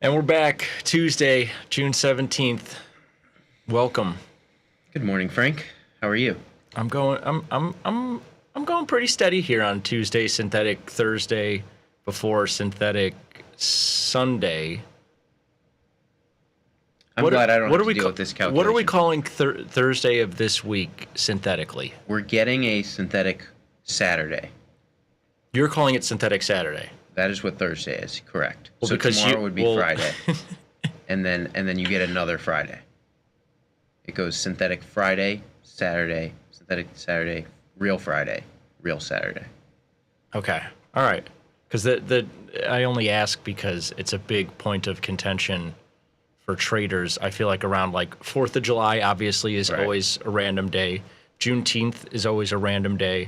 And we're back Tuesday, June 17th. Welcome. Good morning, Frank. How are you? I'm going pretty steady here on Tuesday, synthetic Thursday before synthetic Sunday. I'm glad I don't have to deal with this calculation. What are we calling Thursday of this week synthetically? We're getting a synthetic Saturday. You're calling it synthetic Saturday. That is what Thursday is, correct. Well, so because tomorrow would be Friday. and then you get another Friday. It goes synthetic Friday, Saturday, synthetic Saturday, real Friday, real Saturday. Okay. All right. Because I only ask because it's a big point of contention for traders. I feel like around like 4th of July obviously is always a random day. Juneteenth is always a random day.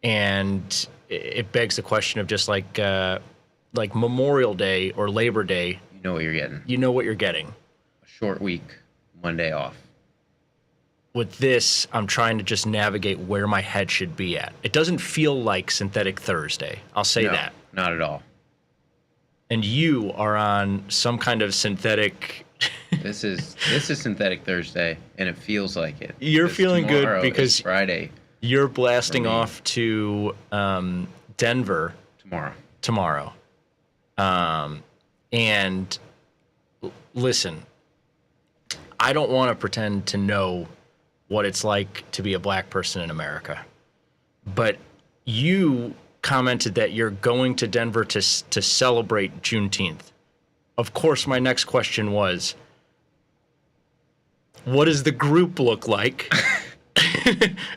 And it begs the question of just like Memorial Day or Labor Day. You know what you're getting. You know what you're getting. A short week, Monday off. With this, I'm trying to just navigate where my head should be at. It doesn't feel like synthetic Thursday. I'll say that. Not at all. And you are on some kind of synthetic. This is synthetic Thursday, and it feels like it. You're feeling good because Friday. You're blasting off to Denver tomorrow. And listen, I don't want to pretend to know what it's like to be a black person in America, but you commented that you're going to Denver to celebrate Juneteenth. Of course, my next question was, what does the group look like?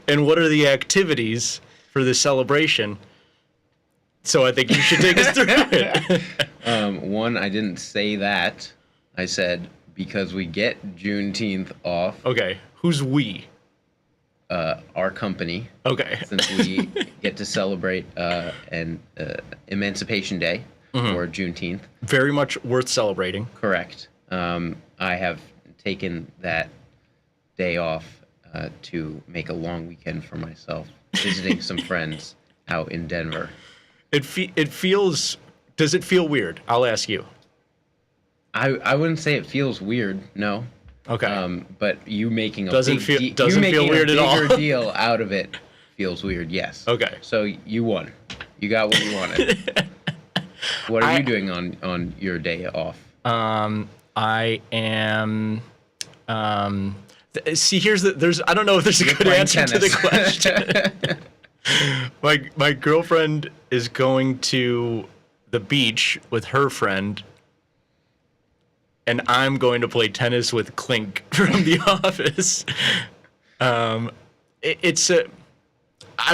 And what are the activities for the celebration? So I think you should take us through it. One, I didn't say that. I said because we get Juneteenth off. Okay. Who's we? Our company. Okay. Since we get to celebrate Emancipation Day or Juneteenth. Very much worth celebrating. Correct. I have taken that day off to make a long weekend for myself, visiting some friends out in Denver. It feels. Does it feel weird? I'll ask you. I wouldn't say it feels weird. No. Okay. But you making a doesn't feel weird at all. Bigger deal out of it feels weird. Yes. Okay. So you won. You got what you wanted. What are you doing on your day off? I am. See, I don't know if there's a good answer to the question. My girlfriend is going to the beach with her friend, and I'm going to play tennis with Clink from the office. I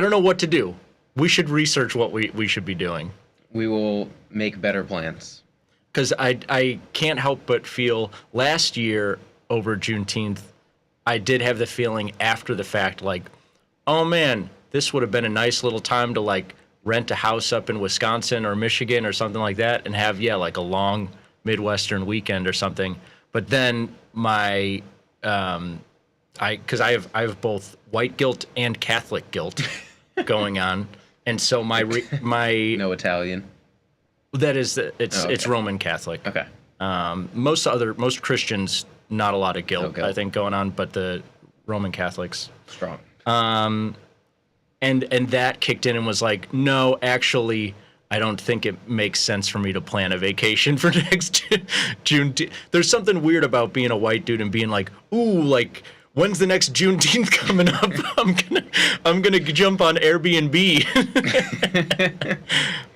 don't know what to do. We should research what we should be doing. We will make better plans. Because I can't help but feel last year over Juneteenth, I did have the feeling after the fact, like, oh man, this would have been a nice little time to like rent a house up in Wisconsin or Michigan or something like that and have, like a long Midwestern weekend or something. But then because I have both white guilt and Catholic guilt going on. And so my no Italian. That is, it's Roman Catholic. Okay. Most Christians, not a lot of guilt, I think, going on, but the Roman Catholics strong. And that kicked in and was like, no, actually, I don't think it makes sense for me to plan a vacation for next June. There's something weird about being a white dude and being like, ooh, like, when's the next Juneteenth coming up? I'm gonna jump on Airbnb.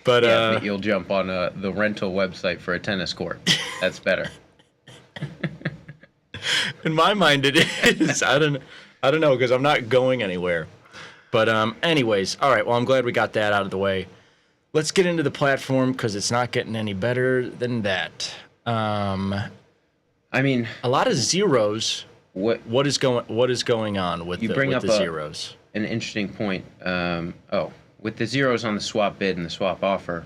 But you'll jump on the rental website for a tennis court. That's better. In my mind, it is. I don't know because I'm not going anywhere. But anyways, all right. Well, I'm glad we got that out of the way. Let's get into the platform because it's not getting any better than that. I mean, a lot of zeros. What is going on with the zeros? An interesting point. With the zeros on the swap bid and the swap offer,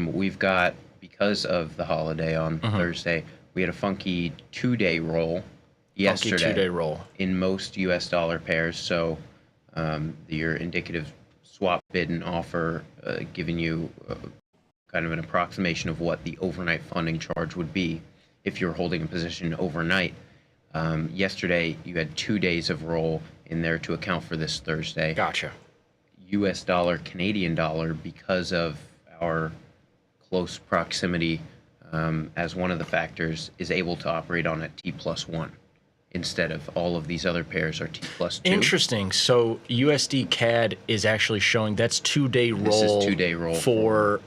we've got, because of the holiday on Thursday, we had a funky two-day roll yesterday in most U.S. dollar pairs. So your indicative swap bid and offer giving you kind of an approximation of what the overnight funding charge would be if you're holding a position overnight. Yesterday, you had 2 days of roll in there to account for this Thursday. Gotcha. U.S. dollar, Canadian dollar, because of our close proximity as one of the factors, is able to operate on a T+1 instead of all of these other pairs are T+2. Interesting. So USD CAD is actually showing that's 2-day roll. This is 2-day roll for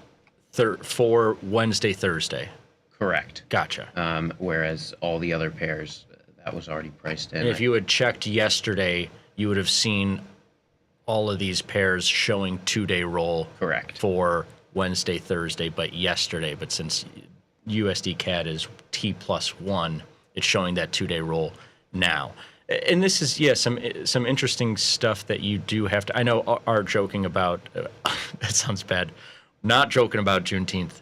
Wednesday, Thursday. Correct. Gotcha. Whereas all the other pairs, that was already priced in. And if you had checked yesterday, you would have seen all of these pairs showing 2-day roll. Correct. For Wednesday, Thursday, but yesterday. But since USD CAD is T+1, it's showing that 2-day roll now. And this is, some interesting stuff that you do have to. I know are joking about. That sounds bad. Not joking about Juneteenth,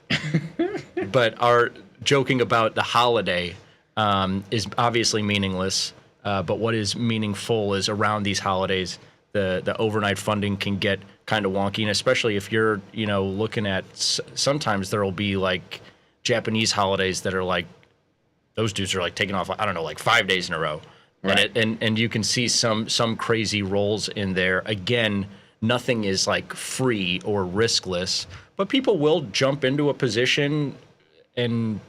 but are joking about the holiday is obviously meaningless. But what is meaningful is around these holidays, the overnight funding can get kind of wonky, and especially if you're looking at sometimes there will be like Japanese holidays that are like those dudes are like taking off like 5 days in a row. Right. And you can see some crazy rolls in there. Again, nothing is like free or riskless, but people will jump into a position and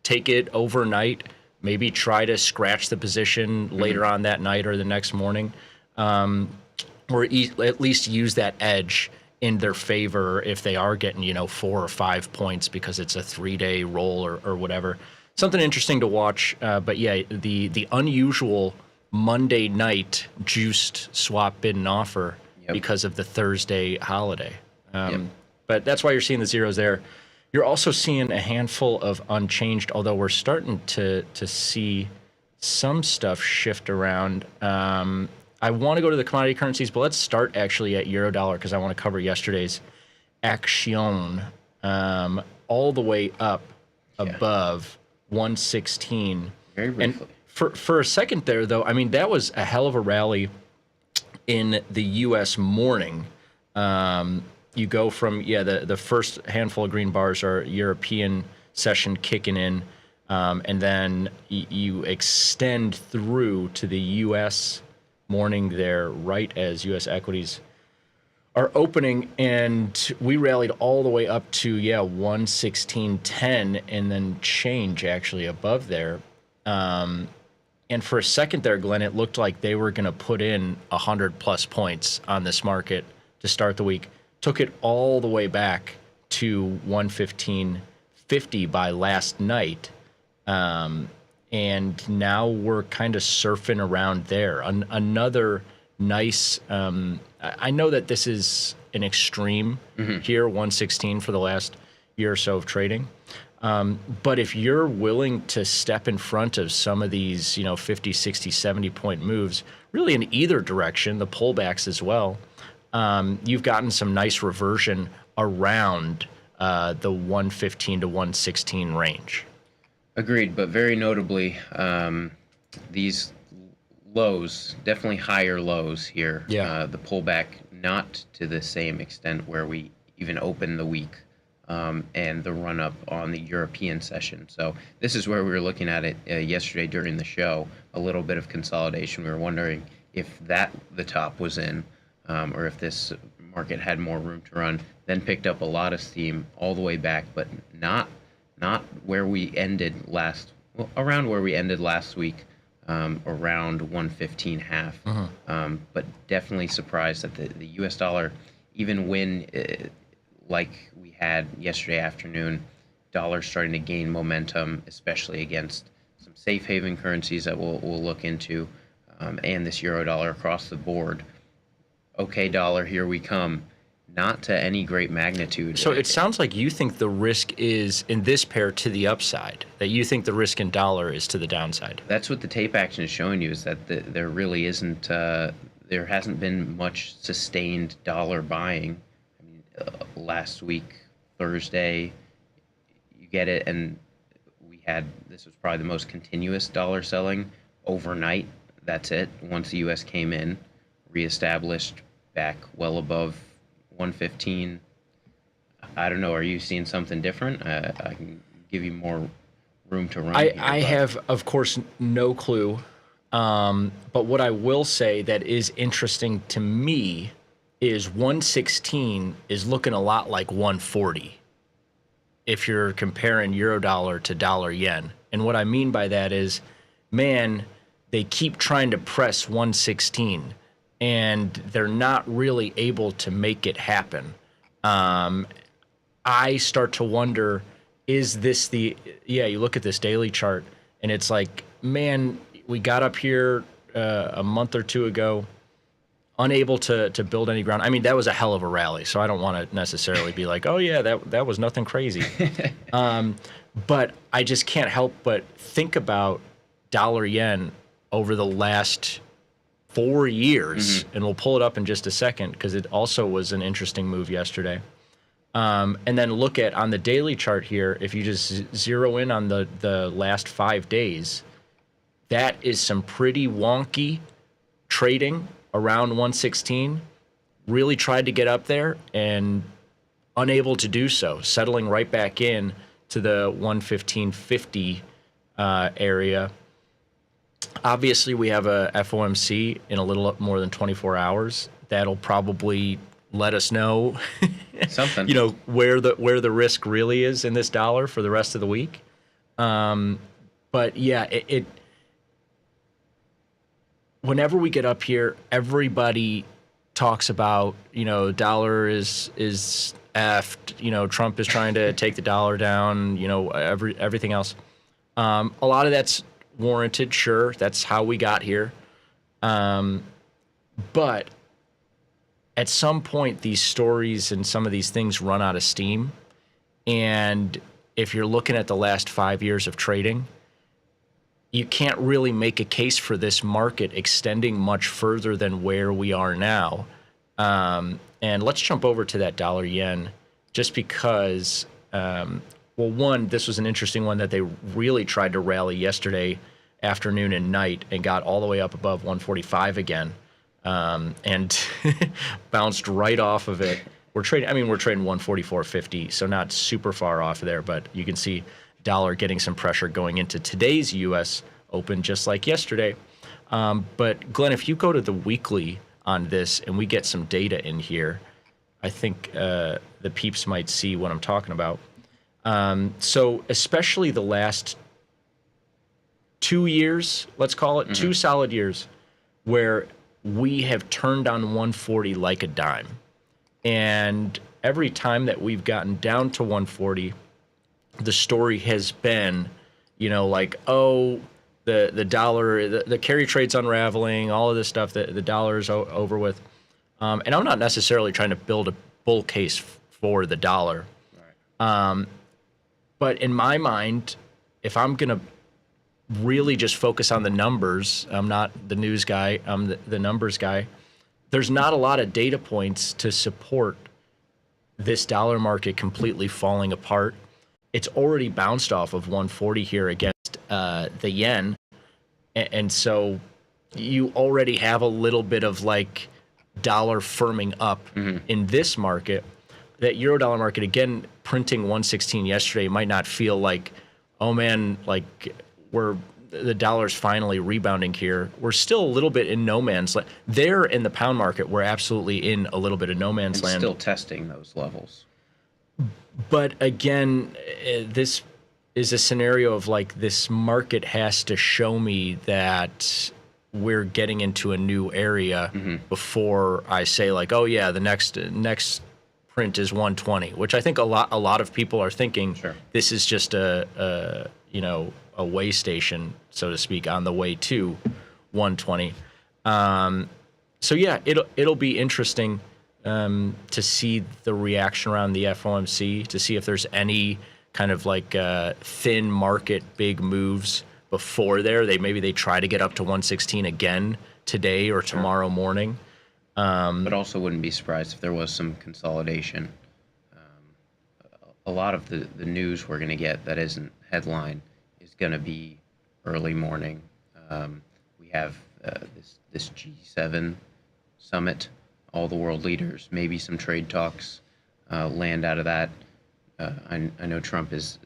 take it overnight, maybe try to scratch the position later on that night or the next morning, or at least use that edge in their favor if they are getting 4 or 5 points because it's a 3-day roll or whatever. Something interesting to watch, but yeah, the unusual Monday night juiced swap bid and offer because of the Thursday holiday. But that's why you're seeing the zeros there. You're also seeing a handful of unchanged, although we're starting to see some stuff shift around. I want to go to the commodity currencies, but let's start actually at euro dollar because I want to cover yesterday's action all the way up above 116. Very briefly. And for a second there, though, I mean, that was a hell of a rally in the U.S. morning. You go from, the first handful of green bars are European session kicking in, and then you extend through to the U.S. morning there right as U.S. equities are opening, and we rallied all the way up to 116.10 and then change actually above there. And for a second there, Glenn, it looked like they were going to put in 100+ points on this market to start the week. Took it all the way back to 115.50 by last night. And now we're kind of surfing around there. Another nice, I know that this is an extreme here, 116 for the last year or so of trading. But if you're willing to step in front of some of these, 50, 60, 70 point moves, really in either direction, the pullbacks as well, you've gotten some nice reversion around the 115 to 116 range. Agreed, but very notably, these lows, definitely higher lows here. The pullback not to the same extent where we even opened the week, and the run up on the European session. So this is where we were looking at it yesterday during the show, a little bit of consolidation. We were wondering if the top was in, or if this market had more room to run, then picked up a lot of steam all the way back, but not where we ended around where we ended last week, around 115.5. But definitely surprised that the U.S. dollar, even when, like we had yesterday afternoon, dollar starting to gain momentum, especially against some safe haven currencies that we'll look into, and this euro dollar across the board. Okay, dollar, here we come. Not to any great magnitude. So it sounds like you think the risk is in this pair to the upside, that you think the risk in dollar is to the downside. That's what the tape action is showing you, is that there really isn't, there hasn't been much sustained dollar buying. I mean, last week, Thursday, you get it, and this was probably the most continuous dollar selling overnight. That's it. Once the U.S. came in, reestablished back well above 115, I don't know. Are you seeing something different? I can give you more room to run I, here. I have, of course, no clue. But what I will say that is interesting to me is 116 is looking a lot like 140 if you're comparing euro dollar to dollar yen. And what I mean by that is, man, they keep trying to press 116 and they're not really able to make it happen. I start to wonder, is this you look at this daily chart and it's like, man, we got up here a month or two ago, unable to build any ground. I mean, that was a hell of a rally, so I don't want to necessarily be like, oh yeah, that was nothing crazy. But I just can't help but think about dollar yen over the last 4 years, and we'll pull it up in just a second because it also was an interesting move yesterday. And then look at on the daily chart here, if you just zero in on the last 5 days, that is some pretty wonky trading around 116. Really tried to get up there and unable to do so, settling right back in to the 115.50 area. Obviously, we have a FOMC in a little more than 24 hours. That'll probably let us know Something. where the risk really is in this dollar for the rest of the week. But yeah, it whenever we get up here, everybody talks about, dollar is effed, Trump is trying to take the dollar down, everything else. A lot of that's warranted, sure. That's how we got here. But at some point, these stories and some of these things run out of steam. And if you're looking at the last 5 years of trading, you can't really make a case for this market extending much further than where we are now. And let's jump over to that dollar yen just because, one, this was an interesting one that they really tried to rally yesterday afternoon and night and got all the way up above 145 again, and bounced right off of it. We're trading 144.50, so not super far off there, but you can see dollar getting some pressure going into today's U.S. Open, just like yesterday. But Glenn, if you go to the weekly on this and we get some data in here, I think the peeps might see what I'm talking about. So especially the last 2 years, let's call it, 2 solid years, where we have turned on 140 like a dime. And every time that we've gotten down to 140, the story has been, the dollar, the carry trade's unraveling, all of this stuff, the dollar is over with. And I'm not necessarily trying to build a bull case for the dollar. Right. But in my mind, if I'm going to really just focus on the numbers, I'm not the news guy, I'm the numbers guy, there's not a lot of data points to support this dollar market completely falling apart. It's already bounced off of 140 here against the yen. And so you already have a little bit of like dollar firming up in this market. That euro dollar market, again, printing 116 yesterday might not feel like, oh man, like the dollar's finally rebounding here. We're still a little bit in no man's land. There in the pound market, we're absolutely in a little bit of no man's land. Still testing those levels. But again, this is a scenario of like this market has to show me that we're getting into a new area before I say like, oh yeah, the next print is 120, which I think a lot of people are thinking. Sure. This is just a way station, so to speak, on the way to 120. So yeah, it'll be interesting to see the reaction around the FOMC, to see if there's any kind of like thin market big moves before there. Maybe they try to get up to 116 again today or tomorrow morning. But also wouldn't be surprised if there was some consolidation. A lot of the news we're going to get that isn't headline is going to be early morning. We have this G7 summit, all the world leaders, maybe some trade talks. land out of that. I know Trump does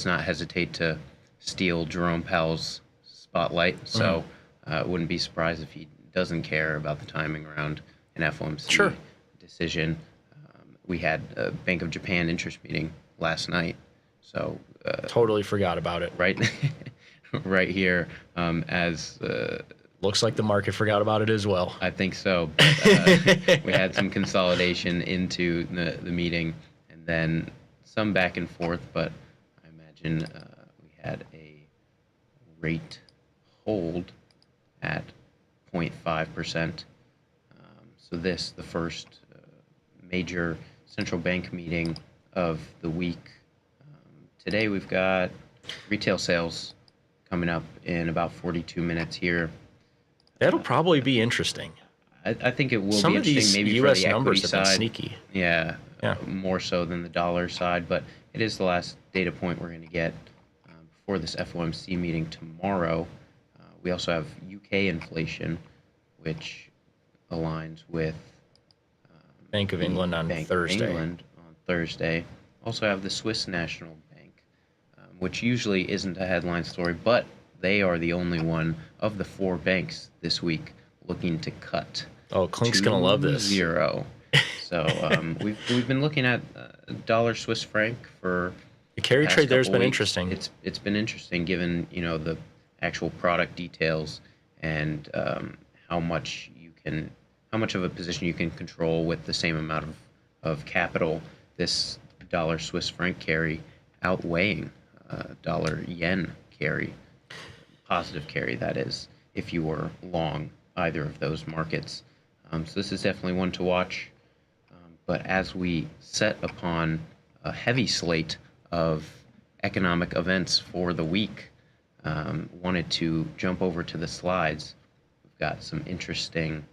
not hesitate to steal Jerome Powell's spotlight, so wouldn't be surprised if he doesn't care about the timing around an FOMC decision. We had a Bank of Japan interest meeting last night, so totally forgot about it. Right, right here. As looks like the market forgot about it as well. I think so. But, we had some consolidation into the meeting, and then some back and forth. But I imagine we had a rate hold at 0.5%. So the first major central bank meeting of the week. Today we've got retail sales coming up in about 42 minutes here. That'll probably be interesting. I think it will Some be of interesting. these Maybe U.S. for the numbers equity have been side. sneaky. Yeah, Yeah. More so than the dollar side, but it is the last data point we're going to get before this FOMC meeting tomorrow. We also have UK inflation, which aligns with Bank of England on Bank of Thursday. England on Thursday. Also have the Swiss National Bank, which usually isn't a headline story, but they are the only one of the 4 banks this week looking to cut. Oh, Clink's gonna love this. 0. So we've been looking at dollar Swiss franc for The carry past trade there's couple been weeks. interesting. It's been interesting given the actual product details and how much of a position you can control with the same amount of capital. This dollar Swiss franc carry outweighing dollar yen carry, positive carry that is, if you were long either of those markets. So this is definitely one to watch. But as we set upon a heavy slate of economic events for the week, wanted to jump over to the slides. We've got some interesting,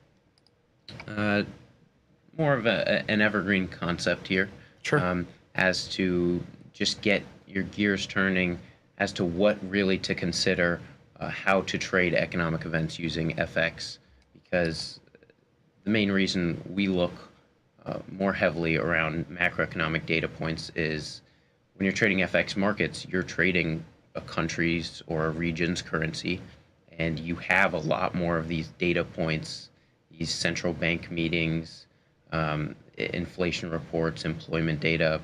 more of an evergreen concept here. Sure. As to just get your gears turning as to what really to consider, how to trade economic events using FX, because the main reason we look more heavily around macroeconomic data points is when you're trading FX markets, you're trading a country's or a region's currency, and you have a lot more of these data points, these central bank meetings, inflation reports, employment data,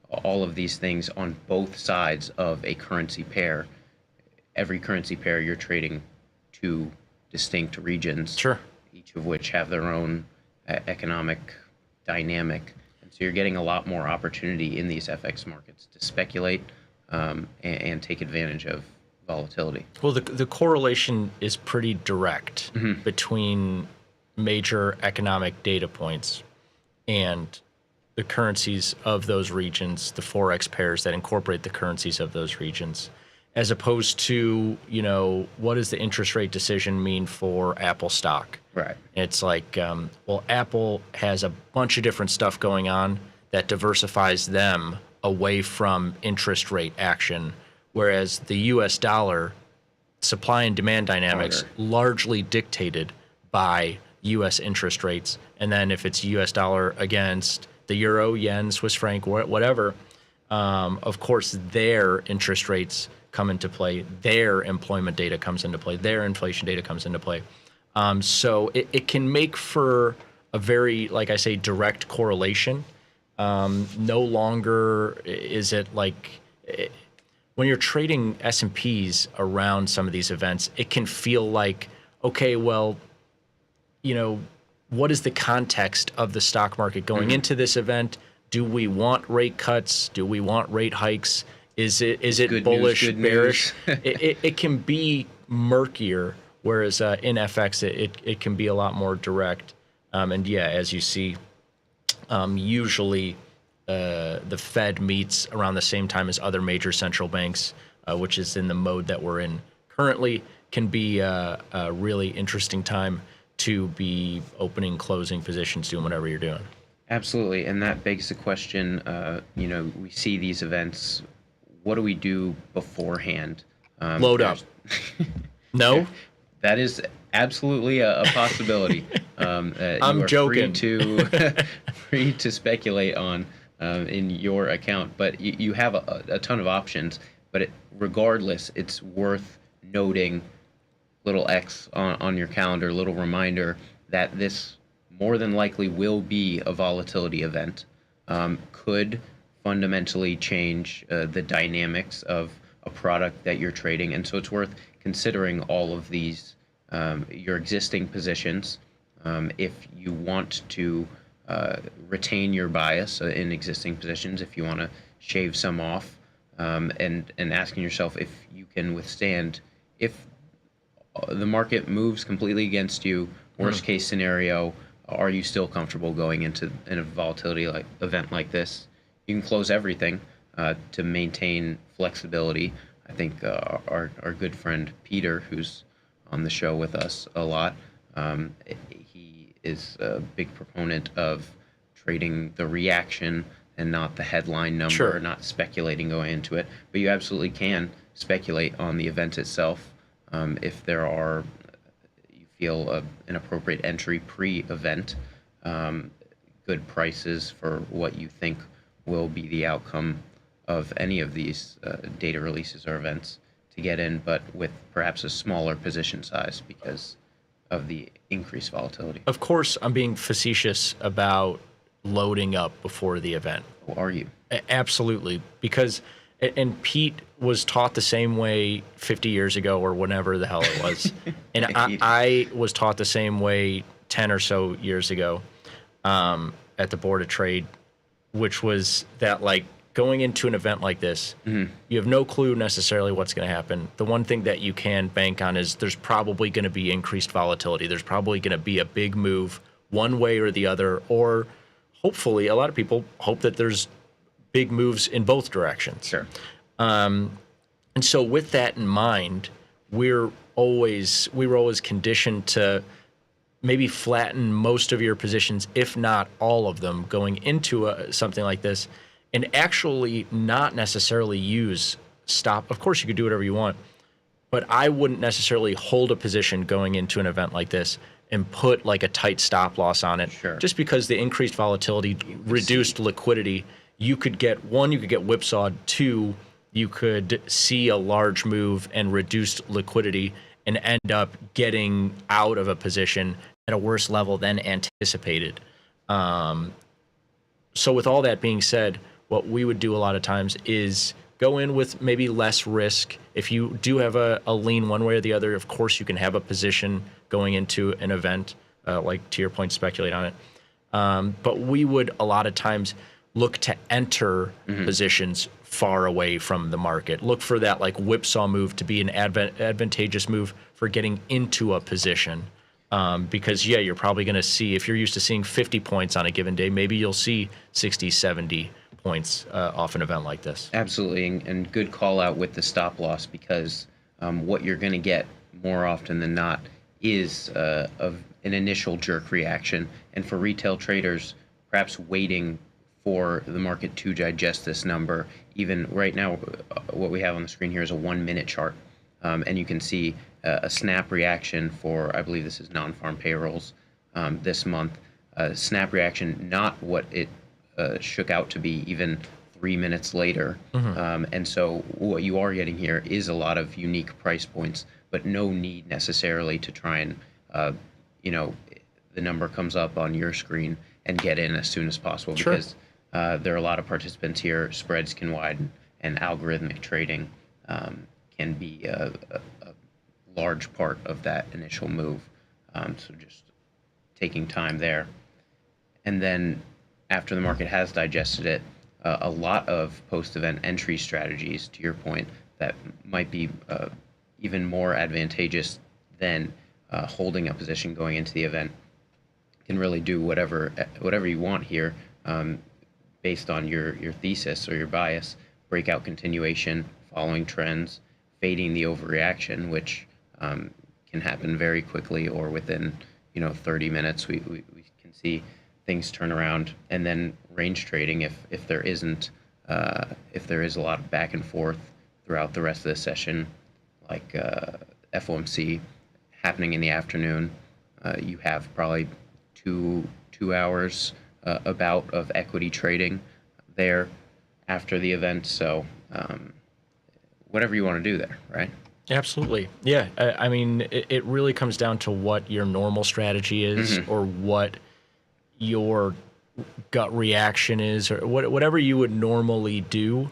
all of these things on both sides of a currency pair. Every currency pair you're trading 2 distinct regions, Sure. each of which have their own economic dynamic. And so you're getting a lot more opportunity in these FX markets to speculate and take advantage of volatility. Well, the correlation is pretty direct between major economic data points and the currencies of those regions, the Forex pairs that incorporate the currencies of those regions, as opposed to, what does the interest rate decision mean for Apple stock? Right. It's like, well, Apple has a bunch of different stuff going on that diversifies them away from interest rate action, whereas the U.S. dollar supply and demand dynamics largely dictated by U.S. interest rates. And then if it's U.S. dollar against the euro, yen, Swiss franc, whatever, of course, their interest rates come into play, their employment data comes into play, their inflation data comes into play. So it can make for a very, like I say, direct correlation. No longer is it like when you're trading S&Ps around some of these events, it can feel like, okay, well, what is the context of the stock market going into this event? Do we want rate cuts? Do we want rate hikes? Is it bullish, news, bearish? It can be murkier, whereas in FX it can be a lot more direct. And yeah, as you see, usually the Fed meets around the same time as other major central banks, which is in the mode that we're in currently, can be a really interesting time to be opening, closing positions, doing whatever you're doing. Absolutely, and that begs the question, we see these events, what do we do beforehand? Load up. No? That is absolutely a possibility. I'm you are joking. Free to speculate on in your account, but you have a ton of options. But regardless, it's worth noting, little X on your calendar, little reminder that this more than likely will be a volatility event. Could fundamentally change the dynamics of a product that you're trading, and so it's worth considering all of these, your existing positions. If you want to retain your bias in existing positions, if you want to shave some off, and asking yourself if you can withstand, if the market moves completely against you, worst case scenario, are you still comfortable going into a volatility like event like this? You can close everything to maintain flexibility. I think our good friend Peter, who's on the show with us a lot, he is a big proponent of trading the reaction and not the headline number, Sure. not speculating going into it. But you absolutely can speculate on the event itself if there are, you feel an appropriate entry pre-event, good prices for what you think will be the outcome of any of these data releases or events to get in, but with perhaps a smaller position size because of the increased volatility. Of course, I'm being facetious about loading up before the event. Or are you? Absolutely, because and Pete was taught the same way 50 years ago or whenever the hell it was, and I was taught the same way 10 or so years ago at the Board of Trade, which was that, like, going into an event like this, you have no clue necessarily what's going to happen. The one thing that you can bank on is there's probably going to be increased volatility. There's probably going to be a big move one way or the other, or hopefully a lot of people hope that there's big moves in both directions. Sure. And so with that in mind, we were always conditioned to maybe flatten most of your positions, if not all of them, going into something like this, and actually not necessarily use stop. Of course, you could do whatever you want, but I wouldn't necessarily hold a position going into an event like this and put like a tight stop loss on it. Sure. Just because the increased volatility reduced liquidity. You could get whipsawed. Two, you could see a large move and reduced liquidity and end up getting out of a position at a worse level than anticipated. So with all that being said, what we would do a lot of times is go in with maybe less risk. If you do have a lean one way or the other, of course you can have a position going into an event, like to your point, speculate on it. But we would a lot of times look to enter positions far away from the market. Look for that like whipsaw move to be an advantageous move for getting into a position. Because, yeah, you're probably going to see, if you're used to seeing 50 points on a given day, maybe you'll see 60, 70 points off an event like this. Absolutely, and good call out with the stop loss, because what you're going to get more often than not is of an initial jerk reaction. And for retail traders, perhaps waiting for the market to digest this number. Even right now, what we have on the screen here is a 1 minute chart. And you can see a snap reaction for, I believe this is non-farm payrolls this month. Snap reaction, not what it shook out to be even 3 minutes later. And so what you are getting here is a lot of unique price points, but no need necessarily to try and, the number comes up on your screen and get in as soon as possible. Sure. Because there are a lot of participants here, spreads can widen, and algorithmic trading can be a large part of that initial move. So just taking time there. And then after the market has digested it, a lot of post-event entry strategies, to your point, that might be even more advantageous than holding a position going into the event, can really do whatever you want here, based on your thesis or your bias. Breakout continuation, following trends, fading the overreaction, which can happen very quickly, or within 30 minutes we can see things turn around. And then range trading, if there is a lot of back and forth throughout the rest of the session, like FOMC happening in the afternoon, you have probably two hours about of equity trading there after the event. So whatever you want to do there, right? Absolutely. Yeah. I mean, it really comes down to what your normal strategy is or what your gut reaction is or whatever you would normally do.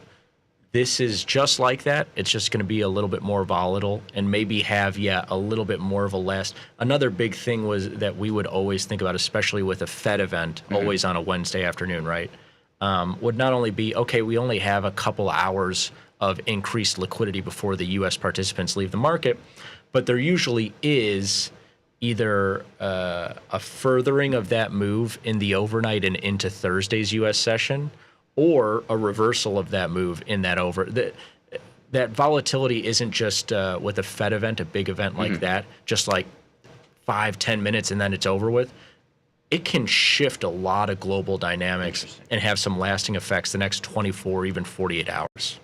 This is just like that. It's just going to be a little bit more volatile and maybe have, a little bit more of a last. Another big thing was that we would always think about, especially with a Fed event, always on a Wednesday afternoon, right? Would not only be, okay, we only have a couple hours of increased liquidity before the U.S. participants leave the market, but there usually is either a furthering of that move in the overnight and into Thursday's U.S. session, or a reversal of that move in that that volatility isn't just with a Fed event, a big event like that, just like 5-10 minutes and then it's over with. It can shift a lot of global dynamics and have some lasting effects the next 24, even 48 hours.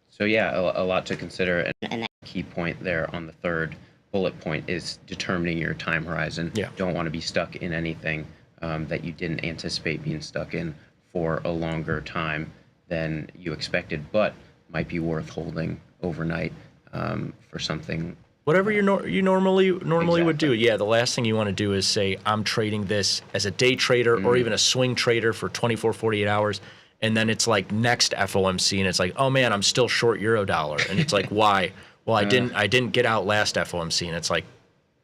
So yeah, a lot to consider. And that key point there on the third bullet point is determining your time horizon. Yeah. Don't want to be stuck in anything that you didn't anticipate being stuck in for a longer time than you expected, but might be worth holding overnight for something. Whatever you normally would do. Yeah, the last thing you want to do is say, I'm trading this as a day trader or even a swing trader for 24, 48 hours. And then it's like next FOMC and it's like, oh man, I'm still short Eurodollar. And it's like, why? Well, I didn't get out last FOMC. And it's like,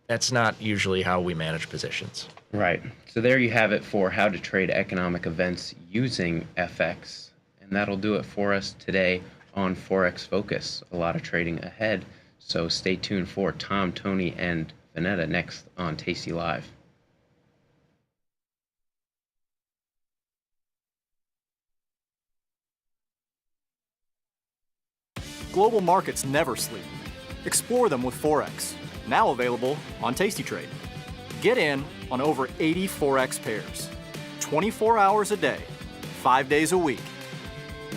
that's not usually how we manage positions. Right. So there you have it for how to trade economic events using FX. And that'll do it for us today on Forex Focus. A lot of trading ahead. So stay tuned for Tom, Tony, and Vanetta next on Tasty Live. Global markets never sleep. Explore them with Forex, now available on tastytrade. Get in on over 80 Forex pairs, 24 hours a day, 5 days a week,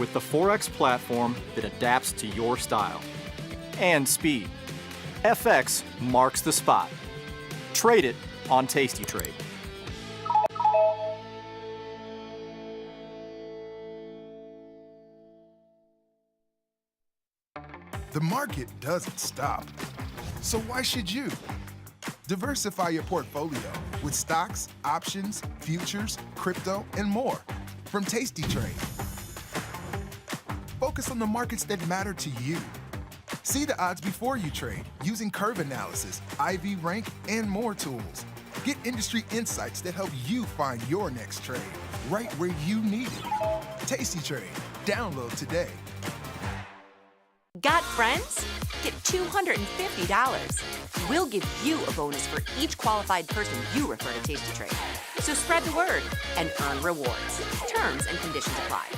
with the Forex platform that adapts to your style and speed. FX marks the spot. Trade it on tastytrade. The market doesn't stop. So why should you? Diversify your portfolio with stocks, options, futures, crypto, and more from tastytrade. Focus on the markets that matter to you. See the odds before you trade using curve analysis, IV rank, and more tools. Get industry insights that help you find your next trade right where you need it. tastytrade. Download today. Got friends? Get $250. We'll give you a bonus for each qualified person you refer to tastytrade. So spread the word and earn rewards. Terms and conditions apply.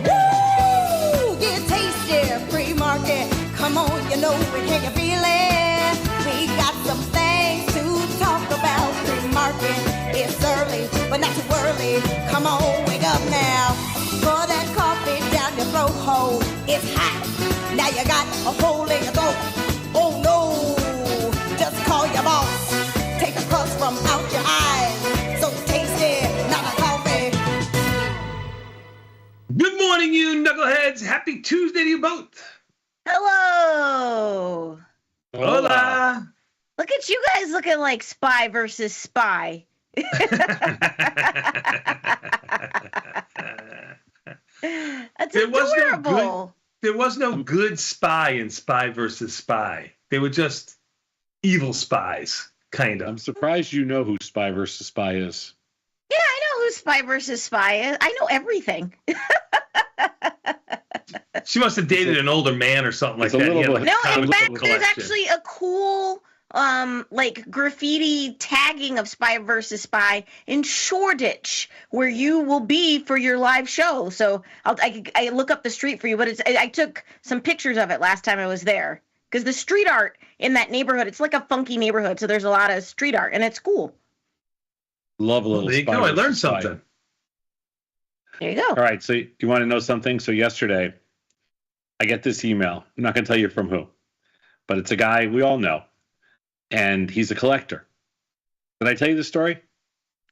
Woo! Get tasty, pre-market. Come on, you know it, can you feel it? We got some things to talk about. Pre-market, it's early, but not too early. Come on, wake up now. Pour that coffee down your throat hole. It's hot. Now you got a hole in your throat. Oh no, just call your boss. Take the crust from out your eyes. So tasty, not a coffee. Good morning, you knuckleheads. Happy Tuesday to you both. Hello. Hola. Look at you guys looking like spy versus spy. That's adorable. There was no good spy in Spy versus Spy. They were just evil spies, kind of. I'm surprised you know who Spy versus Spy is. Yeah, I know who spy versus spy is. I know everything. She must have dated an older man or something like that. No, in fact, there's actually a cool like graffiti tagging of Spy versus Spy in Shoreditch, where you will be for your live show. So I look up the street for you, but I took some pictures of it last time I was there, because the street art in that neighborhood, it's like a funky neighborhood, so there's a lot of street art, and it's cool. Love a little. There you go. I learned something. There you go. All right. So you want to know something? So yesterday, I get this email. I'm not going to tell you from who, but it's a guy we all know. And he's a collector. Did I tell you the story?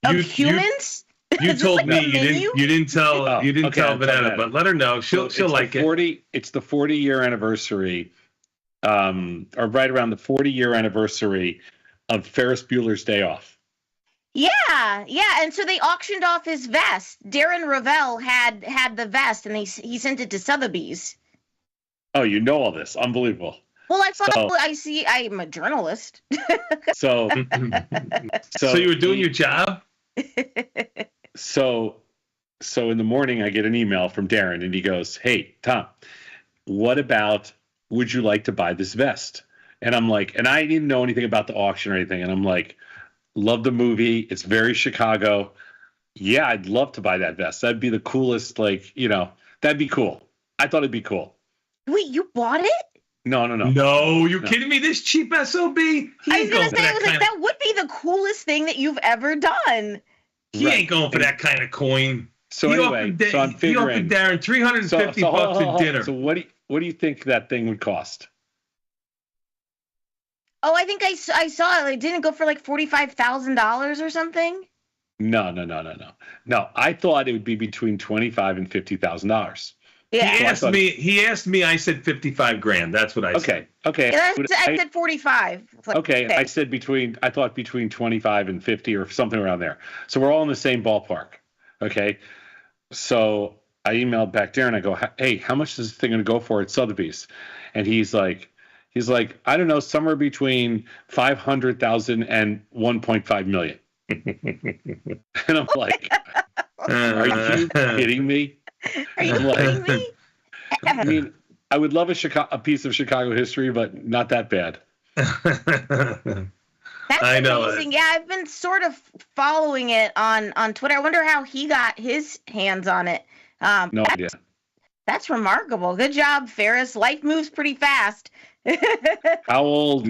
Of humans? You Is this told like me a menu? you didn't tell Oh, you didn't okay, tell I'll tell Vanetta, Vanetta. but let her know. She'll like it. It's the 40-year anniversary, or right around the 40-year anniversary of Ferris Bueller's Day Off. Yeah. And so they auctioned off his vest. Darren Ravel had the vest, and he sent it to Sotheby's. Oh, you know all this. Unbelievable. Well, I'm a journalist. So you were doing your job? So in the morning, I get an email from Darren, and he goes, "Hey, Tom, would you like to buy this vest?" And I'm like, and I didn't know anything about the auction or anything. And I'm like, love the movie. It's very Chicago. Yeah, I'd love to buy that vest. That'd be the coolest, that'd be cool. I thought it'd be cool. Wait, you bought it? No. No, you're kidding me? This cheap SOB? I was going to say, that would be the coolest thing that you've ever done. He ain't going for that kind of coin. So anyway, I'm figuring. He offered Darren $350 in dinner. So what do you think that thing would cost? Oh, I think I saw it. It didn't go for like $45,000 or something. No. I thought it would be between $25,000 and $50,000. Yeah. He asked me. I said $55,000. That's what I said. Okay. Yeah, I said 45. Okay. I said I thought between 25 and 50 or something around there. So we're all in the same ballpark. Okay. So I emailed back Darren. I go, "Hey, how much is this thing going to go for at Sotheby's?" And he's like, "I don't know, somewhere between 500,000 and 1.5 million." And I'm like, "Are you kidding me?" Are you kidding me? I mean, I would love a piece of Chicago history, but not that bad. That's I know amazing. Yeah, I've been sort of following it on Twitter. I wonder how he got his hands on it. No idea. That's remarkable. Good job, Ferris. Life moves pretty fast. How old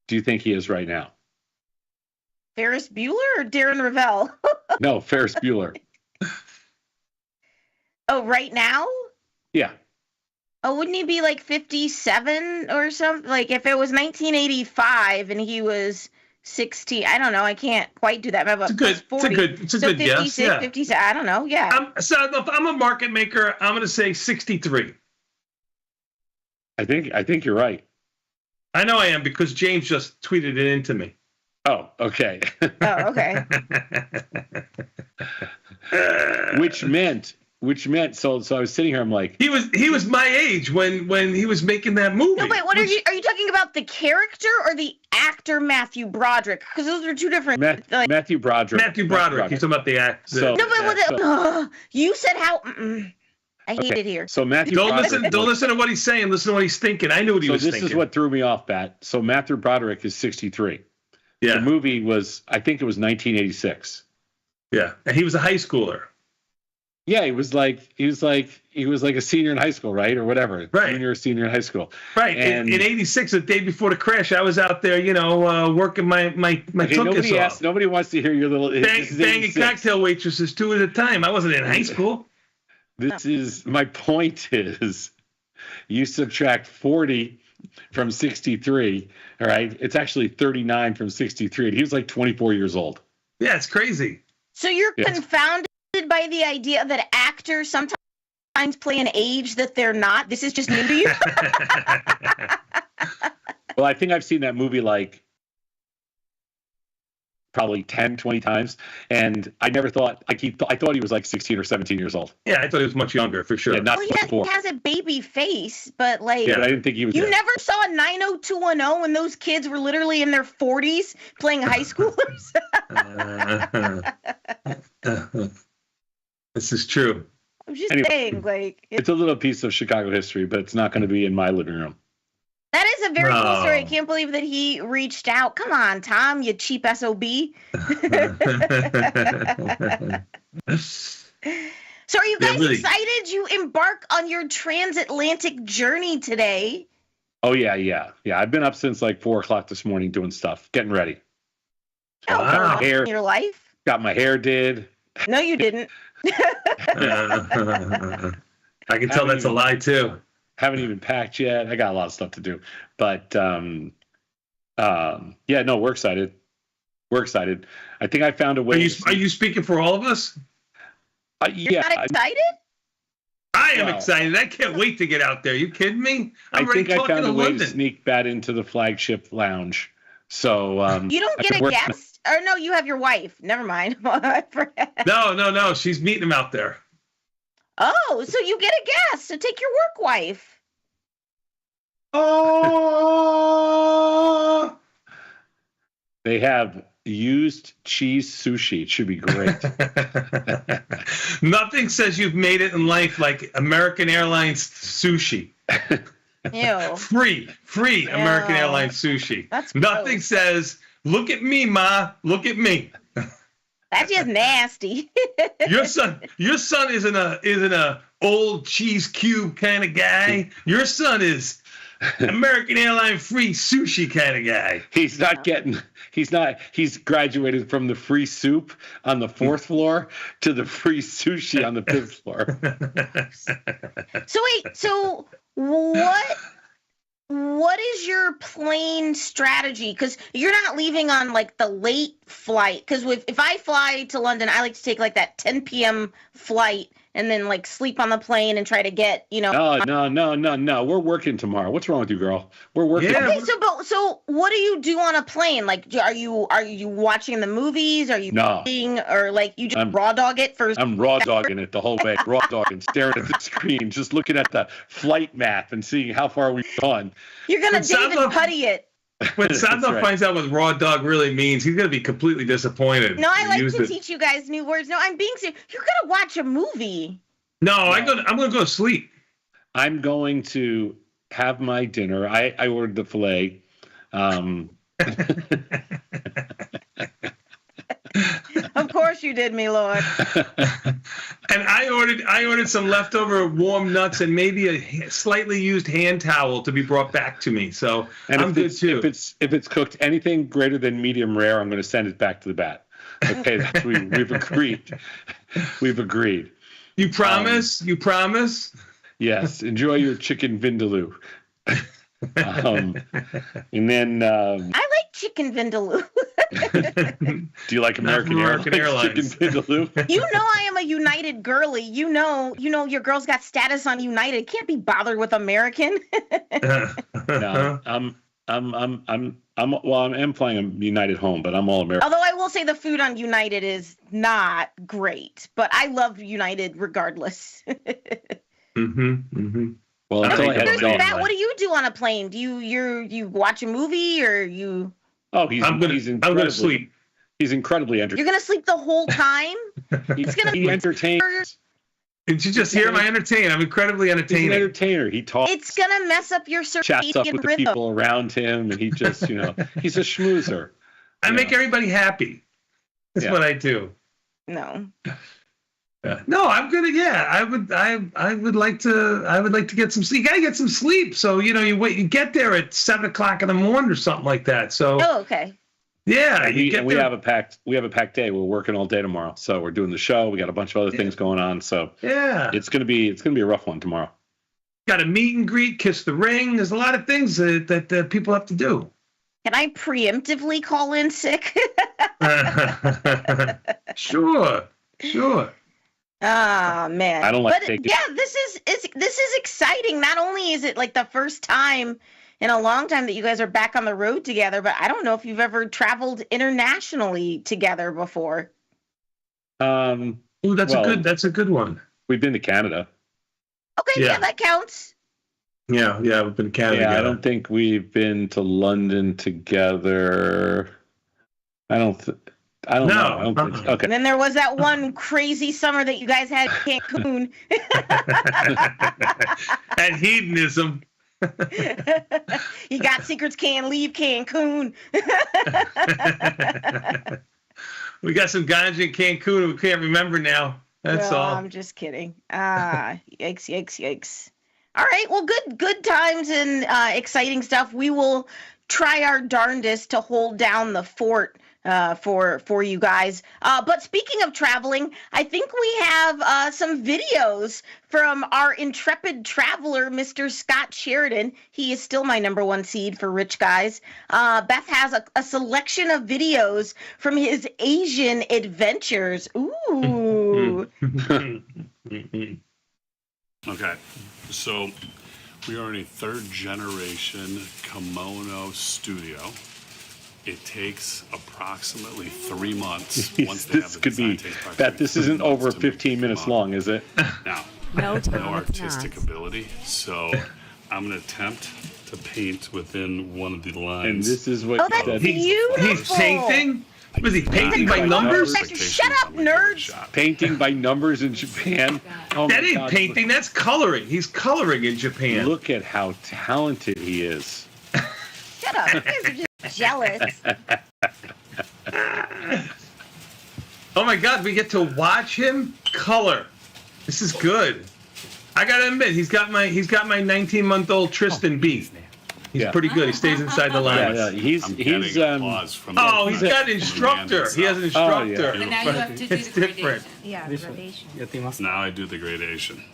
do you think he is right now? Ferris Bueller or Darren Ravel? No, Ferris Bueller. Oh, right now? Yeah. Oh, wouldn't he be like 57 or something? Like if it was 1985 and he was 16, I don't know. I can't quite do that. It's a good guess. Yeah. 57, I don't know. Yeah. I'm a market maker. I'm going to say 63. I think you're right. I know I am because James just tweeted it into me. Oh, okay. Oh, okay. Which meant so I was sitting here, I'm like, he was my age when he was making that movie. No, wait, are you talking about the character or the actor Matthew Broderick? Because those are two different Matthew Broderick. He's talking about the actor. So, no, but you said how I hate it here. So Matthew Don't Broderick, listen to what he's saying, listen to what he's thinking. I knew what he was thinking. So this is what threw me off, Bat. So Matthew Broderick is 63. Yeah. The movie was, I think it was 1986. Yeah. And he was a high schooler. Yeah, he was like a senior in high school, right? Or whatever. Right. Junior or senior in high school. Right. And in 86, the day before the crash, I was out there, working my tuchus off. Nobody wants to hear your little banging cocktail waitresses 2 at a time. I wasn't in high school. My point is you subtract 40 from 63, all right? It's actually 39 from 63. And he was like 24 years old. Yeah, it's crazy. So you're confounded by the idea that actors sometimes play an age that they're not? This is just new to you? Well, I think I've seen that movie like probably 10, 20 times. And I never thought, I thought he was like 16 or 17 years old. Yeah, I thought he was much younger for sure. Yeah, not he 24. has a baby face, but like... Yeah, I didn't think he was... You never saw 90210 when those kids were literally in their 40s playing high schoolers? This is true. I'm just saying, like... It's a little piece of Chicago history, but it's not going to be in my living room. That is a very cool story. I can't believe that he reached out. Come on, Tom, you cheap SOB. So are you guys excited? You embark on your transatlantic journey today. Oh, yeah. I've been up since like 4 o'clock this morning doing stuff, getting ready. Oh, wow. In your life? Got my hair did. No, you didn't. I can tell that's a lie, too. Haven't even packed yet. I got a lot of stuff to do. But Yeah, no, we're excited. We're excited. I think I found a way. Are you speaking for all of us? You're Yeah, not excited? I am Well, excited. I can't wait to get out there. You kidding me? I already think I talking found to a way to London. sneak Bat into the flagship lounge. So You don't get a guest? Or no, you have your wife. Never mind. No. She's meeting him out there. Oh, so you get a guest. So take your work wife. Oh! They have used cheese sushi. It should be great. Nothing says you've made it in life like American Airlines sushi. Ew. Free American Airlines sushi. That's Nothing gross. says, look at me, Ma, look at me. That's just nasty. Your son isn't a old cheese cube kind of guy. Your son is American Airline free sushi kind of guy. He's graduated from the free soup on the 4th floor to the free sushi on the 5th floor. So what is your plane strategy? Because you're not leaving on like the late flight. Because if I fly to London, I like to take like that 10 p.m. flight and then like sleep on the plane and try to get, No. We're working tomorrow. What's wrong with you, girl? We're working. Yeah. Okay, so what do you do on a plane? Like, are you watching the movies? Are you eating, or like you just raw dog it for? I'm raw dogging it the whole way. Raw dogging, staring at the screen, just looking at the flight map and seeing how far we've gone. You're gonna When David Sandra- Putty it. When That's Sandra right. finds out what raw dog really means, he's gonna be completely disappointed. No, I We like used to it. teach you guys new words. No, I'm being serious. You're gonna watch a movie. No, I'm gonna go to sleep. I'm going to have my dinner. I ordered the filet. Of course you did, me lord. And I ordered some leftover warm nuts and maybe a slightly used hand towel to be brought back to me. So And I'm good too. if it's cooked anything greater than medium rare, I'm going to send it back to the bat. Okay, we've agreed. We've agreed. You promise? You promise? Yes, enjoy your chicken vindaloo. And then, I like chicken vindaloo. do you like American American Airlines. chicken vindaloo? You know I am a United girly. You know your girl's got status on United. Can't be bothered with American. No, I'm flying a United home, but I'm all American. Although I will say the food on United is not great, but I love United regardless. Well, until I had There's done, that. What do you do on a plane? Do you watch a movie or you? Oh, I'm gonna sleep. He's incredibly You're entertaining. gonna sleep the whole time? He entertains. Did you just hear him? I entertain. I'm incredibly He's an entertaining. entertainer. He talks. It's gonna mess up your Chats up circadian with the rhythm. people around him, and he just, he's a schmoozer. I make everybody happy. That's Yeah. what I do. No. No, I'm gonna. Yeah, I would like to get some sleep. You gotta get some sleep. So you get there at 7:00 in the morning or something like that. So Oh, okay. yeah, And we have a packed day. We're working all day tomorrow, so we're doing the show. We got a bunch of other things going on, so yeah. it's gonna be a rough one tomorrow. Got a meet and greet, kiss the ring. There's a lot of things that people have to do. Can I preemptively call in sick? Sure. Ah, man. I don't like but taking- yeah, this is exciting. Not only is it like the first time in a long time that you guys are back on the road together, but I don't know if you've ever traveled internationally together before. Ooh, that's a good one. We've been to Canada. Okay, yeah, that counts. Yeah, we've been to Canada. Yeah, I together. don't think we've been to London together. I don't know. I don't think so. Okay. And then there was that one crazy summer that you guys had in Cancun. And hedonism. You got secrets, can't leave Cancun. We got some ganja in Cancun we can't remember now. That's No, all. I'm just kidding. Yikes. All right, well, good times and exciting stuff. We will try our darndest to hold down the fort for you guys. But speaking of traveling, I think we have some videos from our intrepid traveler, Mr. Scott Sheridan. He is still my #1 seed for rich guys. Beth has a selection of videos from his Asian adventures. Ooh. Okay, so we are in a 3rd generation kimono studio. It takes approximately 3 months once they have This the could be, design. Takes Beth, this isn't over to make 15 minutes kimono. long, is it? Now, No, no Tom, it's artistic not. ability, so I'm going to attempt to paint within one of the lines. And this is what Oh, that's that- beautiful. He's painting? Was he painting by numbers? Shut up, nerds. painting by numbers in Japan. Oh my That ain't God, painting, that's coloring. He's coloring in Japan. Look at how talented he is. Shut up. You guys are just jealous. Oh my God, we get to watch him color. This is good. I gotta admit, he's got my 19-month-old Tristan beat. He's pretty good. He stays inside the lines. Yeah, he's I'm getting applause from Oh, the he's got an instructor. He has an instructor. And now you have to do It's the different. gradation. Yeah, gradation. Now I do the gradation.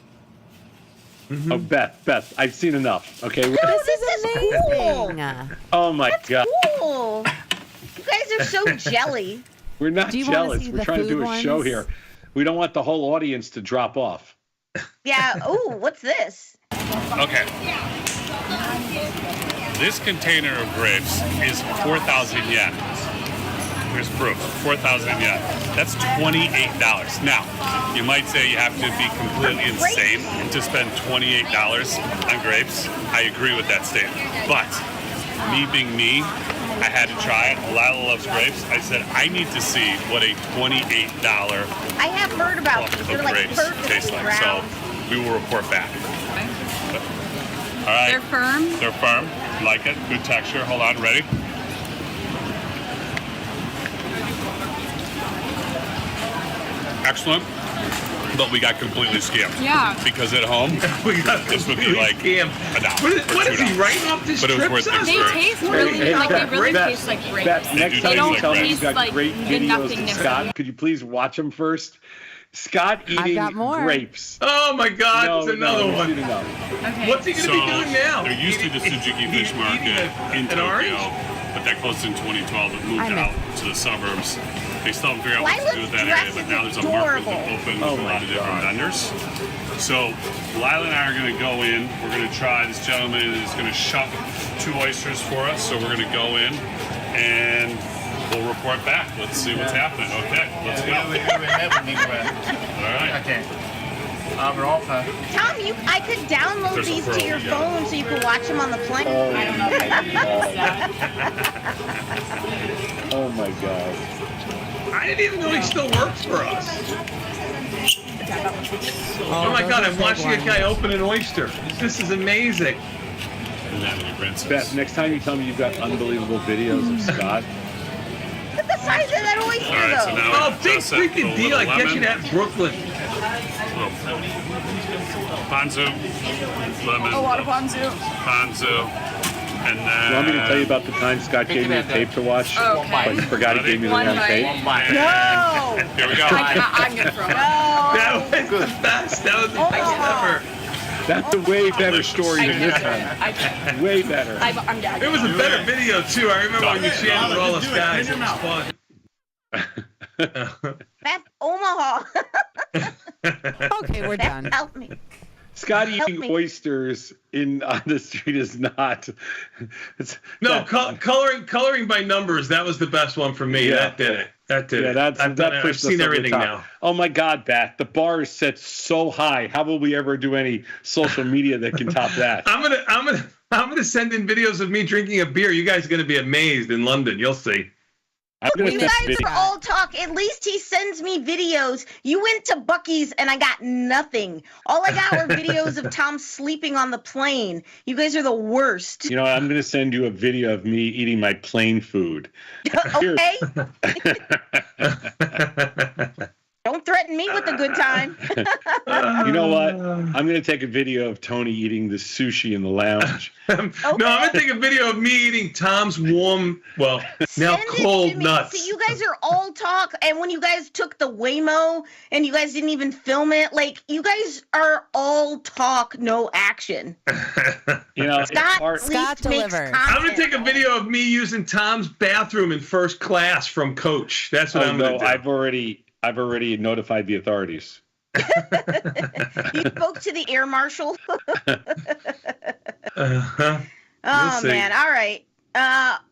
Oh, Beth, I've seen enough. Okay. This is amazing. Oh my God. Cool. You guys are so jelly. We're not Do you wanna jealous. see We're the trying to do food a show ones? here. We don't want the whole audience to drop off. Yeah. Ooh, what's this? Okay. This container of grapes is 4,000 yen. Here's proof, 4,000 yen. That's $28. Now, you might say you have to be completely insane to spend $28 on grapes. I agree with that statement. But me being me, I had to try it. Lila loves grapes. I said, I need to see what a $28 I have heard about clump these. of They're like grapes perfectly tastes like. So round. we will report back. All right. They're firm. They're firm. Like it. Good texture. Hold on. Ready? Excellent. But we got completely scammed. Yeah. Because at home, We got this would be completely like scammed. $1 or What is he $2. writing off this But it was trip worth the sauce? They experience. taste really like they really Beth, taste like grapes. Beth, next do time taste you like tell me grapes. you've got Like great the videos nothing of different. Scott, could you please watch them first? Scott eating got more. grapes. Oh my God, No, it's another no, one. we've seen enough. Okay. What's he gonna be doing now? There used to be the Suzuki Fish Market in an orange? Tokyo, but that closed in 2012. It moved I know. out to the suburbs. They still haven't figured out what to do with that Lila's area, but dress now is there's a market adorable. open Oh with a my lot of different God. vendors. So Lila and I are going to go in. We're going to try. This gentleman is going to shuck 2 oysters for us. So we're going to go in and we'll report back. Let's see what's happening. Okay, let's go. All right. Okay. Tom, I could download There's a these pearl, to your you got it. phone so you could watch them on the plane. I don't know if I can use that. Oh my God. I didn't even know he still works for us. Oh my God, I'm watching a guy open an oyster. This is amazing. And then we rinse Beth, this. next time you tell me you've got unbelievable videos of Scott. Look at the size of that oyster, All right, so though. now Oh, big just a freaking deal. little I get you lemon. that Brooklyn. Ponzu, lemon, A lot of ponzu. ponzu, and then. You want me to tell you about the time Scott gave me a tape to watch? Okay. But he forgot he gave me the One wrong bite. tape? No! Here we go. I'm gonna throw it. That was the best. That was the best ever. That's a way better story than this I one. can't. Way better. I'm down. It was a better video too. I remember when you shared with all us guys. It was fun. Beth Omaha. Okay, we're Beth, done. help me. Scott Help eating me. oysters on the street is not. No, coloring by numbers. That was the best one for me. Yeah. That did it. That did Yeah, it. that's I've that pushed us seen over the everything top. now. Oh my God, Beth, the bar is set so high. How will we ever do any social media that can top that? I'm gonna send in videos of me drinking a beer. You guys are gonna be amazed in London. You'll see. I'm gonna You send guys video. are all talk. At least he sends me videos. You went to Buc-ee's and I got nothing. All I got were videos of Tom sleeping on the plane. You guys are the worst. You know, I'm gonna send you a video of me eating my plain food. Okay? Don't threaten threaten me with a good time. You know what? I'm going to take a video of Tony eating the sushi in the lounge. No, I'm going to take a video of me eating Tom's warm, well, now Send it cold to me. nuts. See, you guys are all talk, and when you guys took the Waymo and you guys didn't even film it, like, you guys are all talk, no action. You know, Scott delivers. I'm going to take a video of me using Tom's bathroom in first class from Coach. That's what I'm going to do. I've already notified the authorities. You spoke to the air marshal. Oh, man. All right.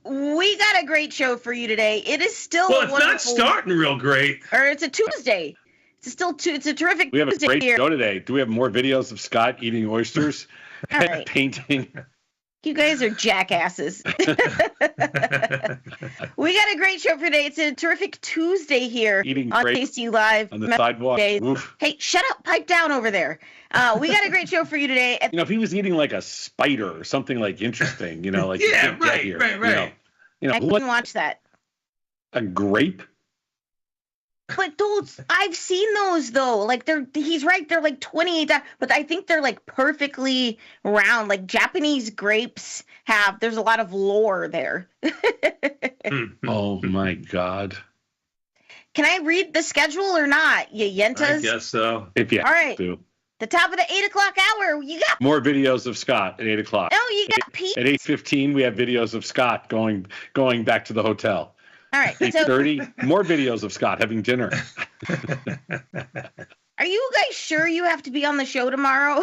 We got a great show for you today. It is still well, it's not starting real great. Or it's a Tuesday. It's a terrific We have a Tuesday great here. show today. Do we have more videos of Scott eating oysters All and right. painting? You guys are jackasses. We got a great show for today. It's a terrific Tuesday here Eating on grapes Tasty Live. on the sidewalk. Oof. Hey, shut up. Pipe down over there. We got a great show for you today. You know, if he was eating like a spider or something like interesting, you know, like Yeah, you can't get right, here, right. You know, I what, can watch that. a grape? But those, I've seen those though. Like he's right. They're like 28, but I think they're like perfectly round. Like Japanese grapes there's a lot of lore there. Oh my God. Can I read the schedule or not, you yentas? I guess so. If you All right. to. The top of the 8 o'clock hour, you got. More videos of Scott at 8 o'clock. Oh, you got Pete. At 8:15, we have videos of Scott going back to the hotel. All right. So 8:30, more videos of Scott having dinner. are you guys sure you have to be on the show tomorrow?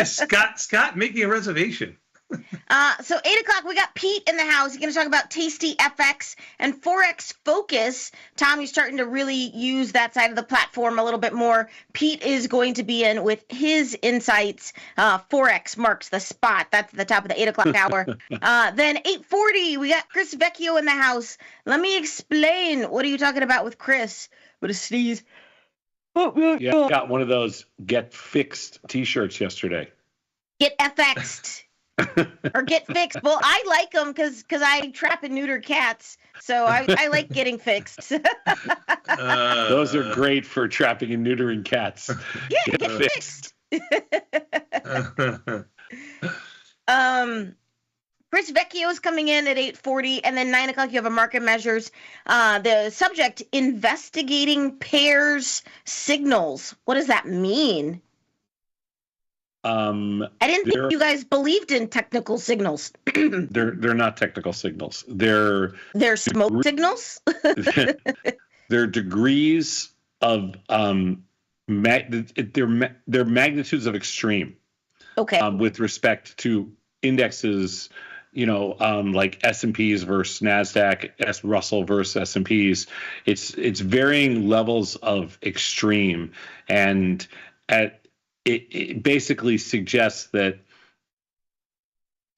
Scott, make me a reservation. So 8 o'clock, we got Pete in the house. He's going to talk about Tasty FX and Forex Focus. Tom, you're starting to really use that side of the platform a little bit more. Pete is going to be in with his insights. Forex marks the spot. That's the top of the 8 o'clock hour. Then 8:40, we got Chris Vecchio in the house. Let me explain. What are you talking about with Chris? With a sneeze. Yeah, I got one of those Get Fixed t-shirts yesterday. Get FX'd. Or get fixed. Well, I like them because I trap and neuter cats, so I like getting fixed. Those are great for trapping and neutering cats. Yeah, get fixed. Chris Vecchio is coming in at 8:40, and then 9 o'clock you have a market measures. The subject, investigating pairs signals. What does that mean? I didn't think you guys believed in technical signals. They're not technical signals. They're smoke signals. They're degrees of they're magnitudes of extreme. Okay. With respect to indexes, you know, like S&Ps versus NASDAQ, Russell versus S&Ps. It's varying levels of extreme, and it basically suggests that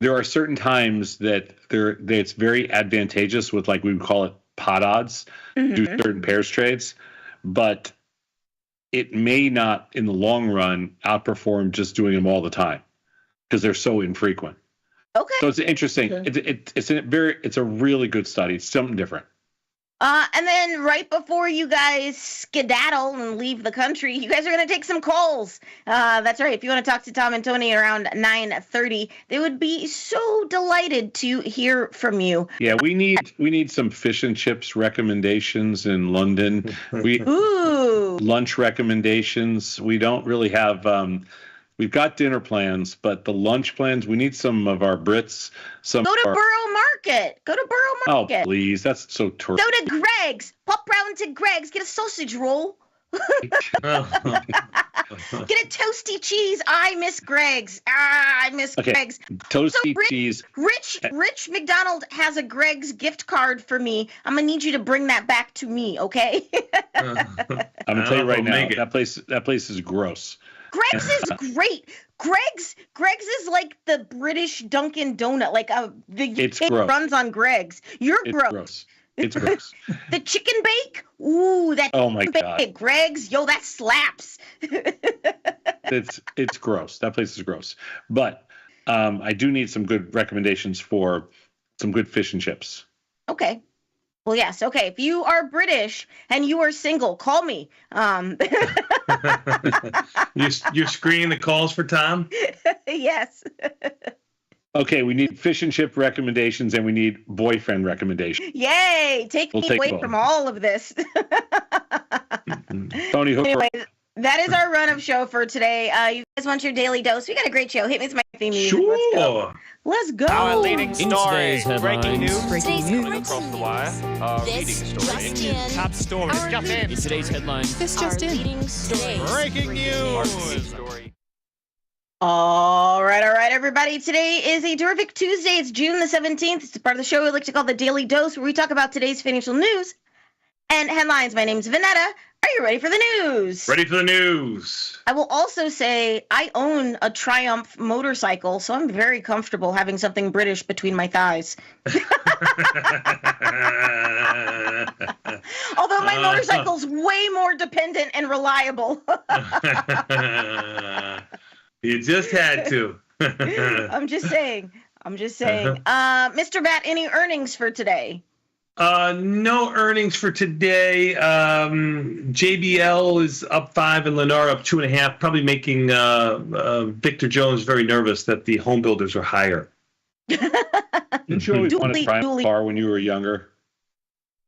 there are certain times that it's very advantageous with, like, we would call it pot odds, do certain pairs trades, but it may not in the long run outperform just doing them all the time because they're so infrequent. Okay. So it's interesting. Okay. It's a really good study. It's something different. And then right before you guys skedaddle and leave the country, you guys are going to take some calls. That's right. If you want to talk to Tom and Tony around 9:30, they would be so delighted to hear from you. Yeah, we need some fish and chips recommendations in London. Lunch recommendations. We don't really have. We've got dinner plans, but the lunch plans, we need some of our Brits. Go to Borough Market. Go to Borough Market. Oh, please. That's so tourist. Go to Greg's. Pop round to Greg's. Get a sausage roll. Get a toasty cheese. I miss Greg's. I miss Greg's. Toasty cheese. Rich McDonald has a Greg's gift card for me. I'm going to need you to bring that back to me, okay? I'm going to tell you right now, that place is gross. Greg's is great. Greg's is like the British Dunkin' Donut. Like the UK runs on Greg's. It's gross. It's gross. The chicken bake. Ooh, that. Oh my chicken God. Bake. Greg's, yo, that slaps. It's gross. That place is gross. But I do need some good recommendations for some good fish and chips. Okay. Well, yes. Okay. If you are British and you are single, call me. You're screening the calls for Tom? Yes. Okay, we need fish and chip recommendations, and we need boyfriend recommendations. Yay! Take me away from all of this. Tony Hooker. Anyways, that is our run-up show for today. You guys want your daily dose? We got a great show. Hit me with my theme music. Sure. Let's go. Let's go. Our leading story. Breaking news. Coming across the wire. Our leading story. Top story. Just in. In today's headlines. This just in. Breaking news. All right, everybody. Today is a terrific Tuesday. It's June the 17th. It's part of the show we like to call the Daily Dose, where we talk about today's financial news and headlines. My name's Vanetta. Are you ready for the news? Ready for the news. I will also say I own a Triumph motorcycle, so I'm very comfortable having something British between my thighs. Although my motorcycle's way more dependent and reliable. You just had to. I'm just saying. Mr. Bat, any earnings for today? No earnings for today. JBL is up 5 and Lennar up 2.5, probably making Victor Jones very nervous that the home builders are higher. Didn't you always want a Triumph car when you were younger?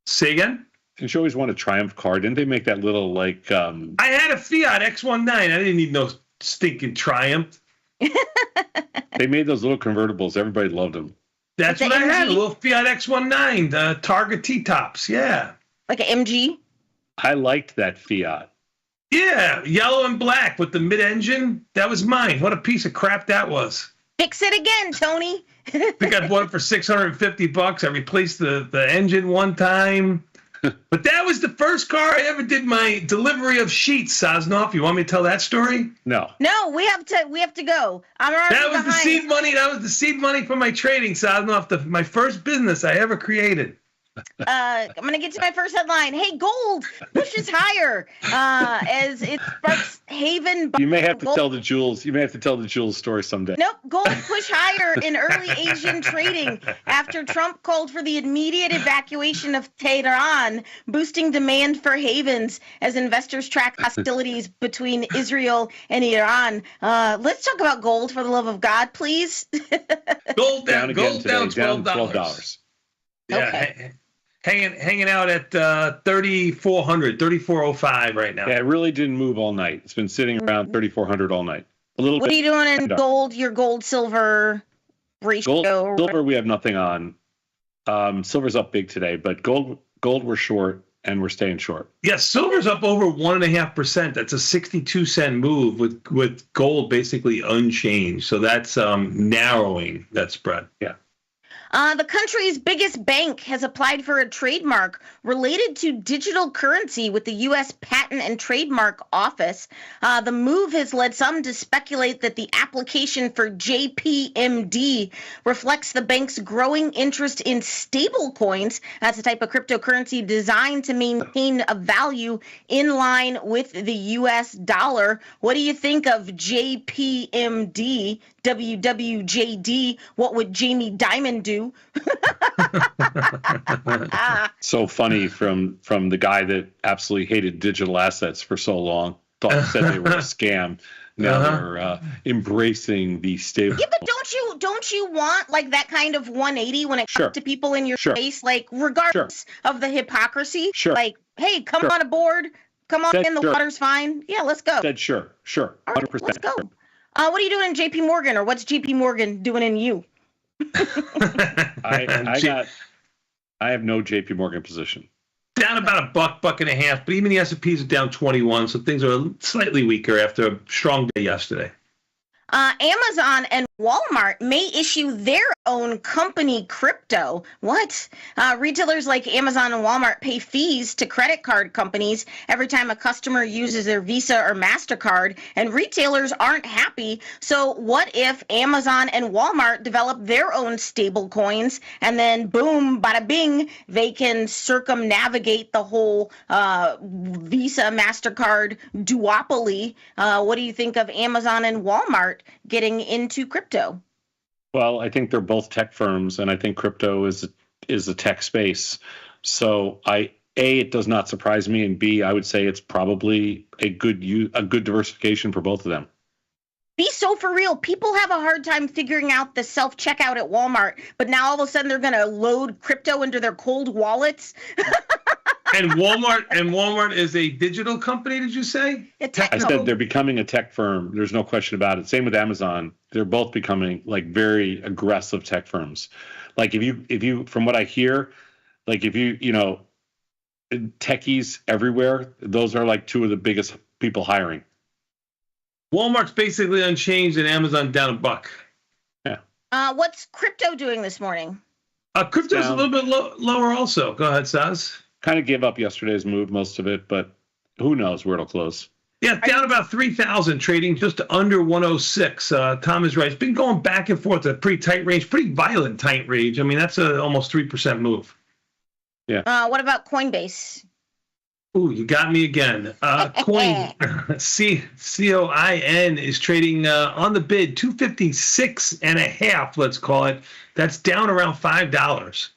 Say again? Didn't you always want a Triumph car? Didn't they make that little, like... I had a Fiat X19. I didn't need no stinking Triumph. They made those little convertibles. Everybody loved them. That's what I had, a little Fiat X19, the Targa T-tops, yeah. Like an MG? I liked that Fiat. Yeah, yellow and black with the mid-engine. That was mine. What a piece of crap that was. Fix it again, Tony. I think I bought it for $650. I replaced the engine one time. But that was the first car I ever did my delivery of sheets, Sosnoff. You want me to tell that story? No. No, we have to go. I'm already That was behind. the seed money. That was the seed money for my trading, Sosnoff. My first business I ever created. I'm gonna get to my first headline. Hey, gold pushes higher as it sparks haven. You may have to tell the Jules. You may have to tell the Jules story someday. Nope, gold push higher in early Asian trading after Trump called for the immediate evacuation of Tehran, boosting demand for havens as investors track hostilities between Israel and Iran. Let's talk about gold for the love of God, please. Gold down again today, $12. Yeah. Okay. Hanging out at 3,400, 3,405 right now. Yeah, it really didn't move all night. It's been sitting around 3,400 all night. A little. What are you doing in gold? Your gold silver ratio? Silver, we have nothing on. Silver's up big today, but gold we're short, and we're staying short. Yeah, silver's up over 1.5%. That's a 62-cent move with gold basically unchanged. So that's narrowing that spread. Yeah. The country's biggest bank has applied for a trademark related to digital currency with the U.S. Patent and Trademark Office. The move has led some to speculate that the application for JPMD reflects the bank's growing interest in stablecoins. That's a type of cryptocurrency designed to maintain a value in line with the U.S. dollar. What do you think of JPMD? WWJD, what would Jamie Dimon do? So funny from the guy that absolutely hated digital assets for so long, said they were a scam. Now they're embracing the stable. Yeah, but don't you want like that kind of 180 when it comes to people in your face, like regardless of the hypocrisy? Like, hey, come on aboard, come on in, the water's fine. Yeah, let's go. Said sure, 100%. Right, let's go. What are you doing in JP Morgan, or what's JP Morgan doing in you? I have no JP Morgan position. Down about $1.50, but even the S&Ps are down 21, so things are slightly weaker after a strong day yesterday. Amazon and Walmart may issue their own company crypto. What? Retailers like Amazon and Walmart pay fees to credit card companies every time a customer uses their Visa or MasterCard, and retailers aren't happy. So what if Amazon and Walmart develop their own stable coins, and then boom, bada bing, they can circumnavigate the whole Visa, MasterCard duopoly? What do you think of Amazon and Walmart getting into crypto? Well, I think they're both tech firms, and I think crypto is a tech space. So it does not surprise me, and B, I would say it's probably a good diversification for both of them. Be so for real. People have a hard time figuring out the self-checkout at Walmart, but now all of a sudden they're going to load crypto into their cold wallets. And Walmart is a digital company, did you say? I said they're becoming a tech firm. There's no question about it. Same with Amazon. They're both becoming like very aggressive tech firms. Like if you from what I hear, like if you know, techies everywhere, those are like two of the biggest people hiring. Walmart's basically unchanged and Amazon down $1. Yeah. What's crypto doing this morning? Crypto's a little bit lower also. Go ahead, Saz. Kind of gave up yesterday's move, most of it, but who knows where it'll close. Yeah, down about 3,000, trading just under 106. Tom is right. It's been going back and forth, a pretty tight range, pretty violent tight range. I mean, that's almost 3% move. Yeah. What about Coinbase? Ooh, you got me again. Coin, COIN is trading on the bid, 256.5, let's call it. That's down around $5.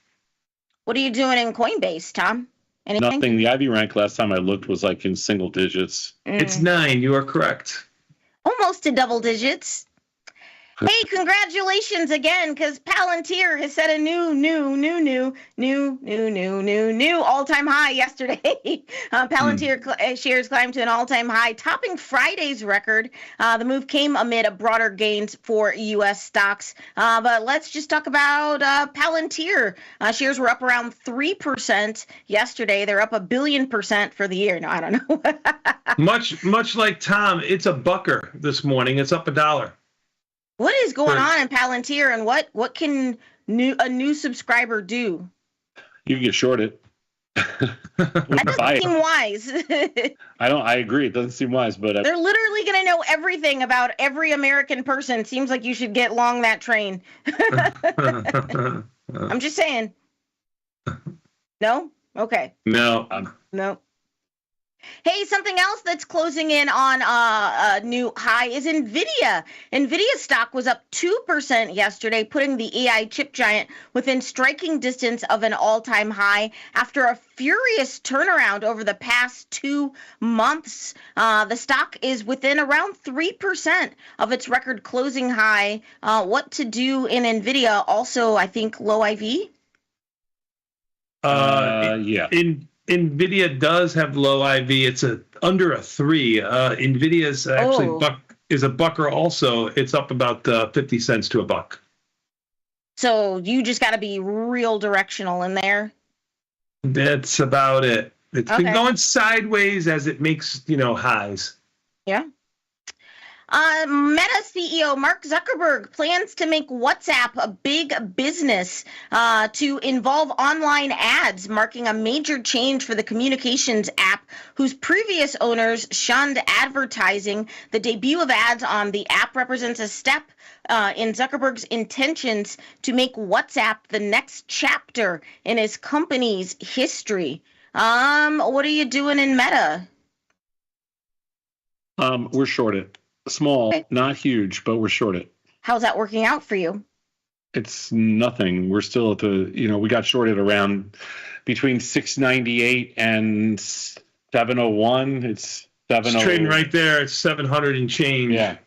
What are you doing in Coinbase, Tom? Anything? Nothing. The IV rank last time I looked was like in single digits. It's 9. You are correct. Almost to double digits. Hey, congratulations again, because Palantir has set a new all-time high yesterday. Palantir shares climbed to an all-time high, topping Friday's record. The move came amid a broader gains for U.S. stocks. But let's just talk about Palantir. Shares were up around 3% yesterday. They're up 1 billion% for the year. No, I don't know. much like Tom, it's a bucker this morning. It's up $1. What is going on in Palantir, and what can a new subscriber do? You can get shorted. That doesn't seem wise. I agree. It doesn't seem wise, but they're literally going to know everything about every American person. Seems like you should get long that train. I'm just saying. No? Okay. No. No. Hey, something else that's closing in on a new high is NVIDIA. NVIDIA stock was up 2% yesterday, putting the AI chip giant within striking distance of an all-time high after a furious turnaround over the past 2 months. The stock is within around 3% of its record closing high. What to do in NVIDIA? Also, I think low IV? Yeah. NVIDIA does have low IV. It's under a 3. NVIDIA is actually is a bucker also. It's up about 50 cents to $1. So you just got to be real directional in there. That's about it. It's been going sideways as it makes, highs. Yeah. Meta CEO Mark Zuckerberg plans to make WhatsApp a big business to involve online ads, marking a major change for the communications app whose previous owners shunned advertising. The debut of ads on the app represents a step in Zuckerberg's intentions to make WhatsApp the next chapter in his company's history. What are you doing in Meta? We're shorted. Small, not huge, but we're shorted. How's that working out for you? It's nothing. We're still at the, we got shorted around between 698 and 701. It's 701. It's trading right there. It's 700 and change. Yeah.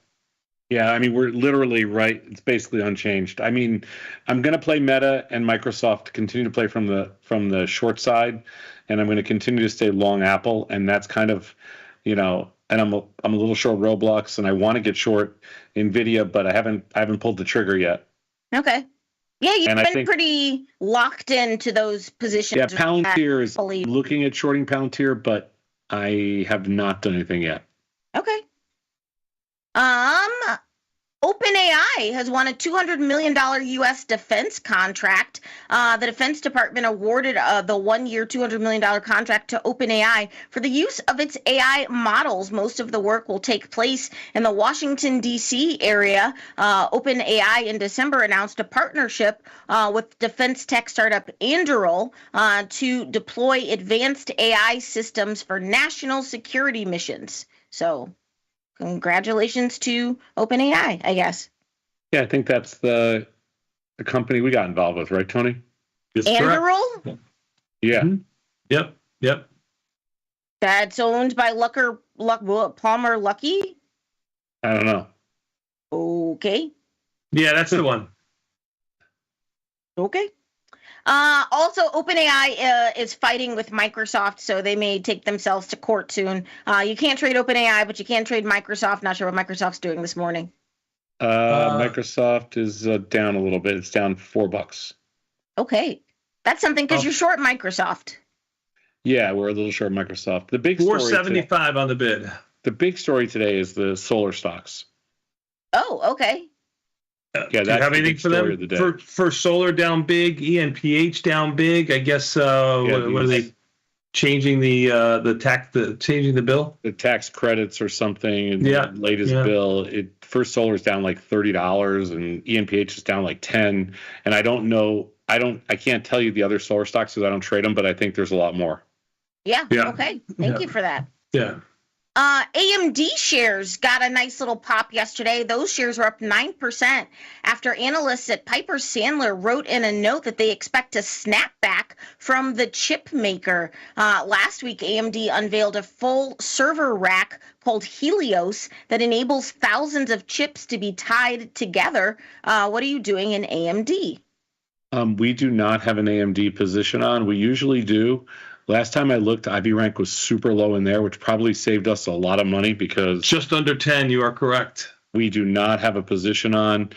Yeah, I mean, we're literally right. It's basically unchanged. I mean, I'm going to play Meta and Microsoft to continue to play from the short side, and I'm going to continue to stay long Apple, and that's kind of, and I'm a little short Roblox, and I want to get short NVIDIA, but I haven't pulled the trigger yet. Okay. Yeah, you've been pretty locked into those positions. Yeah, Palantir is looking at shorting Palantir, but I have not done anything yet. Okay. OpenAI has won a $200 million U.S. defense contract. The Defense Department awarded the one-year $200 million contract to OpenAI for the use of its AI models. Most of the work will take place in the Washington, D.C. area. OpenAI in December announced a partnership with defense tech startup Anduril to deploy advanced AI systems for national security missions. So congratulations to OpenAI, I guess. Yeah, I think that's the company we got involved with, right, Tony? Anduril? Yeah. Yep. That's owned by Palmer Luckey. I don't know. Okay. Yeah, that's the one. Okay. Also, OpenAI is fighting with Microsoft, so they may take themselves to court soon. You can't trade OpenAI, but you can trade Microsoft. Not sure what Microsoft's doing this morning. Microsoft is down a little bit. It's down $4. Okay. That's something because you're short Microsoft. Yeah, we're a little short Microsoft. The big story $4.75 on the bid. The big story today is the solar stocks. Oh, okay. Yeah, do you have anything for them? For solar down big, ENPH down big. I guess what are they changing changing the bill? The tax credits or something in the latest bill. First Solar is down like $30 and ENPH is down like 10. And I don't know. I can't tell you the other solar stocks because I don't trade them, but I think there's a lot more. Yeah. Okay. Thank you for that. Yeah. AMD shares got a nice little pop yesterday. Those shares were up 9% after analysts at Piper Sandler wrote in a note that they expect a snapback from the chip maker. Last week, AMD unveiled a full server rack called Helios that enables thousands of chips to be tied together. What are you doing in AMD? We do not have an AMD position on. We usually do. Last time I looked, IB rank was super low in there, which probably saved us a lot of money because just under 10. You are correct. We do not have a position on.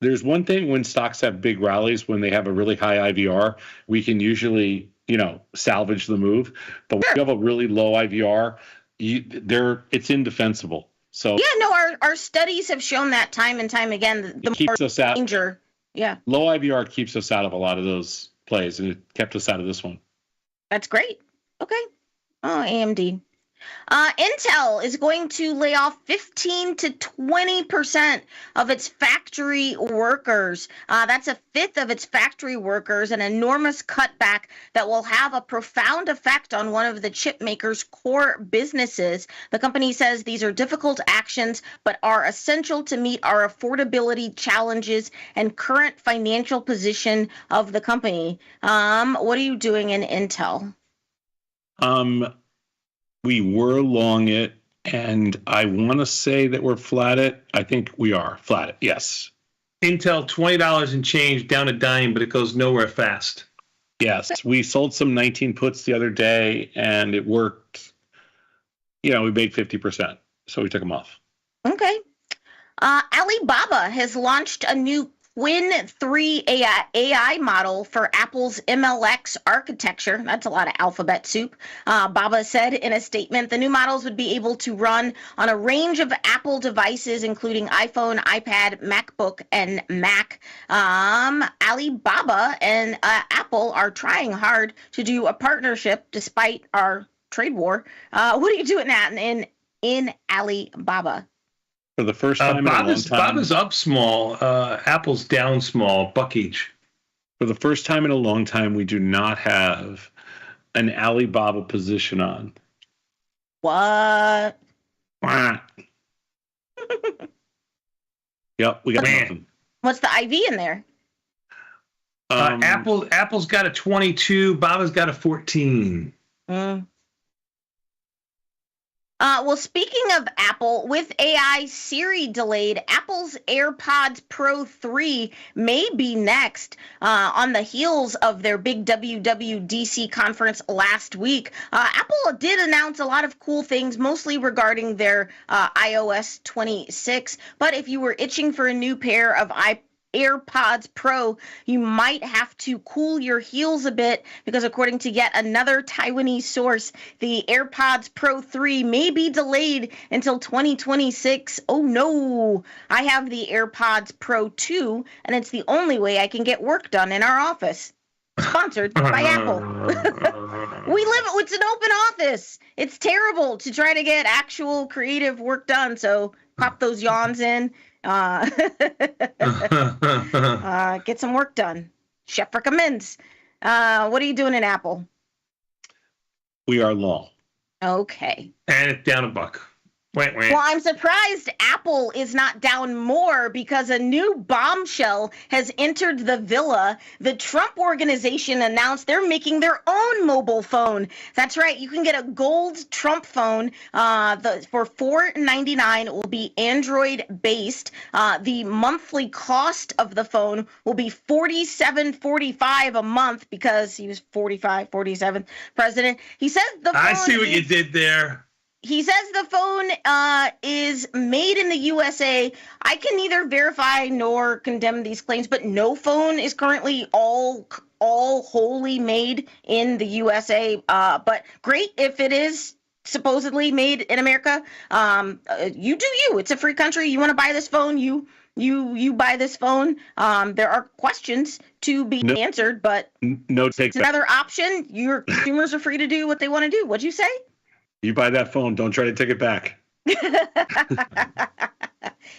There's one thing when stocks have big rallies, when they have a really high IVR, we can usually, salvage the move. But when you have a really low IVR, it's indefensible. So our studies have shown that time and time again. The keeps us out. Danger. Yeah. Low IVR keeps us out of a lot of those plays, and it kept us out of this one. That's great. Okay. Oh, AMD. Intel is going to lay off 15 to 20% of its factory workers. That's a fifth of its factory workers, an enormous cutback that will have a profound effect on one of the chip maker's core businesses. The company says these are difficult actions, but are essential to meet our affordability challenges and current financial position of the company. What are you doing in Intel? We were long it, and I want to say that we're flat it. I think we are flat it, yes. Intel, $20 and change, down a dime, but it goes nowhere fast. Yes, we sold some 19 puts the other day, and it worked. We made 50%, so we took them off. Okay. Alibaba has launched a new Quinn 3 AI model for Apple's MLX architecture. That's a lot of alphabet soup. Baba said in a statement, the new models would be able to run on a range of Apple devices, including iPhone, iPad, MacBook, and Mac. Alibaba and Apple are trying hard to do a partnership despite our trade war. What are you doing in Alibaba? For the first time in a long time. Baba's up small. Apple's down small, buck each. For the first time in a long time, we do not have an Alibaba position on. What? Yep, we got nothing. What's the IV in there? Apple's got a 22. Baba's got a 14. Well, speaking of Apple, with AI Siri delayed, Apple's AirPods Pro 3 may be next on the heels of their big WWDC conference last week. Apple did announce a lot of cool things, mostly regarding their iOS 26. But if you were itching for a new pair of AirPods Pro, you might have to cool your heels a bit because according to yet another Taiwanese source, the AirPods Pro 3 may be delayed until 2026. Oh no, I have the AirPods Pro 2 and it's the only way I can get work done in our office. Sponsored by Apple. It's an open office. It's terrible to try to get actual creative work done. So pop those yawns in. Get some work done. Chef recommends. What are you doing in Apple? We are long. Okay. And it's down a buck. Well, I'm surprised Apple is not down more because a new bombshell has entered the villa. The Trump organization announced they're making their own mobile phone. That's right. You can get a gold Trump phone for $499. It will be Android-based. The monthly cost of the phone will be $47.45 a month because he was 47th president. He says the phone I see what you did there. He says the phone is made in the USA. I can neither verify nor condemn these claims, but no phone is currently all wholly made in the USA. But great if it is supposedly made in America. You do you. It's a free country. You want to buy this phone, you buy this phone. There are questions to be answered, but it's another option. Your consumers are free to do what they want to do. What'd you say? You buy that phone, don't try to take it back.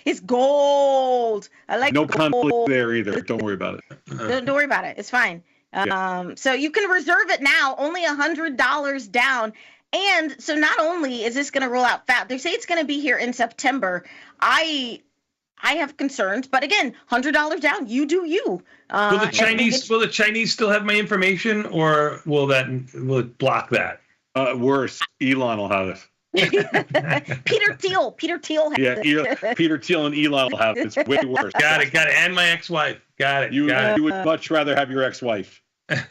It's gold. I like no gold. conflict there either. Don't worry about it. Don't worry about it. It's fine. So you can reserve it now, only $100 down. And so not only is this going to roll out fast, they say it's going to be here in September. I have concerns, but again, $100 down. You do you. Will the Chinese still have my information, or will it block that? Worse, Elon will have it. Peter Thiel has it. Peter Thiel and Elon will have it. It's way worse. Got it. And my ex-wife. Got it. You would much rather have your ex-wife. It's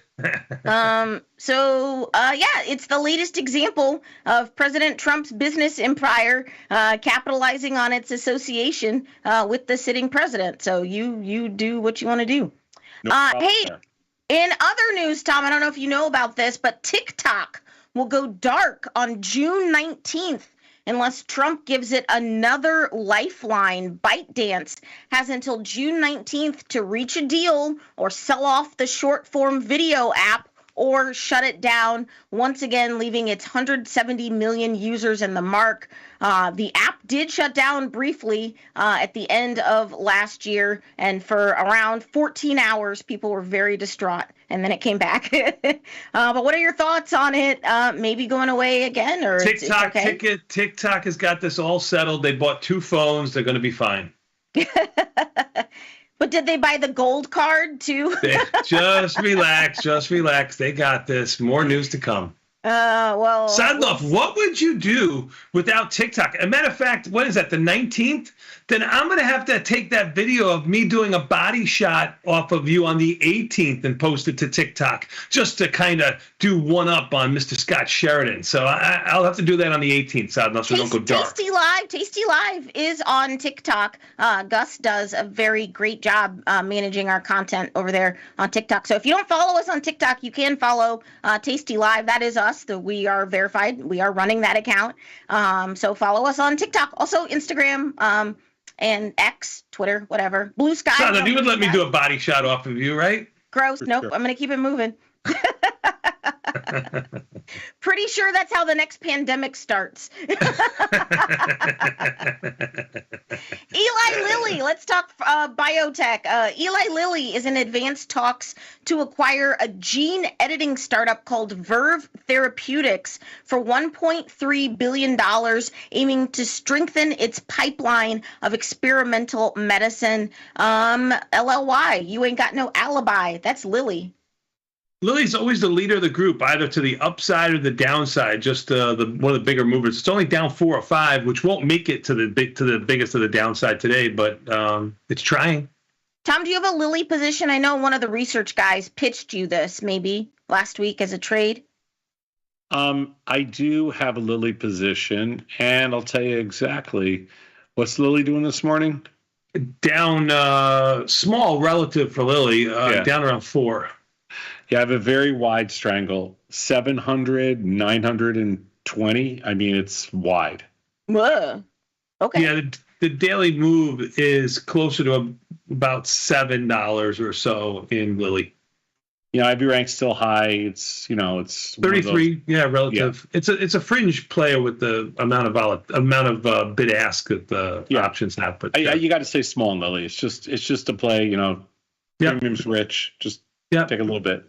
the latest example of President Trump's business empire capitalizing on its association with the sitting president. So you do what you want to do. Hey, in other news, Tom, I don't know if you know about this, but TikTok will go dark on June 19th unless Trump gives it another lifeline. ByteDance has until June 19th to reach a deal or sell off the short-form video app or shut it down, once again leaving its 170 million users in the mark. The app did shut down briefly at the end of last year, and for around 14 hours, people were very distraught, and then it came back. But what are your thoughts on it maybe going away again? Or TikTok, it's okay? TikTok has got this all settled. They bought 2 phones. They're going to be fine. But did they buy the gold card too? Just relax. They got this. More news to come. Sadlov, what would you do without TikTok? As a matter of fact, what is that, the 19th? Then I'm going to have to take that video of me doing a body shot off of you on the 18th and post it to TikTok just to kind of do one up on Mr. Scott Sheridan. So I'll have to do that on the 18th, Sadlov, so don't go dark. Tasty Live is on TikTok. Gus does a very great job managing our content over there on TikTok. So if you don't follow us on TikTok, you can follow Tasty Live. That is us. We are verified. We are running that account. So follow us on TikTok. Also Instagram and X, Twitter, whatever. Blue Sky. Sadlov, you would let me do a body shot off of you, right? Gross. Nope. Sure. I'm going to keep it moving. Pretty sure that's how the next pandemic starts. Eli Lilly, let's talk biotech. Eli Lilly is in advanced talks to acquire a gene editing startup called Verve Therapeutics for $1.3 billion, aiming to strengthen its pipeline of experimental medicine. LLY, you ain't got no alibi. That's Lilly. Lilly's always the leader of the group, either to the upside or the downside. Just one of the bigger movers. It's only down 4 or 5, which won't make it to the biggest of the downside today, but it's trying. Tom, do you have a Lilly position? I know one of the research guys pitched you this maybe last week as a trade. I do have a Lilly position, and I'll tell you exactly. What's Lilly doing this morning? Down small relative for Lilly, down around 4. Yeah, I have a very wide strangle, 700, 920. I mean, it's wide. Whoa. Okay. Yeah, the daily move is closer to about $7 or so in Lilly. Yeah, IV rank's still high. It's it's 33. Yeah, relative. Yeah. It's a fringe player with the amount of bid ask that the options have. But you got to stay small in Lilly. It's just a play. Premium's rich. Just take a little bit.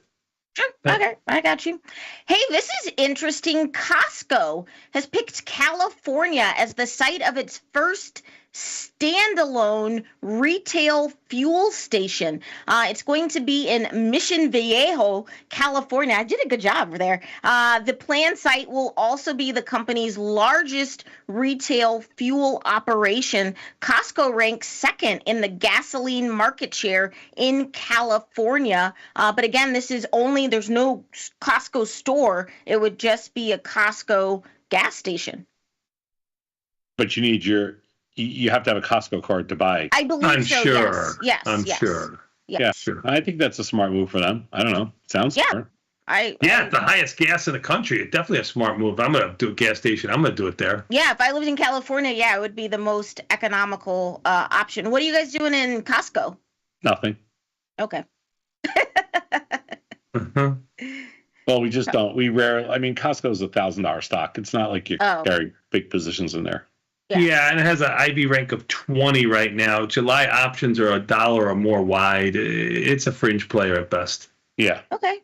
Sure. Okay, I got you. Hey, this is interesting. Costco has picked California as the site of its first standalone retail fuel station. It's going to be in Mission Viejo, California. I did a good job over there. The planned site will also be the company's largest retail fuel operation. Costco ranks second in the gasoline market share in California. But again, this is only, there's no Costco store. It would just be a Costco gas station. But you have to have a Costco card to buy. I believe I'm so. sure. Yes. I'm yes. sure. Yes. Yeah, Sure. I think that's a smart move for them. I don't know. Sounds smart. Yeah, the highest gas in the country. It's definitely a smart move. I'm going to do a gas station. I'm going to do it there. Yeah, if I lived in California, it would be the most economical option. What are you guys doing in Costco? Nothing. Okay. Well, we just don't. We rarely. I mean, Costco's $1,000 stock. It's not like you carry big positions in there. Yeah. And it has an IV rank of 20 right now. July options are $1 or more wide. It's a fringe player at best. Yeah. Okay.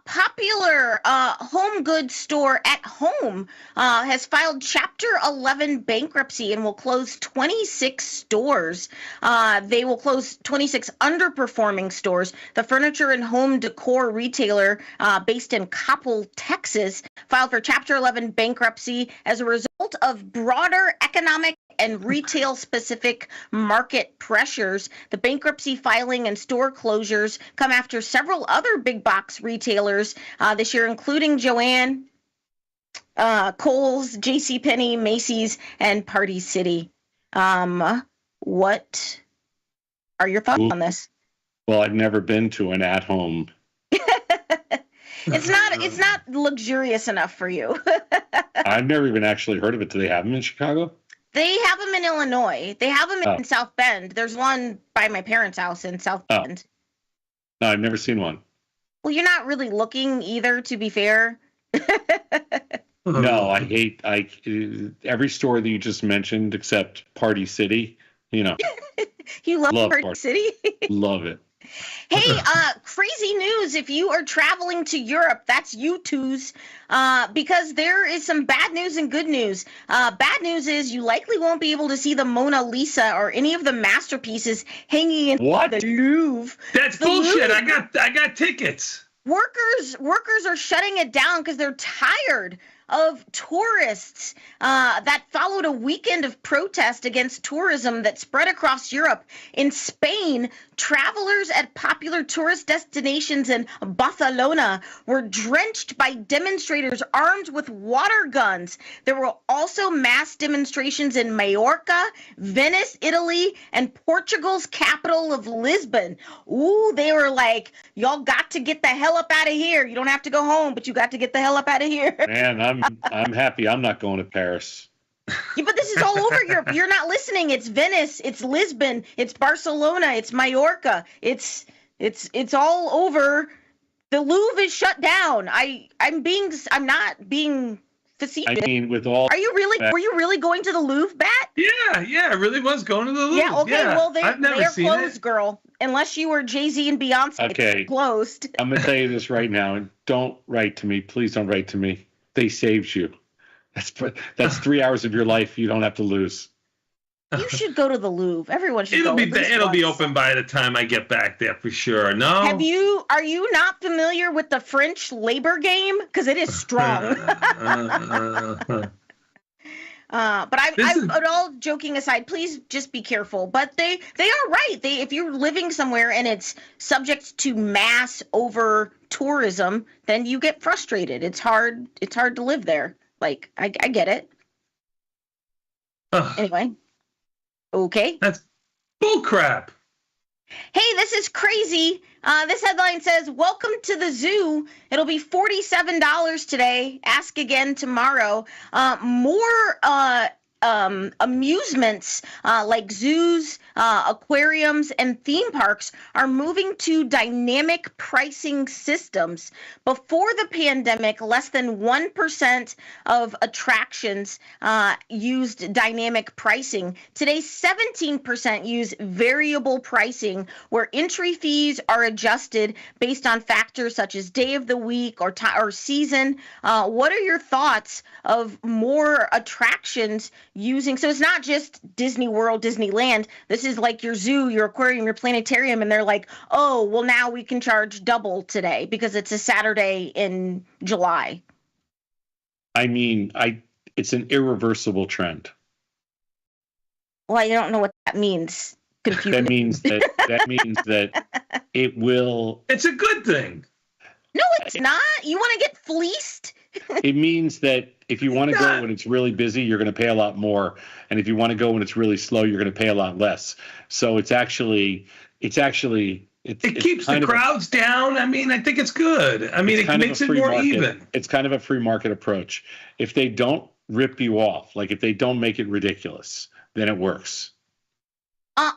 Popular home goods store At Home has filed Chapter 11 bankruptcy and will close 26 stores. They will close 26 underperforming stores. The furniture and home decor retailer based in Coppell, Texas, filed for Chapter 11 bankruptcy as a result of broader economic and retail-specific market pressures. The bankruptcy filing and store closures come after several other big box retailers this year, including Joann, Kohl's, JCPenney, Macy's, and Party City. What are your thoughts on this? Well, I've never been to an At Home. It's not luxurious enough for you. I've never even actually heard of it. Do they have them in Chicago? They have them in Illinois. They have them in South Bend. There's one by my parents' house in South Bend. No, I've never seen one. Well, you're not really looking either, to be fair. No, I hate every store that you just mentioned except Party City. You love Party City? Love it. Hey, crazy news. If you are traveling to Europe, that's you twos, because there is some bad news and good news. Bad news is you likely won't be able to see the Mona Lisa or any of the masterpieces hanging in the Louvre. That's bullshit. Louvre. I got tickets. Workers are shutting it down because they're tired of tourists that followed a weekend of protest against tourism that spread across Europe. In Spain, travelers at popular tourist destinations in Barcelona were drenched by demonstrators armed with water guns. There were also mass demonstrations in Majorca, Venice, Italy, and Portugal's capital of Lisbon. Ooh, they were like, y'all got to get the hell up out of here. You don't have to go home, but you got to get the hell up out of here. Man, I'm happy I'm not going to Paris. Yeah, but this is all over Europe. You're not listening. It's Venice, it's Lisbon, it's Barcelona, it's Majorca. It's all over. The Louvre is shut down. I'm not being facetious. I mean, with all were you really going to the Louvre, Bat? Yeah, I really was going to the Louvre. Yeah, okay, well I've never they're seen closed, it. girl. Unless you were Jay-Z and Beyonce. Okay. It's closed. I'm gonna tell you this right now, and don't write to me. Please don't write to me. They saved you. That's 3 hours of your life you don't have to lose. You should go to the Louvre. Everyone should go. It'll be open by the time I get back there for sure. No. Are you not familiar with the French labor game? Because it is strong. But all joking aside, please just be careful. But they are right. If you're living somewhere and it's subject to mass over tourism, then you get frustrated. It's hard to live there. Like, I get it. Anyway. Okay. That's bullcrap. Hey, this is crazy. This headline says, "Welcome to the zoo. It'll be $47 today. Ask again tomorrow." More amusements like zoos, aquariums, and theme parks are moving to dynamic pricing systems. Before the pandemic, less than 1% of attractions used dynamic pricing. Today, 17% use variable pricing, where entry fees are adjusted based on factors such as day of the week or season. What are your thoughts of more attractions using, so it's not just Disney World, Disneyland, this is like your zoo, your aquarium, your planetarium, and they're like, oh, well, now we can charge double today because it's a Saturday in July. I mean, it's an irreversible trend. Well, I don't know what that means. Confusing. That means that it will. It's a good thing. No, it's not. You want to get fleeced? It means that if you want to go when it's really busy, you're going to pay a lot more. And if you want to go when it's really slow, you're going to pay a lot less. So it keeps the crowds down. I mean, I think it's good. I mean, it makes it more even. It's kind of a free market approach. If they don't rip you off, like if they don't make it ridiculous, then it works.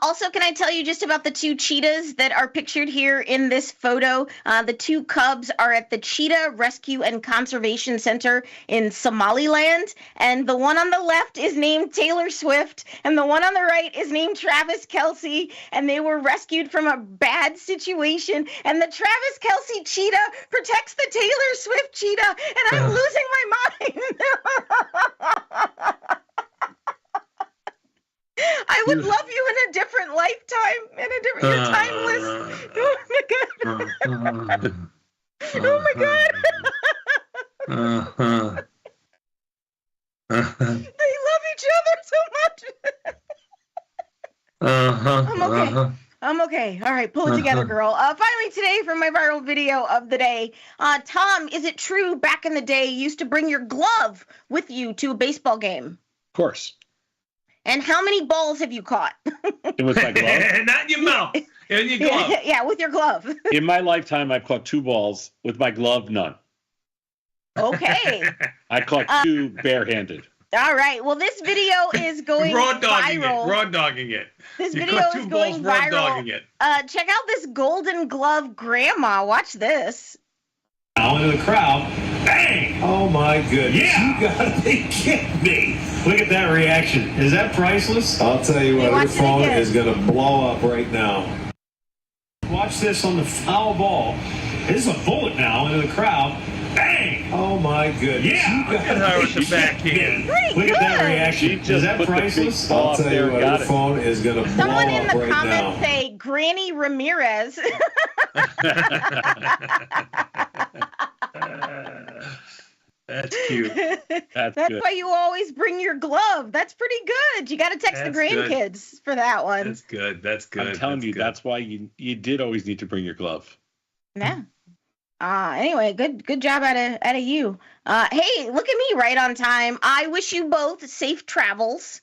Also, can I tell you just about the two cheetahs that are pictured here in this photo? The two cubs are at the Cheetah Rescue and Conservation Center in Somaliland. And the one on the left is named Taylor Swift. And the one on the right is named Travis Kelce. And they were rescued from a bad situation. And the Travis Kelce cheetah protects the Taylor Swift cheetah. And I'm losing my mind. I would love you in a different lifetime, you're timeless. Oh my god. Oh my god. They love each other so much. I'm okay. All right, pull it together, girl. Finally today for my viral video of the day. Tom, is it true back in the day you used to bring your glove with you to a baseball game? Of course. And how many balls have you caught? It was my glove. Not in your mouth. In your glove. Yeah, with your glove. In my lifetime, I've caught 2 balls. With my glove, none. Okay. I caught 2 barehanded. All right. Well, this video is going viral. Raw dogging it. This video is going viral. Dogging it. Check out this Golden Glove grandma. Watch this. Out into the crowd. Bang! Oh my goodness. Yeah! You gotta be kidding me. Look at that reaction. Is that priceless? I'll tell you what, your phone is gonna blow up right now. Watch this on the foul ball. This is a bullet now into the crowd. Bang! Oh my goodness. Yeah! Look at her with the backhand. Look at that reaction. Is that priceless? I'll tell you what, your phone is gonna blow up right now. Someone in the comments say Granny Ramirez. That's cute. That's good. Why you always bring your glove. That's pretty good. You got to text the grandkids for that one. That's good. That's good. I'm telling you, that's why you did always need to bring your glove. Yeah. Anyway, good job out of you. Hey, look at me right on time. I wish you both safe travels.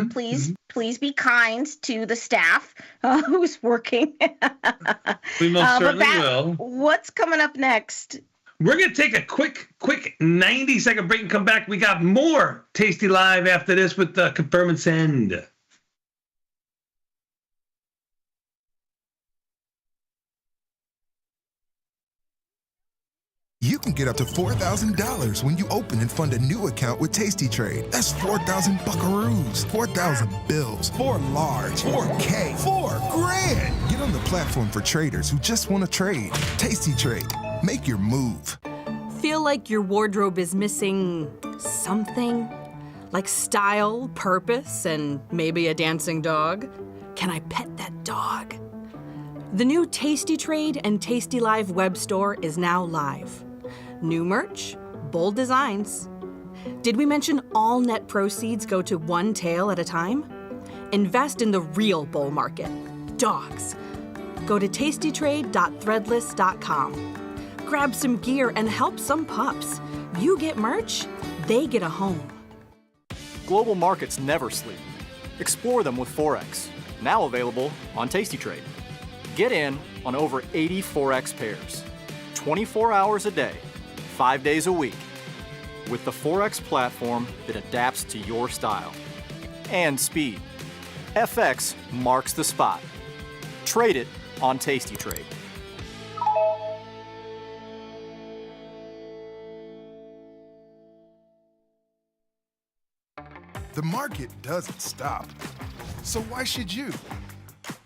Please be kind to the staff who's working. We most certainly will. What's coming up next? We're going to take a quick 90-second break and come back. We got more Tasty Live after this with Confirm and Send. You can get up to $4,000 when you open and fund a new account with Tasty Trade. That's 4,000 buckaroos, 4,000 bills, 4 large, 4K, 4 grand. Get on the platform for traders who just want to trade. Tasty Trade. Make your move. Feel like your wardrobe is missing something? Like style, purpose, and maybe a dancing dog? Can I pet that dog? The new Tasty Trade and Tasty Live web store is now live. New merch, bold designs. Did we mention all net proceeds go to one tail at a time? Invest in the real bull market, dogs. Go to tastytrade.threadless.com. Grab some gear and help some pups. You get merch, they get a home. Global markets never sleep. Explore them with Forex, now available on Tasty Trade. Get in on over 80 Forex pairs, 24 hours a day, 5 days a week. with the Forex platform that adapts to your style and speed. FX marks the spot. Trade it on Tasty Trade. The market doesn't stop. So why should you?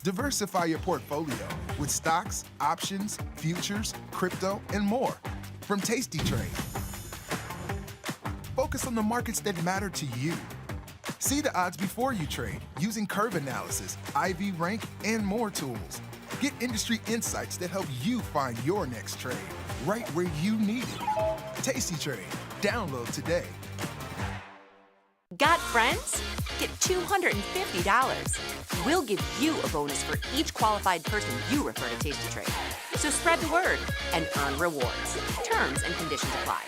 Diversify your portfolio with stocks, options, futures, crypto, and more from Tasty Trade. Focus on the markets that matter to you. See the odds before you trade using curve analysis, IV rank, and more tools. Get industry insights that help you find your next trade right where you need it. Tasty Trade. Download today. Got friends? Get $250. We'll give you a bonus for each qualified person you refer to Tasty Trade. So spread the word and earn rewards. Terms and conditions apply.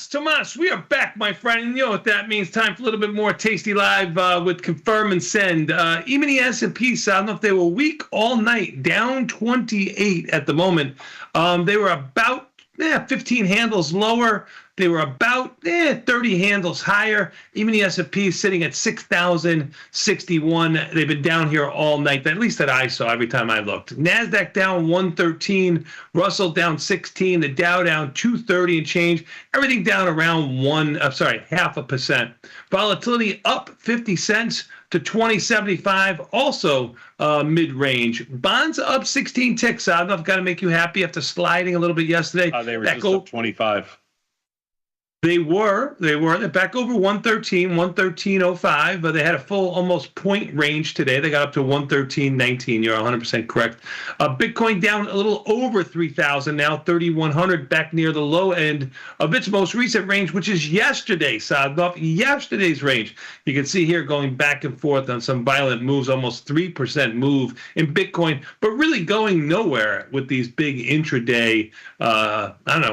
Tomas, we are back, my friend. And you know what that means. Time for a little bit more Tasty Live with Confirm and Send. Even the S&P, I don't know if they were weak all night, down 28 at the moment. They were about 15 handles lower. They were about 30 handles higher. Even the S&P sitting at 6,061. They've been down here all night, at least that I saw every time I looked. NASDAQ down 113. Russell down 16. The Dow down 230 and change. Everything down around 0.5%. Volatility up 50 cents to 2075, also mid-range. Bonds up 16 ticks. I don't know if got to make you happy after sliding a little bit yesterday. They were just up 25. They were. They're back over 113, 113.05, but they had a full almost point range today. They got up to 113.19. You're 100% correct. Bitcoin down a little over 3,000 now, 3,100, back near the low end of its most recent range, which is yesterday, yesterday's range. You can see here going back and forth on some violent moves, almost 3% move in Bitcoin, but really going nowhere with these big intraday,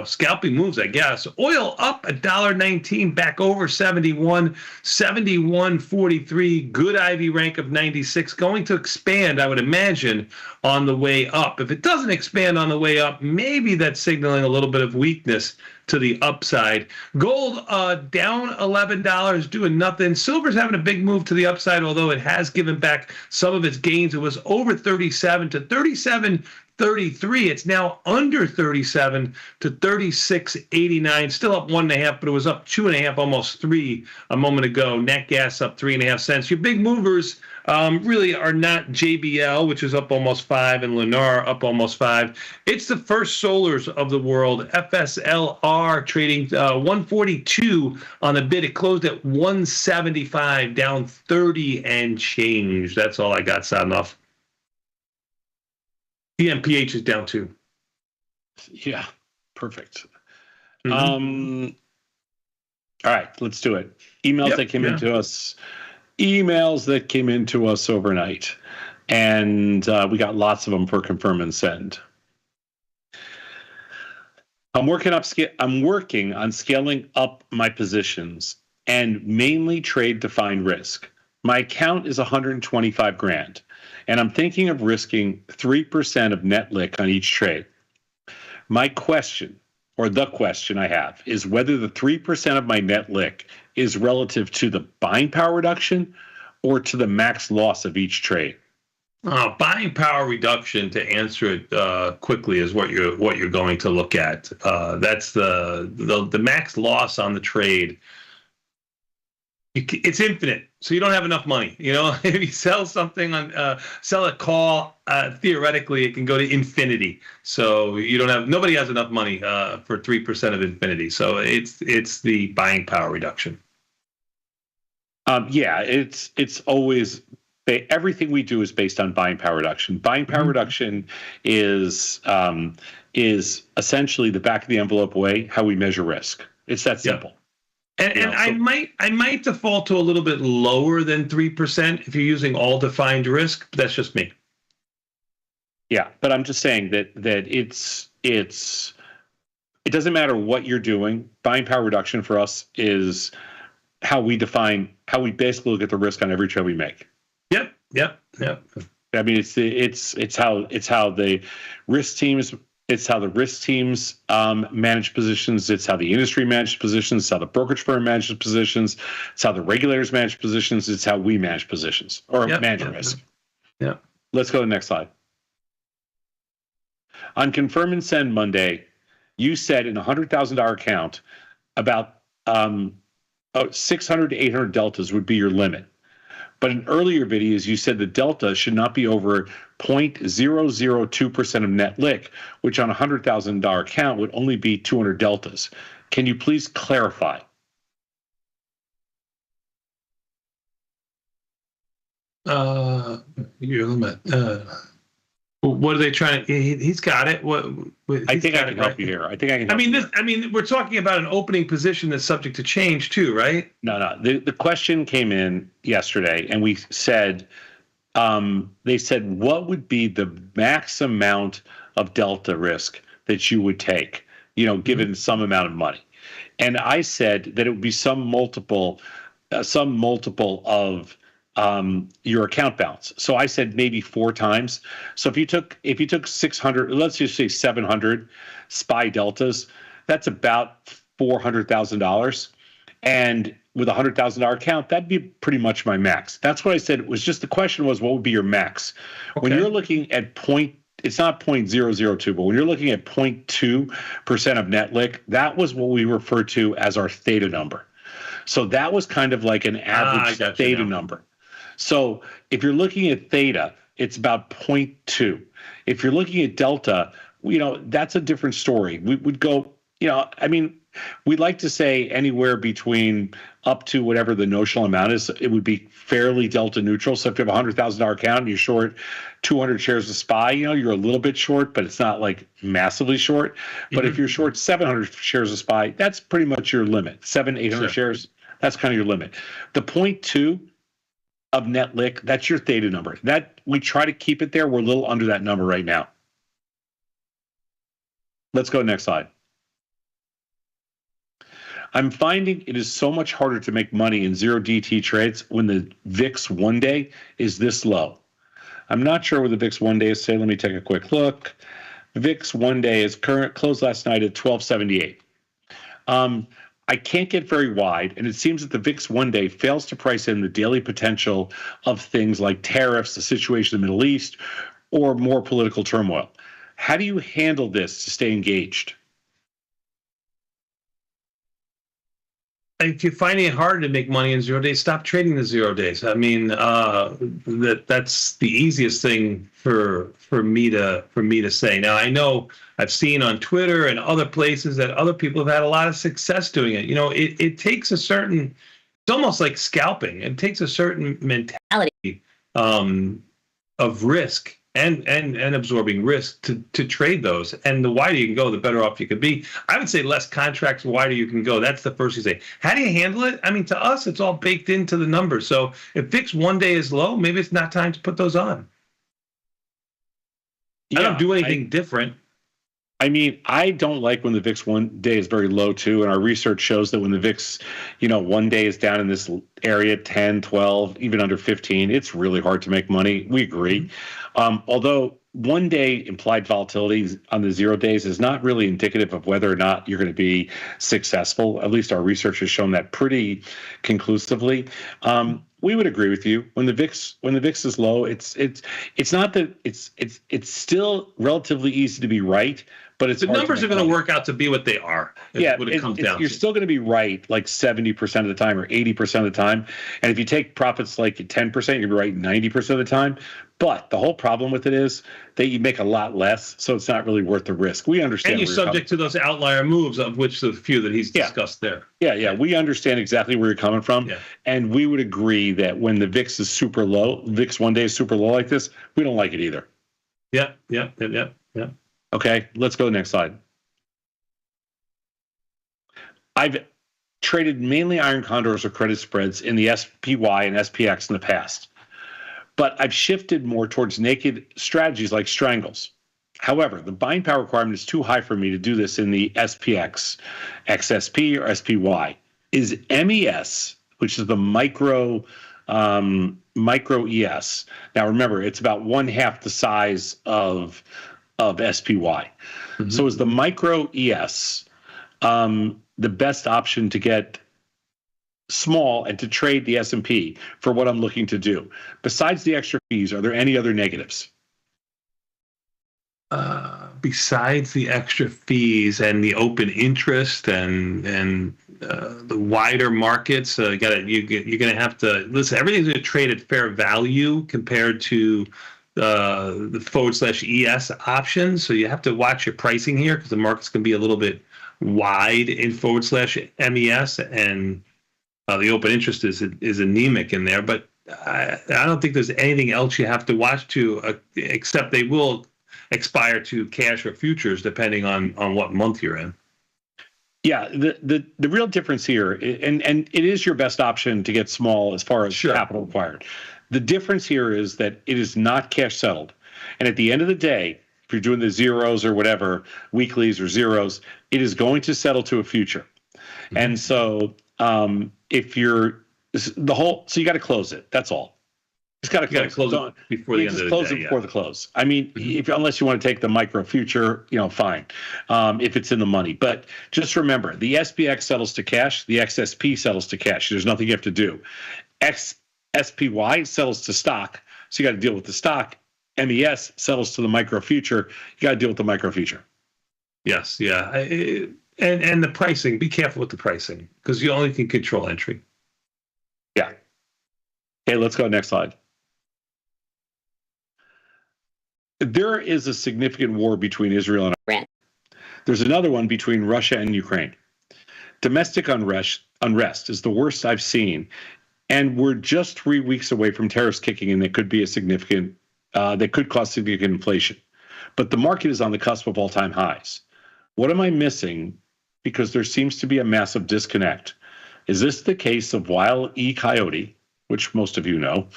scalping moves, I guess. Oil up $1.19, back over 71, 71.43, good IV rank of 96, going to expand, I would imagine, on the way up. If it doesn't expand on the way up, maybe that's signaling a little bit of weakness to the upside. Gold down $11, doing nothing. Silver's having a big move to the upside, although it has given back some of its gains. It was over 37 to 37.33. It's now under 37 to 36.89. Still up 1.5, but it was up 2.5, almost 3 a moment ago. Nat gas up 3.5 cents. Your big movers really are not JBL, which is up almost 5, and Lennar up almost 5. It's the First Solars of the world. FSLR trading 142 on the bid. It closed at 175, down 30 and change. That's all I got, Sadnoff. The MPH is down too. Yeah, perfect. All right, let's do it. Emails that came into us overnight, and we got lots of them for Confirm and Send. I'm working on scaling up my positions and mainly trade defined risk. My account is 125 grand. And I'm thinking of risking 3% of net lick on each trade. My question, or the question I have, is whether the 3% of my net lick is relative to the buying power reduction or to the max loss of each trade. Buying power reduction, to answer it quickly, is what you're going to look at. That's the max loss on the trade. It's infinite, so you don't have enough money. You know, if you sell something sell a call, theoretically it can go to infinity. So nobody has enough money for 3% of infinity. So it's the buying power reduction. It's always everything we do is based on buying power reduction. Buying power reduction is essentially the back of the envelope way how we measure risk. It's that simple. And I might default to a little bit lower than 3% if you're using all defined risk, but that's just me. Yeah, but I'm just saying that it's it doesn't matter what you're doing. Buying power reduction for us is how we basically look at the risk on every trade we make. Yep. I mean, it's how the risk teams. It's how the risk teams manage positions. It's how the industry manages positions. It's how the brokerage firm manages positions. It's how the regulators manage positions. It's how we manage positions or manage risk. Yeah. Let's go to the next slide. On Confirm and Send Monday, you said in a $100,000 account about 600 to 800 deltas would be your limit. But in earlier videos, you said the delta should not be over 0.002% of net lick, which on a $100,000 account would only be 200 deltas. Can you please clarify? Your limit. What are they trying to? He's got it. I think I can help you here. I can. I mean, we're talking about an opening position that's subject to change too, right? No. The question came in yesterday, and we said, they said, what would be the max amount of delta risk that you would take, given some amount of money? And I said that it would be some multiple of your account balance. So I said maybe 4 times. So if you took 600, let's just say 700 SPY deltas, that's about $400,000. And with a $100,000 account, that'd be pretty much my max. That's what I said. It was just the question was, what would be your max? Okay. When you're looking at it's not 0.002, but when you're looking at 0.2% of net lick, that was what we refer to as our theta number. So that was kind of like an average theta number. So if you're looking at theta, it's about 0.2. If you're looking at delta, that's a different story. We would go, we'd like to say anywhere between up to whatever the notional amount is, it would be fairly delta neutral. So if you have a $100,000 account and you're short 200 shares of SPY, you're a little bit short, but it's not like massively short. But if you're short 700 shares of SPY, that's pretty much your limit. 800 shares, that's kind of your limit. The 0.2 of net lick, that's your theta number. That we try to keep it there. We're a little under that number right now. Let's go next slide. I'm finding it is so much harder to make money in 0DT trades when the VIX 1 day is this low. I'm not sure where the VIX 1 day is today. Let me take a quick look. The VIX 1 day is closed last night at 1278. I can't get very wide, and it seems that the VIX 1 day fails to price in the daily potential of things like tariffs, the situation in the Middle East, or more political turmoil. How do you handle this to stay engaged? If you're finding it hard to make money in 0 days, stop trading the 0 days. I mean, that's the easiest thing for me to say. Now, I know I've seen on Twitter and other places that other people have had a lot of success doing it. It takes a certain, it's almost like scalping. It takes a certain mentality of risk and absorbing risk to trade those. And the wider you can go, the better off you could be. I would say less contracts, the wider you can go. That's the first you say. How do you handle it? I mean, to us, it's all baked into the numbers. So if VIX 1 day is low, maybe it's not time to put those on. I don't do anything different. I mean, I don't like when the VIX 1 day is very low too. And our research shows that when the VIX, 1 day is down in this area, 10, 12, even under 15, it's really hard to make money. We agree. Although 1 day implied volatility on the 0 days is not really indicative of whether or not you're going to be successful. At least our research has shown that pretty conclusively. We would agree with you. When the VIX is low, it's not that it's still relatively easy to be right, but it's the numbers are going to work out to be what they are. What it comes down you're to. Still going to be right like 70% of the time or 80% of the time. And if you take profits like 10%, you'll be right 90% of the time. But the whole problem with it is that you make a lot less, so it's not really worth the risk. We understand. And you're subject to those outlier moves, of which the few that he's discussed there. Yeah. We understand exactly where you're coming from. Yeah. And we would agree that when the VIX is super low, VIX 1 day is super low like this, we don't like it either. Yeah. Okay, let's go to the next slide. I've traded mainly iron condors or credit spreads in the SPY and SPX in the past, but I've shifted more towards naked strategies like strangles. However, the buying power requirement is too high for me to do this in the SPX, XSP, or SPY. Is MES, which is the micro ES. Now remember, it's about 1/2 the size of SPY. So is the micro ES the best option to get small and to trade the S&P for what I'm looking to do? Besides the extra fees, are there any other negatives? Besides the extra fees and the open interest and the wider markets, you're going to have to listen. Everything's going to trade at fair value compared to the /ES option. So you have to watch your pricing here because the market's going to be a little bit wide in /MES, and the open interest is anemic in there. But I don't think there's anything else you have to watch except they will expire to cash or futures depending on what month you're in. Yeah, the real difference here, and it is your best option to get small as far as capital required. The difference here is that it is not cash settled. And at the end of the day, if you're doing the zeros or whatever, weeklies or zeros, it is going to settle to a future. And so if you're so you got to close it. That's all. Just got to close it before the end of the day. Close it before the close. I mean, unless you want to take the micro future, fine. If it's in the money, but just remember, the SPX settles to cash, the XSP settles to cash. There's nothing you have to do. SPY settles to stock, so you got to deal with the stock. MES settles to the micro future. You got to deal with the micro future. Yes, yeah, and the pricing. Be careful with the pricing because you only can control entry. Yeah. Okay, let's go next slide. There is a significant war between Israel and Iran. There's another one between Russia and Ukraine. Domestic unrest is the worst I've seen, and we're just 3 weeks away from tariffs kicking in. That could be that could cause significant inflation. But the market is on the cusp of all-time highs. What am I missing? Because there seems to be a massive disconnect. Is this the case of Wile E. Coyote, which most of you know,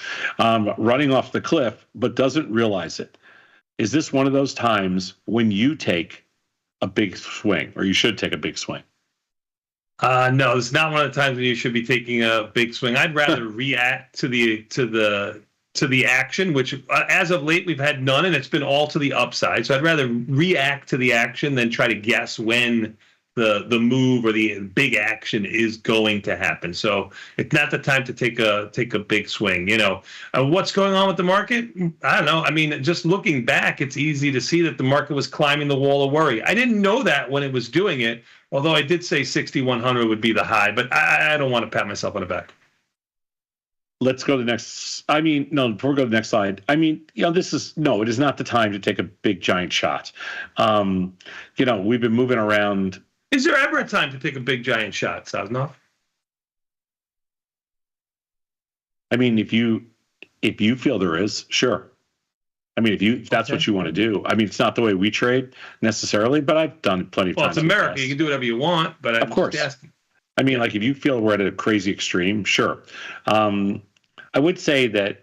running off the cliff but doesn't realize it? Is this one of those times when you take a big swing, or you should take a big swing? No, it's not one of the times when you should be taking a big swing. I'd rather react to the action, which as of late we've had none, and it's been all to the upside. So I'd rather react to the action than try to guess when the move or the big action is going to happen. So it's not the time to take a big swing. What's going on with the market? I don't know. I mean, just looking back, it's easy to see that the market was climbing the wall of worry. I didn't know that when it was doing it, although I did say 6,100 would be the high, but I don't want to pat myself on the back. Let's go to the next. Before we go to the next slide, it is not the time to take a big giant shot. We've been moving around. Is there ever a time to take a big giant shot, Sosnoff? I mean, if you feel there is, sure. I mean, if that's what you want to do. I mean, it's not the way we trade necessarily, but I've done it plenty of times. Well, it's America. You can do whatever you want, but of course. I mean, like if you feel we're at a crazy extreme, sure. I would say that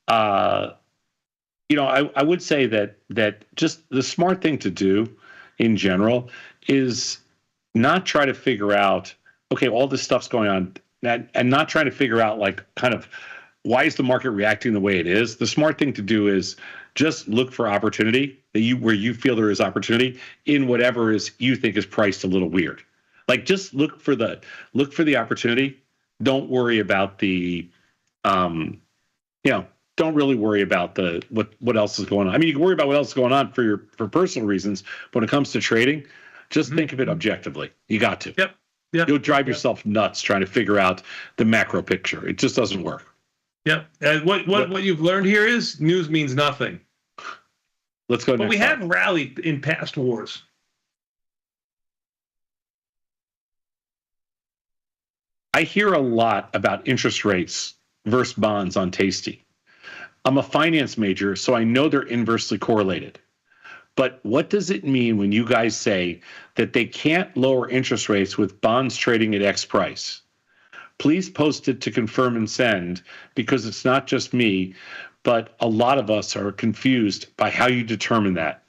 I would say that just the smart thing to do in general is not try to figure out, okay, all this stuff's going on, and not trying to figure out like kind of why is the market reacting the way it is. The smart thing to do is just look for opportunity where you feel there is opportunity in whatever you think is priced a little weird. Like just look for the opportunity. Don't worry about don't really worry about what else is going on. I mean, you can worry about what else is going on for personal reasons. But when it comes to trading, just think of it objectively. You got to. Yep. You'll drive yourself nuts trying to figure out the macro picture. It just doesn't work. Yep. And what you've learned here is news means nothing. Let's go. But we have rallied in past wars. I hear a lot about interest rates versus bonds on Tasty. I'm a finance major, so I know they're inversely correlated. But what does it mean when you guys say that they can't lower interest rates with bonds trading at X price, please post it to confirm and send, because it's not just me, but a lot of us are confused by how you determine that.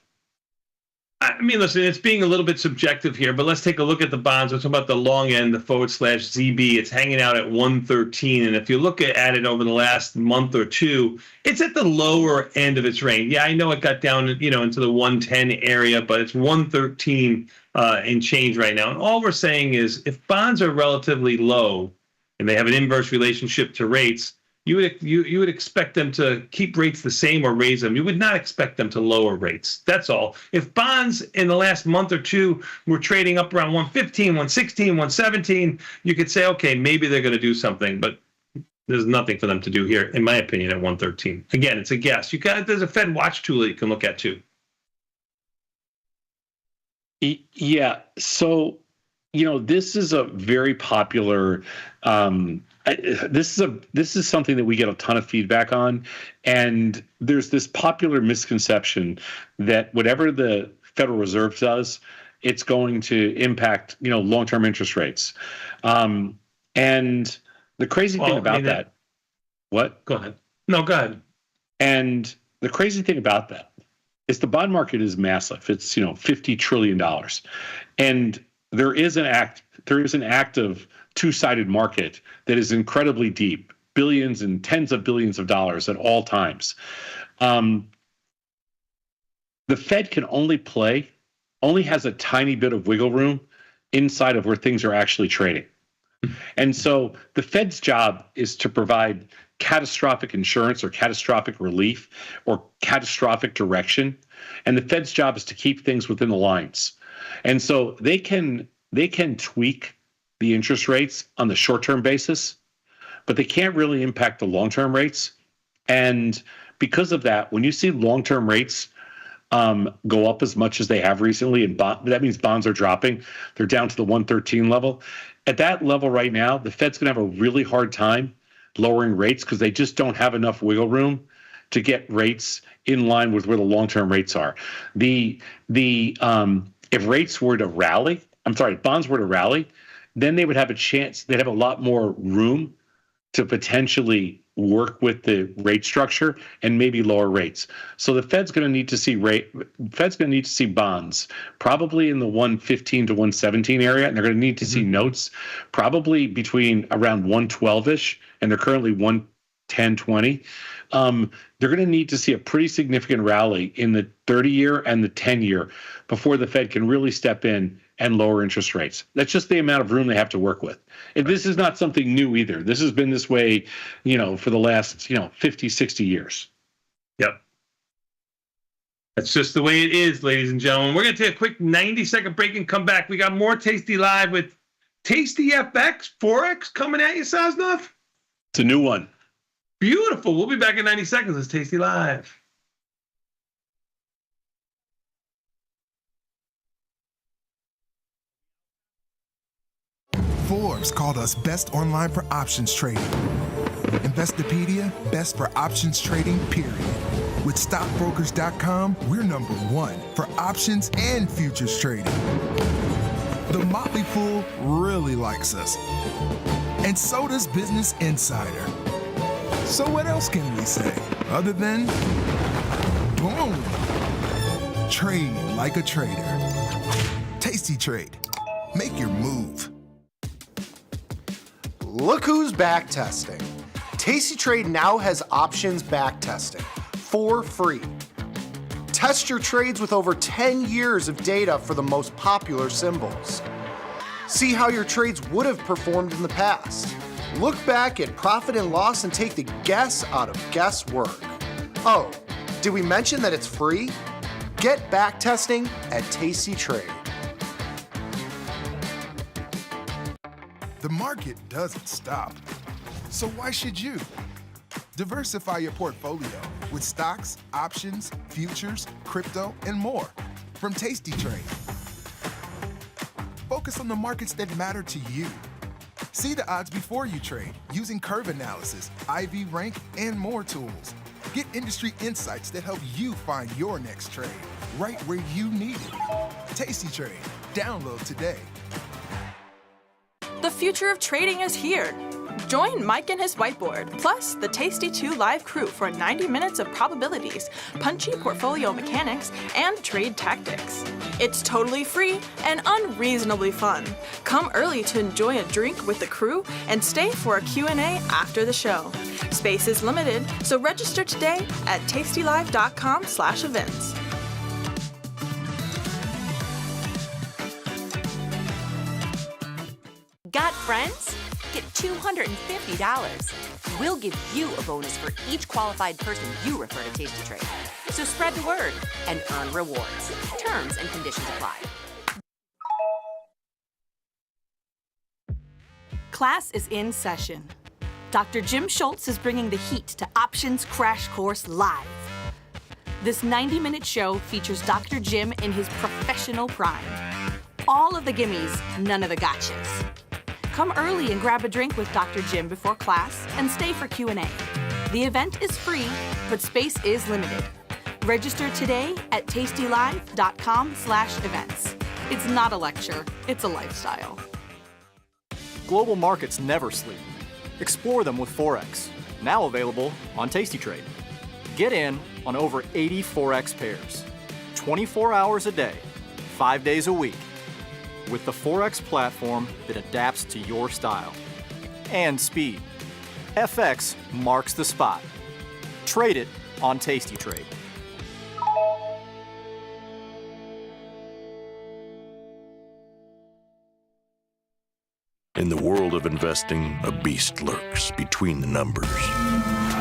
I mean, listen, it's being a little bit subjective here, but let's take a look at the bonds. We're talking about the long end, the /ZB. It's hanging out at 113. And if you look at it over the last month or two, it's at the lower end of its range. Yeah, I know it got down, into the 110 area, but it's 113 and change right now. And all we're saying is if bonds are relatively low and they have an inverse relationship to rates, you would expect them to keep rates the same or raise them. You would not expect them to lower rates. That's all. If bonds in the last month or two were trading up around 115, 116, 117, you could say, okay, maybe they're going to do something, but there's nothing for them to do here, in my opinion, at 113. Again, it's a guess. There's a Fed watch tool that you can look at too. Yeah. So, this is a very popular. This is something that we get a ton of feedback on, and there's this popular misconception that whatever the Federal Reserve does, it's going to impact long-term interest rates. And the crazy thing about that. What? Go ahead. No, go ahead. And the crazy thing about that is the bond market is massive. It's $50 trillion, and there is an active two-sided market that is incredibly deep, billions and tens of billions of dollars at all times. The Fed can only has a tiny bit of wiggle room inside of where things are actually trading. And so the Fed's job is to provide catastrophic insurance or catastrophic relief or catastrophic direction. And the Fed's job is to keep things within the lines. And so they can tweak the interest rates on the short-term basis, but they can't really impact the long-term rates. And because of that, when you see long-term rates go up as much as they have recently, and that means bonds are dropping, they're down to the 113 level. At that level right now, the Fed's going to have a really hard time lowering rates because they just don't have enough wiggle room to get rates in line with where the long-term rates are. If rates were to rally, bonds were to rally, then they would have a chance. They'd have a lot more room to potentially work with the rate structure and maybe lower rates. So the Fed's going to need to see bonds probably in the 115 to 117 area, and they're going to need to see notes probably between around 112-ish, and they're currently 110.20. They're going to need to see a pretty significant rally in the 30-year and the 10-year before the Fed can really step in and lower interest rates. That's just the amount of room they have to work with. And this is not something new either. This has been this way, for the last, 50, 60 years. Yep. That's just the way it is, ladies and gentlemen. We're going to take a quick 90-second break and come back. We got more Tasty Live with Tasty FX, Forex coming at you, Sosnoff. It's a new one. Beautiful. We'll be back in 90 seconds. It's Tasty Live. Forbes called us best online for options trading. Investopedia, best for options trading, period. With stockbrokers.com, we're number one for options and futures trading. The Motley Fool really likes us. And so does Business Insider. So what else can we say other than boom? Trade like a trader. Tasty Trade. Make your move. Look who's back testing. Tasty Trade now has options back testing for free. Test your trades with over 10 years of data for the most popular symbols. See how your trades would have performed in the past. Look back at profit and loss and take the guess out of guesswork. Oh, did we mention that it's free? Get back testing at Tasty Trade. The market doesn't stop. So why should you? Diversify your portfolio with stocks, options, futures, crypto, and more from Tasty Trade. Focus on the markets that matter to you. See the odds before you trade using curve analysis, IV rank, and more tools. Get industry insights that help you find your next trade right where you need it. Tasty Trade. Download today. The future of trading is here. Join Mike and his whiteboard, plus the Tasty 2 live crew for 90 minutes of probabilities, punchy portfolio mechanics, and trade tactics. It's totally free and unreasonably fun. Come early to enjoy a drink with the crew and stay for a Q&A after the show. Space is limited, so register today at tastylive.com/events. Got friends? Get $250. We'll give you a bonus for each qualified person you refer to Tasty Trade. So spread the word and earn rewards. Terms and conditions apply. Class is in session. Dr. Jim Schultz is bringing the heat to Options Crash Course Live. This 90-minute show features Dr. Jim in his professional prime. All of the gimmies, none of the gotchas. Come early and grab a drink with Dr. Jim before class and stay for Q&A. The event is free, but space is limited. Register today at tastylive.com/events. It's not a lecture, it's a lifestyle. Global markets never sleep. Explore them with Forex, now available on Tasty Trade. Get in on over 80 Forex pairs, 24 hours a day, 5 days a week, with the Forex platform that adapts to your style and speed. FX marks the spot. Trade it on Tasty Trade. In the world of investing, a beast lurks between the numbers,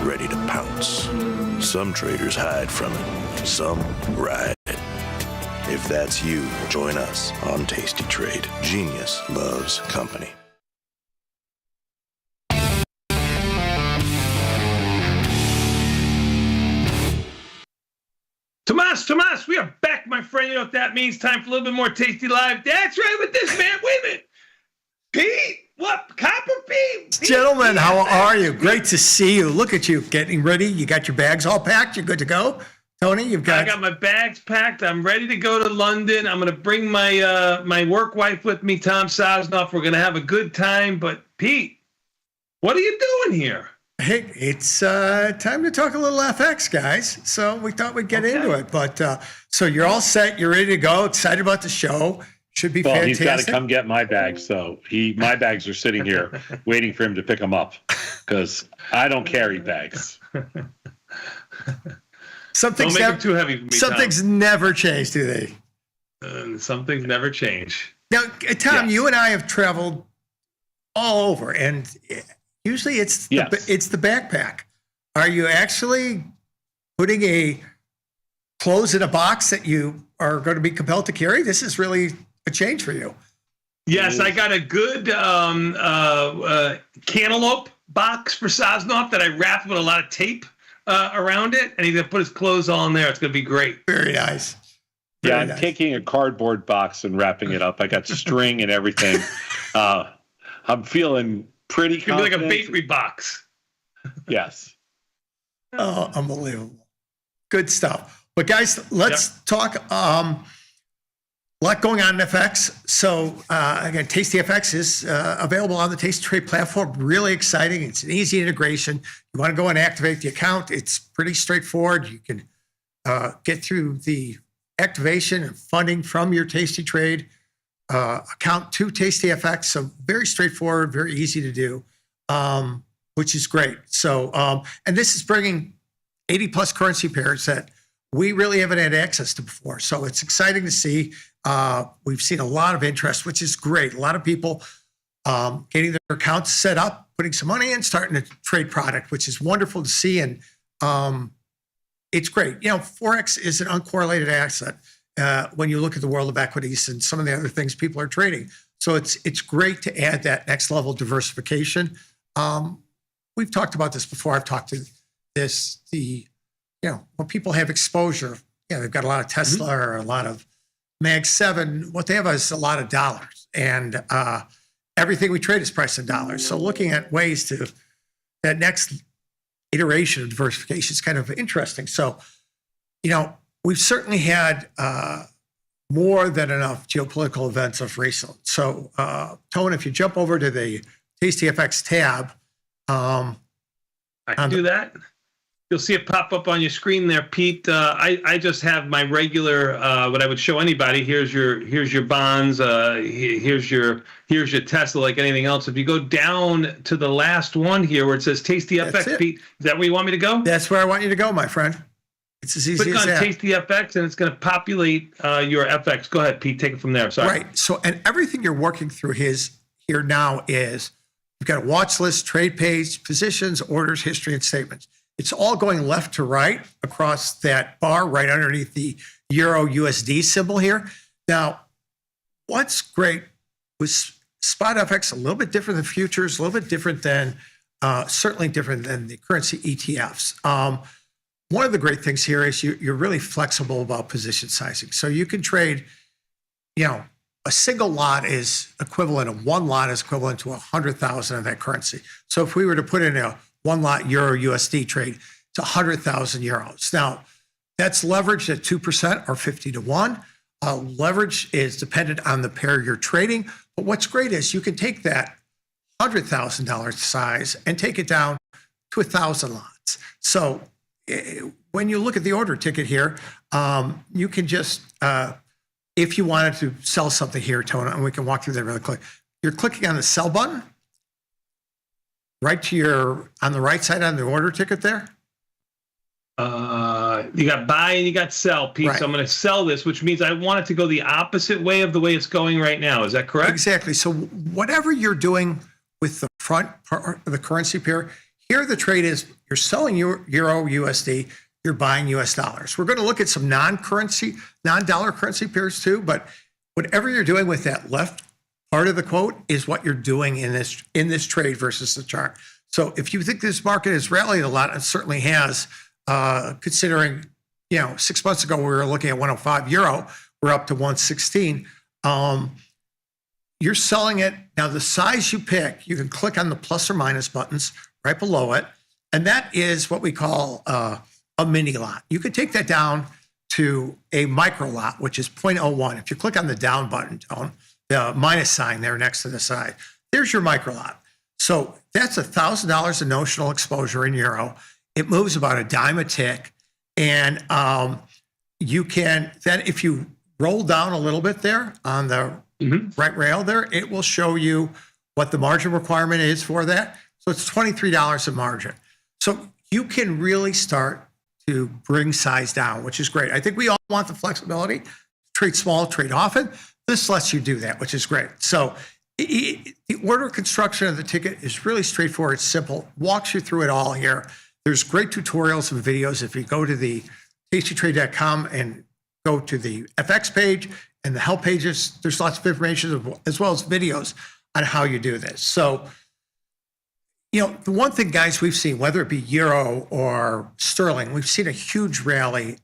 ready to pounce. Some traders hide from it, some ride it. If that's you, join us on Tasty Trade. Genius loves company. Tomas, we are back, my friend. You know what that means? Time for a little bit more Tasty Live. That's right with this man. Wait a minute. Pete, what? Copper Pete? Gentlemen, how are you? Great to see you. Look at you getting ready. You got your bags all packed. You're good to go. Tony, I got my bags packed. I'm ready to go to London. I'm going to bring my my work wife with me, Tom Sosnoff. We're going to have a good time. But Pete, what are you doing here? Hey, it's time to talk a little FX, guys. So we thought we'd get into it. But so you're all set. You're ready to go. Excited about the show. Should be fantastic. He's got to come get my bags. So my bags are sitting here waiting for him to pick them up because I don't carry bags. Don't make them too heavy for me, some things never change, do they? Some things never change. Now, Tom, you and I have traveled all over, and usually it's the backpack. Are you actually putting clothes in a box that you are going to be compelled to carry? This is really a change for you. Yes, I got a good cantaloupe box for Sosnoff that I wrapped with a lot of tape around it, and he's going to put his clothes all in there. It's going to be great. Very nice. I'm taking a cardboard box and wrapping it up. I got string and everything. I'm feeling pretty confident. It'll be like a bakery box. Yes. Oh, unbelievable. Good stuff. But guys, let's talk. A lot going on in FX. So again, Tasty FX is available on the Tasty Trade platform. Really exciting. It's an easy integration. You want to go and activate the account. It's pretty straightforward. You can get through the activation and funding from your Tasty Trade account to Tasty FX. So very straightforward, very easy to do, which is great. So, and this is bringing 80 plus currency pairs that we really haven't had access to before. So it's exciting to see. We've seen a lot of interest, which is great. A lot of people getting their accounts set up, putting some money in, starting to trade product, which is wonderful to see. And it's great. You know, Forex is an uncorrelated asset when you look at the world of equities and some of the other things people are trading. So it's great to add that next level diversification. We've talked about this before. I've talked to this, when people have exposure, they've got a lot of Tesla or a lot of Mag 7, what they have is a lot of dollars. And everything we trade is priced in dollars. So looking at ways to that next iteration of diversification is kind of interesting. So, we've certainly had more than enough geopolitical events of recent. So, Tone, if you jump over to the Tasty FX tab, I can do that. You'll see it pop up on your screen there, Pete. I just have my regular what I would show anybody. Here's your bonds. Here's your Tesla. Like anything else, if you go down to the last one here where it says Tasty FX, Pete, is that where you want me to go? That's where I want you to go, my friend. It's as easy Click as on that. Tasty FX and it's going to populate your FX. Go ahead, Pete. Take it from there. Sorry. Right. So, and everything you're working through here now is you've got a watch list, trade page, positions, orders, history, and statements. It's all going left to right across that bar right underneath the Euro USD symbol here. Now, what's great was Spot FX a little bit different than futures, a little bit different than, certainly different than the currency ETFs. One of the great things here is you're really flexible about position sizing. So you can trade, a single lot is equivalent of one lot is equivalent to 100,000 of that currency. So if we were to put in a one lot Euro USD trade, it's 100,000 euros. Now, that's leveraged at 2% or 50 to 1. Leverage is dependent on the pair you're trading. But what's great is you can take that $100,000 size and take it down to 1,000 lots. So when you look at the order ticket here, you can just, if you wanted to sell something here, Tony, and we can walk through that really quick, you're clicking on the sell button. Right to on the right side on the order ticket there. You got buy and you got sell, Pete. Right. So I'm going to sell this, which means I want it to go the opposite way of the way it's going right now. Is that correct? Exactly. So whatever you're doing with the front part of the currency pair, here the trade is you're selling Euro USD, you're buying US dollars. We're going to look at some non-dollar currency pairs too, but whatever you're doing with that left part of the quote is what you're doing in this trade versus the chart. So if you think this market has rallied a lot, it certainly has, considering, 6 months ago we were looking at 105 euro, we're up to 116. You're selling it. Now the size you pick, you can click on the plus or minus buttons right below it. And that is what we call a mini lot. You could take that down to a micro lot, which is 0.01. If you click on the down button, the minus sign there next to the side, there's your micro lot. So that's $1,000 of notional exposure in euro. It moves about a dime a tick. And you can then, if you roll down a little bit there on the right rail there, it will show you what the margin requirement is for that. So it's $23 of margin. So you can really start to bring size down, which is great. I think we all want the flexibility. Trade small, trade often. This lets you do that, which is great. So the order construction of the ticket is really straightforward. It's simple. Walks you through it all here. There's great tutorials and videos. If you go to the tastytrade.com and go to the FX page and the help pages, there's lots of information as well as videos on how you do this. So, the one thing, guys, we've seen, whether it be euro or sterling, we've seen a huge rally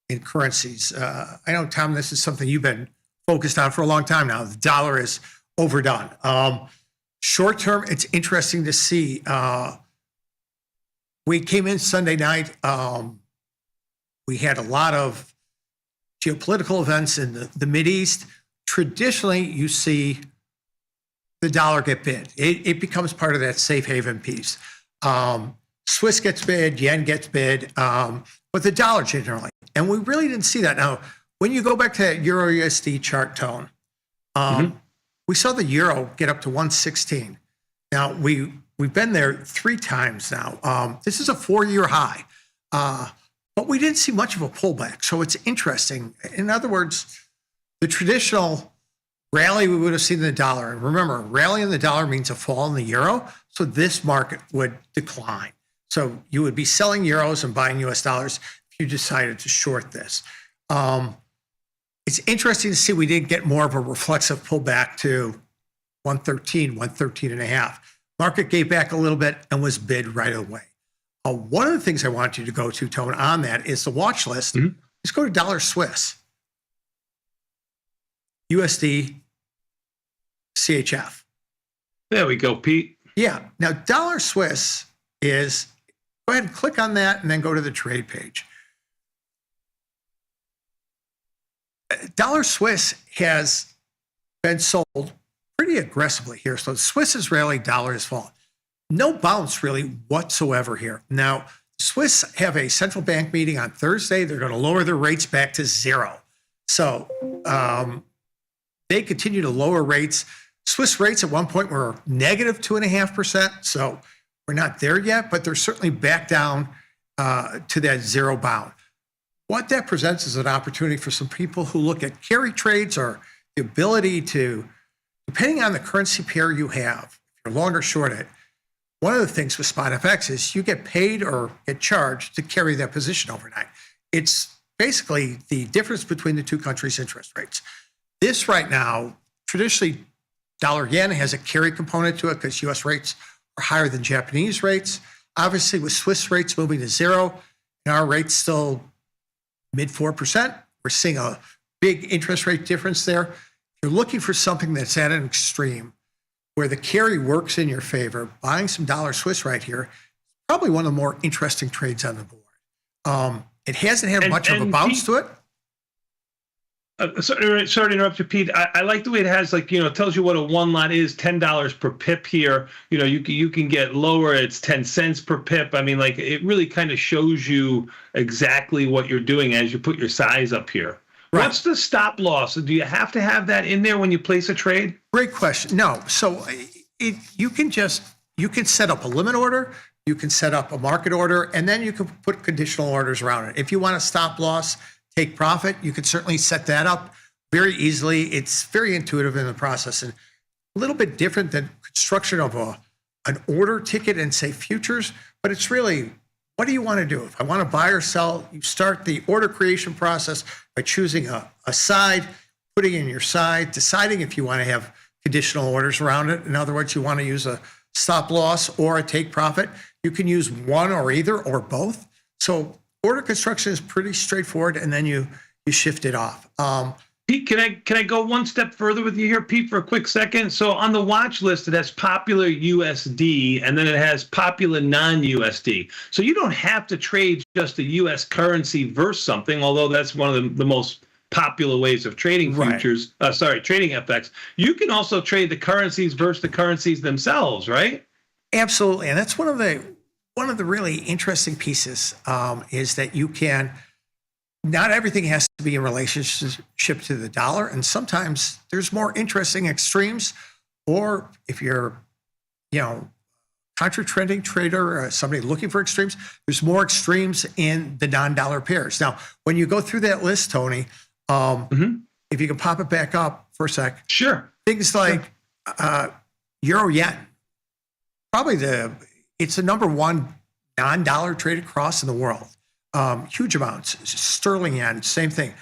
in currencies. I know, Tom, this is something you've been focused on for a long time now. The dollar is overdone. Short term, it's interesting to see. We came in Sunday night. We had a lot of geopolitical events in the Mideast. Traditionally, you see the dollar get bid. It becomes part of that safe haven piece. Swiss gets bid, yen gets bid, but the dollar generally. And we really didn't see that. Now, when you go back to that Euro USD chart, Tone, we saw the euro get up to 116. Now, we've been there 3 times now. This is a 4-year high, but we didn't see much of a pullback. So it's interesting. In other words, the traditional rally we would have seen in the dollar. And remember, rally in the dollar means a fall in the euro. So this market would decline. So you would be selling euros and buying US dollars if you decided to short this. It's interesting to see we didn't get more of a reflexive pullback to 113 and a half. Market gave back a little bit and was bid right away. One of the things I want you to go to, Tone, on that is the watch list. Let's go to dollar Swiss. USD, CHF. There we go, Pete. Yeah. Now, dollar Swiss is, go ahead and click on that and then go to the trade page. Dollar Swiss has been sold pretty aggressively here. So Swiss has rallied, dollar has fallen. no bounce really whatsoever here. Now, Swiss have a central bank meeting on Thursday. They're going to lower their rates back to 0. So they continue to lower rates. Swiss rates at one point were negative 2.5%. So we're not there yet, but they're certainly back down to that 0 bound. What that presents is an opportunity for some people who look at carry trades or the ability to, depending on the currency pair you have, if you're long or short it, one of the things with SpotFX is you get paid or get charged to carry that position overnight. It's basically the difference between the two countries' interest rates. This right now, traditionally, dollar yen has a carry component to it because US rates are higher than Japanese rates. Obviously, with Swiss rates moving to 0 and our rates still mid 4%, we're seeing a big interest rate difference there. If you're looking for something that's at an extreme, where the carry works in your favor, buying some dollar Swiss right here, probably one of the more interesting trades on the board. It hasn't had much of a bounce to it. Sorry to interrupt you, Pete. I like the way it has, like, it tells you what a one lot is, $10 per pip here. You can get lower, it's 10 cents per pip. I mean, like, it really kind of shows you exactly what you're doing as you put your size up here. Right. What's the stop loss? Do you have to have that in there when you place a trade? Great question. No. So you can set up a limit order, you can set up a market order, and then you can put conditional orders around it. If you want a stop loss, take profit, you can certainly set that up very easily. It's very intuitive in the process and a little bit different than construction of an order ticket and say futures, but it's really, what do you want to do? If I want to buy or sell, you start the order creation process by choosing a side, putting in your side, deciding if you want to have conditional orders around it. In other words, you want to use a stop loss or a take profit. You can use one or either or both. So order construction is pretty straightforward, and then you shift it off. Pete, can I go one step further with you here, Pete, for a quick second? So on the watch list, it has popular USD, and then it has popular non-USD. So you don't have to trade just a U.S. currency versus something, although that's one of the most popular ways of trading futures. Right. Trading FX. You can also trade the currencies versus the currencies themselves, right? Absolutely, and that's one of the really interesting pieces is that you can. Not everything has to be in relationship to the dollar, and sometimes there's more interesting extremes. Or if you're, contra-trending trader or somebody looking for extremes, there's more extremes in the non-dollar pairs. Now, when you go through that list, Tony, if you can pop it back up for a sec. Sure. Things like euro yen, probably it's the number one non-dollar traded cross in the world. Huge amounts. Sterling yen, same thing.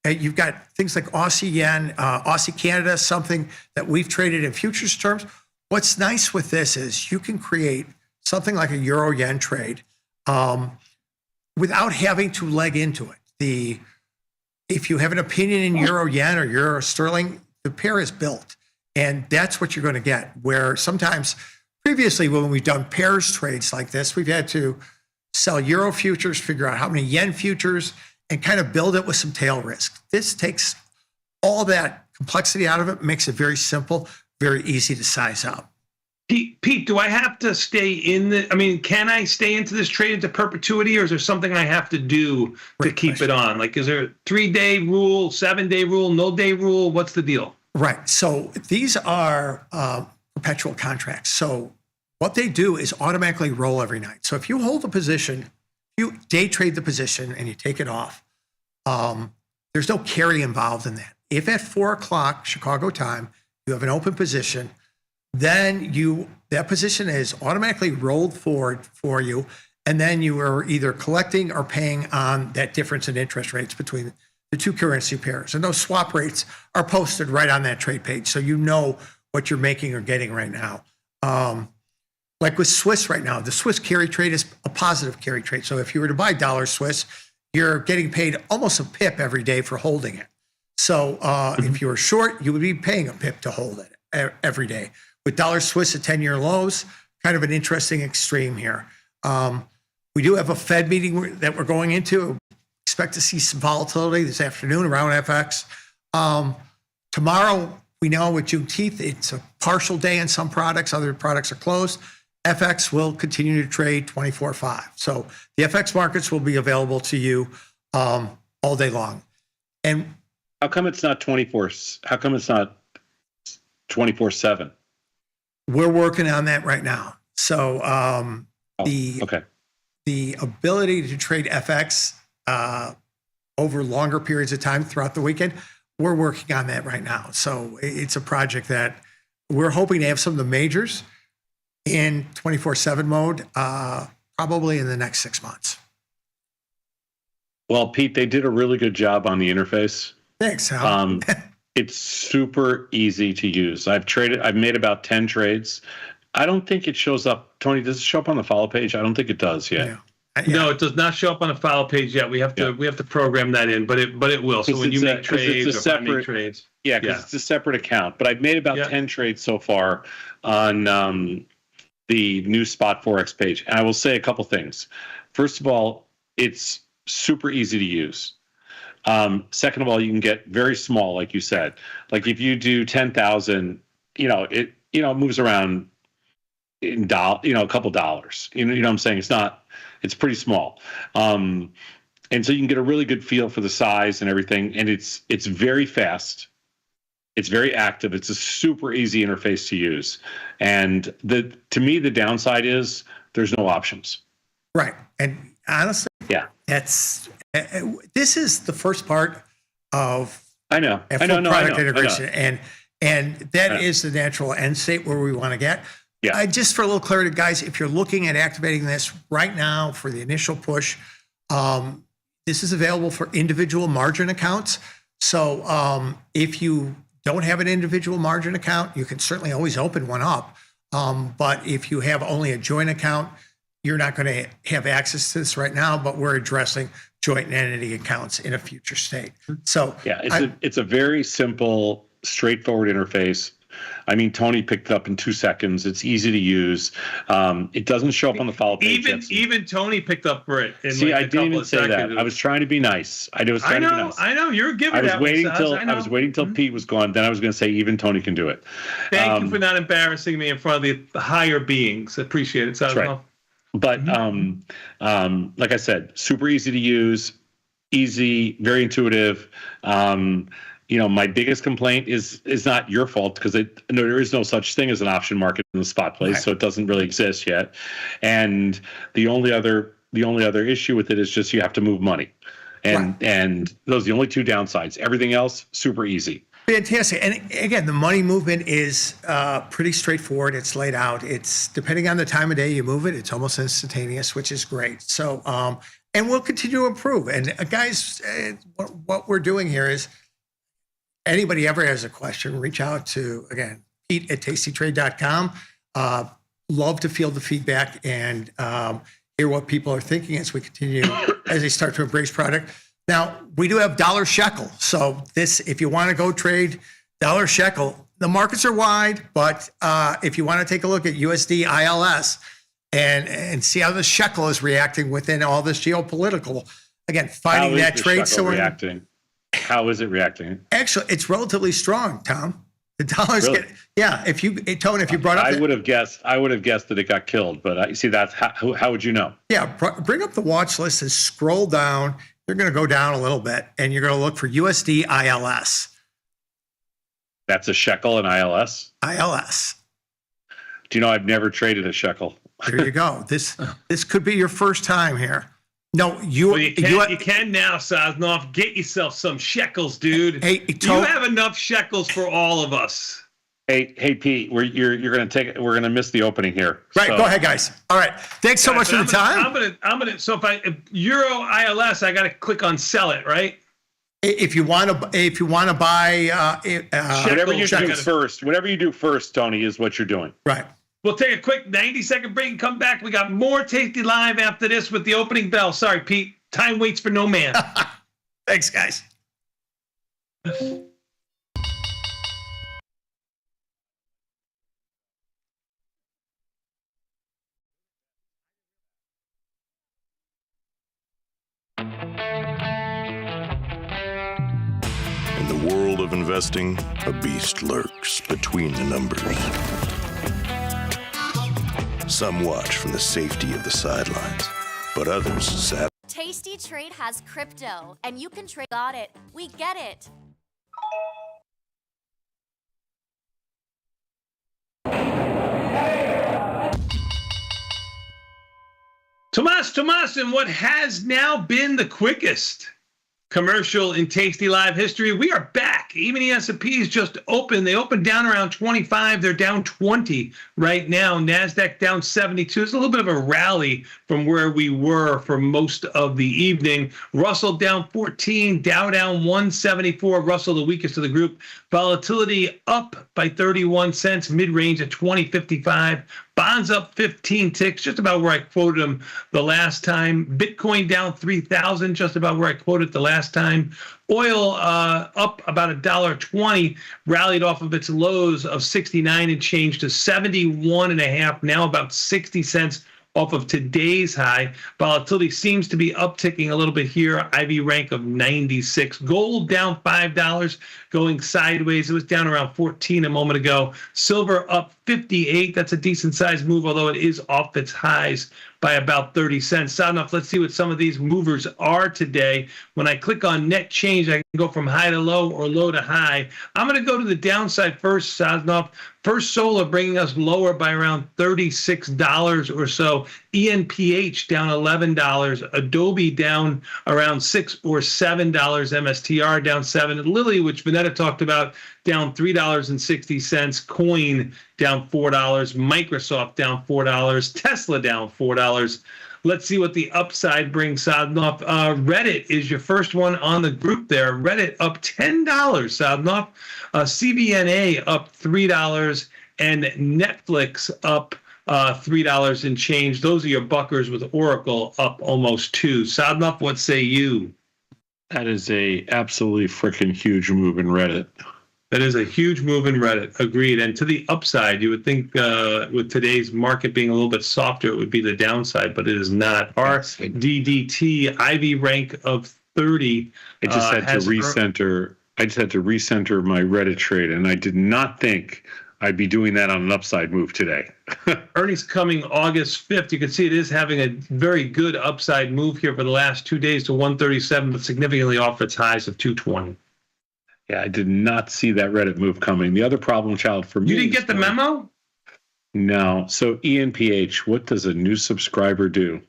You've got things like Aussie yen, Aussie Canada, something that we've traded in futures terms. What's nice with this is you can create something like a euro yen trade without having to leg into it. If you have an opinion in euro yen or euro sterling, the pair is built, and that's what you're going to get. Where sometimes previously when we've done pairs trades like this, we've had to sell euro futures, figure out how many yen futures, and kind of build it with some tail risk. This takes all that complexity out of it, makes it very simple, very easy to size up. Pete, do I have to stay can I stay into this trade into perpetuity, or is there something I have to do to keep it on? Like, is there a 3-day rule, 7-day rule, no day rule? What's the deal? Right. So these are perpetual contracts. So what they do is automatically roll every night. So if you hold a position, you day trade the position and you take it off, there's no carry involved in that. If at 4:00 Chicago time, you have an open position, then that position is automatically rolled forward for you. And then you are either collecting or paying on that difference in interest rates between the two currency pairs. And those swap rates are posted right on that trade page. So you know what you're making or getting right now. Like with Swiss right now, the Swiss carry trade is a positive carry trade. So if you were to buy dollar Swiss, you're getting paid almost a pip every day for holding it. So if you were short, you would be paying a pip to hold it every day. With dollar Swiss at 10-year lows, kind of an interesting extreme here. We do have a Fed meeting that we're going into. Expect to see some volatility this afternoon around FX. Tomorrow, we know with Juneteenth, it's a partial day in some products. Other products are closed. FX will continue to trade 24/5. So the FX markets will be available to you all day long. And how come it's not 24? How come it's not 24/7? We're working on that right now. So the ability to trade FX over longer periods of time throughout the weekend, we're working on that right now. So it's a project that we're hoping to have some of the majors in 24/7 mode probably in the next 6 months. Well, Pete, they did a really good job on the interface. Thanks, Hal. It's super easy to use. I've made about 10 trades. I don't think it shows up. Tony, does it show up on the follow page? I don't think it does yet. No, it does not show up on the follow page yet. We have to program that in, but it will. So when you make trades, it's a separate trades. Yeah, because it's a separate account. But I've made about 10 trades so far on the new Spot Forex page. And I will say a couple things. First of all, it's super easy to use. Second of all, you can get very small, like you said. Like if you do 10,000, it moves around in a couple dollars. You know what I'm saying? It's pretty small. And so you can get a really good feel for the size and everything. And it's very fast. It's very active. It's a super easy interface to use. And to me, the downside is there's no options. Right. And honestly, this is the first part of product integration. And that is the natural end state where we want to get. Yeah. Just for a little clarity, guys, if you're looking at activating this right now for the initial push, this is available for individual margin accounts. So if you don't have an individual margin account, you can certainly always open one up. But if you have only a joint account, you're not going to have access to this right now, but we're addressing joint entity accounts in a future state. So it's a very simple, straightforward interface. I mean, Tony picked it up in 2 seconds. It's easy to use. It doesn't show up on the follow page. Even Tony picked up for it. See, I didn't even say that. I was trying to be nice. I know. You're giving I was waiting till Pete was gone. Then I was going to say even Tony can do it. Thank you for not embarrassing me in front of the higher beings. Appreciate it. That's right. But like I said, super easy to use, easy, very intuitive. My biggest complaint is not your fault because there is no such thing as an option market in the spot place, so it doesn't really exist yet. And the only other issue with it is just you have to move money, and those are the only two downsides. Everything else super easy. Fantastic. And again, the money movement is pretty straightforward. It's laid out. It's depending on the time of day you move it, it's almost instantaneous, which is great. So, and we'll continue to improve. And guys, what we're doing here is anybody ever has a question, reach out to, again, Pete at tastytrade.com. Love to field the feedback and hear what people are thinking as we continue, as they start to embrace product. Now, we do have dollar shekel. So if you want to go trade dollar shekel, the markets are wide, but if you want to take a look at USD ILS and see how the shekel is reacting within all this geopolitical, again, finding that trade. So reacting. How is it reacting? Actually, it's relatively strong, Tom. The dollar's Tony, if you brought up, I would have guessed that it got killed, but I see that's how would you know? Yeah, bring up the watch list and scroll down. You're going to go down a little bit, and you're going to look for USD ILS. That's a shekel and ILS? ILS. Do you know I've never traded a shekel? There you go. This could be your first time here. No, you can now, Sosnoff. Get yourself some shekels, dude. Hey, you have enough shekels for all of us. Hey, Pete, you're going to we're going to miss the opening here. Right, so. Go ahead, guys. All right, thanks so much for the time. I'm gonna. So if Euro ILS, I got to click on sell it, right? If you want to buy, whatever you do first, Tony, is what you're doing. Right. We'll take a quick 90-second break and come back. We got more Tasty Live after this with the opening bell. Sorry, Pete. Time waits for no man. Thanks, guys. In the world of investing, a beast lurks between the numbers. Some watch from the safety of the sidelines, but others sat. Tasty Trade has crypto, and you can trade. Got it. We get it. Tomas, in what has now been the quickest commercial in Tasty Live history, we are back. Even the S&P is just open. They opened down around 25. They're down 20 right now. NASDAQ down 72. It's a little bit of a rally from where we were for most of the evening. Russell down 14. Dow down 174. Russell, the weakest of the group. Volatility up by 31 cents. Mid-range at 20.55. Bonds up 15 ticks, just about where I quoted them the last time. Bitcoin down 3,000, just about where I quoted the last time. Oil up about $1.20, rallied off of its lows of 69 and change to 71.5, now about 60 cents off of today's high. Volatility seems to be upticking a little bit here. IV rank of 96. Gold down $5, going sideways. It was down around 14 a moment ago. Silver up 58. That's a decent sized move, although it is off its highs by about 30 cents. Sadnoff, let's see what some of these movers are today. When I click on net change, I can go from high to low or low to high. I'm going to go to the downside first, Sadnoff. First Solar bringing us lower by around $36 or so. ENPH down $11. Adobe down around $6 or $7. MSTR down $7. Lilly, which Vanetta talked about, down $3.60. Coin down $4. Microsoft down $4. Tesla down $4. Let's see what the upside brings, Sadnoff. Reddit is your first one on the group there. Reddit up $10, Sadnoff. CBNA up $3. And Netflix up $3 and change. Those are your buckers, with Oracle up almost $2. Sadnoff, what say you? That is a absolutely freaking huge move in Reddit. That is a huge move in Reddit. Agreed. And to the upside, you would think with today's market being a little bit softer, it would be the downside, but it is not. RDDT, IV rank of 30. I just had to recenter. I just had to recenter my Reddit trade, and I did not think I'd be doing that on an upside move today. Earnings coming August 5th. You can see it is having a very good upside move here for the last 2 days to 137, but significantly off its highs of 220. Yeah, I did not see that Reddit move coming. The other problem child for me. You didn't get the memo? No. So ENPH, what does a new subscriber do?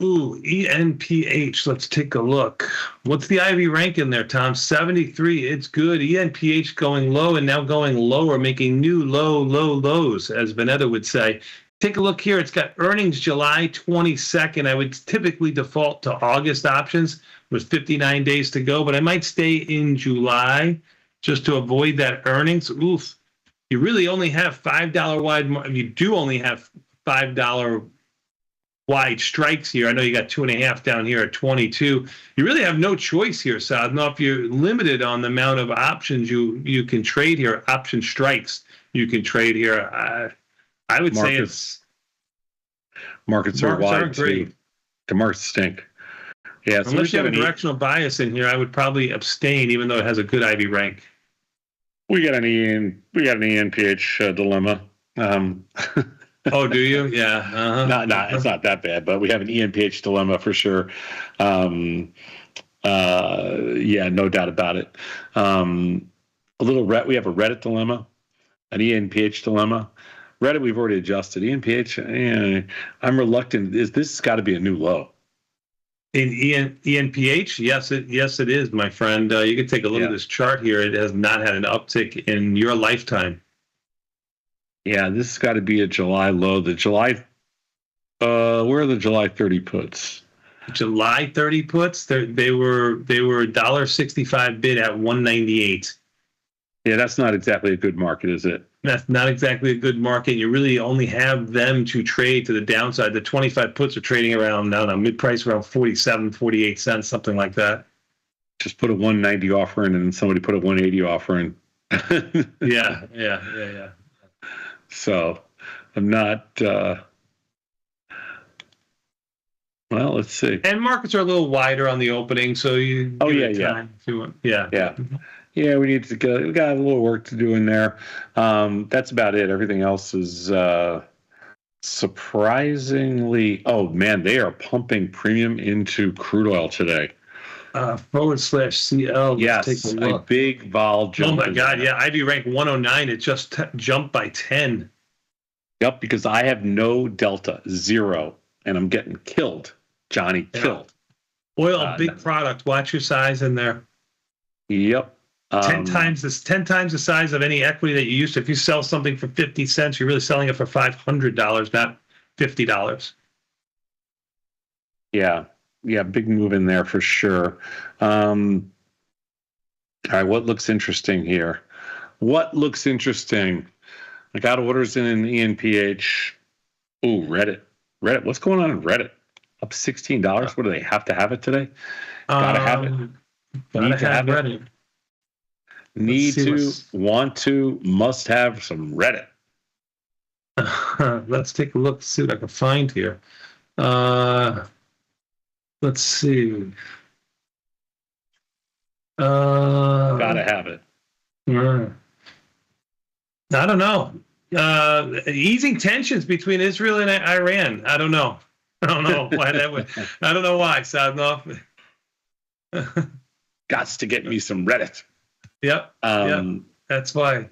Ooh, ENPH. Let's take a look. What's the IV rank in there, Tom? 73. It's good. ENPH going low and now going lower, making new lows, as Vanetta would say. Take a look here. It's got earnings July 22nd. I would typically default to August options with 59 days to go, but I might stay in July just to avoid that earnings. Oof. You really only have $5 wide. You do only have $5 wide strikes here. I know you got 2.5 down here at 22. You really have no choice here, Sadnoff. If you're limited on the amount of options you can trade here, option strikes you can trade here. I would say it's markets are wide too. The markets stink. Yeah, so unless you have a directional bias in here, I would probably abstain, even though it has a good IV rank. We got an ENPH dilemma. Oh, do you? Yeah. Uh-huh. No, it's not that bad, but we have an ENPH dilemma for sure. Yeah, no doubt about it. We have a Reddit dilemma, an ENPH dilemma. Reddit, we've already adjusted. ENPH, I'm reluctant. This has got to be a new low. In ENPH, yes, it is, my friend. You can take a look at this chart here. It has not had an uptick in your lifetime. Yeah, this has got to be a July low. The July, where are the July 30 puts? July 30 puts, they were $1.65 bid at 198. Yeah, that's not exactly a good market, is it? That's not exactly a good market. You really only have them to trade to the downside. The 25 puts are trading around, I don't know, mid-price around 47, 48 cents, something like that. Just put a 190 offer in and somebody put a 180 offer in. Yeah. So I'm not, well, let's see. And markets are a little wider on the opening, so you. Yeah. Yeah, we got a little work to do in there. That's about it. Everything else is surprisingly. Oh man, they are pumping premium into crude oil today. /CL. Yes, Let's take a big vol jump. Oh my God, yeah, IV rank 109. It just jumped by 10. Yep, because I have no delta, 0, and I'm getting killed. Johnny, killed. Oil, big product. Watch your size in there. Yep. 10 times the size of any equity that you used to. If you sell something for 50 cents, you're really selling it for $500, not $50. Yeah, big move in there for sure. All right, what looks interesting here? I got orders in ENPH. Ooh, Reddit. What's going on in Reddit? Up $16. What do they have to have it today? Gotta have it. Need to have Reddit. Need to, want to, must have some Reddit. Let's take a look, see what I can find here. Let's see. Gotta have it. I don't know. Easing tensions between Israel and Iran. I don't know why that would. I don't know why. Sadnov. Gots to get me some Reddit. Yep. That's why.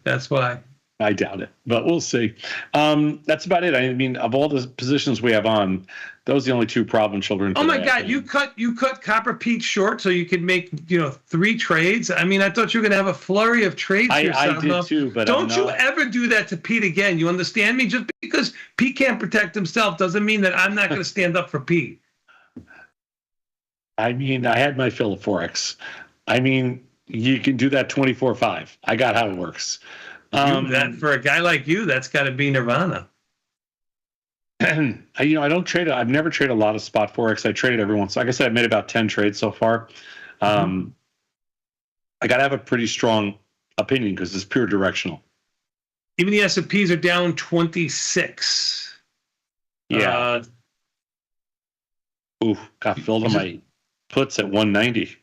I doubt it, but we'll see. That's about it. I mean, of all the positions we have on, those are the only 2 problem children. Oh my God, you cut Copper Pete short so you could make 3 trades. I mean, I thought you were gonna have a flurry of trades. I did too, but don't you ever do that to Pete again. You understand me? Just because Pete can't protect himself doesn't mean that I'm not gonna stand up for Pete. I mean, I had my fill of Forex. I mean, you can do that 24/5. I got how it works. That for a guy like you, that's got to be nirvana. And I don't trade. I've never traded a lot of spot Forex. I traded every once. Like I said, I've made about 10 trades so far. I got to have a pretty strong opinion because it's pure directional. Even the S&Ps are down 26. Yeah. Got filled on my puts at 190.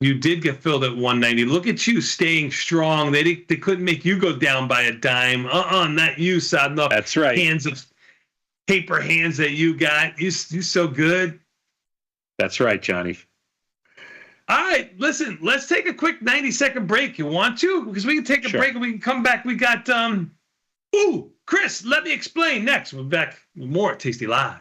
You did get filled at 190. Look at you staying strong. They couldn't make you go down by a dime. Not you, Sadnov. That's right. Paper hands that you got. You're so good. That's right, Johnny. All right, listen, let's take a quick 90-second break. You want to? Because we can take a break and we can come back. We got, Chris, let me explain next. We're back with more Tasty Live.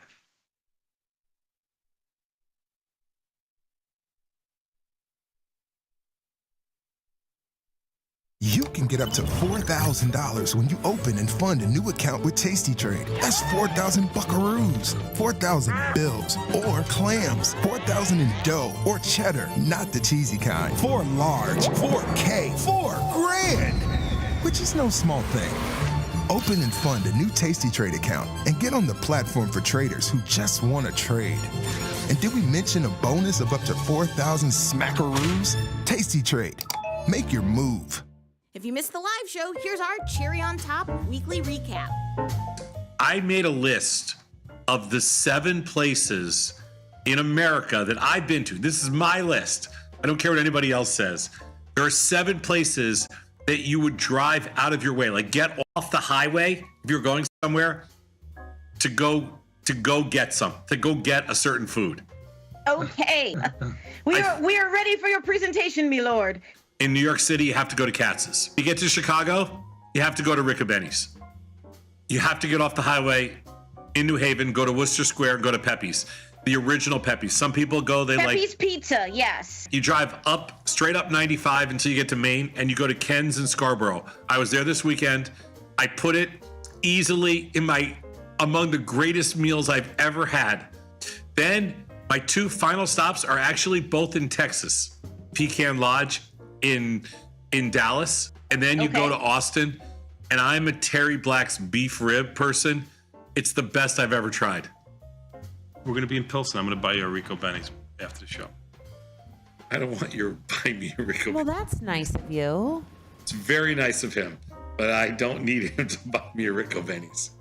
You can get up to $4,000 when you open and fund a new account with Tasty Trade. That's 4,000 buckaroos, 4,000 bills, or clams, 4,000 in dough or cheddar, not the cheesy kind. 4 large, 4K, $4,000, which is no small thing. Open and fund a new Tasty Trade account and get on the platform for traders who just want to trade. And did we mention a bonus of up to 4,000 smackaroos? Tasty Trade. Make your move. If you missed the live show, here's our cherry on top weekly recap. I made a list of the 7 places in America that I've been to. This is my list. I don't care what anybody else says. There are 7 places that you would drive out of your way, like get off the highway if you're going somewhere to go get a certain food. Okay. We are ready for your presentation, my lord. In New York City, you have to go to Katz's. You get to Chicago, you have to go to Riccobenni's. You have to get off the highway in New Haven, go to Worcester Square, go to Pepe's. The original Pepe's. Some people go, Pepe's Pizza, yes. You drive straight up 95 until you get to Maine, and you go to Ken's in Scarborough. I was there this weekend. I put it easily among the greatest meals I've ever had. Then my 2 final stops are actually both in Texas. Pecan Lodge in Dallas, and then you go to Austin, and I'm a Terry Black's beef rib person. It's the best I've ever tried. We're going to be in Pilsen. I'm going to buy you a Rico Benny's after the show. I don't want you to buy me a Rico. Well, that's nice of you. It's very nice of him, but I don't need him to buy me a Rico Benny's.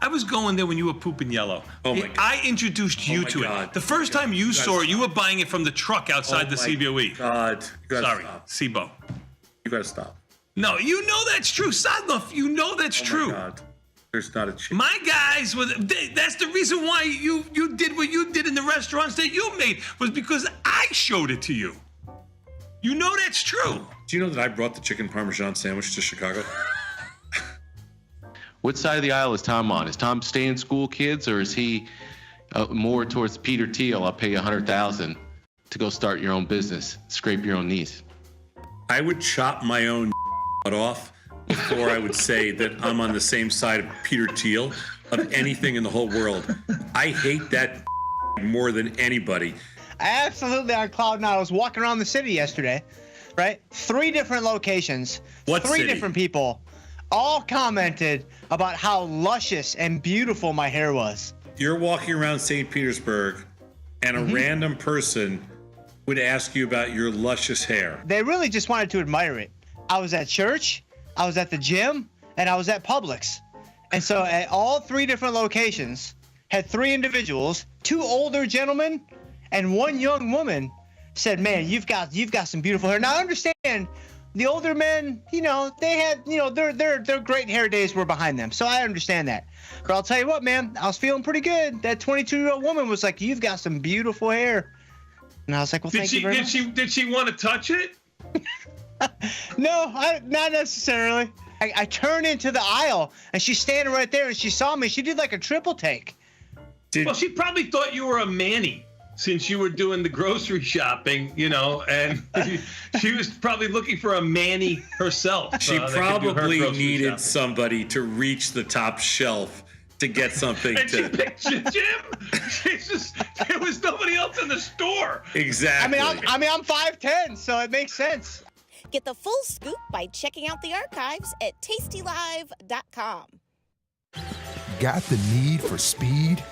I was going there when you were pooping yellow. Oh my God. I introduced you to it. The first time you saw it, you were buying it from the truck outside the CBOE. God. Sorry, SIBO. You gotta stop. No, you know that's true. Sadlov, you know that's true. God. There's not a chance. My guys, that's the reason why you did what you did in the restaurants that you made, was because I showed it to you. You know that's true. Do you know that I brought the chicken parmesan sandwich to Chicago? What side of the aisle is Tom on? Is Tom stay in school kids, or is he more towards Peter Thiel? I'll pay you $100,000 to go start your own business, scrape your own knees. I would chop my own off before I would say that I'm on the same side of Peter Thiel of anything in the whole world. I hate that more than anybody. Absolutely on cloud nine. I was walking around the city yesterday, right? 3 different locations. What 3 city? different people all commented about how luscious and beautiful my hair was. You're walking around St. Petersburg and a random person would ask you about your luscious hair. They really just wanted to admire it. I was at church, I was at the gym, and I was at Publix. And so at all 3 different locations, had 3 individuals, 2 older gentlemen and 1 young woman, said, "Man, you've got some beautiful hair." Now I understand the older men, they had, their great hair days were behind them. So I understand that. But I'll tell you what, man, I was feeling pretty good. That 22-year-old woman was like, "You've got some beautiful hair." And I was like, "Well, thank you very much." Did she want to touch it? No, not necessarily. I turned into the aisle, and she's standing right there, and she saw me. She did like a triple take. Well, she probably thought you were a Manny since you were doing the grocery shopping, and she was probably looking for a Manny herself. She that could do her probably grocery needed shopping. somebody to reach the top shelf to get something And she to. picked Jim. There was nobody else in the store. Exactly. I'm 5'10", so it makes sense. Get the full scoop by checking out the archives at tastylive.com. Got the need for speed?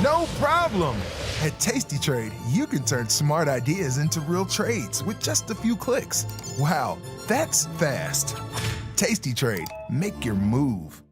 No problem. At Tasty Trade, you can turn smart ideas into real trades with just a few clicks. Wow, that's fast. Tasty Trade, make your move.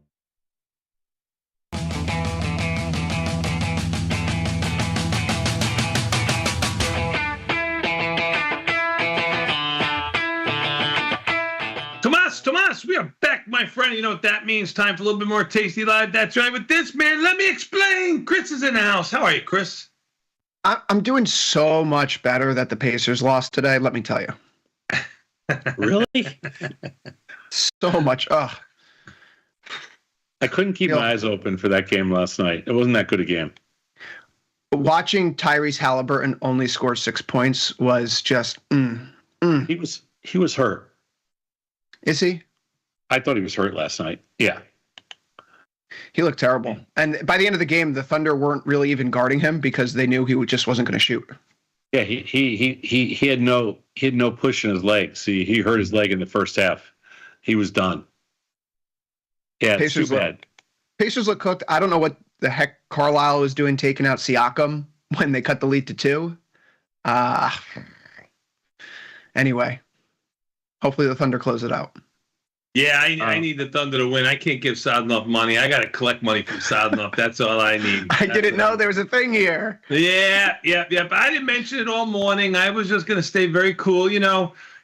Tomas, we are back, my friend. You know what that means. Time for a little bit more Tasty Live. That's right. With this, man, let me explain. Chris is in the house. How are you, Chris? I'm doing so much better that the Pacers lost today, let me tell you. Really? So much. Ugh. I couldn't keep my eyes open for that game last night. It wasn't that good a game. Watching Tyrese Halliburton only score 6 points was just He was hurt. Is he? I thought he was hurt last night. Yeah. He looked terrible. And by the end of the game, the Thunder weren't really even guarding him because they knew he just wasn't going to shoot. Yeah, he had no push in his leg. See, he hurt his leg in the first half. He was done. Yeah, it's too bad. Pacers look cooked. I don't know what the heck Carlisle was doing taking out Siakam when they cut the lead to 2. Anyway, hopefully the Thunder close it out. Yeah, I need the Thunder to win. I can't give Sadnov money. I got to collect money from Sadnov. That's all I need. I didn't know there was a thing here. Yeah. But I didn't mention it all morning. I was just going to stay very cool,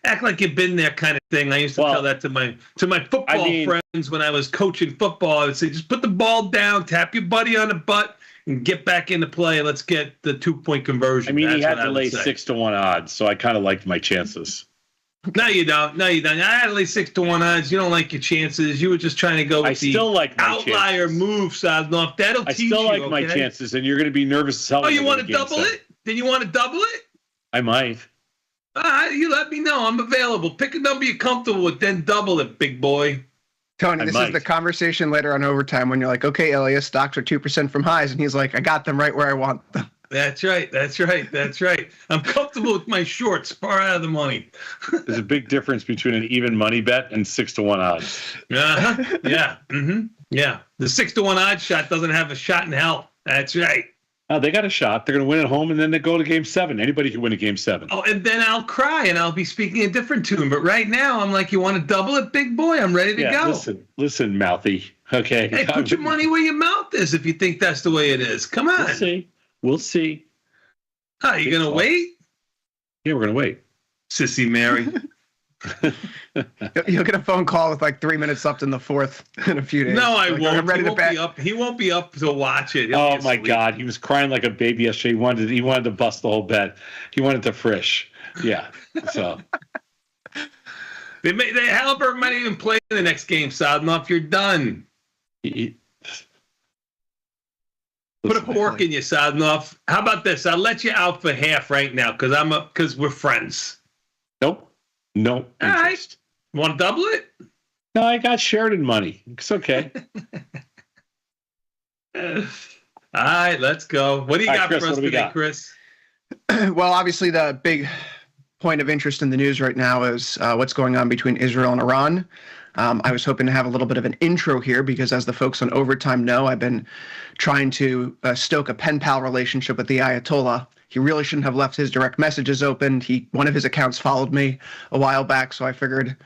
act like you've been there kind of thing. I used to tell that to my football friends when I was coaching football. I would say, just put the ball down, tap your buddy on the butt, and get back into play. Let's get the 2-point conversion. I mean, That's he had what I to would lay say. 6-1 odds, so I kind of liked my chances. No, you don't. I had to lay 6-1 odds. You don't like your chances. You were just trying to go with the outlier move, Sadnov. That'll teach you. I still like my chances, and you're going to be nervous as hell. Oh, you want to double it? Then you want to double it? I might. You let me know. I'm available. Pick a number you're comfortable with, then double it, big boy. Tony, this is the conversation later on overtime when you're like, okay, Elias, stocks are 2% from highs. And he's like, I got them right where I want them. That's right. I'm comfortable with my shorts, far out of the money. There's a big difference between an even money bet and 6-1 odds. Uh-huh. Yeah. Mm-hmm. Yeah. The 6-1 odds shot doesn't have a shot in hell. That's right. Oh, they got a shot. They're going to win at home, and then they go to Game 7. Anybody can win a Game 7. Oh, and then I'll cry, and I'll be speaking a different tune. But right now, I'm like, you want to double it, big boy? I'm ready to go. Listen, mouthy. Okay. Hey, put your money where your mouth is if you think that's the way it is. Come on. We'll see. How, you going to wait? Yeah, we're going to wait. Sissy Mary. You'll get a phone call with like 3 minutes left in the fourth in a few days. No, I like, won't. I'm ready to bet. He won't be up to watch it. Oh my God, he was crying like a baby yesterday. He wanted to bust the whole bet. He wanted to frish. Yeah. So they Halliburton might even play in the next game, Sadnoff. You're done. Put a fork in you, Sadnoff. How about this? I'll let you out for half right now because we're friends. Nope. No. All right. Want to double it? No, I got Sheridan money. It's okay. All right, let's go. What do you got Chris, for us today, Chris? Well, obviously, the big point of interest in the news right now is what's going on between Israel and Iran. I was hoping to have a little bit of an intro here because, as the folks on Overtime know, I've been trying to stoke a pen pal relationship with the Ayatollah. He really shouldn't have left his direct messages open. One of his accounts followed me a while back, so I figured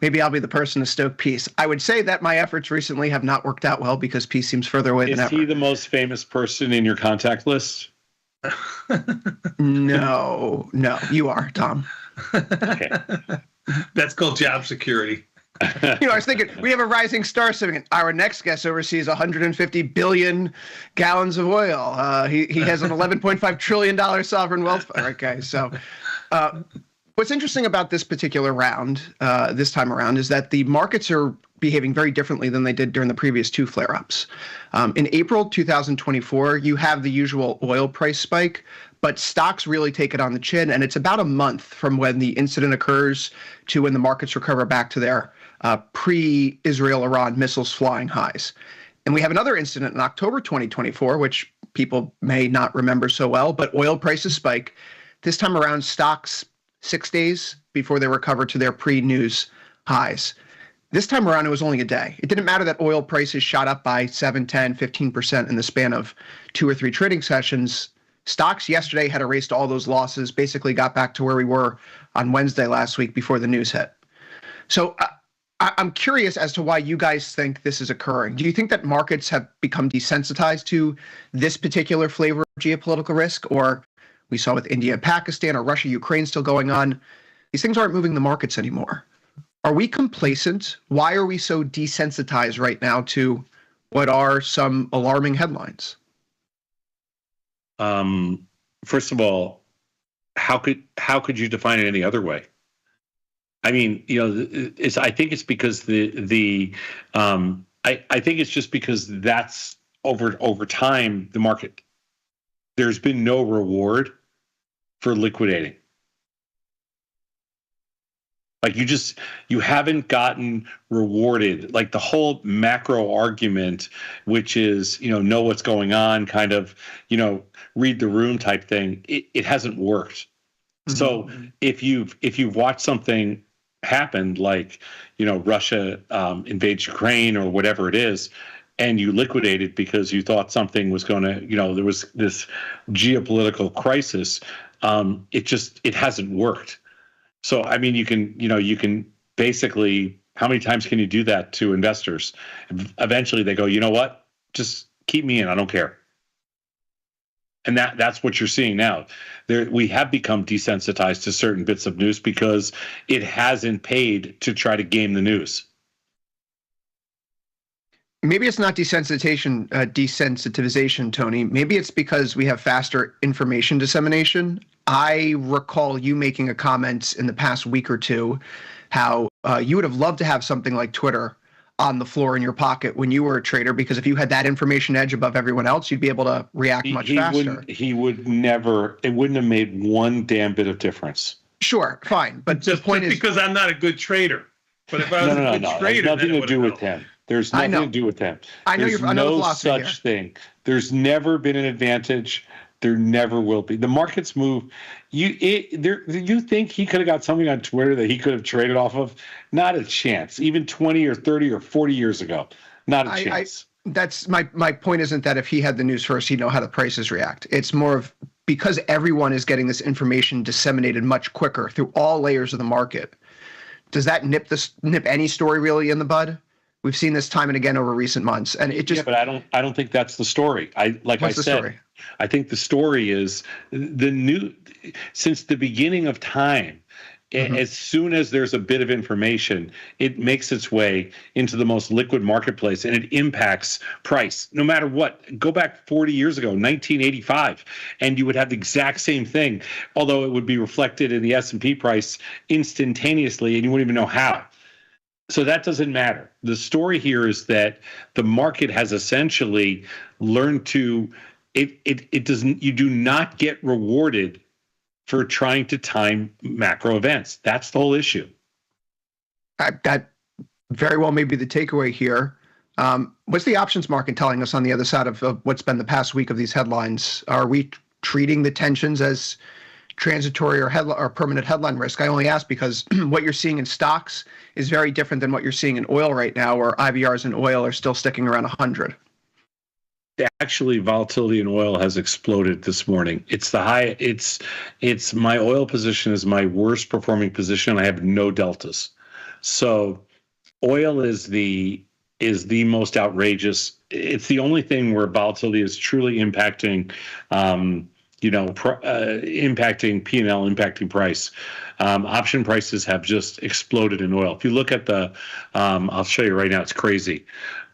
maybe I'll be the person to stoke peace. I would say that my efforts recently have not worked out well because peace seems further away than ever. Is he the most famous person in your contact list? No, you are, Tom. Okay. That's called job security. I was thinking, we have a rising star certificate. Our next guest oversees 150 billion gallons of oil. He has an $11.5 trillion sovereign wealth fund. Okay, so what's interesting about this particular round, this time around, is that the markets are behaving very differently than they did during the previous two flare-ups. In April 2024, you have the usual oil price spike, but stocks really take it on the chin, and it's about a month from when the incident occurs to when the markets recover back to their pre-Israel-Iran missiles flying highs. And we have another incident in October 2024, which people may not remember so well, but oil prices spike. This time around, stocks 6 days before they recover to their pre-news highs. This time around, it was only a day. It didn't matter that oil prices shot up by 7, 10, 15% in the span of 2 or 3 trading sessions. Stocks yesterday had erased all those losses, basically got back to where we were on Wednesday last week before the news hit. So I'm curious as to why you guys think this is occurring. Do you think that markets have become desensitized to this particular flavor of geopolitical risk, or we saw with India and Pakistan, or Russia, Ukraine still going on? These things aren't moving the markets anymore. Are we complacent? Why are we so desensitized right now to what are some alarming headlines? First of all, how could you define it any other way? I mean, I think it's because I think it's just because that's over time the market. There's been no reward for liquidating. Like you haven't gotten rewarded. Like the whole macro argument, which is, know what's going on, kind of, read the room type thing. It hasn't worked. Mm-hmm. So if you've watched something happen, like, Russia invades Ukraine or whatever it is, and you liquidate it because you thought something was going to, there was this geopolitical crisis, it hasn't worked. So, I mean, you can basically, how many times can you do that to investors? Eventually they go, you know what? Just keep me in. I don't care. And that's what you're seeing now. We have become desensitized to certain bits of news because it hasn't paid to try to game the news. Maybe it's not desensitization, Tony. Maybe it's because we have faster information dissemination. I recall you making a comment in the past week or two how you would have loved to have something like Twitter on the floor in your pocket when you were a trader, because if you had that information edge above everyone else, you'd be able to react much faster. It wouldn't have made one damn bit of difference. Sure, fine. But just the point is, because I'm not a good trader. But if I was a good trader, it has nothing to do with him. There's nothing to do with him. There's no such thing. There's never been an advantage. There never will be. The markets move. You think he could have got something on Twitter that he could have traded off of? Not a chance. Even 20 or 30 or 40 years ago, not a chance. That's my point. Isn't that if he had the news first, he'd know how the prices react. It's more of because everyone is getting this information disseminated much quicker through all layers of the market. Does that nip any story really in the bud? We've seen this time and again over recent months, and it just. Yeah, but I don't think that's the story. What's the story? I think the story is since the beginning of time. As soon as there's a bit of information, it makes its way into the most liquid marketplace, and it impacts price. No matter what, go back 40 years ago, 1985, and you would have the exact same thing, although it would be reflected in the S&P price instantaneously, and you wouldn't even know how. So that doesn't matter. The story here is that the market has essentially learned to. It doesn't. You do not get rewarded for trying to time macro events. That's the whole issue. That very well may be the takeaway here. What's the options market telling us on the other side of what's been the past week of these headlines? Are we treating the tensions as transitory or permanent headline risk? I only ask because what you're seeing in stocks is very different than what you're seeing in oil right now, where IVRs in oil are still sticking around 100. Actually, volatility in oil has exploded this morning. It's the high. It's my oil position is my worst performing position. I have no deltas, so oil is the most outrageous. It's the only thing where volatility is truly impacting, impacting P&L, impacting price. Option prices have just exploded in oil. If you look at the, I'll show you right now. It's crazy.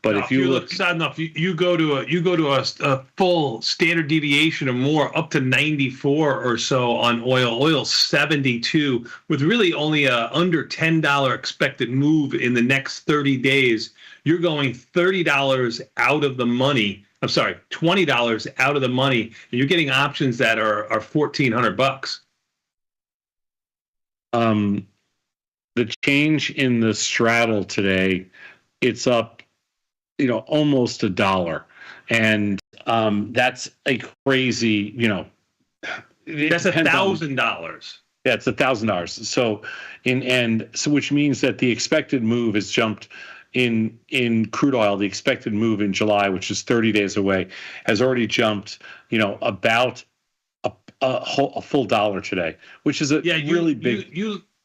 But if you look, sad enough, you go to a full standard deviation or more, up to 94 or so on oil. Oil's 72, with really only a under $10 expected move in the next 30 days. You're going $30 out of the money. I'm sorry, $20 out of the money, and you're getting options that are $1,400. The change in the straddle today, it's up, almost $1, and that's a crazy, that's $1,000. Yeah, it's $1,000. So, which means that the expected move has jumped in crude oil. The expected move in July, which is 30 days away, has already jumped, about a full $1 today, which is really big.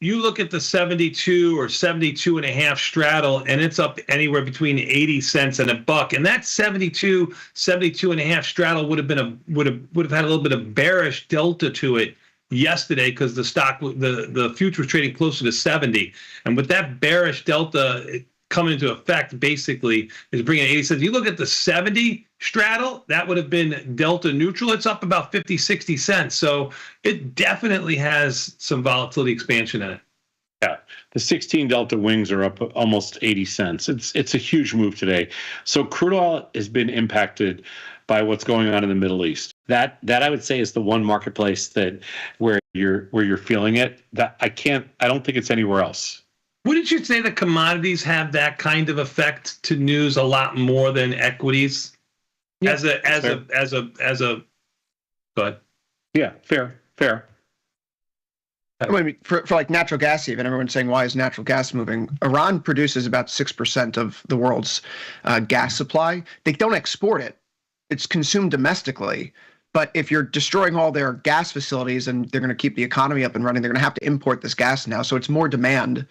You look at the 72 or 72 and a half straddle, and it's up anywhere between 80 cents and $1. And that 72 and a half straddle would have had a little bit of bearish delta to it yesterday, because the stock, the future was trading closer to 70. And with that bearish delta coming into effect, basically is bringing 80 cents. You look at the 70 straddle, that would have been delta neutral. It's up about 50, 60 cents. So it definitely has some volatility expansion in it. Yeah, the 16 delta wings are up almost 80 cents. It's a huge move today. So crude oil has been impacted by what's going on in the Middle East. That I would say is the one marketplace where you're feeling it. That I don't think it's anywhere else. Wouldn't you say that commodities have that kind of effect to news a lot more than equities? Yeah, but yeah, fair. I mean, for like natural gas, even everyone's saying, why is natural gas moving? Iran produces about 6% of the world's gas supply. They don't export it. It's consumed domestically. But if you're destroying all their gas facilities and they're going to keep the economy up and running, they're going to have to import this gas now. So it's more demand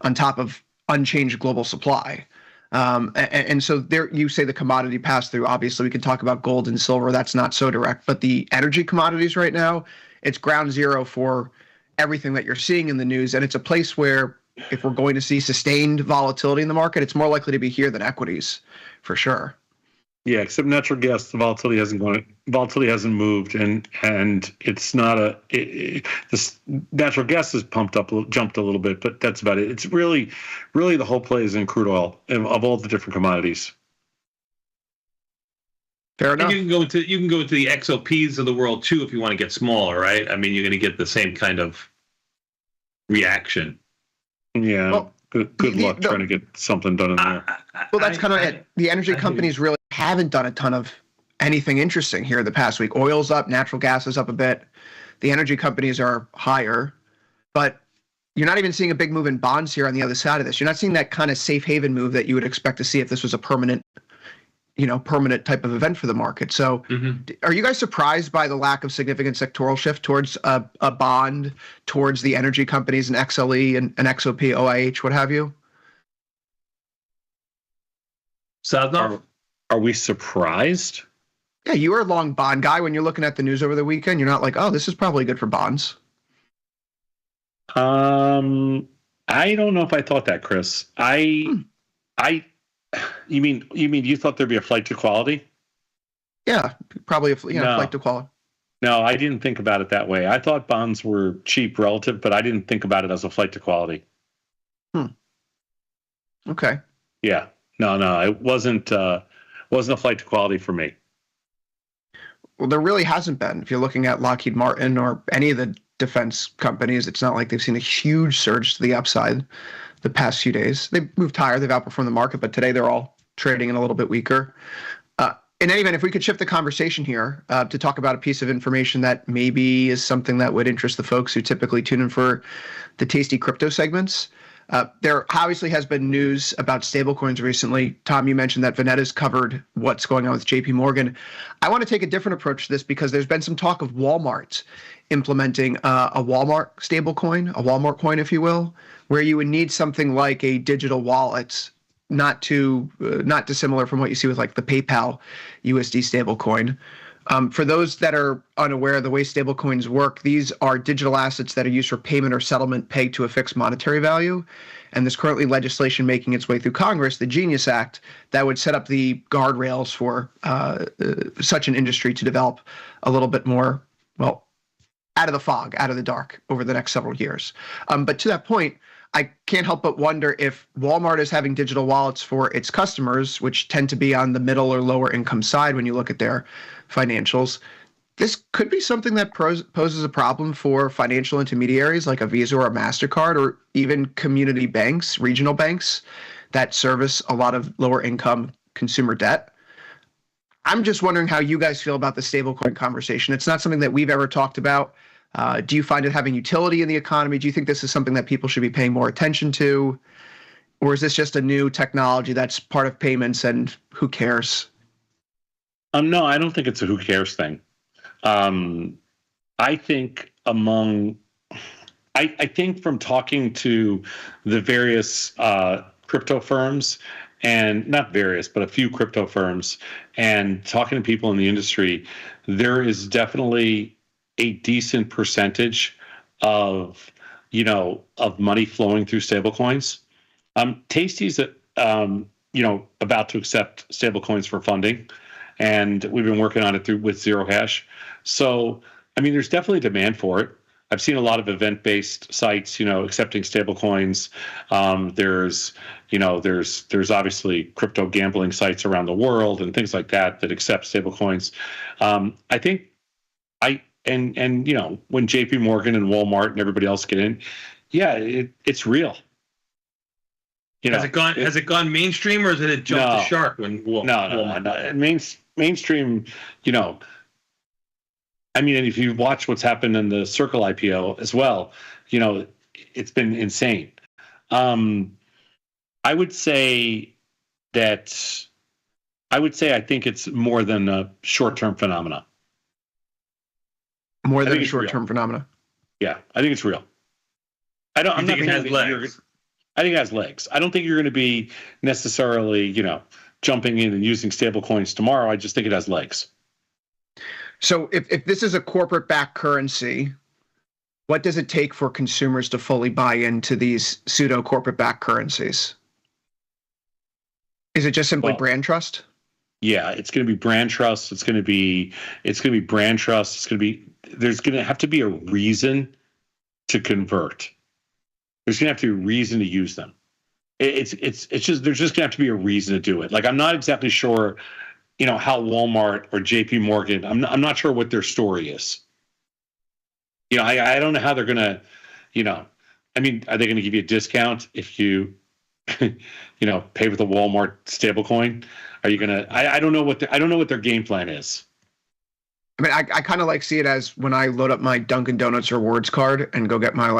on top of unchanged global supply. And so there, you say the commodity pass through. Obviously, we can talk about gold and silver. That's not so direct. But the energy commodities right now, it's ground zero for everything that you're seeing in the news. And it's a place where if we're going to see sustained volatility in the market, it's more likely to be here than equities, for sure. Yeah, except natural gas, the volatility hasn't moved, and it's not this natural gas has jumped a little bit, but that's about it. It's really the whole play is in crude oil of all the different commodities. Fair enough. And you can go to the XOPs of the world too if you want to get smaller, right? I mean, you're going to get the same kind of reaction. Yeah. Well, good luck trying to get something done in there. Well, that's kind of it. The energy companies really haven't done a ton of anything interesting here the past week. Oil's up, natural gas is up a bit. The energy companies are higher, but you're not even seeing a big move in bonds here on the other side of this. You're not seeing that kind of safe haven move that you would expect to see if this was a permanent type of event for the market. So Are you guys surprised by the lack of significant sectoral shift towards a bond, towards the energy companies and XLE and XOP, OIH, what have you? Sadnov? Are we surprised? Yeah, you were a long bond guy. When you're looking at the news over the weekend, you're not like, oh, this is probably good for bonds. I don't know if I thought that, Chris. You mean you thought there'd be a flight to quality? Yeah, probably a flight to quality. No, I didn't think about it that way. I thought bonds were cheap relative, but I didn't think about it as a flight to quality. Okay. Yeah. No, it wasn't a flight to quality for me. Well, there really hasn't been. If you're looking at Lockheed Martin or any of the defense companies, it's not like they've seen a huge surge to the upside the past few days. They've moved higher, they've outperformed the market, but today they're all trading in a little bit weaker. In any event, if we could shift the conversation here to talk about a piece of information that maybe is something that would interest the folks who typically tune in for the Tasty Crypto segments. There obviously has been news about stablecoins recently. Tom, you mentioned that Vanetta's covered what's going on with JP Morgan. I want to take a different approach to this because there's been some talk of Walmart implementing a Walmart stablecoin, a Walmart coin, if you will, where you would need something like a digital wallet, not dissimilar from what you see with like the PayPal USD stablecoin. For those that are unaware, the way stablecoins work, these are digital assets that are used for payment or settlement pegged to a fixed monetary value. And there's currently legislation making its way through Congress, the Genius Act, that would set up the guardrails for such an industry to develop a little bit more, well, out of the fog, out of the dark over the next several years. But to that point, I can't help but wonder if Walmart is having digital wallets for its customers, which tend to be on the middle or lower income side when you look at their financials. This could be something that poses a problem for financial intermediaries like a Visa or a MasterCard, or even community banks, regional banks that service a lot of lower income consumer debt. I'm just wondering how you guys feel about the stablecoin conversation. It's not something that we've ever talked about. Do you find it having utility in the economy? Do you think this is something that people should be paying more attention to? Or is this just a new technology that's part of payments and who cares? No, I don't think it's a who cares thing. I think I think from talking to the various crypto firms, and not various, but a few crypto firms, and talking to people in the industry, there is definitely a decent percentage of money flowing through stablecoins. Tasty's about to accept stablecoins for funding, and we've been working on it with Zero Hash. So, I mean, there's definitely demand for it. I've seen a lot of event-based sites, accepting stablecoins. There's obviously crypto gambling sites around the world and things like that accept stablecoins. I think when JP Morgan and Walmart and everybody else get in, it's real. Has it gone mainstream, or has it jumped the shark when Walmart? No. Mainstream, I mean, if you watch what's happened in the Circle IPO as well, it's been insane. I would say I think it's more than a short-term phenomena. More than a short-term phenomena. Yeah, I think it's real. I think it has legs. I think it has legs. I don't think you're going to be necessarily, jumping in and using stable coins tomorrow. I just think it has legs. So if this is a corporate-backed currency, what does it take for consumers to fully buy into these pseudo-corporate-backed currencies? Is it just simply brand trust? Yeah, it's going to be brand trust. It's going to be brand trust. There's going to have to be a reason to convert. There's going to have to be a reason to use them. It's just there's just going to have to be a reason to do it. Like, I'm not exactly sure, how Walmart or JP Morgan, I'm not sure what their story is. I don't know how they're going to, I mean, are they going to give you a discount if you, pay with a Walmart stablecoin? Are you going to, I don't know what their game plan is. I mean, I kind of see it as when I load up my Dunkin' Donuts rewards card and go get my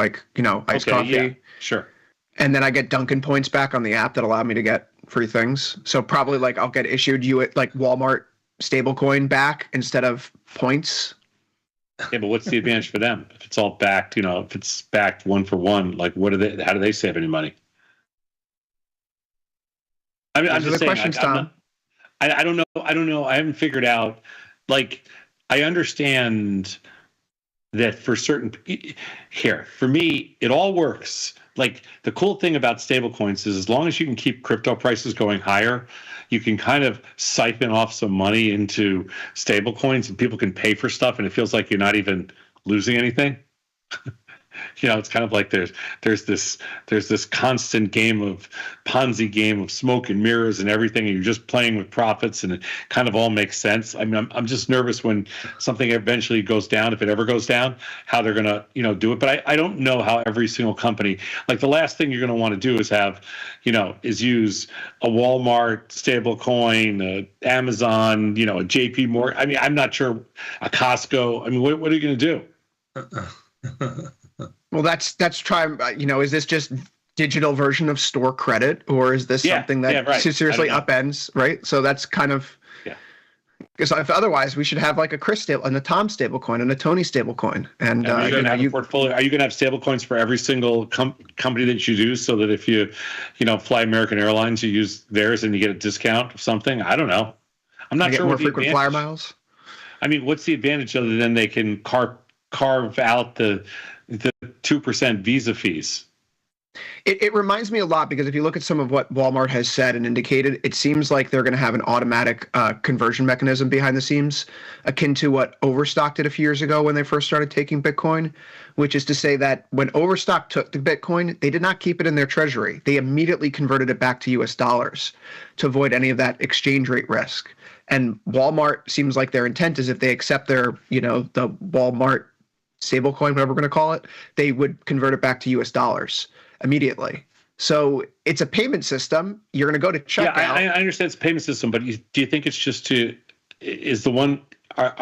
iced coffee. Yeah, sure. And then I get Dunkin' points back on the app that allow me to get free things. So probably I'll get issued Walmart stablecoin back instead of points. Yeah, but what's the advantage for them if it's all backed? If it's backed one for one, how do they save any money? I mean, I'm just saying. I don't know. I don't know. I haven't figured out. Like, I understand that for certain here, for me, it all works. Like, the cool thing about stablecoins is as long as you can keep crypto prices going higher, you can kind of siphon off some money into stablecoins and people can pay for stuff and it feels like you're not even losing anything. It's kind of like there's this constant game of Ponzi game of smoke and mirrors and everything, and you're just playing with profits, and it kind of all makes sense. I mean, I'm just nervous when something eventually goes down, if it ever goes down, how they're gonna do it. But I don't know how every single company, like the last thing you're gonna want to do is have, is use a Walmart stable coin, a Amazon, a JP Morgan. I mean, I'm not sure, a Costco. I mean, what are you gonna do? Well, that's trying. Is this just digital version of store credit, or is this something that right. seriously upends? Right. So that's kind of because if otherwise we should have like a Chris stable and a Tom stable coin and a Tony stable coin. And are you going to have a portfolio? Are you going to have stable coins for every single company that you do, so that if you fly American Airlines, you use theirs and you get a discount or something? I don't know. I'm not sure more what frequent flyer miles. I mean, what's the advantage other than they can carve out the 2% Visa fees? It reminds me a lot because if you look at some of what Walmart has said and indicated, it seems like they're going to have an automatic conversion mechanism behind the scenes, akin to what Overstock did a few years ago when they first started taking Bitcoin, which is to say that when Overstock took the Bitcoin, they did not keep it in their treasury. They immediately converted it back to US dollars to avoid any of that exchange rate risk. And Walmart seems like their intent is if they accept their, the Walmart stablecoin, whatever we're going to call it, they would convert it back to US dollars immediately. So it's a payment system. You're going to go to checkout. Yeah, I understand it's a payment system, but do you think it's just are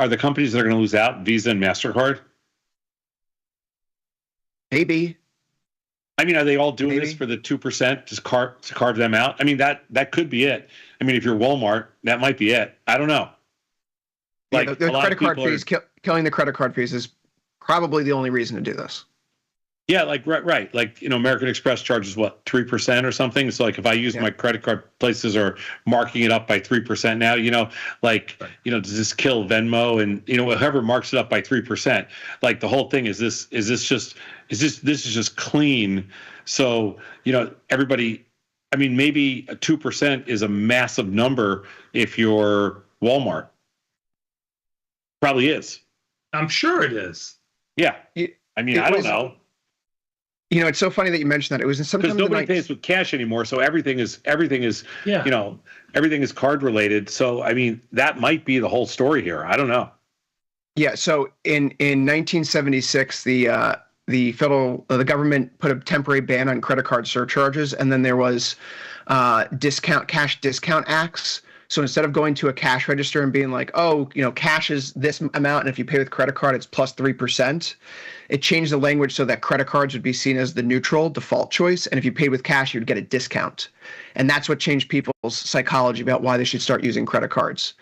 the companies that are going to lose out Visa and MasterCard? Maybe. I mean, are they all doing this for the 2%, just to carve them out? I mean, that could be it. I mean, if you're Walmart, that might be it. I don't know. Like the credit card fees, killing the credit card fees is probably the only reason to do this. Yeah, like right. Like, American Express charges what, 3% or something? So like if I use my credit card, places are marking it up by 3% now, does this kill Venmo and whoever marks it up by 3%? Like the whole thing is this is just clean. So, everybody, I mean, maybe a 2% is a massive number if you're Walmart. Probably is. I'm sure it is. Yeah. I mean, I don't know. It's so funny that you mentioned that. It was in some because nobody pays with cash anymore, so everything is everything is card related. So I mean, that might be the whole story here. I don't know. Yeah. So in 1976, the government put a temporary ban on credit card surcharges, and then there was cash discount acts. So instead of going to a cash register and being like, cash is this amount, and if you pay with credit card, it's plus 3%, it changed the language so that credit cards would be seen as the neutral default choice. And if you paid with cash, you'd get a discount. And that's what changed people's psychology about why they should start using credit cards.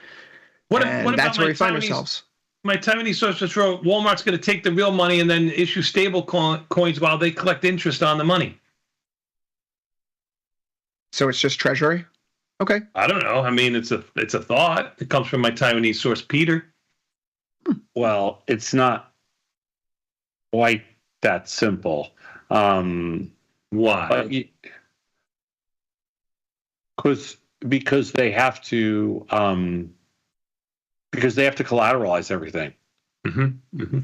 That's where we find ourselves. My Taiwanese source just wrote, Walmart's going to take the real money and then issue stable coins while they collect interest on the money. So it's just treasury? Okay. I don't know. I mean, it's a thought. It comes from my Taiwanese source, Peter. Well, it's not quite that simple. Why? Because they have to collateralize everything. Mm-hmm. Mm-hmm.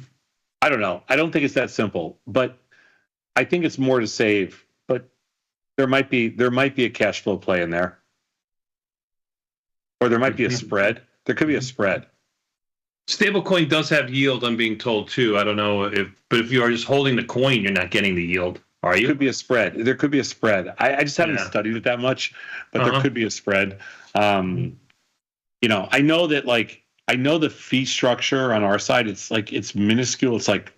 I don't know. I don't think it's that simple, but I think it's more to save. But there might be a cash flow play in there. Or there might be a spread. There could be a spread. Stablecoin does have yield, I'm being told too. I don't know but if you are just holding the coin, you're not getting the yield, are you? There could be a spread. There could be a spread. I just haven't studied it that much, but there could be a spread. I know that I know the fee structure on our side. It's minuscule. It's like,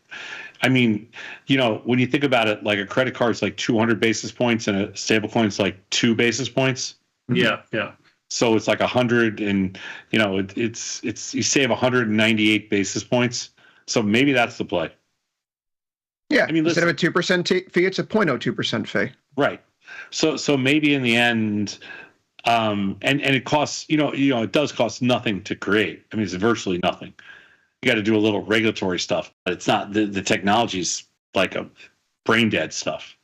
I mean, when you think about it, like a credit card is like 200 basis points, and a stablecoin is like 2 basis points. Yeah. So it's like 100, and it's you save 198 basis points. So maybe that's the play. Yeah. I mean, instead of a 2% fee, it's a 0.02% fee. Right. So maybe in the end, And it costs, it does cost nothing to create. I mean, it's virtually nothing. You got to do a little regulatory stuff, but it's not the technology's like a brain dead stuff.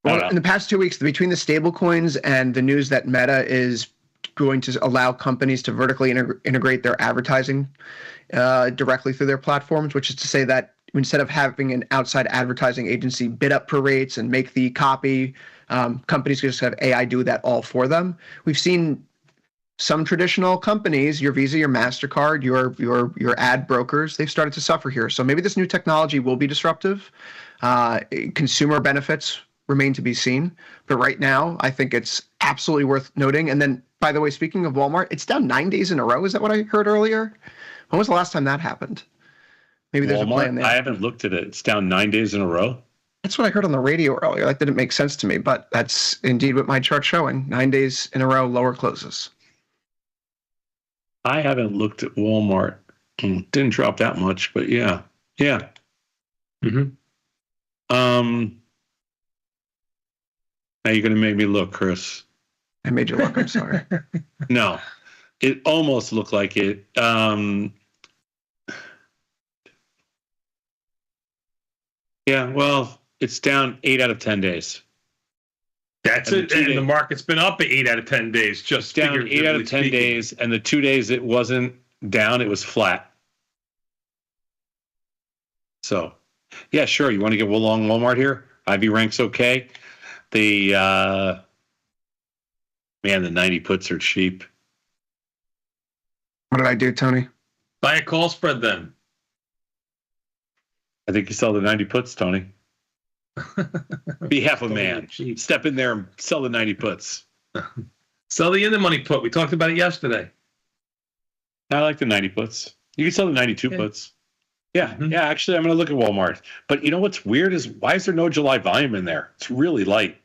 Well, in the past 2 weeks, between the stable coins and the news that Meta is going to allow companies to vertically integrate their advertising directly through their platforms, which is to say that instead of having an outside advertising agency bid up for rates and make the copy, companies can just have AI do that all for them. We've seen some traditional companies, your Visa, your MasterCard, your ad brokers, they've started to suffer here. So maybe this new technology will be disruptive. Consumer benefits remain to be seen. But right now, I think it's absolutely worth noting. And then, by the way, speaking of Walmart, it's down 9 days in a row. Is that what I heard earlier? When was the last time that happened? Maybe there's Walmart, a plan there. I haven't looked at it. It's down 9 days in a row. That's what I heard on the radio earlier. That didn't make sense to me, but that's indeed what my chart's showing. 9 days in a row, lower closes. I haven't looked at Walmart. Didn't drop that much, but yeah. Mm-hmm. Now you're going to make me look, Chris. I made you look. I'm sorry. No, it almost looked like it. Yeah, well, it's down 8 out of 10 days. That's it. And the market's been up 8 out of 10 days. Just down 8 out of 10 days, and the 2 days it wasn't down; it was flat. So, yeah, sure. You want to get along Walmart here? IV ranks okay. The 90 puts are cheap. What did I do, Tony? Buy a call spread then. I think you sell the 90 puts, Tony. Be half a man. Step in there and sell the 90 puts. Sell the in the money put. We talked about it yesterday. I like the 90 puts. You can sell the 92 puts. Yeah, yeah. Actually, I'm going to look at Walmart. But you know what's weird is why is there no July volume in there? It's really light.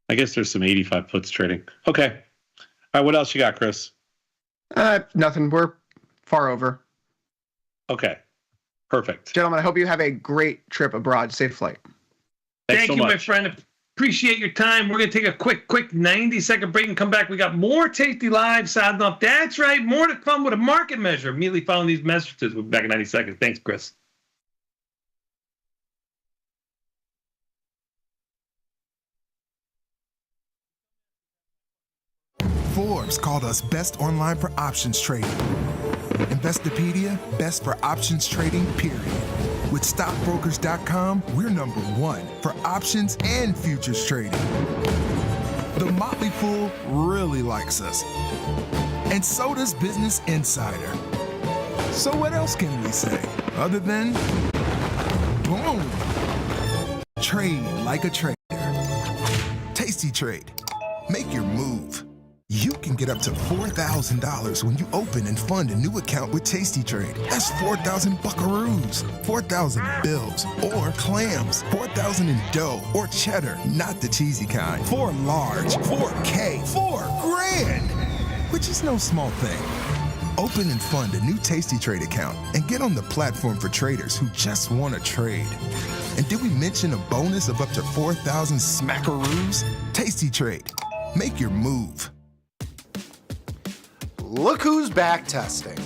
I guess there's some 85 puts trading. Okay. All right. What else you got, Chris? Nothing. We're far over. Okay. Perfect. Gentlemen, I hope you have a great trip abroad. Safe flight. Thank you, my friend. Appreciate your time. We're going to take a quick 90-second break and come back. We got more Tasty Live sounding off. That's right. More to come with a market measure. Immediately following these messages. We'll be back in 90 seconds. Thanks, Chris. Forbes called us best online for options trading. Investopedia, best for options trading, period. With stockbrokers.com, we're #1 for options and futures trading. The Motley Fool really likes us. And so does Business Insider. So what else can we say other than boom? Trade like a trader. Tasty Trade. Make your move. You can get up to $4,000 when you open and fund a new account with Tasty Trade. That's 4,000 buckaroos, 4,000 bills, or clams, 4,000 in dough or cheddar, not the cheesy kind. 4 large, 4K, 4 grand, which is no small thing. Open and fund a new Tasty Trade account and get on the platform for traders who just want to trade. And did we mention a bonus of up to 4,000 smackaroos? Tasty Trade. Make your move. Look who's back testing.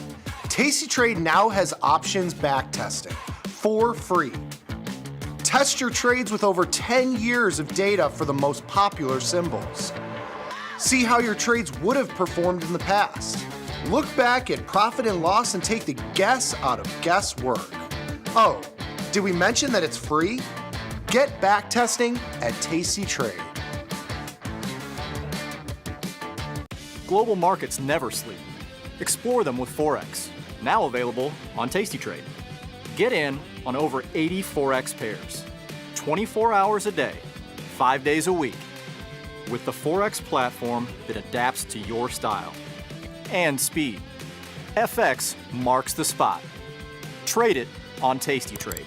Tasty Trade now has options back testing for free. Test your trades with over 10 years of data for the most popular symbols. See how your trades would have performed in the past. Look back at profit and loss and take the guess out of guesswork. Oh, did we mention that it's free? Get back testing at Tasty Trade. Global markets never sleep. Explore them with Forex, now available on Tasty Trade. Get in on over 80 Forex pairs, 24 hours a day, 5 days a week, with the Forex platform that adapts to your style and speed. FX marks the spot. Trade it on Tasty Trade.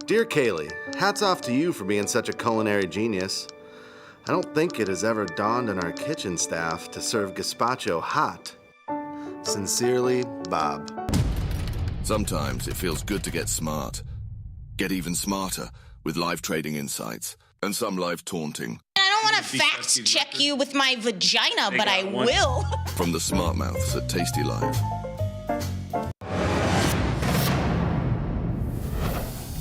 Dear Kaylee, hats off to you for being such a culinary genius. I don't think it has ever dawned on our kitchen staff to serve gazpacho hot. Sincerely, Bob. Sometimes it feels good to get smart. Get even smarter with live trading insights and some live taunting. I don't want to fact check you with my vagina, but I will. From the smart mouths at Tasty Live.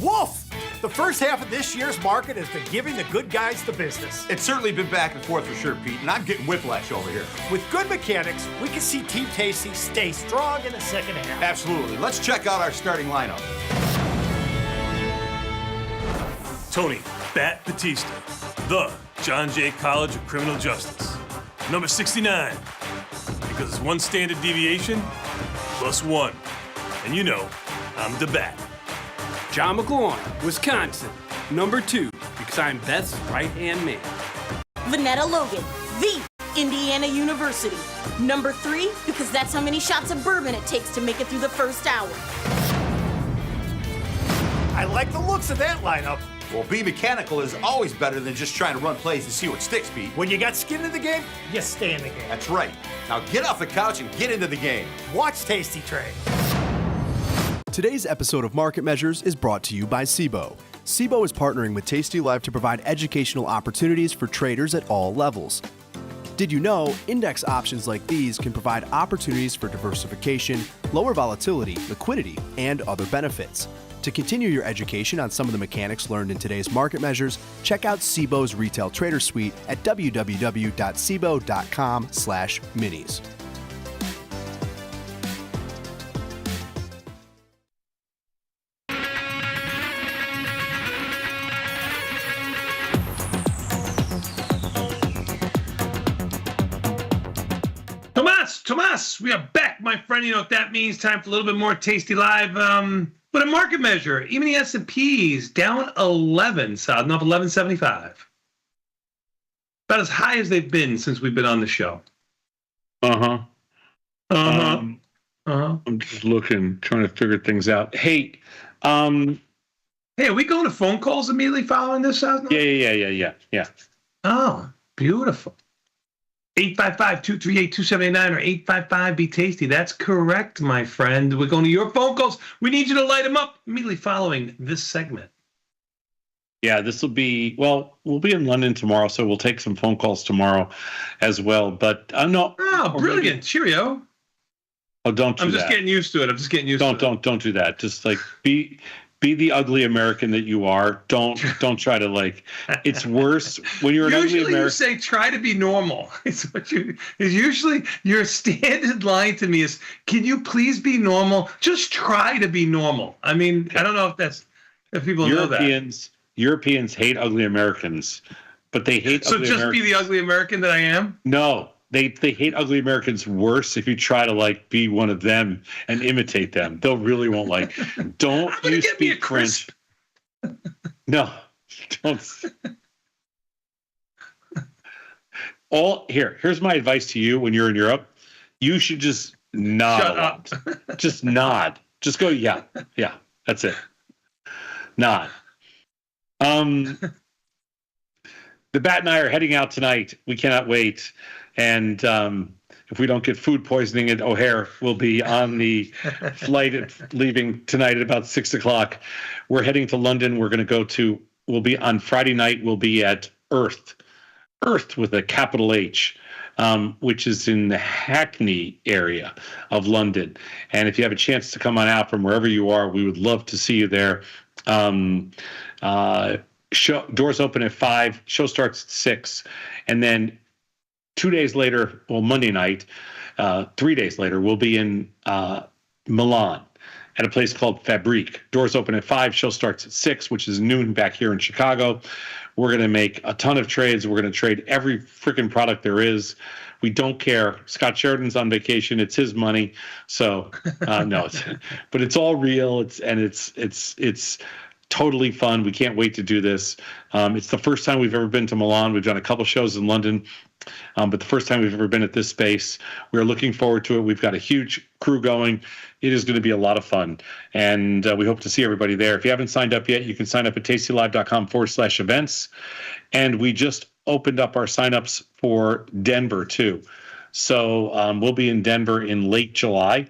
Wolf! The first half of this year's market has been giving the good guys the business. It's certainly been back and forth for sure, Pete, and I'm getting whiplash over here. With good mechanics, we can see Team Tasty stay strong in the second half. Absolutely. Let's check out our starting lineup. Tony Bat Batista, the John Jay College of Criminal Justice. Number 69, because it's one standard deviation plus one. And you know, I'm the Bat. John McLaurin, Wisconsin, number 2, because I'm Beth's right-hand man. Vanetta Logan, the Indiana University. Number 3, because that's how many shots of bourbon it takes to make it through the first hour. I like the looks of that lineup. Well, Be Mechanical is always better than just trying to run plays and see what sticks, Pete. When you got skin in the game, you stay in the game. That's right. Now get off the couch and get into the game. Watch Tasty Trade. Today's episode of Market Measures is brought to you by SIBO. SIBO is partnering with Tasty Live to provide educational opportunities for traders at all levels. Did you know index options like these can provide opportunities for diversification, lower volatility, liquidity, and other benefits? To continue your education on some of the mechanics learned in today's Market Measures, check out SIBO's Retail Trader Suite at www.sibo.com/minis. Tomas, we are back, my friend. You know what that means. Time for a little bit more Tasty Live. But a market measure, even the S&P's down 11, sounding off 1175. About as high as they've been since we've been on the show. I'm just looking, trying to figure things out. Hey, hey, are we going to phone calls immediately following this? Yeah. Oh, beautiful. 855-238-2789 or 855-BE-TASTY. That's correct, my friend. We're going to your phone calls. We need you to light them up immediately following this segment. Yeah, this will be, well, we'll be in London tomorrow, so we'll take some phone calls tomorrow as well. But I'm not. Oh, brilliant. Cheerio. Oh, don't do that. I'm just getting used to it. Don't do that. Just like be the ugly American that you are. Don't try to like. It's worse when you're an ugly American. Usually you say try to be normal. It's what is usually your standard line to me is, can you please be normal? Just try to be normal. I mean, I don't know if people know that. Europeans hate ugly Americans, but they hate. So ugly just Americans. be the ugly American that I am? No. They hate ugly Americans worse if you try to like be one of them and imitate them. They'll really won't like. Don't you speak French? No, don't. Here's my advice to you when you're in Europe. You should just nod. Shut up. Just nod. Just go, yeah. That's it. Nod. The Bat and I are heading out tonight. We cannot wait. And if we don't get food poisoning at O'Hare, we'll be on the flight leaving tonight at about 6 o'clock. We're heading to London. We'll be on Friday night. We'll be at Earth with a capital H, which is in the Hackney area of London. And if you have a chance to come on out from wherever you are, we would love to see you there. Doors open at 5. Show starts at 6. And then 2 days later, Monday night, 3 days later, we'll be in Milan at a place called Fabrique. Doors open at 5, show starts at 6, which is noon back here in Chicago. We're going to make a ton of trades. We're going to trade every freaking product there is. We don't care. Scott Sheridan's on vacation. It's his money. So no, but it's all real. It's totally fun. We can't wait to do this. It's the first time we've ever been to Milan. We've done a couple shows in London, but the first time we've ever been at this space. We're looking forward to it. We've got a huge crew going. It is going to be a lot of fun, and we hope to see everybody there. If you haven't signed up yet, you can sign up at tastylive.com/events, and we just opened up our signups for Denver too. So we'll be in Denver in late July.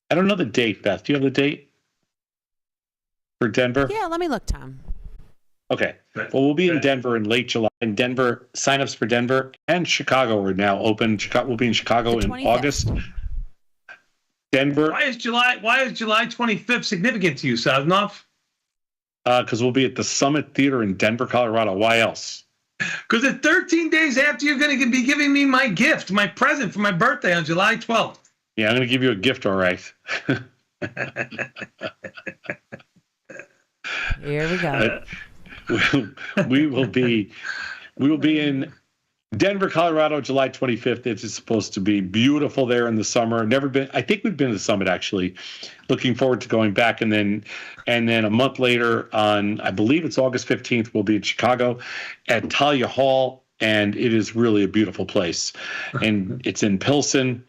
I don't know the date, Beth. Do you have the date? for Denver? Yeah, let me look, Tom. Okay. Well, we'll be in Denver in late July. In Denver, signups for Denver and Chicago are now open. We'll be in Chicago in August. Denver. Why is July 25th significant to you, Sadnov? Because we'll be at the Summit Theater in Denver, Colorado. Why else? Because it's 13 days after you're going to be giving me my gift, my present for my birthday on July 12th. Yeah, I'm going to give you a gift, all right. Here we go. We will be in Denver, Colorado, July 25th. It's supposed to be beautiful there in the summer. Never been. I think we've been to the Summit actually. Looking forward to going back, and then a month later, on I believe it's August 15th, we'll be in Chicago at Talia Hall, and it is really a beautiful place. And it's in Pilsen.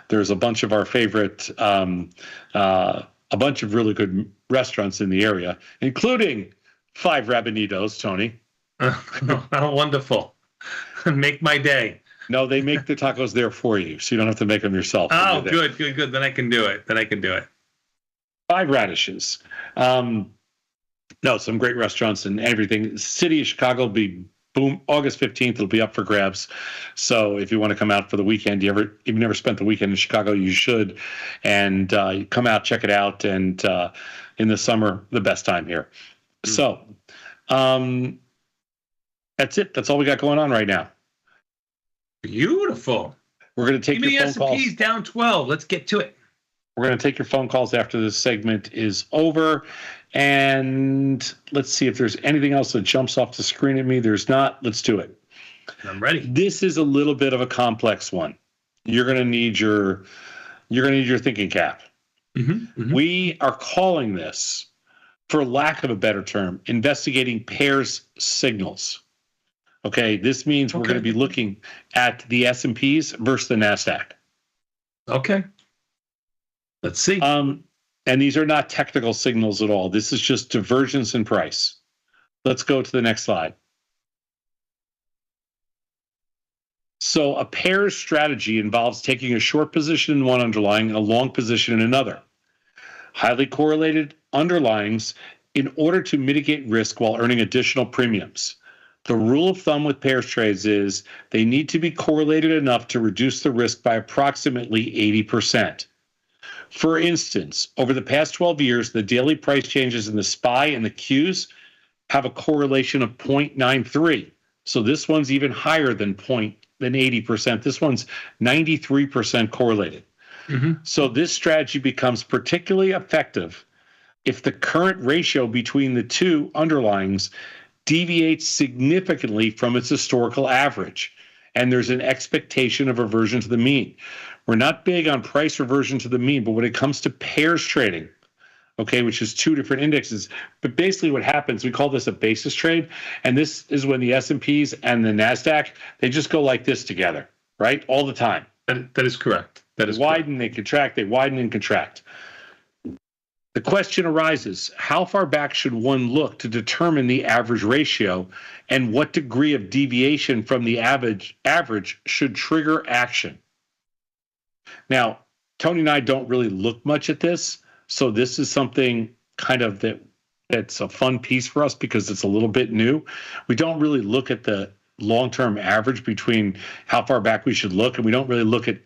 There's a bunch of our favorite, a bunch of really good restaurants in the area, including Five Rabanitos, Tony. Oh, wonderful. Make my day. No, they make the tacos there for you, so you don't have to make them yourself. Oh, good. Then I can do it. Five Radishes. No, some great restaurants and everything. City of Chicago will be August 15th. It'll be up for grabs. So if you want to come out for the weekend, if you've never spent the weekend in Chicago, you should. And come out, check it out. And in the summer, the best time here. So that's it. That's all we got going on right now. Beautiful. We're going to take your phone calls. S&P's down 12. Let's get to it. We're going to take your phone calls after this segment is over. And let's see if there's anything else that jumps off the screen at me. There's not. Let's do it. I'm ready. This is a little bit of a complex one. You're going to need your thinking cap. Mm-hmm. We are calling this, for lack of a better term, investigating pairs signals. Okay, this means we're going to be looking at the S&Ps versus the NASDAQ. Okay. Let's see. And these are not technical signals at all. This is just divergence in price. Let's go to the next slide. So a pairs strategy involves taking a short position in one underlying and a long position in another. Highly correlated underlyings in order to mitigate risk while earning additional premiums. The rule of thumb with pairs trades is they need to be correlated enough to reduce the risk by approximately 80%. For instance, over the past 12 years, the daily price changes in the SPY and the Qs have a correlation of 0.93. So this one's even higher than 80%. This one's 93% correlated. Mm-hmm. So this strategy becomes particularly effective if the current ratio between the two underlyings deviates significantly from its historical average, and there's an expectation of reversion to the mean. We're not big on price reversion to the mean, but when it comes to pairs trading, okay, which is two different indexes, but basically what happens, we call this a basis trade, and this is when the S&Ps and the NASDAQ, they just go like this together, right, all the time. That is correct. That is widen, they contract, they widen and contract. The question arises, how far back should one look to determine the average ratio, and what degree of deviation from the average should trigger action? Now, Tony and I don't really look much at this, so this is something kind of that's a fun piece for us because it's a little bit new. We don't really look at the long-term average between how far back we should look, and we don't really look at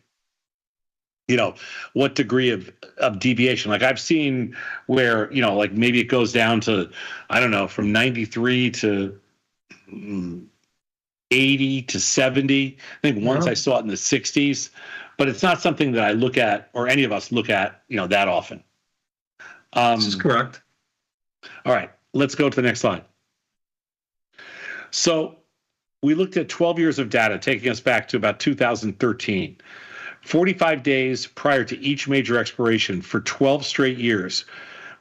what degree of deviation. Like I've seen where, like maybe it goes down to, I don't know, from 93 to 80 to 70. I think once I saw it in the 60s, but it's not something that I look at, or any of us look at, that often. This is correct. All right, let's go to the next slide. So we looked at 12 years of data, taking us back to about 2013. 45 days prior to each major expiration for 12 straight years,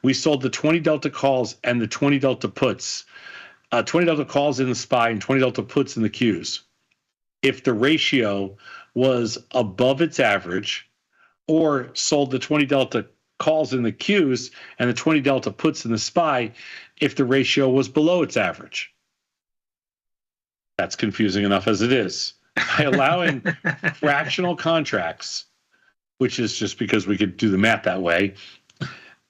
we sold the 20 delta calls and the 20 delta puts, 20 delta calls in the SPY and 20 delta puts in the Qs. If the ratio was above its average, or sold the 20 delta calls in the Qs and the 20 delta puts in the SPY if the ratio was below its average. That's confusing enough as it is. By allowing fractional contracts, which is just because we could do the math that way,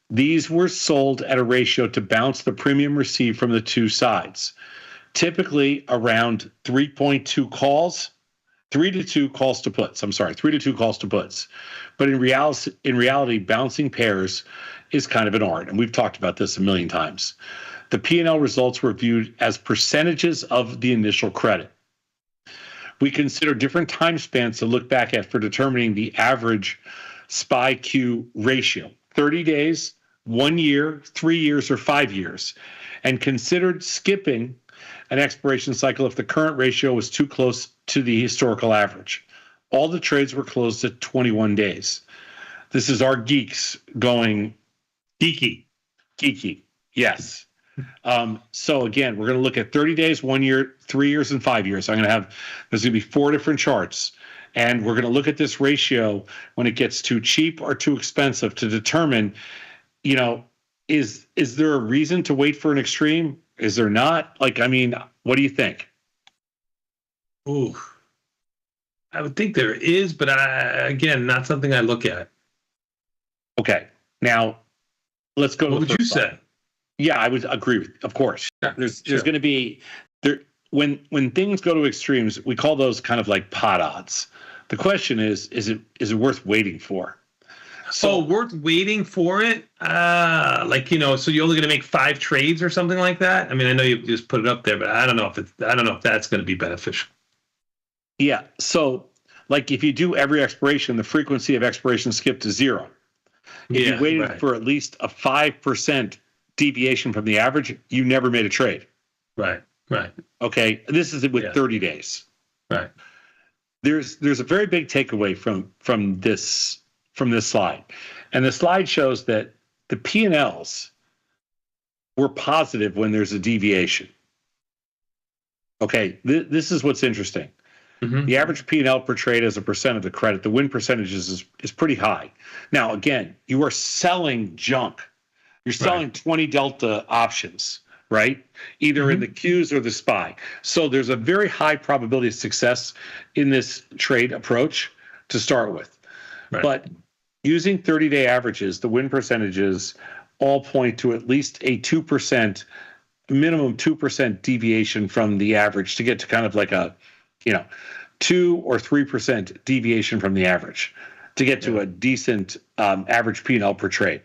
These were sold at a ratio to bounce the premium received from the two sides, typically around 3.2 calls, 3 to 2 calls to puts. I'm sorry, 3 to 2 calls to puts. But in reality, bouncing pairs is kind of an art, and we've talked about this a million times. The P&L results were viewed as percentages of the initial credit. We consider different time spans to look back at for determining the average SPY-Q ratio, 30 days, 1 year, 3 years, or 5 years, and considered skipping an expiration cycle if the current ratio was too close to the historical average. All the trades were closed at 21 days. This is our geeks going geeky. Geeky, yes. So again, we're going to look at 30 days, 1 year, 3 years, and 5 years. There's going to be 4 different charts. And we're going to look at this ratio when it gets too cheap or too expensive to determine, is there a reason to wait for an extreme? Is there not? What do you think? Ooh, I would think there is, but again, not something I look at. Okay, now let's go. What would you say? Yeah, I would agree with. Of course, there's going to be there when things go to extremes. We call those kind of like pot odds. The question is it worth waiting for? So worth waiting for it? So you're only going to make 5 trades or something like that? I mean, I know you just put it up there, but I don't know if that's going to be beneficial. Yeah. So if you do every expiration, the frequency of expiration skip to 0. If you waited for at least a 5% deviation from the average, you never made a trade. Right. Okay. This is with 30 days. Right. There's a very big takeaway from this slide. And the slide shows that the P&Ls were positive when there's a deviation. Okay, this is what's interesting. Mm-hmm. The average P&L per trade as a percent of the credit, the win percentage is pretty high. Now, again, you are selling junk. You're selling 20 delta options, right? Either in the Qs or the SPY. So there's a very high probability of success in this trade approach to start with. Right. But using 30-day averages, the win percentages all point to at least a 2%, minimum 2% deviation from the average to get to kind of like a 2 or 3% deviation from the average to get to a decent average P&L per trade.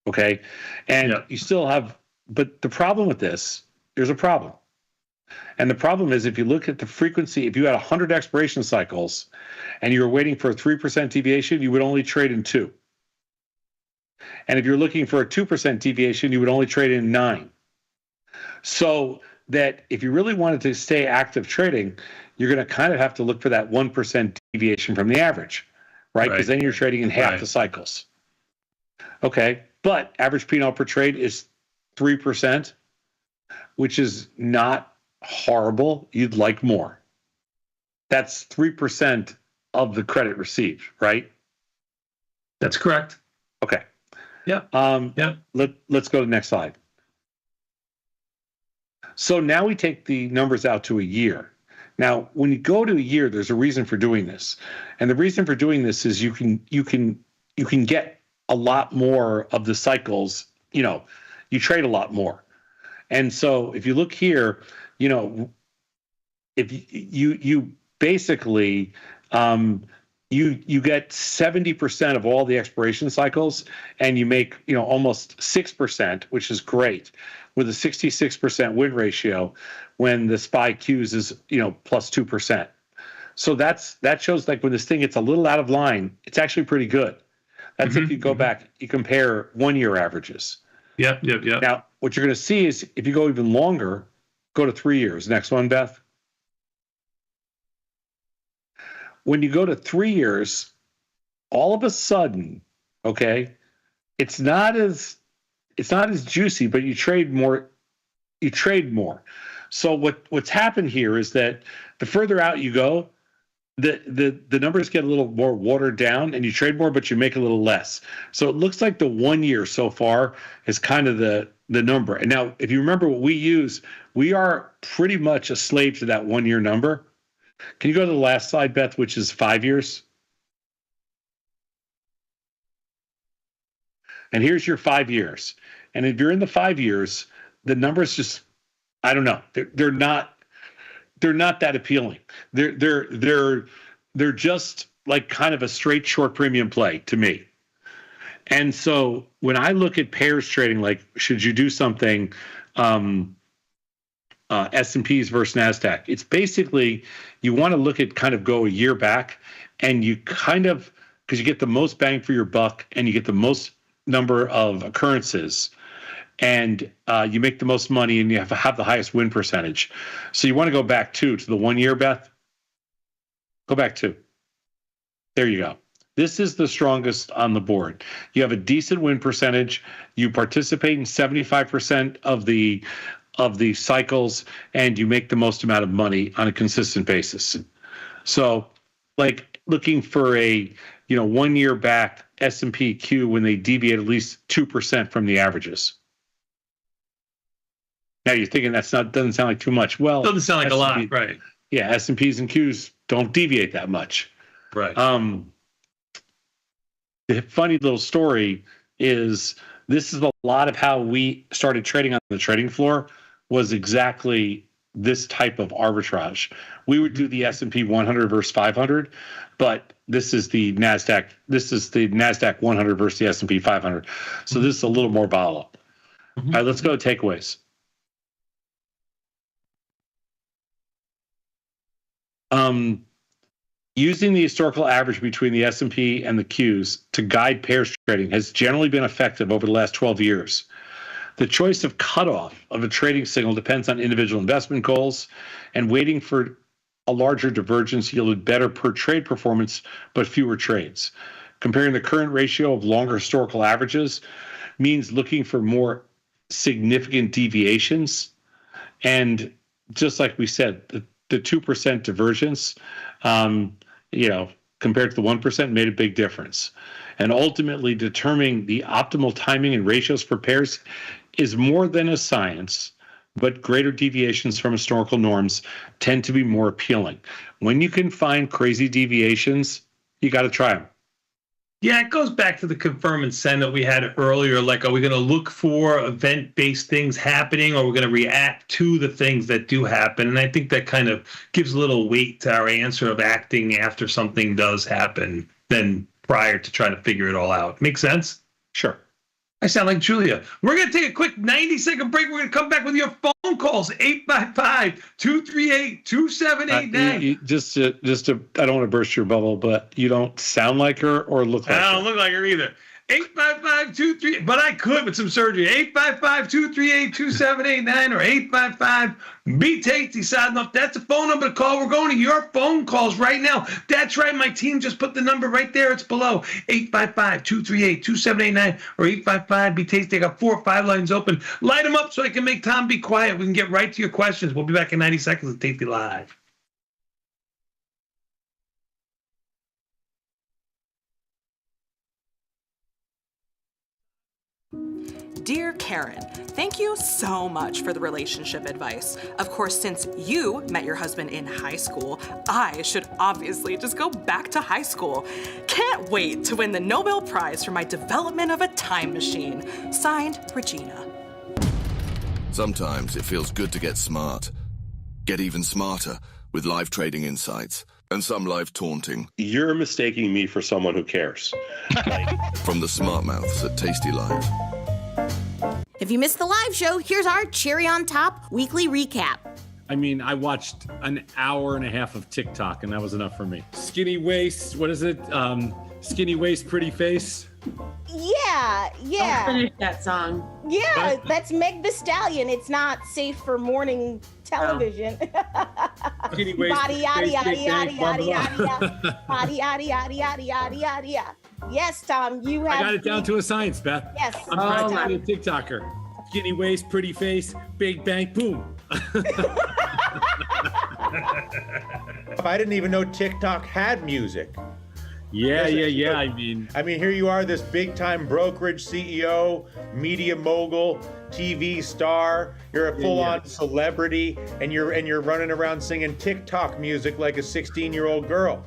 Okay. And you still have, but the problem with this, there's a problem. And the problem is if you look at the frequency, if you had 100 expiration cycles and you were waiting for a 3% deviation, you would only trade in 2. And if you're looking for a 2% deviation, you would only trade in 9. So that if you really wanted to stay active trading, you're going to kind of have to look for that 1% deviation from the average, right? Because then you're trading in half the cycles. Okay, but average P&L per trade is 3%, which is not horrible. You'd like more. That's 3% of the credit received, right? That's correct. Okay. Yeah. Let's go to the next slide. So now we take the numbers out to a year. Now, when you go to a year, there's a reason for doing this. And the reason for doing this is you can get a lot more of the cycles, you trade a lot more. And so if you look here, if you basically you get 70% of all the expiration cycles and you make, almost 6%, which is great, with a 66% win ratio when the SPY-Qs is, plus 2%. So that shows when this thing gets a little out of line, it's actually pretty good. That's if you go back, you compare 1 year averages. Yep. Now, what you're going to see is if you go even longer, go to 3 years. Next one, Beth. When you go to 3 years, all of a sudden, okay, it's not as juicy, but you trade more. So what's happened here is that the further out you go, the numbers get a little more watered down and you trade more, but you make a little less. So it looks like the 1 year so far is kind of the number. And now, if you remember what we use, we are pretty much a slave to that 1 year number. Can you go to the last slide, Beth, which is 5 years? and here's your 5 years. And if you're in the 5 years, the numbers just, I don't know, they're not that appealing. They're just like kind of a straight short premium play to me. And so when I look at pairs trading, like should you do something S&Ps versus NASDAQ, it's basically you want to look at kind of go a year back, and you kind of, because you get the most bang for your buck and you get the most number of occurrences, and you make the most money, and you have the highest win percentage. So you want to go back to the 1 year, Beth? Go back 2. There you go. This is the strongest on the board. You have a decent win percentage. You participate in 75% of the cycles, and you make the most amount of money on a consistent basis. So, like looking for a 1 year back S&P Q when they deviate at least 2% from the averages. Now you're thinking doesn't sound like too much. Well, doesn't sound like a lot, right? Yeah, S&Ps and Qs don't deviate that much. Right. The funny little story is this is a lot of how we started trading on the trading floor was exactly this type of arbitrage. We would do the S&P 100 versus 500, but this is the NASDAQ. This is the NASDAQ 100 versus the S&P 500. So this is a little more volatile. All right, let's go to takeaways. Using the historical average between the S&P and the Qs to guide pairs trading has generally been effective over the last 12 years. The choice of cutoff of a trading signal depends on individual investment goals, and waiting for a larger divergence yielded better per trade performance, but fewer trades. Comparing the current ratio of longer historical averages means looking for more significant deviations. And just like we said, the 2% divergence, compared to the 1% made a big difference. And ultimately determining the optimal timing and ratios for pairs is more than a science, but greater deviations from historical norms tend to be more appealing. When you can find crazy deviations, you got to try them. Yeah, it goes back to the confirm and send that we had earlier. Like, are we going to look for event-based things happening, or are we going to react to the things that do happen? And I think that kind of gives a little weight to our answer of acting after something does happen than prior to trying to figure it all out. Make sense? Sure. I sound like Julia. We're going to take a quick 90-second break. We're going to come back with your phone calls, 855-238-2789. Just I don't want to burst your bubble, but you don't sound like her or look like her. I don't look like her either. 855-238, but I could with some surgery. 855-238-2789 or 855-BE-TASTY. Side enough. That's the phone number to call. We're going to your phone calls right now. That's right. My team just put the number right there. It's below. 855-238-2789 or 855-BE-TASTY. I got 4 or 5 lines open. Light them up so I can make Tom be quiet. We can get right to your questions. We'll be back in 90 seconds at Tasty Live. Dear Karen, thank you so much for the relationship advice. Of course, since you met your husband in high school, I should obviously just go back to high school. Can't wait to win the Nobel Prize for my development of a time machine. Signed, Regina. Sometimes it feels good to get smart. Get even smarter with live trading insights and some live taunting. You're mistaking me for someone who cares. From the smart mouths at Tasty Live. If you missed the live show, here's our cherry on top weekly recap. I mean, I watched an hour and a half of TikTok, and that was enough for me. Skinny waist, what is it? Skinny waist, pretty face. Yeah. I'll finish that song. Yeah, that's Meg the Stallion. It's not safe for morning television. Skinny waist, Body yada face, yada big yada bang, blah, yada blah. yada. Body yada yada yada yada yada yada. Yes, Tom, you have. I got it down to a science, Beth. Yes. I'm practically a TikToker. Skinny waist, pretty face, big bang, boom. I didn't even know TikTok had music. Yeah. I mean, here you are, this big-time brokerage CEO, media mogul, TV star. You're a full-on celebrity, and you're running around singing TikTok music like a 16-year-old girl.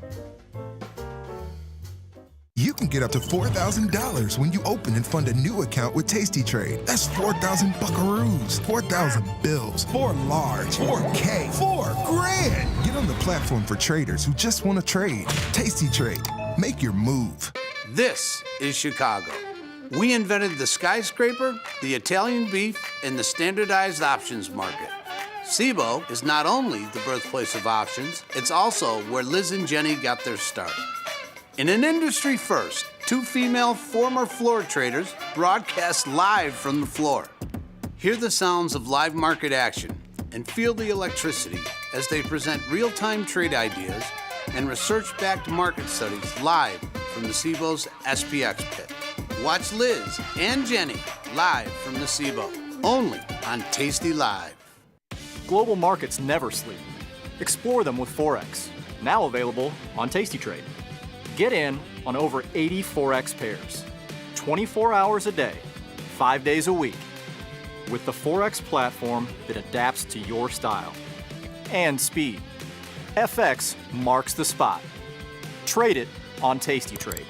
You can get up to $4,000 when you open and fund a new account with Tasty Trade. That's 4,000 buckaroos, 4,000 bills, 4 large, 4K, 4 grand. Get on the platform for traders who just want to trade. Tasty Trade. Make your move. This is Chicago. We invented the skyscraper, the Italian beef, and the standardized options market. SIBO is not only the birthplace of options, it's also where Liz and Jenny got their start. In an industry first, 2 female former floor traders broadcast live from the floor. Hear the sounds of live market action and feel the electricity as they present real-time trade ideas and research-backed market studies live from the SIBO's SPX pit. Watch Liz and Jenny live from the SIBO, only on Tasty Live. Global markets never sleep. Explore them with Forex, now available on Tasty Trade. Get in on over 80 Forex pairs, 24 hours a day, 5 days a week, with the Forex platform that adapts to your style and speed. FX marks the spot. Trade it on Tasty Trade.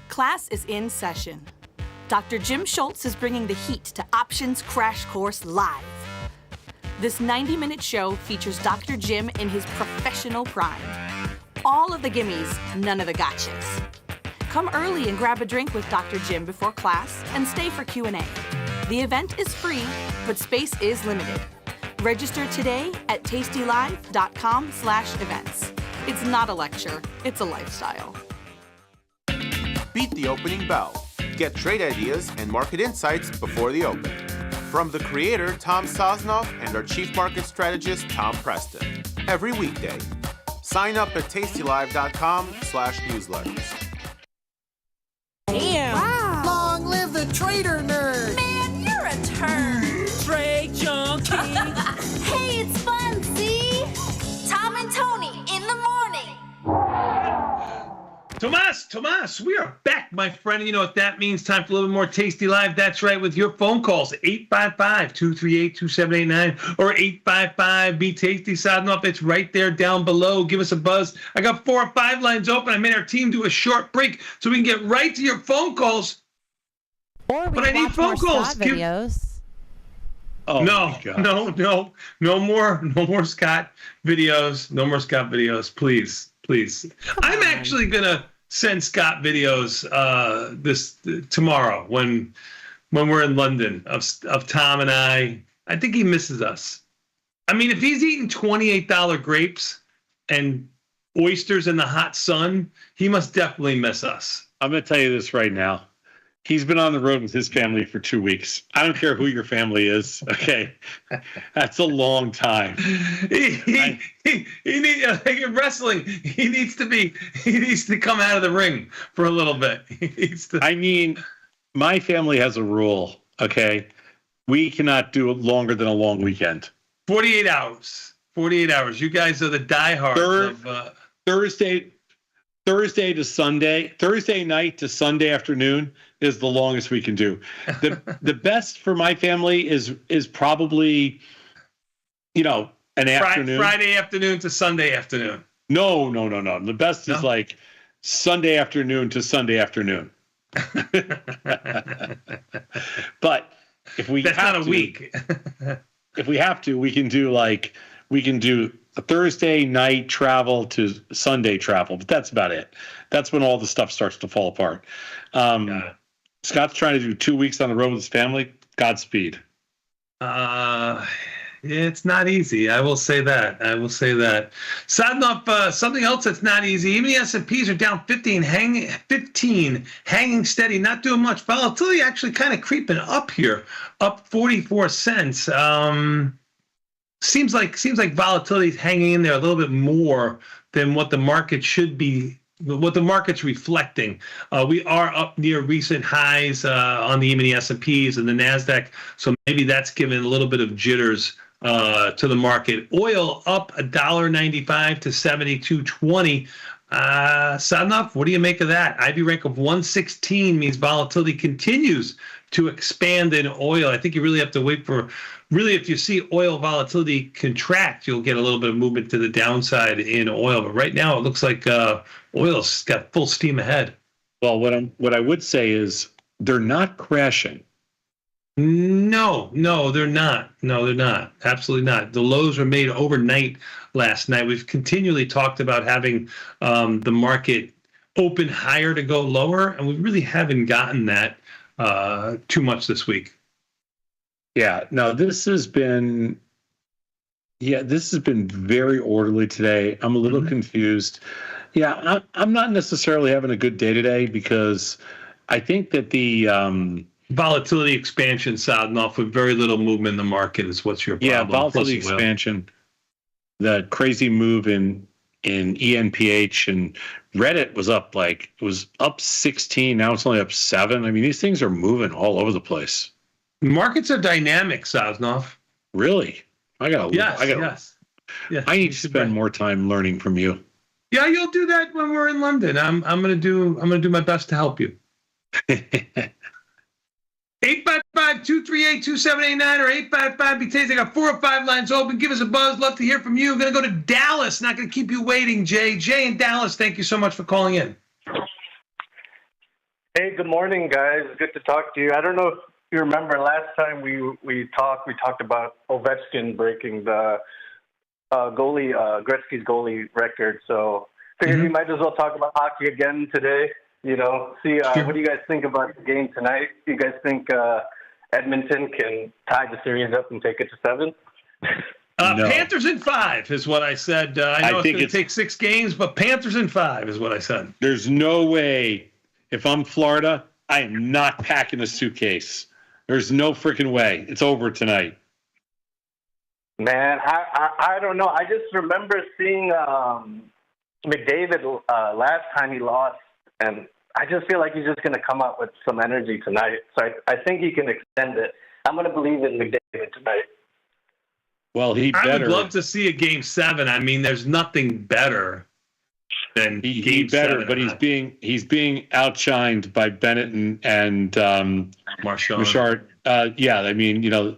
Class is in session. Dr. Jim Schultz is bringing the heat to Options Crash Course Live. This 90-minute show features Dr. Jim in his professional prime. All of the gimmies, none of the gotchas. Come early and grab a drink with Dr. Jim before class and stay for Q&A. The event is free, but space is limited. Register today at tastylive.com/events. It's not a lecture, it's a lifestyle. Beat the opening bell. Get trade ideas and market insights before the open. From the creator, Tom Sosnoff, and our chief market strategist, Tom Preston. Every weekday. Sign up at tastylive.com/newsletters. Damn. Wow. Long live the trader nerd. Man, you're a turd. Trade junkie. Hey, it's fun, see? Tom and Tony in the morning. Tomas, we are back, my friend. You know what that means. Time for a little bit more Tasty Live. That's right, with your phone calls, 855-238-2789 or 855-BE-TASTY. Sodnoff, it's right there down below. Give us a buzz. I got 4 or 5 lines open. I made our team do a short break so we can get right to your phone calls. Or we I need phone calls. Videos. Oh, no more Scott videos. No more Scott videos, please. I'm actually gonna send Scott videos tomorrow when we're in London of Tom and I. I think he misses us. I mean, if he's eating $28 grapes and oysters in the hot sun, he must definitely miss us. I'm gonna tell you this right now. He's been on the road with his family for 2 weeks. I don't care who your family is. Okay, that's a long time. He needs like in wrestling. He needs to come out of the ring for a little bit. I mean, my family has a rule. Okay, we cannot do it longer than a long weekend. 48 hours. 48 hours. You guys are the diehards of Thursday to Sunday. Thursday night to Sunday afternoon is the longest we can do. The best for my family is probably, an afternoon. Friday afternoon to Sunday afternoon. No. The best is like Sunday afternoon to Sunday afternoon. But if we that's not a week. If we have to, we can do a Thursday night travel to Sunday travel, but that's about it. That's when all the stuff starts to fall apart. Scott's trying to do 2 weeks on the road with his family. Godspeed. It's not easy. I will say that. Sodnoff, something else that's not easy. Even the S&Ps are down 15, hanging steady, not doing much. Volatility actually kind of creeping up here, up 44 cents. Seems like volatility is hanging in there a little bit more than what the market should be, what the market's reflecting. We are up near recent highs on the E-mini S&Ps and the NASDAQ, so maybe that's given a little bit of jitters to the market. Oil up $1.95 to $72.20. Sadnov, what do you make of that? IV rank of 116 means volatility continues to expand in oil. I think you really have to wait for, really, if you see oil volatility contract, you'll get a little bit of movement to the downside in oil. But right now, it looks like oil's got full steam ahead. Well, what I would say is they're not crashing. No, they're not. No, they're not. Absolutely not. The lows were made overnight last night. We've continually talked about having the market open higher to go lower, and we really haven't gotten that too much this week. Yeah, no, this has been very orderly today. I'm a little confused. Yeah, I'm not necessarily having a good day today because I think that the volatility expansion sounding off with very little movement in the market is what's your problem. Yeah, volatility expansion, the crazy move in ENPH, and Reddit was up it was up 16. Now it's only up 7. I mean, these things are moving all over the place. Markets are dynamic, Sosnoff. Really? I need to spend more time learning from you. Yeah, you'll do that when we're in London. I'm gonna do my best to help you. 855-238-2789 or 855-BTAs. I got 4 or 5 lines open. Give us a buzz. Love to hear from you. I'm going to go to Dallas. Not going to keep you waiting, Jay. Jay in Dallas, thank you so much for calling in. Hey, good morning, guys. Good to talk to you. I don't know if you remember last time we talked about Ovechkin breaking the Gretzky's goalie record. So figured we might as well talk about hockey again today. What do you guys think about the game tonight? Do you guys think Edmonton can tie the series up and take it to 7? No. Panthers in 5 is what I said. I know it's going to take 6 games, but Panthers in 5 is what I said. There's no way. If I'm Florida, I am not packing a suitcase. There's no freaking way. It's over tonight. Man, I don't know. I just remember seeing McDavid last time he lost, and I just feel like he's just going to come out with some energy tonight. So I think he can extend it. I'm going to believe in McDavid tonight. Well, I would love to see a Game 7. I mean, there's nothing better than Game 7. But he's being outshined by Bennett and Marchand. Yeah, I mean,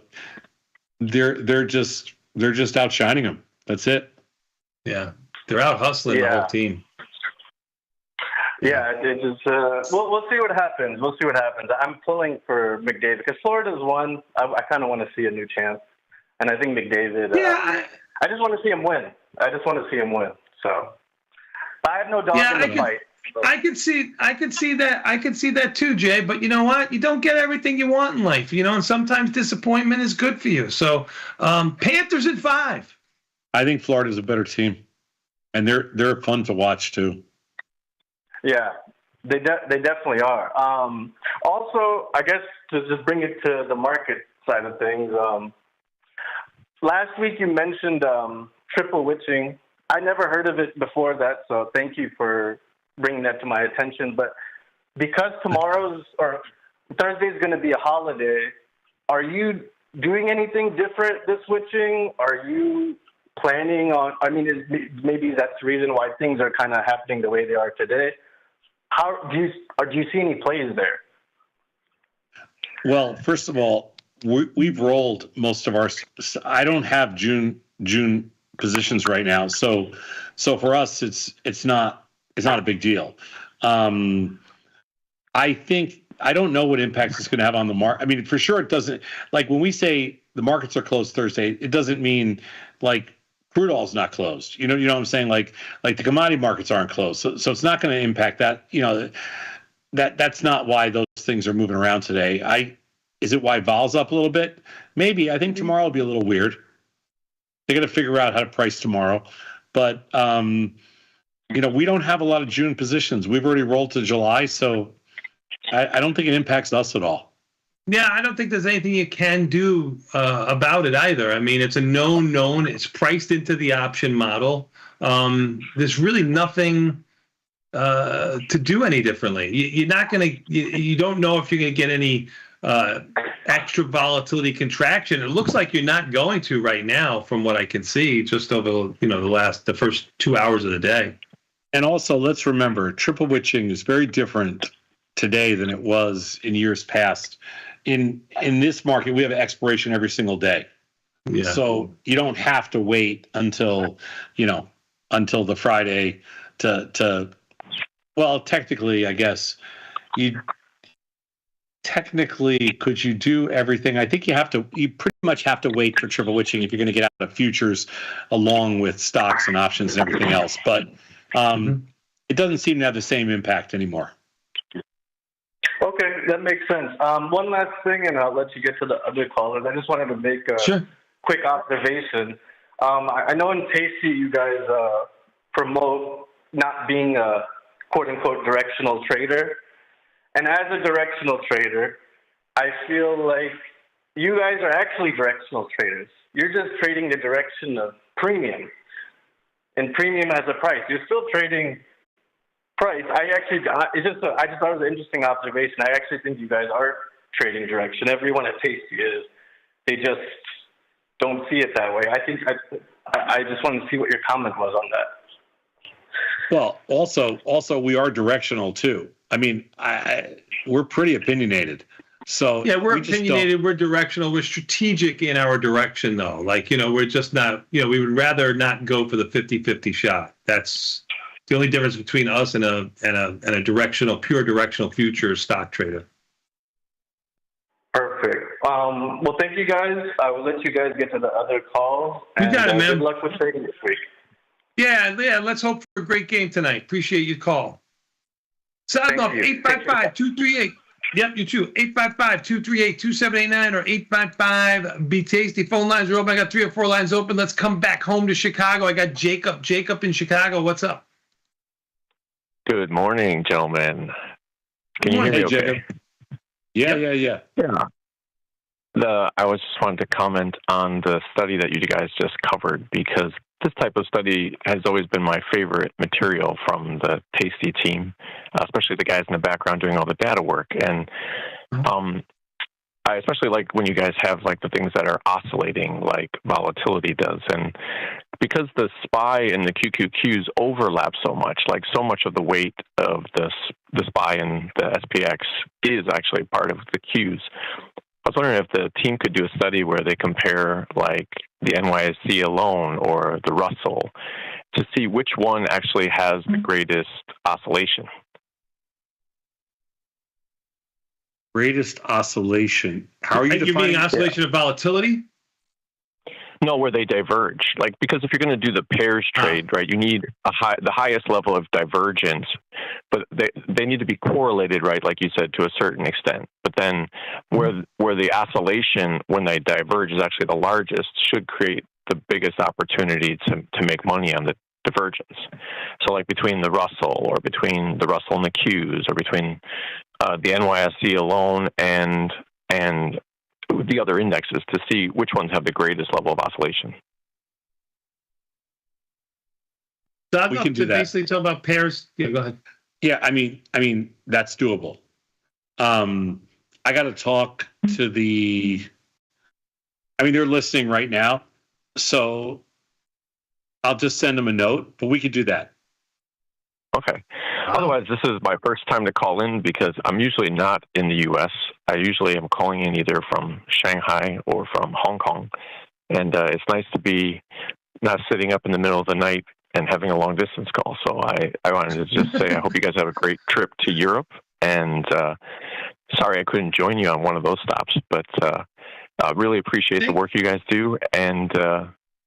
they're just outshining him. That's it. Yeah, they're out hustling the whole team. Yeah, it just we'll see what happens. I'm pulling for McDavid because Florida's won. I kind of want to see a new chance, and I think McDavid. I just want to see him win. So I have no dog in the fight. So. I could see that too, Jay. But you know what? You don't get everything you want in life, and sometimes disappointment is good for you. So Panthers in 5. I think Florida's a better team, and they're fun to watch too. Yeah, they definitely are. Also, I guess to just bring it to the market side of things, last week you mentioned triple witching. I never heard of it before that, so thank you for bringing that to my attention. But because Thursday is going to be a holiday, are you doing anything different this witching? Are you planning on? I mean, maybe that's the reason why things are kind of happening the way they are today. How do you see any plays there? Well, first of all, we've rolled most of our. I don't have June positions right now, so for us, it's not a big deal. I think I don't know what impacts it's going to have on the market. I mean, for sure, it doesn't. Like when we say the markets are closed Thursday, it doesn't mean like crude oil's not closed. You know what I'm saying? Like the commodity markets aren't closed. So it's not going to impact that. That's not why those things are moving around today. Is it why vol's up a little bit? Maybe. I think tomorrow will be a little weird. They got to figure out how to price tomorrow. But we don't have a lot of June positions. We've already rolled to July, so I don't think it impacts us at all. Yeah, I don't think there's anything you can do about it either. I mean, it's a known. It's priced into the option model. There's really nothing to do any differently. You're not going to. You don't know if you're going to get any extra volatility contraction. It looks like you're not going to right now, from what I can see, just over the first 2 hours of the day. And also, let's remember, triple witching is very different today than it was in years past. in this market, we have an expiration every single day. Yeah. So you don't have to wait until the Friday to well, technically, I guess could you do everything? I think you pretty much have to wait for triple witching if you're going to get out of futures along with stocks and options and everything else. But it doesn't seem to have the same impact anymore. Okay, that makes sense. One last thing, and I'll let you get to the other callers. I just wanted to make a quick observation. I know in Tasty you guys promote not being a quote-unquote directional trader. And as a directional trader, I feel like you guys are actually directional traders. You're just trading the direction of premium. And premium has a price. You're still trading price. I just thought it was an interesting observation. I actually think you guys are trading direction. Everyone at Tasty is. They just don't see it that way. I just wanted to see what your comment was on that. Well, also we are directional too. I mean, we're pretty opinionated. So yeah, we're opinionated, we're directional, we're strategic in our direction though. Like, we're just not, we would rather not go for the 50-50 shot. That's the only difference between us and a pure directional future stock trader. Perfect. Well, thank you guys. I will let you guys get to the other calls. You got it, man. Good luck with trading this week. Yeah, let's hope for a great game tonight. Appreciate your call. Sound off 855-238. Yep, you too. 855-238-2789 or 855-BE-TASTY. Phone lines are open. I got 3 or 4 lines open. Let's come back home to Chicago. I got Jacob. Jacob in Chicago. What's up? Good morning, gentlemen. Can you hear me okay? Jacob. Yeah. I was just wanted to comment on the study that you guys just covered, because this type of study has always been my favorite material from the Tasty team, especially the guys in the background doing all the data work. And I especially like when you guys have like the things that are oscillating like volatility does. And because the SPY and the QQQs overlap so much, like so much of the weight of the SPY and the SPX is actually part of the Qs. I was wondering if the team could do a study where they compare like the NYSE alone or the Russell to see which one actually has the greatest oscillation. Greatest oscillation. How are you defining? You mean oscillation of volatility? No, where they diverge. Like, because if you're going to do the pairs trade, right, you need the highest level of divergence, but they need to be correlated, right, like you said, to a certain extent. But then where the oscillation, when they diverge, is actually the largest, should create the biggest opportunity to make money on the divergence. So like between the Russell or between the Russell and the Qs or between the NYSE alone and the other indexes to see which ones have the greatest level of oscillation. So we can do that. Basically talk about pairs. Yeah, go ahead. Yeah, I mean that's doable. I got to talk to they're listening right now, so I'll just send them a note, but we could do that. Okay. Otherwise, this is my first time to call in because I'm usually not in the U.S. I usually am calling in either from Shanghai or from Hong Kong. And it's nice to be not sitting up in the middle of the night and having a long-distance call. So I wanted to just say I hope you guys have a great trip to Europe. And sorry I couldn't join you on one of those stops, but I really appreciate the work you guys do. And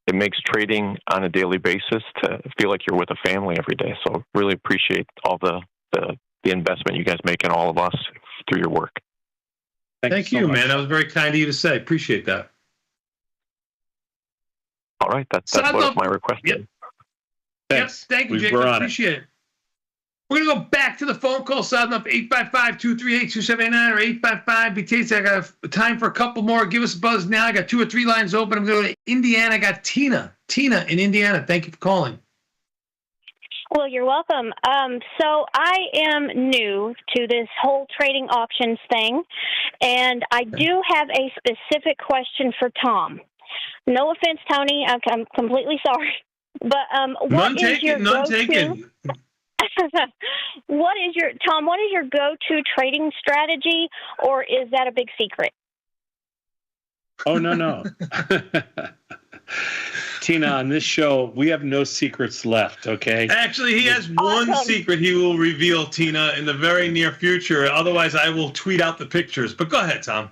it makes trading on a daily basis to feel like you're with a family every day. So really appreciate all the investment you guys make in all of us through your work. Thank you, man. That was very kind of you to say. Appreciate that. All right. That's what my request is. Thanks. Yep. Thank you, Jacob. Appreciate it. We're going to go back to the phone call. Sound up 855-238-2789 or 855-BE-TASTY. I got time for a couple more. Give us a buzz now. I got 2 or 3 lines open. I'm going to go to Indiana. I got Tina. Tina in Indiana. Thank you for calling. Well, you're welcome. So I am new to this whole trading options thing, and I do have a specific question for Tom. No offense, Tony. I'm completely sorry. But what is your go-to? What is your go-to trading strategy, or is that a big secret? Oh, no. Tina, on this show, we have no secrets left, okay? Actually, he has one secret he will reveal, Tina, in the very near future. Otherwise, I will tweet out the pictures. But go ahead, Tom.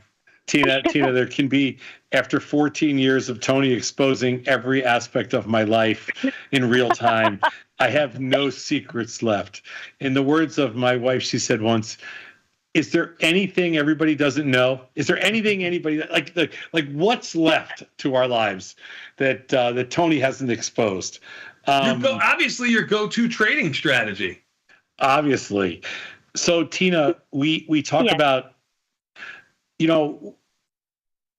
Tina, there can be, after 14 years of Tony exposing every aspect of my life in real time, I have no secrets left. In the words of my wife, she said once, is there anything everybody doesn't know? Is there anything anybody like what's left to our lives that Tony hasn't exposed? Obviously, your go-to trading strategy. Obviously. So, Tina, we talk about,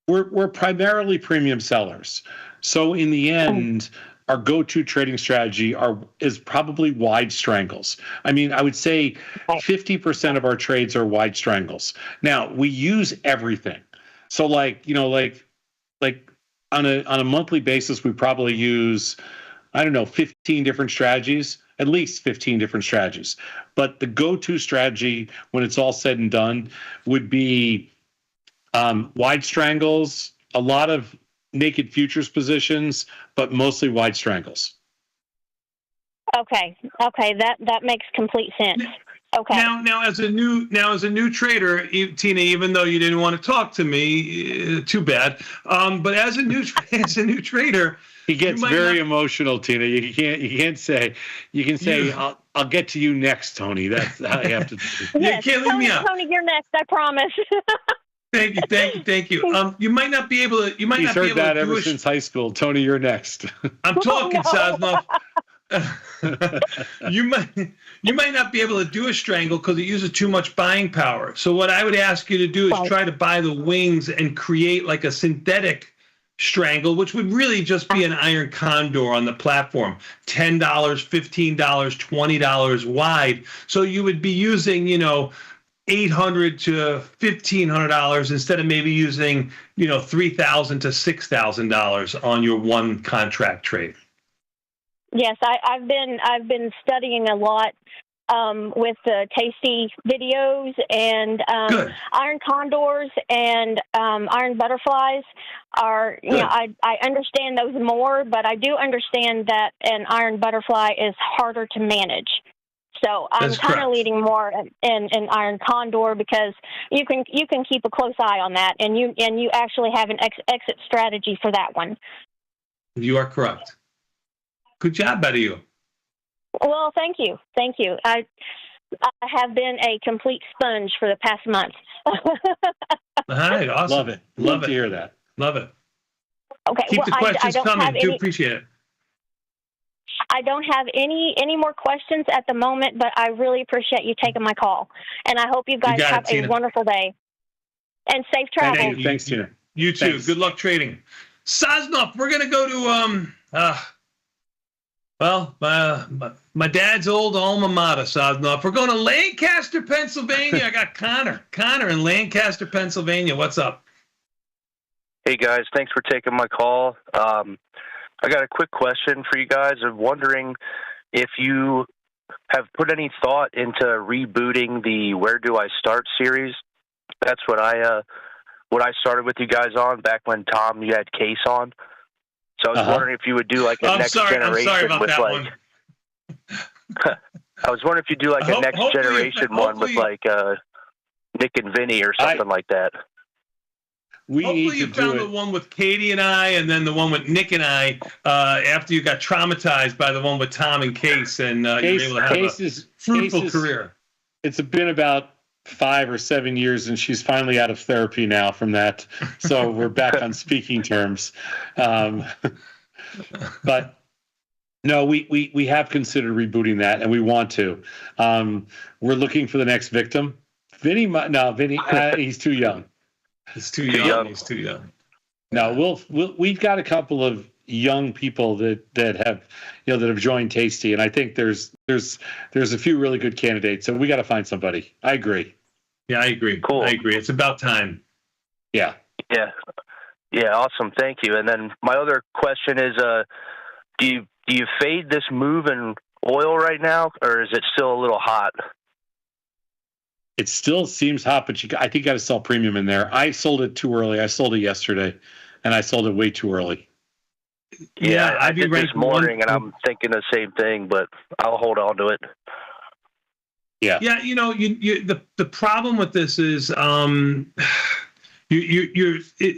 we're primarily premium sellers. So in the end, our go-to trading strategy is probably wide strangles. I mean, I would say 50% of our trades are wide strangles. Now, we use everything. So like on a monthly basis, we probably use, 15 different strategies, at least 15 different strategies. But the go-to strategy when it's all said and done would be wide strangles, a lot of naked futures positions, but mostly wide strangles. Okay, that makes complete sense. Okay. Now as a new trader, Tina, even though you didn't want to talk to me, too bad. But as a new trader, he gets very emotional, Tina. You can't say. You can say, "I'll get to you next, Tony." That's how you have to. Yes, you can't leave me out. Tony, you're next. I promise. Thank you. You might not be able to. He's heard that ever since high school. Tony, you're next. I'm talking, Sosnoff. You might not be able to do a strangle because it uses too much buying power. So what I would ask you to do is try to buy the wings and create like a synthetic strangle, which would really just be an iron condor on the platform, $10, $15, $20 wide. So you would be using, $800 to $1,500 instead of maybe using, $3,000 to $6,000 on your one contract trade. Yes, I've been studying a lot with the Tasty videos and iron condors and iron butterflies are, I understand those more, but I do understand that an iron butterfly is harder to manage. So I'm kind of leaning more in iron condor because you can keep a close eye on that, and you actually have an exit strategy for that one. You are correct. Good job out of you. Well, thank you. I have been a complete sponge for the past month. All right, awesome. Love it. Love to hear that. Love it. Okay. Keep the questions coming. Do appreciate it. I don't have any more questions at the moment, but I really appreciate you taking my call. And I hope you guys have a wonderful day. And safe travel. Thanks, Tina. You too. Thanks. Good luck trading. Sosnoff, we're going to go to, my dad's old alma mater, Sosnoff. We're going to Lancaster, Pennsylvania. I got Connor in Lancaster, Pennsylvania. What's up? Hey, guys. Thanks for taking my call. I got a quick question for you guys. I'm wondering if you have put any thought into rebooting the Where Do I Start series. That's what I started with you guys on back when, Tom, you had Case on. So I was wondering if you would do like a next generation I'm sorry about with that like. one. I was wondering if you do like a next generation one with like Nick and Vinny or something like that. Hopefully you found the one with Katie and I, and then the one with Nick and I after you got traumatized by the one with Tom and Case, and you were able to have a fruitful career. It's been about 5 or 7 years, and she's finally out of therapy now from that. So we're back on speaking terms. But no, we have considered rebooting that, and we want to. We're looking for the next victim. Vinny, he's too young. He's too young. No, we've got a couple of young people that have joined Tasty, and I think there's a few really good candidates. So we got to find somebody. I agree. Yeah, I agree. Cool. I agree. It's about time. Yeah. Yeah. Awesome. Thank you. And then my other question is, do you fade this move and oil right now, or is it still a little hot? It still seems hot, but I think you got to sell premium in there. I sold it too early. I sold it yesterday, and I sold it way too early. Yeah, I did this morning, and I'm thinking the same thing, but I'll hold on to it. Yeah. Yeah, the problem with this is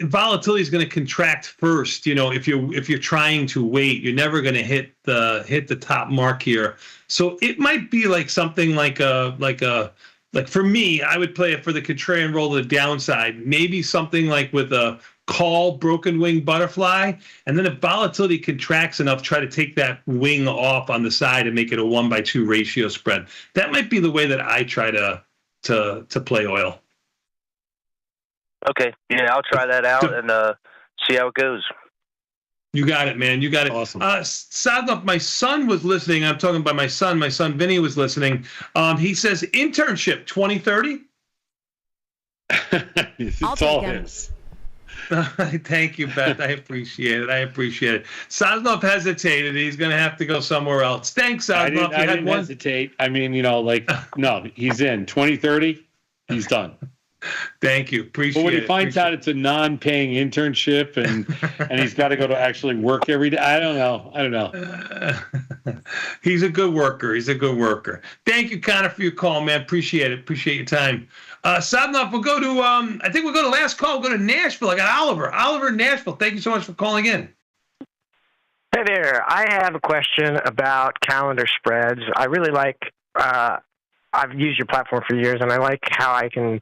volatility is going to contract first. If you're trying to wait, you're never going to hit the top mark here. So it might be like something like for me, I would play it for the contrarian roll to the downside. Maybe something like with a call broken wing butterfly, and then if volatility contracts enough, try to take that wing off on the side and make it a 1-by-2 ratio spread. That might be the way that I try to play oil. Okay, yeah, I'll try that out and see how it goes. You got it, man. You got it. Awesome. Sadnov, my son was listening. I'm talking about my son. My son Vinny was listening. He says internship 2030. It's all his. Thank you, Beth. I appreciate it. Saznov hesitated. He's going to have to go somewhere else. Thanks, Saznov. I didn't hesitate. I mean, no, he's in 2030. He's done. Thank you. Appreciate it. But when he finds out it's a non-paying internship and he's got to go to actually work every day, I don't know. He's a good worker. Thank you, Connor, for your call, man. Appreciate it. Appreciate your time. Sadnov, we'll go to, I think we'll go to last call. We'll go to Nashville. I got Oliver. Oliver in Nashville. Thank you so much for calling in. Hey there. I have a question about calendar spreads. I really like, I've used your platform for years, and I like how I can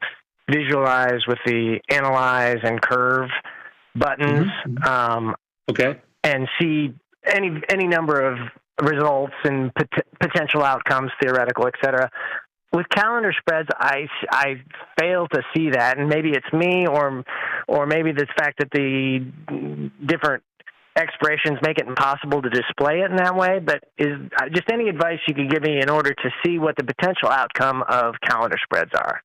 visualize with the analyze and curve buttons. Okay. And see any number of results and potential outcomes, theoretical, et cetera. With calendar spreads, I fail to see that, and maybe it's me, or maybe the fact that the different expirations make it impossible to display it in that way. But is just any advice you could give me in order to see what the potential outcome of calendar spreads are?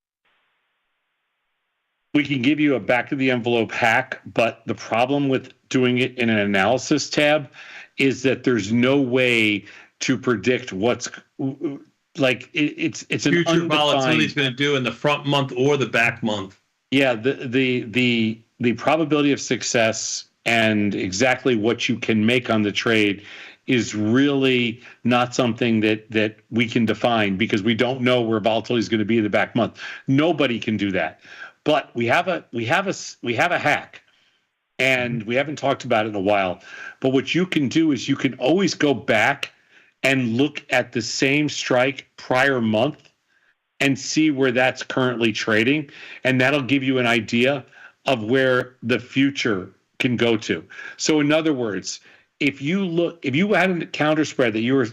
We can give you a back-of-the-envelope hack, but the problem with doing it in an analysis tab is that there's no way to predict what's like. It's an future volatility is going to do in the front month or the back month. Yeah, the probability of success and exactly what you can make on the trade is really not something that we can define because we don't know where volatility is going to be in the back month. Nobody can do that. But we have a hack, and we haven't talked about it in a while. But what you can do is you can always go back and look at the same strike prior month and see where that's currently trading, and that'll give you an idea of where the future can go to. So in other words, if you had a counter spread that you were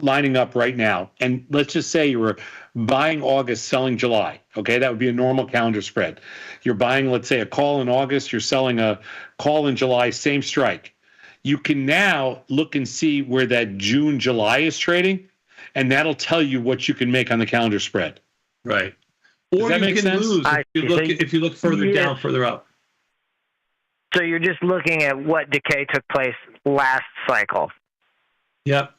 lining up right now, and let's just say you were buying August, selling July, okay, that would be a normal calendar spread. You're buying, let's say, a call in August, you're selling a call in July, same strike. You can now look and see where that June, July is trading, and that'll tell you what you can make on the calendar spread. Right. Does Or that you make can sense? lose if you look further down, further up. So you're just looking at what decay took place last cycle. Yep.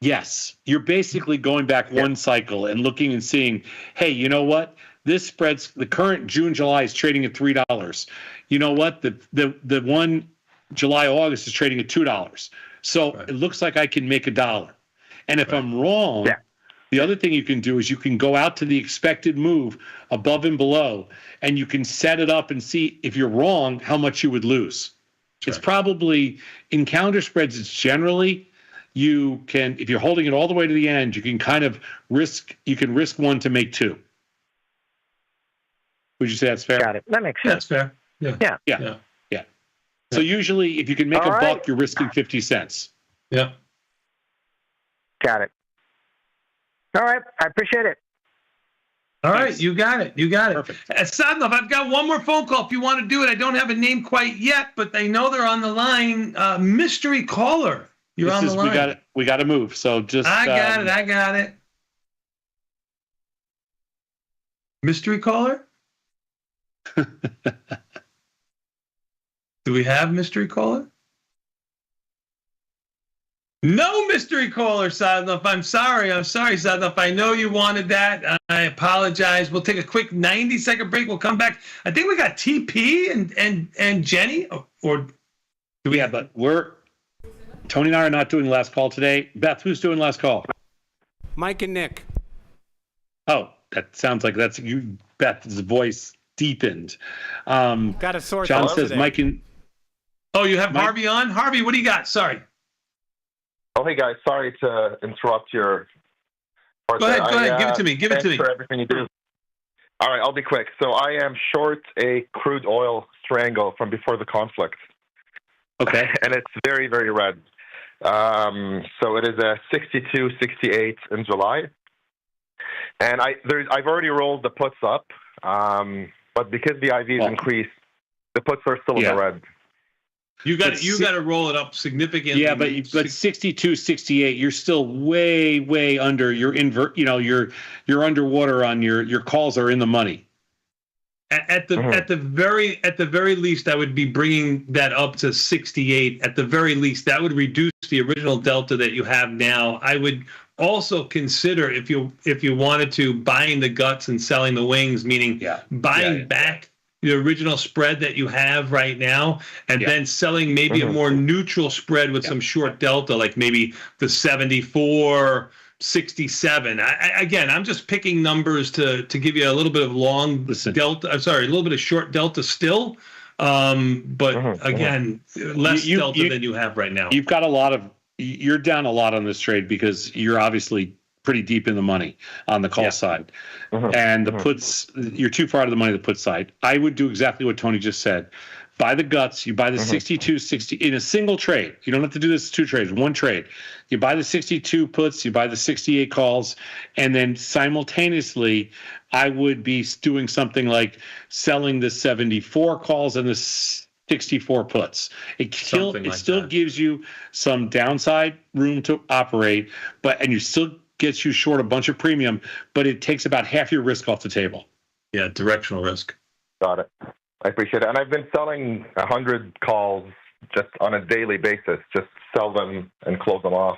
Yes, you're basically going back one cycle and looking and seeing, hey, you know what? This spreads, the current June, July is trading at $3. You know what? The one July, August is trading at $2. So It looks like I can make $1. And if I'm wrong, the other thing you can do is you can go out to the expected move above and below, and you can set it up and see if you're wrong, how much you would lose. It's probably in counter spreads, it's generally you can, if you're holding it all the way to the end, you can kind of risk one to make two. Would you say that's fair? Got it. That makes sense. That's fair. Yeah. So usually if you can make a buck, you're risking 50 cents. Yeah. Got it. All right. I appreciate it. All right, you got it. Perfect. Sadnov, I've got one more phone call if you want to do it. I don't have a name quite yet, but they know they're on the line. Mystery caller. You're on the line. We got to move. So just. I got it. Mystery caller? Do we have mystery caller? No mystery caller, Sadnov. I'm sorry, Sadnov. I know you wanted that. I apologize. We'll take a quick 90-second break. We'll come back. I think we got TP and Jenny. Or do we? Yeah, but Tony and I are not doing last call today. Beth, who's doing last call? Mike and Nick. Oh, that sounds like that's you. Beth's voice deepened. Got a source. John says today. Mike and. Oh, you have Harvey on? Harvey, what do you got? Sorry. Oh, hey guys, sorry to interrupt your. Go ahead. Give it to me. Give it to me. For everything you do. All right, I'll be quick. So I am short a crude oil strangle from before the conflict. Okay. And it's very, very red. So it is a 62.68 in July. And I've already rolled the puts up, but because the IVs increased, the puts are still in the red. You got to roll it up significantly. Yeah, but 62.68, you're still way under your you're underwater on your calls are in the money. At the very least, I would be bringing that up to 68. At the very least, that would reduce the original delta that you have now. I would also consider if you wanted to buying the guts and selling the wings, meaning buying back the original spread that you have right now, and then selling maybe a more neutral spread with some short delta, like maybe the 74.67. Again, I'm just picking numbers to give you a little bit of delta. I'm sorry, a little bit of short delta still, but again, less delta than you have right now. You've got you're down a lot on this trade because you're obviously pretty deep in the money on the call side. And the puts, you're too far out of the money on the put side. I would do exactly what Tony just said. Buy the guts. You buy the 62.60 in a single trade. You don't have to do this 2 trades, 1 trade. You buy the 62 puts, you buy the 68 calls, and then simultaneously, I would be doing something like selling the 74 calls and the 64 puts. It still gives you some downside room to operate, and you still gets you short a bunch of premium, but it takes about half your risk off the table. Yeah, directional risk. Got it. I appreciate it. And I've been selling 100 calls just on a daily basis, just sell them and close them off,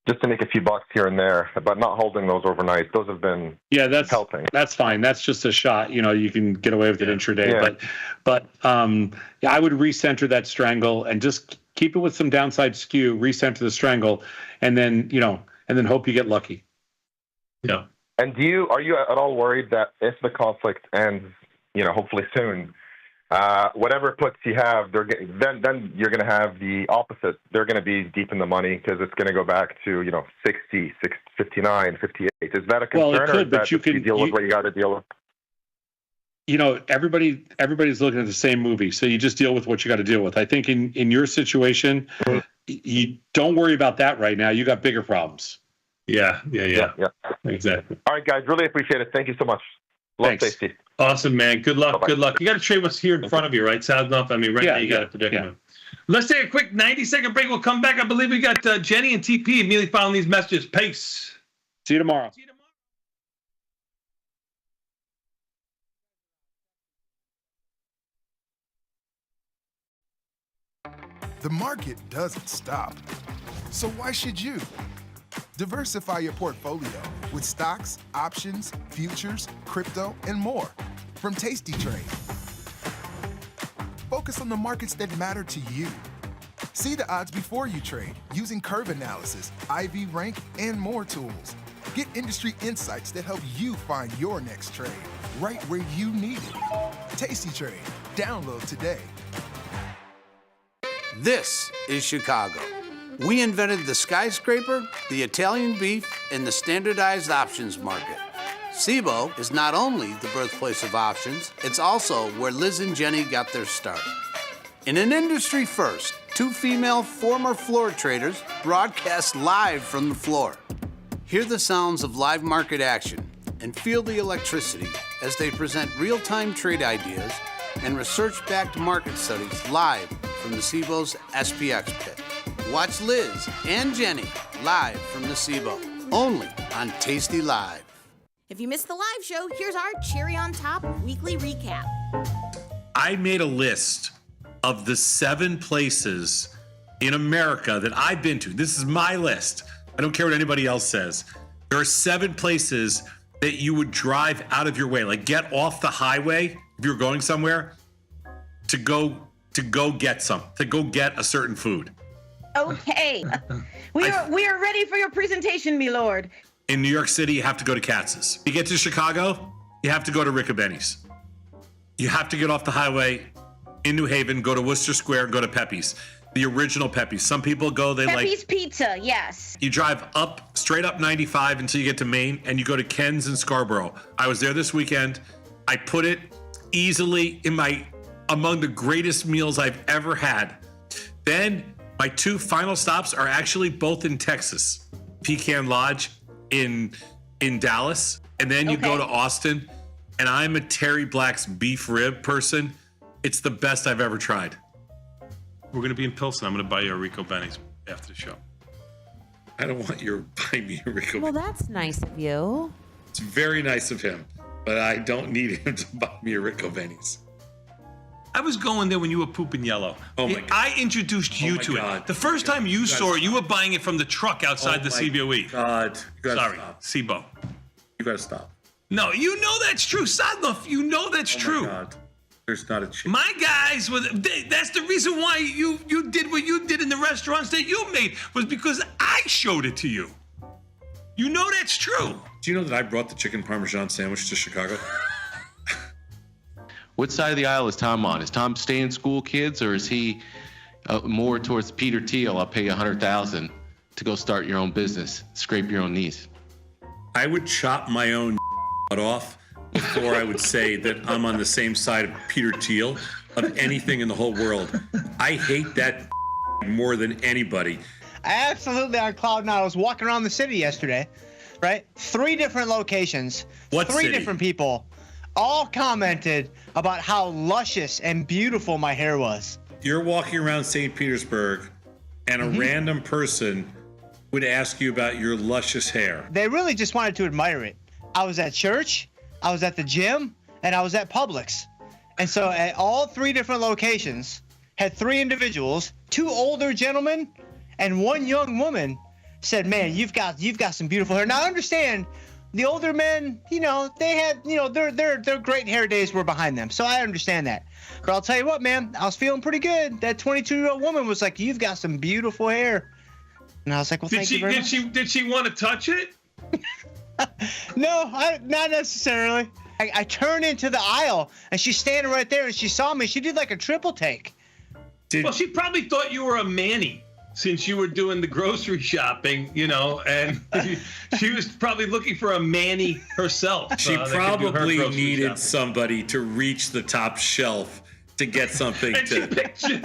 just to make a few bucks here and there, but not holding those overnight. Those have been helping. That's fine. That's just a shot. You can get away with it intraday. But I would recenter that strangle and just keep it with some downside skew, recenter the strangle, and then, and then hope you get lucky. Yeah. And are you at all worried that if the conflict ends, hopefully soon, whatever puts you have, then you're going to have the opposite. They're going to be deep in the money because it's going to go back to 60, 59, 58. Is that a concern? Well, it could, but you deal with what you got to deal with? Everybody's looking at the same movie, so you just deal with what you got to deal with. I think in your situation, you don't worry about that right now. You got bigger problems. Yeah. Exactly. All right, guys, really appreciate it. Thank you so much. Love Tasty. Awesome, man. Good luck. Bye-bye. Good luck. You got to trade what's here in front of you, right? Sounds enough. I mean, now you got a predicament. Let's take a quick 90-second break. We'll come back. I believe we got Jenny and TP immediately following these messages. Peace. See you tomorrow. The market doesn't stop. So why should you? Diversify your portfolio with stocks, options, futures, crypto, and more from Tasty Trade. Focus on the markets that matter to you. See the odds before you trade using curve analysis, IV rank, and more tools. Get industry insights that help you find your next trade right where you need it. Tasty Trade. Download today. This is Chicago. We invented the skyscraper, the Italian beef, and the standardized options market. Cboe is not only the birthplace of options, it's also where Liz and Jenny got their start. In an industry first, 2 female former floor traders broadcast live from the floor. Hear the sounds of live market action and feel the electricity as they present real-time trade ideas and research-backed market studies live from the Cboe's SPX pit. Watch Liz and Jenny live from the Cboe, only on Tasty Live. If you missed the live show, here's our cherry on top weekly recap. I made a list of the 7 places in America that I've been to, this is my list. I don't care what anybody else says. There are 7 places that you would drive out of your way, like get off the highway if you're going somewhere to go get a certain food. Okay. We are ready for your presentation, my lord. In New York City, you have to go to Katz's. You get to Chicago, you have to go to Riccobenni's. You have to get off the highway in New Haven, go to Worcester Square, go to Pepe's. The original Pepe's. Some people go, Pepe's Pizza, yes. You drive straight up 95 until you get to Maine, and you go to Ken's in Scarborough. I was there this weekend. I put it easily among the greatest meals I've ever had. Then my 2 final stops are actually both in Texas. Pecan Lodge in Dallas, and then you go to Austin. And I'm a Terry Black's beef rib person. It's the best I've ever tried. We're going to be in Pilsen. I'm going to buy you a Rico Benny's after the show. I don't want you to buy me a Rico. Well, that's nice of you. It's very nice of him, but I don't need him to buy me a Rico Benny's. I was going there when you were pooping yellow. Oh my God. I introduced you to it. The first time you saw it, you were buying it from the truck outside the CBOE. God, sorry, SIBO. You got to stop. No, you know that's true, Sadlov. You know that's true. My God. There's not a chance. My guys, that's the reason why you did what you did in the restaurants that you made, was because I showed it to you. You know that's true. Do you know that I brought the chicken parmesan sandwich to Chicago? What side of the aisle is Tom on? Is Tom stay in school kids, or is he more towards Peter Thiel? I'll pay you $100,000 to go start your own business, scrape your own knees. I would chop my own off before I would say that I'm on the same side of Peter Thiel of anything in the whole world. I hate that more than anybody. I absolutely on cloud nine. I was walking around the city yesterday, right? 3 different locations. What 3 city? different people all commented about how luscious and beautiful my hair was. You're walking around St. Petersburg and a random person would ask you about your luscious hair. They really just wanted to admire it. I was at church, I was at the gym, and I was at Publix. And so at all 3 different locations, had 3 individuals, 2 older gentlemen and 1 young woman said, man, you've got some beautiful hair. Now I understand the older men, they had, their great hair days were behind them. So I understand that. But I'll tell you what, man, I was feeling pretty good. That 22-year-old woman was like, you've got some beautiful hair. And I was like, well, thank you very much. Did she want to touch it? No, not necessarily. I turned into the aisle, and she's standing right there, and she saw me. She did like a triple take. Well, she probably thought you were a Manny, since you were doing the grocery shopping, and she was probably looking for a Manny herself. She probably needed somebody to reach the top shelf to get something and she picked Jim.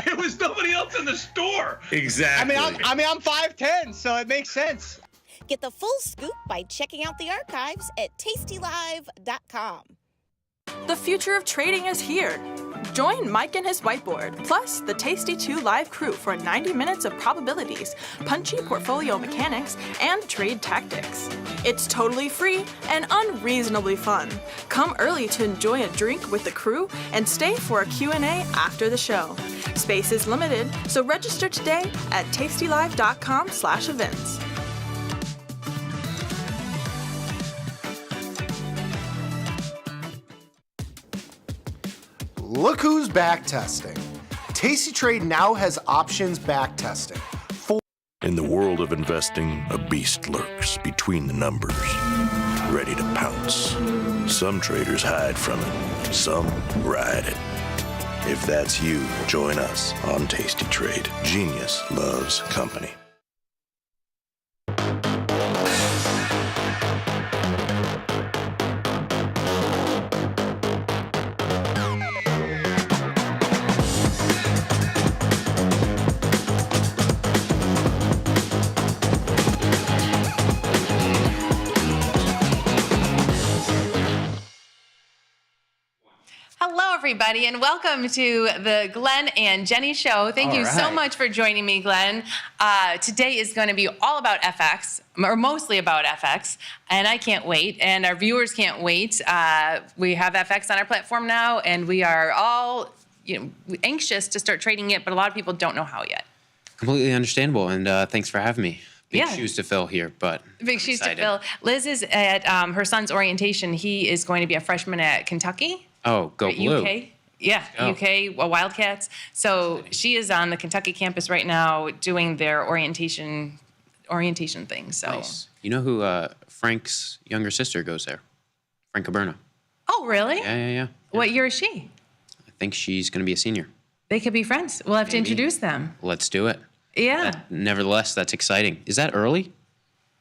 There was nobody else in the store. Exactly. I'm 5'10", so it makes sense. Get the full scoop by checking out the archives at tastylive.com. The future of trading is here. Join Mike and his whiteboard, plus the Tasty 2 live crew for 90 minutes of probabilities, punchy portfolio mechanics, and trade tactics. It's totally free and unreasonably fun. Come early to enjoy a drink with the crew and stay for a Q&A after the show. Space is limited, so register today at tastylive.com/events. Look who's back testing. Tasty Trade now has options back testing. In the world of investing, a beast lurks between the numbers, ready to pounce. Some traders hide from it, some ride it. If that's you, join us on Tasty Trade. Genius loves company. Everybody, and welcome to the Glenn and Jenny Show. Thank you so much for joining me, Glenn. Today is going to be all about FX, or mostly about FX, and I can't wait, and our viewers can't wait. We have FX on our platform now, and we are all anxious to start trading it, but a lot of people don't know how yet. Completely understandable, and thanks for having me. Big Yeah. shoes to fill here, but Big shoes to excited. fill. Liz is at her son's orientation. He is going to be a freshman at Kentucky. Oh, go At blue. UK. Yeah, Oh. UK Wildcats. So she is on the Kentucky campus right now doing their orientation thing. So. Nice. You know who Frank's younger sister goes there? Frank Caberna. Oh, really? Yeah. What year is she? I think she's going to be a senior. They could be friends. We'll have to Maybe. introduce them. Let's do it. Yeah. Nevertheless, that's exciting. Is that early?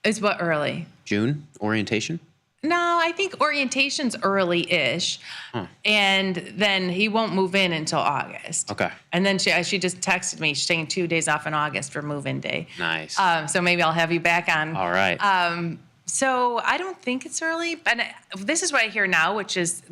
Is what early? June orientation? No, I think orientation's early-ish. Huh. And then he won't move in until August. Okay. And then she just texted me. She's taking 2 days off in August for move-in day. Nice. So maybe I'll have you back on. All right. So I don't think it's early. And this is what I hear now, which is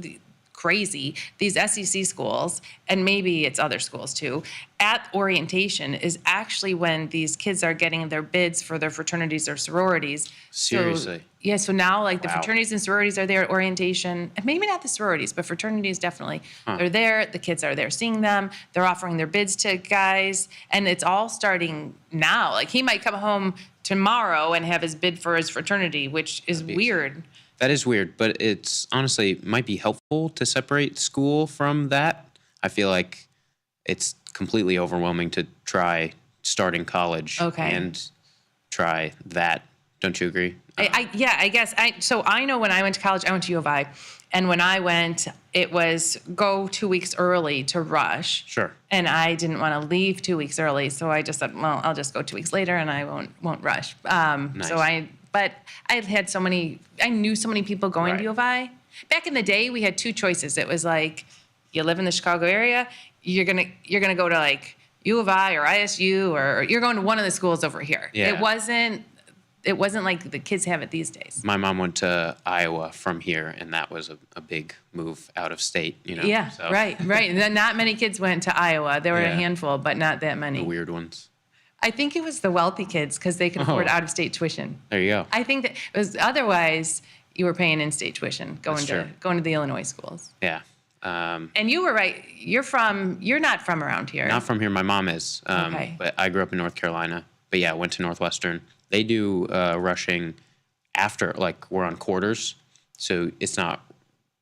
crazy. These SEC schools, and maybe it's other schools too, at orientation is actually when these kids are getting their bids for their fraternities or sororities. Seriously? So now like the Wow. fraternities and sororities are there at orientation, and maybe not the sororities, but fraternities definitely. Huh. They're there, the kids are there seeing them, they're offering their bids to guys, and it's all starting now. Like he might come home tomorrow and have his bid for his fraternity, which is weird. That is weird, but it's honestly might be helpful to separate school from that. I feel like it's completely overwhelming to try starting college and try that. Don't you agree? I guess. So I know when I went to college, I went to U of I. And when I went, it was go 2 weeks early to rush. Sure. And I didn't want to leave 2 weeks early. So I just said, well, I'll just go 2 weeks later and I won't rush. Nice. But I knew so many people going to U of I. Back in the day, we had two choices. It was like, you live in the Chicago area, you're gonna go to like U of I or ISU, or you're going to one of the schools over here. Yeah. It wasn't like the kids have it these days. My mom went to Iowa from here, and that was a big move out of state, you know? Yeah, so. right. And then not many kids went to Iowa. There were a Yeah. handful, but not that many. The weird ones. I think it was the wealthy kids because they could afford Oh. out-of-state tuition. There you go. I think that it was otherwise you were paying in-state tuition going That's to the Illinois schools. Yeah. And you were right. You're not from around here. Not from here. My mom is. Okay. But I grew up in North Carolina. But yeah, went to Northwestern. They do rushing after, like, we're on quarters. So it's not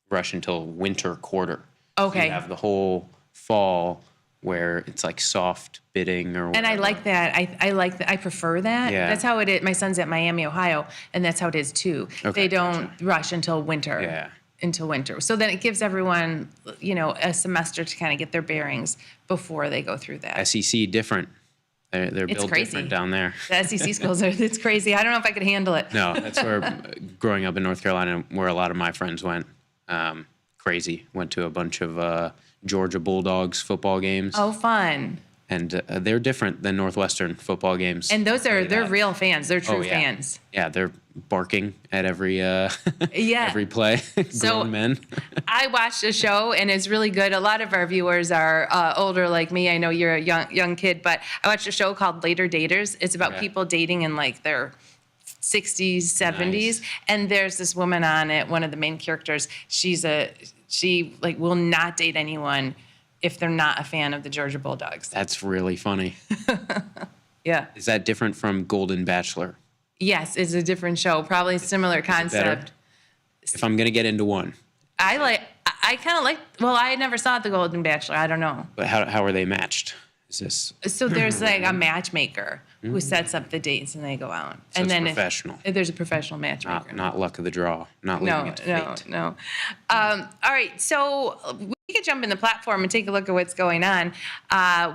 rush until winter quarter. Okay. So you have the whole fall where it's like soft bidding or whatever. And I like that. I like that. I prefer that. Yeah. That's how it is. My son's at Miami, Ohio, and that's how it is too. Okay, They don't rush until winter. Yeah. Until winter. So then it gives everyone, a semester to kind of get their bearings before they go through that. SEC different. They're It's built crazy. different down there. The SEC schools it's crazy. I don't know if I could handle it. No, that's where growing up in North Carolina, where a lot of my friends went. Crazy. Went to a bunch of Georgia Bulldogs football games. Oh, fun. And they're different than Northwestern football games. And they're real fans. They're true yeah. fans. Yeah, they're barking at every every play. So- Grown men. I watched a show and it's really good. A lot of our viewers are older like me. I know you're a young kid, but I watched a show called Later Daters. It's about Okay. people dating in like their 60s, 70s. Nice. And there's this woman on it, one of the main characters. She will not date anyone if they're not a fan of the Georgia Bulldogs. That's really funny. Yeah. Is that different from Golden Bachelor? Yes, it's a different show. Probably a similar better? concept. If I'm gonna get into one, I kind of like, well, I never saw The Golden Bachelor. I don't know. but how are they matched? Is this So there's like a matchmaker who sets up the dates and they go out. So and it's then professional. There's a professional matchmaker. not luck of the draw? Not leaving it to fate. No. All right, so we could jump in the platform and take a look at what's going on.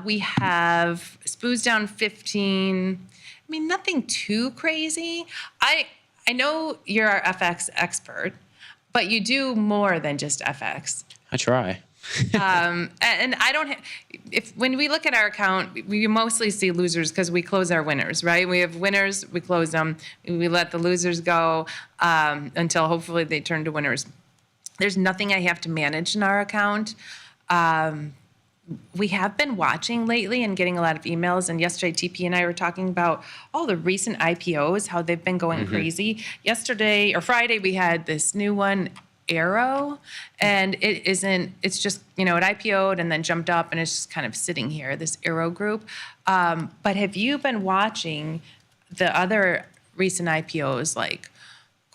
We have SPOO's down 15. I mean, nothing too crazy. I know you're our FX expert, but you do more than just FX. I try. And I don't. When we look at our account, we mostly see losers because we close our winners, right? We have winners, we close them, we let the losers go until hopefully they turn to winners. There's nothing I have to manage in our account. We have been watching lately and getting a lot of emails. And yesterday, TP and I were talking about all the recent IPOs, how they've been going crazy. Yesterday or Friday, we had this new one, arrow, and it isn't. It's just it IPO'd and then jumped up, and it's just kind of sitting here. This arrow group. But have you been watching the other recent IPOs like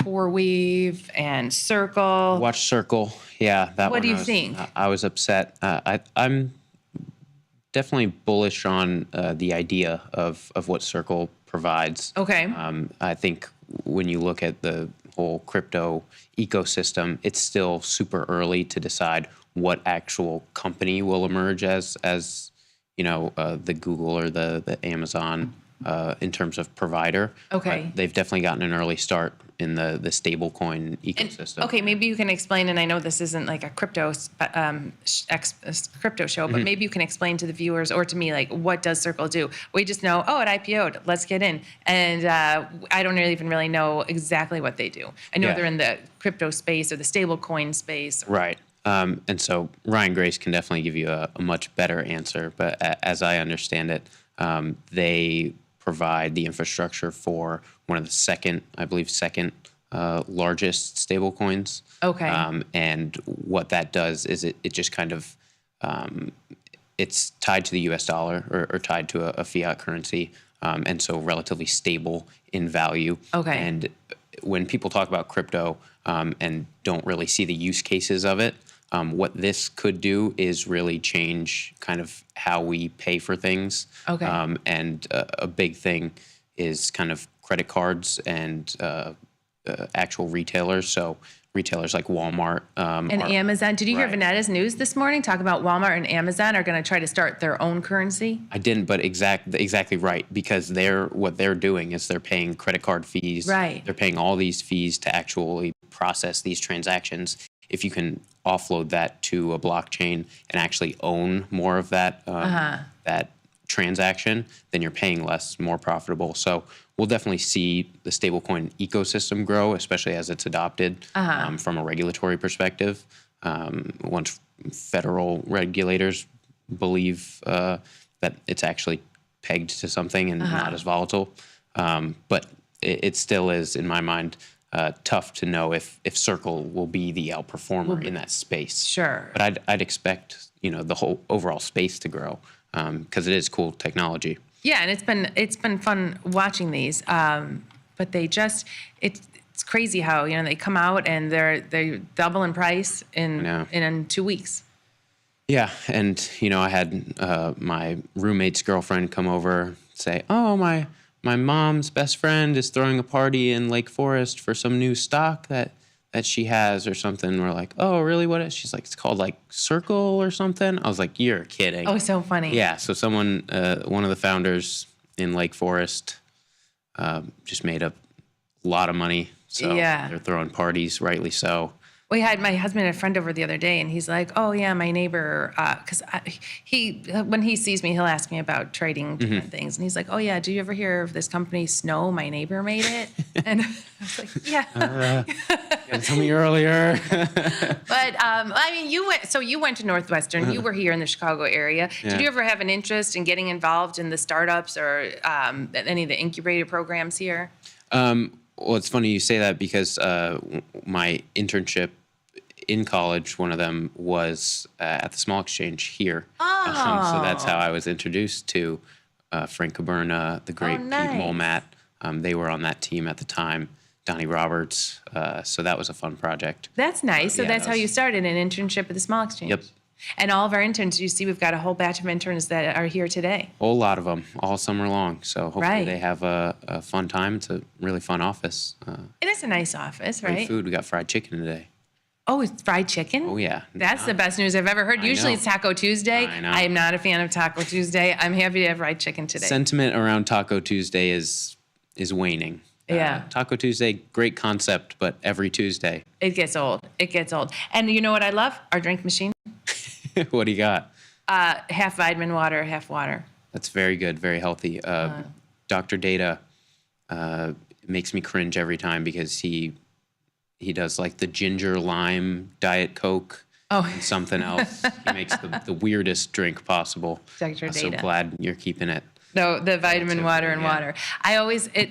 CoreWeave and Circle? Watch Circle. Yeah, that one. What do you think? I was upset. I'm definitely bullish on the idea of what Circle provides. Okay. I think when you look at the whole crypto ecosystem, it's still super early to decide what actual company will emerge as the Google or the Amazon in terms of provider. Okay. But they've definitely gotten an early start in the stablecoin ecosystem. Okay, maybe you can explain, and I know this isn't like a crypto show, but maybe you can explain to the viewers or to me, like, what does Circle do? We just know, it IPO'd, let's get in. And I don't even really know exactly what they do. I know they're in the crypto space or the stablecoin space. Right. And so Ryan Grace can definitely give you a much better answer. But as I understand it, they provide the infrastructure for one of the second largest stablecoins. Okay. And what that does is it just kind of, it's tied to the US dollar or tied to a fiat currency. And so relatively stable in value. Okay. And when people talk about crypto and don't really see the use cases of it, what this could do is really change kind of how we pay for things. Okay. And a big thing is kind of credit cards and actual retailers. So retailers like Walmart. And Amazon. Did you hear Vanetta's news this morning? Talk about Walmart and Amazon are going to try to start their own currency. I didn't, but exactly right, because what they're doing is they're paying credit card fees. Right. They're paying all these fees to actually process these transactions. If you can offload that to a blockchain and actually own more of that that transaction, then you're paying less, more profitable. So we'll definitely see the stablecoin ecosystem grow, especially as it's adopted from a regulatory perspective. Once federal regulators believe that it's actually pegged to something and not as volatile. But it still is, in my mind, tough to know if Circle will be the outperformer in that space. Sure. But I'd expect the whole overall space to grow because it is cool technology. Yeah, and it's been fun watching these. But they just it's crazy how they come out and they double in price in 2 weeks. Yeah, and I had my roommate's girlfriend come over say, "Oh, my mom's best friend is throwing a party in Lake Forest for some new stock that she has or something." We're like, "Oh, really? What is?" She's like, "It's called like Circle or something." I was like, "You're kidding." Oh, so funny. Yeah. So someone, one of the founders in Lake Forest, just made a lot of money. So they're throwing parties, rightly so. We had my husband and a friend over the other day, and he's like, "Oh yeah, my neighbor," because when he sees me, he'll ask me about trading different things, and he's like, "Oh yeah, do you ever hear of this company Snow? My neighbor made it," and I was like, "Yeah." Tell me earlier. But I mean, you went to Northwestern. You were here in the Chicago area. Yeah. Did you ever have an interest in getting involved in the startups or any of the incubator programs here? Well, it's funny you say that because my internship in college, one of them was at the Small Exchange here. Oh. So that's how I was introduced to Frank Caberna, the great Pete Molmat. They were on that team at the time. Donnie Roberts. So that was a fun project. That's nice. So that's how you started an internship at the Small Exchange. Yep. And all of our interns, you see, we've got a whole batch of interns that are here today. A whole lot of them, all summer long. So hopefully they have a fun time. It's a really fun office. It is a nice office, right? Great food. We got fried chicken today. Oh, it's fried chicken? Oh, yeah. That's the best news I've ever heard. Usually it's Taco Tuesday. I know. I am not a fan of Taco Tuesday. I'm happy to have fried chicken today. Sentiment around Taco Tuesday is waning. Yeah. Taco Tuesday, great concept, but every Tuesday. It gets old. And you know what I love? Our drink machine. What do you got? Half vitamin water, half water. That's very good, very healthy. Dr. Data makes me cringe every time because he does like the ginger lime Diet Coke and something else. He makes the weirdest drink possible. Dr. I'm so Data. glad you're keeping it. No, the vitamin water and water.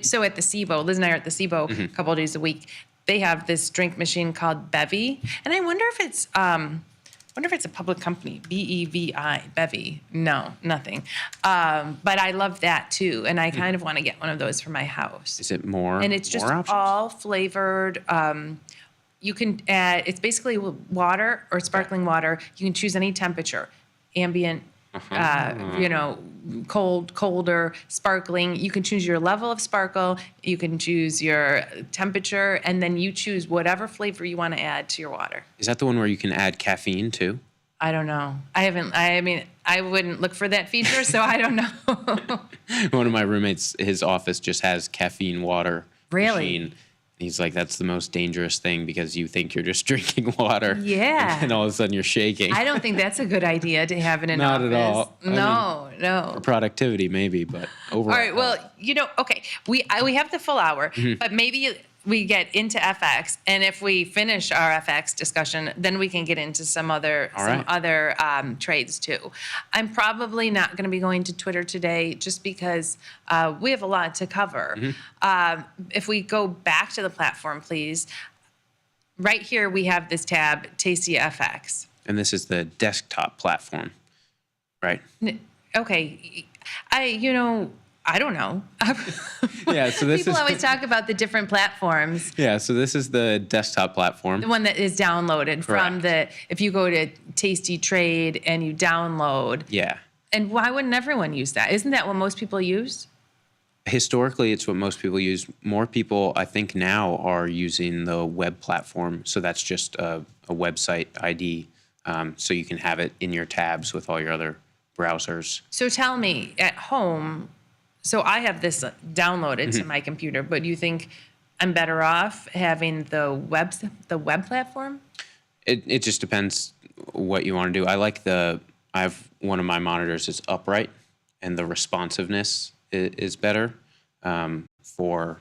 So at the SIBO, Liz and I are at the SIBO a couple of days a week. they have this drink machine called Bevy, and I wonder if it's a public company, BEVI, Bevy. No, nothing. But I love that too, and I kind of want to get one of those for my house. Is it more? And it's just more options? all flavored. You can add, it's basically water or sparkling water. You can choose any temperature, ambient, cold, colder, sparkling. You can choose your level of sparkle. You can choose your temperature, and then you choose whatever flavor you want to add to your water. Is that the one where you can add caffeine too? I don't know. I wouldn't look for that feature, so I don't know. One of my roommates, his office just has caffeine water machine. He's like, that's the most dangerous thing because you think you're just drinking water. Yeah. And all of a sudden you're shaking. I don't think that's a good idea to have in an Not office. at all. No. For productivity, maybe, but overall. All right. Well, okay. We have the full hour, but maybe we get into FX, and if we finish our FX discussion, then we can get into some other trades too. I'm probably not going to be going to Twitter today just because we have a lot to cover. If we go back to the platform, please. Right here, we have this tab, Tasty FX. And this is the desktop platform, right? Okay. I don't know. Yeah, so this People always talk about the different platforms. Yeah, so this is the desktop platform. The one that is downloaded from if you go to Tasty Trade and you download. Yeah. And why wouldn't everyone use that? Isn't that what most people use? Historically, it's what most people use. More people, I think, now are using the web platform. So that's just a website ID. So you can have it in your tabs with all your other browsers. So tell me, at home, so I have this downloaded to my computer, but do you think I'm better off having the web platform? It just depends what you want to do. I have one of my monitors is upright, and the responsiveness is better for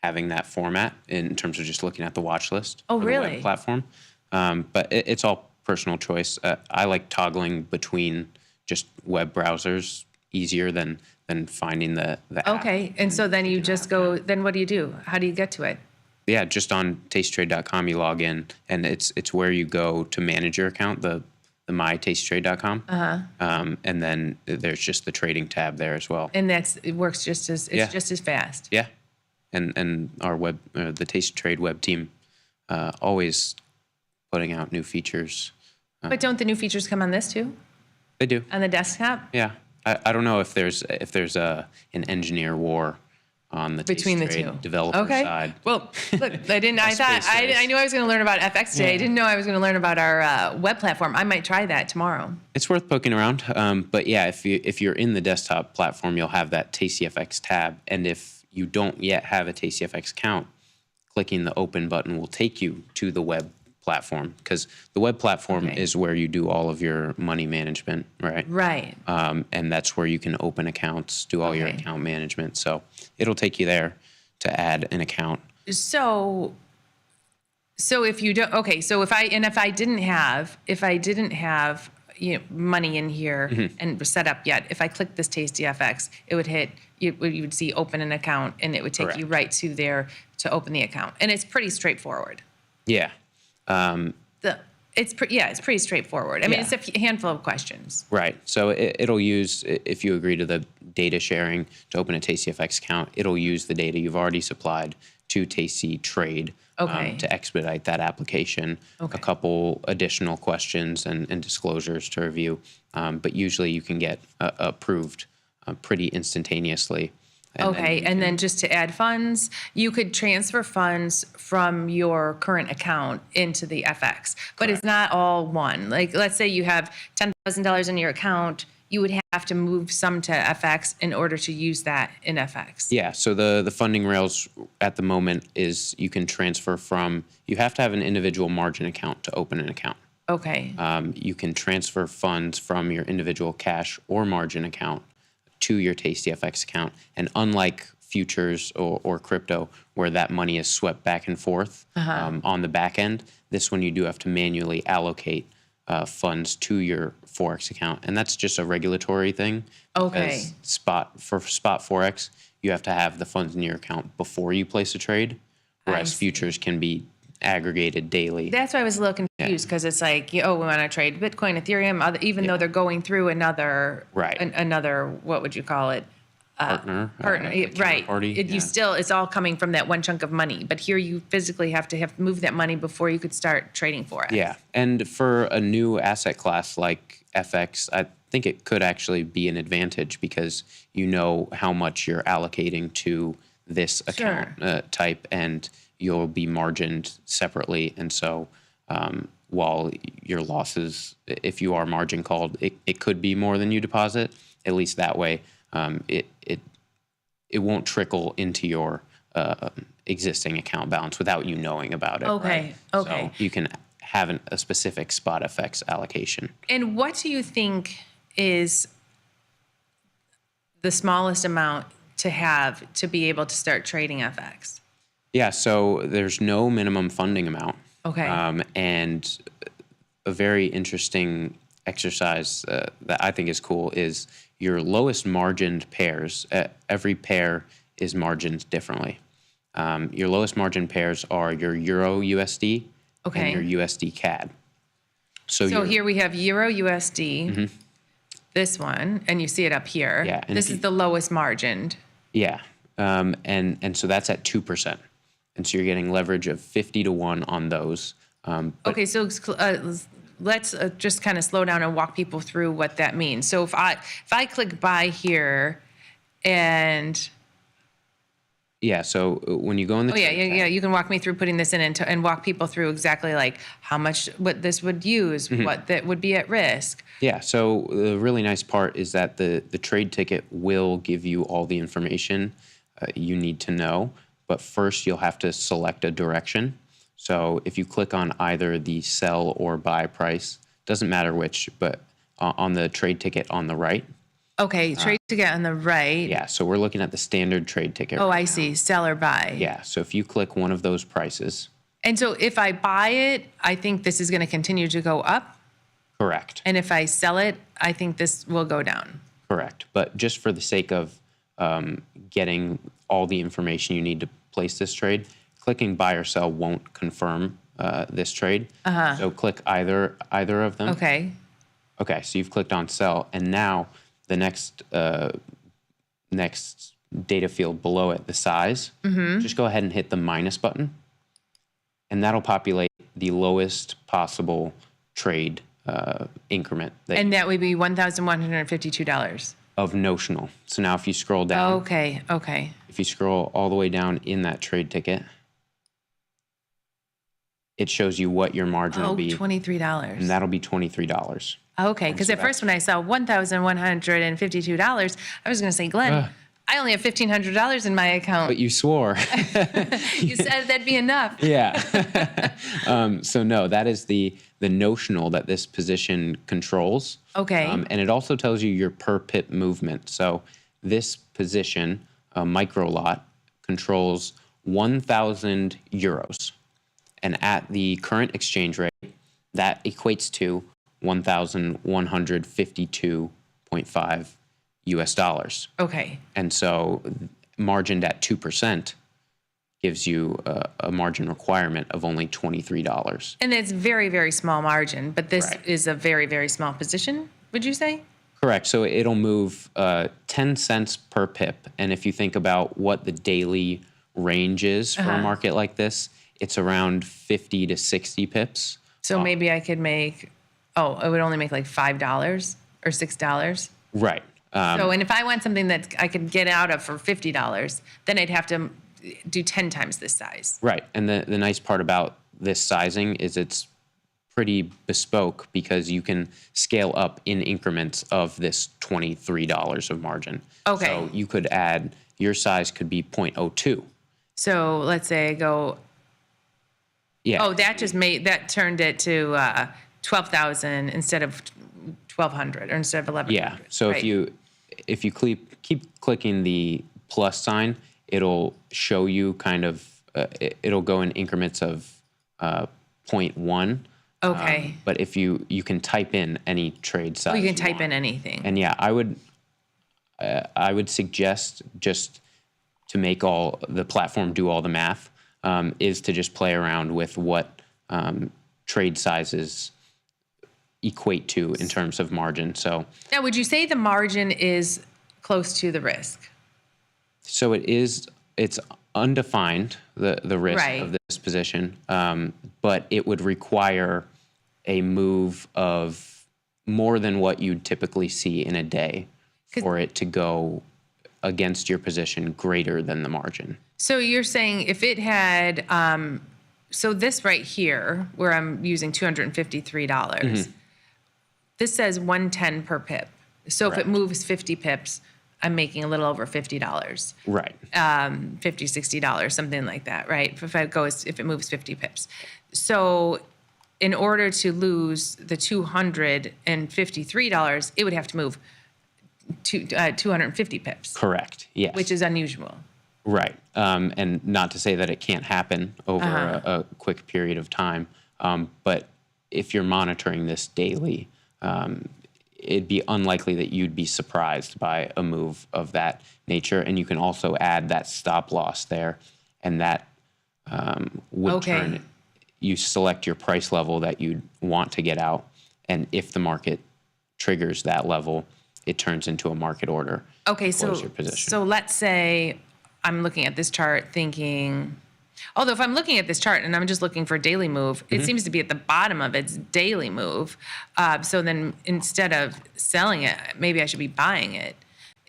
having that format in terms of just looking at the watch list. Oh, for really? the web platform. But it's all personal choice. I like toggling between just web browsers easier than finding the app. Okay, and so then you just go, then what do you do? How do you get to it? Yeah, just on tastytrade.com you log in, and it's where you go to manage your account, the mytastytrade.com. And then there's just the trading tab there as well. And it works just as fast. Yeah. And our the Tasty Trade web team always putting out new features. But don't the new features come on this too? They do. On the desktop? Yeah. I don't know if there's an engineer war on the between the Tasty two Trade developer side. Well, look, I didn't. I knew I was going to learn about FX today. I didn't know I was going to learn about our web platform. I might try that tomorrow. It's worth poking around. But yeah, if you're in the desktop platform, you'll have that TastyFX tab, and if you don't yet have a TastyFX account, clicking the open button will take you to the web platform, because the web platform is where you do all of your money management, right? Right. And that's where you can open accounts, do all your account management. So it'll take you there to add an account. So if you don't, so if I didn't have money in here and set up yet, if I click this Tasty FX, it would hit. You would see open an account, and it would take you right to there to open the account, and it's pretty straightforward. Yeah. It's pretty straightforward. I mean, it's a handful of questions. Right. So it'll use, if you agree to the data sharing to open a TastyFX account, it'll use the data you've already supplied to Tasty Trade to expedite that application. A couple additional questions and disclosures to review. But usually you can get approved pretty instantaneously. And then just to add funds, you could transfer funds from your current account into the FX, but it's not all one. Like, let's say you have $10,000 in your account, you would have to move some to FX in order to use that in FX. Yeah, so the funding rails at the moment is you can transfer you have to have an individual margin account to open an account. Okay. You can transfer funds from your individual cash or margin account to your TastyFX account. And unlike futures or crypto, where that money is swept back and forth on the back end, this one you do have to manually allocate funds to your Forex account. And that's just a regulatory thing. Okay. For spot Forex, you have to have the funds in your account before you place a trade. whereas futures can be aggregated daily. That's why I was a little confused because it's like, we want to trade Bitcoin, Ethereum, even though they're going through another, another, what would you call it? Partner, right. counterparty, You still, it's all coming from that one chunk of money, but here you physically have to move that money before you could start trading for it. Yeah, and for a new asset class like FX, I think it could actually be an advantage because you know how much you're allocating to this account type, and you'll be margined separately. And so while your losses, if you are margin called, it could be more than you deposit, at least that way. It won't trickle into your existing account balance without you knowing about it. Okay. Right? So you can have a specific spot FX allocation. And what do you think is the smallest amount to have to be able to start trading FX? Yeah, so there's no minimum funding amount. Okay. And a very interesting exercise that I think is cool is your lowest margined pairs. Every pair is margined differently. Your lowest margin pairs are your Euro USD and your USD CAD. So here we have Euro USD, this one, and you see it up here. Yeah, and this is the lowest margined. Yeah, and so that's at 2%. And so you're getting leverage of 50 to 1 on those. Okay, so let's just kind of slow down and walk people through what that means. So if I click buy here, and so when you go in the you can walk me through putting this in and walk people through exactly like how much what this would use, what that would be at risk. Yeah, so the really nice part is that the trade ticket will give you all the information you need to know, but first you'll have to select a direction. So if you click on either the sell or buy price, doesn't matter which, but on the trade ticket on the right. Okay, trade ticket on the right. Yeah, so we're looking at the standard trade ticket. Oh, I see, sell or buy. Yeah, so if you click one of those prices. And so if I buy it, I think this is going to continue to go up. Correct. And if I sell it, I think this will go down. Correct, but just for the sake of getting all the information you need to place this trade, clicking buy or sell won't confirm this trade. So click either of them. Okay. Okay, so you've clicked on sell, and now the next data field below it, the size, just go ahead and hit the minus button, and that'll populate the lowest possible trade increment. And that would be $1,152. Of notional. So now if you scroll down. Okay. If you scroll all the way down in that trade ticket, it shows you what your margin will be. $23. And that'll be $23. Okay, because at first when I saw $1,152, I was going to say, Glenn, I only have $1,500 in my account. But you swore. You said that'd be enough. Yeah. So no, that is the notional that this position controls. Okay. And it also tells you your per pip movement. So this position, micro lot, controls 1,000 euros. And at the current exchange rate, that equates to $1,152.5 US dollars. Okay. And so margined at 2% gives you a margin requirement of only $23. And it's very, very small margin, but this is a very, very small position, would you say? Correct. So it'll move 10 cents per pip. And if you think about what the daily range is for a market like this, it's around 50 to 60 pips. So maybe I could make, it would only make like $5 or $6. Right. And if I want something that I could get out of for $50, then I'd have to do 10 times this size. Right. And the nice part about this sizing is it's pretty bespoke because you can scale up in increments of this $23 of margin. Okay. So you could add, your size could be 0.02. So let's say I go, that turned it to 12,000 instead of 1,200 or instead of 1,100. Yeah. So if you keep clicking the plus sign, it'll show you kind of it'll go in increments of 0.1. Okay. But if you can type in any trade size. You can type in anything. And yeah, I would suggest just to make the platform do all the math. is to just play around with what trade sizes equate to in terms of margin. So now, would you say the margin is close to the risk? So it's undefined, the risk Right. of this position, but it would require a move of more than what you'd typically see in a day for it to go against your position greater than the margin. So you're saying if it had, so this right here, where I'm using $253, this says 110 per pip. So if it moves 50 pips, I'm making a little over $50. Right. $50, $60, something like that, right? If it moves 50 pips. So in order to lose the $253, it would have to move 250 pips. Correct. Yes. Which is unusual. Right. And not to say that it can't happen over a quick period of time, but if you're monitoring this daily, it'd be unlikely that you'd be surprised by a move of that nature. And you can also add that stop loss there, and that would turn. You select your price level that you'd want to get out, and if the market triggers that level, it turns into a market order. Okay, to close your position. so let's say I'm looking at this chart thinking, although if I'm looking at this chart and I'm just looking for daily move, it seems to be at the bottom of its daily move. So then instead of selling it, maybe I should be buying it,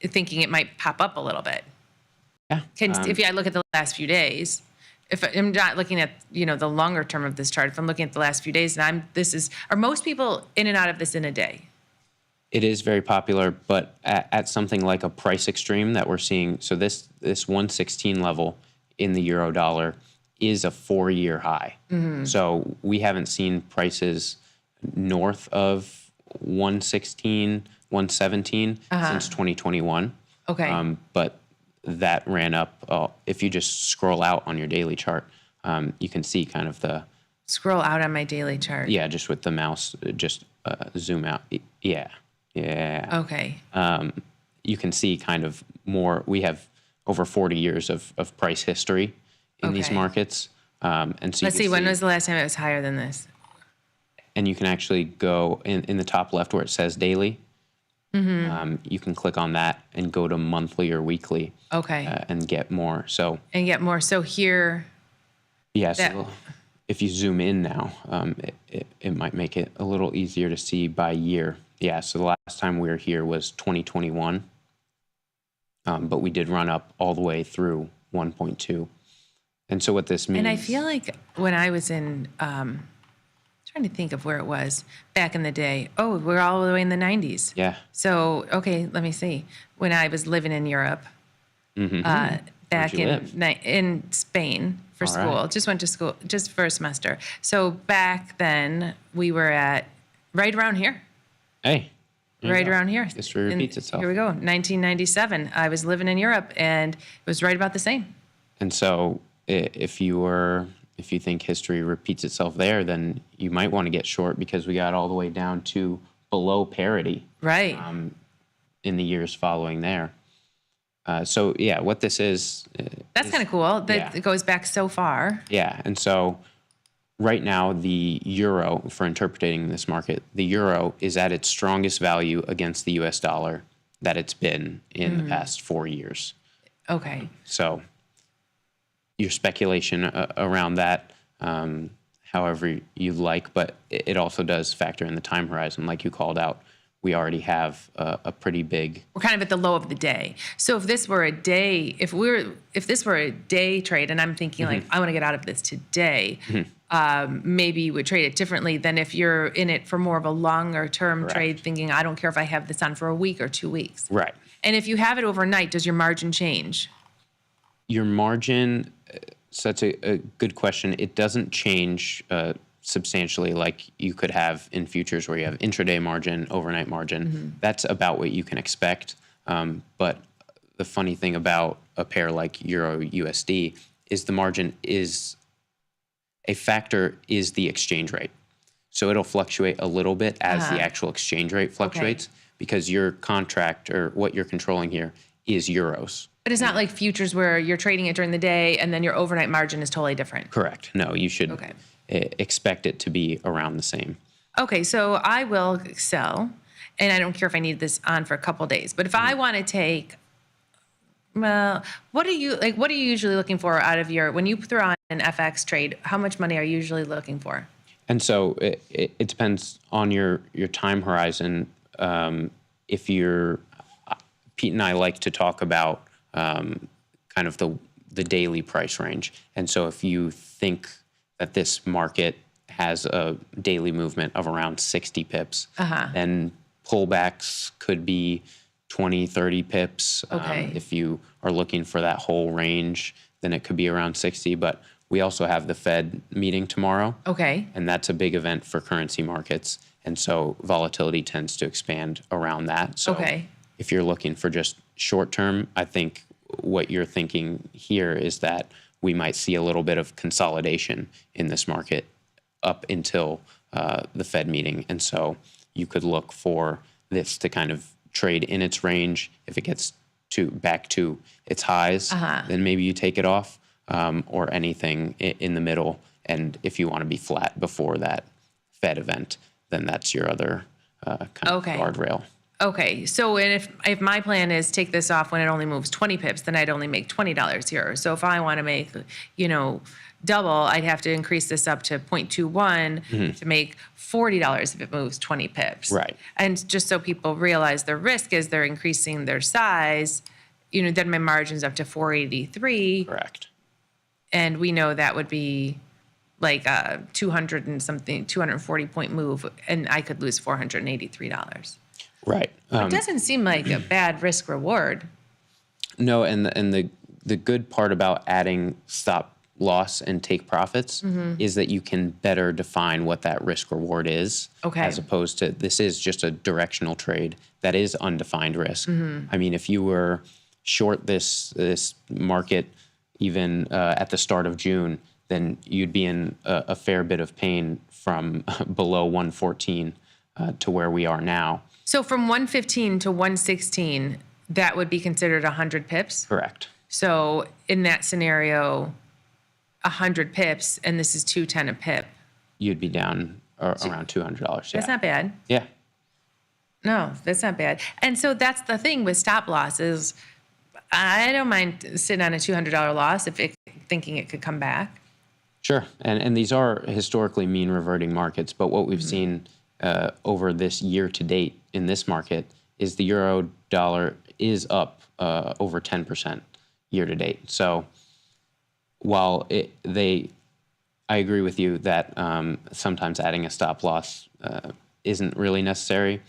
thinking it might pop up a little bit. Yeah. If I look at the last few days, if I'm not looking at the longer term of this chart, if I'm looking at the last few days, and are most people in and out of this in a day? It is very popular, but at something like a price extreme that we're seeing, so this 116 level in the euro dollar is a 4-year high. So we haven't seen prices north of 116, 117 since 2021. Okay. But that ran up. If you just scroll out on your daily chart, you can see kind of the... Scroll out on my daily chart. Yeah, just with the mouse, just zoom out. Yeah. Okay. You can see kind of more. We have over 40 years of price history in these markets. And so Let's see, when was the last time it was higher than this? And you can actually go in the top left where it says daily. You can click on that and go to monthly or weekly. Okay. And get more. So here. Yeah. So if you zoom in now, it might make it a little easier to see by year. Yeah. So the last time we were here was 2021. But we did run up all the way through 1.2. And so what this means. And I feel like when I was in, trying to think of where it was back in the day. Oh, we're all the way in the 90s. Yeah. So, okay, let me see. When I was living in Europe, back in Spain for school, just went to school just for a semester. So back then we were at right around here. Hey. Right around here. History repeats itself. Here we go. 1997. I was living in Europe, and it was right about the same. And so, if you think history repeats itself there, then you might want to get short because we got all the way down to below parity. Right. In the years following there. So yeah, what this is. That's kind of cool. That it goes back so far. Yeah, and so. Right now, the euro, for interpreting this market, the euro is at its strongest value against the U.S. dollar that it's been in the past 4 years. Okay. So your speculation around that, however you like, but it also does factor in the time horizon, like you called out. We already have a pretty big. We're kind of at the low of the day. So if this were a day, if this were a day trade, and I'm thinking like I want to get out of this today. Maybe you would trade it differently than if you're in it for more of a longer term trade, thinking, I don't care if I have this on for a week or 2 weeks. Right. And if you have it overnight, does your margin change? Your margin, so that's a good question. It doesn't change substantially like you could have in futures where you have intraday margin, overnight margin. That's about what you can expect. But the funny thing about a pair like Euro USD is the margin is a factor is the exchange rate. So it'll fluctuate a little bit as the actual exchange rate fluctuates because your contract or what you're controlling here is euros. But it's not like futures where you're trading it during the day and then your overnight margin is totally different. Correct. No, you should expect it to be around the same. Okay, so I will sell, and I don't care if I need this on for a couple days. But if I want to take, well, what are you usually looking for out of when you throw on an FX trade? How much money are you usually looking for? And so it depends on your time horizon. If you're, Pete and I like to talk about kind of the daily price range. And so if you think that this market has a daily movement of around 60 pips, then pullbacks could be 20, 30 pips. Okay. If you are looking for that whole range, then it could be around 60. But we also have the Fed meeting tomorrow. Okay. And that's a big event for currency markets. And so volatility tends to expand around that. So if you're looking for just short term, I think what you're thinking here is that we might see a little bit of consolidation in this market up until the Fed meeting. And so you could look for this to kind of trade in its range. If it gets back to its highs, then maybe you take it off, or anything in the middle. And if you want to be flat before that Fed event, then that's your other kind of guardrail. Okay, so and if my plan is take this off when it only moves 20 pips, then I'd only make $20 here. So if I want to make, double, I'd have to increase this up to 0.21 to make $40 if it moves 20 pips. Right. And just so people realize the risk is they're increasing their size, then my margin's up to 483. Correct. And we know that would be like a 240 point move, and I could lose $483. Right. It doesn't seem like a bad risk reward. No, and the good part about adding stop loss and take profits is that you can better define what that risk reward is, as opposed to this is just a directional trade that is undefined risk. I mean, if you were short this market even at the start of June, then you'd be in a fair bit of pain from below 114 to where we are now. So from 115 to 116, that would be considered 100 pips? Correct. So in that scenario, 100 pips, and this is 210 a pip. You'd be down around $200. Yeah. That's not bad. Yeah. No, that's not bad. And so that's the thing with stop losses. I don't mind sitting on a $200 loss thinking it could come back. Sure. And these are historically mean reverting markets, but what we've seen over this year to date in this market is the euro dollar is up over 10% year to date. So while I agree with you that sometimes adding a stop loss isn't really necessary,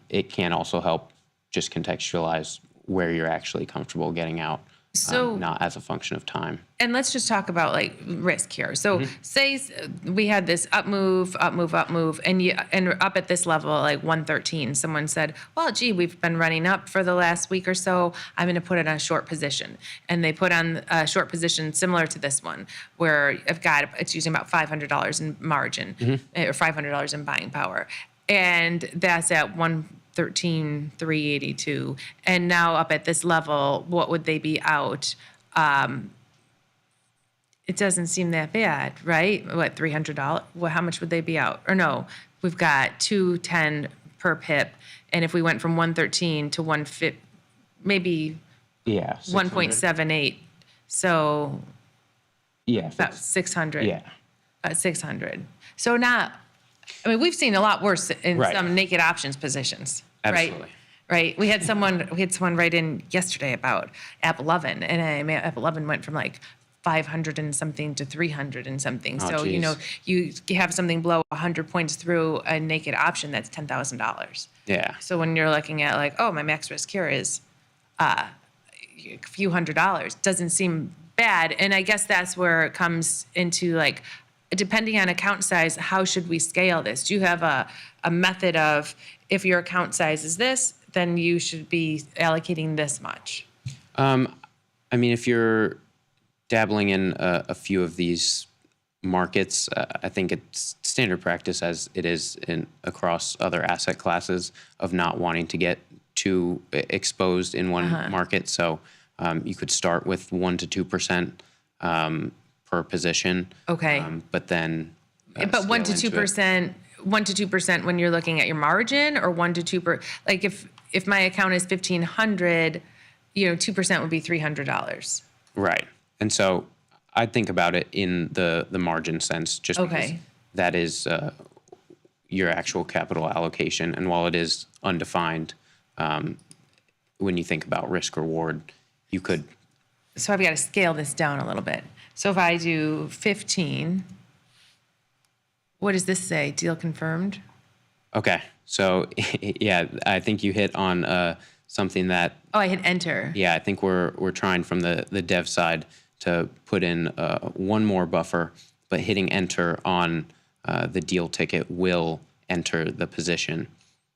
it can also help just contextualize where you're actually comfortable getting out, not as a function of time. And let's just talk about like risk here. So say we had this up move, and up at this level, like 113, someone said, well, gee, we've been running up for the last week or so. I'm going to put it on a short position. And they put on a short position similar to this one, where it's using about $500 in margin, or $500 in buying power. And that's at 113,382. And now up at this level, what would they be out? It doesn't seem that bad, right? What, $300? Well, how much would they be out? Or no, we've got 210 per pip. And if we went from 113 to 150, maybe 1.78. So about 600. Yeah. 600. So we've seen a lot worse in some naked options positions. Absolutely. Right. We had someone write in yesterday about App 11, and App 11 went from like 500 and something to 300 and something. Oh, so, geez. You have something below 100 points through a naked option, that's $10,000. Yeah. So when you're looking at like, oh, my max risk here is a few $100s, doesn't seem bad. And I guess that's where it comes into like, depending on account size, how should we scale this? Do you have a method of, if your account size is this, then you should be allocating this much? I mean, if you're dabbling in a few of these markets, I think it's standard practice, as it is across other asset classes, of not wanting to get too exposed in one market. So You could start with 1 to 2% per position. Okay. But then. But 1 to 2%. 1 to 2% when you're looking at your margin, or 1 to 2%. Like if my account is $1,500, 2% would be $300. Right. And so I'd think about it in the margin sense, just because that is your actual capital allocation. And while it is undefined, when you think about risk reward, you could. So I've got to scale this down a little bit. So if I do 15, what does this say? Deal confirmed? Okay. So yeah, I think you hit on something that. Oh, I hit enter. Yeah, I think we're trying from the dev side to put in one more buffer, but hitting enter on the deal ticket will enter the position.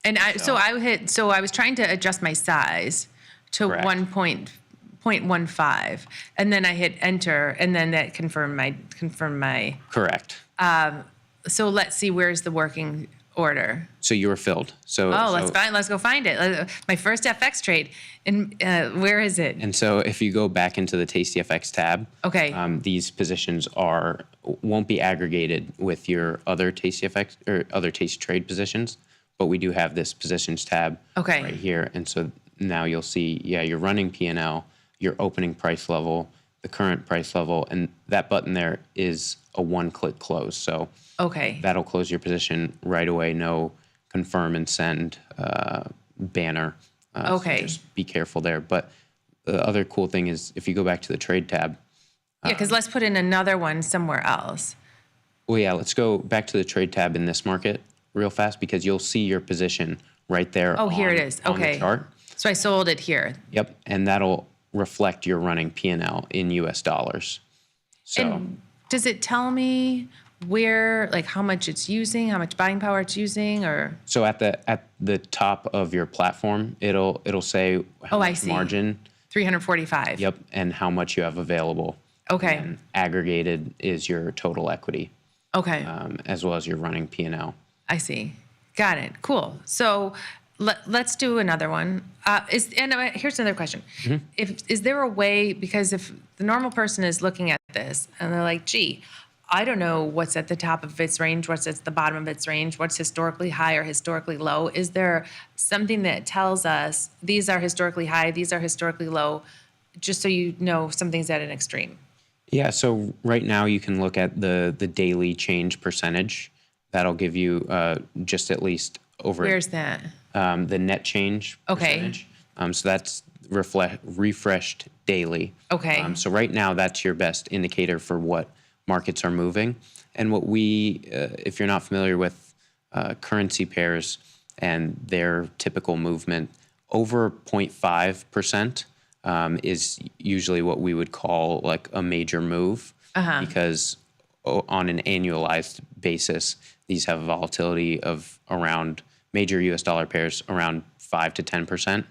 And I was trying to adjust my size to 1.15, and then I hit enter, and then that confirmed my. Correct. So let's see, where's the working order? So you were filled. Let's go find it. My first FX trade, and where is it? And so if you go back into the Tasty FX tab, these positions won't be aggregated with your other Tasty FX or other Tasty Trade positions, but we do have this positions tab right here. And so now you'll see, your running P&L, your opening price level, the current price level, and that button there is a one-click close. So that'll close your position right away. No confirm and send banner. So just be careful there. But the other cool thing is if you go back to the trade tab. Because let's put in another one somewhere else. Well, yeah, let's go back to the trade tab in this market real fast, because you'll see your position right there. Oh, here it is. On the chart. So I sold it here. Yep, and that'll reflect your running P&L in US dollars. So and does it tell me where, like how much it's using, how much buying power it's using, or? So at the top of your platform, it'll say how much margin. 345. Yep, and how much you have available. Okay. And aggregated is your total equity. Okay. As well as your running P&L. I see. Got it. Cool. So let's do another one. Here's another question. Mm-hmm. Is there a way, because if the normal person is looking at this and they're like, gee, I don't know what's at the top of its range, what's at the bottom of its range, what's historically high or historically low. Is there something that tells us these are historically high, these are historically low, just so you know something's at an extreme? Yeah, so right now you can look at the daily change percentage. That'll give you just at least over. Where's that? The net change percentage. So that's refreshed daily. Okay. So right now that's your best indicator for what markets are moving. And what if you're not familiar with currency pairs and their typical movement, over 0.5% is usually what we would call like a major move, because on an annualized basis, these have a volatility of around major US dollar pairs around 5 to 10%.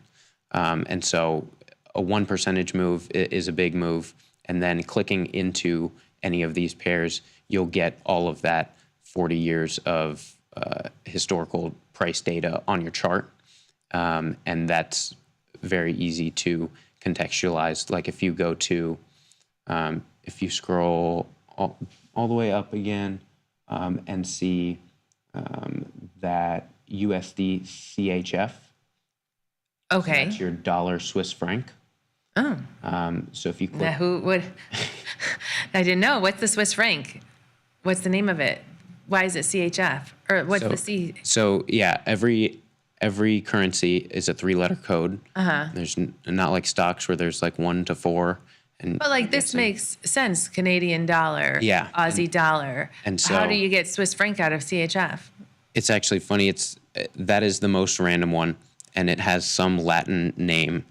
And so a 1% move is a big move. And then clicking into any of these pairs, you'll get all of that 40 years of historical price data on your chart. And that's very easy to contextualize. Like if you go to, if you scroll all the way up again and see that USD CHF. Okay. So that's your dollar Swiss franc. Oh. So if you click. Now who would? I didn't know. What's the Swiss franc? What's the name of it? Why is it CHF? Or what's the C? So yeah, every currency is a 3-letter code. There's not like stocks where there's like 1 to 4. But like this makes sense. Canadian dollar, Aussie dollar. And so how do you get Swiss franc out of CHF? It's actually funny. That is the most random one, and it has some Latin name.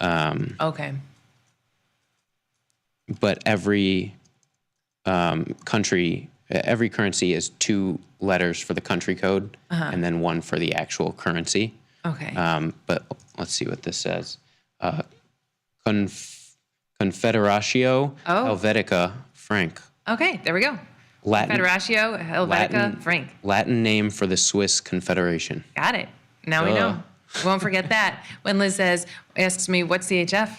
Okay. But every country, every currency is 2 letters for the country code, and then 1 for the actual currency. Okay. But let's see what this says. Confederatio Helvetica franc. Okay, there we go. Confederatio Helvetica franc. Latin name for the Swiss Confederation. Got it. Now we know. We won't forget that. When Liz asks me, what's CHF?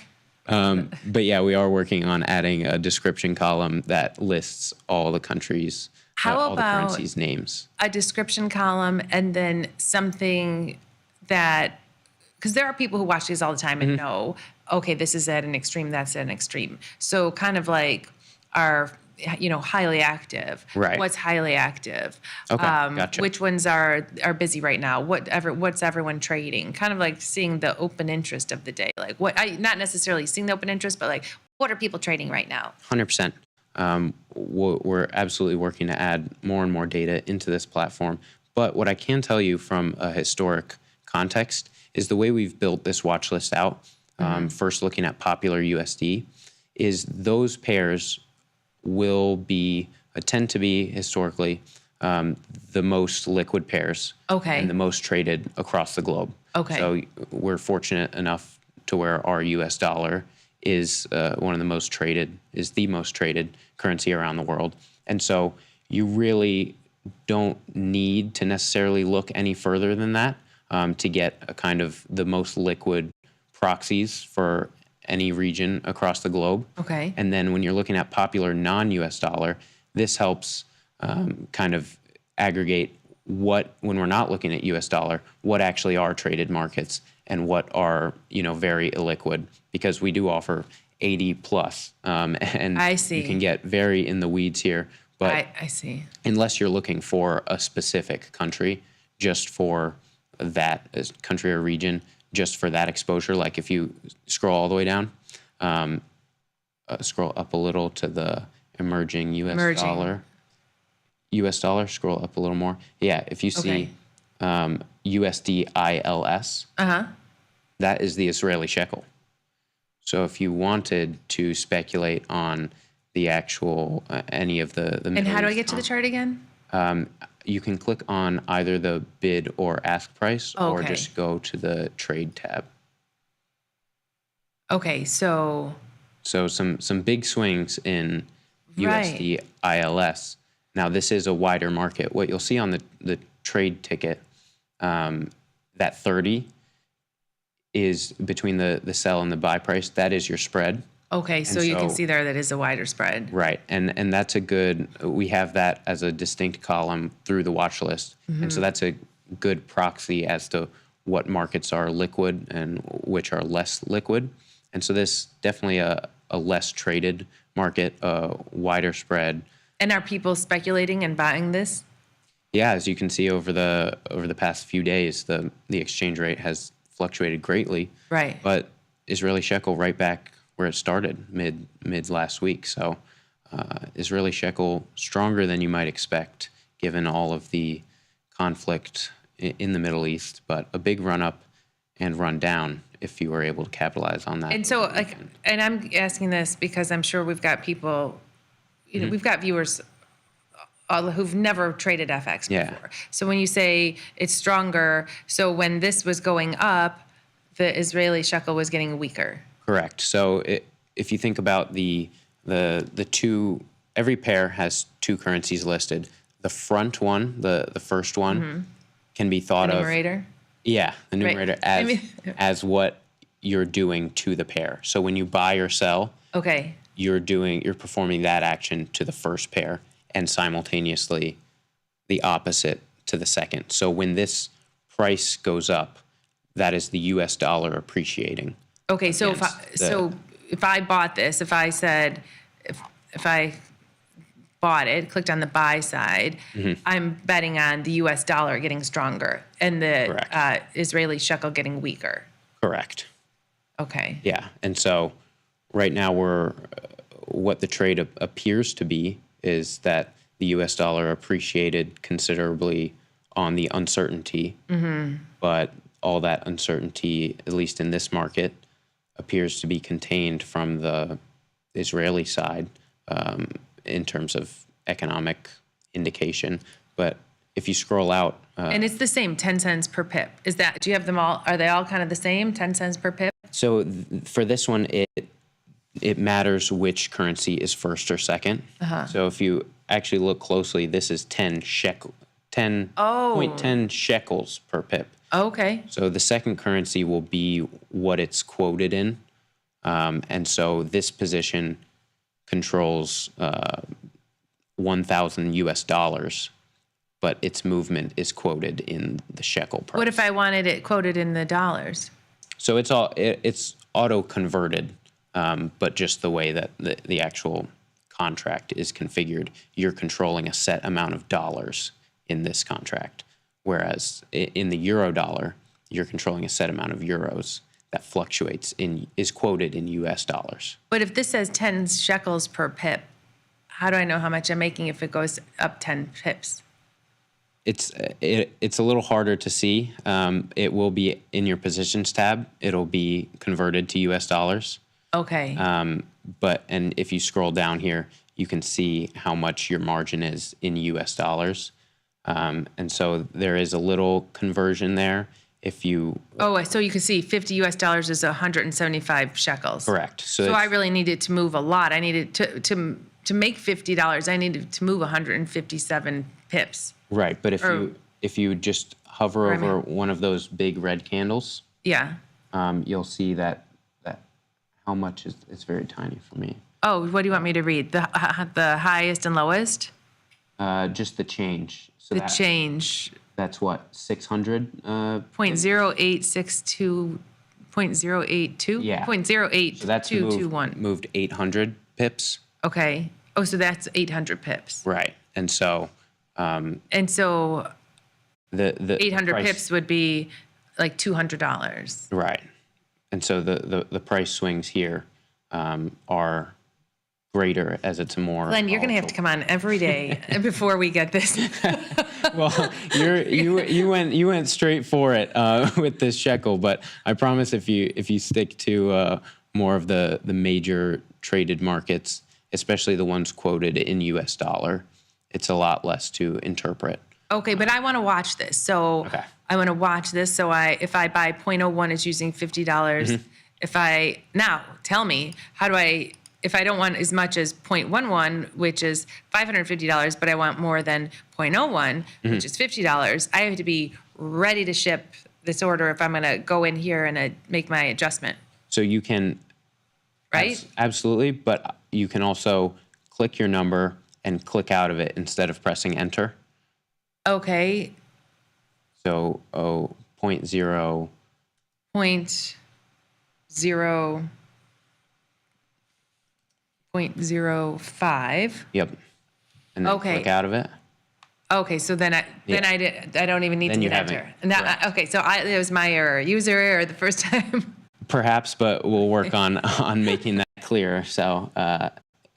But yeah, we are working on adding a description column that lists all the countries, all the currencies' names. A description column and then something that, because there are people who watch these all the time and know, okay, this is at an extreme, that's at an extreme. So kind of like our, highly active. Right. What's highly active? Okay, gotcha. Which ones are busy right now? What's everyone trading? Kind of like seeing the open interest of the day. Like not necessarily seeing the open interest, but like what are people trading right now? 100%. We're absolutely working to add more and more data into this platform. But what I can tell you from a historic context is the way we've built this watch list out, first looking at popular USD, is those pairs will tend to be historically the most liquid pairs and the most traded across the globe. Okay. So we're fortunate enough to where our US dollar is one of the most traded, is the most traded currency around the world. And so you really don't need to necessarily look any further than that to get a kind of the most liquid proxies for any region across the globe. Okay. And then when you're looking at popular non-US dollar, this helps kind of aggregate when we're not looking at US dollar, what actually are traded markets and what are, very illiquid, because we do offer 80 plus. And I see. You can get very in the weeds here. But I see. Unless you're looking for a specific country, just for that country or region, just for that exposure. Like if you scroll all the way down, scroll up a little to the emerging US dollar. US dollar, scroll up a little more. Yeah, if you see USD ILS, that is the Israeli shekel. So if you wanted to speculate on the actual, any of the And how do I get to the chart again? You can click on either the bid or ask price or just go to the trade tab. Okay, so some big swings in USD ILS. Now this is a wider market. What you'll see on the trade ticket, that 30 is between the sell and the buy price. That is your spread. Okay, so you can see there that is a wider spread. Right, and that's we have that as a distinct column through the watch list. And so that's a good proxy as to what markets are liquid and which are less liquid. And so this definitely a less traded market, a wider spread. And are people speculating and buying this? Yeah, as you can see over the past few days, the exchange rate has fluctuated greatly. Right. But Israeli shekel right back where it started mid last week. So Israeli shekel stronger than you might expect given all of the conflict in the Middle East, but a big run up and run down if you were able to capitalize on that. And so and I'm asking this because I'm sure we've got people, we've got viewers who've never traded FX before. So when you say it's stronger, so when this was going up, the Israeli shekel was getting weaker. Correct. So if you think about the two, every pair has two currencies listed. The front one, the first one, can be thought of. The numerator? Yeah, the numerator as what you're doing to the pair. So when you buy or sell, you're performing that action to the first pair and simultaneously the opposite to the second. So when this price goes up, that is the US dollar appreciating. Okay, so if I bought this, if I said, if I bought it, clicked on the buy side, I'm betting on the U.S. dollar getting stronger and the Israeli shekel getting weaker. Correct. Okay. Yeah, and so right now what the trade appears to be is that the U.S. dollar appreciated considerably on the uncertainty, but all that uncertainty, at least in this market, appears to be contained from the Israeli side in terms of economic indication. But if you scroll out... and it's the same, 10 cents per pip. Do you have them all, are they all kind of the same, 10 cents per pip? So for this one, it matters which currency is first or second. So if you actually look closely, this is 10.10 shekels per pip. Okay. So the second currency will be what it's quoted in. And so this position controls 1,000 US dollars, but its movement is quoted in the shekel price. What if I wanted it quoted in the dollars? So it's auto converted, but just the way that the actual contract is configured, you're controlling a set amount of dollars in this contract. Whereas in the euro dollar, you're controlling a set amount of euros that fluctuates is quoted in US dollars. But if this says 10 shekels per pip, how do I know how much I'm making if it goes up 10 pips? It's a little harder to see. It will be in your positions tab. It'll be converted to US dollars. Okay. And if you scroll down here, you can see how much your margin is in US dollars. And so there is a little conversion there. If you so you can see $50 US is 175 shekels. Correct. So I really needed to move a lot. I needed to make $50. I needed to move 157 pips. Right, but if you just hover over one of those big red candles, yeah, you'll see that how much is it's very tiny for me. Oh, what do you want me to read? The highest and lowest? Just the change. So change. That's what 600. 0.0862. 0.082. Yeah. 0.08. So that's moved 800 pips. Okay. Oh, so that's 800 pips. Right, and so. The 800 price, pips would be like $200. Right. And so the price swings here are greater as it's more. Glenn, you're going to have to come on every day before we get this. Well, you went straight for it with this shekel, but I promise if you stick to more of the major traded markets, especially the ones quoted in US dollar, it's a lot less to interpret. Okay, but I want to watch this. So I want to watch this. So if I buy 0.01, it's using $50. Mm-hmm. Now tell me, if I don't want as much as 0.11, which is $550, but I want more than 0.01, which is $50, I have to be ready to ship this order if I'm going to go in here and make my adjustment. So you can, right? Absolutely, but you can also click your number and click out of it instead of pressing enter. Okay. So, 0.0. 0.0. 0.05. Yep. And then click out of it. Okay, so then I don't even need to hit enter. Okay, so it was my error, user error the first time. Perhaps, but we'll work on making that clear. So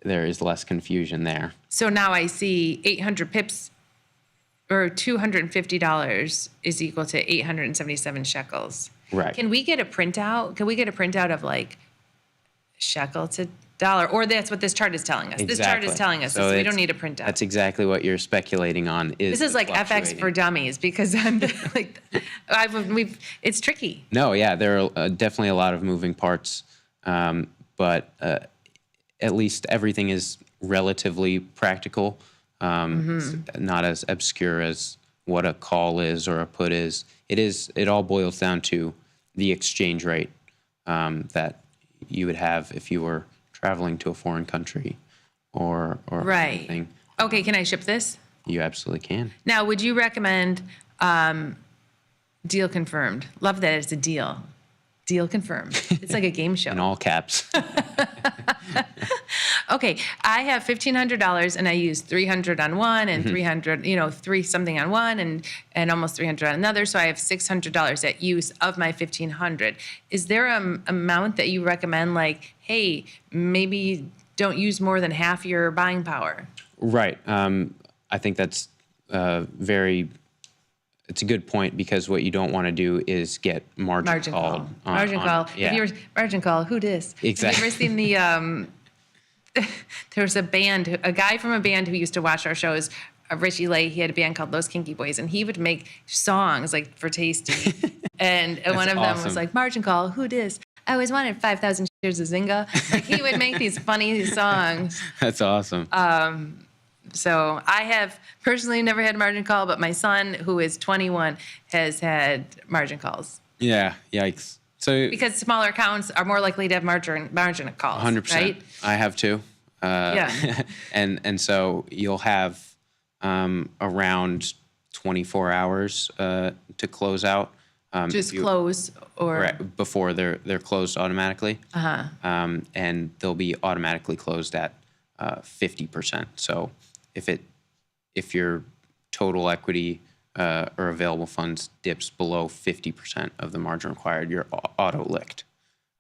there is less confusion there. So now I see 800 pips or $250 is equal to 877 shekels. Right. Can we get a printout? Can we get a printout of like shekel to dollar? Or that's what this chart is telling us. Exactly. This chart is telling us, so we don't need a printout. That's exactly what you're speculating on. This is like FX for dummies because I'm like, it's tricky. No, yeah, there are definitely a lot of moving parts, but at least everything is relatively practical. It's not as obscure as what a call is or a put is. It all boils down to the exchange rate that you would have if you were traveling to a foreign country or anything. Okay, can I ship this? You absolutely can. Now, would you recommend deal confirmed? Love that it's a deal. Deal confirmed. It's like a game show. In all caps. Okay, I have $1,500 and I use $300 on one and $300, three something on one and almost $300 on another. So I have $600 at use of my $1,500. Is there an amount that you recommend? Like, hey, maybe don't use more than half your buying power. Right. I think that's it's a good point because what you don't want to do is get margin called. Margin call. Yeah. If you're margin call, who dis? Exactly. Have you ever seen the? There was a guy from a band who used to watch our shows. Richie Lay. He had a band called Those Kinky Boys, and he would make songs like for Tasty. And one of them was like margin call. Who dis? I always wanted 5,000 shares of Zynga. Like he would make these funny songs. That's awesome. So I have personally never had margin call, but my son, who is 21, has had margin calls. Yeah, yikes. So Because smaller accounts are more likely to have margin calls. 100%. Right? I have too. Yeah. and so you'll have around 24 hours to close out. Just close or Right, before they're closed automatically. And they'll be automatically closed at 50%. So if your total equity or available funds dips below 50% of the margin required, you're auto licked.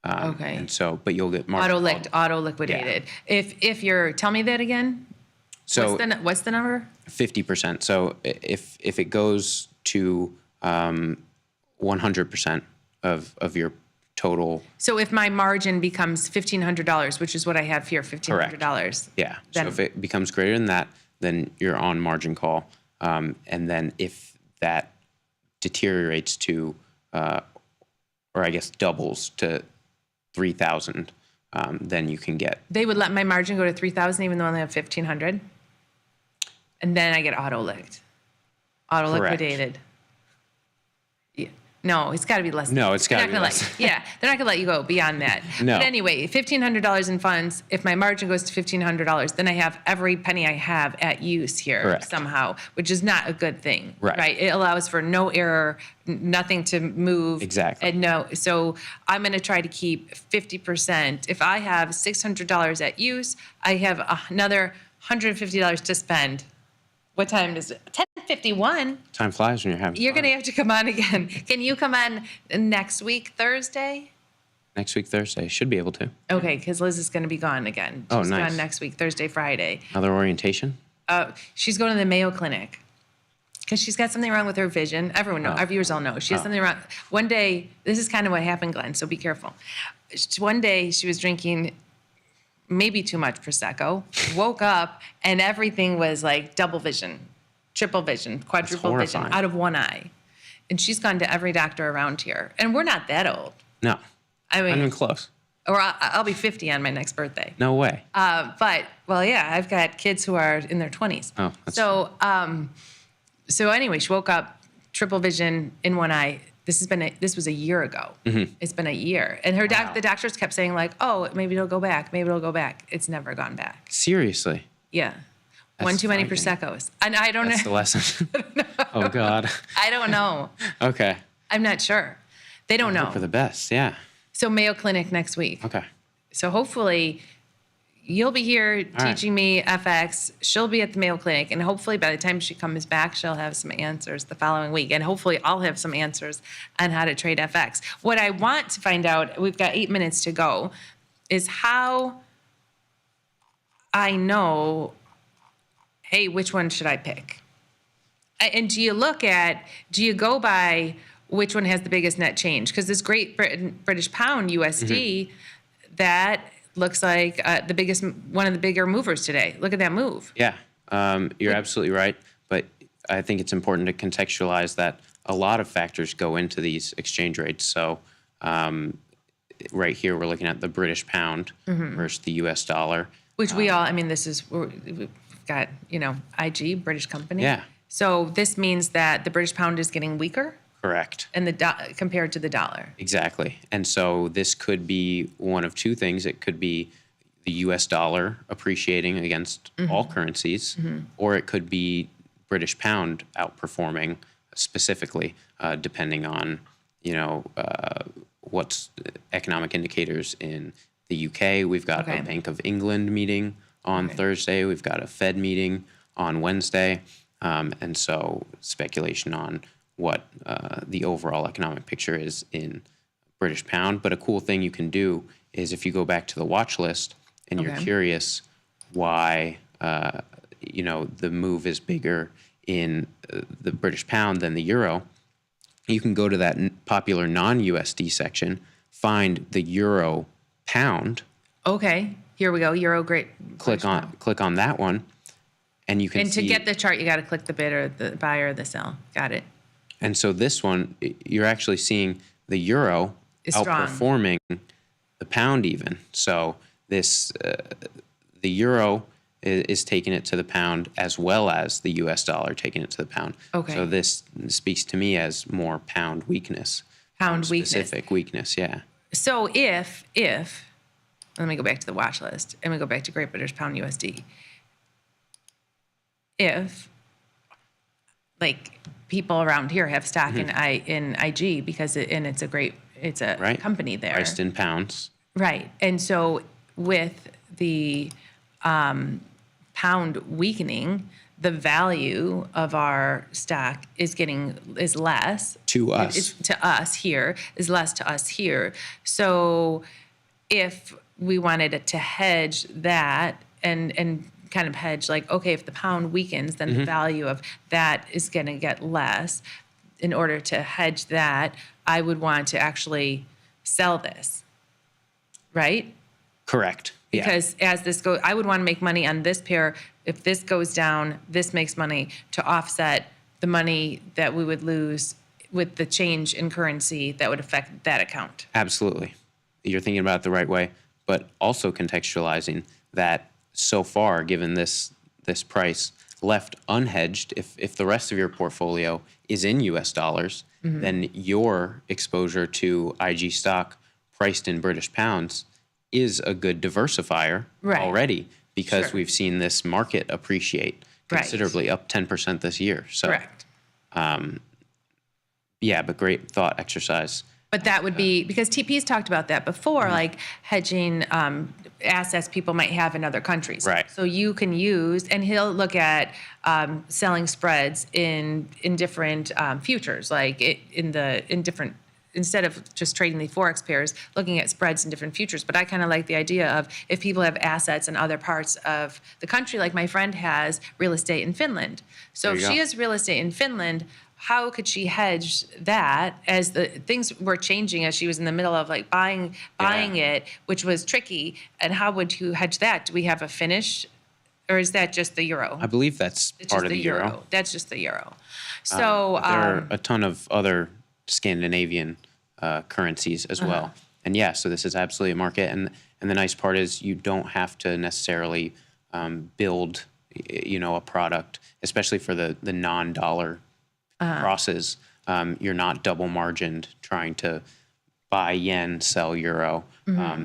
Okay. And so, but you'll get margin auto licked, auto liquidated. If you're, tell me that again. So what's the number? 50%. So if it goes to 100% of your total. So if my margin becomes $1,500, which is what I have here, $1,500. Yeah. Then, So if it becomes greater than that, then you're on margin call. And then if that deteriorates to, or I guess doubles to 3,000, then you can get. they would let my margin go to 3,000 even though I only have 1,500, and then I get auto licked, auto Correct. liquidated. Yeah. No, it's got to be less. No, it's gotta be less. Yeah, they're not gonna let you go beyond that. No. But anyway, $1,500 in funds. If my margin goes to $1,500, then I have every penny I have at use here Correct. somehow, which is not a good thing. Right. It allows for no error, nothing to move. Exactly. And no, so I'm gonna try to keep 50%. If I have $600 at use, I have another $150 to spend. What time is it? 10:51. Time flies when you're having You're fun. going to have to come on again. Can you come on next week, Thursday? Next week, Thursday. Should be able to. Okay, because Liz is going to be gone again. Oh, She's nice. gone next week, Thursday, Friday. Another orientation? She's going to the Mayo Clinic because she's got something wrong with her vision. Everyone knows. Our viewers all know. She has something wrong. One day, this is kind of what happened, Glenn, so be careful. One day, she was drinking maybe too much Prosecco, woke up, and everything was like double vision, triple vision, quadruple vision horrifying. out of one eye. And she's gone to every doctor around here. And we're not that old. No. I mean, Not even close. or I'll be 50 on my next birthday. No way. But, well, yeah, I've got kids who are in their 20s. Oh, that's So anyway, she woke up, triple vision in one eye. This was a year ago. Mm-hmm. It's been a year. And the doctors kept saying like, oh, maybe it'll go back. Maybe it'll go back. It's never gone back. Seriously. Yeah. That's One too many frightening. Proseccos. And I don't That's the know. lesson. Oh, God. I don't know. Okay. I'm not sure. They don't know. Hope for the best. Yeah. So Mayo Clinic next week. Okay. So hopefully you'll be here right. teaching me FX. She'll be at the Mayo Clinic. And hopefully by the time she comes back, she'll have some answers the following week. And hopefully I'll have some answers on how to trade FX. What I want to find out, we've got 8 minutes to go, is how I know, hey, which one should I pick? And do you go by which one has the biggest net change? Because this Great Britain, British Pound USD, that looks like one of the bigger movers today. Look at that move. Yeah. You're absolutely right. But I think it's important to contextualize that a lot of factors go into these exchange rates. So right here, we're looking at the British pound versus the US dollar. Which we've got, IG, British company. Yeah. So this means that the British pound is getting weaker? Correct. And compared to the dollar. Exactly. And so this could be one of two things. It could be the US dollar appreciating against all currencies, or it could be British pound outperforming specifically, depending on, what's economic indicators in the UK. We've got a Bank of England meeting on Thursday. We've got a Fed meeting on Wednesday. And so speculation on what the overall economic picture is in British pound. But a cool thing you can do is if you go back to the watch list and you're curious why, the move is bigger in the British pound than the euro, you can go to that popular non-USD section, find the euro pound. Okay, here we go. Euro great. Click on that one, and you can see. And to get the chart, you got to click the bid or the buy or the sell. Got it. And so this one, you're actually seeing the euro Is strong. outperforming the pound even. So this, the euro is taking it to the pound as well as the US dollar taking it to the pound. Okay. So this speaks to me as more pound weakness. Pound weakness. Specific weakness, yeah. So if let me go back to the watch list and we go back to Great British Pound USD. If like people around here have stock in IG because it's a company there. Priced in pounds. Right. And so with the pound weakening, the value of our stock is less to us. Is less to us here. So if we wanted to hedge that and kind of hedge like, okay, if the pound weakens, then the value of that is going to get less. In order to hedge that, I would want to actually sell this, right? Correct. Yeah. Because as this goes, I would want to make money on this pair. If this goes down, this makes money to offset the money that we would lose with the change in currency that would affect that account. Absolutely. You're thinking about it the right way, but also contextualizing that so far, given this price, left unhedged, if the rest of your portfolio is in US dollars, then your exposure to IG stock priced in British pounds is a good diversifier already, because we've seen this market appreciate considerably, up 10% this year. So, correct. Yeah, but great thought exercise. But that would be, because TP's talked about that before, like hedging assets people might have in other countries. Right. So you can use, and he'll look at selling spreads in different futures, like in different, instead of just trading the Forex pairs, looking at spreads in different futures. But I kind of like the idea of if people have assets in other parts of the country, like my friend has real estate in Finland. So if she has real estate in Finland, how could she hedge that as the things were changing as she was in the middle of like buying it, which was tricky? And how would you hedge that? Do we have a finish, or is that just the euro? I believe that's part of the euro. That's just the euro. So there are a ton of other Scandinavian currencies as well. And yeah, so this is absolutely a market. And the nice part is you don't have to necessarily build, a product, especially for the non-dollar crosses. You're not double margined trying to buy yen, sell euro.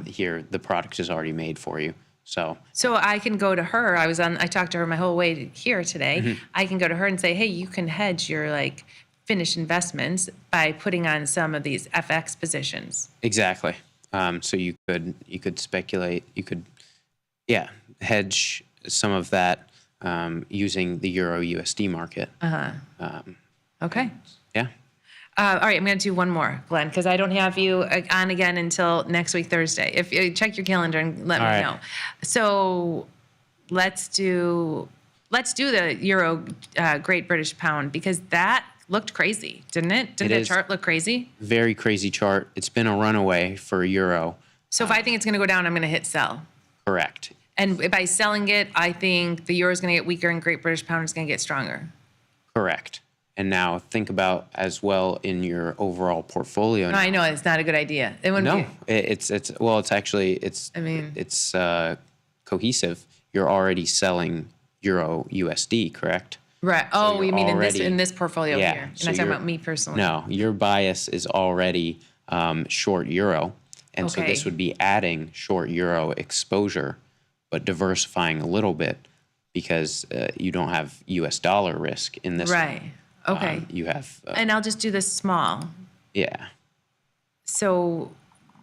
Here, the product is already made for you. So I can go to her. I talked to her my whole way here today. I can go to her and say, hey, you can hedge your like Finnish investments by putting on some of these FX positions. Exactly. So you could speculate. You could, hedge some of that using the Euro USD market. Okay. Yeah. All right, I'm going to do one more, Glenn, because I don't have you on again until next week, Thursday. If you check your calendar and let me know. So let's do the Euro Great British Pound, because that looked crazy, didn't it? Didn't the chart look crazy? Very crazy chart. It's been a runaway for Euro. So if I think it's going to go down, I'm going to hit sell. Correct. And by selling it, I think the Euro is going to get weaker and Great British Pound is going to get stronger. Correct. And now think about as well in your overall portfolio. No, I know it's not a good idea. It wouldn't be. It's cohesive. You're already selling Euro USD, correct? Right. So you mean in this portfolio here? You're not talking about me personally. No, your bias is already short Euro, and so this would be adding short Euro exposure, but diversifying a little bit because you don't have US dollar risk in this. Right. One. Okay. You have. And I'll just do this small. Yeah. So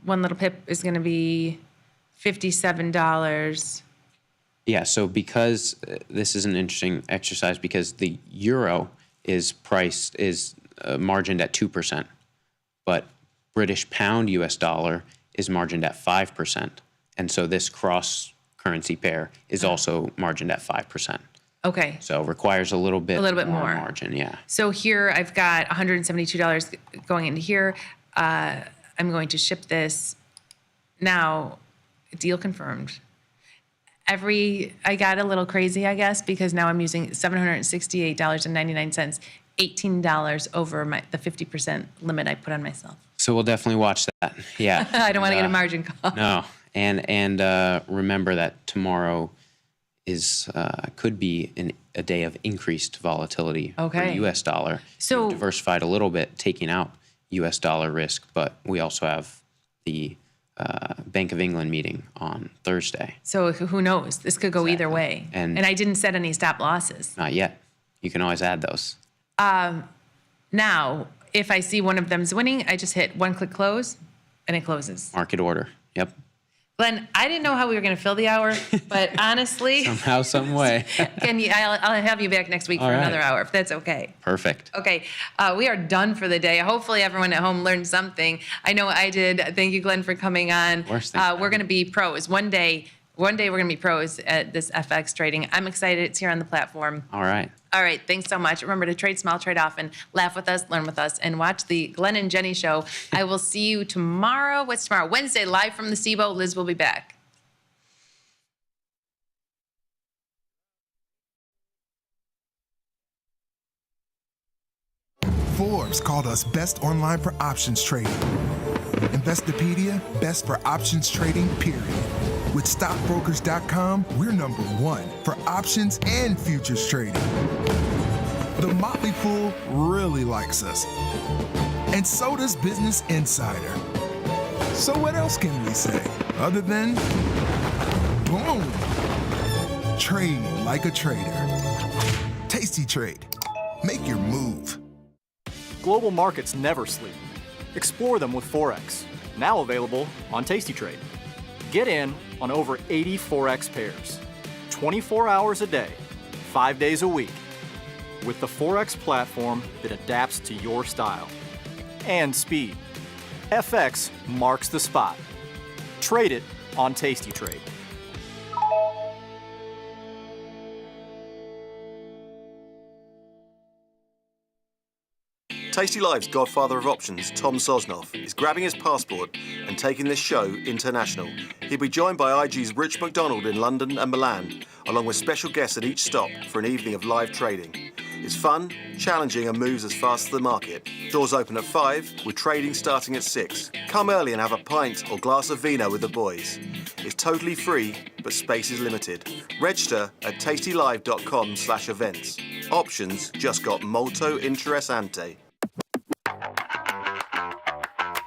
one little pip is going to be $57. Yeah, so because this is an interesting exercise, because the euro is margined at 2%, but British pound US dollar is margined at 5%. And so this cross currency pair is also margined at 5%. Okay. So requires a little bit more margin, yeah. So here I've got $172 going into here. I'm going to ship this now. Deal confirmed. I got a little crazy, I guess, because now I'm using $768.99, $18 over the 50% limit I put on myself. So we'll definitely watch that. Yeah. I don't want to get a margin call. No. And remember that tomorrow could be a day of increased volatility for the US dollar. So you've diversified a little bit, taking out U.S. dollar risk, but we also have the Bank of England meeting on Thursday. So who knows? This could go either way. And I didn't set any stop losses. Not yet. You can always add those. Now, if I see one of them's winning, I just hit one click close and it closes. Market order. Yep. Glenn, I didn't know how we were going to fill the hour, but honestly, Somehow, some way. I'll have you back next week All for right. another hour, if that's okay. Perfect. Okay, we are done for the day. Hopefully everyone at home learned something. I know I did. Thank you, Glenn, for coming on. Of course, We're going to be pros. One day we're going to be pros at this FX trading. I'm excited. It's here on the platform. All right. All right, thanks so much. Remember to trade small, trade often, laugh with us, learn with us, and watch the Glenn and Jenny show. I will see you tomorrow. What's tomorrow? Wednesday, live from the SIBO. Liz will be back. Forbes called us best online for options trading. Investopedia, best for options trading, period. With stockbrokers.com, we're number one for options and futures trading. The Motley Fool really likes us. And so does Business Insider. So what else can we say other than boom? Trade like a trader. Tasty Trade. Make your move. Global markets never sleep. Explore them with Forex, now available on Tasty Trade. Get in on over 80 Forex pairs, 24 hours a day, 5 days a week, with the Forex platform that adapts to your style and speed. FX marks the spot. Trade it on Tasty Trade. Tasty Live's godfather of options, Tom Sosnoff, is grabbing his passport and taking this show international. He'll be joined by IG's Rich McDonald in London and Milan, along with special guests at each stop for an evening of live trading. It's fun, challenging, and moves as fast as the market. Doors open at 5, with trading starting at 6. Come early and have a pint or glass of vino with the boys. It's totally free, but space is limited. Register at tastylive.com/events. Options just got molto interessante.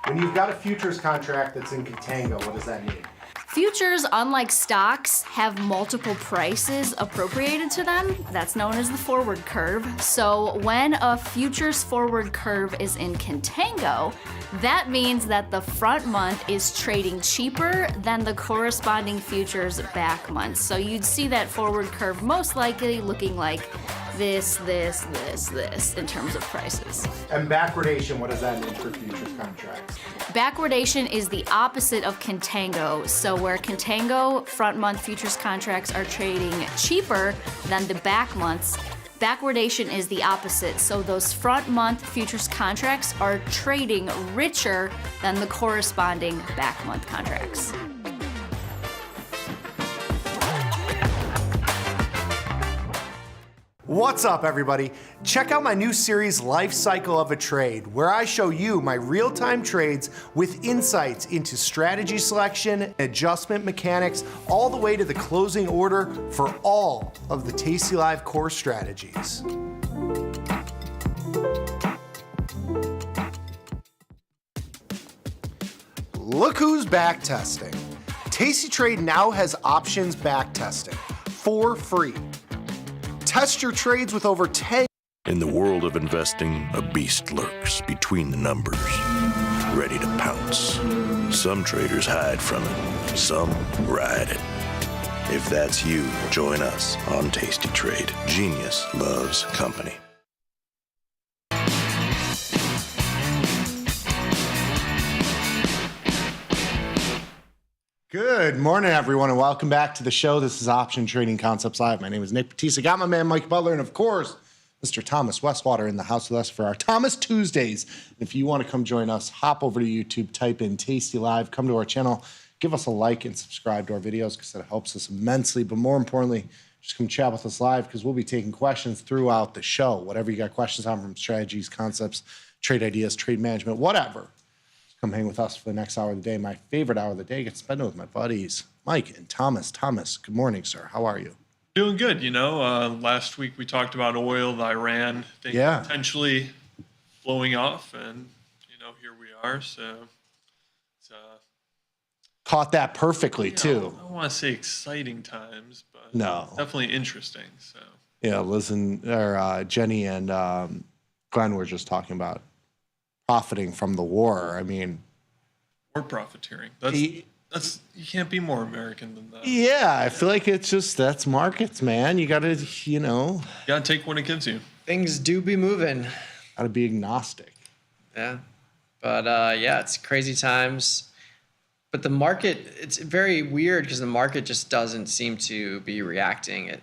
When you've got a futures contract that's in contango, what does that mean? Futures, unlike stocks, have multiple prices appropriated to them. That's known as the forward curve. So when a futures forward curve is in contango, that means that the front month is trading cheaper than the corresponding futures back month. So you'd see that forward curve most likely looking like this in terms of prices. And backwardation, what does that mean for futures contracts? Backwardation is the opposite of contango. So where contango front month futures contracts are trading cheaper than the back months, backwardation is the opposite. So those front month futures contracts are trading richer than the corresponding back month contracts. What's up, everybody? Check out my new series, Life Cycle of a Trade, where I show you my real-time trades with insights into strategy selection, adjustment mechanics, all the way to the closing order for all of the Tasty Live core strategies. Look who's back testing. Tasty Trade now has options back testing for free. Test your trades with over 10. In the world of investing, a beast lurks between the numbers, ready to pounce. Some traders hide from it, some ride it. If that's you, join us on Tasty Trade. Genius loves company. Good morning, everyone, and welcome back to the show. This is Option Trading Concepts Live. My name is Nick Batista. Got my man Mike Butler, and of course, Mr. Thomas Westwater in the house with us for our Thomas Tuesdays. If you want to come join us, hop over to YouTube, type in Tasty Live, come to our channel, give us a like and subscribe to our videos because that helps us immensely. But more importantly, just come chat with us live because we'll be taking questions throughout the show. Whatever you got questions on, from strategies, concepts, trade ideas, trade management, whatever. Come hang with us for the next hour of the day. My favorite hour of the day gets spent with my buddies, Mike and Thomas. Thomas, good morning, sir. How are you? Doing good. You know, last week we talked about oil, the Iran thing potentially blowing off. And, you here we are. So it's Caught that perfectly too. I don't want to say exciting times, but No. definitely interesting. So Yeah, Jenny and Glenn were just talking about profiting from the war. I mean, we're profiteering. That's you can't be more American than that. yeah, I feel like that's markets, man. You gotta, gotta take what it gives you. Things do be moving. Gotta be agnostic. Yeah, but it's crazy times. But the market, it's very weird because the market just doesn't seem to be reacting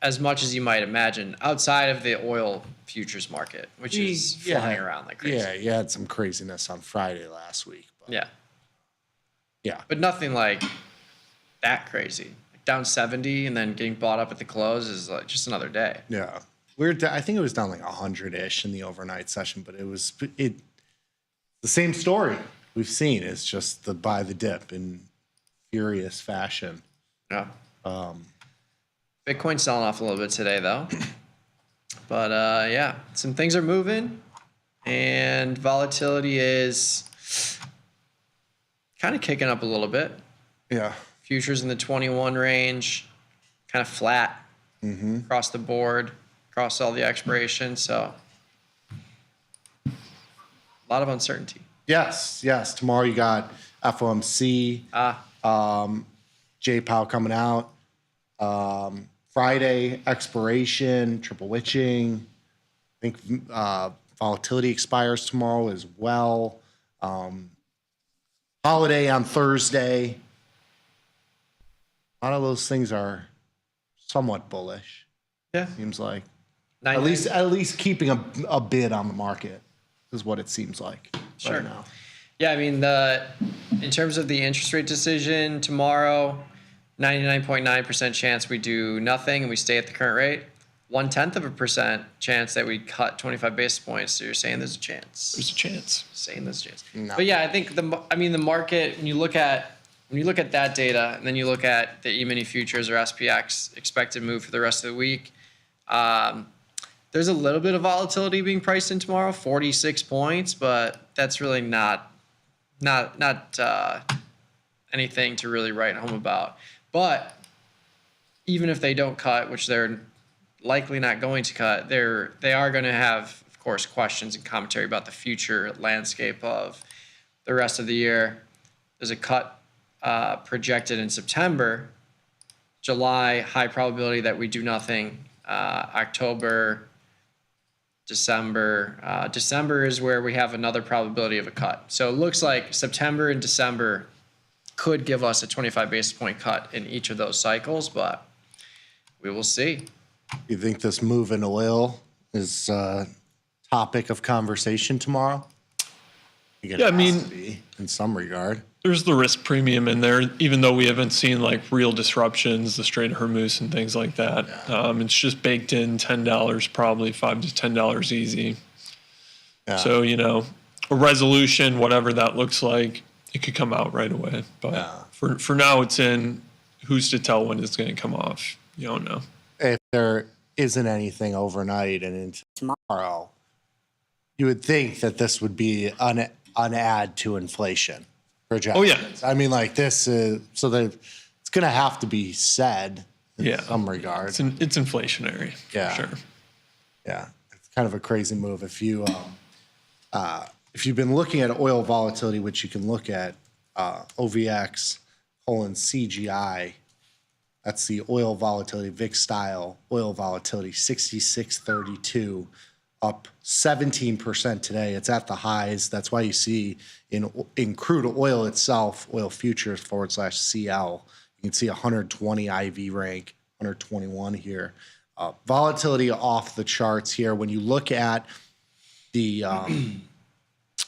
as much as you might imagine outside of the oil futures market, which is flying around like crazy. Yeah, you had some craziness on Friday last week. But Yeah, but nothing like that crazy. Like down 70 and then getting bought up at the close is like just another day. Yeah. I think it was down like 100-ish in the overnight session, but the same story we've seen. It's just the buy the dip in furious fashion. Yeah. Bitcoin's selling off a little bit today though. But some things are moving and volatility is kind of kicking up a little bit. Yeah. Futures in the 21 range, kind of flat across the board, across all the expirations. So a lot of uncertainty. Yes. Tomorrow you got FOMC, J-Pow coming out. Friday, expiration, triple witching. I think volatility expires tomorrow as well. Holiday on Thursday. A lot of those things are somewhat bullish. Yeah. Seems like. At least keeping a bid on the market is what it seems like right now. Yeah, I mean, in terms of the interest rate decision tomorrow, 99.9% chance we do nothing and we stay at the current rate. 0.1% chance that we cut 25 basis points. So you're saying there's a chance. There's a chance. Saying there's a chance. No. But yeah, I think the market, when you look at that data and then you look at the E-mini futures or SPX expected move for the rest of the week, there's a little bit of volatility being priced in tomorrow, 46 points, but that's really not anything to really write home about. But even if they don't cut, which they're likely not going to cut, they are going to have, of course, questions and commentary about the future landscape of the rest of the year. There's a cut projected in September. July, high probability that we do nothing. October, December. December is where we have another probability of a cut. So it looks like September and December could give us a 25 basis point cut in each of those cycles, but we will see. You think this move in oil is a topic of conversation tomorrow? Yeah, I mean, in some regard. There's the risk premium in there, even though we haven't seen like real disruptions, the Strait of Hormuz and things like that. It's just baked in $10, probably $5 to $10 easy. Yeah. So, a resolution, whatever that looks like, it could come out right away. But for now, it's in. Who's to tell when it's going to come off? You don't know. If there isn't anything overnight and into tomorrow, you would think that this would be an add to inflation projections. Oh, yeah. I mean, like this is, so that it's going to have to be said in some regard. It's inflationary, for sure. Yeah. It's kind of a crazy move. If you've been looking at oil volatility, which you can look at OVX, CGI, that's the oil volatility, VIX style oil volatility, 66.32, up 17% today. It's at the highs. That's why you see in crude oil itself, oil futures /CL, you can see 120 IV rank, 121 here. Volatility off the charts here. When you look at the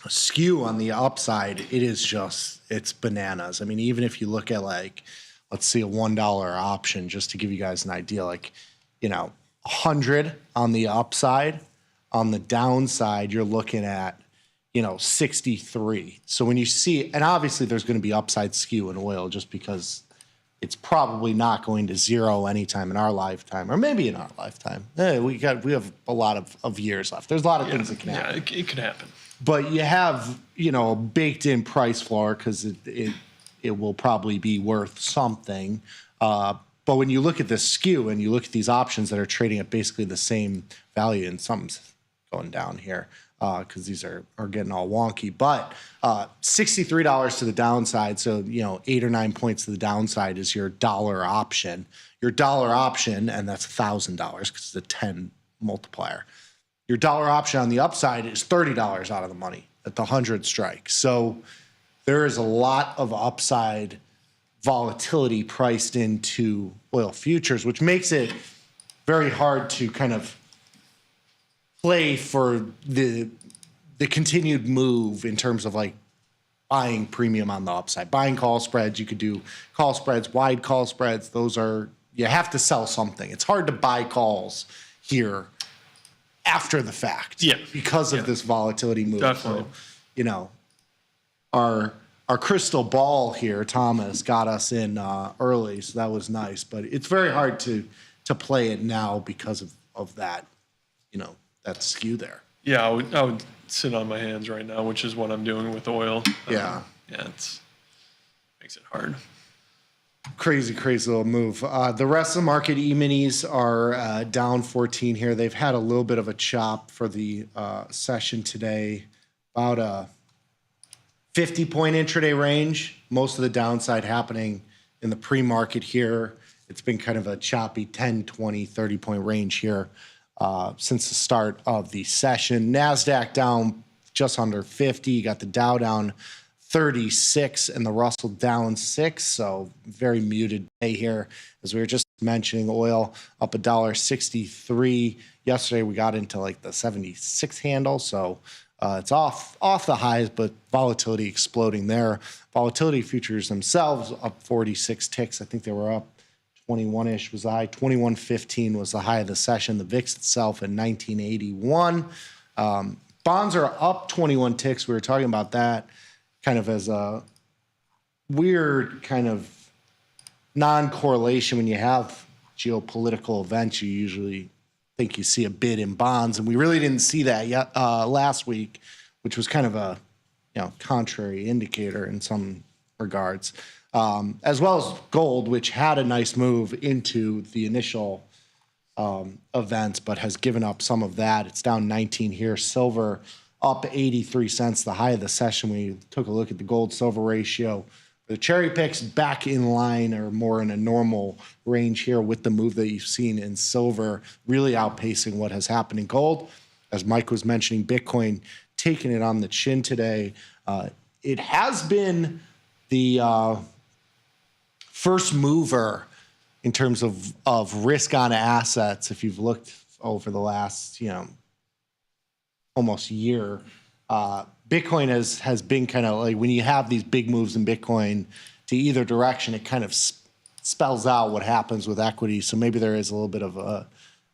skew on the upside, it's bananas. I mean, even if you look at let's see a $1 option, just to give you guys an idea, 100 on the upside. On the downside, you're looking at, 63. So when you see, and obviously there's going to be upside skew in oil just because it's probably not going to zero anytime in our lifetime, or maybe in our lifetime. We have a lot of years left. There's a lot of things that can happen. Yeah, it could happen. but you have, a baked in price floor because it will probably be worth something. But when you look at this skew and you look at these options that are trading at basically the same value, and something's going down here because these are getting all wonky, but $63 to the downside. So, 8 or 9 points to the downside is your dollar option. Your dollar option, and that's $1,000 because it's a 10 multiplier. Your dollar option on the upside is $30 out of the money at the 100 strike. So there is a lot of upside volatility priced into oil futures, which makes it very hard to kind of play for the continued move in terms of like buying premium on the upside. Buying call spreads, you could do call spreads, wide call spreads. You have to sell something. It's hard to buy calls here after the fact because of this volatility move. Definitely. So, our crystal ball here, Thomas, got us in early, so that was nice. But it's very hard to play it now because of that, that skew there. Yeah, I would sit on my hands right now, which is what I'm doing with oil. Yeah. It makes it hard. Crazy little move. The rest of the market, E-minis are down 14 here. They've had a little bit of a chop for the session today. About a 50-point intraday range. Most of the downside happening in the pre-market here. It's been kind of a choppy 10, 20, 30-point range here since the start of the session. NASDAQ down just under 50. You got the Dow down 36 and the Russell down 6. So very muted day here. As we were just mentioning, oil up $1.63. Yesterday we got into like the 76 handle. So it's off the highs, but volatility exploding there. Volatility futures themselves up 46 ticks. I think they were up 21-ish was the high. 21.15 was the high of the session. The VIX itself at 1981. Bonds are up 21 ticks. We were talking about that kind of as a weird kind of non-correlation. When you have geopolitical events, you usually think you see a bid in bonds, and we really didn't see that yet last week, which was kind of a contrary indicator in some regards, as well as gold, which had a nice move into the initial events, but has given up some of that. It's down 19 here. Silver up 83 cents, the high of the session. We took a look at the gold silver ratio. The cherry picks back in line or more in a normal range here with the move that you've seen in silver, really outpacing what has happened in gold. As Mike was mentioning, Bitcoin taking it on the chin today. It has been the first mover in terms of risk on assets. If you've looked over the last, almost year, Bitcoin has been kind of like when you have these big moves in Bitcoin to either direction, it kind of spells out what happens with equity. So maybe there is a little bit of a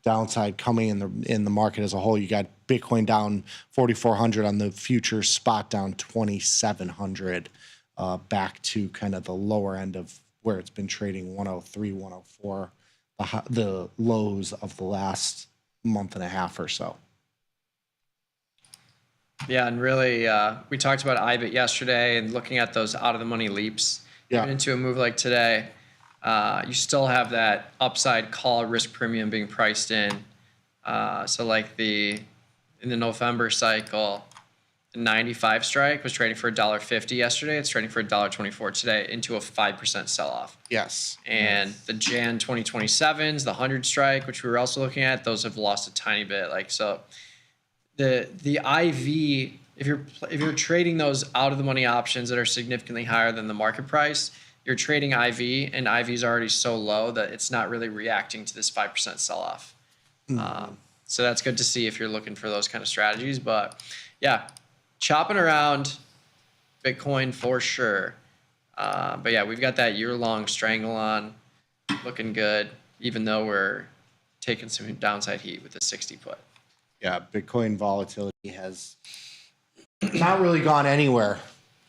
downside coming in the market as a whole. You got Bitcoin down 4,400 on the futures, spot down 2,700, back to kind of the lower end of where it's been trading, 103, 104, the lows of the last month and a half or so. Yeah, and really, we talked about IBIT yesterday and looking at those out-of-the-money leaps. Even into a move like today, you still have that upside call risk premium being priced in. So like in the November cycle, the 95 strike was trading for $1.50 yesterday. It's trading for $1.24 today into a 5% sell-off. Yes. And the Jan 2027s, the 100 strike, which we were also looking at, those have lost a tiny bit. The IV, if you're trading those out of the money options that are significantly higher than the market price, you're trading IV, and IV is already so low that it's not really reacting to this 5% sell-off. So that's good to see if you're looking for those kind of strategies. But yeah, chopping around Bitcoin for sure. But yeah, we've got that year-long strangle on, looking good, even though we're taking some downside heat with the 60 put. Yeah, Bitcoin volatility has not really gone anywhere,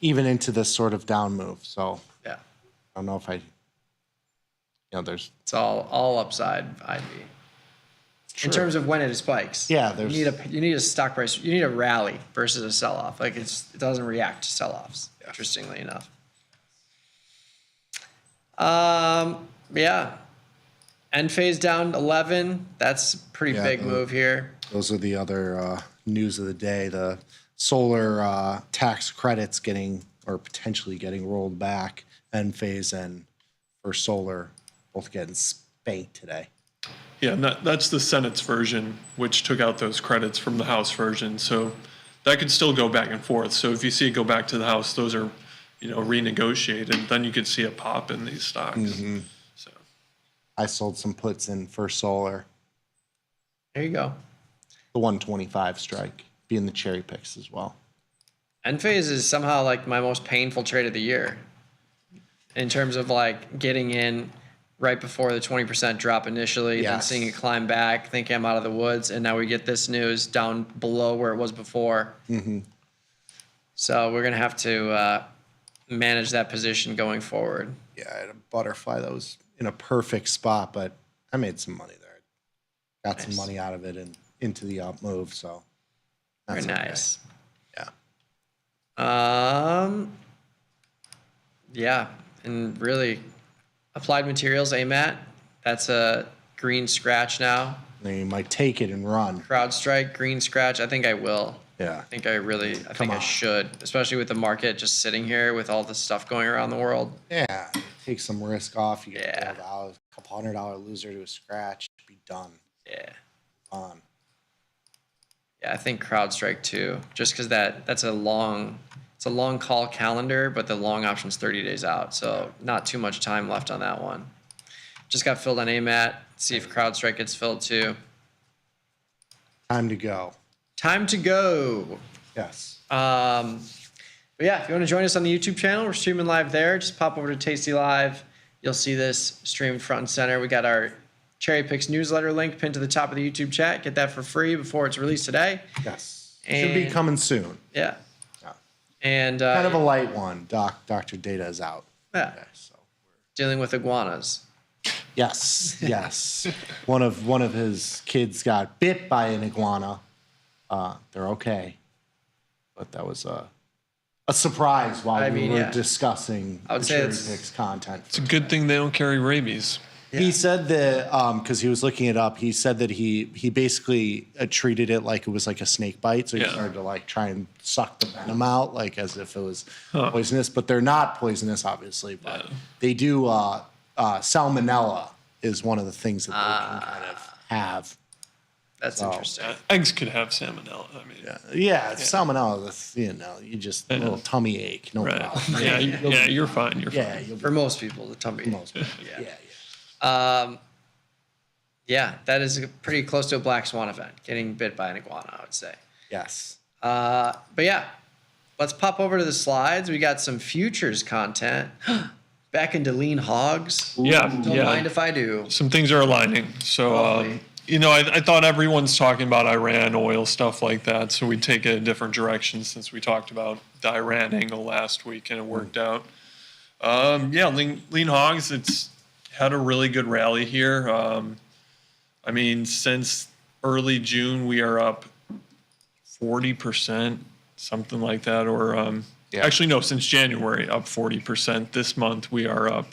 even into this sort of down move. So yeah, I don't know if there's it's all upside IV. in terms of when it spikes. Yeah, you need a stock price. You need a rally versus a sell off. Like it doesn't react to sell offs. Interestingly enough. Yeah. End phase down 11. That's a pretty big move here. Those are the other news of the day. The solar tax credits potentially getting rolled back. End phase and for solar both getting spanked today. Yeah, and that's the Senate's version, which took out those credits from the House version. So that could still go back and forth. So if you see it go back to the House, those are, renegotiated. Then you could see a pop in these stocks. Mm-hmm. So I sold some puts in for solar. There you go. The 125 strike being the cherry picks as well. End phase is somehow like my most painful trade of the year in terms of like getting in right before the 20% drop initially, then seeing it climb back, thinking I'm out of the woods, and now we get this news down below where it was before. Mm-hmm. So we're going to have to manage that position going forward. Yeah, I had a butterfly that was in a perfect spot, but I made some money there. Got some money out of it and into the up move, so that's very nice. Yeah. Yeah, and really, Applied Materials, AMAT, that's a green scratch now. Then you might take it and run. CrowdStrike, green scratch. I think I will. Yeah. I think I should, especially with the market just sitting here with all this stuff going around the world. Yeah, take some risk off. You get a couple $100 loser to a scratch. Be done. Yeah. On. Yeah, I think CrowdStrike too, just because that's a long call calendar, but the long option's 30 days out, so not too much time left on that one. Just got filled on AMAT. See if CrowdStrike gets filled too. Time to go. Time to go. Yes. But yeah, if you want to join us on the YouTube channel, we're streaming live there. Just pop over to Tasty Live. You'll see this streamed front and center. We got our Cherry Picks newsletter link pinned to the top of the YouTube chat. Get that for free before it's released today. Yes. Should be coming soon. Yeah. And kind of a light one. Dr. Data is out. Yeah. Okay, so dealing with iguanas. Yes. Yes. one of his kids got bit by an iguana. They're okay, but that was a surprise while we were discussing the Cherry Picks content. It's a good thing they don't carry rabies. Yeah. He said that because he was looking it up. He said that he basically treated it like it was like a snake bite. So he started to like try and suck the venom out, like as if it was poisonous. But they're not poisonous, obviously. But they do. Salmonella is one of the things that they can kind of have. That's interesting. Eggs could have salmonella. I mean, salmonella. That's, you just a little tummy ache. No problem. Yeah, you're fine. You're fine. For most people, the tummy ache. Yeah, that is pretty close to a black swan event, getting bit by an iguana, I would say. Yes. But yeah, let's pop over to the slides. We got some futures content. Back into lean hogs. Don't mind if I do. Some things are aligning. So, I thought everyone's talking about Iran oil, stuff like that. So we'd take a different direction since we talked about the Iran angle last week and it worked out. Lean hogs, it's had a really good rally here. Since early June, we are up 40%, something like that. Or actually, no, since January, up 40%. This month, we are up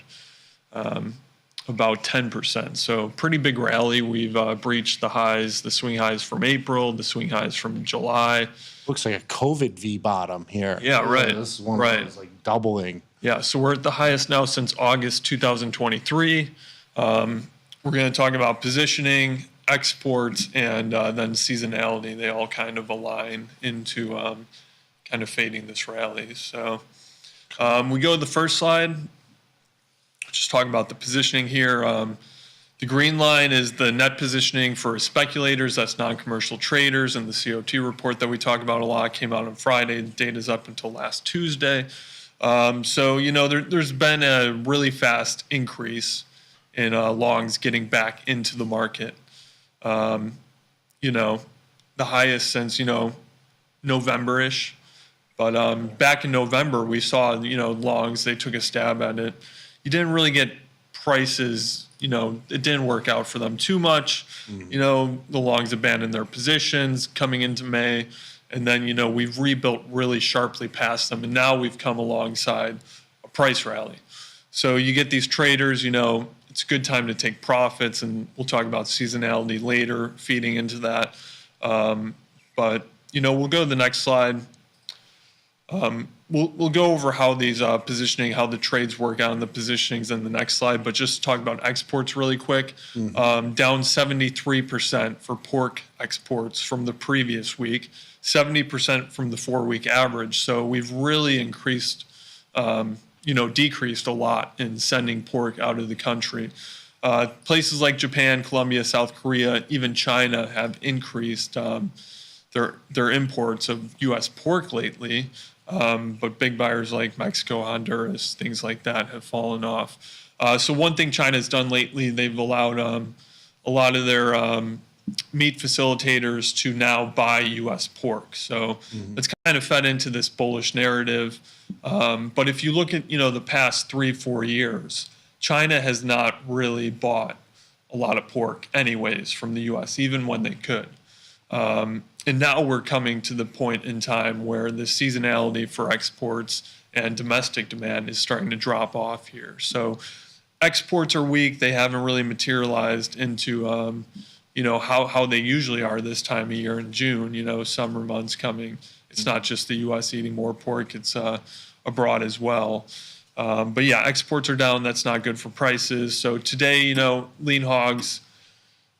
about 10%. So pretty big rally. We've breached the swing highs from April, the swing highs from July. Looks like a COVID V bottom here. Yeah, right. This is one of those like doubling. Yeah, so we're at the highest now since August 2023. We're going to talk about positioning, exports, and then seasonality. They all kind of align into kind of fading this rally. So we go to the first slide. Just talking about the positioning here. The green line is the net positioning for speculators. That's non-commercial traders. And the COT report that we talk about a lot came out on Friday. The data's up until last Tuesday. There's been a really fast increase in longs getting back into the market. The highest since, November-ish. But back in November, we saw, longs, they took a stab at it. You didn't really get prices, it didn't work out for them too much. The longs abandoned their positions coming into May. And then, we've rebuilt really sharply past them. And now we've come alongside a price rally. So you get these traders, it's a good time to take profits. And we'll talk about seasonality later, feeding into that. But, we'll go to the next slide. We'll go over how these positioning, how the trades work out in the positionings in the next slide, but just talk about exports really quick. Down 73% for pork exports from the previous week, 70% from the 4-week average. So we've really increased, decreased a lot in sending pork out of the country. Places like Japan, Colombia, South Korea, even China have increased their imports of U.S. pork lately. But big buyers like Mexico, Honduras, things like that have fallen off. So one thing China's done lately, they've allowed a lot of their meat facilitators to now buy U.S. pork. So it's kind of fed into this bullish narrative. But if you look at, the past 3-4 years, China has not really bought a lot of pork anyways from the U.S., even when they could. And now we're coming to the point in time where the seasonality for exports and domestic demand is starting to drop off here. So exports are weak. They haven't really materialized into, how they usually are this time of year in June, summer months coming. It's not just the U.S. eating more pork. It's abroad as well. But yeah, exports are down. That's not good for prices. So today, lean hogs,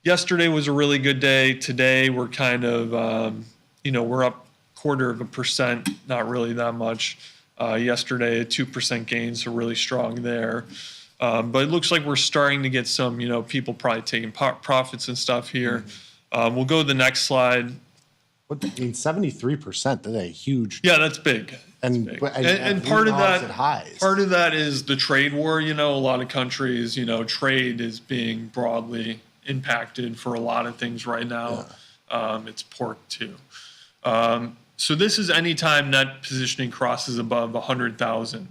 yesterday was a really good day. Today we're kind of, we're up 0.25%, not really that much. Yesterday, a 2% gain, so really strong there. But it looks like we're starting to get some, people probably taking profits and stuff here. We'll go to the next slide. 73%, that's a huge. Yeah, that's big. And part of that is the trade war. A lot of countries, trade is being broadly impacted for a lot of things right now. It's pork too. So this is anytime net positioning crosses above 100,000.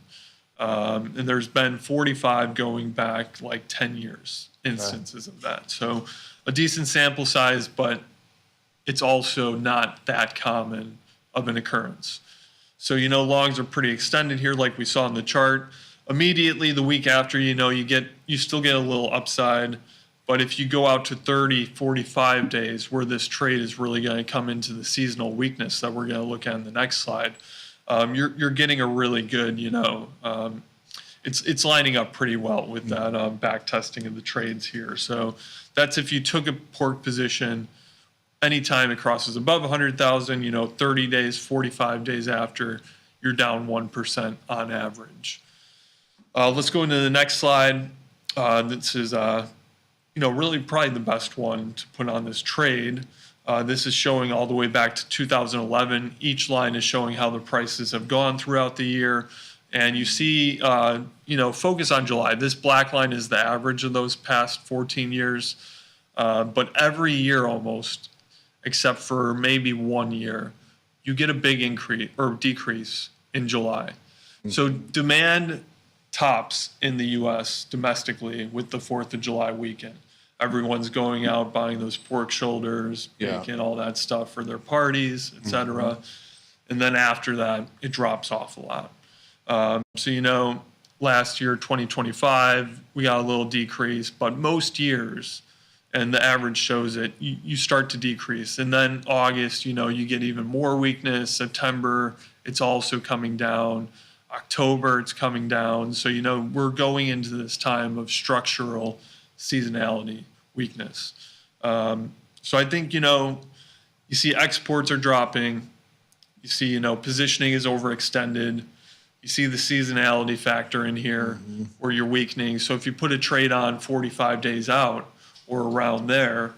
And there's been 45 going back like 10 years instances of that. So a decent sample size, but it's also not that common of an occurrence. So, longs are pretty extended here like we saw in the chart. Immediately the week after, you still get a little upside. But if you go out to 30, 45 days where this trade is really going to come into the seasonal weakness that we're going to look at in the next slide, you're getting a really good, it's lining up pretty well with that back testing of the trades here. So that's if you took a pork position anytime it crosses above 100,000, 30 days, 45 days after, you're down 1% on average. Let's go into the next slide. This is really probably the best one to put on this trade. This is showing all the way back to 2011. Each line is showing how the prices have gone throughout the year. And you see, focus on July. This black line is the average of those past 14 years. But every year almost, except for maybe 1 year, you get a big increase or decrease in July. So demand tops in the U.S. domestically with the 4th of July weekend. Everyone's going out buying those pork shoulders, bacon, all that stuff for their parties, etc. And then after that, it drops off a lot. So, last year, 2025, we got a little decrease, but most years, and the average shows it, you start to decrease. And then August, you get even more weakness. September, it's also coming down. October, it's coming down. So, we're going into this time of structural seasonality weakness. So I think, you see exports are dropping. You see, positioning is overextended. You see the seasonality factor in here where you're weakening. So if you put a trade on 45 days out or around there,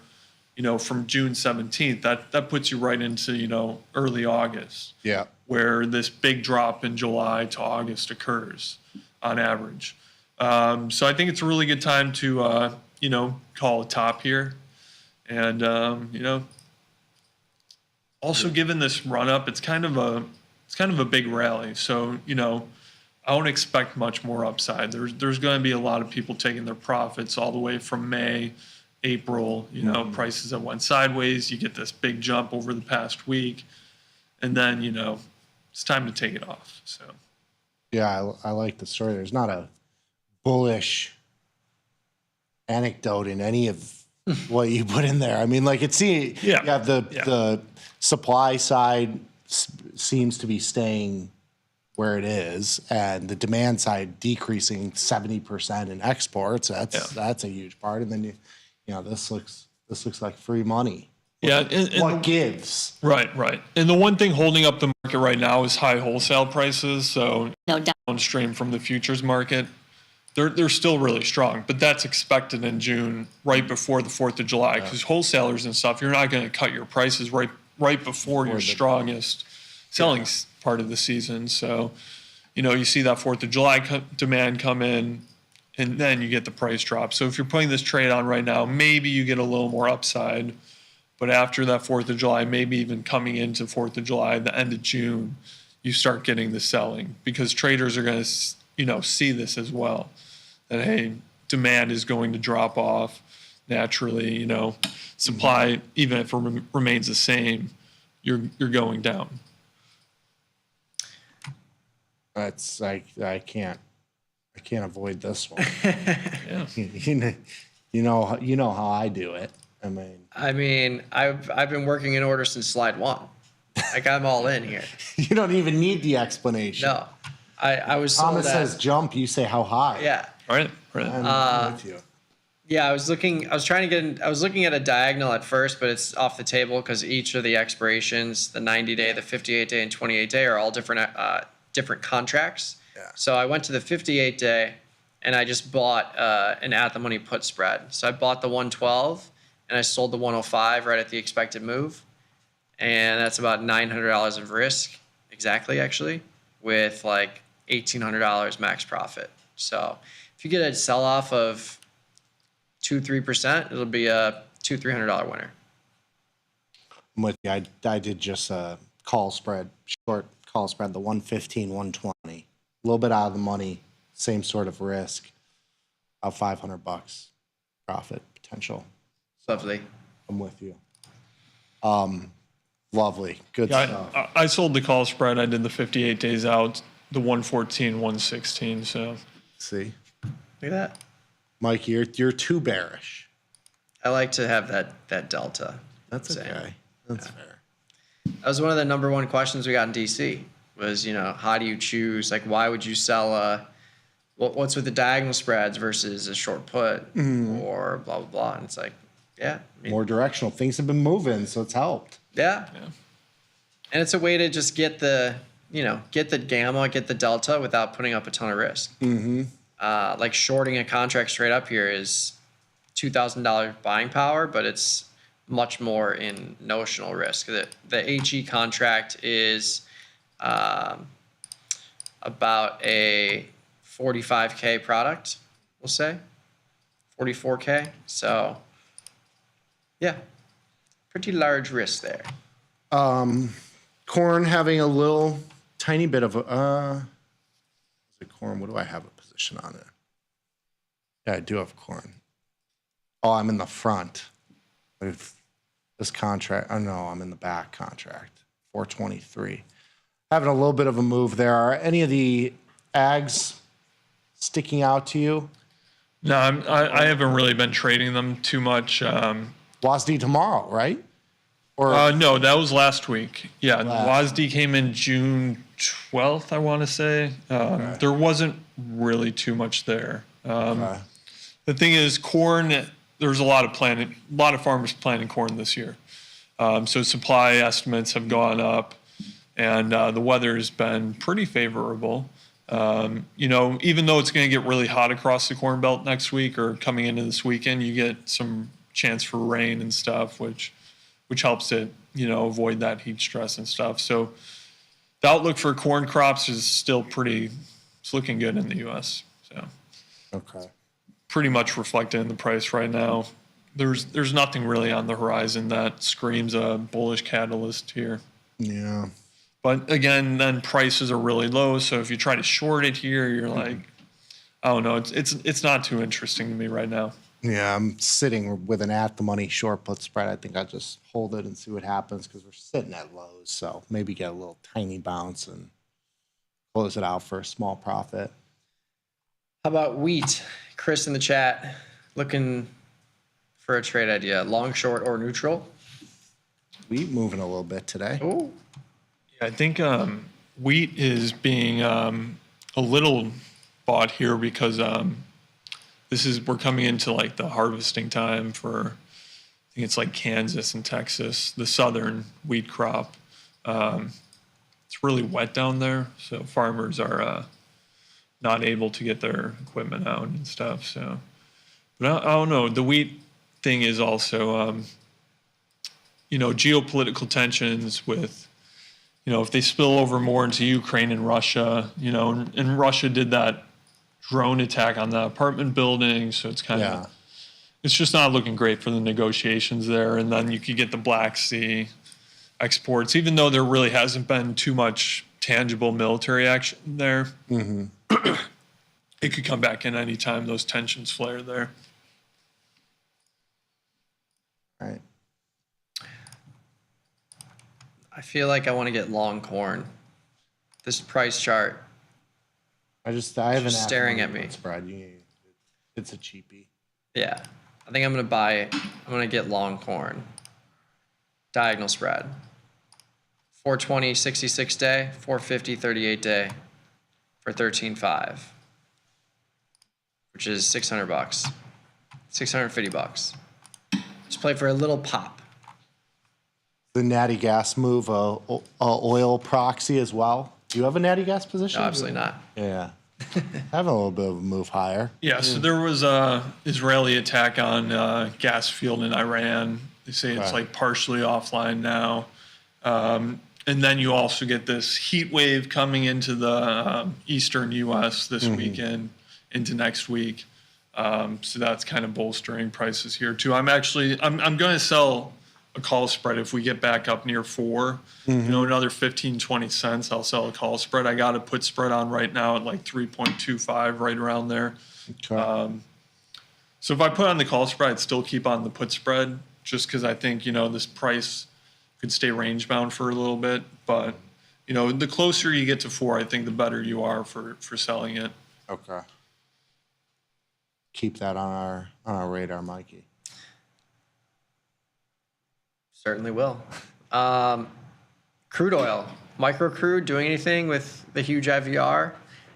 from June 17th, that puts you right into, early August. Yeah. Where this big drop in July to August occurs on average. So I think it's a really good time to, call a top here. And, also given this run up, it's kind of a big rally. So, I don't expect much more upside. There's going to be a lot of people taking their profits all the way from May, April, prices that went sideways. You get this big jump over the past week, and then, it's time to take it off. So, yeah, I like the story. There's not a bullish anecdote in any of what you put in there. I mean, like you have the supply side seems to be staying where it is, and the demand side decreasing 70% in exports. That's a huge part. And then this looks like free money. Yeah, what gives? Right. And the one thing holding up the market right now is high wholesale prices. So downstream from the futures market, they're still really strong, but that's expected in June, right before the 4th of July, because wholesalers and stuff, you're not going to cut your prices right before your strongest selling part of the season. So, you see that 4th of July demand come in, and then you get the price drop. So if you're putting this trade on right now, maybe you get a little more upside. But after that 4th of July, maybe even coming into 4th of July, the end of June, you start getting the selling, because traders are going to, see this as well. That, hey, demand is going to drop off naturally, supply, even if it remains the same, you're going down. That's like, I can't avoid this one. Yeah. You know how I do it. I mean, I've been working in order since slide 1. Like, I'm all in here. You don't even need the explanation. No, I was. Thomas says jump. You say how high. Yeah. Right. I'm with you. Yeah, I was looking at a diagonal at first, but it's off the table because each of the expirations, the 90-day, the 58-day, and 28-day, are all different contracts. Yeah. So I went to the 58-day, and I just bought an at the money put spread. So I bought the 112, and I sold the 105 right at the expected move, and that's about $900 of risk, exactly, actually, with like $1,800 max profit. So if you get a sell-off of 2-3%, it'll be a $200-$300 winner. I'm with you. I did just a short call spread, the 115, 120. A little bit out of the money, same sort of risk, about $500 profit potential. Lovely. I'm with you. Lovely. Good stuff. I sold the call spread. I did the 58 days out, the 114, 116. So see. Look at that. Mike, you're too bearish. I like to have that delta. That's okay. That's fair. That was one of the number one questions we got in DC was, how do you choose? Like, why would you sell what's with the diagonal spreads versus a short put or blah, blah, blah. And it's like, yeah. More directional. Things have been moving, so it's helped. Yeah. And it's a way to just get the gamma, get the delta without putting up a ton of risk. Mm-hmm. Like shorting a contract straight up here is $2,000 buying power, but it's much more in notional risk. The HE contract is about a 45K product, we'll say, 44K. So, yeah, pretty large risk there. Corn having a little tiny bit of a. Is it corn? What do I have a position on it? Yeah, I do have corn. Oh, I'm in the front with this contract. Oh no, I'm in the back contract. 423. Having a little bit of a move there. Are any of the ags sticking out to you? No, I haven't really been trading them too much. WASD tomorrow, right? Or no, that was last week. Yeah, WASD came in June 12th, I want to say. There wasn't really too much there. The thing is, corn. There's a lot of farmers planting corn this year. So supply estimates have gone up, and the weather has been pretty favorable. Even though it's going to get really hot across the Corn Belt next week or coming into this weekend, you get some chance for rain and stuff, which helps it, avoid that heat stress and stuff. So the outlook for corn crops is still it's looking good in the U.S. So okay, pretty much reflected in the price right now. There's nothing really on the horizon that screams a bullish catalyst here. Yeah. But again, then prices are really low. So if you try to short it here, you're like, I don't know. It's not too interesting to me right now. Yeah, I'm sitting with an at the money short put spread. I think I'll just hold it and see what happens because we're sitting at lows. So maybe get a little tiny bounce and close it out for a small profit. How about wheat? Chris in the chat looking for a trade idea. Long, short, or neutral? Wheat moving a little bit today. Oh. Yeah, I think wheat is being a little bought here because we're coming into like the harvesting time for, I think it's like Kansas and Texas, the southern wheat crop. It's really wet down there, so farmers are not able to get their equipment out and stuff. So, but I don't know. The wheat thing is also, geopolitical tensions with, if they spill over more into Ukraine and Russia, and Russia did that drone attack on the apartment building, so it's kind of, it's just not looking great for the negotiations there. And then you could get the Black Sea exports, even though there really hasn't been too much tangible military action there. Mm-hmm. It could come back in any time those tensions flare there. Right. I feel like I want to get long corn. This price chart. I have an staring at me. Spread. It's a cheapie. Yeah. I think I'm going to get long corn. Diagonal spread. 420, 66 day, 450, 38 day for 13.5, which is $600, $650. Just play for a little pop. The natty gas move, oil proxy as well. Do you have a natty gas position? No, absolutely not. Yeah. Having a little bit of a move higher. Yeah, so there was a Israeli attack on a gas field in Iran. They say it's like partially offline now. And then you also get this heat wave coming into the eastern U.S. this weekend into next week. So that's kind of bolstering prices here too. I'm going to sell a call spread if we get back up near 4. Another 15, 20 cents, I'll sell a call spread. I got a put spread on right now at like 3.25, right around there. Okay. So if I put on the call spread, I'd still keep on the put spread just because I think, this price could stay range bound for a little bit. But, the closer you get to 4, I think the better you are for selling it. Okay. Keep that on our radar, Mikey. Certainly will. Crude oil, micro crude, doing anything with the huge IVR?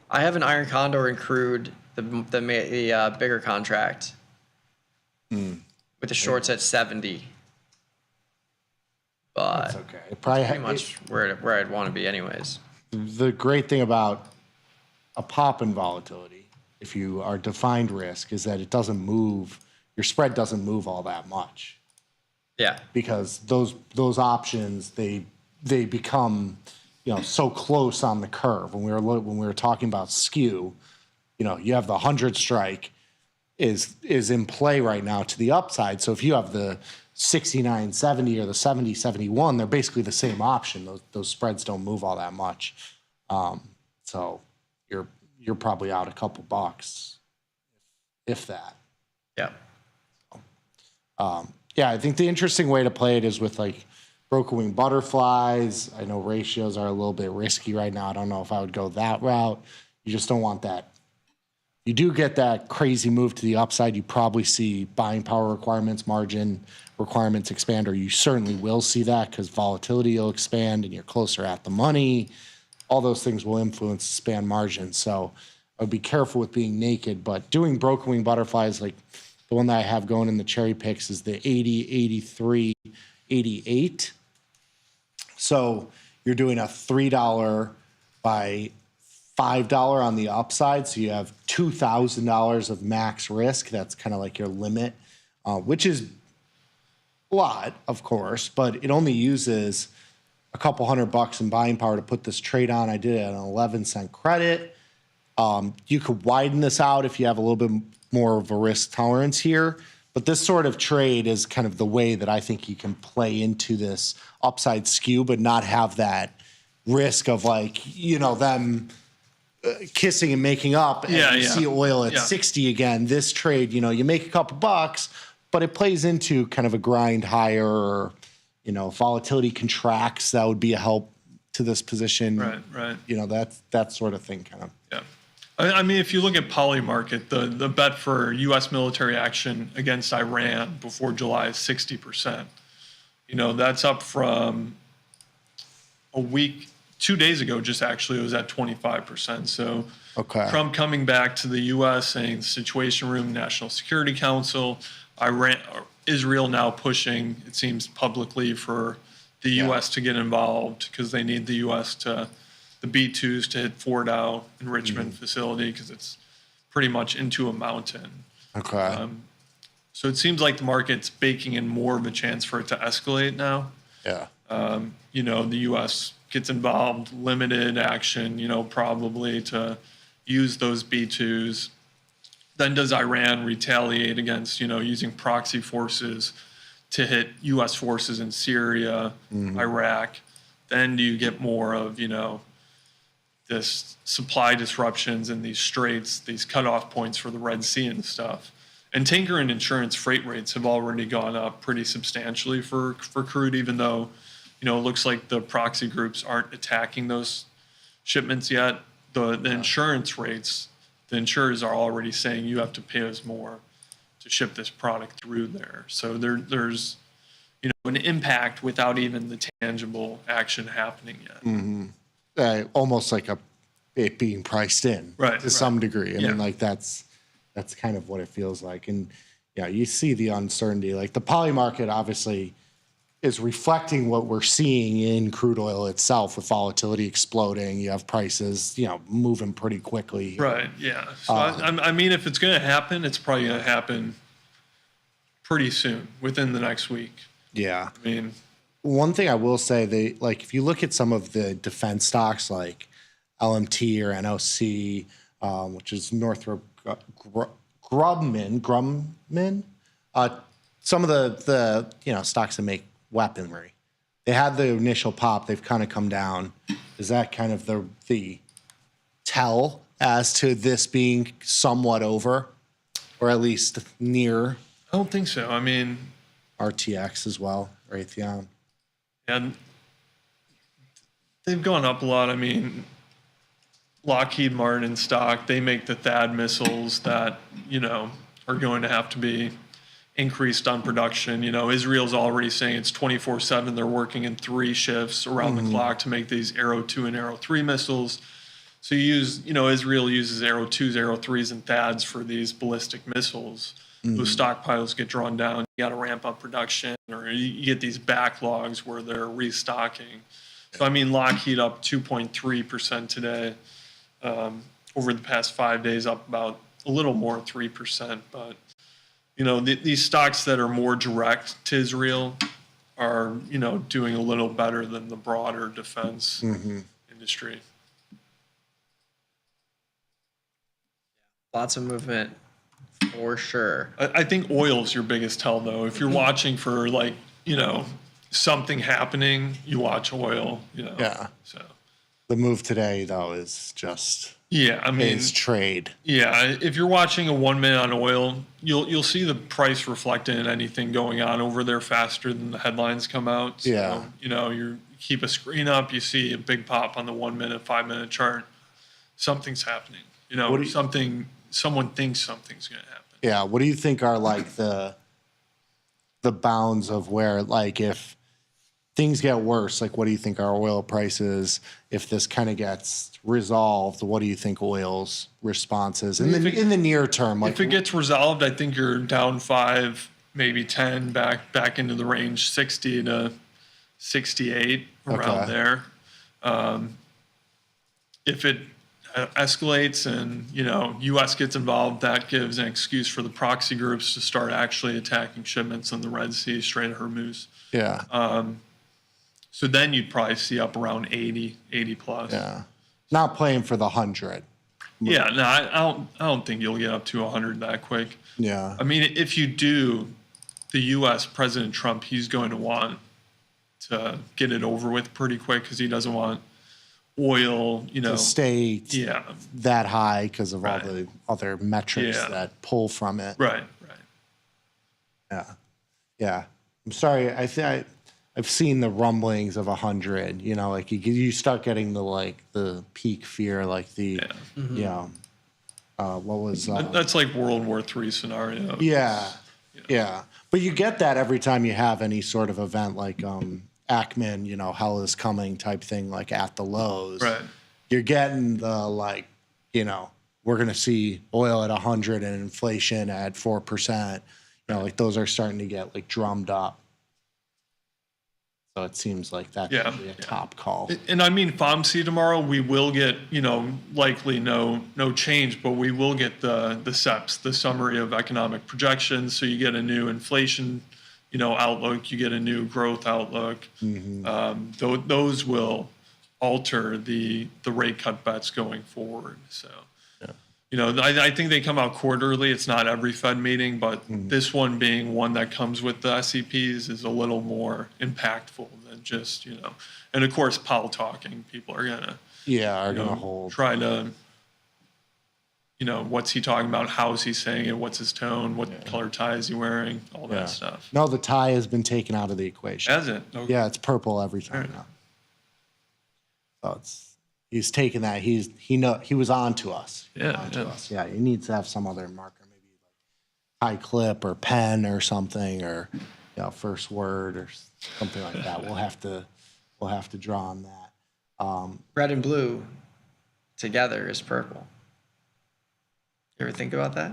I have an iron condor in crude, the bigger contract, with the shorts at 70. But that's okay. Pretty much where I'd want to be, anyways. The great thing about a pop in volatility, if you are defined risk, is that it doesn't move. Your spread doesn't move all that much. Yeah. Because those options they become so close on the curve. When we were talking about skew, you have the 100 strike is in play right now to the upside. So if you have the 69.70 or the 70.71, they're basically the same option. Those spreads don't move all that much. So you're probably out a couple bucks, if that. Yeah. Yeah, I think the interesting way to play it is with like broker wing butterflies. I know ratios are a little bit risky right now. I don't know if I would go that route. You just don't want that. You do get that crazy move to the upside. You probably see buying power requirements, margin requirements expand, or you certainly will see that because volatility will expand and you're closer at the money. All those things will influence span margin. So I would be careful with being naked, but doing broker wing butterflies, like the one that I have going in the cherry picks is the 80, 83, 88. So you're doing a $3 by $5 on the upside. So you have $2,000 of max risk. That's kind of like your limit, which is a lot, of course, but it only uses a couple $100 in buying power to put this trade on. I did it at an 11-cent credit. You could widen this out if you have a little bit more of a risk tolerance here. But this sort of trade is kind of the way that I think you can play into this upside skew, but not have that risk of them kissing and making up, and you see oil at 60 again. This trade, you make a couple bucks, but it plays into kind of a grind higher, or, volatility contracts. That would be a help to this position. Right. That sort of thing kind of. Yeah. I mean, if you look at Polymarket, the bet for U.S. military action against Iran before July is 60%. That's up from a week, 2 days ago, just actually, it was at 25%. So Trump coming back to the U.S. saying the Situation Room, National Security Council, Israel now pushing, it seems publicly, for the U.S. to get involved because they need the U.S. the B-2s to hit Fort Dow enrichment facility because it's pretty much into a mountain. So it seems like the market's baking in more of a chance for it to escalate now. Yeah. The U.S. gets involved, limited action, probably to use those B-2s. Then does Iran retaliate against, using proxy forces to hit U.S. forces in Syria, Iraq? Then do you get more of, this supply disruptions and these straits, these cutoff points for the Red Sea and stuff? And tanker and insurance freight rates have already gone up pretty substantially for crude, even though, it looks like the proxy groups aren't attacking those shipments yet. The insurance rates, the insurers are already saying you have to pay us more to ship this product through there. So there's an impact without even the tangible action happening yet. Almost like it being priced in to some degree. I mean, that's kind of what it feels like. And you see the uncertainty. Like the poly market obviously is reflecting what we're seeing in crude oil itself, with volatility exploding. You have prices, moving pretty quickly. Right. Yeah. So I mean, if it's going to happen, it's probably going to happen pretty soon, within the next week. Yeah. I mean, one thing I will say, if you look at some of the defense stocks like LMT or NOC, which is Northrop Grumman, some of the stocks that make weaponry, they had the initial pop, they've kind of come down. Is that kind of the tell as to this being somewhat over, or at least near? I don't think so. I mean, RTX as well, Raytheon. And they've gone up a lot. I mean, Lockheed Martin stock, they make the THAAD missiles that, are going to have to be increased on production. Israel's already saying it's 24/7. They're working in 3 shifts around the clock to make these Arrow 2 and Arrow 3 missiles. So Israel uses Arrow 2s, Arrow 3s, and THAADs for these ballistic missiles. Those stockpiles get drawn down. You got to ramp up production, or you get these backlogs where they're restocking. So, I mean, Lockheed up 2.3% today. Over the past 5 days, up about a little more, 3%. But, these stocks that are more direct to Israel are, doing a little better than the broader defense industry. Lots of movement. For sure. I think oil is your biggest tell, though. If you're watching for something happening, you watch oil. Yeah. So the move today, though, is just is trade. Yeah. If you're watching a 1 minute on oil, you'll see the price reflected in anything going on over there faster than the headlines come out. So, you keep a screen up, you see a big pop on the 1 minute, 5 minute chart. Something's happening. Someone thinks something's going to happen. Yeah. What do you think are like the bounds of where, like, if things get worse, like, what do you think are oil prices? If this kind of gets resolved, what do you think oil's response is in the near term? Like, if it gets resolved, I think you're down 5, maybe 10, back into the range 60 to 68, around there. If it escalates and U.S. gets involved, that gives an excuse for the proxy groups to start actually attacking shipments on the Red Sea, Strait of Hormuz. Yeah. So then you'd probably see up around 80 plus. Yeah. Not playing for the 100. Yeah. No, I don't think you'll get up to 100 that quick. Yeah. I mean, if you do, the U.S. President Trump, he's going to want to get it over with pretty quick because he doesn't want oil, to stay that high because of all Right. the other metrics Yeah. that pull from it. Right. Yeah. I'm sorry. I've seen the rumblings of 100. You know, like you start getting the peak fear, like the what was That's like World War III scenario. yeah. But you get that every time you have any sort of event like Ackman, you know, hell is coming type thing, like at the lows. Right. You're getting the we're gonna see oil at 100 and inflation at 4%. You know, like those are starting to get like drummed up. So it seems like that could be a top call. And I mean, FOMC tomorrow, we will get, likely no change, but we will get the SEPs, the summary of economic projections. So you get a new inflation, outlook, you get a new growth outlook. Those will alter the rate cut bets going forward. So, I think they come out quarterly. It's not every Fed meeting, but this one being one that comes with the SEPs is a little more impactful than just, and of course, Powell talking, people are gonna hold. Try to, what's he talking about? How is he saying it? What's his tone? What color tie is he wearing? All that stuff. No, the tie has been taken out of the equation. Has it? Okay. Yeah, it's purple every time now. So he's taken that. He was on to us. Yeah, he needs to have some other marker, maybe like high clip or pen or something, or first word or something like that. We'll have to draw on that. Red and blue together is purple. You ever think about that?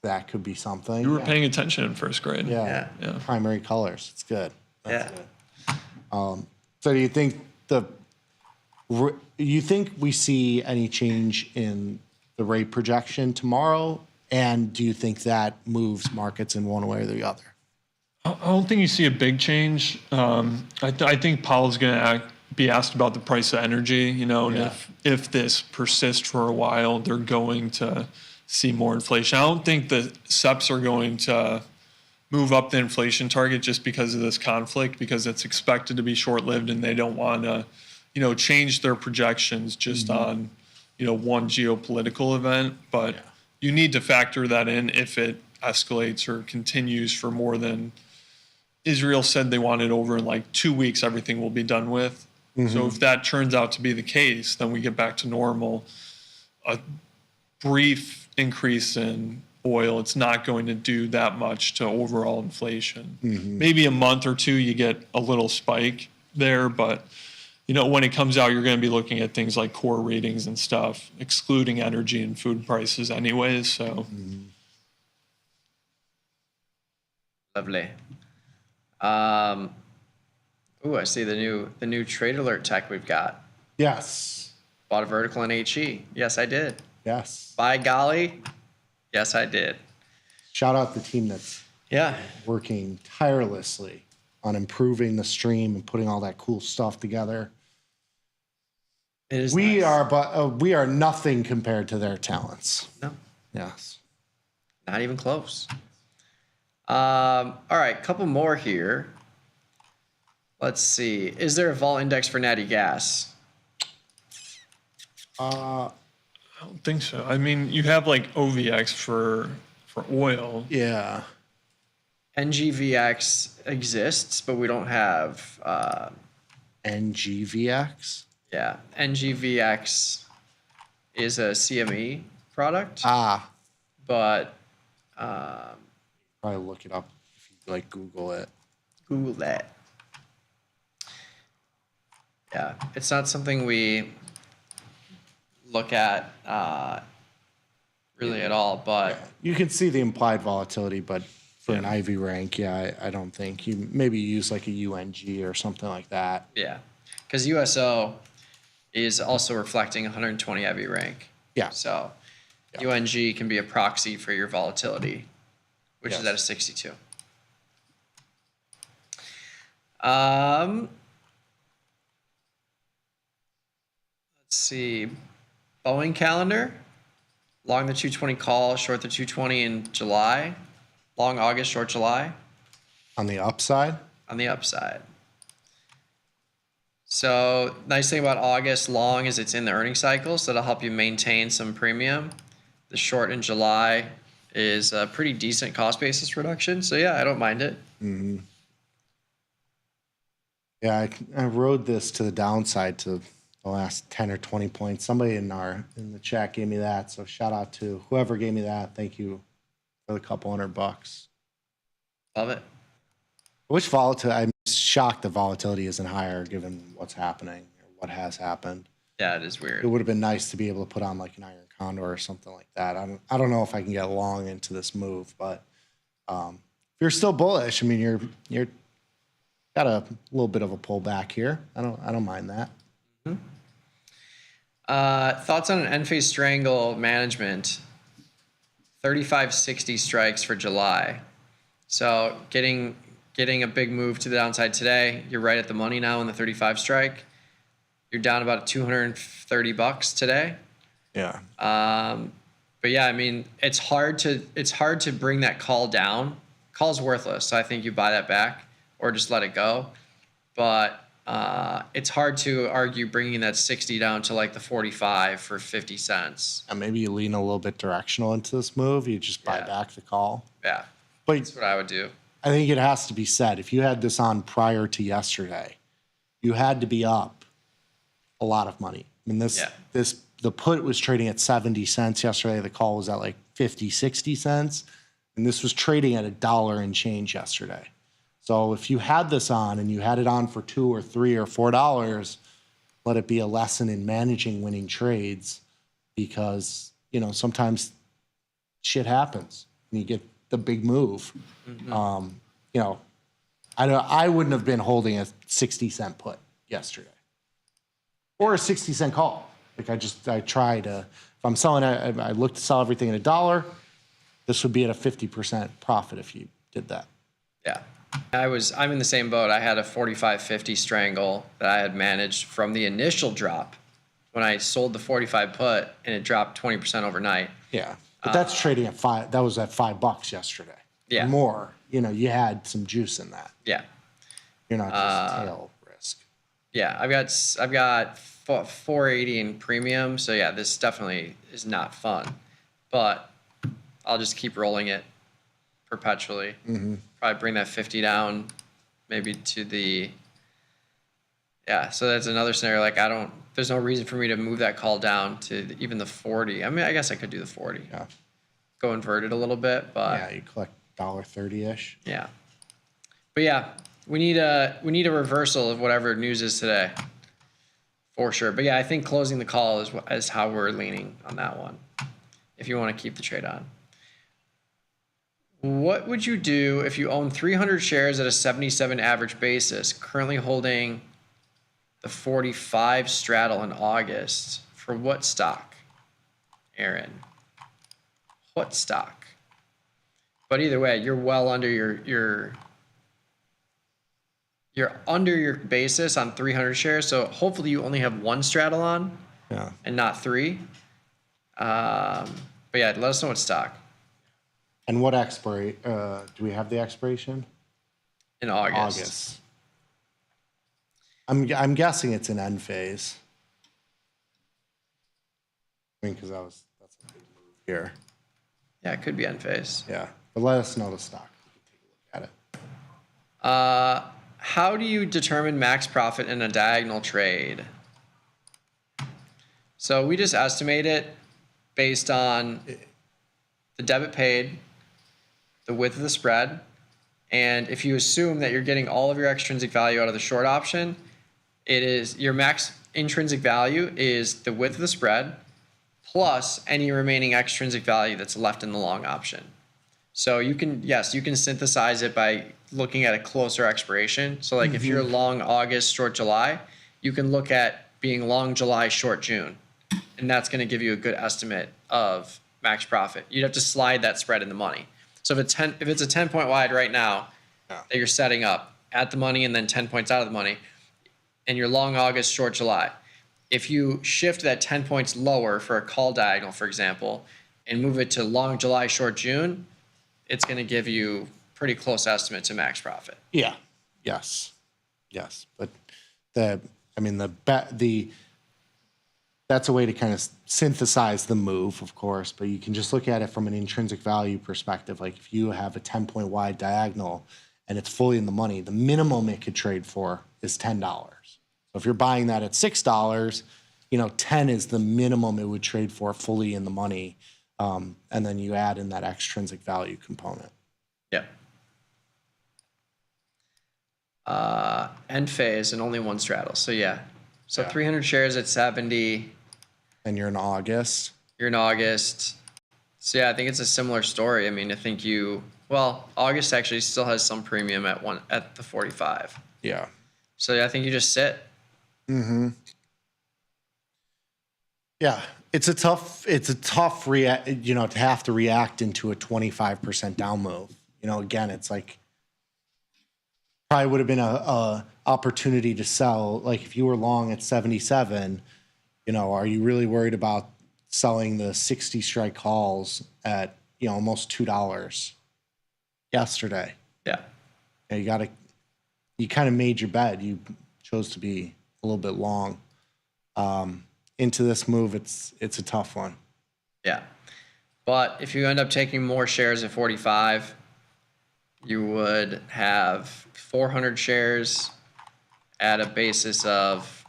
That could be something. You were paying attention in first grade. Yeah. Primary colors. It's good. That's good. So do you think we see any change in the rate projection tomorrow? And do you think that moves markets in one way or the other? I don't think you see a big change. I think Powell's going to be asked about the price of energy, and if this persists for a while, they're going to see more inflation. I don't think the SEPs are going to move up the inflation target just because of this conflict, because it's expected to be short-lived and they don't want to, change their projections just on, one geopolitical event. But you need to factor that in if it escalates or continues for more than Israel said they want it over in like 2 weeks, everything will be done with. So if that turns out to be the case, then we get back to normal. A brief increase in oil, it's not going to do that much to overall inflation. Maybe a month or two, you get a little spike there, but when it comes out, you're going to be looking at things like core readings and stuff, excluding energy and food prices anyways. So lovely. I see the new trade alert tech we've got. Yes. Bought a vertical in HE. Yes, I did. Yes. By golly, yes, I did. Shout out the team that's working tirelessly on improving the stream and putting all that cool stuff together. It is. We are nothing compared to their talents. No. Yes. Not even close. All right, couple more here. Let's see. Is there a vol index for natty gas? I don't think so. I mean, you have like OVX for oil. Yeah. NGVX exists, but we don't have NGVX. Yeah, NGVX is a CME product. But probably look it up if you Google it. Google that. Yeah, it's not something we look at really at all, but you can see the implied volatility, but for an IV rank, I don't think you maybe use like a UNG or something like that. Yeah, because USO is also reflecting 120 IV rank. Yeah. So UNG can be a proxy for your volatility, which is at a 62. Let's see. Boeing calendar. Long the 220 call, short the 220 in July. Long August, short July. On the upside? On the upside. So nice thing about August long is it's in the earning cycle, so that'll help you maintain some premium. The short in July is a pretty decent cost basis reduction. So yeah, I don't mind it. Mm-hmm. Yeah, I rode this to the downside to the last 10 or 20 points. Somebody in the chat gave me that, so shout out to whoever gave me that. Thank you for the couple $100. Love it. Which volatility? I'm shocked the volatility isn't higher given what's happening or what has happened. Yeah, it is weird. It would have been nice to be able to put on like an iron condor or something like that. I don't know if I can get long into this move, but if you're still bullish, I mean you're got a little bit of a pullback here. I don't mind that. Mm-hmm. Thoughts on an end phase strangle management? 35.60 strikes for July. So getting a big move to the downside today. You're right at the money now in the 35 strike. You're down about $230 today. Yeah. But yeah, I mean, it's hard to bring that call down. Call's worthless, so I think you buy that back or just let it go. But it's hard to argue bringing that 60 down to like the 45 for 50 cents. And maybe you lean a little bit directional into this move. You just buy back the call. Yeah, but that's what I would do. I think it has to be said. If you had this on prior to yesterday, you had to be up a lot of money. I mean, the put was trading at 70 cents yesterday. The call was at like 50, 60 cents. And this was trading at $1 and change yesterday. So if you had this on and you had it on for $2 or $3 or $4, let it be a lesson in managing winning trades, because, you know, sometimes shit happens and you get the big move. Mm-hmm. You know, I wouldn't have been holding a 60-cent put yesterday or a 60-cent call. Like I try to, if I'm selling it, I look to sell everything at $1. This would be at a 50% profit if you did that. Yeah. I'm in the same boat. I had a 45.50 strangle that I had managed from the initial drop when I sold the 45 put, and it dropped 20% overnight. Yeah. But that's trading at $5. That was at $5 yesterday. Yeah. Or more. You know, you had some juice in that. Yeah. You're not just tail risk. Yeah. I've got 480 in premium. So yeah, this definitely is not fun, but I'll just keep rolling it perpetually. Mm-hmm. Probably bring that 50 down, maybe to the, yeah. So that's another scenario. Like there's no reason for me to move that call down to even the 40. I mean, I guess I could do the 40. Yeah. Go invert it a little bit, but yeah, you collect $1.30-ish. Yeah. But yeah, we need a reversal of whatever news is today, for sure. But yeah, I think closing the call is how we're leaning on that one, if you want to keep the trade on. What would you do if you own 300 shares at a 77 average basis, currently holding the 45 straddle in August? For what stock, Aaron? What stock? But either way, you're well under you're under your basis on 300 shares. So hopefully you only have one straddle on, and not three. But yeah, let us know what stock. And what expiry? Do we have the expiration? In August. I'm guessing it's an end phase. I mean, because that's a big move here. Yeah, it could be end phase. Yeah, but let us know the stock. We can take a look at it. How do you determine max profit in a diagonal trade? So we just estimate it based on the debit paid, the width of the spread, and if you assume that you're getting all of your extrinsic value out of the short option, it is your max intrinsic value is the width of the spread plus any remaining extrinsic value that's left in the long option. So you can synthesize it by looking at a closer expiration. So like if you're long August, short July, you can look at being long July, short June, and that's going to give you a good estimate of max profit. You'd have to slide that spread in the money. So if it's a 10-point wide right now that you're setting up at the money and then 10 points out of the money, and you're long August, short July, if you shift that 10 points lower for a call diagonal, for example, and move it to long July, short June, it's going to give you pretty close estimate to max profit. Yeah. Yes. But the I mean, that's a way to kind of synthesize the move, of course, but you can just look at it from an intrinsic value perspective. Like if you have a 10-point wide diagonal and it's fully in the money, the minimum it could trade for is $10. So if you're buying that at $6, 10 is the minimum it would trade for fully in the money. And then you add in that extrinsic value component. Yeah. End phase and only one straddle. So yeah. So 300 shares at 70. And you're in August. So yeah, I think it's a similar story. I mean, I think August actually still has some premium at the 45. Yeah. So yeah, I think you just sit. Mm-hmm. Yeah. It's a tough to have to react into a 25% down move. Again, it's like probably would have been a opportunity to sell. Like if you were long at 77, are you really worried about selling the 60 strike calls at, almost $2 yesterday? Yeah. You kind of made your bet. You chose to be a little bit long. Into this move, it's a tough one. Yeah. But if you end up taking more shares at 45, you would have 400 shares at a basis of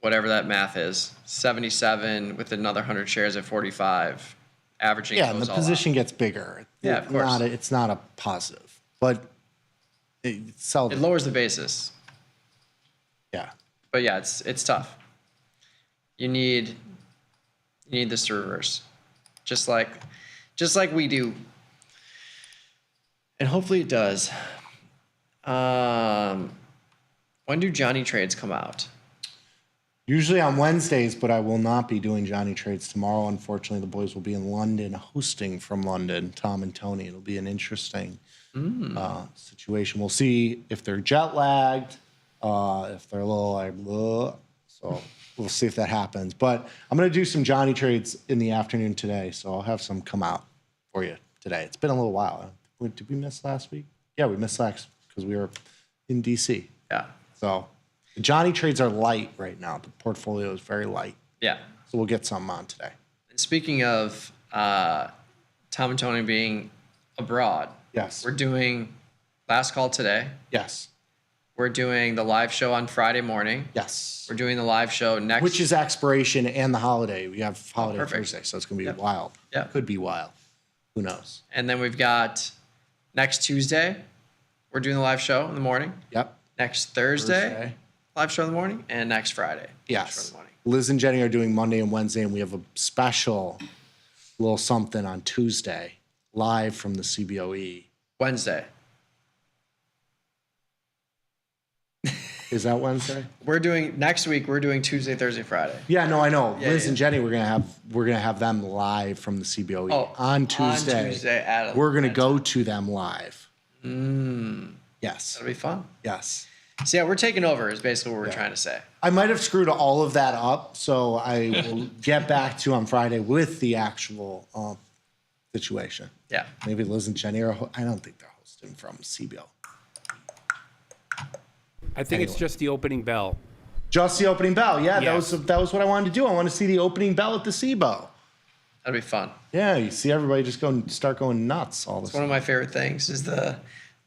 whatever that math is, 77 with another 100 shares at 45, averaging. Yeah, and the position gets bigger. Yeah, of course. It's not a positive, but it lowers the basis. Yeah. But yeah, it's tough. You need this to reverse, just like we do, and hopefully it does. When do Johnny trades come out? Usually on Wednesdays, but I will not be doing Johnny trades tomorrow. Unfortunately, the boys will be in London hosting from London, Tom and Tony. It'll be an interesting situation. We'll see if they're jet lagged, if they're a little like, ugh. So we'll see if that happens. But I'm going to do some Johnny trades in the afternoon today, so I'll have some come out for you today. It's been a little while. Did we miss last week? Yeah, we missed last because we were in DC. Yeah. So the Johnny trades are light right now. The portfolio is very light. Yeah. So we'll get some on today. And speaking of Tom and Tony being abroad, yes, we're doing last call today. Yes. We're doing the live show on Friday morning. Yes. We're doing the live show next. Which is expiration and the holiday. We have holiday Thursday, so it's going to be wild. Yeah. Could be wild. Who knows? And then we've got next Tuesday, we're doing the live show in the morning. Yep. Next Thursday. Live show in the morning. And next Friday. Yes. Show in the morning. Liz and Jenny are doing Monday and Wednesday, and we have a special little something on Tuesday, live from the CBOE. Wednesday. Is that Wednesday? We're doing next week. We're doing Tuesday, Thursday, Friday. Yeah, no, I know. Yeah, Liz and Jenny, we're gonna have them live from the CBOE on Tuesday. On Tuesday we're gonna go to them live. Yes, that'll be fun. Yes. So yeah, we're taking over. Is basically what we're trying to say. I might have screwed all of that up, so I will get back to you on Friday with the actual situation. Yeah. Maybe Liz and Jenny are. I don't think they're hosting from CBO. I think it's just the opening bell. Just the opening bell, yeah. Yes. That was what I wanted to do. I want to see the opening bell at the CBO. That'd be fun. Yeah, you see everybody just start going nuts all the time. One of my favorite things is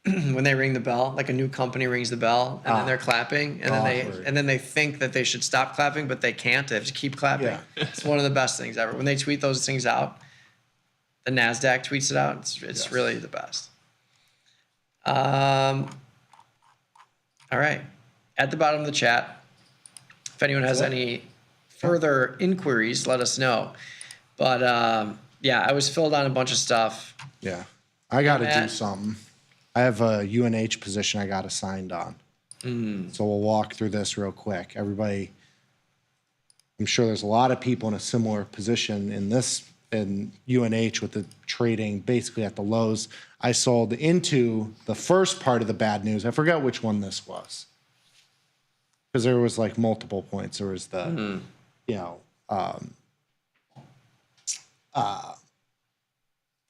when they ring the bell, like a new company rings the bell, and then they're clapping, and then they think that they should stop clapping, but they can't. They have to keep clapping. Yeah. It's one of the best things ever. When they tweet those things out, the NASDAQ tweets it out. It's really the best. All right. At the bottom of the chat, if anyone has any further inquiries, let us know. But yeah, I was filled on a bunch of stuff. Yeah. I got to do something. I have a UNH position I got assigned on. So we'll walk through this real quick. Everybody, I'm sure there's a lot of people in a similar position in UNH with the trading basically at the lows. I sold into the first part of the bad news. I forgot which one this was. Because there was like multiple points. There was the, the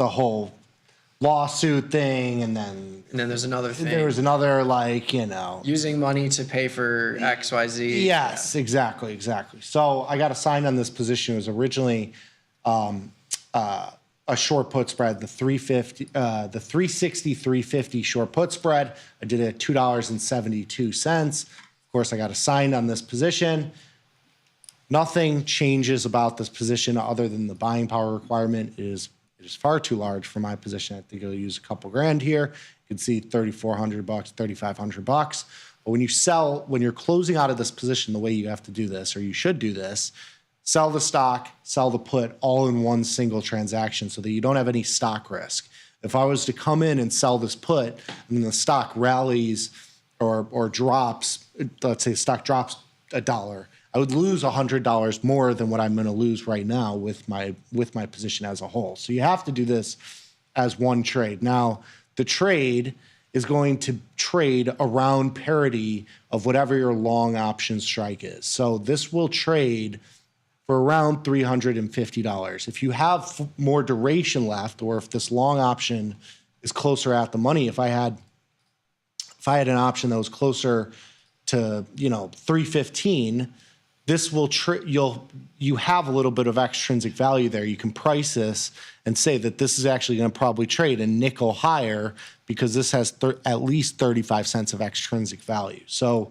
whole lawsuit thing, and then there's another thing. There was another, like, you know, using money to pay for XYZ. Yes, exactly. So I got assigned on this position. It was originally a short put spread, the 360, 350 short put spread. I did it at $2.72. Of course, I got assigned on this position. Nothing changes about this position other than the buying power requirement is far too large for my position. I think I'll use a couple grand here. You can see $3,400, $3,500. But when you sell, when you're closing out of this position, the way you have to do this, or you should do this, sell the stock, sell the put all in one single transaction so that you don't have any stock risk. If I was to come in and sell this put and the stock rallies or drops, let's say the stock drops $1, I would lose $100 more than what I'm going to lose right now with my position as a whole. So you have to do this as one trade. Now, the trade is going to trade around parity of whatever your long option strike is. So this will trade for around $350. If you have more duration left, or if this long option is closer at the money, if I had an option that was closer to, you know, 315, this will you have a little bit of extrinsic value there. You can price this and say that this is actually going to probably trade a nickel higher because this has at least 35 cents of extrinsic value. So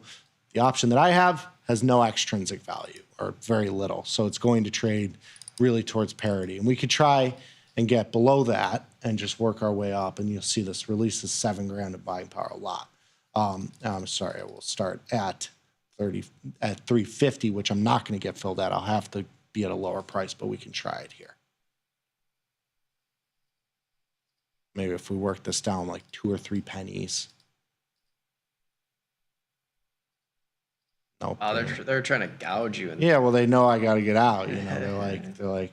the option that I have has no extrinsic value, or very little. So it's going to trade really towards parity. And we could try and get below that and just work our way up. And you'll see this releases $7 grand of buying power a lot. I'm sorry, I will start at 350, which I'm not going to get filled at. I'll have to be at a lower price, but we can try it here. Maybe if we work this down like 2 or 3 pennies. Nope. Oh, they're trying to gouge you. Yeah, well, they know I got to get out. You know, they're like.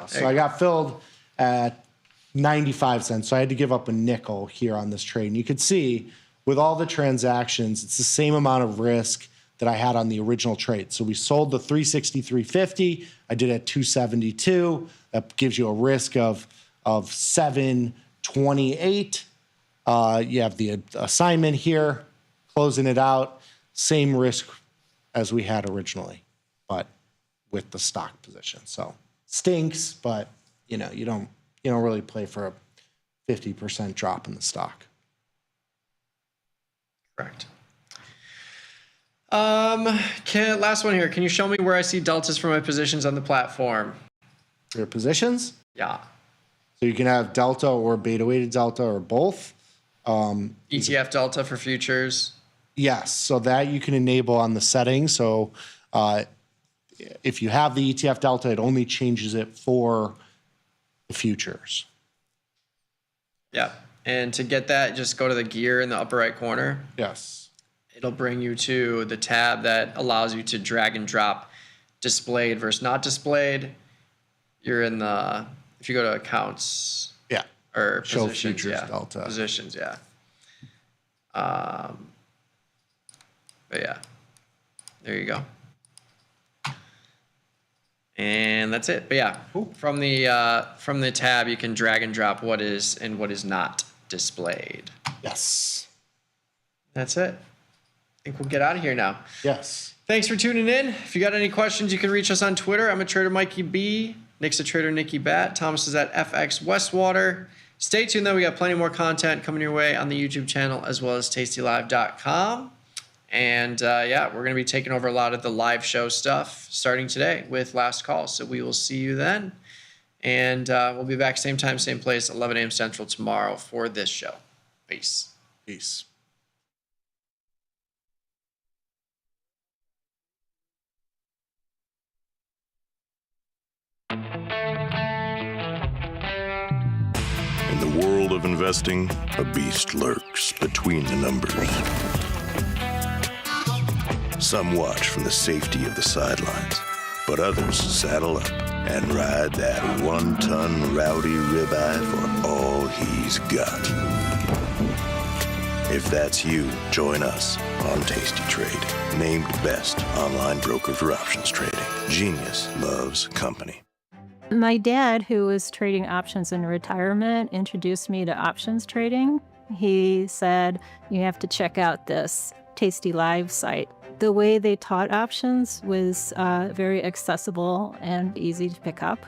So I got filled at 95 cents. So I had to give up a nickel here on this trade. And you could see with all the transactions, it's the same amount of risk that I had on the original trade. So we sold the 360, 350. I did it at 272. That gives you a risk of 728. You have the assignment here, closing it out. Same risk as we had originally, but with the stock position. So stinks, but you know, you don't really play for a 50% drop in the stock. Correct. Last one here. Can you show me where I see deltas for my positions on the platform? Your positions? Yeah. So you can have delta or beta weighted delta or both. ETF delta for futures. Yes, so that you can enable on the settings. So if you have the ETF delta, it only changes it for the futures. Yeah, and to get that, just go to the gear in the upper right corner. Yes. It'll bring you to the tab that allows you to drag and drop displayed versus not displayed. You're in the, if you go to accounts. Yeah. Or show positions, futures yeah. delta. Positions, yeah. But yeah, there you go. And that's it. But yeah, from the tab, you can drag and drop what is and what is not displayed. Yes. That's it. I think we'll get out of here now. Yes. Thanks for tuning in. If you got any questions, you can reach us on Twitter. I'm at Trader Mikey B. Nick's a Trader Nicky Bat. Thomas is at FX Westwater. Stay tuned, though. We got plenty more content coming your way on the YouTube channel as well as tastylive.com. And yeah, we're going to be taking over a lot of the live show stuff starting today with Last Call. So we will see you then. And we'll be back same time, same place, 11 a.m. Central tomorrow for this show. Peace. Peace. In the world of investing, a beast lurks between the numbers. Some watch from the safety of the sidelines, but others saddle up and ride that 1-ton rowdy ribeye for all he's got. If that's you, join us on Tasty Trade, named best online broker for options trading. Genius loves company. My dad, who was trading options in retirement, introduced me to options trading. He said, you have to check out this tastylive site. The way they taught options was very accessible and easy to pick up.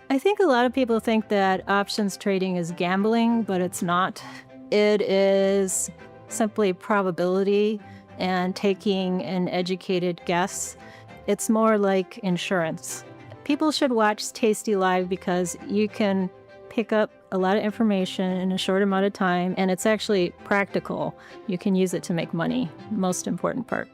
I think a lot of people think that options trading is gambling, but it's not. It is simply probability and taking an educated guess. It's more like insurance. People should watch tastylive because you can pick up a lot of information in a short amount of time, and it's actually practical. You can use it to make money, most important part.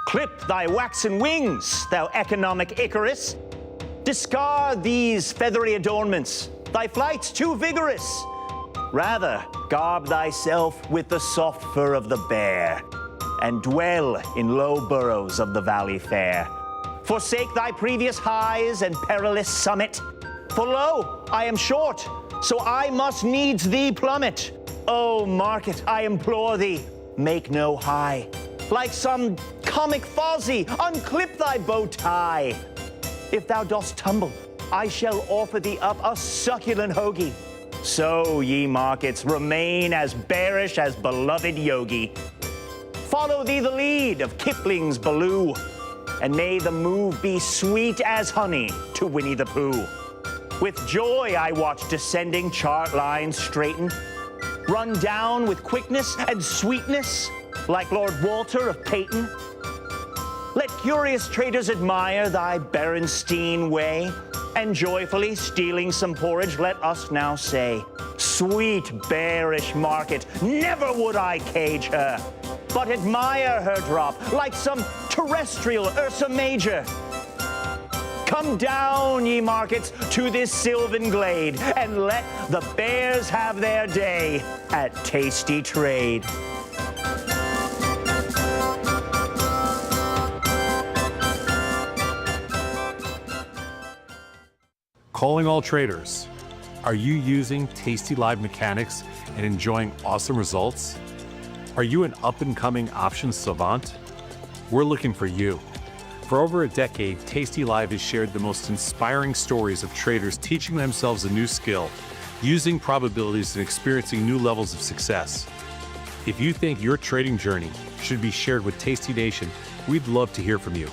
Clip thy waxen wings, thou economic Icarus. Discard these feathery adornments, thy flight's too vigorous. Rather, garb thyself with the soft fur of the bear, and dwell in low burrows of the valley fair. Forsake thy previous highs and perilous summit, for lo, I am short, so I must needs thee plummet. O market, I implore thee, make no high. Like some comic Fozzie, unclip thy bow tie. If thou dost tumble, I shall offer thee up a succulent hoagie. So, ye markets, remain as bearish as beloved Yogi. Follow thee the lead of Kipling's Baloo, and may the move be sweet as honey to Winnie the Pooh. With joy I watch descending chart lines straighten, run down with quickness and sweetness, like Lord Walter of Peyton. Let curious traders admire thy Berenstein way, and joyfully stealing some porridge, let us now say, sweet bearish market, never would I cage her, but admire her drop like some terrestrial Ursa Major. Come down, ye markets, to this sylvan glade, and let the bears have their day at Tasty Trade. Calling all traders. Are you using tastylive mechanics and enjoying awesome results? Are you an up-and-coming options savant? We're looking for you. For over a decade, tastylive has shared the most inspiring stories of traders teaching themselves a new skill, using probabilities and experiencing new levels of success. If you think your trading journey should be shared with Tasty Nation, we'd love to hear from you.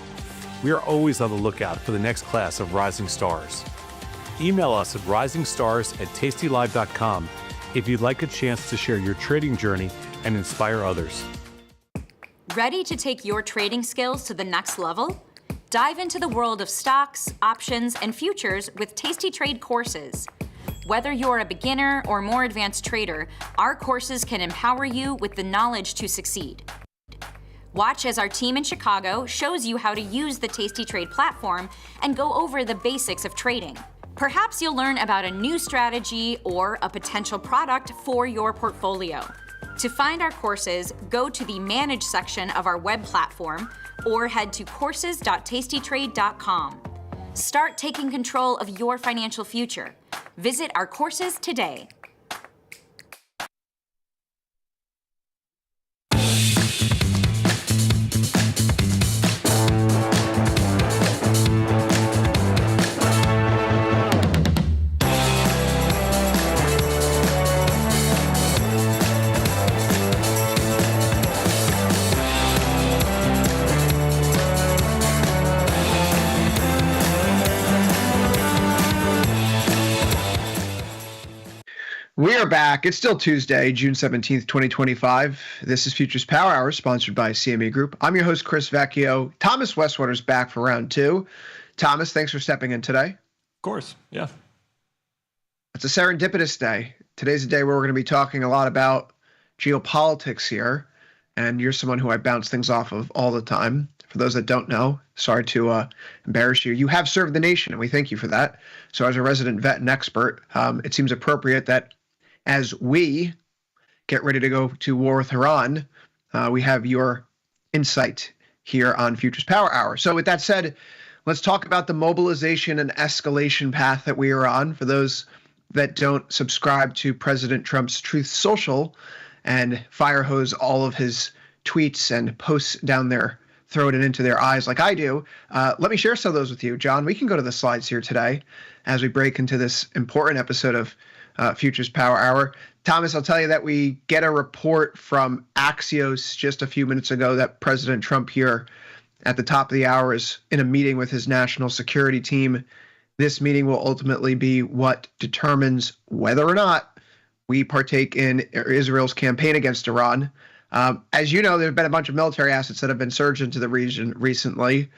We are always on the lookout for the next class of rising stars. Email us at risingstars@tastylive.com if you'd like a chance to share your trading journey and inspire others. Ready to take your trading skills to the next level? Dive into the world of stocks, options, and futures with Tasty Trade courses. Whether you're a beginner or more advanced trader, our courses can empower you with the knowledge to succeed. Watch as our team in Chicago shows you how to use the Tasty Trade platform and go over the basics of trading. Perhaps you'll learn about a new strategy or a potential product for your portfolio. To find our courses, go to the Manage section of our web platform or head to courses.tastytrade.com. Start taking control of your financial future. Visit our courses today. We are back. It's still Tuesday, June 17th, 2025. This is Futures Power Hour, sponsored by CME Group. I'm your host, Chris Vecchio. Thomas Westwater's back for round two. Thomas, thanks for stepping in today. Of course, yeah. It's a serendipitous day. Today's a day where we're going to be talking a lot about geopolitics here, and you're someone who I bounce things off of all the time. For those that don't know, sorry to embarrass you. You have served the nation, and we thank you for that. So as a resident vet and expert, it seems appropriate that as we get ready to go to war with Iran, we have your insight here on Futures Power Hour. So with that said, let's talk about the mobilization and escalation path that we are on. For those that don't subscribe to President Trump's Truth Social and fire hose all of his tweets and posts down their throat and into their eyes like I do, let me share some of those with you. John, we can go to the slides here today as we break into this important episode of Futures Power Hour. Thomas, I'll tell you that we get a report from Axios just a few minutes ago that President Trump here at the top of the hour is in a meeting with his national security team. This meeting will ultimately be what determines whether or not we partake in Israel's campaign against Iran. As you know, there have been a bunch of military assets that have been surged into the region recently.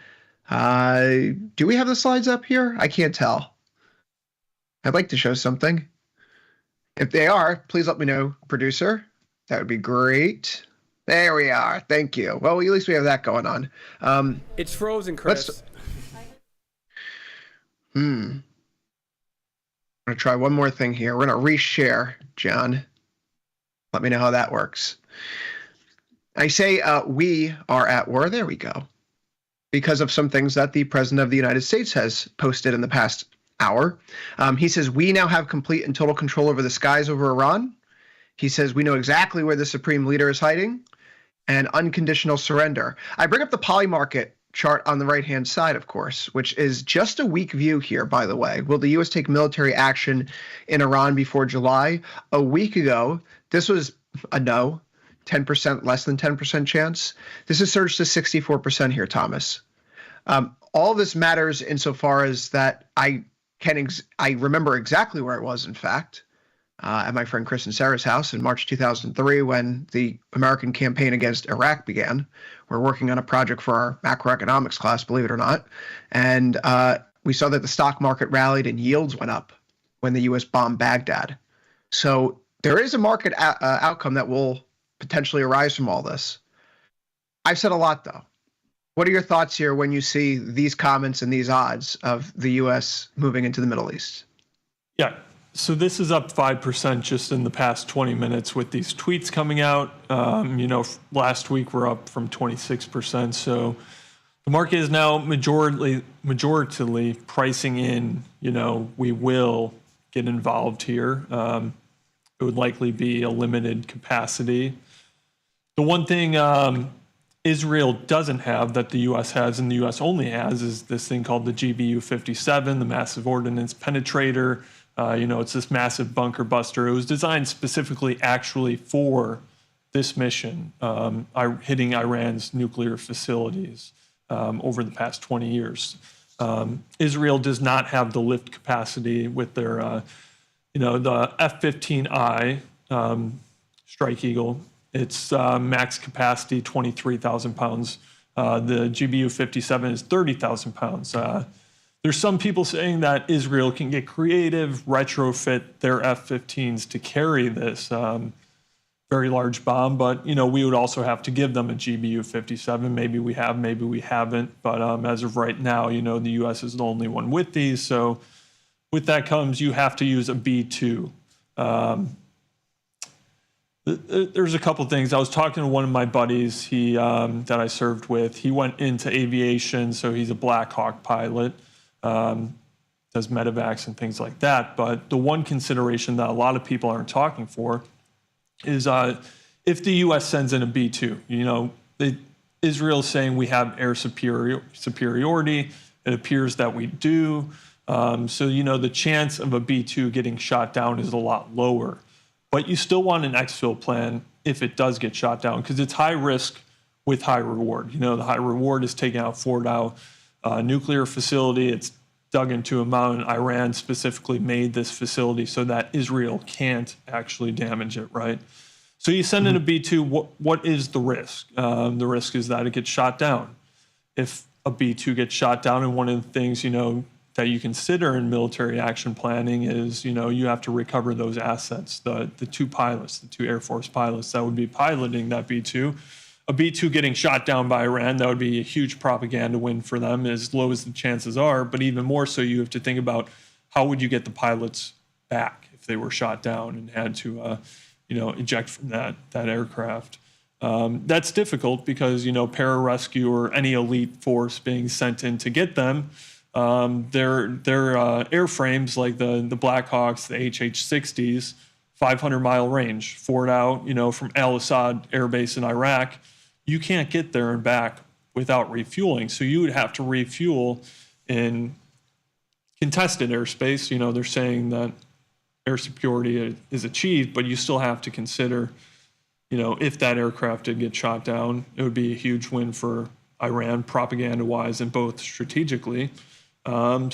Do we have the slides up here? I can't tell. I'd like to show something. If they are, please let me know, producer. That would be great. There we are. Thank you. Well, at least we have that going on. It's frozen, Chris. I'm going to try one more thing here. We're going to reshare, John. Let me know how that works. I say we are at war. There we go. Because of some things that the President of the United States has posted in the past hour. He says, we now have complete and total control over the skies over Iran. He says, we know exactly where the supreme leader is hiding, and unconditional surrender. I bring up the Polymarket chart on the right-hand side, of course, which is just a weak view here, by the way. Will the U.S. take military action in Iran before July? A week ago, this was a no, 10%, less than 10% chance. This has surged to 64% here, Thomas. All this matters insofar as that I remember exactly where it was, in fact, at my friend Chris and Sarah's house in March 2003 when the American campaign against Iraq began. We're working on a project for our macroeconomics class, believe it or not. And we saw that the stock market rallied and yields went up when the U.S. bombed Baghdad. So there is a market outcome that will potentially arise from all this. I've said a lot, though. What are your thoughts here when you see these comments and these odds of the U.S. moving into the Middle East? Yeah. So this is up 5% just in the past 20 minutes with these tweets coming out. Last week we're up from 26%. So the market is now majoritarily pricing in, we will get involved here. It would likely be a limited capacity. The one thing Israel doesn't have that the U.S. has and the U.S. only has is this thing called the GBU-57, the Massive Ordnance Penetrator. It's this massive bunker buster. It was designed specifically actually for this mission, hitting Iran's nuclear facilities over the past 20 years. Israel does not have the lift capacity with their, the F-15I Strike Eagle. It's max capacity 23,000 pounds. The GBU-57 is 30,000 pounds. There's some people saying that Israel can get creative, retrofit their F-15s to carry this very large bomb, but we would also have to give them a GBU-57. Maybe we have, maybe we haven't, but as of right now, the U.S. is the only one with these. So with that comes you have to use a B-2. There's a couple things. I was talking to one of my buddies that I served with. He went into aviation, so he's a Black Hawk pilot. Does medevacs and things like that. But the one consideration that a lot of people aren't talking for is if the U.S. sends in a B-2, Israel's saying we have air superiority. It appears that we do. So the chance of a B-2 getting shot down is a lot lower. But you still want an exfil plan if it does get shot down because it's high risk with high reward. The high reward is taking out Fordow nuclear facility. It's dug into a mountain. Iran specifically made this facility so that Israel can't actually damage it, right? So you send in a B-2, what is the risk? The risk is that it gets shot down. If a B-2 gets shot down, and one of the things, that you consider in military action planning is, you have to recover those assets, the two pilots, the two Air Force pilots that would be piloting that B-2. A B-2 getting shot down by Iran, that would be a huge propaganda win for them, as low as the chances are. But even more so, you have to think about how would you get the pilots back if they were shot down and had to, eject from that aircraft. That's difficult because, pararescue or any elite force being sent in to get them, their airframes like the Blackhawks, the HH-60s, 500-mile range, forward out, from Al-Assad Air Base in Iraq, you can't get there and back without refueling. So you would have to refuel in contested airspace. They're saying that air superiority is achieved, but you still have to consider, if that aircraft did get shot down, it would be a huge win for Iran propaganda-wise and both strategically. Do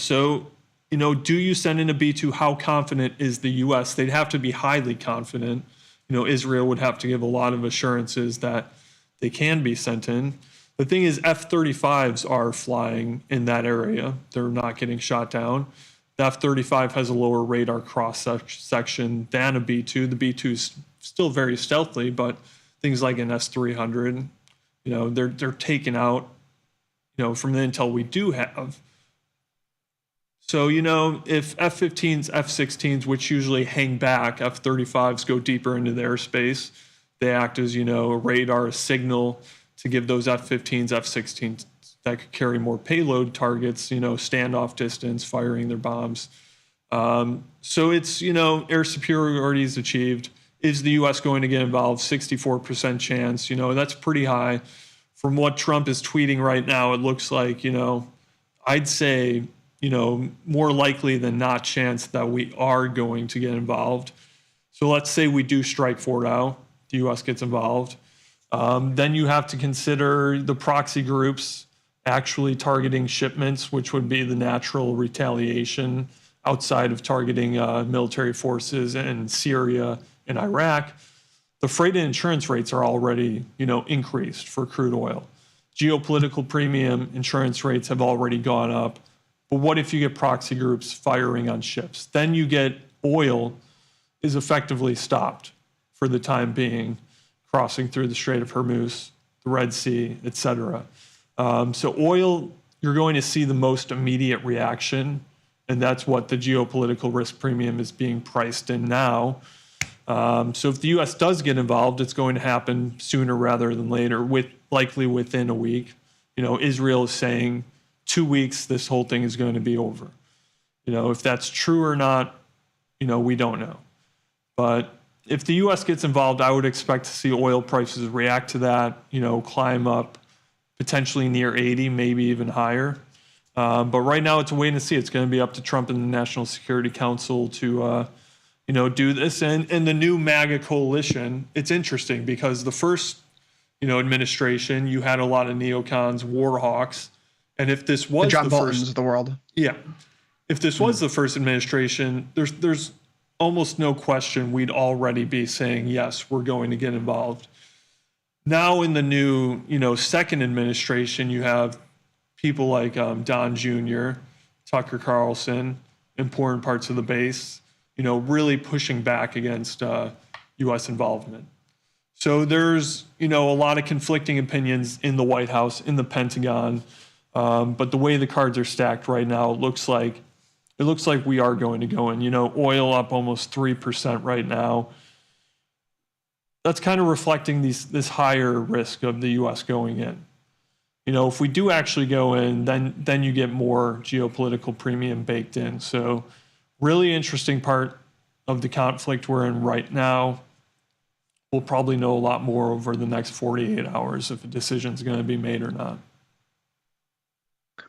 you send in a B-2? How confident is the U.S.? They'd have to be highly confident. Israel would have to give a lot of assurances that they can be sent in. The thing is, F-35s are flying in that area. They're not getting shot down. The F-35 has a lower radar cross-section than a B-2. The B-2 is still very stealthy, but things like an S-300, they're taken out, from the intel we do have. So, if F-15s, F-16s, which usually hang back, F-35s go deeper into the airspace, they act as, a radar, a signal to give those F-15s, F-16s that could carry more payload targets, standoff distance, firing their bombs. So it's, air superiority is achieved. Is the U.S. going to get involved? 64% chance. That's pretty high. From what Trump is tweeting right now, it looks like, I'd say, more likely than not chance that we are going to get involved. So let's say we do strike Fort Howe, the U.S. gets involved. Then you have to consider the proxy groups actually targeting shipments, which would be the natural retaliation outside of targeting military forces in Syria and Iraq. The freight and insurance rates are already, increased for crude oil. Geopolitical premium insurance rates have already gone up. But what if you get proxy groups firing on ships? Then you get oil is effectively stopped for the time being, crossing through the Strait of Hormuz, the Red Sea, etc. So oil, you're going to see the most immediate reaction, and that's what the geopolitical risk premium is being priced in now. So if the U.S. does get involved, it's going to happen sooner rather than later, likely within a week. Israel is saying 2 weeks, this whole thing is going to be over. If that's true or not, we don't know. But if the U.S. gets involved, I would expect to see oil prices react to that, climb up potentially near 80, maybe even higher. But right now it's a wait and see. It's going to be up to Trump and the National Security Council to, do this. And the new MAGA coalition, it's interesting because the first, administration, you had a lot of neocons, war hawks. And if this was the John the Boltons first of the world. Yeah. If this was the first administration, there's almost no question we'd already be saying, yes, we're going to get involved. Now in the new, second administration, you have people like Don Jr., Tucker Carlson, important parts of the base, really pushing back against U.S. involvement. So there's, a lot of conflicting opinions in the White House, in the Pentagon, but the way the cards are stacked right now, it looks like we are going to go in. Oil up almost 3% right now. That's kind of reflecting this higher risk of the U.S. going in. If we do actually go in, then you get more geopolitical premium baked in. So really interesting part of the conflict we're in right now. We'll probably know a lot more over the next 48 hours if a decision's going to be made or not.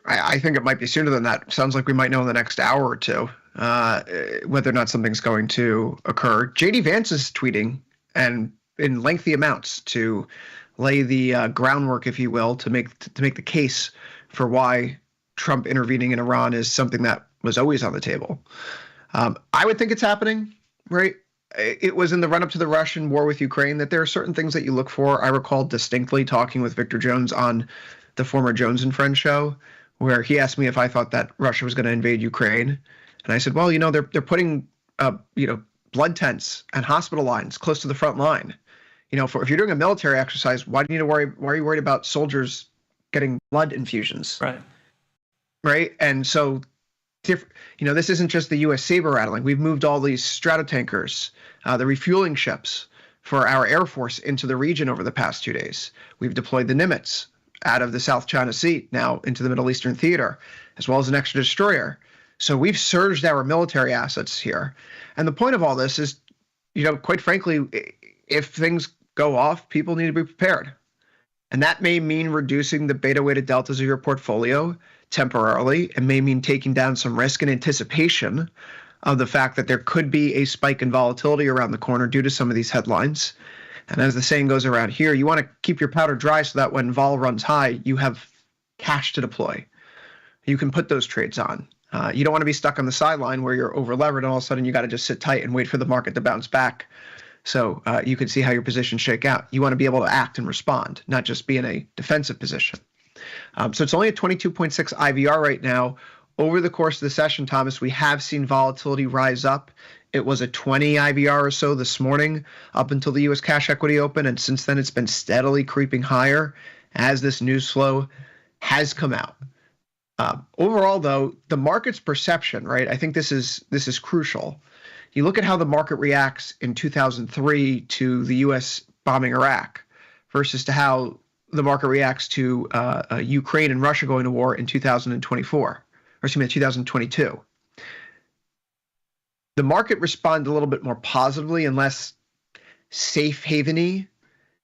I think it might be sooner than that. Sounds like we might know in the next hour or two whether or not something's going to occur. J.D. Vance is tweeting, and in lengthy amounts, to lay the groundwork, if you will, to make the case for why Trump intervening in Iran is something that was always on the table. I would think it's happening, right? It was in the run-up to the Russian war with Ukraine that there are certain things that you look for. I recall distinctly talking with Victor Jones on the former Jones and Friends show, where he asked me if I thought that Russia was going to invade Ukraine. And I said, well, they're putting, blood tents and hospital lines close to the front line. If you're doing a military exercise, why are you worried about soldiers getting blood infusions? Right. Right. And so, this isn't just the U.S. saber rattling. We've moved all these stratotankers, the refueling ships for our Air Force into the region over the past 2 days. We've deployed the Nimitz out of the South China Sea now into the Middle Eastern theater, as well as an extra destroyer. So we've surged our military assets here. And the point of all this is, quite frankly, if things go off, people need to be prepared. And that may mean reducing the beta-weighted deltas of your portfolio temporarily. It may mean taking down some risk in anticipation of the fact that there could be a spike in volatility around the corner due to some of these headlines. And as the saying goes around here, you want to keep your powder dry so that when vol runs high, you have cash to deploy. You can put those trades on. You don't want to be stuck on the sideline where you're over-levered and all of a sudden you got to just sit tight and wait for the market to bounce back. So you can see how your positions shake out. You want to be able to act and respond, not just be in a defensive position. So it's only a 22.6 IVR right now. Over the course of the session, Thomas, we have seen volatility rise up. It was a 20 IVR or so this morning up until the U.S. cash equity open, and since then it's been steadily creeping higher as this news flow has come out. Overall, though, the market's perception, right? I think this is crucial. You look at how the market reacts in 2003 to the U.S. bombing Iraq versus to how the market reacts to Ukraine and Russia going to war in 2022. The market responded a little bit more positively and less safe haveny,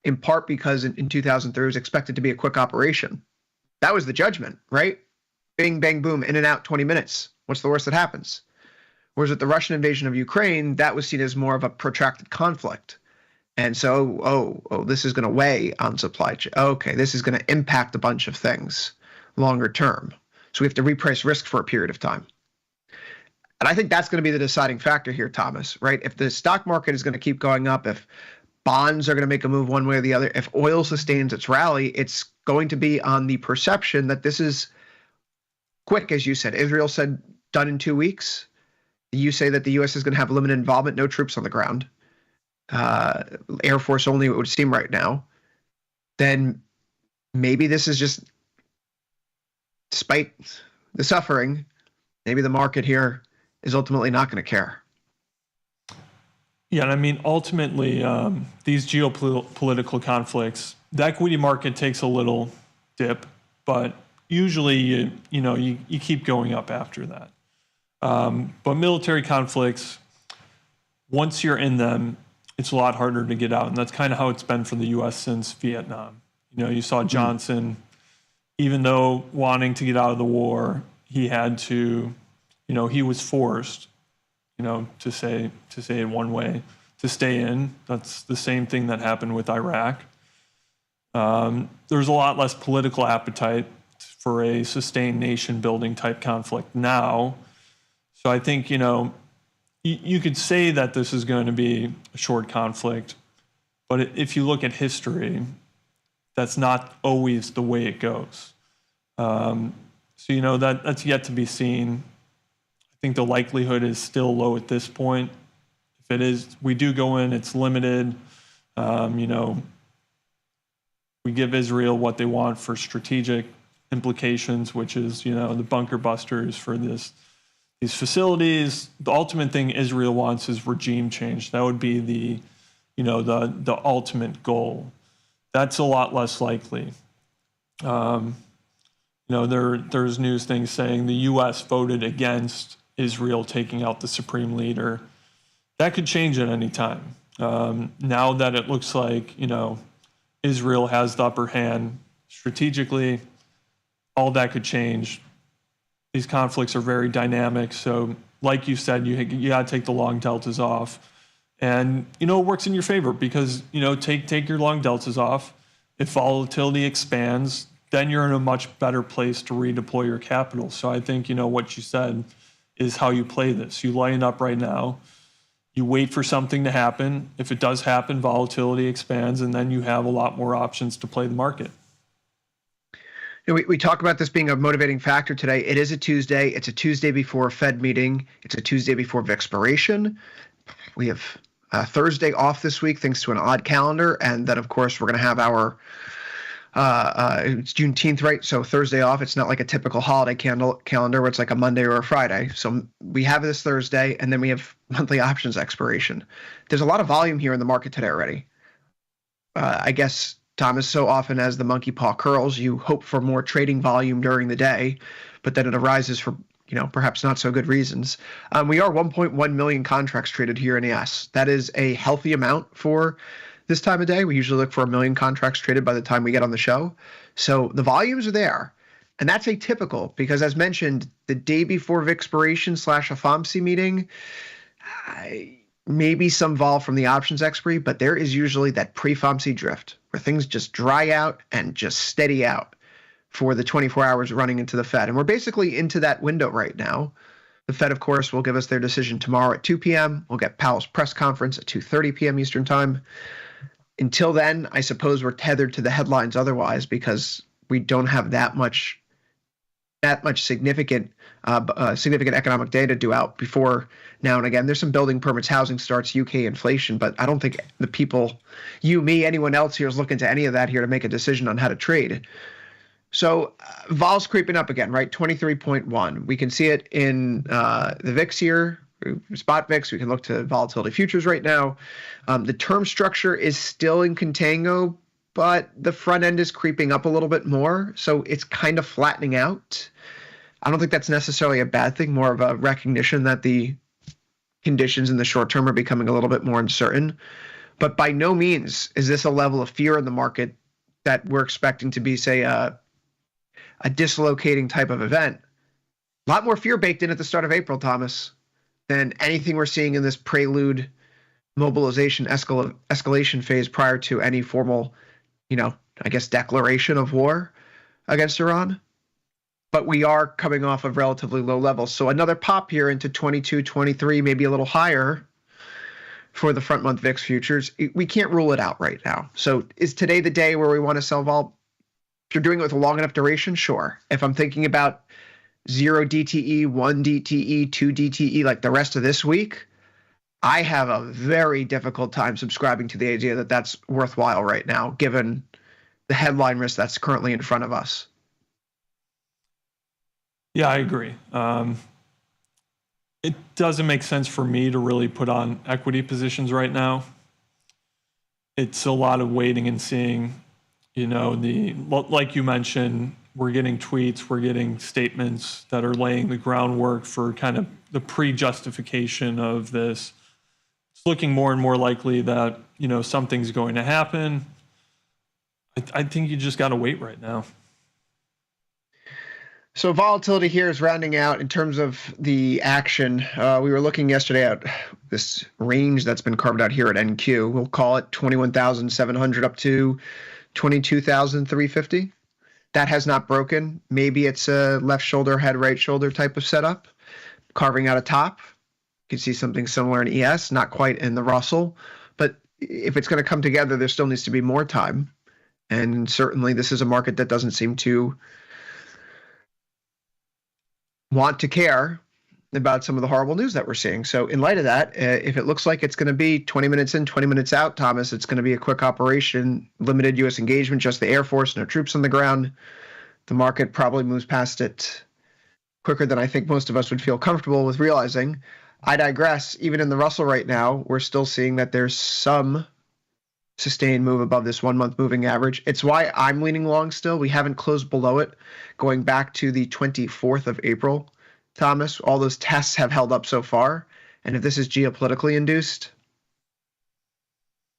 in part because in 2003 it was expected to be a quick operation. That was the judgment, right? Bing, bang, boom, in and out, 20 minutes. What's the worst that happens? Whereas with the Russian invasion of Ukraine, that was seen as more of a protracted conflict. And so, this is going to weigh on supply chain. Okay, this is going to impact a bunch of things longer term. So we have to reprice risk for a period of time. And I think that's going to be the deciding factor here, Thomas, right? If the stock market is going to keep going up, if bonds are going to make a move one way or the other, if oil sustains its rally, it's going to be on the perception that this is quick, as you said. Israel said done in 2 weeks. You say that the U.S. is going to have limited involvement, no troops on the ground. Air Force only, it would seem right now. Then maybe this is just, despite the suffering, maybe the market here is ultimately not going to care. Yeah, and I mean, ultimately, these geopolitical conflicts, the equity market takes a little dip, but usually, you keep going up after that. But military conflicts, once you're in them, it's a lot harder to get out. And that's kind of how it's been for the U.S. since Vietnam. You saw Johnson, even though wanting to get out of the war, he had to, he was forced, to say it one way, to stay in. That's the same thing that happened with Iraq. There's a lot less political appetite for a sustained nation building type conflict now. So I think, you could say that this is going to be a short conflict, but if you look at history, that's not always the way it goes. So, that's yet to be seen. I think the likelihood is still low at this point. If it is, we do go in, it's limited. We give Israel what they want for strategic implications, which is, the bunker busters for these facilities. The ultimate thing Israel wants is regime change. That would be the ultimate goal. That's a lot less likely. There's news things saying the U.S. voted against Israel taking out the supreme leader. That could change at any time. Now that it looks like, Israel has the upper hand strategically, all that could change. These conflicts are very dynamic. So like you said, you got to take the long deltas off. And, it works in your favor because, take your long deltas off. If volatility expands, then you're in a much better place to redeploy your capital. So I think, what you said is how you play this. You line up right now. You wait for something to happen. If it does happen, volatility expands, and then you have a lot more options to play the market. We talk about this being a motivating factor today. It is a Tuesday. It's a Tuesday before a Fed meeting. It's a Tuesday before expiration. We have Thursday off this week thanks to an odd calendar. And then, of course, we're going to have our It's Juneteenth, right? So Thursday off. It's not like a typical holiday calendar where it's like a Monday or a Friday. So we have this Thursday, and then we have monthly options expiration. There's a lot of volume here in the market today already. I guess, Thomas, so often as the monkey paw curls, you hope for more trading volume during the day, but then it arises for perhaps not so good reasons. We are 1.1 million contracts traded here in ES. That is a healthy amount for this time of day. We usually look for 1 million contracts traded by the time we get on the show. So the volumes are there. And that's atypical because, as mentioned, the day before expiration / a FOMC meeting, maybe some vol from the options expiry, but there is usually that pre-FOMC drift where things just dry out and just steady out for the 24 hours running into the Fed. And we're basically into that window right now. The Fed, of course, will give us their decision tomorrow at 2 p.m. We'll get Powell's press conference at 2:30 p.m. Eastern time. Until then, I suppose we're tethered to the headlines otherwise because we don't have that much significant economic data due out before now and again. There's some building permits, housing starts, UK inflation, but I don't think the people, you, me, anyone else here is looking to any of that here to make a decision on how to trade. So vol's creeping up again, right? 23.1. We can see it in the VIX here, spot VIX. We can look to volatility futures right now. The term structure is still in contango, but the front end is creeping up a little bit more. So it's kind of flattening out. I don't think that's necessarily a bad thing, more of a recognition that the conditions in the short term are becoming a little bit more uncertain. But by no means is this a level of fear in the market that we're expecting to be, say, a dislocating type of event. A lot more fear baked in at the start of April, Thomas, than anything we're seeing in this prelude mobilization escalation phase prior to any formal, declaration of war against Iran. But we are coming off of relatively low levels. So another pop here into 22, 23, maybe a little higher for the front month VIX futures. We can't rule it out right now. So is today the day where we want to sell vol? If you're doing it with a long enough duration, sure. If I'm thinking about 0 DTE, 1 DTE, 2 DTE, like the rest of this week, I have a very difficult time subscribing to the idea that that's worthwhile right now, given the headline risk that's currently in front of us. Yeah, I agree. It doesn't make sense for me to really put on equity positions right now. It's a lot of waiting and seeing. Like you mentioned, we're getting tweets, we're getting statements that are laying the groundwork for kind of the pre-justification of this. It's looking more and more likely that, something's going to happen. I think you just got to wait right now. So volatility here is rounding out in terms of the action. We were looking yesterday at this range that's been carved out here at NQ. We'll call it 21,700 up to 22,350. That has not broken. Maybe it's a left shoulder, head, right shoulder type of setup, carving out a top. You can see something similar in ES, not quite in the Russell. But if it's going to come together, there still needs to be more time. And certainly this is a market that doesn't seem to want to care about some of the horrible news that we're seeing. So in light of that, if it looks like it's going to be 20 minutes in, 20 minutes out, Thomas, it's going to be a quick operation, limited U.S. engagement, just the Air Force, no troops on the ground. The market probably moves past it quicker than I think most of us would feel comfortable with realizing. I digress. Even in the Russell right now, we're still seeing that there's some sustained move above this 1 month moving average. It's why I'm leaning long still. We haven't closed below it going back to the 24th of April. Thomas, all those tests have held up so far. And if this is geopolitically induced,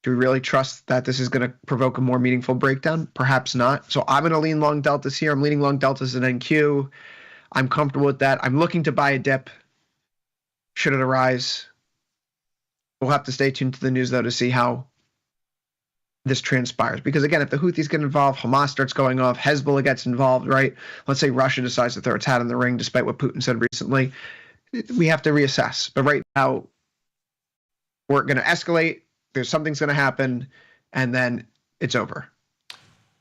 do we really trust that this is going to provoke a more meaningful breakdown? Perhaps not. So I'm going to lean long deltas here. I'm leaning long deltas in NQ. I'm comfortable with that. I'm looking to buy a dip should it arise. We'll have to stay tuned to the news, though, to see how this transpires. Because, again, if the Houthis get involved, Hamas starts going off, Hezbollah gets involved, right? Let's say Russia decides to throw its hat in the ring, despite what Putin said recently. We have to reassess. But right now, we're going to escalate. There's something's going to happen, and then it's over.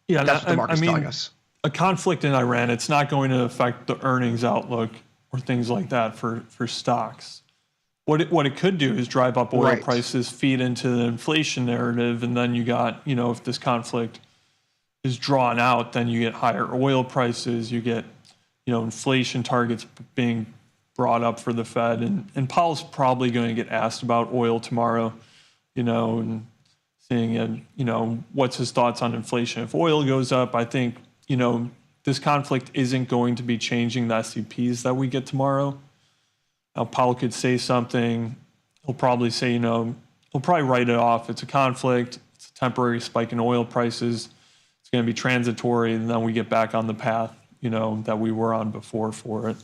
Yeah, that's what the market's telling us. A conflict in Iran, it's not going to affect the earnings outlook or things like that for stocks. What it could do is drive up oil prices, feed into the inflation narrative, and then you got, if this conflict is drawn out, then you get higher oil prices, you get, inflation targets being brought up for the Fed, and Powell's probably going to get asked about oil tomorrow, and seeing, what's his thoughts on inflation. If oil goes up, I think, this conflict isn't going to be changing the SCPs that we get tomorrow. Now, Powell could say something. He'll probably say, he'll probably write it off. It's a conflict. It's a temporary spike in oil prices. It's going to be transitory, and then we get back on the path, that we were on before for it.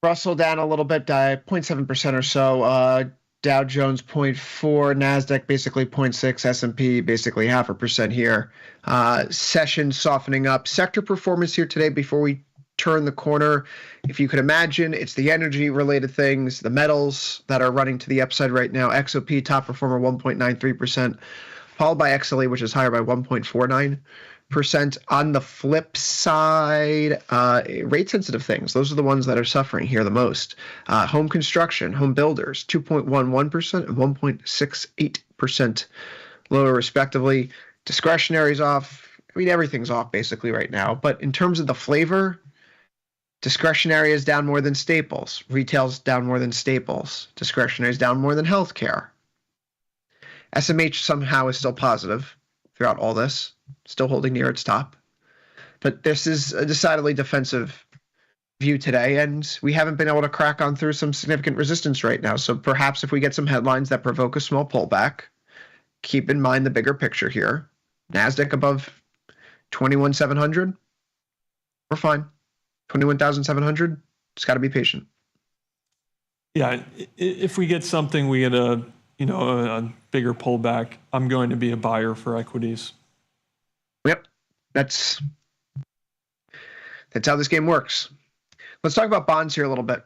Russell down a little bit, 0.7% or so. Dow Jones 0.4, NASDAQ basically 0.6, S&P basically 0.5% here. Session softening up. Sector performance here today before we turn the corner. If you could imagine, it's the energy-related things, the metals that are running to the upside right now. XOP, top performer, 1.93%, followed by XLE, which is higher by 1.49%. On the flip side, rate-sensitive things, those are the ones that are suffering here the most. Home construction, home builders, 2.11% and 1.68% lower, respectively. Discretionary is off. I mean, everything's off basically right now. But in terms of the flavor, discretionary is down more than staples. Retail's down more than staples. Discretionary is down more than healthcare. SMH somehow is still positive throughout all this, still holding near its top. But this is a decidedly defensive view today, and we haven't been able to crack on through some significant resistance right now. So perhaps if we get some headlines that provoke a small pullback, keep in mind the bigger picture here. NASDAQ above 21,700, we're fine. 21,700, just got to be patient. Yeah, if we get something, we get a bigger pullback, I'm going to be a buyer for equities. Yep, that's how this game works. Let's talk about bonds here a little bit.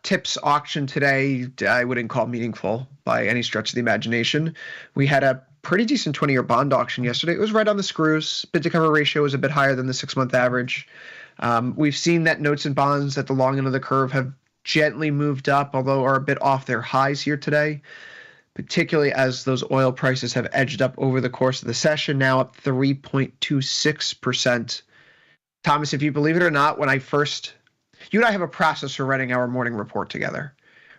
TIPS auction today, I wouldn't call meaningful by any stretch of the imagination. We had a pretty decent 20-year bond auction yesterday. It was right on the screws. Bid to cover ratio was a bit higher than the 6-month average. We've seen that notes and bonds at the long end of the curve have gently moved up, although are a bit off their highs here today, particularly as those oil prices have edged up over the course of the session, now up 3.26%. Thomas, if you believe it or not, when you and I have a process for running our morning report together,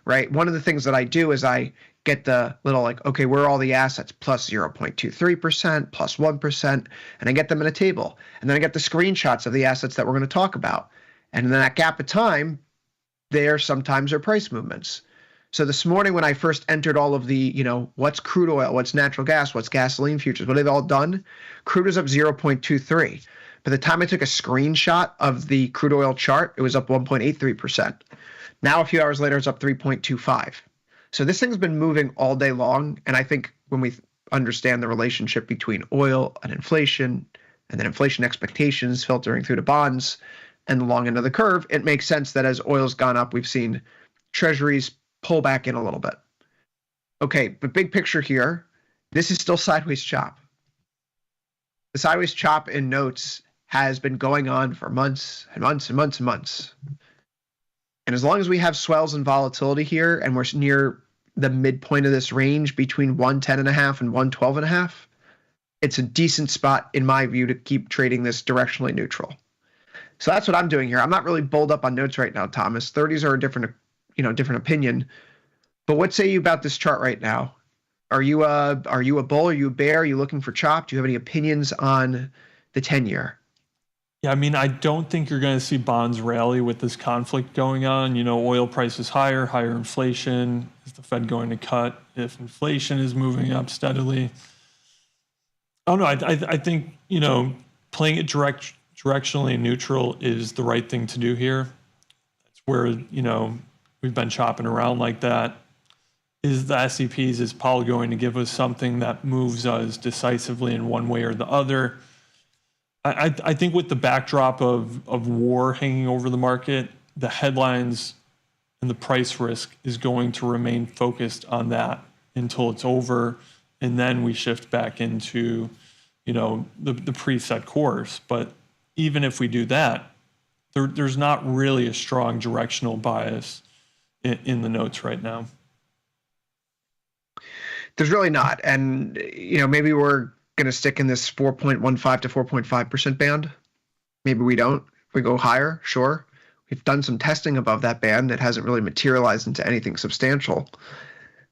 right? One of the things that I do is I get the little okay, where are all the assets? Plus 0.23%, plus 1%, and I get them in a table. And then I get the screenshots of the assets that we're going to talk about. And in that gap of time, there sometimes are price movements. So this morning when I first entered all of the, what's crude oil, what's natural gas, what's gasoline futures, what they've all done, crude was up 0.23. By the time I took a screenshot of the crude oil chart, it was up 1.83%. Now a few hours later, it's up 3.25. So this thing's been moving all day long, and I think when we understand the relationship between oil and then inflation expectations filtering through to bonds and the long end of the curve, it makes sense that as oil's gone up, we've seen treasuries pull back in a little bit. Okay, but big picture here, this is still sideways chop. The sideways chop in notes has been going on for months and months and months and months. And as long as we have swells and volatility here, and we're near the midpoint of this range between 110.5 and 112.5, it's a decent spot, in my view, to keep trading this directionally neutral. So that's what I'm doing here. I'm not really bulled up on notes right now, Thomas. 30s are a different opinion. But what say you about this chart right now? Are you a bull? Are you a bear? Are you looking for chop? Do you have any opinions on the 10-year? Yeah, I mean, I don't think you're going to see bonds rally with this conflict going on. Oil prices higher inflation. Is the Fed going to cut if inflation is moving up steadily? Oh no, I think, playing it directionally neutral is the right thing to do here. That's where, we've been chopping around like that. Is the SCPs, is Powell going to give us something that moves us decisively in one way or the other? I think with the backdrop of war hanging over the market, the headlines and the price risk is going to remain focused on that until it's over, and then we shift back into, the preset course. But even if we do that, there's not really a strong directional bias in the notes right now. There's really not. And, maybe we're going to stick in this 4.15 to 4.5% band. Maybe we don't. We go higher, sure. We've done some testing above that band. It hasn't really materialized into anything substantial.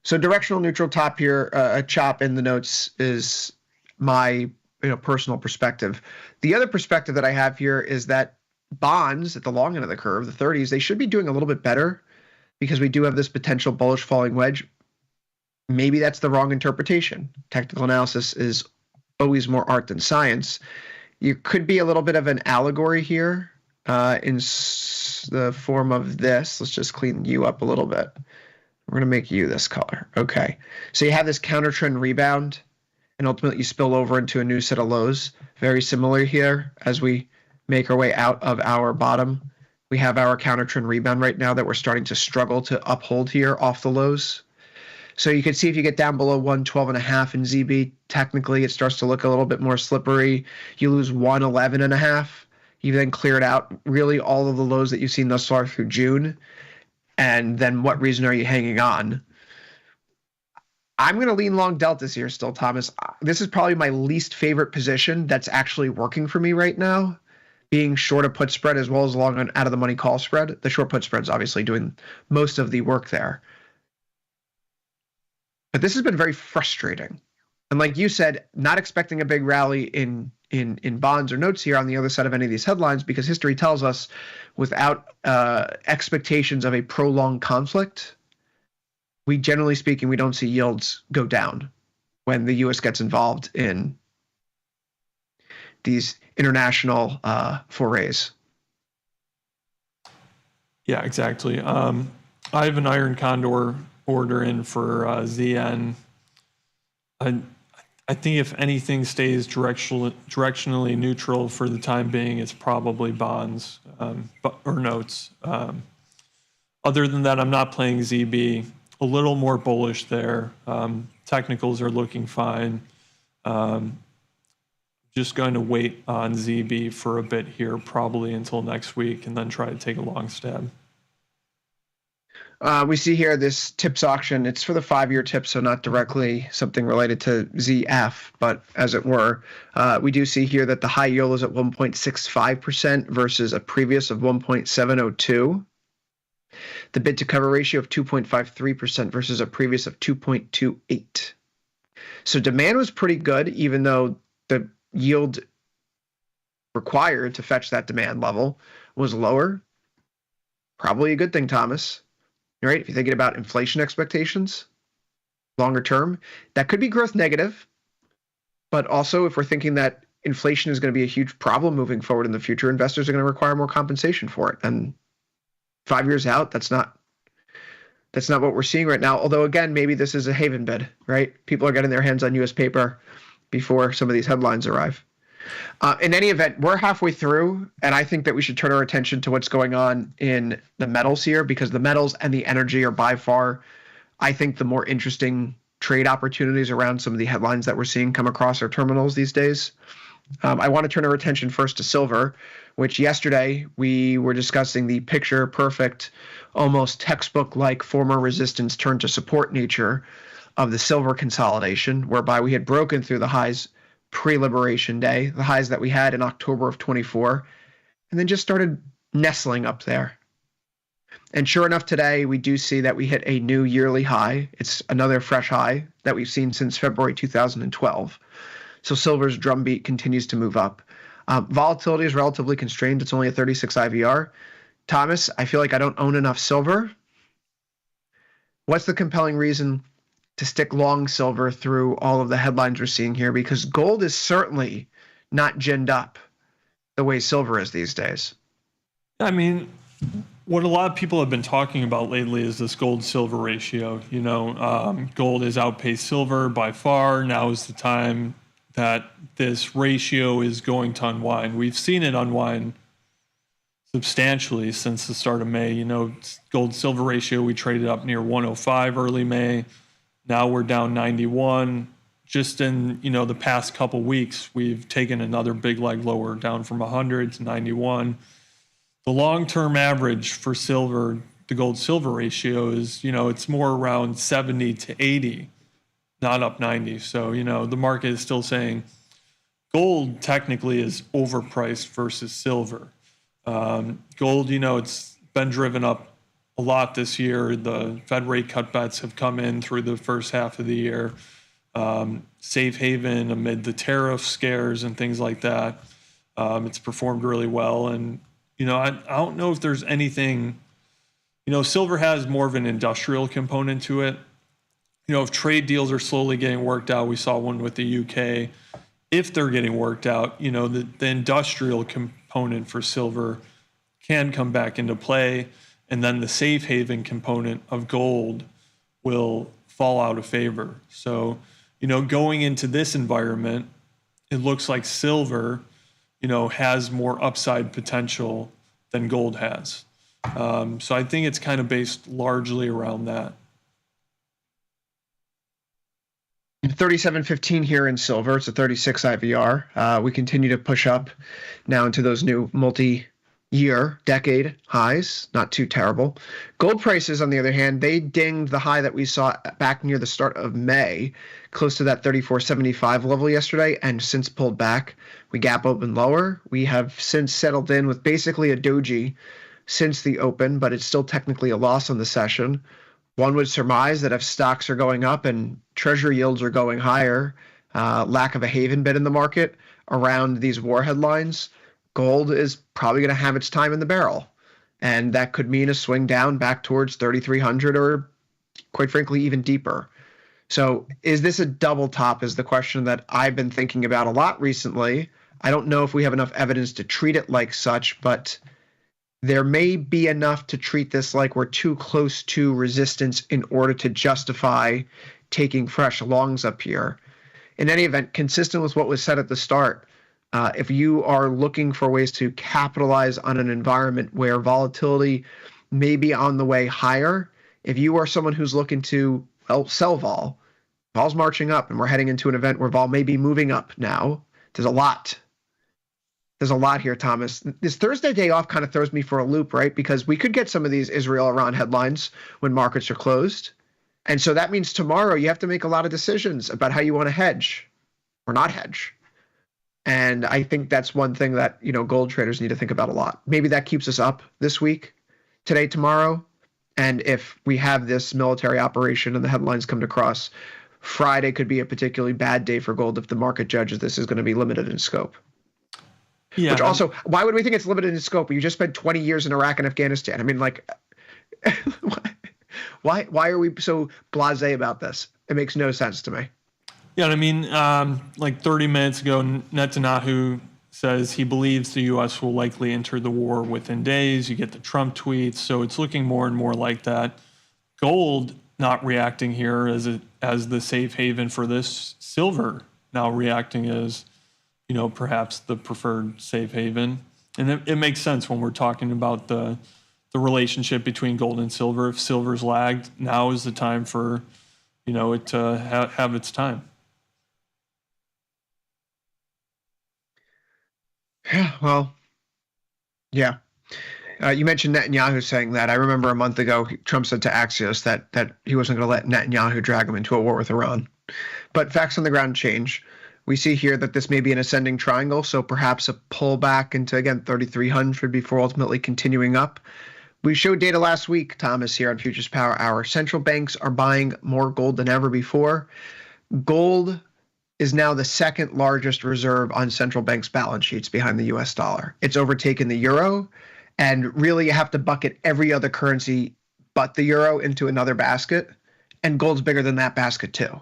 So directional neutral top here, a chop in the notes is my personal perspective. The other perspective that I have here is that bonds at the long end of the curve, the 30s, they should be doing a little bit better because we do have this potential bullish falling wedge. Maybe that's the wrong interpretation. Technical analysis is always more art than science. You could be a little bit of an allegory here in the form of this. Let's just clean you up a little bit. We're going to make you this color. Okay. So you have this counter trend rebound, and ultimately you spill over into a new set of lows. Very similar here as we make our way out of our bottom. We have our counter trend rebound right now that we're starting to struggle to uphold here off the lows. So you can see if you get down below 112.5 in ZB, technically it starts to look a little bit more slippery. You lose 111.5. You then clear it out, really all of the lows that you've seen thus far through June. And then what reason are you hanging on? I'm going to lean long deltas here still, Thomas. This is probably my least favorite position that's actually working for me right now, being short a put spread as well as long on out of the money call spread. The short put spread's obviously doing most of the work there. But this has been very frustrating. And like you said, not expecting a big rally in bonds or notes here on the other side of any of these headlines, because history tells us without expectations of a prolonged conflict, we generally speaking, we don't see yields go down when the U.S. gets involved in these international forays. Yeah, exactly. I have an iron condor order in for ZN. I think if anything stays directionally neutral for the time being, it's probably bonds or notes. Other than that, I'm not playing ZB. A little more bullish there. Technicals are looking fine. Just going to wait on ZB for a bit here, probably until next week, and then try to take a long stab. We see here this TIPS auction. It's for the 5-year TIPS, so not directly something related to ZF, but as it were. We do see here that the high yield is at 1.65% versus a previous of 1.702. The bid to cover ratio of 2.53% versus a previous of 2.28. So demand was pretty good, even though the yield required to fetch that demand level was lower. Probably a good thing, Thomas. Right? If you're thinking about inflation expectations, longer term, that could be growth negative. But also, if we're thinking that inflation is going to be a huge problem moving forward in the future, investors are going to require more compensation for it. And 5 years out, that's not what we're seeing right now. Although, again, maybe this is a haven bid, right? People are getting their hands on U.S. paper before some of these headlines arrive. In any event, we're halfway through, and I think that we should turn our attention to what's going on in the metals here, because the metals and the energy are by far, I think, the more interesting trade opportunities around some of the headlines that we're seeing come across our terminals these days. I want to turn our attention first to silver, which yesterday we were discussing the picture-perfect, almost textbook-like former resistance turned to support nature of the silver consolidation, whereby we had broken through the highs pre-Liberation Day, the highs that we had in October of 24, and then just started nestling up there. And sure enough, today we do see that we hit a new yearly high. It's another fresh high that we've seen since February 2012. So silver's drumbeat continues to move up. Volatility is relatively constrained. It's only a 36 IVR. Thomas, I feel like I don't own enough silver. What's the compelling reason to stick long silver through all of the headlines we're seeing here? Because gold is certainly not ginned up the way silver is these days. I mean, what a lot of people have been talking about lately is this gold-silver ratio. Gold has outpaced silver by far. Now is the time that this ratio is going to unwind. We've seen it unwind substantially since the start of May. Gold-silver ratio, we traded up near 105 early May. Now we're down 91. Just in, the past couple weeks, we've taken another big leg lower, down from 100 to 91. The long-term average for silver, the gold-silver ratio is, it's more around 70 to 80. not up 90. So, the market is still saying gold technically is overpriced versus silver. Gold, it's been driven up a lot this year. The Fed rate cut bets have come in through the first half of the year. Safe haven amid the tariff scares and things like that. It's performed really well. And, I don't know if there's anything, silver has more of an industrial component to it. If trade deals are slowly getting worked out, we saw one with the UK. If they're getting worked out, the industrial component for silver can come back into play. And then the safe haven component of gold will fall out of favor. So, going into this environment, it looks like silver, has more upside potential than gold has. So I think it's kind of based largely around that. 37.15 here in silver. It's a 36 IVR. We continue to push up now into those new multi-year, decade highs. Not too terrible. Gold prices, on the other hand, they dinged the high that we saw back near the start of May, close to that 34.75 level yesterday, and since pulled back. We gap open lower. We have since settled in with basically a doji since the open, but it's still technically a loss on the session. One would surmise that if stocks are going up and treasury yields are going higher, lack of a haven bid in the market around these war headlines, gold is probably going to have its time in the barrel. And that could mean a swing down back towards 3,300 or, quite frankly, even deeper. So is this a double top is the question that I've been thinking about a lot recently. I don't know if we have enough evidence to treat it like such, but there may be enough to treat this like we're too close to resistance in order to justify taking fresh longs up here. In any event, consistent with what was said at the start, if you are looking for ways to capitalize on an environment where volatility may be on the way higher, if you are someone who's looking to sell vol, vol's marching up and we're heading into an event where vol may be moving up now. There's a lot here, Thomas. This Thursday day off kind of throws me for a loop, right? Because we could get some of these Israel-Iran headlines when markets are closed. And so that means tomorrow you have to make a lot of decisions about how you want to hedge or not hedge. And I think that's one thing that, gold traders need to think about a lot. Maybe that keeps us up this week, today, tomorrow. And if we have this military operation and the headlines come to cross, Friday could be a particularly bad day for gold if the market judges this is going to be limited in scope. Yeah. Which also, why would we think it's limited in scope? You just spent 20 years in Iraq and Afghanistan. I mean, why are we so blasé about this? It makes no sense to me. Yeah, I mean, 30 minutes ago, Netanyahu says he believes the U.S. will likely enter the war within days. You get the Trump tweets, so it's looking more and more like that. Gold not reacting here as the safe haven for this. Silver now reacting as perhaps the preferred safe haven. And it makes sense when we're talking about the relationship between gold and silver. If silver's lagged, now is the time for, it to have its time. Yeah, well, yeah. You mentioned Netanyahu saying that. I remember a month ago, Trump said to Axios that he wasn't going to let Netanyahu drag him into a war with Iran. But facts on the ground change. We see here that this may be an ascending triangle, so perhaps a pullback into, again, 3,300 before ultimately continuing up. We showed data last week, Thomas, here on Futures Power Hour. Central banks are buying more gold than ever before. Gold is now the second largest reserve on central banks' balance sheets behind the US dollar. It's overtaken the euro, and really you have to bucket every other currency but the euro into another basket, and gold's bigger than that basket too.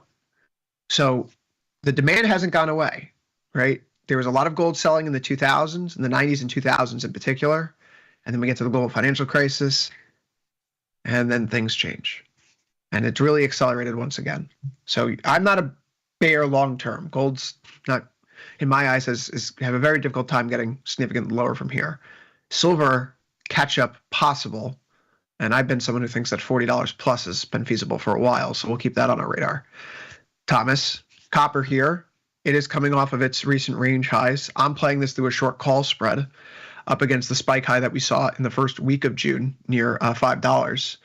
So the demand hasn't gone away, right? There was a lot of gold selling in the 2000s, in the 90s and 2000s in particular, and then we get to the global financial crisis, and then things change. And it's really accelerated once again. So I'm not a bear long-term. Gold's not, in my eyes, has have a very difficult time getting significantly lower from here. Silver, catch-up possible, and I've been someone who thinks that $40 plus has been feasible for a while, so we'll keep that on our radar. Thomas, copper here, it is coming off of its recent range highs. I'm playing this through a short call spread up against the spike high that we saw in the first week of June near $5.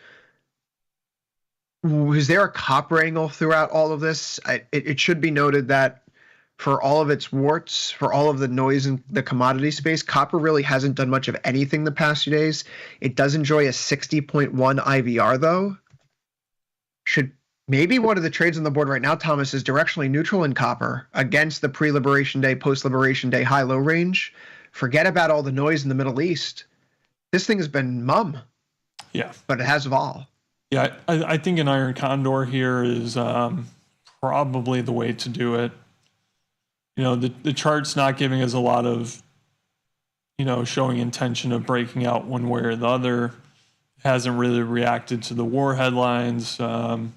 Was there a copper angle throughout all of this? It should be noted that for all of its warts, for all of the noise in the commodity space, copper really hasn't done much of anything the past few days. It does enjoy a 60.1 IVR, though. Should maybe one of the trades on the board right now, Thomas, is directionally neutral in copper against the pre-Liberation Day, post-Liberation Day high-low range. Forget about all the noise in the Middle East. This thing has been mum. Yeah. But it has vol. Yeah, I think an iron condor here is probably the way to do it. You know, the chart's not giving us a lot of, showing intention of breaking out one way or the other. It hasn't really reacted to the war headlines. And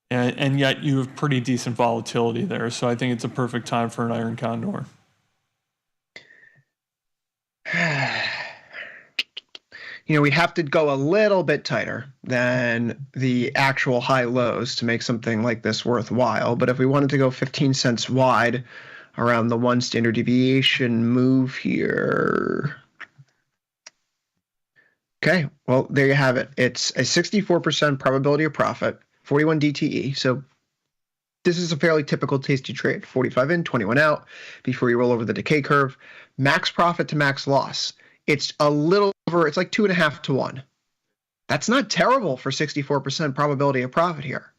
yet you have pretty decent volatility there. So I think it's a perfect time for an iron condor. We'd have to go a little bit tighter than the actual high lows to make something like this worthwhile. But if we wanted to go 15 cents wide around the 1 standard deviation move here. Okay, well, there you have it. It's a 64% probability of profit, 41 DTE. So this is a fairly typical tasty trade. 45 in, 21 out before you roll over the decay curve. Max profit to max loss. It's a little over, it's like 2.5 to 1. That's not terrible for 64% probability of profit here.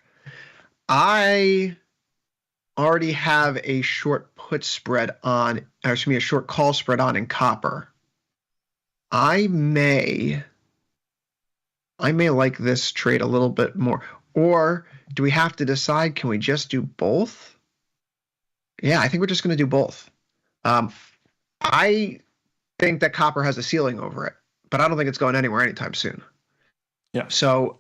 I already have a short put spread on, or excuse me, a short call spread on in copper. I may like this trade a little bit more. Or do we have to decide, can we just do both? Yeah, I think we're just going to do both. I think that copper has a ceiling over it, but I don't think it's going anywhere anytime soon. Yeah. So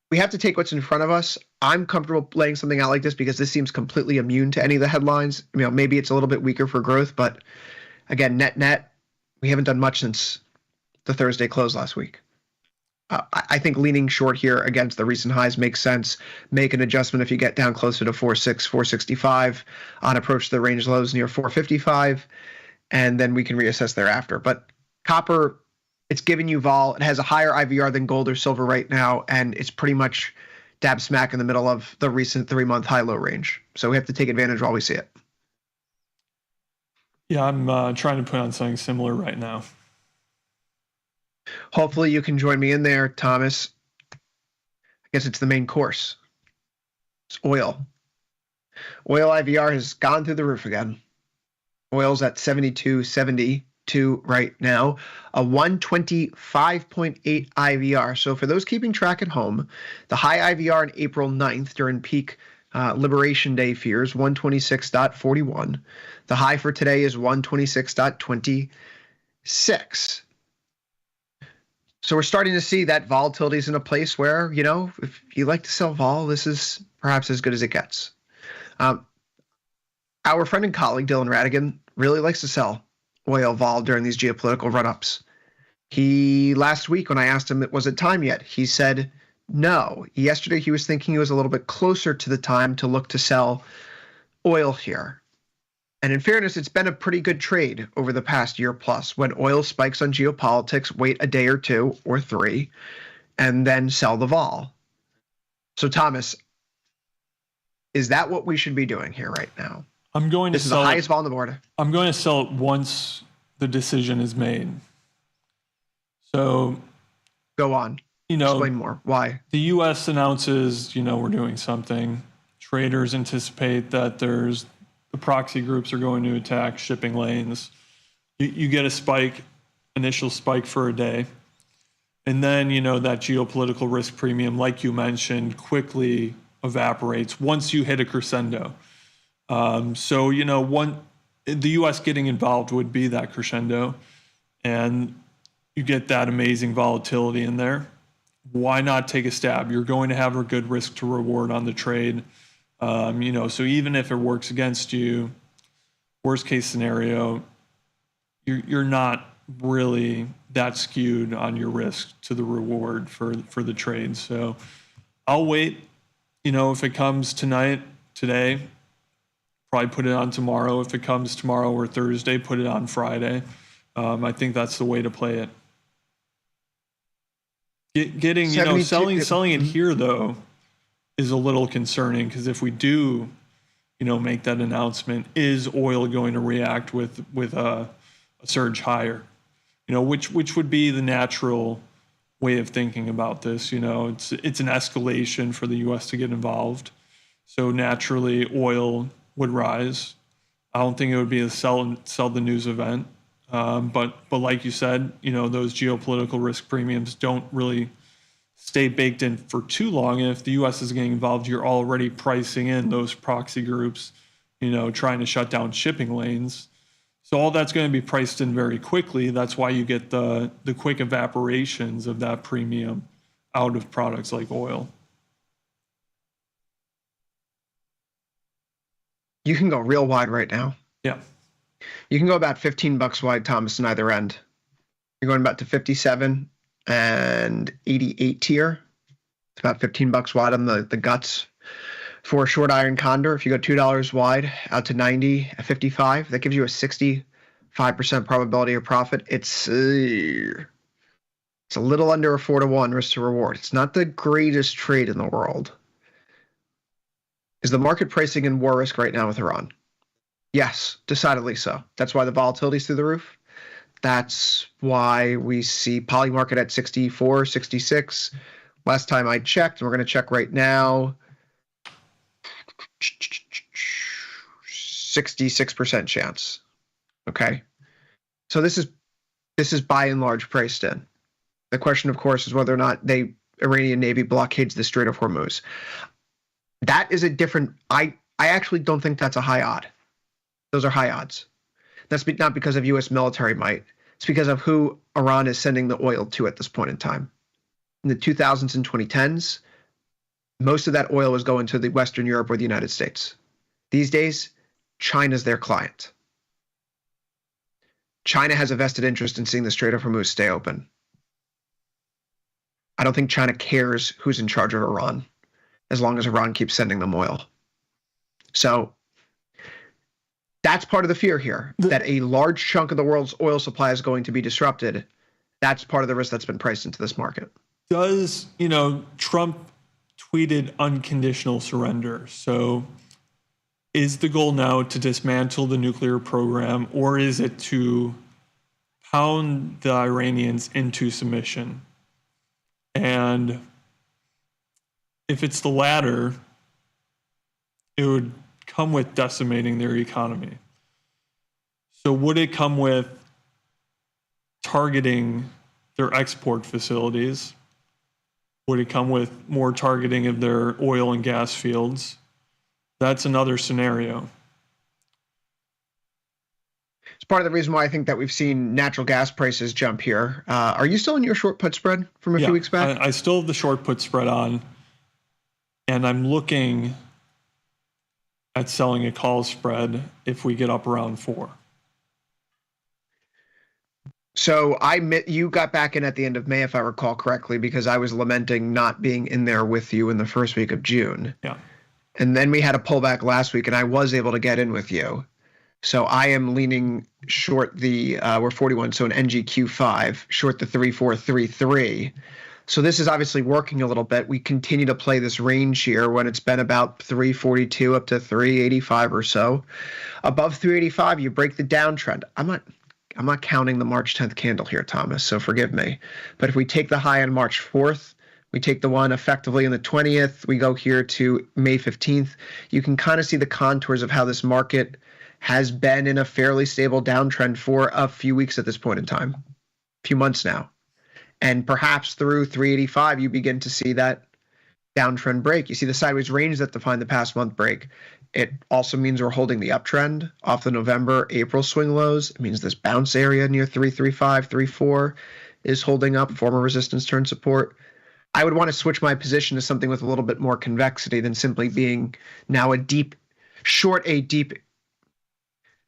we have to take what's in front of us. I'm comfortable laying something out like this because this seems completely immune to any of the headlines. Maybe it's a little bit weaker for growth, but again, net, we haven't done much since the Thursday close last week. I think leaning short here against the recent highs makes sense. Make an adjustment if you get down closer to 4.6, 465 on approach to the range lows near 455. And then we can reassess thereafter. But copper, it's giving you vol. It has a higher IVR than gold or silver right now, and it's pretty much dab smack in the middle of the recent 3-month high-low range. So we have to take advantage while we see it. Yeah, I'm trying to put on something similar right now. Hopefully you can join me in there, Thomas. I guess it's the main course. It's oil. Oil IVR has gone through the roof again. Oil's at 72.72 right now, a 125.8 IVR. So for those keeping track at home, the high IVR on April 9th during peak Liberation Day fears, 126.41. The high for today is 126.26. So we're starting to see that volatility is in a place where, if you like to sell vol, this is perhaps as good as it gets. Our friend and colleague, Dylan Radigan, really likes to sell oil vol during these geopolitical run-ups. Last week when I asked him, was it time yet? He said no. Yesterday he was thinking he was a little bit closer to the time to look to sell oil here. And in fairness, it's been a pretty good trade over the past year plus. When oil spikes on geopolitics, wait a day or 2 or 3, and then sell the vol. So Thomas, is that what we should be doing here right now? I'm going to sell. This is the highest vol on the board. I'm going to sell it once the decision is made. So, go on. Explain more. Why? The U.S. announces, we're doing something. Traders anticipate that the proxy groups are going to attack shipping lanes. You get a spike, initial spike for a day. And then, that geopolitical risk premium, like you mentioned, quickly evaporates once you hit a crescendo. So, the U.S. getting involved would be that crescendo, and you get that amazing volatility in there. Why not take a stab? You're going to have a good risk to reward on the trade. So even if it works against you, worst case scenario, you're not really that skewed on your risk to the reward for the trade. So I'll wait. If it comes today, probably put it on tomorrow. If it comes tomorrow or Thursday, put it on Friday. I think that's the way to play it. Getting, selling it here though is a little concerning, because if we do, make that announcement, is oil going to react with a surge higher? Which would be the natural way of thinking about this. It's an escalation for the U.S. to get involved, so naturally oil would rise. I don't think it would be a sell the news event, but like you said, those geopolitical risk premiums don't really stay baked in for too long. And if the U.S. is getting involved, you're already pricing in those proxy groups, trying to shut down shipping lanes. So all that's going to be priced in very quickly. That's why you get the quick evaporations of that premium out of products like oil. You can go real wide right now. Yeah. You can go about $15 wide, Thomas, on either end. You're going about to 57 and 88 tier. It's about $15 wide on the guts for a short iron condor. If you go $2 wide out to 90 at 55, that gives you a 65% probability of profit. It's a little under a 4-to-1 risk to reward. It's not the greatest trade in the world. Is the market pricing in war risk right now with Iran? Yes, decidedly so. That's why the volatility is through the roof. That's why we see poly market at 64, 66. Last time I checked, and we're going to check right now, 66% chance. Okay. So this is by and large priced in. The question, of course, is whether or not the Iranian Navy blockades the Strait of Hormuz. That is a different, I actually don't think that's a high odd. Those are high odds. That's not because of U.S. military might. It's because of who Iran is sending the oil to at this point in time. In the 2000s and 2010s, most of that oil was going to the Western Europe or the United States. These days, China's their client. China has a vested interest in seeing the Strait of Hormuz stay open. I don't think China cares who's in charge of Iran, as long as Iran keeps sending them oil. So that's part of the fear here, that a large chunk of the world's oil supply is going to be disrupted. That's part of the risk that's been priced into this market. Does, Trump tweeted unconditional surrender. So is the goal now to dismantle the nuclear program, or is it to pound the Iranians into submission? And if it's the latter, it would come with decimating their economy. So would it come with targeting their export facilities? Would it come with more targeting of their oil and gas fields? That's another scenario. It's part of the reason why I think that we've seen natural gas prices jump here. Are you still in your short put spread from a few weeks back? I still have the short put spread on, and I'm looking at selling a call spread if we get up around 4. So you got back in at the end of May, if I recall correctly, because I was lamenting not being in there with you in the first week of June. Yeah. And then we had a pullback last week, and I was able to get in with you. So I am leaning short we're 41, so an NGQ5, short the 3433. So this is obviously working a little bit. We continue to play this range here when it's been about 342 up to 385 or so. Above 385, you break the downtrend. I'm not counting the March 10th candle here, Thomas, so forgive me. But if we take the high on March 4th, we take the one effectively on the 20th, we go here to May 15th, you can kind of see the contours of how this market has been in a fairly stable downtrend for a few weeks at this point in time, a few months now. And perhaps through 385, you begin to see that downtrend break. You see the sideways range that defined the past month break. It also means we're holding the uptrend off the November, April swing lows. It means this bounce area near 335, 34 is holding up, former resistance turn support. I would want to switch my position to something with a little bit more convexity than simply being now a deep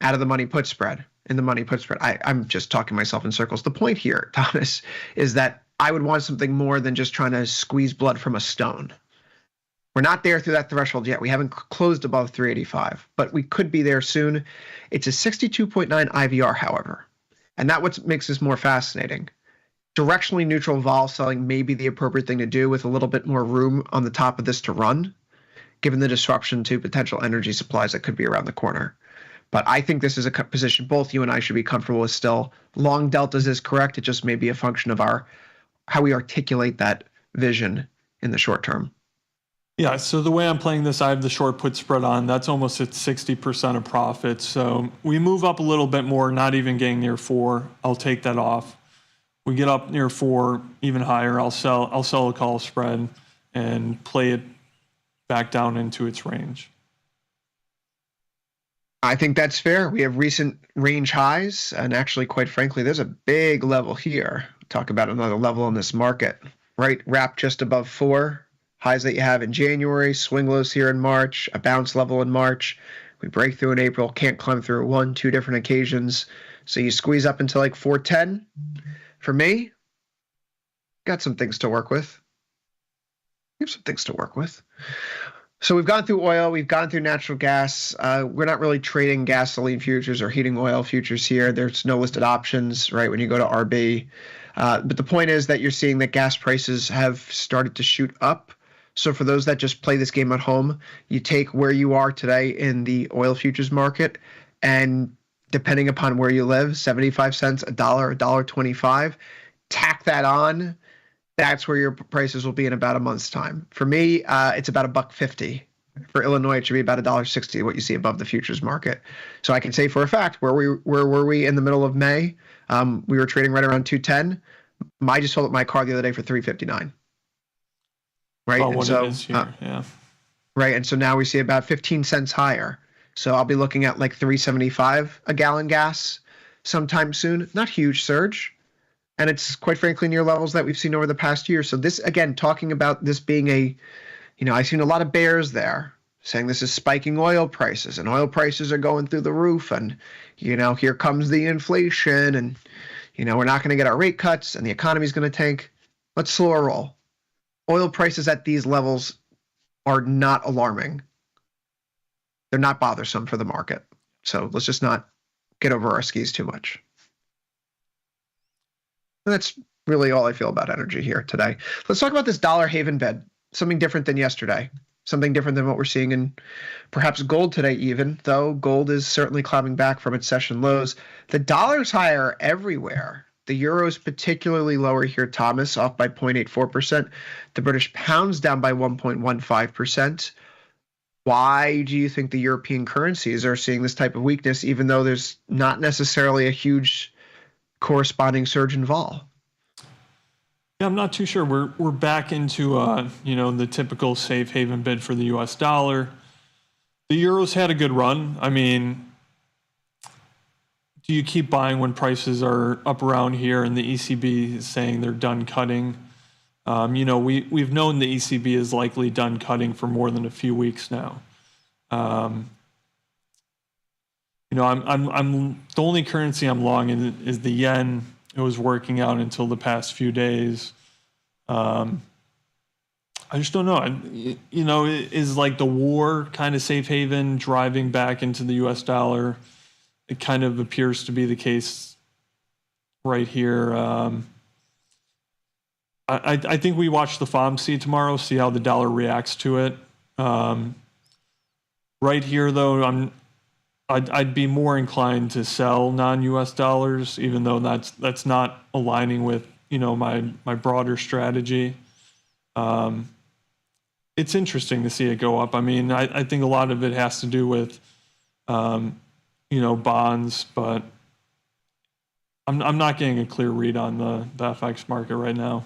out of the money put spread. In the money put spread. I'm just talking myself in circles. The point here, Thomas, is that I would want something more than just trying to squeeze blood from a stone. We're not there through that threshold yet. We haven't closed above 385, but we could be there soon. It's a 62.9 IVR, however, and that's what makes this more fascinating. directionally neutral vol selling may be the appropriate thing to do with a little bit more room on the top of this to run, given the disruption to potential energy supplies that could be around the corner. But I think this is a position both you and I should be comfortable with still. Long deltas is correct. It just may be a function of how we articulate that vision in the short term. Yeah, so the way I'm playing this, I have the short put spread on. That's almost at 60% of profit. So we move up a little bit more, not even getting near 4. I'll take that off. We get up near 4, even higher. I'll sell a call spread and play it back down into its range. I think that's fair. We have recent range highs, and actually, quite frankly, there's a big level here. Talk about another level in this market, right? Wrapped just above 4. Highs that you have in January, swing lows here in March, a bounce level in March. We break through in April, can't climb through 1, 2 different occasions. So you squeeze up into like 410. For me, got some things to work with. We have some things to work with. So we've gone through oil, we've gone through natural gas. We're not really trading gasoline futures or heating oil futures here. There's no listed options, right, when you go to RB. But the point is that you're seeing that gas prices have started to shoot up. So for those that just play this game at home, you take where you are today in the oil futures market, and depending upon where you live, 75 cents, $1, $1.25, tack that on. That's where your prices will be in about a month's time. For me, it's about $1.50. For Illinois, it should be about $1.60, what you see above the futures market. So I can say for a fact, where were we in the middle of May? We were trading right around 210. I just sold my car the other day for $3.59. Right, Oh, and what so it is here, yeah. right, and so now we see about 15 cents higher. So I'll be looking at like $3.75 a gallon gas sometime soon. Not huge surge. And it's quite frankly near levels that we've seen over the past year. So this, again, talking about this being I've seen a lot of bears there saying this is spiking oil prices, and oil prices are going through the roof, and, here comes the inflation, and, we're not going to get our rate cuts, and the economy's going to tank. Let's slow our roll. Oil prices at these levels are not alarming. They're not bothersome for the market. So let's just not get over our skis too much. And that's really all I feel about energy here today. Let's talk about this dollar haven bed. Something different than yesterday. Something different than what we're seeing in perhaps gold today even, though gold is certainly climbing back from its session lows. The dollar's higher everywhere. The euro is particularly lower here, Thomas, off by 0.84%. The British pound's down by 1.15%. Why do you think the European currencies are seeing this type of weakness, even though there's not necessarily a huge corresponding surge in vol? Yeah, I'm not too sure. We're back into the typical safe haven bid for the U.S. dollar. The euro's had a good run. I mean, do you keep buying when prices are up around here and the ECB is saying they're done cutting? We've known the ECB is likely done cutting for more than a few weeks now. I'm the only currency I'm long in is the yen. It was working out until the past few days. I just don't know. Is like the war kind of safe haven driving back into the U.S. dollar? It kind of appears to be the case right here. I think we watch the FOMC tomorrow, see how the dollar reacts to it. Right here, though, I'd be more inclined to sell non-U.S. dollars, even though that's not aligning with my broader strategy. It's interesting to see it go up. I mean, I think a lot of it has to do with bonds, but I'm not getting a clear read on the FX market right now.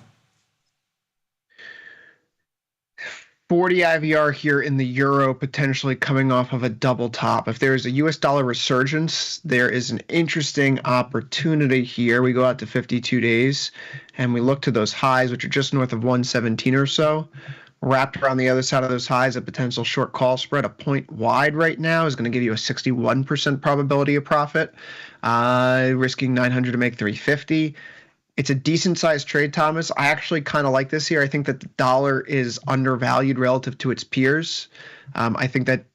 40 IVR here in the euro, potentially coming off of a double top. If there is a US dollar resurgence, there is an interesting opportunity here. We go out to 52 days and we look to those highs, which are just north of 117 or so. Wrapped around the other side of those highs, a potential short call spread, a point wide right now is going to give you a 61% probability of profit, risking 900 to make 350. It's a decent sized trade, Thomas. I actually kind of like this here. I think that the dollar is undervalued relative to its peers. I think that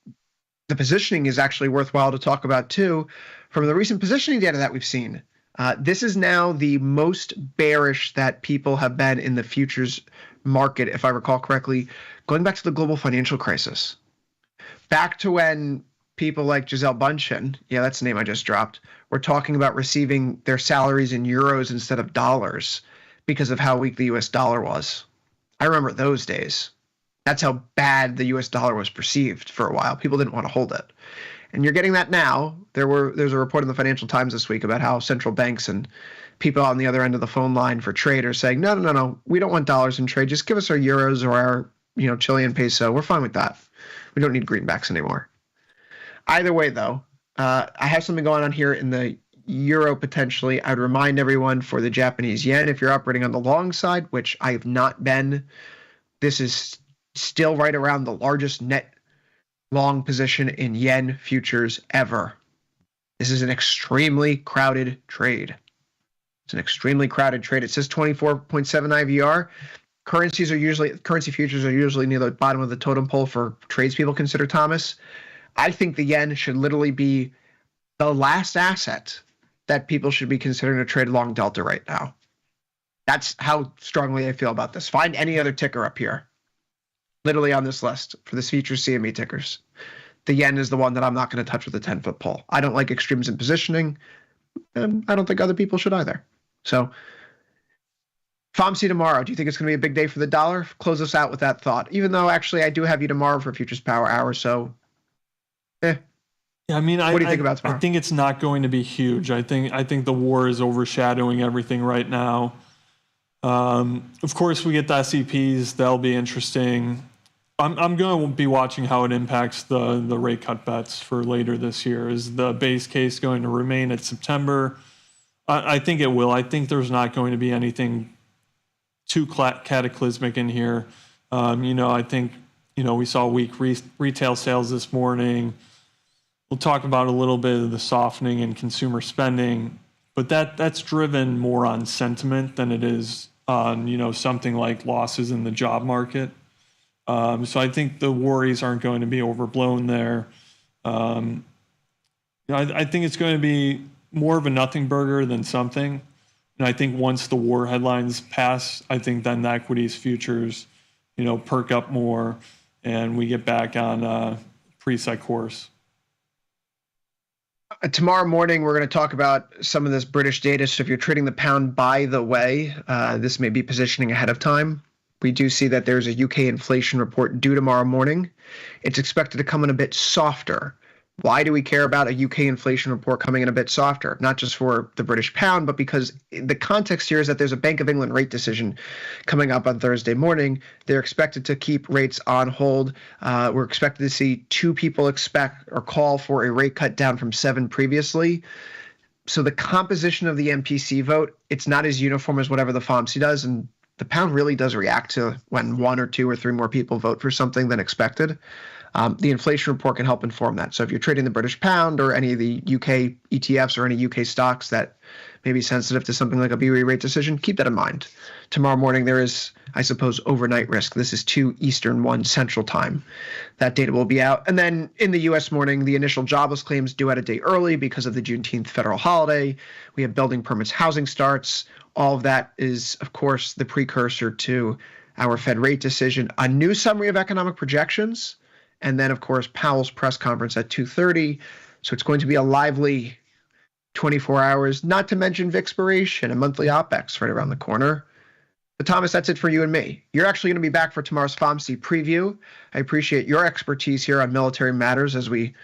the positioning is actually worthwhile to talk about too. From the recent positioning data that we've seen, This is now the most bearish that people have been in the futures market, if I recall correctly, going back to the global financial crisis. Back to when people like Gisele Bündchen, yeah, that's the name I just dropped, were talking about receiving their salaries in euros instead of dollars because of how weak the US dollar was. I remember those days. That's how bad the US dollar was perceived for a while. People didn't want to hold it. And you're getting that now. There's a report in the Financial Times this week about how central banks and people on the other end of the phone line for trade are saying, no, we don't want dollars in trade. Just give us our euros or our Chilean peso. We're fine with that. We don't need greenbacks anymore. Either way, though, I have something going on here in the euro potentially. I would remind everyone for the Japanese yen, if you're operating on the long side, which I have not been, this is still right around the largest net long position in yen futures ever. This is an extremely crowded trade. It's an extremely crowded trade. It says 24.7 IVR. Currency futures are usually near the bottom of the totem pole for trades people consider, Thomas. I think the yen should literally be the last asset that people should be considering to trade long delta right now. That's how strongly I feel about this. Find any other ticker up here, literally on this list for this futures CME tickers. The yen is the one that I'm not going to touch with a 10-foot pole. I don't like extremes in positioning, and I don't think other people should either. So, FOMC tomorrow. Do you think it's going to be a big day for the dollar? Close us out with that thought. Even though, actually, I do have you tomorrow for Futures Power Hour, so, Yeah, I mean, what do you think about tomorrow? I think it's not going to be huge. I think the war is overshadowing everything right now. Of course, we get the SEPs. They'll be interesting. I'm going to be watching how it impacts the rate cut bets for later this year. Is the base case going to remain at September? I think it will. I think there's not going to be anything too cataclysmic in here. I think, we saw weak retail sales this morning. We'll talk about a little bit of the softening in consumer spending, but that's driven more on sentiment than it is on, something like losses in the job market. So I think the worries aren't going to be overblown there. I think it's going to be more of a nothing burger than something. And I think once the war headlines pass, I think then the equities futures, perk up more and we get back on a preset course. Tomorrow morning, we're going to talk about some of this British data. So if you're trading the pound, by the way, this may be positioning ahead of time. We do see that there's a UK inflation report due tomorrow morning. It's expected to come in a bit softer. Why do we care about a UK inflation report coming in a bit softer? Not just for the British pound, but because the context here is that there's a Bank of England rate decision coming up on Thursday morning. They're expected to keep rates on hold. We're expected to see 2 people expect or call for a rate cut down from 7 previously. So the composition of the MPC vote, it's not as uniform as whatever the FOMC does, and the pound really does react to when 1 or 2 or 3 more people vote for something than expected. The inflation report can help inform that. So if you're trading the British pound or any of the UK ETFs or any UK stocks that may be sensitive to something like a BOE rate decision, keep that in mind. Tomorrow morning, there is, I suppose, overnight risk. This is 2 Eastern, 1 Central time. That data will be out. And then in the U.S. morning, the initial jobless claims due out a day early because of the Juneteenth federal holiday. We have building permits, housing starts. All of that is, of course, the precursor to our Fed rate decision. A new summary of economic projections. And then, of course, Powell's press conference at 2:30. So it's going to be a lively 24 hours, not to mention Vixpiration and monthly OPEX right around the corner. But Thomas, that's it for you and me. You're actually going to be back for tomorrow's FOMC preview. I appreciate your expertise here on military matters as we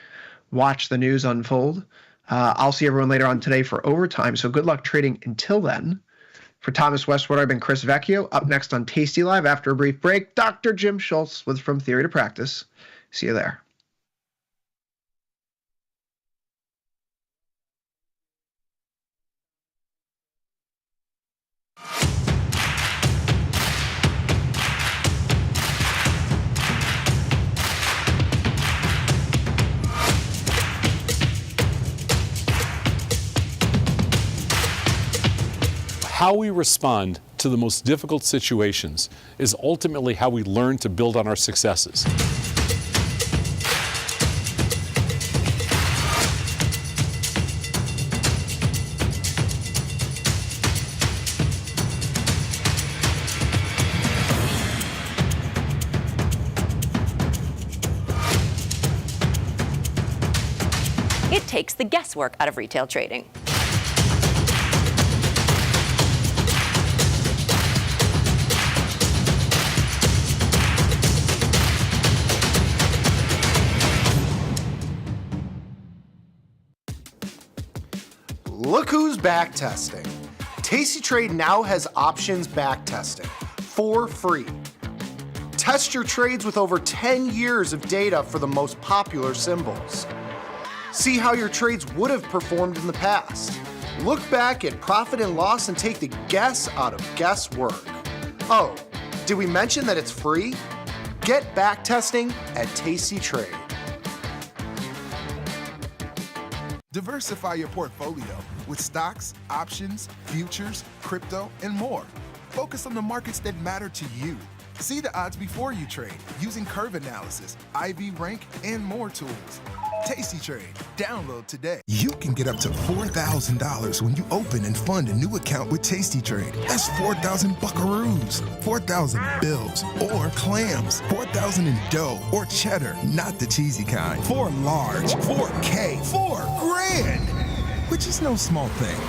watch the news unfold. I'll see everyone later on today for overtime. So good luck trading until then. For Thomas Westwater, I've been Chris Vecchio. Up next on Tasty Live after a brief break, Dr. Jim Schultz with From Theory to Practice. See you there. How we respond to the most difficult situations is ultimately how we learn to build on our successes. takes the guesswork out of retail trading. Look who's back testing. Tasty Trade now has options back testing for free. Test your trades with over 10 years of data for the most popular symbols. See how your trades would have performed in the past. Look back at profit and loss and take the guess out of guesswork. Oh, did we mention that it's free? Get back testing at Tasty Trade. Diversify your portfolio with stocks, options, futures, crypto, and more. Focus on the markets that matter to you. See the odds before you trade using curve analysis, IV rank, and more tools. Tasty Trade. Download today. You can get up to $4,000 when you open and fund a new account with Tasty Trade. That's 4,000 buckaroos, 4,000 bills, or clams, 4,000 in dough or cheddar, not the cheesy kind. 4 large, 4K, 4 grand, which is no small thing.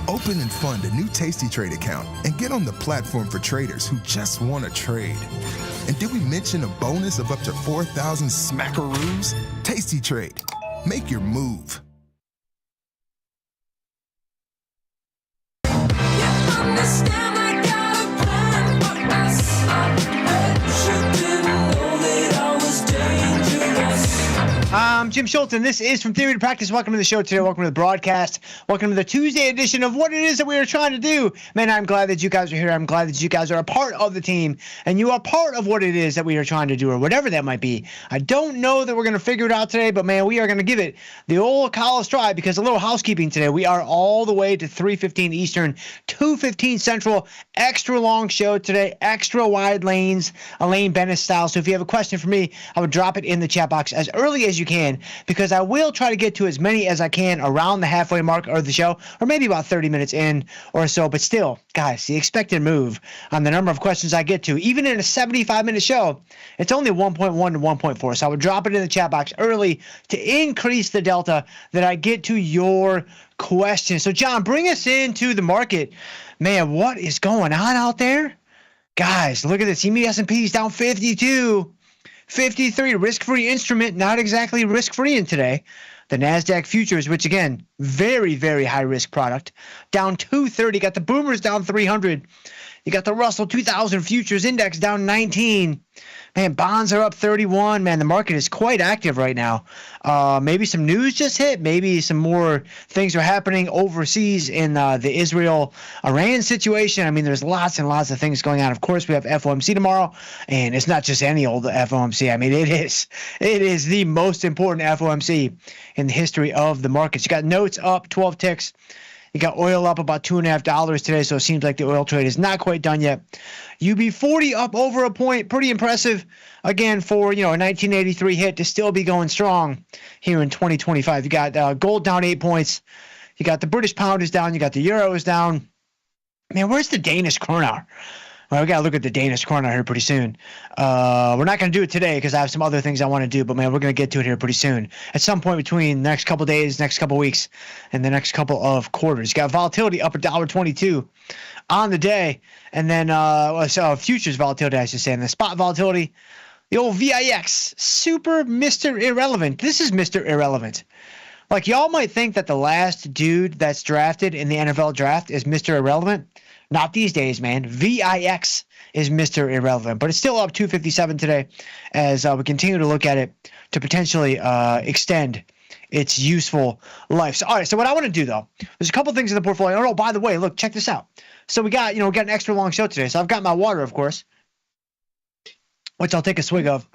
Open and fund a new Tasty Trade account and get on the platform for traders who just want to trade. And did we mention a bonus of up to 4,000 smackaroos? Tasty Trade. Make your move. I'm Jim Schultz, and this is From Theory to Practice. Welcome to the show today. Welcome to the broadcast. Welcome to the Tuesday edition of what it is that we are trying to do. Man, I'm glad that you guys are here. I'm glad that you guys are a part of the team, and you are part of what it is that we are trying to do, or whatever that might be. I don't know that we're going to figure it out today, but man, we are going to give it the old college try, because a little housekeeping today. We are all the way to 3:15 Eastern, 2:15 Central. Extra long show today, extra wide lanes, Elaine Bennett style. So if you have a question for me, I would drop it in the chat box as early as you can, because I will try to get to as many as I can around the halfway mark of the show, or maybe about 30 minutes in or so. But still, guys, the expected move on the number of questions I get to, even in a 75-minute show, it's only 1.1 to 1.4. So I would drop it in the chat box early to increase the delta that I get to your questions. So, John, bring us into the market. Man, what is going on out there? Guys, look at this. The S&P is down 52. 53, risk-free instrument, not exactly risk-free in today. The NASDAQ futures, which again, very, very high-risk product, down 230. Got the boomers down 300. You got the Russell 2000 futures index down 19. Man, bonds are up 31. Man, the market is quite active right now. Maybe some news just hit. Maybe some more things are happening overseas in the Israel-Iran situation. I mean, there's lots and lots of things going on. Of course, we have FOMC tomorrow, and it's not just any old FOMC. I mean, it is the most important FOMC in the history of the markets. You got notes up 12 ticks. You got oil up about $2.50 today, so it seems like the oil trade is not quite done yet. UB40 up over a point, pretty impressive. Again, for a 1983 hit to still be going strong here in 2025. You got gold down 8 points. You got the British pound is down. You got the euro is down. Man, where's the Danish kroner? Well, we got to look at the Danish kroner here pretty soon. We're not going to do it today because I have some other things I want to do, but man, we're going to get to it here pretty soon. At some point between the next couple of days, next couple of weeks, and the next couple of quarters. You got volatility up $1.22 on the day, and then futures volatility, I should say, and the spot volatility, the old VIX, super Mr. Irrelevant. This is Mr. Irrelevant. Like, y'all might think that the last dude that's drafted in the NFL draft is Mr. Irrelevant. Not these days, man. VIX is Mr. Irrelevant, but it's still up 257 today as we continue to look at it to potentially extend its useful life. So, all right, so what I want to do, though, there's a couple things in the portfolio. Oh, by the way, look, check this out. So we got an extra long show today. So I've got my water, of course, which I'll take a swig of.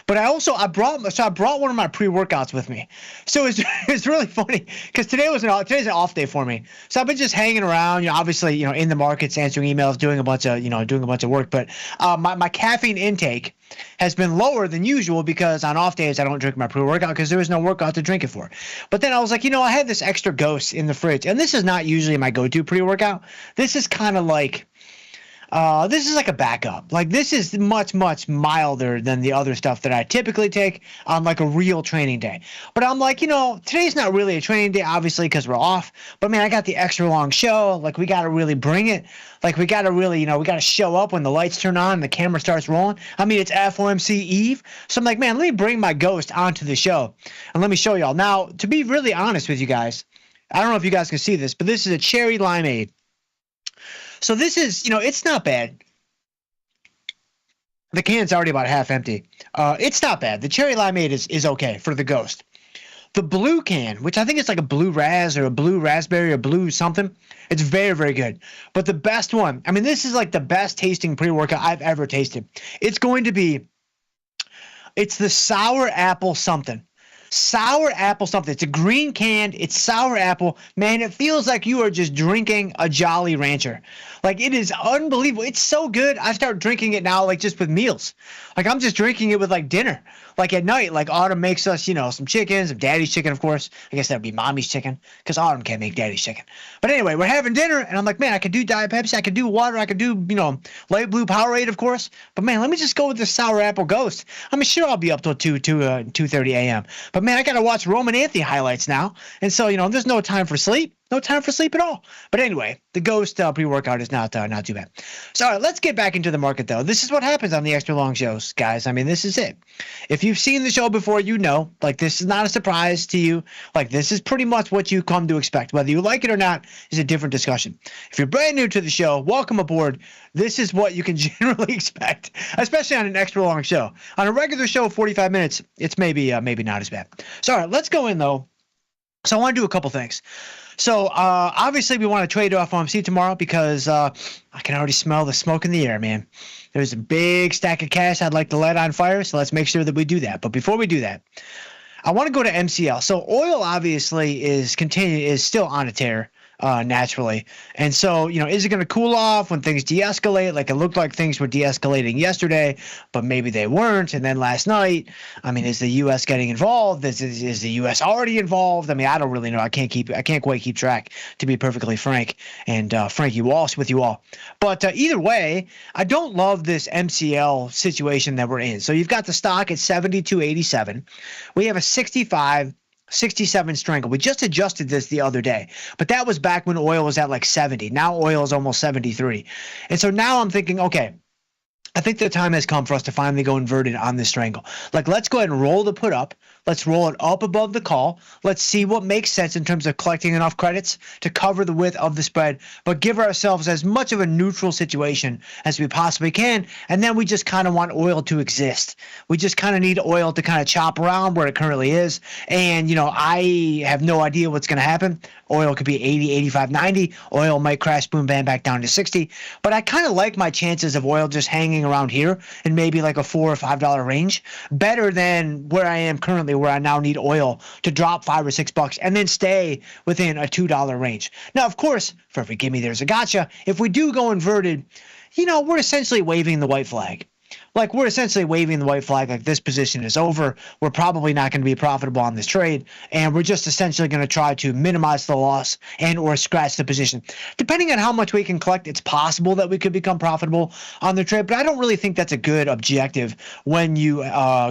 But I brought one of my pre-workouts with me. So it's really funny because today's an off day for me. So I've been just hanging around, obviously, in the markets, answering emails, doing a bunch of work. But my caffeine intake has been lower than usual because on off days I don't drink my pre-workout because there was no workout to drink it for. But then I was like, I had this extra Ghost in the fridge, and this is not usually my go-to pre-workout. This is kind of like, This is like a backup. Like this is much, much milder than the other stuff that I typically take on like a real training day. But I'm like, today's not really a training day, obviously, because we're off. But man, I got the extra long show. Like we got to really bring it. Like we got to really, we got to show up when the lights turn on and the camera starts rolling. I mean, it's FOMC Eve. So I'm like, man, let me bring my ghost onto the show and let me show y'all. Now, to be really honest with you guys, I don't know if you guys can see this, but this is a cherry limeade. So this is, it's not bad. The can's already about half empty. It's not bad. The cherry limeade is okay for the ghost. The blue can, which I think it's like a blue raz or a blue raspberry or blue something, it's very, very good. But the best one, I mean, this is like the best tasting pre-workout I've ever tasted. It's the sour apple something. Sour apple something. It's a green can. It's sour apple. Man, it feels like you are just drinking a Jolly Rancher. Like, it is unbelievable. It's so good. I start drinking it now, like, just with meals. Like, I'm just drinking it with, like, dinner. Like, at night, like, Autumn makes us, some chicken, some daddy's chicken, of course. I guess that would be mommy's chicken because Autumn can't make daddy's chicken. But anyway, we're having dinner, and I'm like, man, I could do Diet Pepsi. I could do water. I could do, light blue Powerade, of course. But, man, let me just go with the sour apple ghost. I'm sure I'll be up till 2:30 a.m. But, man, I got to watch Roman Anthony highlights now. And so, there's no time for sleep. No time for sleep at all. But anyway, the ghost pre-workout is not too bad. So all right, let's get back into the market, though. This is what happens on the extra long shows, guys. I mean, this is it. If you've seen the show before, like, this is not a surprise to you. Like, this is pretty much what you come to expect. Whether you like it or not is a different discussion. If you're brand new to the show, welcome aboard. This is what you can generally expect, especially on an extra long show. On a regular show of 45 minutes, it's maybe not as bad. So all right, let's go in, though. So I want to do a couple things. So obviously we want to trade off OMC tomorrow because I can already smell the smoke in the air, man. There's a big stack of cash I'd like to light on fire, so let's make sure that we do that. But before we do that, I want to go to MCL. So oil obviously is still on a tear. Naturally. And so, is it going to cool off when things de-escalate? Like, it looked like things were de-escalating yesterday, but maybe they weren't. And then last night, I mean, is the U.S. getting involved? Is the U.S. already involved? I mean, I don't really know. I can't quite keep track, to be perfectly frank. And Frankie Walsh with you all. But either way, I don't love this MCL situation that we're in. So you've got the stock at 72.87. We have a 67 strangle. We just adjusted this the other day, but that was back when oil was at like 70. Now oil is almost 73. And so now I'm thinking, okay, I think the time has come for us to finally go inverted on this strangle. Like, let's go ahead and roll the put up. Let's roll it up above the call. Let's see what makes sense in terms of collecting enough credits to cover the width of the spread, but give ourselves as much of a neutral situation as we possibly can. And then we just kind of want oil to exist. We just kind of need oil to kind of chop around where it currently is. And, I have no idea what's going to happen. Oil could be 80, 85, 90. Oil might crash, boom, bam, back down to 60. But I kind of like my chances of oil just hanging around here in maybe like a $4 or $5 range, better than where I am currently, where I now need oil to drop $5 or $6 and then stay within a $2 range. Now, of course, for every gimme, there's a gotcha. If we do go inverted, we're essentially waving the white flag. Like, we're essentially waving the white flag, like this position is over. We're probably not going to be profitable on this trade, and we're just essentially going to try to minimize the loss and or scratch the position. Depending on how much we can collect, it's possible that we could become profitable on the trade, but I don't really think that's a good objective when you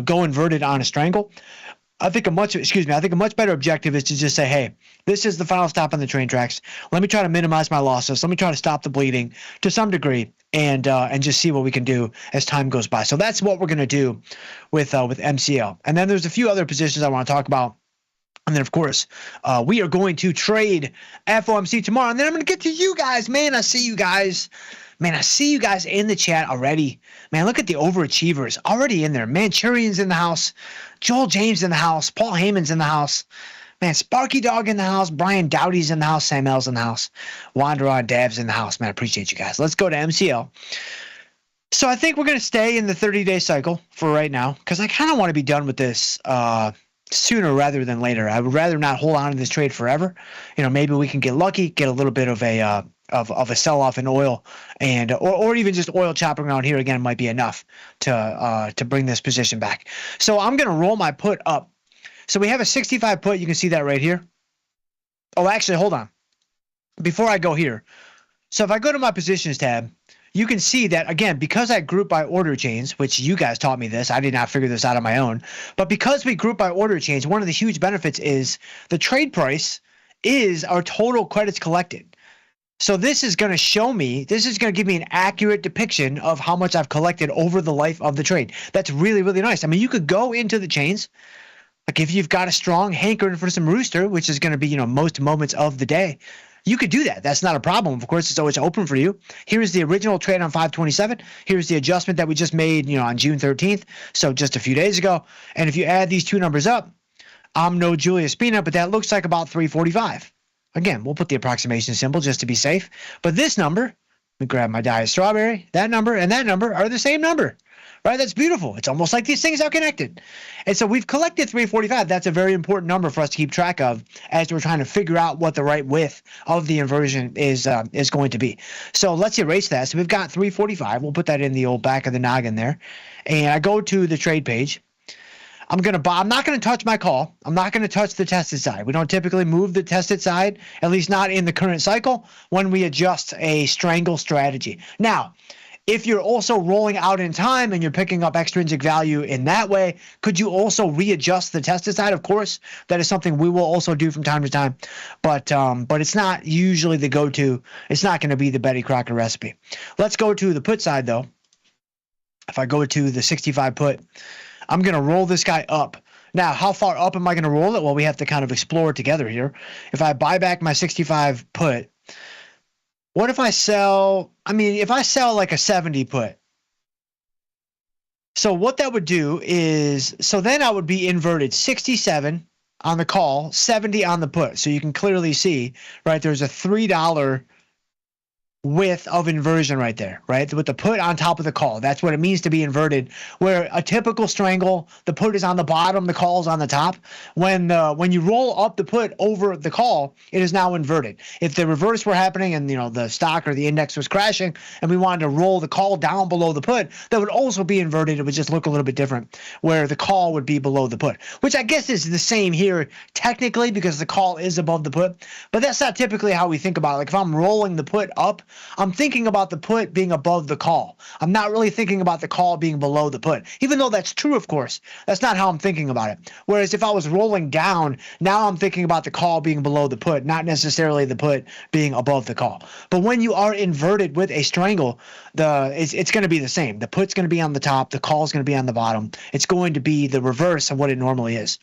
go inverted on a strangle. I think a much better objective is to just say, hey, this is the final stop on the train tracks. Let me try to minimize my losses. Let me try to stop the bleeding to some degree and just see what we can do as time goes by. So that's what we're going to do with MCL. And then there's a few other positions I want to talk about. And then, of course, we are going to trade FOMC tomorrow. And then I'm going to get to you guys. Man, I see you guys. Man, I see you guys in the chat already. Man, look at the overachievers already in there. Manchurian's in the house. Joel James in the house. Paul Heyman's in the house. Man, Sparky Dog in the house. Brian Dowdy's in the house. Sam L's in the house. Wanderer Dav's in the house. Man, I appreciate you guys. Let's go to MCL. So I think we're going to stay in the 30-day cycle for right now because I kind of want to be done with this sooner rather than later. I would rather not hold on to this trade forever. Maybe we can get lucky, get a little bit of a sell-off in oil, and or even just oil chopping around here again might be enough to bring this position back. So I'm going to roll my put up. So we have a 65 put. You can see that right here. Oh, actually, hold on. Before I go here, so if I go to my positions tab, you can see that, again, because I group by order chains, which you guys taught me this, I did not figure this out on my own, but because we group by order chains, one of the huge benefits is the trade price is our total credits collected. So this is going to show me, this is going to give me an accurate depiction of how much I've collected over the life of the trade. That's really, really nice. I mean, you could go into the chains, like if you've got a strong hankering for some rooster, which is going to be, most moments of the day, you could do that. That's not a problem. Of course, it's always open for you. Here's the original trade on 527. Here's the adjustment that we just made, on June 13th. So just a few days ago. And if you add these two numbers up, I'm no Julia Spina, but that looks like about 345. Again, we'll put the approximation symbol just to be safe. But this number, let me grab my Diet Strawberry, that number and that number are the same number, right? That's beautiful. It's almost like these things are connected. And so we've collected 345. That's a very important number for us to keep track of as we're trying to figure out what the right width of the inversion is going to be. So let's erase that. So we've got 345. We'll put that in the old back of the noggin there. And I go to the trade page. I'm not going to touch my call. I'm not going to touch the tested side. We don't typically move the tested side, at least not in the current cycle, when we adjust a strangle strategy. Now, if you're also rolling out in time and you're picking up extrinsic value in that way, could you also readjust the tested side? Of course, that is something we will also do from time to time, but it's not usually the go-to. It's not going to be the Betty Crocker recipe. Let's go to the put side, though. If I go to the 65 put, I'm going to roll this guy up. Now, how far up am I going to roll it? Well, we have to kind of explore together here. If I buy back my 65 put, what if I sell? If I sell like a 70 put. So what that would do is, then I would be inverted 67 on the call, 70 on the put. So you can clearly see, right, there's a $3 width of inversion right there, right? With the put on top of the call. That's what it means to be inverted, where a typical strangle, the put is on the bottom, the call is on the top. When you roll up the put over the call, it is now inverted. If the reverse were happening and the stock or the index was crashing and we wanted to roll the call down below the put, that would also be inverted. It would just look a little bit different, where the call would be below the put, which I guess is the same here technically because the call is above the put, but that's not typically how we think about it. Like if I'm rolling the put up, I'm thinking about the put being above the call. I'm not really thinking about the call being below the put, even though that's true, of course. That's not how I'm thinking about it. Whereas if I was rolling down, now I'm thinking about the call being below the put, not necessarily the put being above the call. But when you are inverted with a strangle, it's going to be the same. The put's going to be on the top, the call's going to be on the bottom. It's going to be the reverse of what it normally is.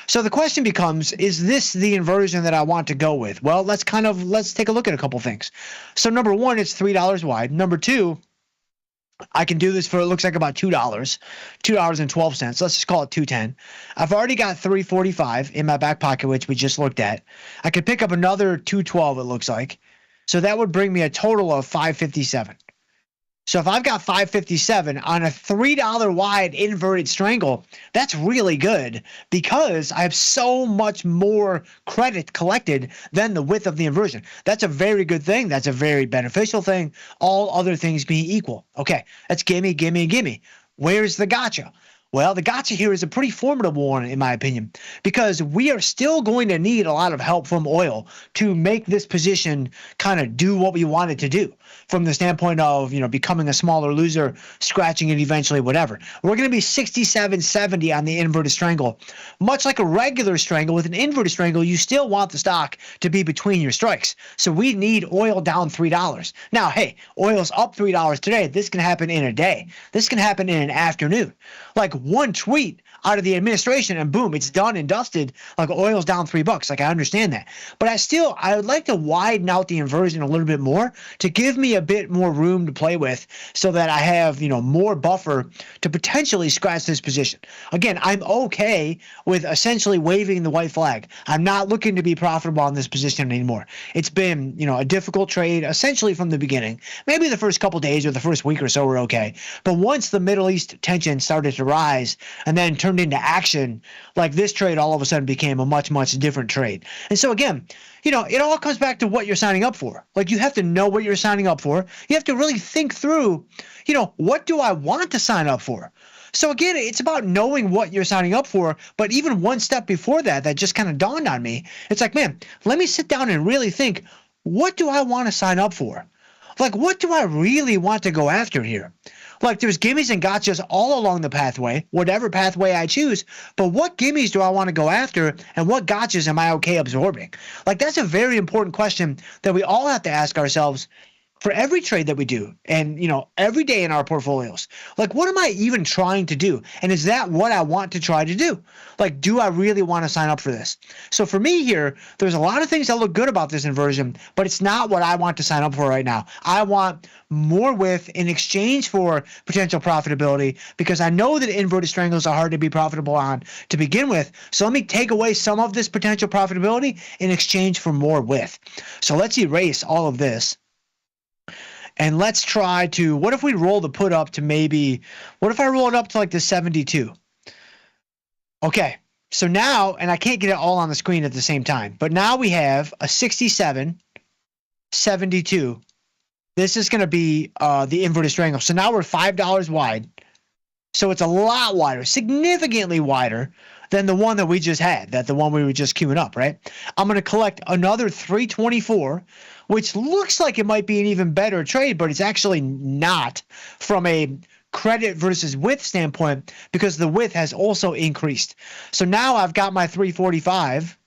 So the question becomes, is this the inversion that I want to go with? Well, let's take a look at a couple things. So number one, it's $3 wide. Number two, I can do this for, it looks like about $2.12. Let's just call it $2.10. I've already got $3.45 in my back pocket, which we just looked at. I could pick up another $2.12, it looks like. So that would bring me a total of $5.57. So if I've got $5.57 on a $3 wide inverted strangle, that's really good because I have so much more credit collected than the width of the inversion. That's a very good thing. That's a very beneficial thing. All other things being equal. Okay, that's gimme, gimme, gimme. Where's the gotcha? Well, the gotcha here is a pretty formidable one, in my opinion, because we are still going to need a lot of help from oil to make this position kind of do what we want it to do from the standpoint of, becoming a smaller loser, scratching it eventually, whatever. We're going to be 67.70 on the inverted strangle. Much like a regular strangle, with an inverted strangle, you still want the stock to be between your strikes. So we need oil down $3. Now, hey, oil's up $3 today. This can happen in a day. This can happen in an afternoon. Like one tweet out of the administration and boom, it's done and dusted. Like oil's down $3. Like I understand that, but I would like to widen out the inversion a little bit more to give me a bit more room to play with, so that I have more buffer to potentially scratch this position. Again, I'm okay with essentially waving the white flag. I'm not looking to be profitable on this position anymore. It's been a difficult trade essentially from the beginning. Maybe the first couple days or the first week or so were okay, but once the Middle East tension started to rise and then turned into action, like this trade all of a sudden became a much, much different trade. And so again, it all comes back to what you're signing up for. Like you have to know what you're signing up for. You have to really think through, what do I want to sign up for? So again, it's about knowing what you're signing up for. But even one step before that just kind of dawned on me. It's like, man, let me sit down and really think, what do I want to sign up for? Like, what do I really want to go after here? Like, there's gimmies and gotchas all along the pathway, whatever pathway I choose. But what gimmies do I want to go after, and what gotchas am I okay absorbing? Like, that's a very important question that we all have to ask ourselves for every trade that we do, and every day in our portfolios. Like, what am I even trying to do? And is that what I want to try to do? Like, do I really want to sign up for this? So for me here, there's a lot of things that look good about this inversion, but it's not what I want to sign up for right now. I want more width in exchange for potential profitability, because I know that inverted strangles are hard to be profitable on to begin with. So let me take away some of this potential profitability in exchange for more width. So let's erase all of this. And let's try to, what if we roll the put up to what if I roll it up to like the 72? Okay, so now, and I can't get it all on the screen at the same time, but now we have a 67, 72. This is going to be the inverted strangle. So now we're $5 wide. So it's a lot wider, significantly wider than the one that we just had, the one we were just queuing up, right? I'm going to collect another 324, which looks like it might be an even better trade, but it's actually not from a credit versus width standpoint, because the width has also increased. So now I've got my 345,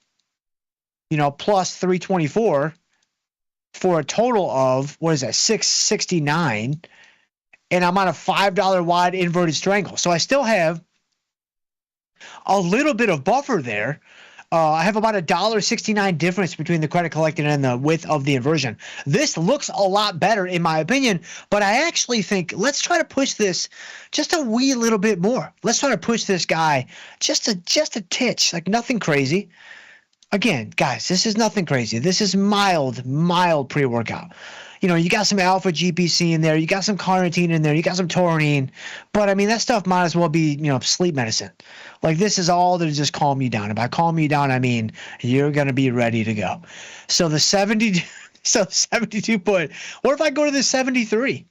plus 324 for a total of, what is that, 669, and I'm on a $5 wide inverted strangle. So I still have a little bit of buffer there. I have about $1.69 difference between the credit collected and the width of the inversion. This looks a lot better in my opinion, but I actually think let's try to push this just a wee little bit more. Let's try to push this guy just a titch, like nothing crazy. Again, guys, this is nothing crazy. This is mild pre-workout. You got some alpha GPC in there, you got some carnitine in there, you got some taurine, but I mean, that stuff might as well be, sleep medicine. Like, this is all to just calm you down. And by calm you down, I mean, you're going to be ready to go. So the 72 put, what if I go to the 73?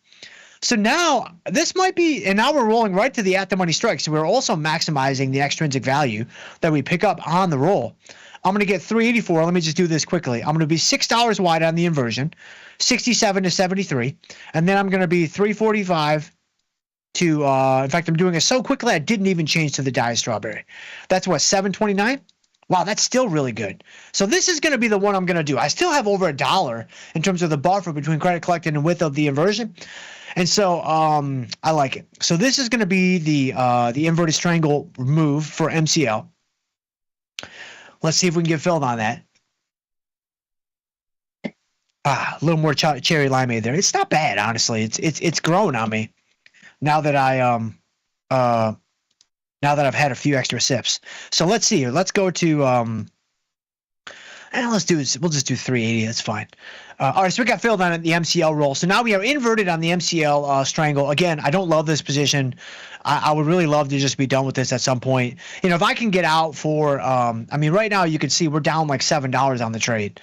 So now this might be, and now we're rolling right to the at the money strike. So we're also maximizing the extrinsic value that we pick up on the roll. I'm going to get 384. Let me just do this quickly. I'm going to be $6 wide on the inversion, 67 to 73. And then I'm going to be 345 to, in fact, I'm doing it so quickly I didn't even change to the Diet Strawberry. That's what, 729? Wow, that's still really good. So this is going to be the one I'm going to do. I still have over $1 in terms of the buffer between credit collected and width of the inversion. And so I like it. So this is going to be the inverted strangle move for MCL. Let's see if we can get filled on that. A little more cherry limeade there. It's not bad, honestly. It's growing on me now that I've had a few extra sips. So let's see here. Let's go to we'll just do 380. That's fine. All right, so we got filled on the MCL roll. So now we are inverted on the MCL strangle. Again, I don't love this position. I would really love to just be done with this at some point. If I can get out for, right now you can see we're down like $7 on the trade,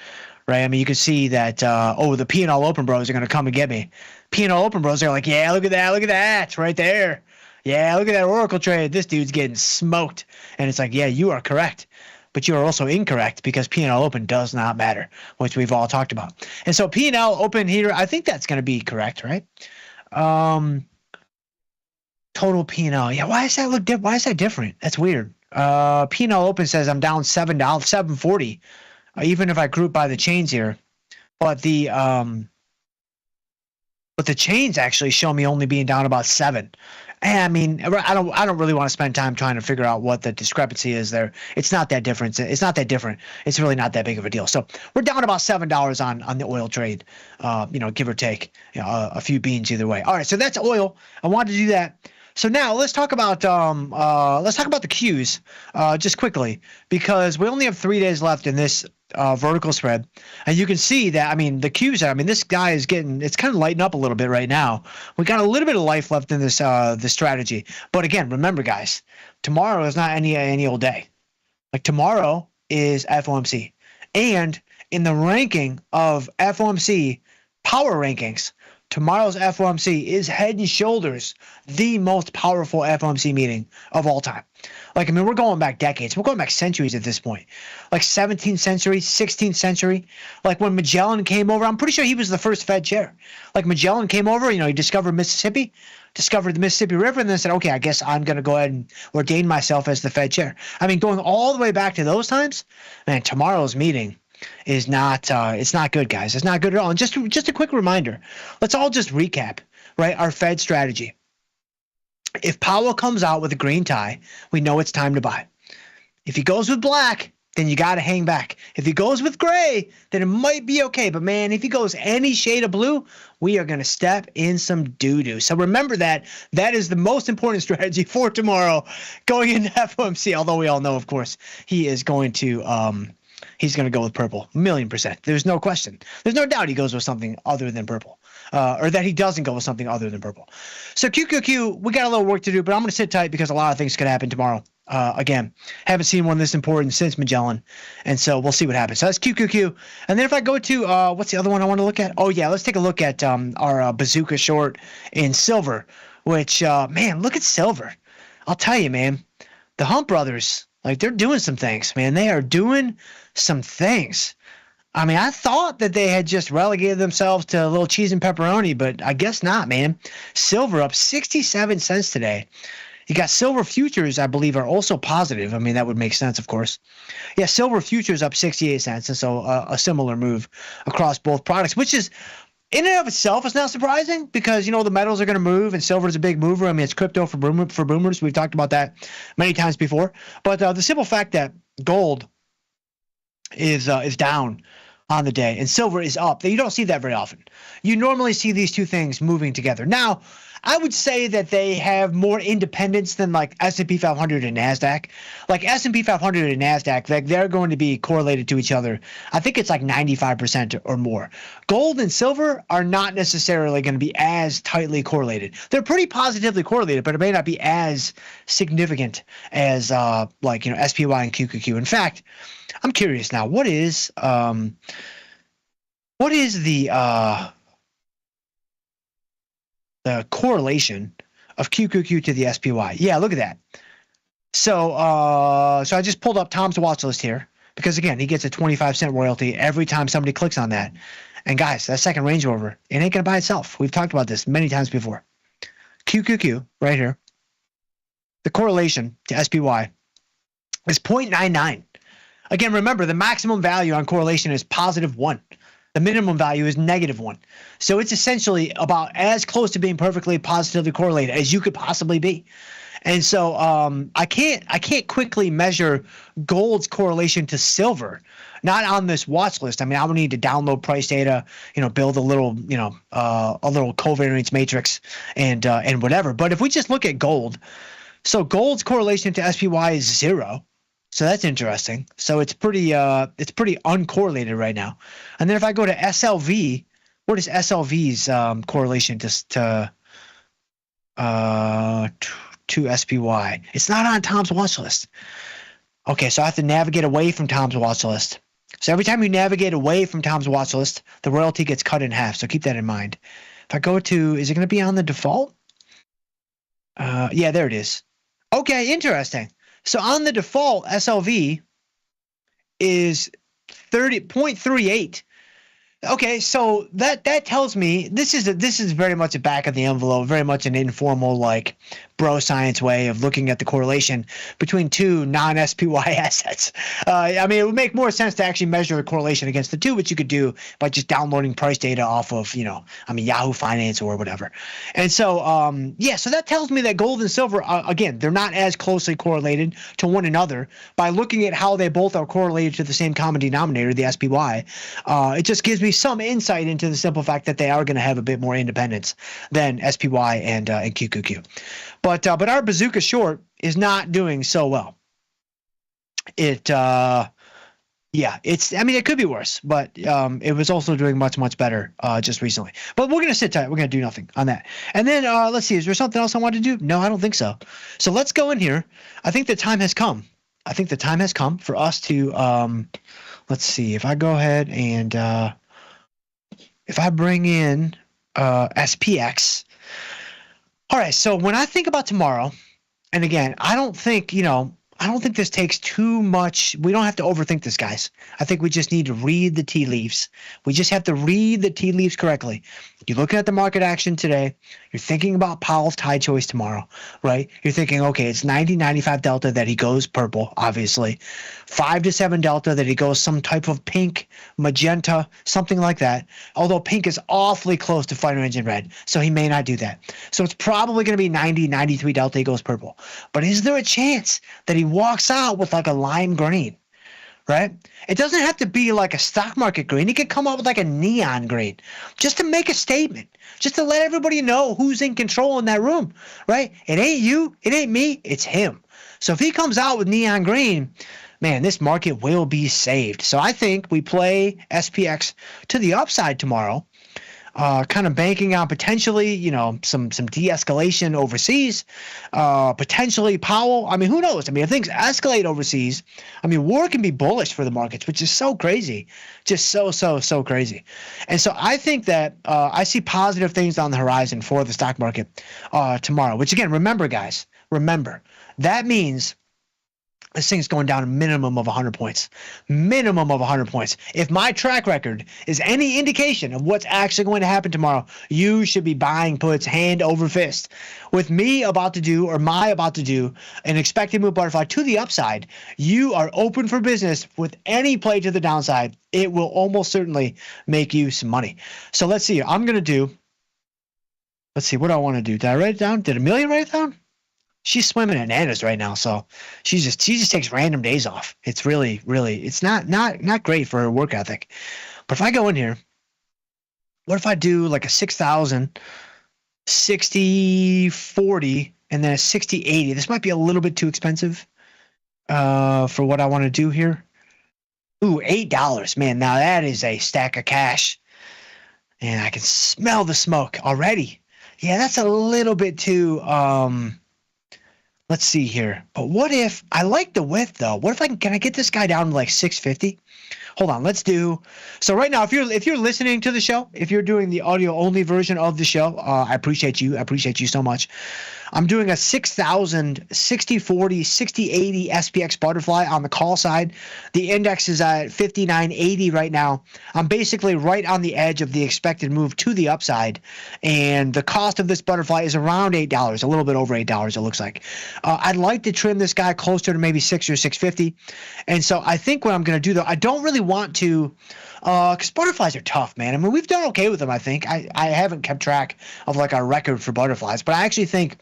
right? I mean, you can see that, the P&L Open Bros are going to come and get me. P&L Open Bros are like, yeah, look at that. It's right there. Yeah, look at that Oracle trade. This dude's getting smoked. And it's like, yeah, you are correct. But you are also incorrect, because P&L Open does not matter, which we've all talked about. And so P&L Open here, I think that's going to be correct, right? Total P&L. Yeah, why is that different? That's weird. P&L Open says I'm down $7.40, even if I group by the chains here. But the chains actually show me only being down about 7. And I mean, I don't really want to spend time trying to figure out what the discrepancy is there. It's not that different. It's not that different. It's really not that big of a deal. So we're down about $7 on the oil trade, give or take, a few beans either way. All right, so that's oil. I wanted to do that. So now let's talk about the Qs just quickly, because we only have 3 days left in this vertical spread, and you can see that the Qs. This guy is it's kind of lighting up a little bit right now. We got a little bit of life left in this strategy, but again, remember, guys, tomorrow is not any old day. Like, tomorrow is FOMC, and in the ranking of FOMC power rankings, tomorrow's FOMC is head and shoulders the most powerful FOMC meeting of all time. Like, I mean, we're going back decades. We're going back centuries at this point. Like 17th century, 16th century. Like when Magellan came over, I'm pretty sure he was the first Fed chair. Like Magellan came over, he discovered Mississippi, discovered the Mississippi River, and then said, okay, I guess I'm going to go ahead and ordain myself as the Fed chair. I mean, going all the way back to those times, man, tomorrow's meeting is not, it's not good, guys. It's not good at all. And just a quick reminder, let's all just recap, right? Our Fed strategy. If Powell comes out with a green tie, we know it's time to buy. If he goes with black, then you got to hang back. If he goes with gray, then it might be okay. But man, if he goes any shade of blue, we are going to step in some doo-doo. So remember that. That is the most important strategy for tomorrow going into FOMC. Although we all know, of course, he is going to he's going to go with purple, 1,000,000%. There's no question. There's no doubt he goes with something other than purple. Or that he doesn't go with something other than purple. So QQQ, we got a little work to do, but I'm going to sit tight because a lot of things could happen tomorrow. Again, haven't seen one this important since Magellan, and so we'll see what happens. So that's QQQ. And then if I go to, what's the other one I want to look at? Oh, yeah, let's take a look at our bazooka short in silver, which, man, look at silver. I'll tell you, man, the Hunt brothers, like, they're doing some things, man. They are doing some things. I mean, I thought that they had just relegated themselves to a little cheese and pepperoni, but I guess not, man. Silver up 67 cents today. You got silver futures, I believe, are also positive. I mean, that would make sense, of course. Yeah, silver futures up 68 cents, and so a similar move across both products, which is, in and of itself, is not surprising because, the metals are going to move, and silver is a big mover. I mean, it's crypto for boomers. We've talked about that many times before. But the simple fact that gold is down on the day and silver is up, you don't see that very often. You normally see these two things moving together. Now, I would say that they have more independence than like S&P 500 and NASDAQ. Like S&P 500 and NASDAQ, like they're going to be correlated to each other. I think it's like 95% or more. Gold and silver are not necessarily going to be as tightly correlated. They're pretty positively correlated, but it may not be as significant as SPY and QQQ. In fact, I'm curious now, what is the correlation of QQQ to the SPY? Yeah, look at that. So I just pulled up Tom's watch list here because, again, he gets a 25-cent royalty every time somebody clicks on that. And, guys, that second Range Rover, it ain't going to buy itself. We've talked about this many times before. QQQ, right here, the correlation to SPY is 0.99. Again, remember, the maximum value on correlation is +1. The minimum value is -1. So it's essentially about as close to being perfectly positively correlated as you could possibly be. And so I can't quickly measure gold's correlation to silver, not on this watch list. I mean, I would need to download price data, build a little covariance matrix and whatever. But if we just look at gold, so gold's correlation to SPY is 0. So that's interesting. So it's pretty uncorrelated right now. And then if I go to SLV, what is SLV's correlation to SPY? It's not on Tom's watch list. Okay, so I have to navigate away from Tom's watch list. So every time you navigate away from Tom's watch list, the royalty gets cut in half. So keep that in mind. If I go to, is it going to be on the default? Yeah, there it is. Okay, interesting. So on the default, SLV is 30.38. Okay, so that tells me this is very much a back of the envelope, very much an informal like bro science way of looking at the correlation between two non-SPY assets. I mean, it would make more sense to actually measure the correlation against the two, which you could do by just downloading price data off of Yahoo Finance or whatever. And so so that tells me that gold and silver again, they're not as closely correlated to one another. By looking at how they both are correlated to the same common denominator, the SPY, it just gives me some insight into the simple fact that they are going to have a bit more independence than SPY and QQQ. But our bazooka short is not doing so well. It could be worse, but it was also doing much, much better just recently. But we're going to sit tight. We're going to do nothing on that. And then let's see, is there something else I want to do? No, I don't think so. So let's go in here. I think the time has come. For us to, let's see, if I go ahead and if I bring in SPX. All right, so when I think about tomorrow, and again, I don't think this takes too much. We don't have to overthink this, guys. I think we just need to read the tea leaves. We just have to read the tea leaves correctly. You're looking at the market action today. You're thinking about Powell's tie choice tomorrow, right? You're thinking, okay, it's 90-95 delta that he goes purple, obviously. 5 to 7 delta that he goes some type of pink, magenta, something like that. Although pink is awfully close to fighter engine red, so he may not do that. So it's probably going to be 90-93 delta he goes purple. But is there a chance that he walks out with like a lime green? Right? It doesn't have to be like a stock market green. He could come out with like a neon green just to make a statement, just to let everybody know who's in control in that room, right? It ain't you, it ain't me, it's him. So if he comes out with neon green, man, this market will be saved. So I think we play SPX to the upside tomorrow. Kind of banking on potentially, some de-escalation overseas, potentially Powell. I mean, who knows? I mean, if things escalate overseas, I mean, war can be bullish for the markets, which is so crazy, just so crazy. And so I think that I see positive things on the horizon for the stock market tomorrow, which again, remember, guys, that means this thing's going down a minimum of 100 points. Minimum of 100 points. If my track record is any indication of what's actually going to happen tomorrow, you should be buying puts hand over fist. With me about to do an expected move butterfly to the upside, you are open for business with any play to the downside. It will almost certainly make you some money. So let's see. Let's see what I want to do. Did I write it down? Did Amelia write it down? She's swimming in Anna's right now, so she just takes random days off. It's really it's not great for her work ethic. But if I go in here, what if I do like a 6,000, 60-40, and then a 60-80? This might be a little bit too expensive for what I want to do here. Ooh, $8, man. Now that is a stack of cash, and I can smell the smoke already. Yeah, that's a little bit too. Let's see here. But what if I like the width though? What if can I get this guy down to like 650? Hold on, let's do. So right now, if you're listening to the show, if you're doing the audio only version of the show, I appreciate you. I appreciate you so much. I'm doing a 6,000, 60-40, 60-80 SPX butterfly on the call side. The index is at 59.80 right now. I'm basically right on the edge of the expected move to the upside. And the cost of this butterfly is around $8, a little bit over $8, it looks like. I'd like to trim this guy closer to maybe 6 or 650. And so I think what I'm going to do, though, I don't really want to, because butterflies are tough, man. I mean, we've done okay with them, I think. I haven't kept track of like our record for butterflies, but I think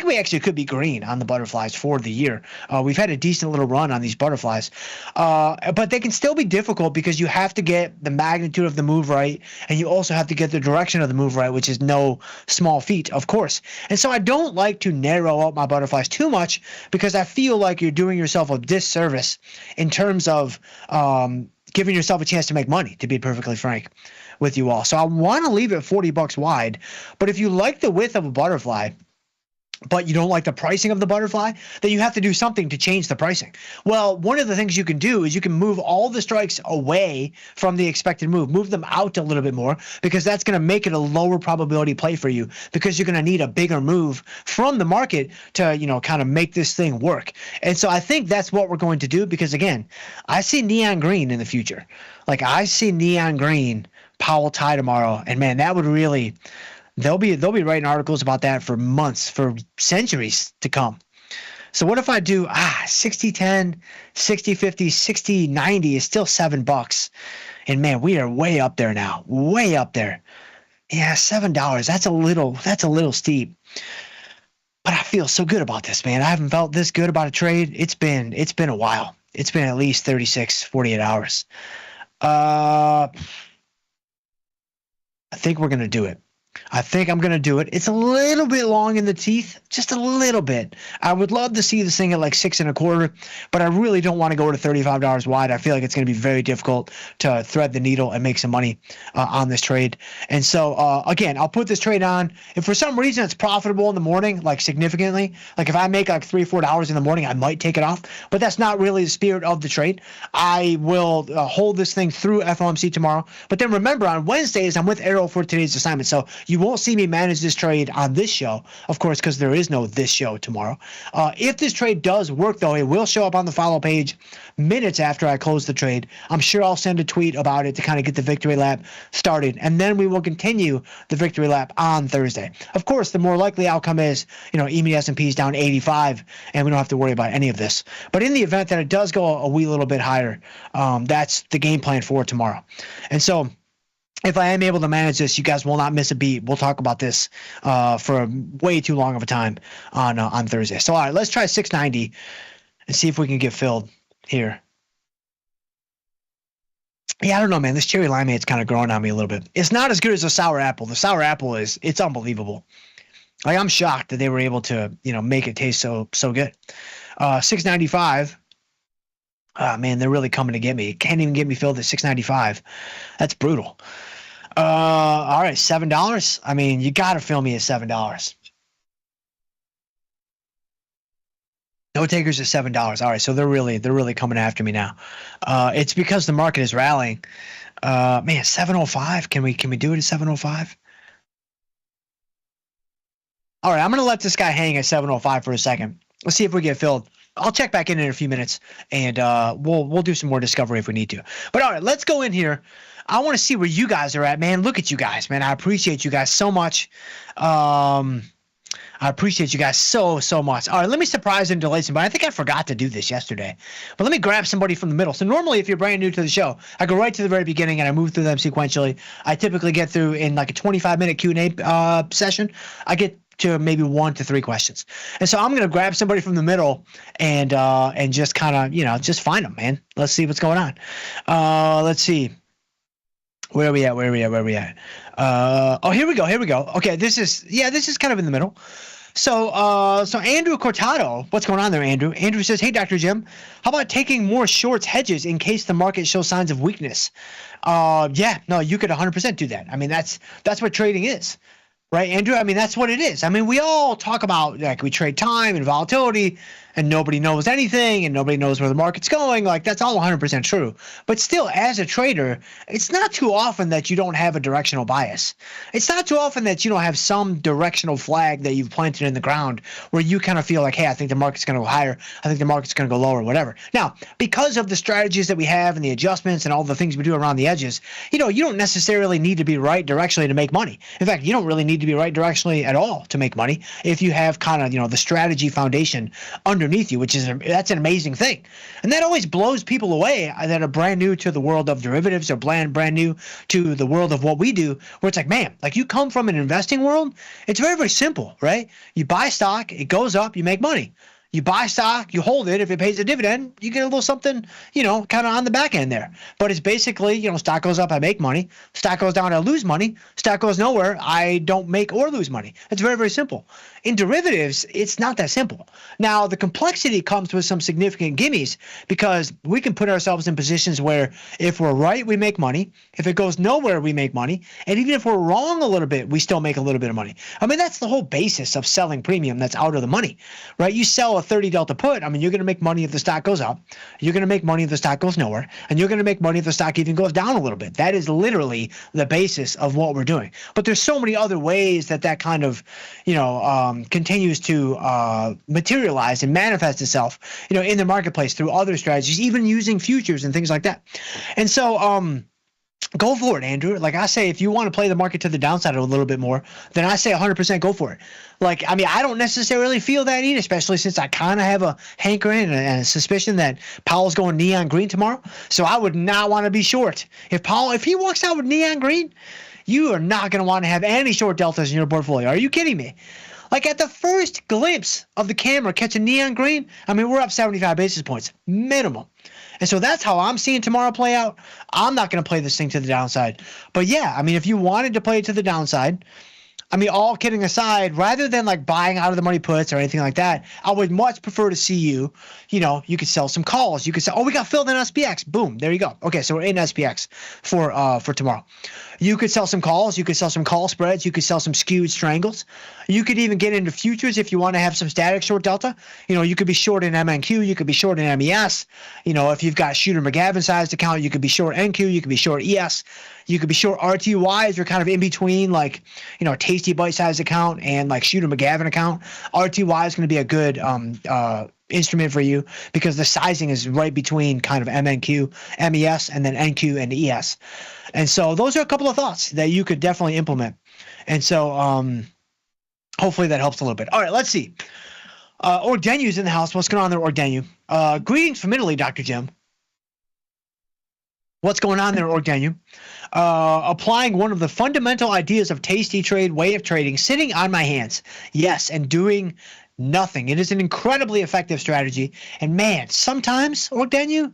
we actually could be green on the butterflies for the year. We've had a decent little run on these butterflies, but they can still be difficult because you have to get the magnitude of the move right, and you also have to get the direction of the move right, which is no small feat, of course. And so I don't like to narrow out my butterflies too much because I feel like you're doing yourself a disservice in terms of giving yourself a chance to make money, to be perfectly frank with you all. So I want to leave it $40 wide, but if you like the width of a butterfly, but you don't like the pricing of the butterfly, then you have to do something to change the pricing. Well, one of the things you can do is you can move all the strikes away from the expected move them out a little bit more, because that's going to make it a lower probability play for you, because you're going to need a bigger move from the market to, kind of make this thing work. And so I think that's what we're going to do, because again, I see neon green in the future. Like I see neon green Powell tie tomorrow, and man, that would really... They'll be writing articles about that for months, for centuries to come. So what if I do 60-10, 60-50, 60-90 is still $7. And man, we are way up there now. Way up there. Yeah, $7. That's a little steep. But I feel so good about this, man. I haven't felt this good about a trade. It's been a while. It's been at least 36, 48 hours. I think we're going to do it. I think I'm going to do it. It's a little bit long in the teeth, just a little bit. I would love to see this thing at like 6.25, but I really don't want to go to $35 wide. I feel like it's going to be very difficult to thread the needle and make some money on this trade. And so, again, I'll put this trade on. If for some reason it's profitable in the morning, like significantly, like if I make like $3 or $4 in the morning, I might take it off. But that's not really the spirit of the trade. I will hold this thing through FOMC tomorrow. But then remember, on Wednesdays, I'm with Arrow for today's assignment. So You won't see me manage this trade on this show, of course, because there is no this show tomorrow. If this trade does work, though, it will show up on the follow page minutes after I close the trade. I'm sure I'll send a tweet about it to kind of get the victory lap started, and then we will continue the victory lap on Thursday. Of course, the more likely outcome is, E-mini S&P is down 85, and we don't have to worry about any of this. But in the event that it does go a wee little bit higher, that's the game plan for tomorrow. And so if I am able to manage this, you guys will not miss a beat. We'll talk about this for way too long of a time on Thursday. So, all right, let's try 690 and see if we can get filled here. Yeah, I don't know, man. This cherry limeade's kind of growing on me a little bit. It's not as good as the sour apple. The sour apple it's unbelievable. Like, I'm shocked that they were able to, make it taste so good. 695. Man, they're really coming to get me. Can't even get me filled at 695. That's brutal. All right, $7. I mean, you got to fill me at $7. No takers at $7. All right, so they're really coming after me now. It's because the market is rallying. Man, 705. Can we do it at 705? All right, I'm going to let this guy hang at 705 for a second. Let's see if we get filled. I'll check back in a few minutes, and we'll do some more discovery if we need to. But all right, let's go in here. I want to see where you guys are at, man. Look at you guys, man. I appreciate you guys so much. I appreciate you guys so much. All right, let me surprise and delay somebody. I think I forgot to do this yesterday, but let me grab somebody from the middle. So normally, if you're brand new to the show, I go right to the very beginning and I move through them sequentially. I typically get through in like a 25-minute Q&A session. I get to maybe 1 to 3 questions. And so I'm going to grab somebody from the middle and just kind of, just find them, man. Let's see what's going on. Let's see. Where are we at? Oh, here we go. Okay, this is kind of in the middle. So Andrew Cortado, what's going on there, Andrew? Andrew says, hey, Dr. Jim, how about taking more shorts hedges in case the market shows signs of weakness? Yeah, no, you could 100% do that. I mean, that's what trading is. Right, Andrew? I mean, that's what it is. I mean, we all talk about, like, we trade time and volatility, and nobody knows anything, and nobody knows where the market's going. Like, that's all 100% true. But still, as a trader, it's not too often that you don't have a directional bias. It's not too often that you don't have some directional flag that you've planted in the ground where you kind of feel like, hey, I think the market's going to go higher. I think the market's going to go lower, whatever. Now, because of the strategies that we have and the adjustments and all the things we do around the edges, you don't necessarily need to be right directionally to make money. In fact, you don't really need to be right directionally at all to make money if you have kind of, the strategy foundation underneath you, that's an amazing thing. And that always blows people away that are brand new to the world of derivatives or brand new to the world of what we do, where it's like, man, like you come from an investing world, it's very, very simple, right? You buy stock, it goes up, you make money. You buy stock, you hold it. If it pays a dividend, you get a little something, kind of on the back end there. But it's basically, stock goes up, I make money. Stock goes down, I lose money. Stock goes nowhere, I don't make or lose money. It's very, very simple. In derivatives, it's not that simple. Now, the complexity comes with some significant gimmies because we can put ourselves in positions where if we're right, we make money. If it goes nowhere, we make money. And even if we're wrong a little bit, we still make a little bit of money. I mean, that's the whole basis of selling premium that's out of the money, right? You sell a 30 delta put. I mean, you're going to make money if the stock goes up. You're going to make money if the stock goes nowhere. And you're going to make money if the stock even goes down a little bit. That is literally the basis of what we're doing. But there's so many other ways that kind of, continues to materialize and manifest itself, in the marketplace through other strategies, even using futures and things like that. And so, go for it, Andrew. Like I say, if you want to play the market to the downside a little bit more, then I say 100% go for it. Like, I mean, I don't necessarily feel that either, especially since I kind of have a hankering and a suspicion that Powell's going neon green tomorrow. So I would not want to be short. If he walks out with neon green, you are not going to want to have any short deltas in your portfolio. Are you kidding me? Like at the first glimpse of the camera catching neon green, I mean, we're up 75 basis points, minimum. And so that's how I'm seeing tomorrow play out. I'm not going to play this thing to the downside. But yeah, I mean, if you wanted to play it to the downside, I mean, all kidding aside, rather than like buying out of the money puts or anything like that, I would much prefer to see you could sell some calls. You could say, oh, we got filled in SPX. Boom. There you go. Okay, so we're in SPX for tomorrow. You could sell some calls. You could sell some call spreads. You could sell some skewed strangles. You could even get into futures if you want to have some static short delta. You could be short in MNQ. You could be short in MES. If you've got Shooter McGavin sized account, you could be short NQ. You could be short ES. You could be short RTYs or kind of in between, like, Tasty Bite Size account and like Shooter McGavin account. RTY is going to be a good instrument for you because the sizing is right between kind of MNQ, MES, and then NQ and ES. And so those are a couple of thoughts that you could definitely implement. And so hopefully that helps a little bit. All right, let's see. Ordenu's in the house. What's going on there, Ordenu? Greetings from Italy, Dr. Jim. What's going on there, Ordenu? Applying one of the fundamental ideas of Tasty Trade way of trading, sitting on my hands. Yes, and doing nothing. It is an incredibly effective strategy. And man, sometimes, Ordenu,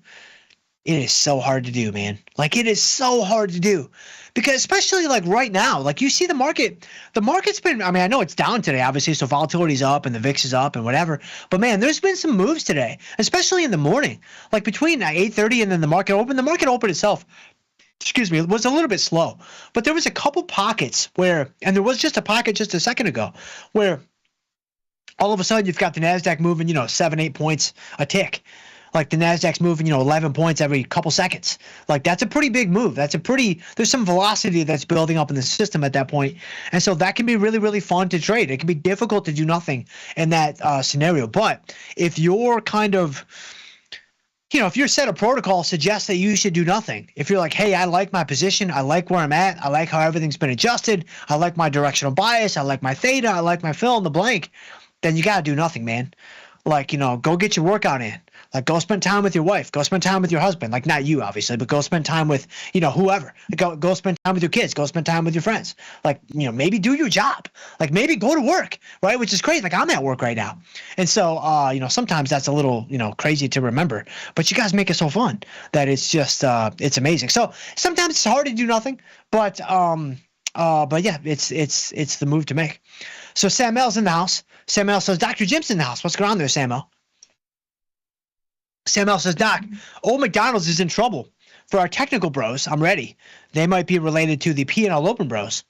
it is so hard to do, man. Like, it is so hard to do. Because especially like right now, like you see the market's been, I mean, I know it's down today, obviously, so volatility's up and the VIX is up and whatever. But man, there's been some moves today, especially in the morning. Like between 8:30 and then the market open itself, it was a little bit slow. But there was a couple pockets where, and there was just a pocket just a second ago, where all of a sudden you've got the NASDAQ moving, 7-8 points a tick. Like the NASDAQ's moving, 11 points every couple seconds. Like that's a pretty big move. There's some velocity that's building up in the system at that point. And so that can be really, really fun to trade. It can be difficult to do nothing in that scenario. But if you're kind of, if your set of protocol suggests that you should do nothing, if you're like, hey, I like my position, I like where I'm at, I like how everything's been adjusted, I like my directional bias, I like my theta, I like my fill in the blank, then you got to do nothing, man. Like, go get your workout in. Like, go spend time with your wife. Go spend time with your husband. Like, not you, obviously, but go spend time with, whoever. Go spend time with your kids. Go spend time with your friends. Like, maybe do your job. Like, maybe go to work, right? Which is crazy. Like, I'm at work right now. And so, sometimes that's a little, crazy to remember. But you guys make it so fun that it's just, it's amazing. So sometimes it's hard to do nothing, but yeah, it's the move to make. So Samuel's in the house. Samuel says, Dr. Jim's in the house. What's going on there, Samuel? Samuel says, Doc, old McDonald's is in trouble. For our technical bros, I'm ready. They might be related to the P&L Open bros.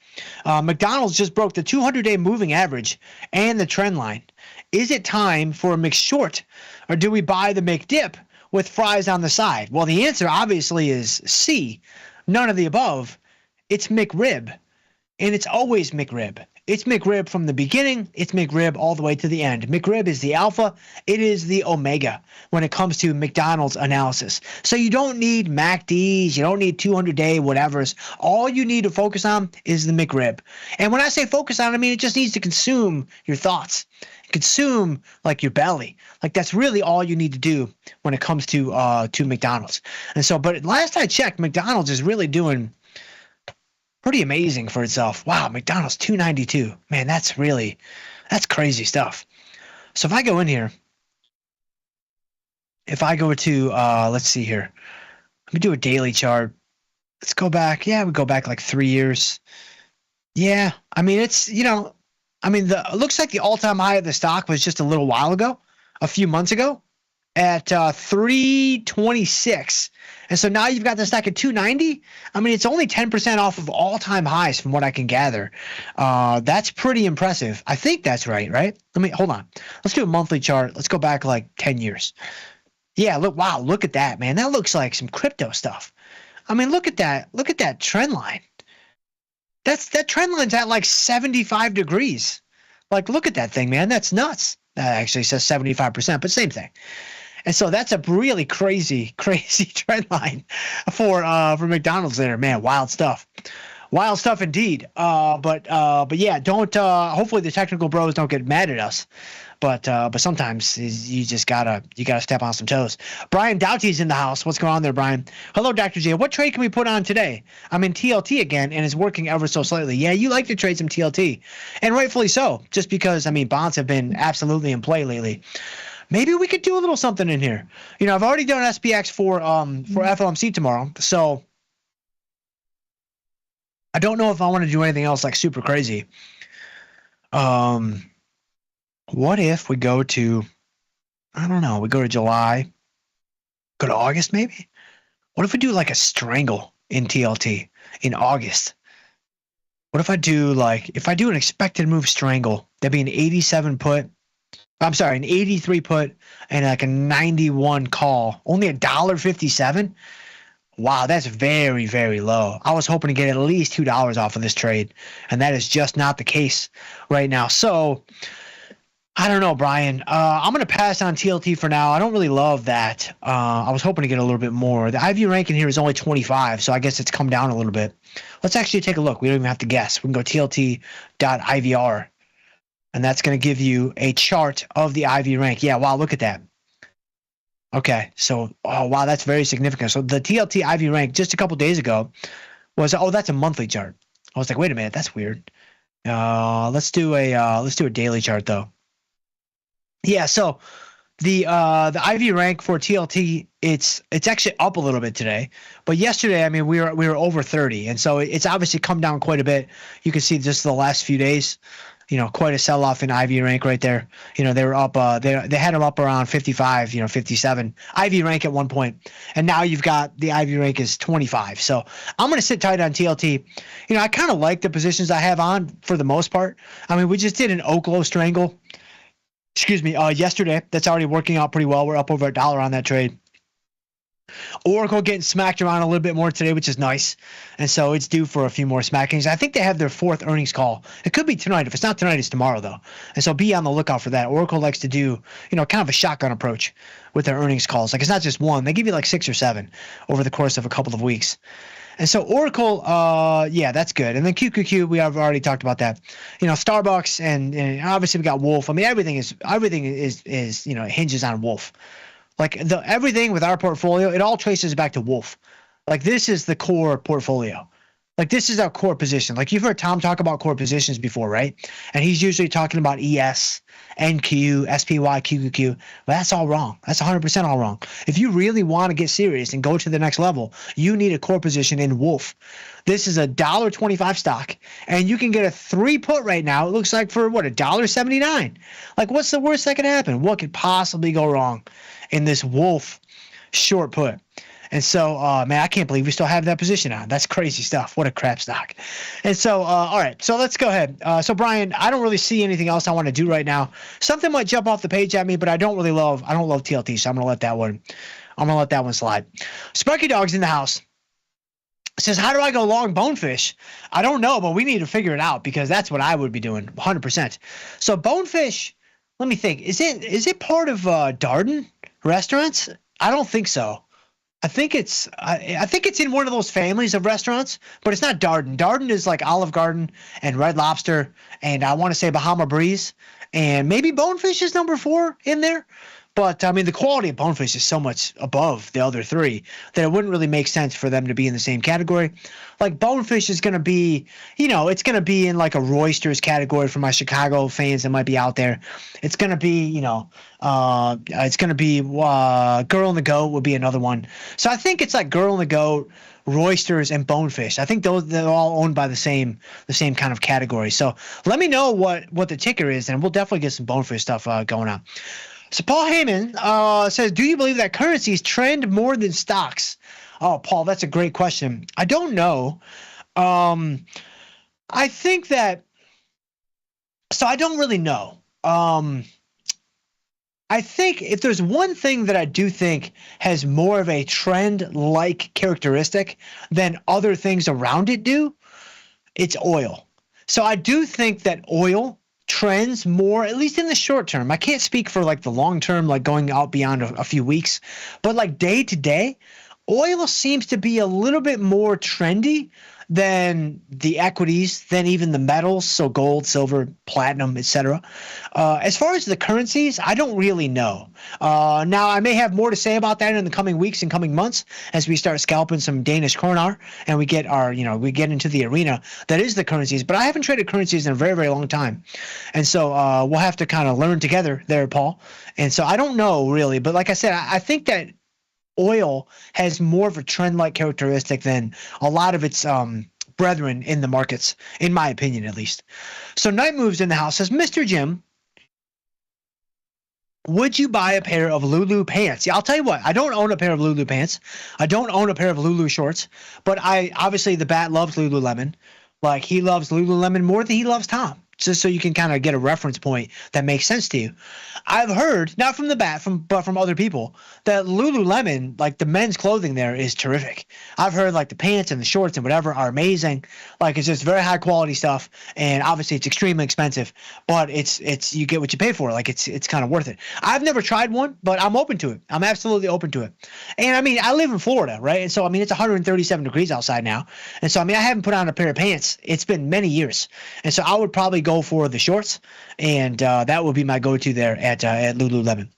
McDonald's just broke the 200-day moving average and the trend line. Is it time for a McShort, or do we buy the McDip with fries on the side? Well, the answer obviously is C, none of the above. It's McRib, and it's always McRib. It's McRib from the beginning. It's McRib all the way to the end. McRib is the alpha. It is the omega when it comes to McDonald's analysis. So you don't need MACDs. You don't need 200-day whatevers. All you need to focus on is the McRib. And when I say focus on, I mean it just needs to consume your thoughts. Consume like your belly. Like that's really all you need to do when it comes to McDonald's. And so, but last I checked, McDonald's is really doing pretty amazing for itself. Wow, McDonald's $2.92. Man, that's crazy stuff. So if I go in here, if I go to, let's see here. Let me do a daily chart. Let's go back. Yeah, we go back like 3 years. Yeah, I mean, it's, it looks like the all-time high of the stock was just a little while ago, a few months ago, at 326. And so now you've got the stock at 290. I mean, it's only 10% off of all-time highs from what I can gather. That's pretty impressive. I think that's right? Hold on. Let's do a monthly chart. Let's go back like 10 years. Yeah, look at that, man. That looks like some crypto stuff. I mean, look at that. Look at that trend line. That trend line's at like 75 degrees. Like, look at that thing, man. That's nuts. That actually says 75%, but same thing. And so that's a really crazy trend line for McDonald's there, man. Wild stuff indeed. But yeah, don't. Hopefully the technical bros don't get mad at us. But sometimes you just gotta step on some toes. Brian Doughty's in the house. What's going on there, Brian? Hello, Dr. J. What trade can we put on today? I'm in TLT again, and it's working ever so slightly. Yeah, you like to trade some TLT, and rightfully so. Just because bonds have been absolutely in play lately. Maybe we could do a little something in here. I've already done SPX for FOMC tomorrow, so I don't know if I want to do anything else like super crazy. What if we go to, I don't know, we go to July, go to August maybe? What if we do like a strangle in TLT in August? What if I do an expected move strangle, that'd be an 87 put. I'm sorry, an 83 put and like a 91 call, only $1.57. Wow, that's very, very low. I was hoping to get at least $2 off of this trade, and that is just not the case right now. So I don't know, Brian. I'm going to pass on TLT for now. I don't really love that. I was hoping to get a little bit more. The IV ranking here is only 25, so I guess it's come down a little bit. Let's actually take a look. We don't even have to guess. We can go TLT.IVR, and that's going to give you a chart of the IV rank. Yeah, wow, look at that. Okay, so, oh, wow, that's very significant. So the TLT IV rank just a couple days ago was, oh, that's a monthly chart. I was like, wait a minute, that's weird. Let's do a daily chart though. Yeah, so the IV rank for TLT, it's actually up a little bit today, but yesterday, I mean, we were over 30, and so it's obviously come down quite a bit. You can see just the last few days, quite a sell-off in IV rank right there. They were up, they had them up around 55, 57 IV rank at one point, and now you've got the IV rank is 25. So I'm going to sit tight on TLT. I kind of like the positions I have on for the most part. I mean, we just did an Oklo strangle. Yesterday. That's already working out pretty well. We're up over $1 on that trade. Oracle getting smacked around a little bit more today, which is nice. And so it's due for a few more smackings. I think they have their 4th earnings call. It could be tonight. If it's not tonight, it's tomorrow, though. And so be on the lookout for that. Oracle likes to do, kind of a shotgun approach with their earnings calls. Like, it's not just one. They give you like 6 or 7 over the course of a couple of weeks. And so Oracle, yeah, that's good. And then QQQ, we have already talked about that. Starbucks and obviously we got Wolf. I mean, everything is hinges on Wolf. Like everything with our portfolio, it all traces back to Wolf. Like this is the core portfolio. Like this is our core position. Like you've heard Tom talk about core positions before, right? And he's usually talking about ES, NQ, SPY, QQQ. But that's all wrong. That's 100% all wrong. If you really want to get serious and go to the next level, you need a core position in Wolf. This is a $1.25 stock, and you can get a 3 put right now. It looks like for what, $1.79. Like what's the worst that could happen? What could possibly go wrong in this Wolf short put? And so, man, I can't believe we still have that position on. That's crazy stuff. What a crap stock. And so, all right, so let's go ahead. So, Brian, I don't really see anything else I want to do right now. Something might jump off the page at me, but I don't love TLT, so I'm going to let that one slide. Sparky Dog's in the house. Says, how do I go long Bonefish? I don't know, but we need to figure it out because that's what I would be doing 100%. So Bonefish, let me think. Is it part of Darden Restaurants? I don't think so. I think it's in one of those families of restaurants, but it's not Darden. Darden is like Olive Garden and Red Lobster, and I want to say Bahama Breeze, and maybe Bonefish is number 4 in there. But I mean, the quality of Bonefish is so much above the other 3 that it wouldn't really make sense for them to be in the same category. Like Bonefish is going to be, it's going to be in like a Roysters category for my Chicago fans that might be out there. It's going to be, it's going to be Girl and the Goat would be another one. So I think it's like Girl and the Goat, Roysters, and Bonefish. I think they're all owned by the same kind of category. So let me know what the ticker is, and we'll definitely get some Bonefish stuff going on. So Paul Heyman says, do you believe that currencies trend more than stocks? Oh, Paul, that's a great question. I don't know. I think that – so I don't really know. I think if there's one thing that I do think has more of a trend-like characteristic than other things around it do, it's oil. So I do think that oil – trends more, at least in the short term. I can't speak for like the long term, like going out beyond a few weeks, but like day to day, oil seems to be a little bit more trendy than the equities, than even the metals, so gold, silver, platinum, etc. As far as the currencies, I don't really know. Now, I may have more to say about that in the coming weeks and coming months as we start scalping some Danish kroner and we get we get into the arena that is the currencies. But I haven't traded currencies in a very, very long time. And so we'll have to kind of learn together there, Paul. And so I don't know really, but like I said, I think that oil has more of a trend-like characteristic than a lot of its brethren in the markets, in my opinion at least. So Night Moves in the house says, Mr. Jim, would you buy a pair of Lulu pants? Yeah, I'll tell you what, I don't own a pair of Lulu pants. I don't own a pair of Lulu shorts, but obviously the Bat loves Lululemon. Like he loves Lululemon more than he loves Tom. just so you can kind of get a reference point that makes sense to you. I've heard, not from the bat, but from other people, that Lululemon, like the men's clothing there, is terrific. I've heard like the pants and the shorts and whatever are amazing. Like it's just very high quality stuff, and obviously it's extremely expensive, but it's you get what you pay for. Like it's kind of worth it. I've never tried one, but I'm open to it. I'm absolutely open to it. And I mean, I live in Florida, right? And so I mean, it's 137 degrees outside now, and so I mean, I haven't put on a pair of pants. It's been many years, and so I would probably go for the shorts, and that would be my go-to there at Lululemon.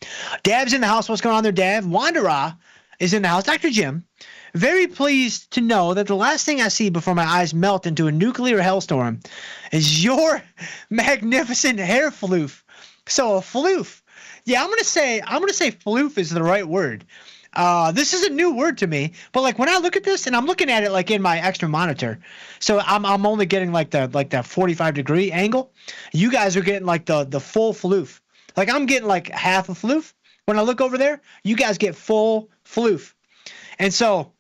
Dab's in the house. What's going on there, Dab? Wandera is in the house. Dr. Jim, very pleased to know that the last thing I see before my eyes melt into a nuclear hellstorm is your magnificent hair floof. So a floof. Yeah, I'm gonna say floof is the right word. This is a new word to me, but like when I look at this and I'm looking at it like in my extra monitor, so I'm only getting like that 45-degree angle. You guys are getting like the full floof. Like I'm getting like half a floof. When I look over there, you guys get full floof. And so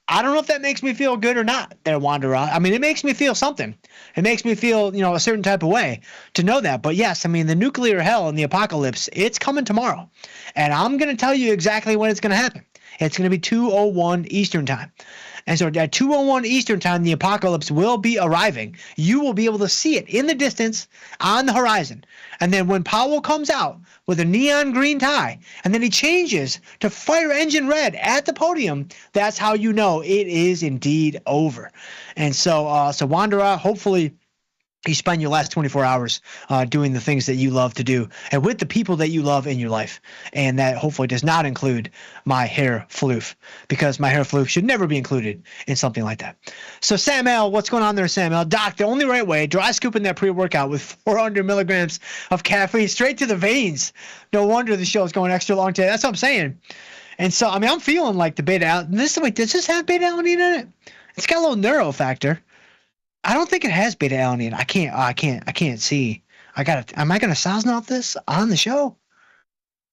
I don't know if that makes me feel good or not there, Wandera. I mean, it makes me feel something. It makes me feel, a certain type of way to know that. But yes, I mean, the nuclear hell and the apocalypse, it's coming tomorrow. And I'm going to tell you exactly when it's going to happen. It's going to be 2:01 Eastern time. And so at 2:01 Eastern time, the apocalypse will be arriving. You will be able to see it in the distance on the horizon. And then when Powell comes out with a neon green tie, and then he changes to fire engine red at the podium, that's how you know it is indeed over. And so, Wandera, hopefully you spend your last 24 hours doing the things that you love to do and with the people that you love in your life. And that hopefully does not include my hair floof, because my hair floof should never be included in something like that. So Sam L, what's going on there, Sam L? Doc, the only right way, dry scooping that pre-workout with 400 milligrams of caffeine straight to the veins. No wonder the show is going extra long today. That's what I'm saying. And so, I mean, I'm feeling like the beta-alanine. Does this have beta-alanine in it? It's got a little neuro factor. I don't think it has beta-alanine. I can't see. Am I gonna Sosnoff this on the show?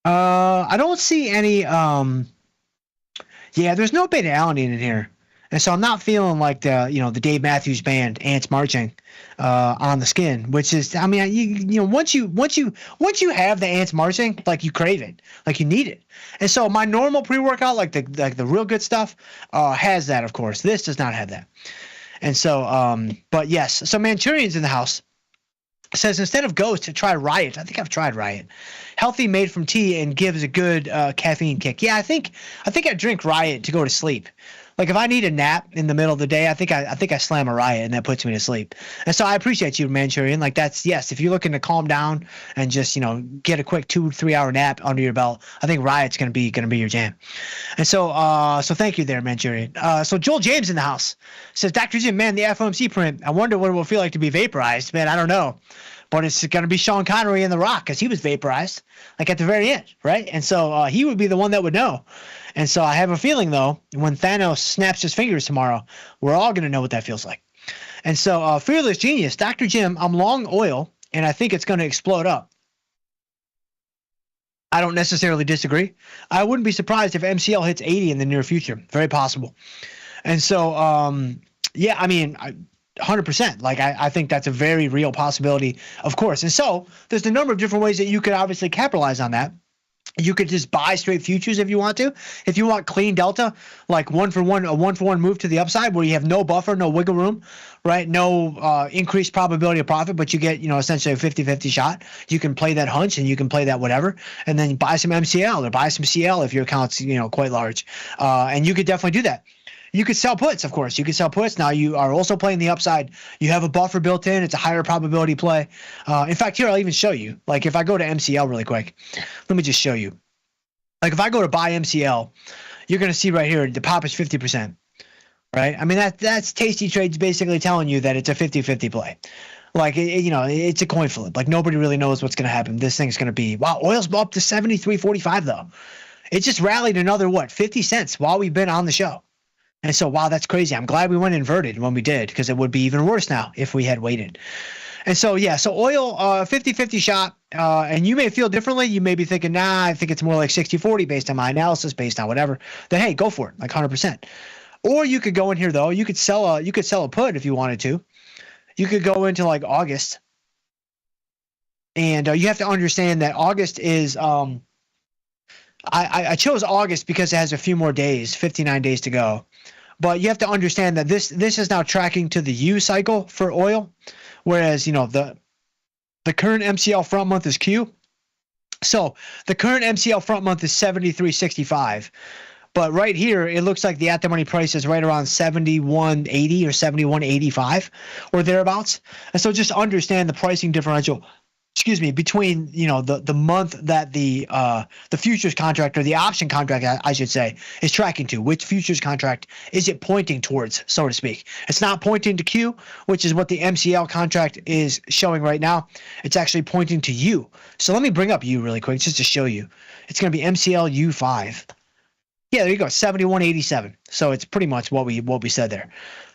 I don't see any. Yeah, there's no beta-alanine in here, and so I'm not feeling like the Dave Matthews Band ants marching on the skin, which is, I mean, once you have the ants marching, like you crave it, like you need it. And so my normal pre-workout, like the real good stuff, has that, of course. This does not have that. And so, but yes, so Manchurian's in the house. Says instead of Ghost, try Riot. I think I've tried Riot. Healthy, made from tea, and gives a good caffeine kick. Yeah, I think I drink Riot to go to sleep. Like if I need a nap in the middle of the day, I think I slam a Riot and that puts me to sleep. And so I appreciate you, Manchurian. Like that's, yes, if you're looking to calm down and just get a quick 2-3 hour nap under your belt, I think Riot's gonna be your jam. And so thank you there, Manchurian. So Joel James in the house says, Dr. Jim, man, the FOMC print. I wonder what it will feel like to be vaporized. Man, I don't know. But it's going to be Sean Connery in The Rock, because he was vaporized, like at the very end, right? And so he would be the one that would know. And so I have a feeling, though, when Thanos snaps his fingers tomorrow, we're all going to know what that feels like. And so Fearless Genius, Dr. Jim, I'm long oil, and I think it's going to explode up. I don't necessarily disagree. I wouldn't be surprised if MCL hits 80 in the near future. Very possible. And so, yeah, I mean, 100%. Like I think that's a very real possibility, of course. And so there's a number of different ways that you could obviously capitalize on that. You could just buy straight futures if you want to. If you want clean delta, like a one for one move to the upside where you have no buffer, no wiggle room, right? No increased probability of profit, but you get, essentially a 50-50 shot. You can play that hunch and you can play that whatever, and then buy some MCL or buy some CL if your account's, quite large. And you could definitely do that. You could sell puts, of course. You could sell puts. Now you are also playing the upside. You have a buffer built in. It's a higher probability play. In fact, here, I'll even show you. Like if I go to MCL really quick, let me just show you. Like if I go to buy MCL, you're going to see right here, the pop is 50%, right? I mean, that's Tasty Trades basically telling you that it's a 50-50 play. Like, it's a coin flip. Like nobody really knows what's going to happen. This thing's going to be, wow, oil's up to 73.45 though. It just rallied another, 50 cents while we've been on the show. And so, wow, that's crazy. I'm glad we went inverted when we did, because it would be even worse now if we had waited. And so, yeah, so oil, 50-50 shot. And you may feel differently. You may be thinking, nah, I think it's more like 60-40 based on my analysis, based on whatever. Then, hey, go for it, like 100%. Or you could go in here, though. You could sell a put if you wanted to. You could go into like August And you have to understand that August is I chose August because it has a few more days, 59 days to go. But you have to understand that this is now tracking to the U cycle for oil, whereas the current MCL front month is Q. So the current MCL front month is 73.65. But right here, it looks like the at-the-money price is right around 71.80 or 71.85 or thereabouts. And so just understand the pricing differential, between the month that the futures contract, or the option contract, I should say, is tracking to. Which futures contract is it pointing towards, so to speak? It's not pointing to Q, which is what the MCL contract is showing right now. It's actually pointing to U. So let me bring up U really quick just to show you. It's going to be MCL U5. Yeah, there you go, 71.87. So it's pretty much what we said there.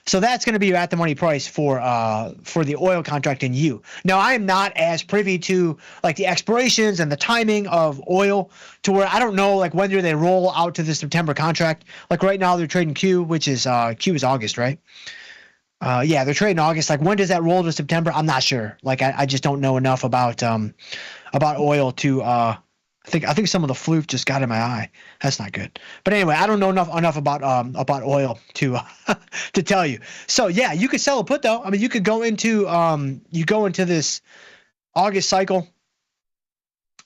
So that's going to be your at-the-money price for the oil contract in U. Now, I am not as privy to like the expirations and the timing of oil to where I don't know like when do they roll out to the September contract. Like right now they're trading Q, which is Q is August, right? Yeah, they're trading August. Like when does that roll to September? I'm not sure. Like I just don't know enough about oil to I think some of the fluke just got in my eye. That's not good. But anyway, I don't know enough about oil to to tell you. So yeah, you could sell a put though. I mean, you could go into this August cycle.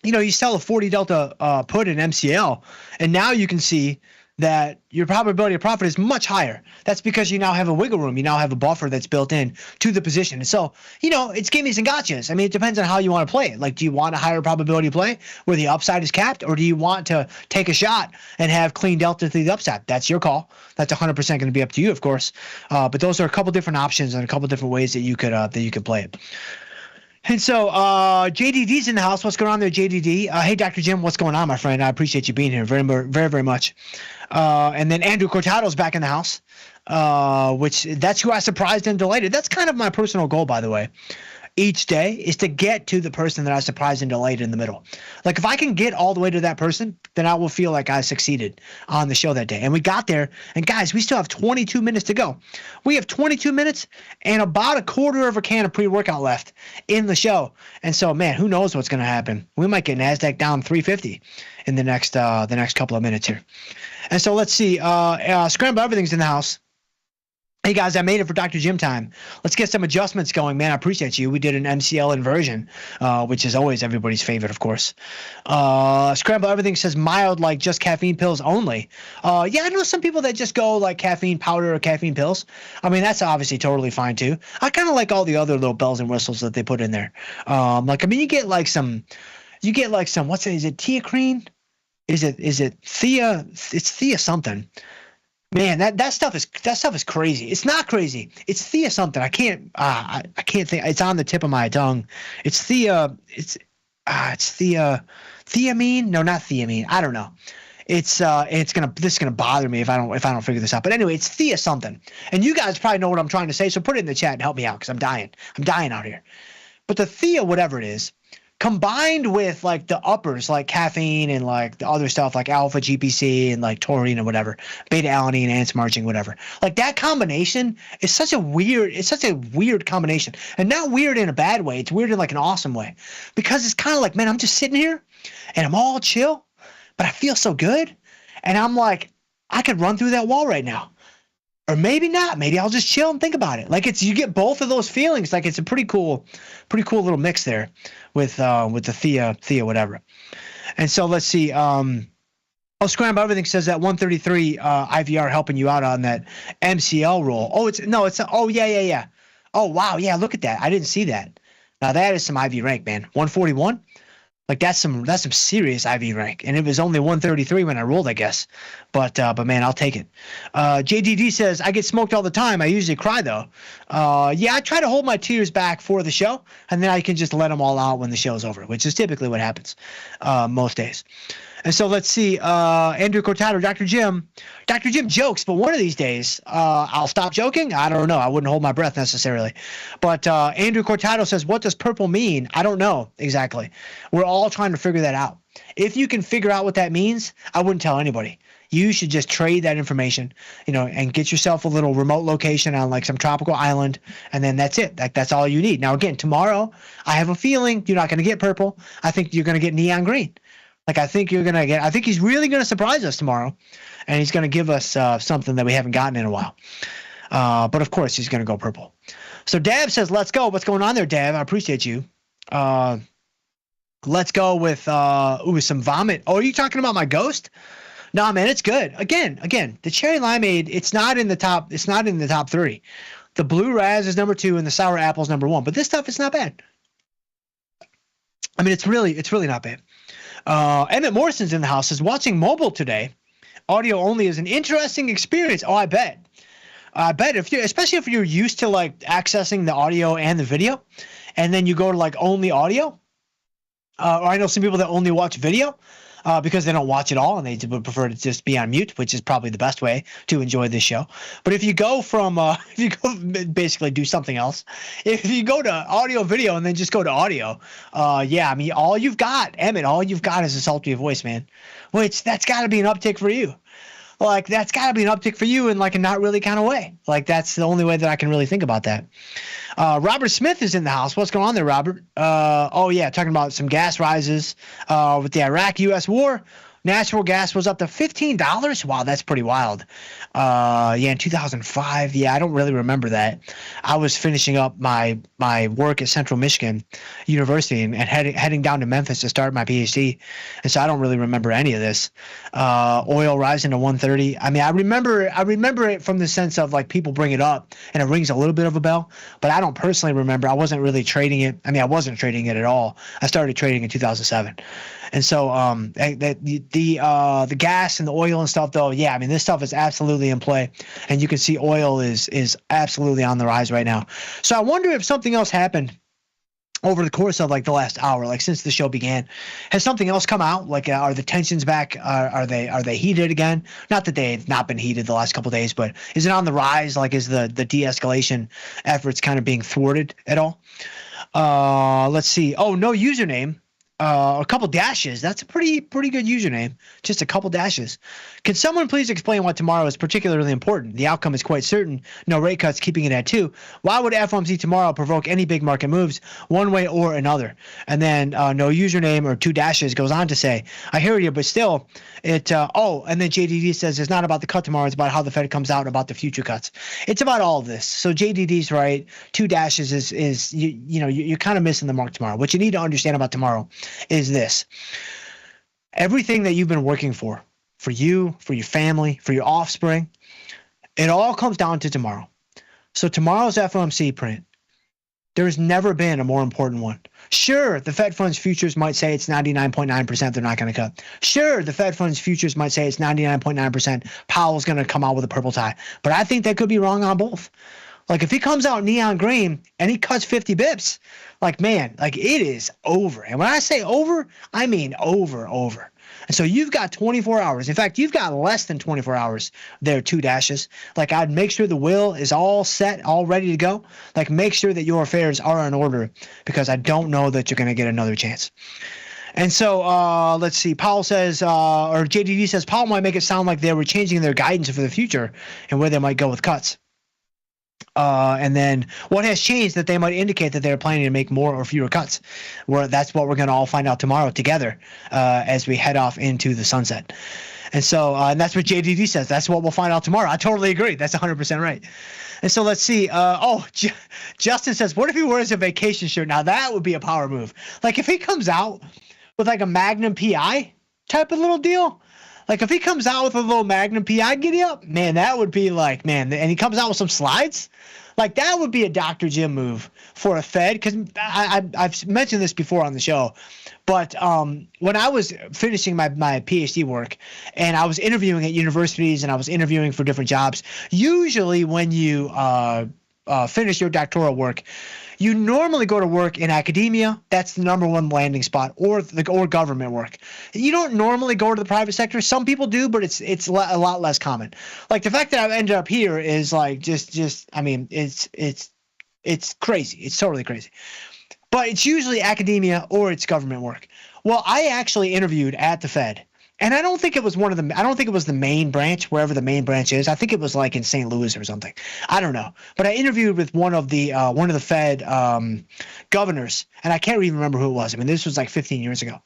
You sell a 40 delta put in MCL, and now you can see that your probability of profit is much higher. That's because you now have a wiggle room. You now have a buffer that's built in to the position. And so, it's gimmies and gotchas. I mean, it depends on how you want to play it. Like, do you want a higher probability play where the upside is capped, or do you want to take a shot and have clean delta to the upside? That's your call. That's 100% going to be up to you, of course. But those are a couple different options and a couple different ways that you could play it. And so JDD's in the house. What's going on there, JDD? Hey, Dr. Jim, what's going on, my friend? I appreciate you being here very, very, very much. And then Andrew Cortado's back in the house, which that's who I surprised and delighted. That's kind of my personal goal, by the way. Each day is to get to the person that I surprised and delighted in the middle. Like if I can get all the way to that person, then I will feel like I succeeded on the show that day. And we got there, and guys, we still have 22 minutes to go. We have 22 minutes and about a quarter of a can of pre-workout left in the show. And so, man, who knows what's going to happen? We might get NASDAQ down 350 in the next couple of minutes here. And so let's see. Scramble Everything's in the house. Hey guys, I made it for Dr. Jim time. Let's get some adjustments going, man. I appreciate you. We did an MCL inversion, which is always everybody's favorite, of course. Scramble Everything says mild, like just caffeine pills only. Yeah, I know some people that just go like caffeine powder or caffeine pills. I mean, that's obviously totally fine too. I kind of like all the other little bells and whistles that they put in there. You get like some, what's it? Is it Teacrine? Is it Thea? It's Thea something. Man, that stuff is crazy. It's not crazy. It's Thea something. I can't think. It's on the tip of my tongue. It's Thea. It's Thea. Theamine? No, not theamine. I don't know. This is gonna bother me if I don't figure this out. But anyway, it's Thea something. And you guys probably know what I'm trying to say. So put it in the chat and help me out because I'm dying. I'm dying out here. But the Thea, whatever it is, combined with like the uppers like caffeine and like the other stuff like alpha GPC and like taurine and whatever, beta alanine, antimarching, whatever, like that combination is such a weird combination, and not weird in a bad way. It's weird in like an awesome way, because it's kind of like, man, I'm just sitting here and I'm all chill, but I feel so good, and I'm like, I could run through that wall right now. Or maybe not. Maybe I'll just chill and think about it. Like you get both of those feelings. Like it's a pretty cool little mix there with the Thea whatever. And so let's see. Scramble Everything says that 133 IVR helping you out on that MCL roll. Oh yeah. Oh wow, yeah. Look at that. I didn't see that. Now that is some IV rank, man. 141. Like that's some serious IV rank, and it was only 133 when I rolled, I guess. But man, I'll take it. JDD says I get smoked all the time. I usually cry though. Yeah, I try to hold my tears back for the show, and then I can just let them all out when the show's over, which is typically what happens most days. And so let's see, Andrew Cortado, Dr. Jim jokes, but one of these days I'll stop joking. I don't know. I wouldn't hold my breath necessarily. But Andrew Cortado says, what does purple mean? I don't know exactly. We're all trying to figure that out. If you can figure out what that means, I wouldn't tell anybody. you should just trade that information, and get yourself a little remote location on like some tropical island, and then that's it. Like that's all you need. Now again, tomorrow I have a feeling you're not going to get purple. I think you're going to get neon green. Like I think he's really going to surprise us tomorrow, and he's going to give us something that we haven't gotten in a while. But of course he's going to go purple. So Dab says, let's go. What's going on there, Dab? I appreciate you. Let's go with some vomit. Oh, are you talking about my ghost? No, man, it's good. Again, the cherry limeade, it's not in the top 3. The blue raz is number 2 and the sour apple is number 1. But this stuff is not bad. I mean, it's really not bad. Emmett Morrison's in the house. Says watching mobile today, audio only is an interesting experience. Oh, I bet. Especially if you're used to like accessing the audio and the video, and then you go to like only audio. Or I know some people that only watch video because they don't watch it all and they would prefer to just be on mute, which is probably the best way to enjoy this show. But if you go from basically do something else, if you go to audio video and then just go to audio, I mean, all you've got, Emmett, is a sultry voice, man. Which that's got to be an uptick for you. Like that's got to be an uptick for you in like a not really kind of way. Like that's the only way that I can really think about that. Robert Smith is in the house. What's going on there, Robert? Talking about some gas rises with the Iraq-U.S. war. Natural gas was up to $15. Wow, that's pretty wild. In 2005. Yeah, I don't really remember that. I was finishing up my work at Central Michigan University and heading down to Memphis to start my PhD, and so I don't really remember any of this. Oil rising to 130. I mean, I remember it from the sense of like people bring it up and it rings a little bit of a bell, but I don't personally remember. I wasn't really trading it. I mean, I wasn't trading it at all. I started trading in 2007. And so the gas and the oil and stuff, though, yeah, I mean, this stuff is absolutely in play. And you can see oil is absolutely on the rise right now. So I wonder if something else happened over the course of like the last hour, like since the show began. Has something else come out? Like are the tensions back? Are they heated again? Not that they've not been heated the last couple of days, but is it on the rise? Like is the de-escalation efforts kind of being thwarted at all? Let's see. Oh, no username. A couple dashes. That's a pretty good username. Just a couple dashes. Can someone please explain why tomorrow is particularly important? The outcome is quite certain. No rate cuts, keeping it at 2. Why would FOMC tomorrow provoke any big market moves one way or another? And then no username or 2 dashes goes on to say, I hear you, but still, and then JDD says it's not about the cut tomorrow. It's about how the Fed comes out about the future cuts. It's about all of this. So JDD's right. 2 dashes is you're kind of missing the mark tomorrow. What you need to understand about tomorrow is this. Everything that you've been working for you, for your family, for your offspring, it all comes down to tomorrow. So tomorrow's FOMC print, there's never been a more important one. Sure, the Fed funds futures might say it's 99.9% they're not going to cut. Sure, the Fed funds futures might say it's 99.9% Powell's going to come out with a purple tie. But I think they could be wrong on both. Like if he comes out neon green and he cuts 50 bips, like man, like it is over. And when I say over, I mean over. And so you've got 24 hours. In fact, you've got less than 24 hours there, 2 dashes. Like I'd make sure the will is all set, all ready to go. Like make sure that your affairs are in order because I don't know that you're going to get another chance. And so let's see. Powell says, or JDD says, Powell might make it sound like they were changing their guidance for the future and where they might go with cuts. And then what has changed that they might indicate that they're planning to make more or fewer cuts? That's what we're going to all find out tomorrow together as we head off into the sunset. And so and that's what JDD says. That's what we'll find out tomorrow. I totally agree. That's 100% right. And so let's see. Justin says, what if he wears a vacation shirt? Now that would be a power move. Like if he comes out with like a Magnum PI type of little deal. Like if he comes out with a little Magnum PI giddy up, man, that would be like, man, and he comes out with some slides, like that would be a Dr. Jim move for a Fed. Because I've mentioned this before on the show, but when I was finishing my PhD work and I was interviewing at universities and I was interviewing for different jobs, usually when you finish your doctoral work, you normally go to work in academia. That's the number one landing spot, or government work. You don't normally go to the private sector. Some people do, but it's a lot less common. Like the fact that I've ended up here is like just I mean it's crazy. It's totally crazy. But it's usually academia or it's government work. Well, I actually interviewed at the Fed And I don't think it was I don't think it was the main branch, wherever the main branch is. I think it was like in St. Louis or something. I don't know. But I interviewed with one of the Fed governors, and I can't even remember who it was. I mean, this was like 15 years ago.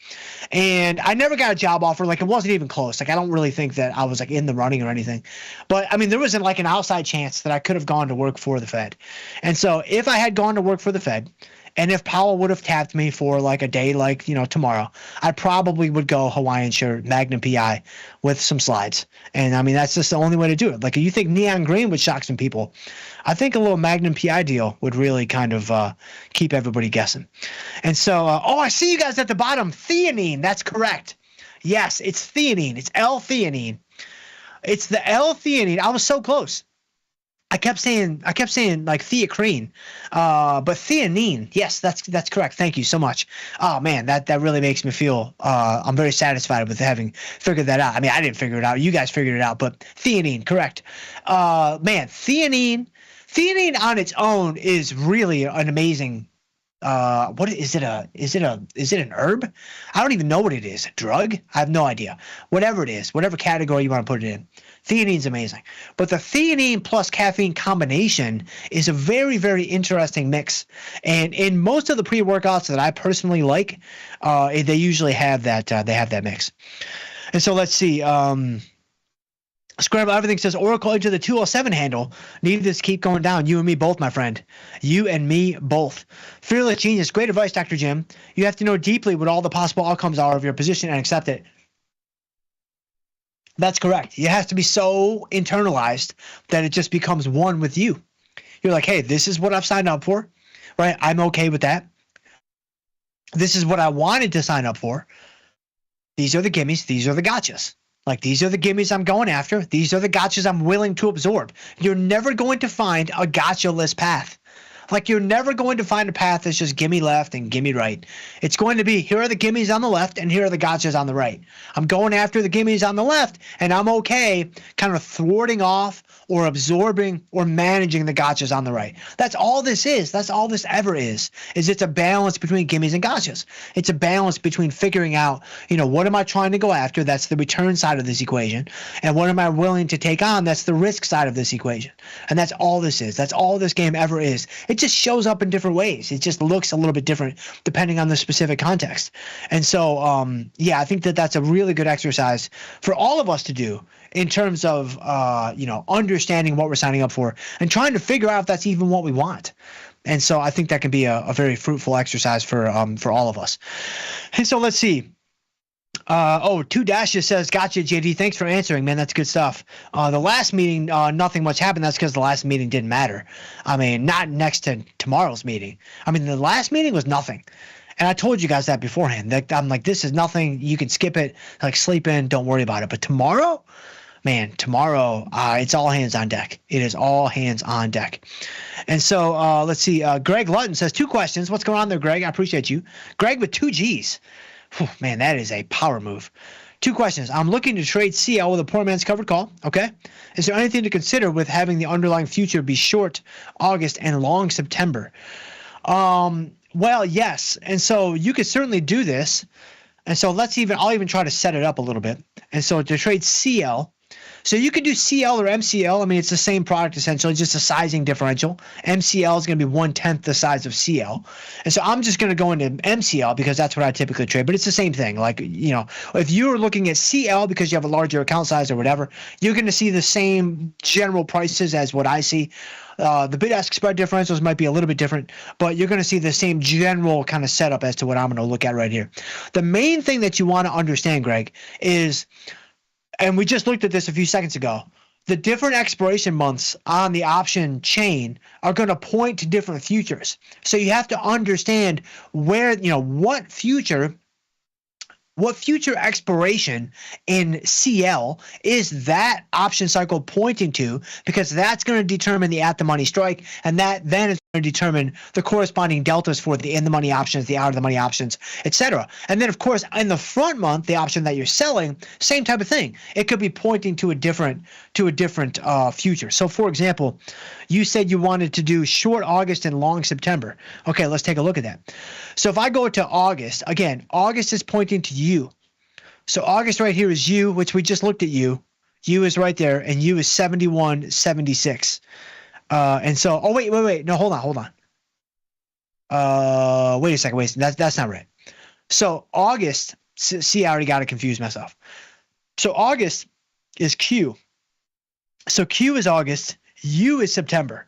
And I never got a job offer. Like, it wasn't even close. Like, I don't really think that I was like in the running or anything. But I mean, there wasn't like an outside chance that I could have gone to work for the Fed. And so if I had gone to work for the Fed, and if Powell would have tapped me for like a day, like, you know, tomorrow, I probably would go Hawaiian shirt, Magnum PI with some slides. And I mean, that's just the only way to do it. Like, if you think neon green would shock some people, I think a little Magnum PI deal would really kind of keep everybody guessing. And so, I see you guys at the bottom. Theanine, that's correct. Yes, it's theanine. It's L-theanine. It's the L-theanine. I was so close. I kept saying like theacrine, but theanine. Yes, that's correct. Thank you so much. Oh man, that really makes me feel I'm very satisfied with having figured that out. I mean, I didn't figure it out. You guys figured it out, but theanine, correct. Man, theanine on its own is really an amazing. What is it? Is it an herb? I don't even know what it is. A drug? I have no idea. Whatever it is, whatever category you want to put it in. Theanine's amazing. But the theanine plus caffeine combination is a very, very interesting mix. And in most of the pre-workouts that I personally like, they usually have that. They have that mix. And so let's see. Scramble Everything says Oracle into the 207 handle. Need this keep going down. You and me both, my friend. You and me both. Fearless Genius. Great advice, Dr. Jim. You have to know deeply what all the possible outcomes are of your position and accept it. That's correct. It has to be so internalized that it just becomes one with you. You're like, hey, this is what I've signed up for, right? I'm okay with that. This is what I wanted to sign up for. These are the gimmies. These are the gotchas. Like, these are the gimmies I'm going after. These are the gotchas I'm willing to absorb. You're never going to find a gotcha-less path. Like, you're never going to find a path that's just gimme left and gimme right. It's going to be, here are the gimmies on the left and here are the gotchas on the right. I'm going after the gimmies on the left, and I'm okay kind of thwarting off or absorbing or managing the gotchas on the right. That's all this is. That's all this ever is it's a balance between gimmies and gotchas. It's a balance between figuring out, you know, what am I trying to go after? That's the return side of this equation. And what am I willing to take on? That's the risk side of this equation. And that's all this is. That's all this game ever is. It just shows up in different ways. It just looks a little bit different depending on the specific context. And so, yeah, I think that that's a really good exercise for all of us to do in terms of, you know, understanding what we're signing up for and trying to figure out if that's even what we want. And so I think that can be a very fruitful exercise for all of us. And so let's see. Two Dashes says, gotcha, JD. Thanks for answering, man. That's good stuff. The last meeting, nothing much happened. That's because the last meeting didn't matter. I mean, not next to tomorrow's meeting. I mean, the last meeting was nothing. And I told you guys that beforehand. That I'm like, this is nothing. You can skip it. Like, sleep in. Don't worry about it. But tomorrow, man, it's all hands on deck. It is all hands on deck. And so let's see. Greg Lutton says 2 questions. What's going on there, Greg? I appreciate you. Greg with 2 G's. Whew, man, that is a power move. 2 questions. I'm looking to trade CL with a poor man's covered call. Okay. Is there anything to consider with having the underlying future be short August and long September? Well, yes. And so you could certainly do this. And so I'll even try to set it up a little bit. And so to trade CL, so you can do CL or MCL. I mean, it's the same product essentially, just a sizing differential. MCL is going to be 1/10 the size of CL. And so I'm just going to go into MCL because that's what I typically trade. But it's the same thing. Like, you know, if you're looking at CL because you have a larger account size or whatever, you're going to see the same general prices as what I see. The bid-ask spread differentials might be a little bit different, but you're going to see the same general kind of setup as to what I'm going to look at right here. The main thing that you want to understand, Greg, is, and we just looked at this a few seconds ago, the different expiration months on the option chain are going to point to different futures. So you have to understand where, you know, what future expiration in CL is that option cycle pointing to, because that's going to determine the at-the-money strike, and that then is going to determine the corresponding deltas for the in-the-money options, the out-of-the-money options, etc. And then, of course, in the front month, the option that you're selling, same type of thing. It could be pointing to a different future. So, for example, you said you wanted to do short August and long September. Okay, let's take a look at that. So if I go to August, again, August is pointing to you. So August right here is U, which we just looked at U. U is right there, and U is 71.76. And so, oh, wait. No, hold on. Wait a second. That's not right. So August, see, I already got to confuse myself. So August is Q. So Q is August, U is September.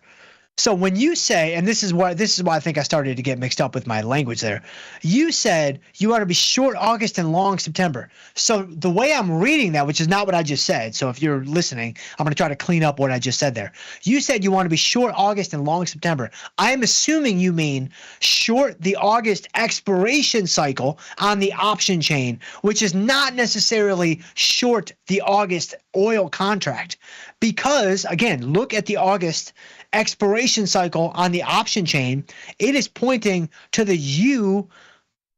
So when you say, and this is why I think I started to get mixed up with my language there. You said you want to be short August and long September. So the way I'm reading that, which is not what I just said. So if you're listening, I'm going to try to clean up what I just said there. You said you want to be short August and long September. I'm assuming you mean short the August expiration cycle on the option chain, which is not necessarily short the August oil contract. Because again, look at the August expiration cycle on the option chain. It is pointing to the U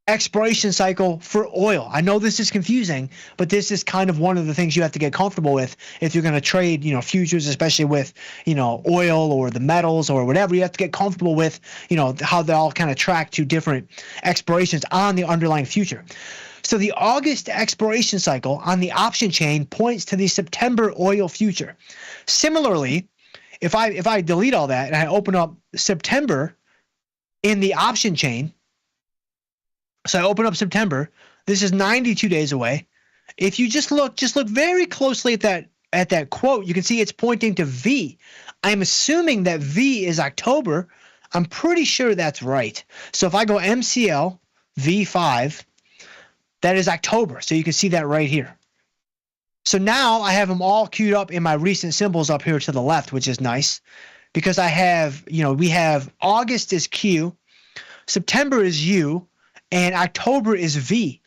expiration cycle for oil. I know this is confusing, but this is kind of one of the things you have to get comfortable with if you're going to trade, futures, especially with, oil or the metals or whatever. You have to get comfortable with, how they all kind of track to different expirations on the underlying future. So the August expiration cycle on the option chain points to the September oil future. Similarly, if I delete all that and I open up September in the option chain, so I open up September, this is 92 days away. If you just look very closely at that quote, you can see it's pointing to V. I'm assuming that V is October. I'm pretty sure that's right. So if I go MCL V5, that is October. So you can see that right here. So now I have them all queued up in my recent symbols up here to the left, which is nice because I have, we have August is Q, September is U, and October is V.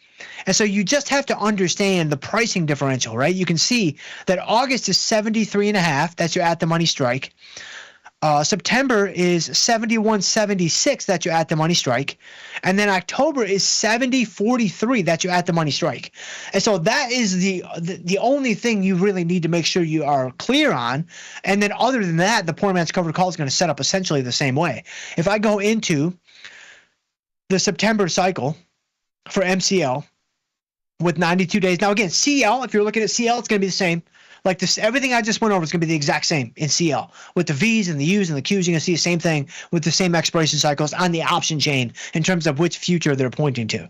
And so you just have to understand the pricing differential, right? You can see that August is 73.5. That's your at the money strike. September is 71.76. That's your at the money strike. And then October is 70.43. That's your at the money strike. And so that is the only thing you really need to make sure you are clear on. And then other than that, the poor man's covered call is going to set up essentially the same way. If I go into the September cycle for MCL with 92 days. Now again, CL, if you're looking at CL, it's going to be the same. Like this, everything I just went over is going to be the exact same in CL. With the V's and the U's and the Q's, you're going to see the same thing with the same expiration cycles on the option chain in terms of which future they're pointing to.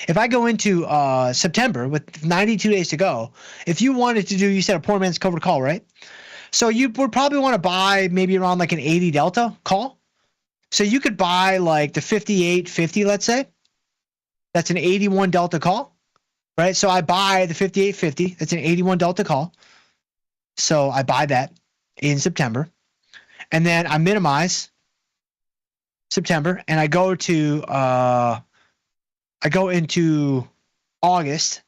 If I go into September with 92 days to go, if you wanted to do, you said a poor man's covered call, right? So you would probably want to buy maybe around like an 80 delta call. So you could buy like the 58.50, let's say. That's an 81 delta call, right? So I buy the 58.50. That's an 81 delta call. So I buy that in September, and then I minimize September, and I go into August,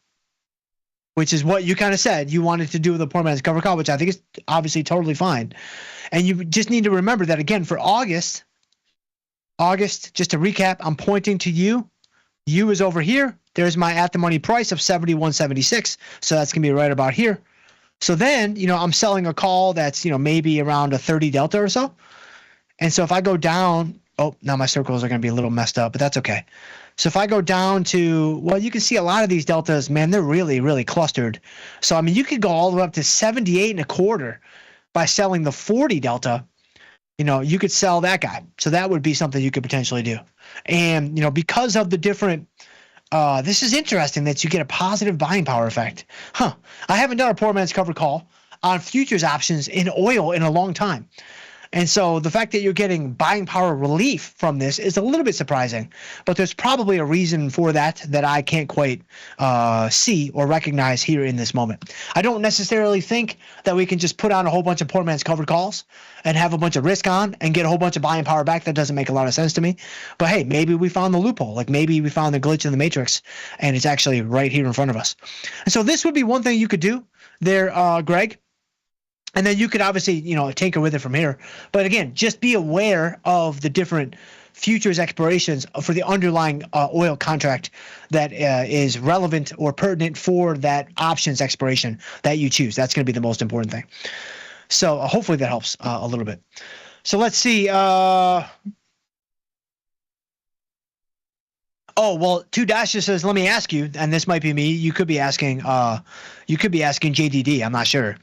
which is what you kind of said you wanted to do with the poor man's cover call, which I think is obviously totally fine. And you just need to remember that again for August, just to recap, I'm pointing to U. U is over here. There's my at the money price of 71.76. So that's going to be right about here. So then, I'm selling a call that's, maybe around a 30 delta or so. And so if I go down, now my circles are going to be a little messed up, but that's okay. So if I go down to, well, you can see a lot of these deltas, man, they're really, really clustered. So, I mean, you could go all the way up to 78.25 by selling the 40 delta. You could sell that guy. So that would be something you could potentially do. And, because of the different, this is interesting that you get a positive buying power effect. I haven't done a poor man's covered call on futures options in oil in a long time. And so the fact that you're getting buying power relief from this is a little bit surprising, but there's probably a reason for that I can't quite see or recognize here in this moment. I don't necessarily think that we can just put on a whole bunch of poor man's covered calls and have a bunch of risk on and get a whole bunch of buying power back. That doesn't make a lot of sense to me. But hey, maybe we found the loophole. Like maybe we found the glitch in the matrix and it's actually right here in front of us. And so this would be one thing you could do there, Greg. And then you could obviously, tinker with it from here. But again, just be aware of the different futures expirations for the underlying oil contract that is relevant or pertinent for that options expiration that you choose. That's going to be the most important thing. So hopefully that helps a little bit. So let's see. Oh, well, 2- says, let me ask you, and this might be me. You could be asking JDD. I'm not sure.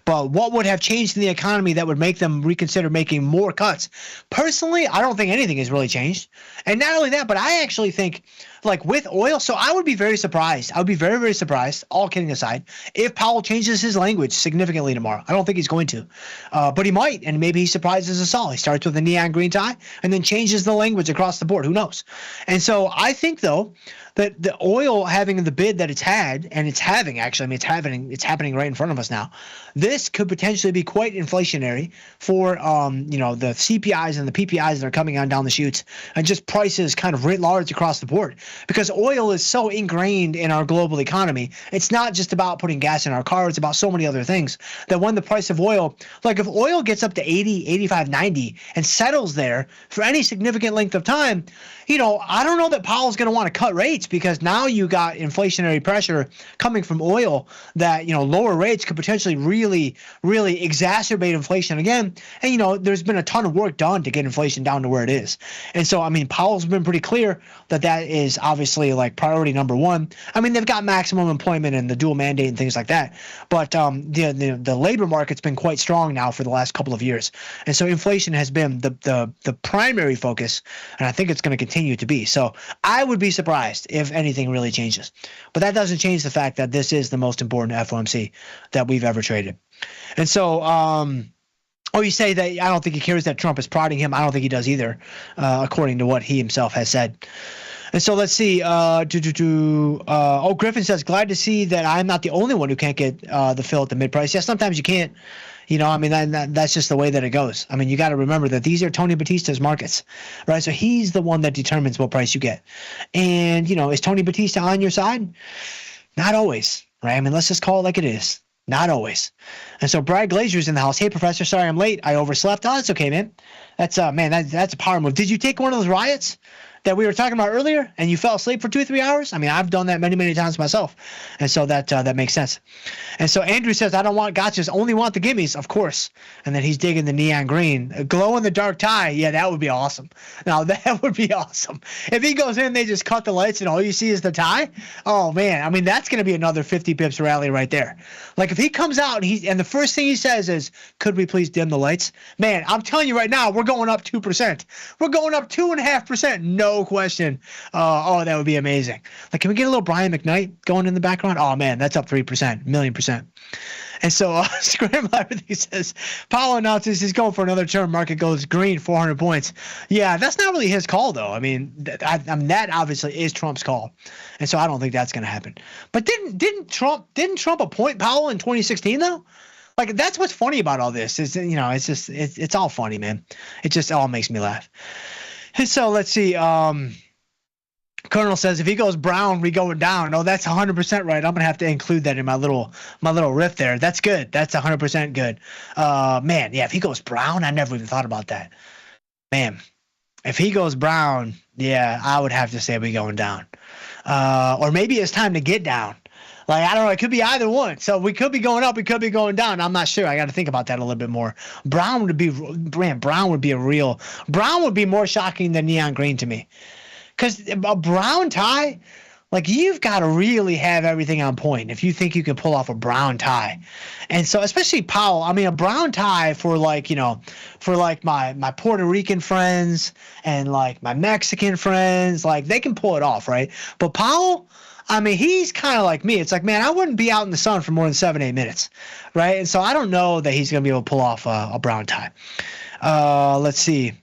But what would have changed in the economy that would make them reconsider making more cuts? Personally, I don't think anything has really changed. And not only that, but I actually think, like with oil, so I would be very surprised. I would be very, very surprised, all kidding aside, if Powell changes his language significantly tomorrow. I don't think he's going to. But he might, and maybe he surprises us all. He starts with a neon green tie and then changes the language across the board. Who knows? And so I think, though, that the oil having the bid that it's had, and it's having actually, I mean, it's happening right in front of us now. This could potentially be quite inflationary for, the CPIs and the PPIs that are coming on down the chutes, and just prices kind of writ large across the board. Because oil is so ingrained in our global economy, it's not just about putting gas in our car, it's about so many other things. That when the price of oil, like if oil gets up to 80, 85, 90 and settles there for any significant length of time, I don't know that Powell's going to want to cut rates, because now you got inflationary pressure coming from oil that, lower rates could potentially really, really exacerbate inflation again. And, there's been a ton of work done to get inflation down to where it is. And so, I mean, Powell's been pretty clear that is obviously like priority number one. I mean, they've got maximum employment and the dual mandate and things like that. But the labor market's been quite strong now for the last couple of years. And so inflation has been the primary focus, and I think it's going to continue to be. So I would be surprised if anything really changes. But that doesn't change the fact that this is the most important FOMC that we've ever traded. And so, you say that I don't think he cares that Trump is prodding him. I don't think he does either, according to what he himself has said. And so let's see. Griffin says, glad to see that I'm not the only one who can't get the fill at the mid-price. Yeah, sometimes you can't. That's just the way that it goes. I mean, you got to remember that these are Tony Batista's markets, right? So he's the one that determines what price you get. And, is Tony Batista on your side? Not always, right? I mean, let's just call it like it is. Not always. And so Brad Glazer's in the house. Hey, Professor, sorry I'm late. I overslept. Oh, that's okay, man. That's a power move. Did you take one of those riots that we were talking about earlier and you fell asleep for 2-3 hours? I mean, I've done that many, many times myself. And so that makes sense. And so Andrew says, I don't want gotchas, only want the gimmies, of course. And then he's digging the neon green. A glow in the dark tie. Yeah, that would be awesome. Now, that would be awesome. If he goes in, they just cut the lights and all you see is the tie. Oh, man. I mean, that's going to be another 50 pips rally right there. Like if he comes out and the first thing he says is, could we please dim the lights? Man, I'm telling you right now, we're going up 2%. We're going up 2.5%. No question. That would be amazing. Like, can we get a little Brian McKnight going in the background? Oh man, that's up 3%, 1,000,000%. And so Scramble Everything says, Powell announces he's going for another term. Market goes green, 400 points. Yeah, that's not really his call, though. I mean, that obviously is Trump's call, and so I don't think that's going to happen. But didn't Trump appoint Powell in 2016 though? Like, that's what's funny about all this is, it's all funny, man. It just all makes me laugh. And so let's see. Colonel says, if he goes brown, we going down. Oh, that's 100% right. I'm going to have to include that in my little riff there. That's good. That's 100% good. Man, yeah, if he goes brown, I never even thought about that. Man, if he goes brown, yeah, I would have to say we going down. Or maybe it's time to get down. Like, I don't know. It could be either one. So we could be going up. We could be going down. I'm not sure. I got to think about that a little bit more. Brown would be more shocking than neon green to me. Because a brown tie, like, you've got to really have everything on point if you think you can pull off a brown tie. And so, especially Powell, I mean, a brown tie for my Puerto Rican friends and like my Mexican friends, like they can pull it off, right? But Powell, I mean, he's kind of like me. It's like, man, I wouldn't be out in the sun for more than 7-8 minutes, right? And so I don't know that he's going to be able to pull off a brown tie. Let's see.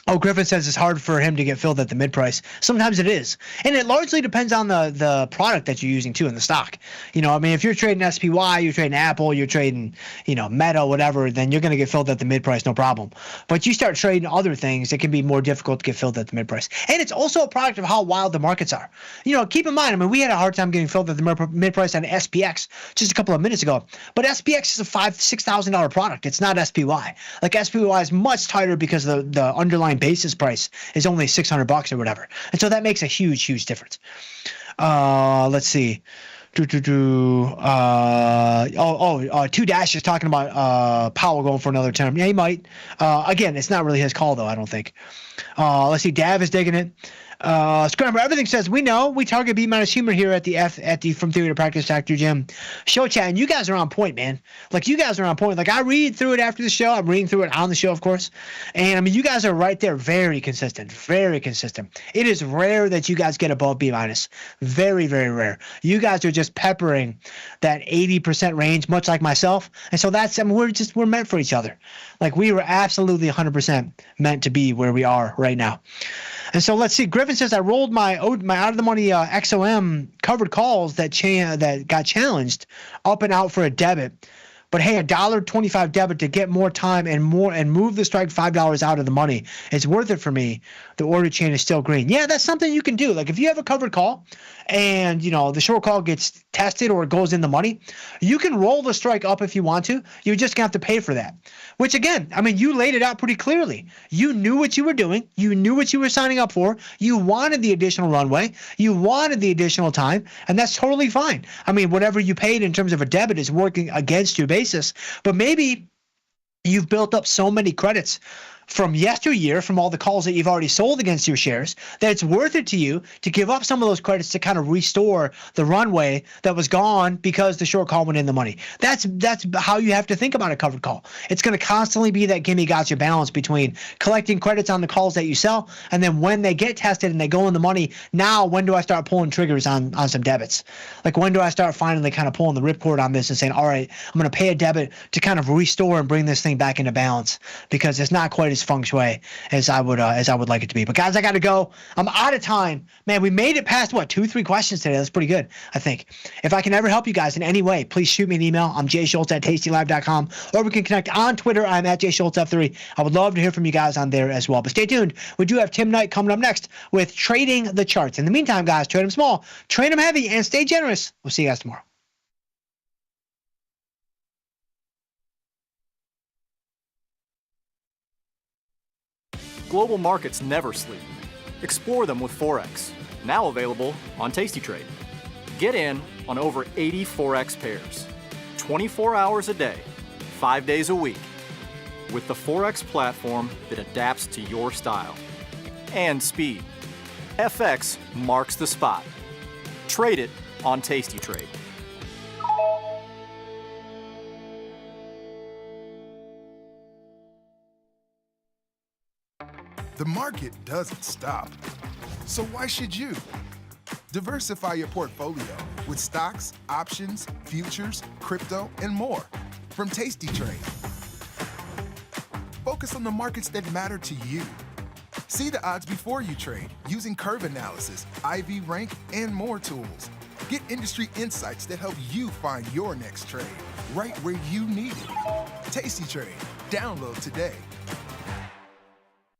Oh, Griffin says it's hard for him to get filled at the mid-price. Sometimes it is. And it largely depends on the product that you're using, too, in the stock. I mean, if you're trading SPY, you're trading Apple, you're trading, Meta, whatever, then you're going to get filled at the mid-price, no problem. But you start trading other things, it can be more difficult to get filled at the mid-price. And it's also a product of how wild the markets are. Keep in mind, I mean, we had a hard time getting filled at the mid-price on SPX just a couple of minutes ago. But SPX is a $5,000-$6,000 product. It's not SPY. Like, SPY is much tighter because the underlying basis price is only $600 or whatever, and so that makes a huge difference. Let's see. 2- is talking about Powell going for another term. Yeah, he might. Again, it's not really his call though, I don't think. Let's see. Dav is digging it. Scrambler, everything says we know we target B minus humor here at the From Theory to Practice Dr. Jim show chat, and you guys are on point, man. Like, you guys are on point. Like, I read through it after the show. I'm reading through it on the show, of course. And I mean, you guys are right there, very consistent, very consistent. It is rare that you guys get above B minus. Very, very rare. You guys are just peppering that 80% range, much like myself. And so that's, I mean, we're meant for each other. Like, we were absolutely 100% meant to be where we are right now. And so let's see. Griffin says I rolled my out of the money XOM covered calls that got challenged up and out for a debit. But hey, $1.25 debit to get more time and move the strike $5 out of the money. It's worth it for me. The order chain is still green. Yeah, that's something you can do. Like, if you have a covered call and, you know, the short call gets tested or it goes in the money, you can roll the strike up if you want to. You're just going to have to pay for that. Which, again, I mean, you laid it out pretty clearly. You knew what you were doing. You knew what you were signing up for. You wanted the additional runway. You wanted the additional time, and that's totally fine. I mean, whatever you paid in terms of a debit is working against your basis. But maybe you've built up so many credits from yesteryear, from all the calls that you've already sold against your shares, that it's worth it to you to give up some of those credits to kind of restore the runway that was gone because the short call went in the money. That's how you have to think about a covered call. It's going to constantly be that gimme gotcha balance between collecting credits on the calls that you sell, and then when they get tested and they go in the money, now when do I start pulling triggers on some debits? Like, when do I start finally kind of pulling the ripcord on this and saying, all right, I'm going to pay a debit to kind of restore and bring this thing back into balance, because it's not quite as feng shui as I would like it to be. But guys, I got to go. I'm out of time. Man, we made it past, 2-3 questions today. That's pretty good, I think. If I can ever help you guys in any way, please shoot me an email. I'm jschultz@tastylive.com, or we can connect on Twitter. I'm at jschultzf3. I would love to hear from you guys on there as well. But stay tuned. We do have Tim Knight coming up next with Trading the Charts. In the meantime, guys, trade them small, trade them heavy, and stay generous. We'll see you guys tomorrow. Global markets never sleep. Explore them with Forex, now available on tastytrade. Get in on over 80 Forex pairs, 24 hours a day, 5 days a week, with the Forex platform that adapts to your style and speed. FX marks the spot. Trade it on tastytrade. The market doesn't stop. So why should you? Diversify your portfolio with stocks, options, futures, crypto, and more from tastytrade. Focus on the markets that matter to you. See the odds before you trade using curve analysis, IV rank, and more tools. Get industry insights that help you find your next trade right where you need it. tastytrade. Download today.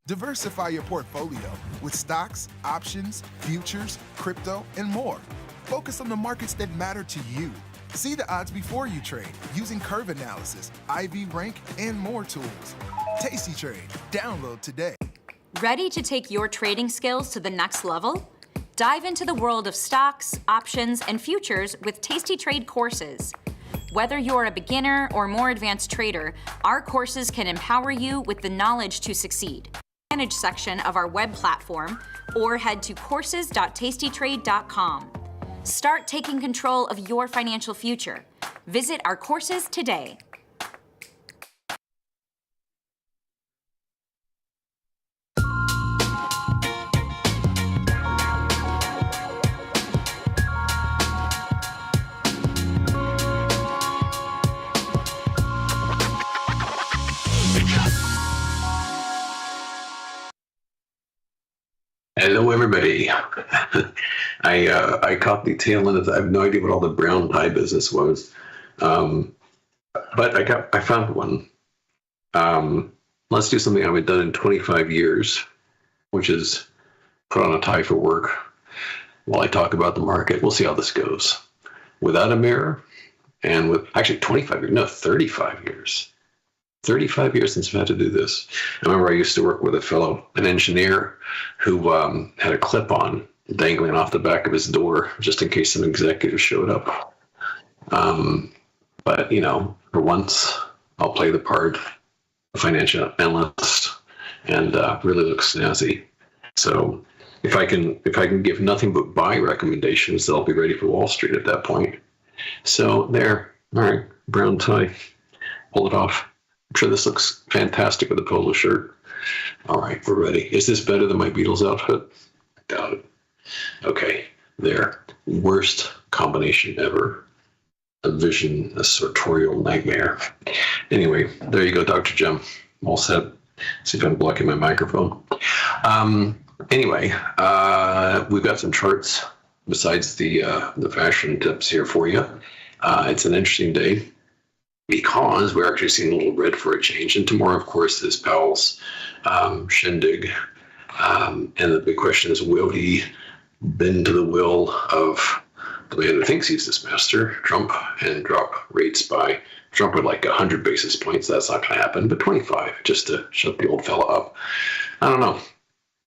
Diversify your portfolio with stocks, options, futures, crypto, and more. Focus on the markets that matter to you. See the odds before you trade using curve analysis, IV rank, and more tools. tastytrade. Download today. Ready to take your trading skills to the next level? Dive into the world of stocks, options, and futures with tastytrade courses. Whether you're a beginner or more advanced trader, our courses can empower you with the knowledge to succeed. Manage section of our web platform, or head to courses.tastytrade.com. Start taking control of your financial future. Visit our courses today. Hello, everybody. I caught the tail end of that. I have no idea what all the brown pie business was, but I found one. Let's do something I haven't done in 25 years, which is put on a tie for work while I talk about the market. We'll see how this goes. Without a mirror, and with actually 25 years, no, 35 years. 35 years since I've had to do this. I remember I used to work with an engineer who had a clip-on dangling off the back of his door just in case some executive showed up. But, for once, I'll play the part of financial analyst and really look snazzy. So if I can give nothing but buy recommendations, they'll be ready for Wall Street at that point. So there, all right, brown tie, pull it off. I'm sure this looks fantastic with a polo shirt. All right, we're ready. Is this better than my Beatles outfit? I doubt it. Okay, there. Worst combination ever. A sartorial nightmare. Anyway, there you go, Dr. Jim. All set. See if I'm blocking my microphone. Anyway, we've got some charts besides the fashion tips here for you. It's an interesting day because we're actually seeing a little red for a change. And tomorrow, of course, is Powell's shindig. And the big question is, will he bend to the will of the man who thinks he's this master, Trump, and drop rates by Trump would like 100 basis points. That's not going to happen, but 25 just to shut the old fella up. I don't know.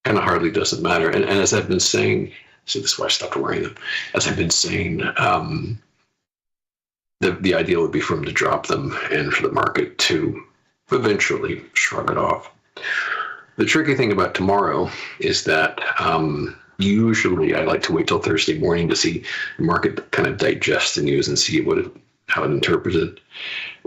Kind of hardly doesn't matter. And as I've been saying, so this is why I stopped wearing them. As I've been saying, the idea would be for him to drop them and for the market to eventually shrug it off. The tricky thing about tomorrow is that usually I like to wait till Thursday morning to see the market kind of digest the news and see how it interprets it.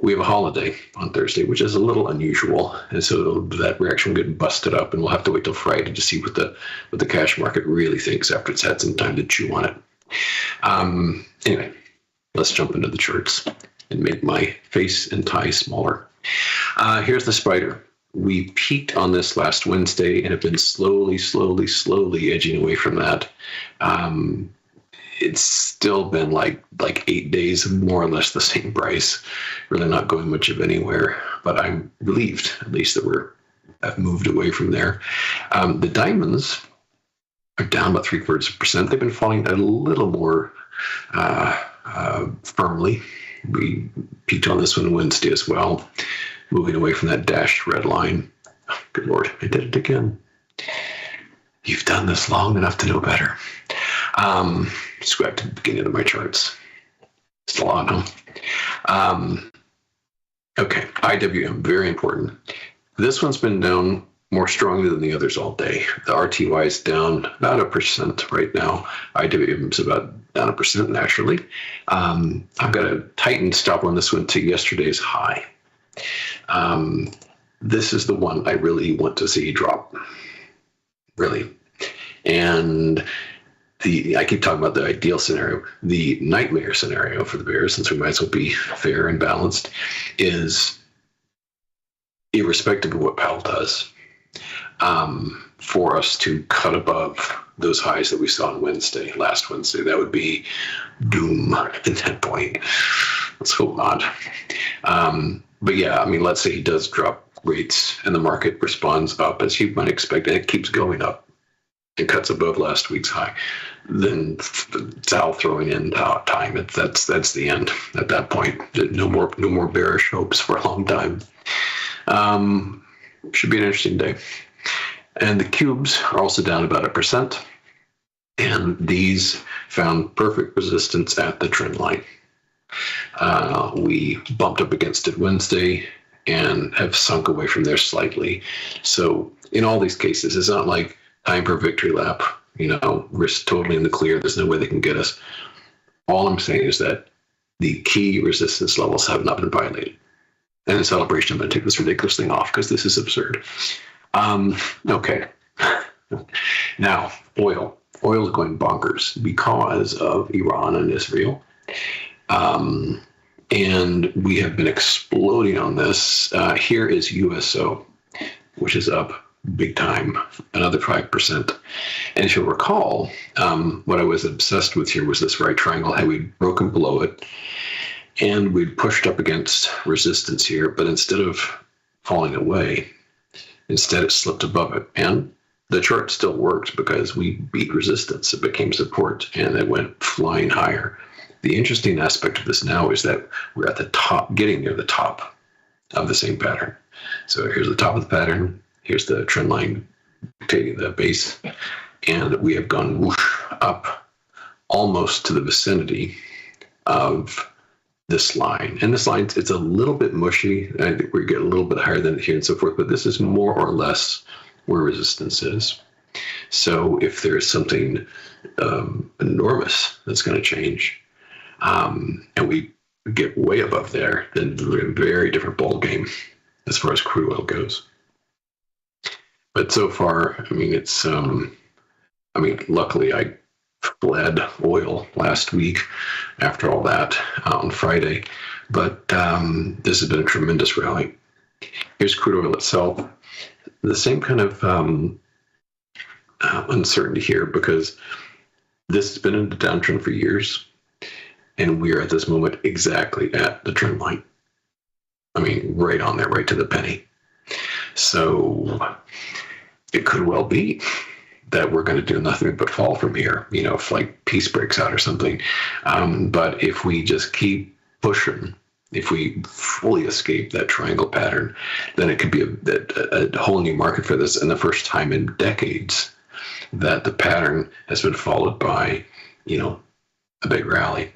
We have a holiday on Thursday, which is a little unusual, and so that reaction will get busted up, and we'll have to wait till Friday to see what the cash market really thinks after it's had some time to chew on it. Anyway, let's jump into the charts and make my face and tie smaller. Here's the spider. We peaked on this last Wednesday and have been slowly edging away from that. It's still been like 8 days, more or less the same price, really not going much of anywhere. But I'm relieved, at least, that I've moved away from there. The diamonds are down about 0.75%. They've been falling a little more firmly. We peaked on this one Wednesday as well, moving away from that dashed red line. Oh, good Lord, I did it again. You've done this long enough to know better. Let's go back to the beginning of my charts. It's a lot, huh? Okay, IWM, very important. This one's been down more strongly than the others all day. The RTY is down about 1% right now. IWM is about down 1% naturally. I've got a tightened stop on this one to yesterday's high. This is the one I really want to see drop. Really. And I keep talking about the ideal scenario. The nightmare scenario for the bears, since we might as well be fair and balanced, is irrespective of what Powell does, for us to cut above those highs that we saw on last Wednesday. That would be doom at that point. Let's hope not. But yeah, I mean, let's say he does drop rates and the market responds up as you might expect, and it keeps going up and cuts above last week's high, then Sal throwing in time. That's the end at that point. No more bearish hopes for a long time. Should be an interesting day. And the cubes are also down about 1%. And these found perfect resistance at the trend line. We bumped up against it Wednesday and have sunk away from there slightly. So in all these cases, it's not like time per victory lap, we're totally in the clear. There's no way they can get us. All I'm saying is that the key resistance levels have not been violated. And in celebration, I'm going to take this ridiculous thing off because this is absurd. Okay. Now, oil. Oil is going bonkers because of Iran and Israel. And we have been exploding on this. Here is USO, which is up big time, another 5%. And if you'll recall, what I was obsessed with here was this right triangle. Had we broken below it, and we'd pushed up against resistance here, but instead of falling away, instead it slipped above it. And the chart still worked because we beat resistance. It became support, and it went flying higher. The interesting aspect of this now is that we're at the top, getting near the top of the same pattern. So here's the top of the pattern. Here's the trend line dictating the base. And we have gone whoosh up almost to the vicinity of this line. And this line, it's a little bit mushy. I think we get a little bit higher than it here and so forth, but this is more or less where resistance is. So if there's something enormous that's going to change, and we get way above there, then we're in a very different ball game as far as crude oil goes. But so far, I mean, it's, luckily I fled oil last week after all that on Friday, but this has been a tremendous rally. Here's crude oil itself. The same kind of uncertainty here, because this has been in the downtrend for years, and we are at this moment exactly at the trend line. I mean, right on there, right to the penny. So it could well be that we're going to do nothing but fall from here, if like peace breaks out or something. But if we just keep pushing, if we fully escape that triangle pattern, then it could be a whole new market for this, and the first time in decades that the pattern has been followed by, a big rally.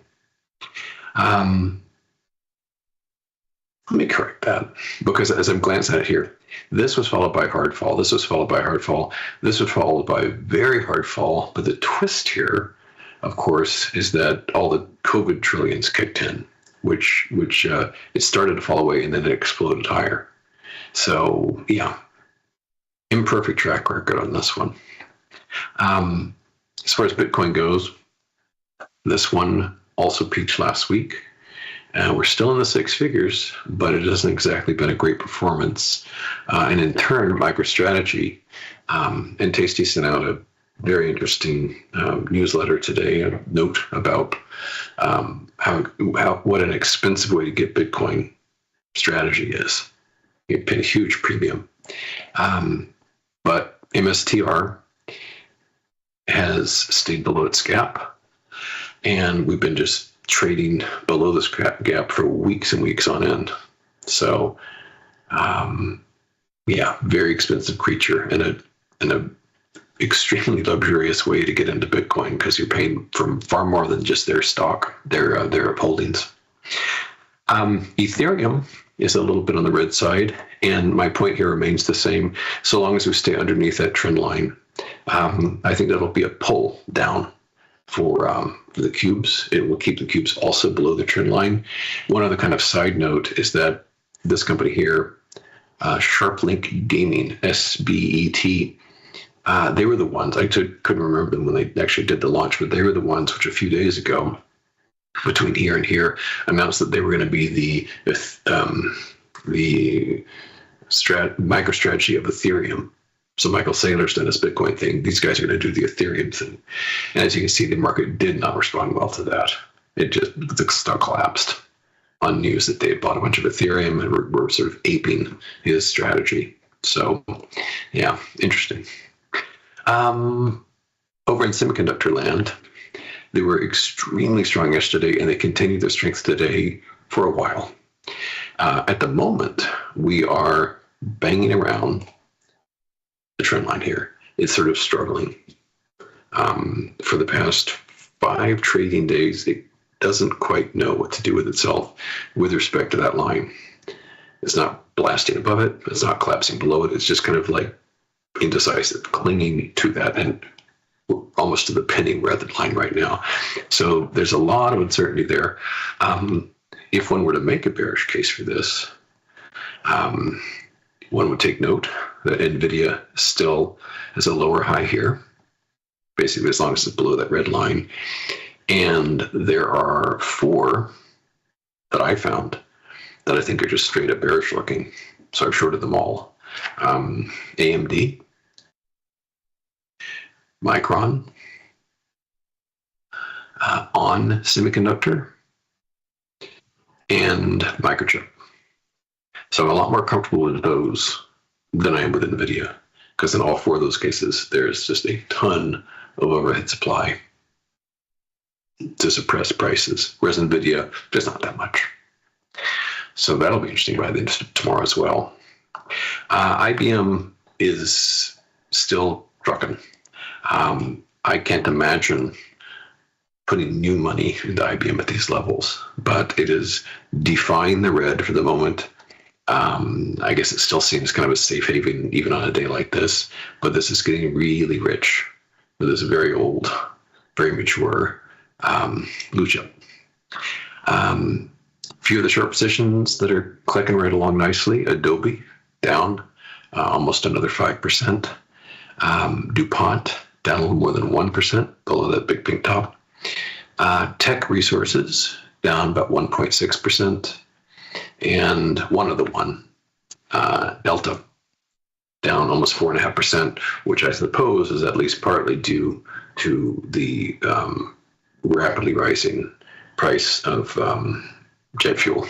Let me correct that, because as I'm glancing at it here, this was followed by a hard fall. This was followed by a hard fall. This was followed by a very hard fall. But the twist here, of course, is that all the COVID trillions kicked in, which it started to fall away and then it exploded higher. So yeah, imperfect track record on this one. As far as Bitcoin goes, this one also peaked last week. We're still in the six figures, but it hasn't exactly been a great performance. And in turn, MicroStrategy and Tasty sent out a very interesting newsletter today, a note about what an expensive way to get Bitcoin strategy is. You pay a huge premium. But MSTR has stayed below its gap, and we've been just trading below this gap for weeks and weeks on end. So, very expensive creature, and a extremely luxurious way to get into Bitcoin, because you're paying for far more than just their stock, their holdings. Ethereum is a little bit on the red side, and my point here remains the same. So long as we stay underneath that trend line, I think that'll be a pull down for the cubes. It will keep the cubes also below the trend line. One other kind of side note is that this company here, SharpLink Gaming, SBET, they were the ones, I couldn't remember them when they actually did the launch, but they were the ones which a few days ago, between here and here, announced that they were going to be the MicroStrategy of Ethereum. So Michael Saylor's done his Bitcoin thing. These guys are going to do the Ethereum thing. And as you can see, the market did not respond well to that. The stock collapsed on news that they had bought a bunch of Ethereum and were sort of aping his strategy. So, yeah, interesting. Over in semiconductor land, they were extremely strong yesterday, and they continued their strength today for a while. At the moment, we are banging around the trend line here. It's sort of struggling. For the past 5 trading days, it doesn't quite know what to do with itself with respect to that line. It's not blasting above it. It's not collapsing below it. It's just kind of like indecisive, clinging to that and almost to the penny red line right now. So there's a lot of uncertainty there. If one were to make a bearish case for this, one would take note that NVIDIA still has a lower high here, basically as long as it's below that red line. And there are 4 that I found that I think are just straight up bearish looking. So I've shorted them all. AMD, Micron, ON Semiconductor, and Microchip. So I'm a lot more comfortable with those than I am with NVIDIA, because in all 4 of those cases, there's just a ton of overhead supply to suppress prices, whereas NVIDIA, there's not that much. So that'll be interesting by the end of tomorrow as well. IBM is still trucking. I can't imagine putting new money into IBM at these levels, but it is defying the red for the moment. I guess it still seems kind of a safe haven even on a day like this, but this is getting really rich with this very old, very mature blue chip. Few of the short positions that are clicking right along nicely. Adobe down almost another 5%. DuPont down a little more than 1% below that big pink top. Tech resources down about 1.6%. And Delta down almost 4.5%, which I suppose is at least partly due to the rapidly rising price of jet fuel,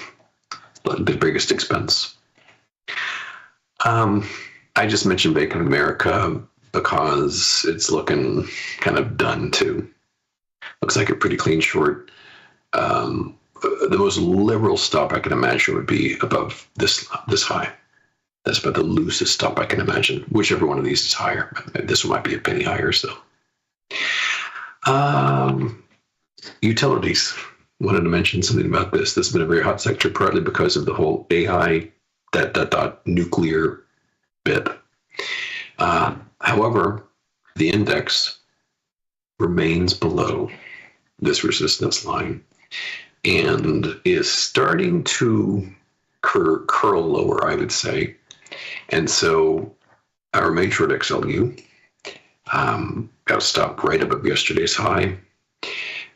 the biggest expense. I just mentioned Bank of America because it's looking kind of done too. Looks like a pretty clean short. The most liberal stop I can imagine would be above this high. That's about the loosest stop I can imagine. Whichever one of these is higher. This one might be a penny higher. So, utilities. Wanted to mention something about this. This has been a very hot sector, partly because of the whole AI nuclear bit. However, the index remains below this resistance line and is starting to curl lower, I would say. And so our main short XLU got stopped right above yesterday's high.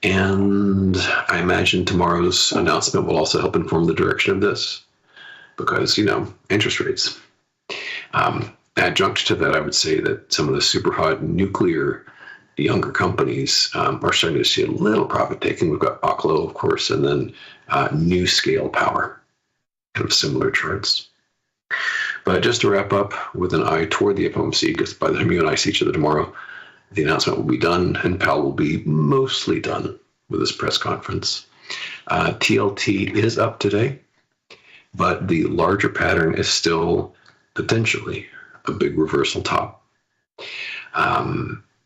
And I imagine tomorrow's announcement will also help inform the direction of this because, interest rates. Adjunct to that, I would say that some of the super hot nuclear younger companies are starting to see a little profit taking. We've got Oklo, of course, and then New Scale Power, kind of similar charts. But just to wrap up with an eye toward the FOMC, because by the time you and I see each other tomorrow, the announcement will be done and Powell will be mostly done with this press conference. TLT is up today, but the larger pattern is still potentially a big reversal top.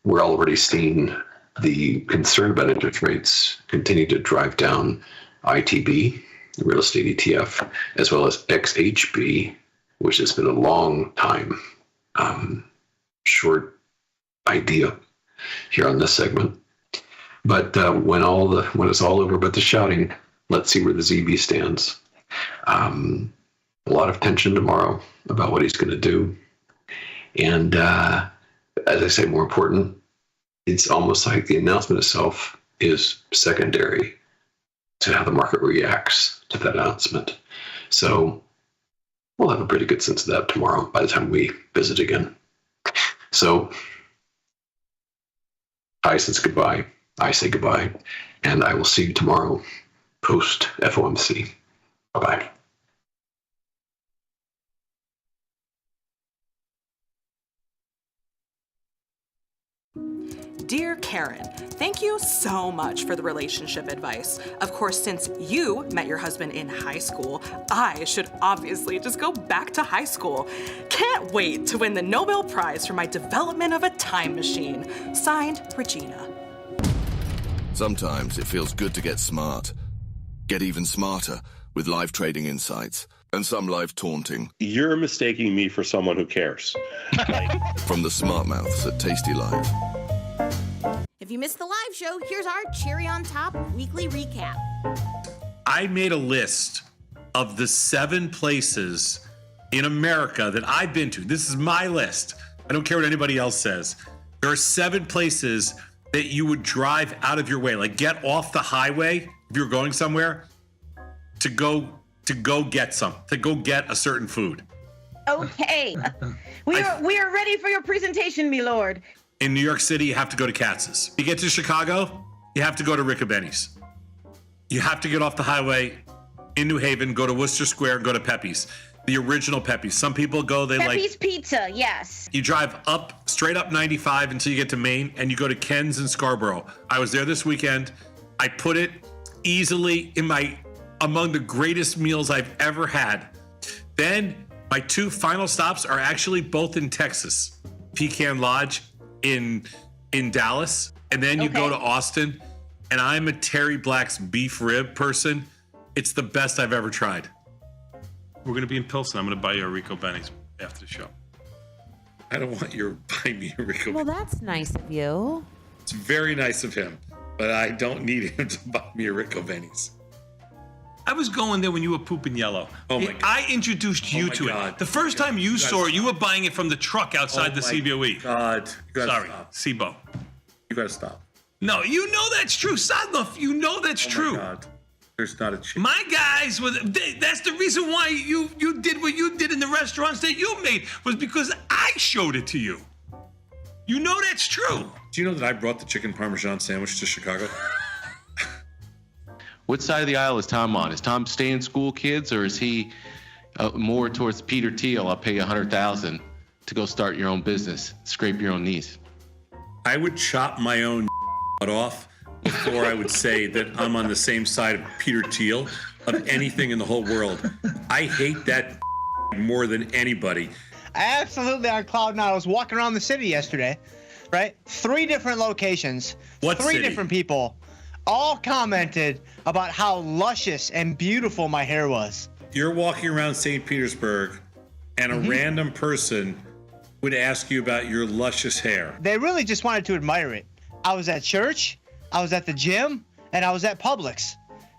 We're already seeing the concern about interest rates continue to drive down ITB, the real estate ETF, as well as XHB, which has been a long time short idea here on this segment. But when it's all over but the shouting, let's see where the ZB stands. A lot of tension tomorrow about what he's going to do. And as I say, more important, it's almost like the announcement itself is secondary to how the market reacts to that announcement. So we'll have a pretty good sense of that tomorrow by the time we visit again. So I say goodbye, and I will see you tomorrow post FOMC. Bye-bye. Dear Karen, thank you so much for the relationship advice. Of course, since you met your husband in high school, I should obviously just go back to high school. Can't wait to win the Nobel Prize for my development of a time machine. Signed, Regina. Sometimes it feels good to get smart. Get even smarter with live trading insights and some live taunting. You're mistaking me for someone who cares. From the smart mouths at tastylive. If you missed the live show, here's our cherry on top weekly recap. I made a list of the 7 places in America that I've been to. This is my list. I don't care what anybody else says. There are 7 places that you would drive out of your way, like get off the highway if you're going somewhere to go get a certain food. Okay. We are ready for your presentation, my lord. In New York City, you have to go to Katz's. You get to Chicago, you have to go to Riccobenni's. You have to get off the highway in New Haven, go to Worcester Square, go to Pepe's. The original Pepe's. Some people go, Pepe's Pizza, yes. You drive straight up 95 until you get to Maine, and you go to Ken's in Scarborough. I was there this weekend. I put it easily among the greatest meals I've ever had. Then my 2 final stops are actually both in Texas. Pecan Lodge in Dallas, and then you go to Austin, and I'm a Terry Black's beef rib person. It's the best I've ever tried. We're going to be in Pilsen. I'm going to buy you a Rico Benny's after the show. I don't want you to buy me a Rico. Well, that's nice of you. It's very nice of him, but I don't need him to buy me a Rico Benny's. I was going there when you were pooping yellow. Oh my God. I introduced you to it. The first time you saw it, you were buying it from the truck outside the CBOE. God. Sorry, SIBO. You got to stop. No, you know that's true. Sadlov, you know that's true. My God. There's not a chance. My guys, that's the reason why you did what you did in the restaurants that you made, was because I showed it to you. You know that's true. Do you know that I brought the chicken parmesan sandwich to Chicago? What side of the aisle is Tom on? Is Tom stay in school kids, or is he more towards Peter Thiel? I'll pay you $100,000 to go start your own business, scrape your own knees. I would chop my own off before I would say that I'm on the same side of Peter Thiel of anything in the whole world. I hate that more than anybody. Absolutely on cloud nine. I was walking around the city yesterday, right? 3 different locations. What 3 city? different people all commented about how luscious and beautiful my hair was. You're walking around St. Petersburg and a random person would ask you about your luscious hair. They really just wanted to admire it. I was at church, I was at the gym, and I was at Publix.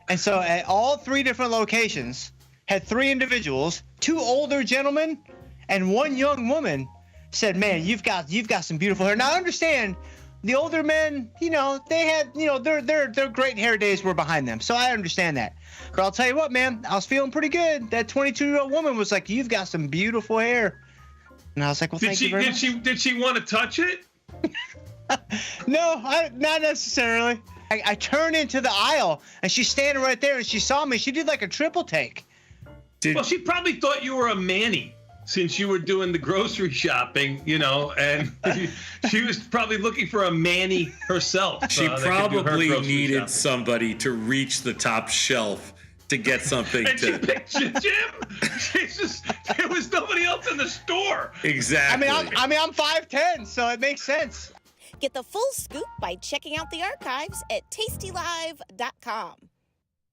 And so at all 3 different locations, had 3 individuals, 2 older gentlemen and 1 young woman, said, "Man, you've got some beautiful hair." Now I understand the older men, they had, their great hair days were behind them. So I understand that. But I'll tell you what, man, I was feeling pretty good. That 22-year-old woman was like, "You've got some beautiful hair." And I was like, "Well, thank you very much." Did she want to touch it? No, not necessarily. I turned into the aisle, and she's standing right there, and she saw me. She did like a triple take. Well, she probably thought you were a Manny, since you were doing the grocery shopping, and she was probably looking for a Manny herself. She that could do her probably grocery needed shopping. somebody to reach the top shelf to get something And she to. picked Jim. There was nobody else in the store. Exactly. I'm 5'10", so it makes sense. Get the full scoop by checking out the archives at tastylive.com.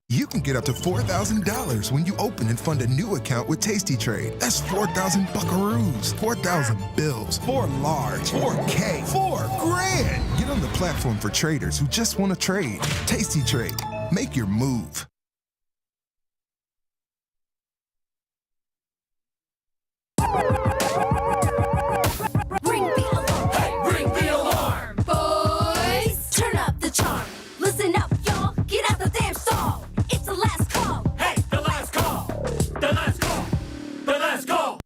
You can get up to $4,000 when you open and fund a new account with Tasty Trade. That's 4,000 buckaroos, 4,000 bills, 4 large, 4K, 4 grand. Get on the platform for traders who just want to trade. Tasty Trade. Make your move. Ring the alarm, boys! Turn up the charm. Listen up, y'all. Get out the damn stall. It's the last call. Hey, the last call. The last call. The last call.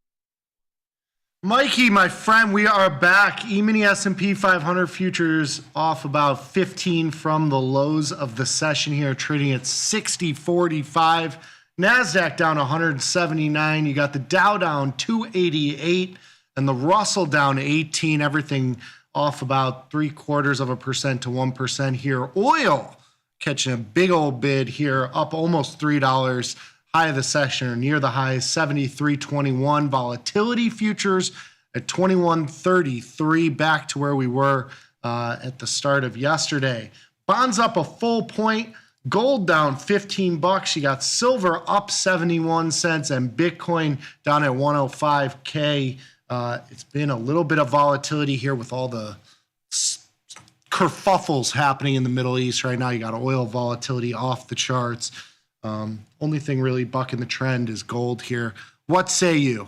Mikey, my friend, we are back. E-mini S&P 500 futures off about 15 from the lows of the session here, trading at 60.45. NASDAQ down 179. You got the Dow down 288 and the Russell down 18. Everything off about 0.75% to 1% here. Oil catching a big old bid here, up almost $3. High of the session or near the high, 73.21. Volatility futures at 21.33, back to where we were at the start of yesterday. Bonds up a full point. Gold down $15. You got silver up 71 cents and Bitcoin down at 105K. It's been a little bit of volatility here with all the kerfuffles happening in the Middle East right now. You got oil volatility off the charts. Only thing really bucking the trend is gold here. What say you?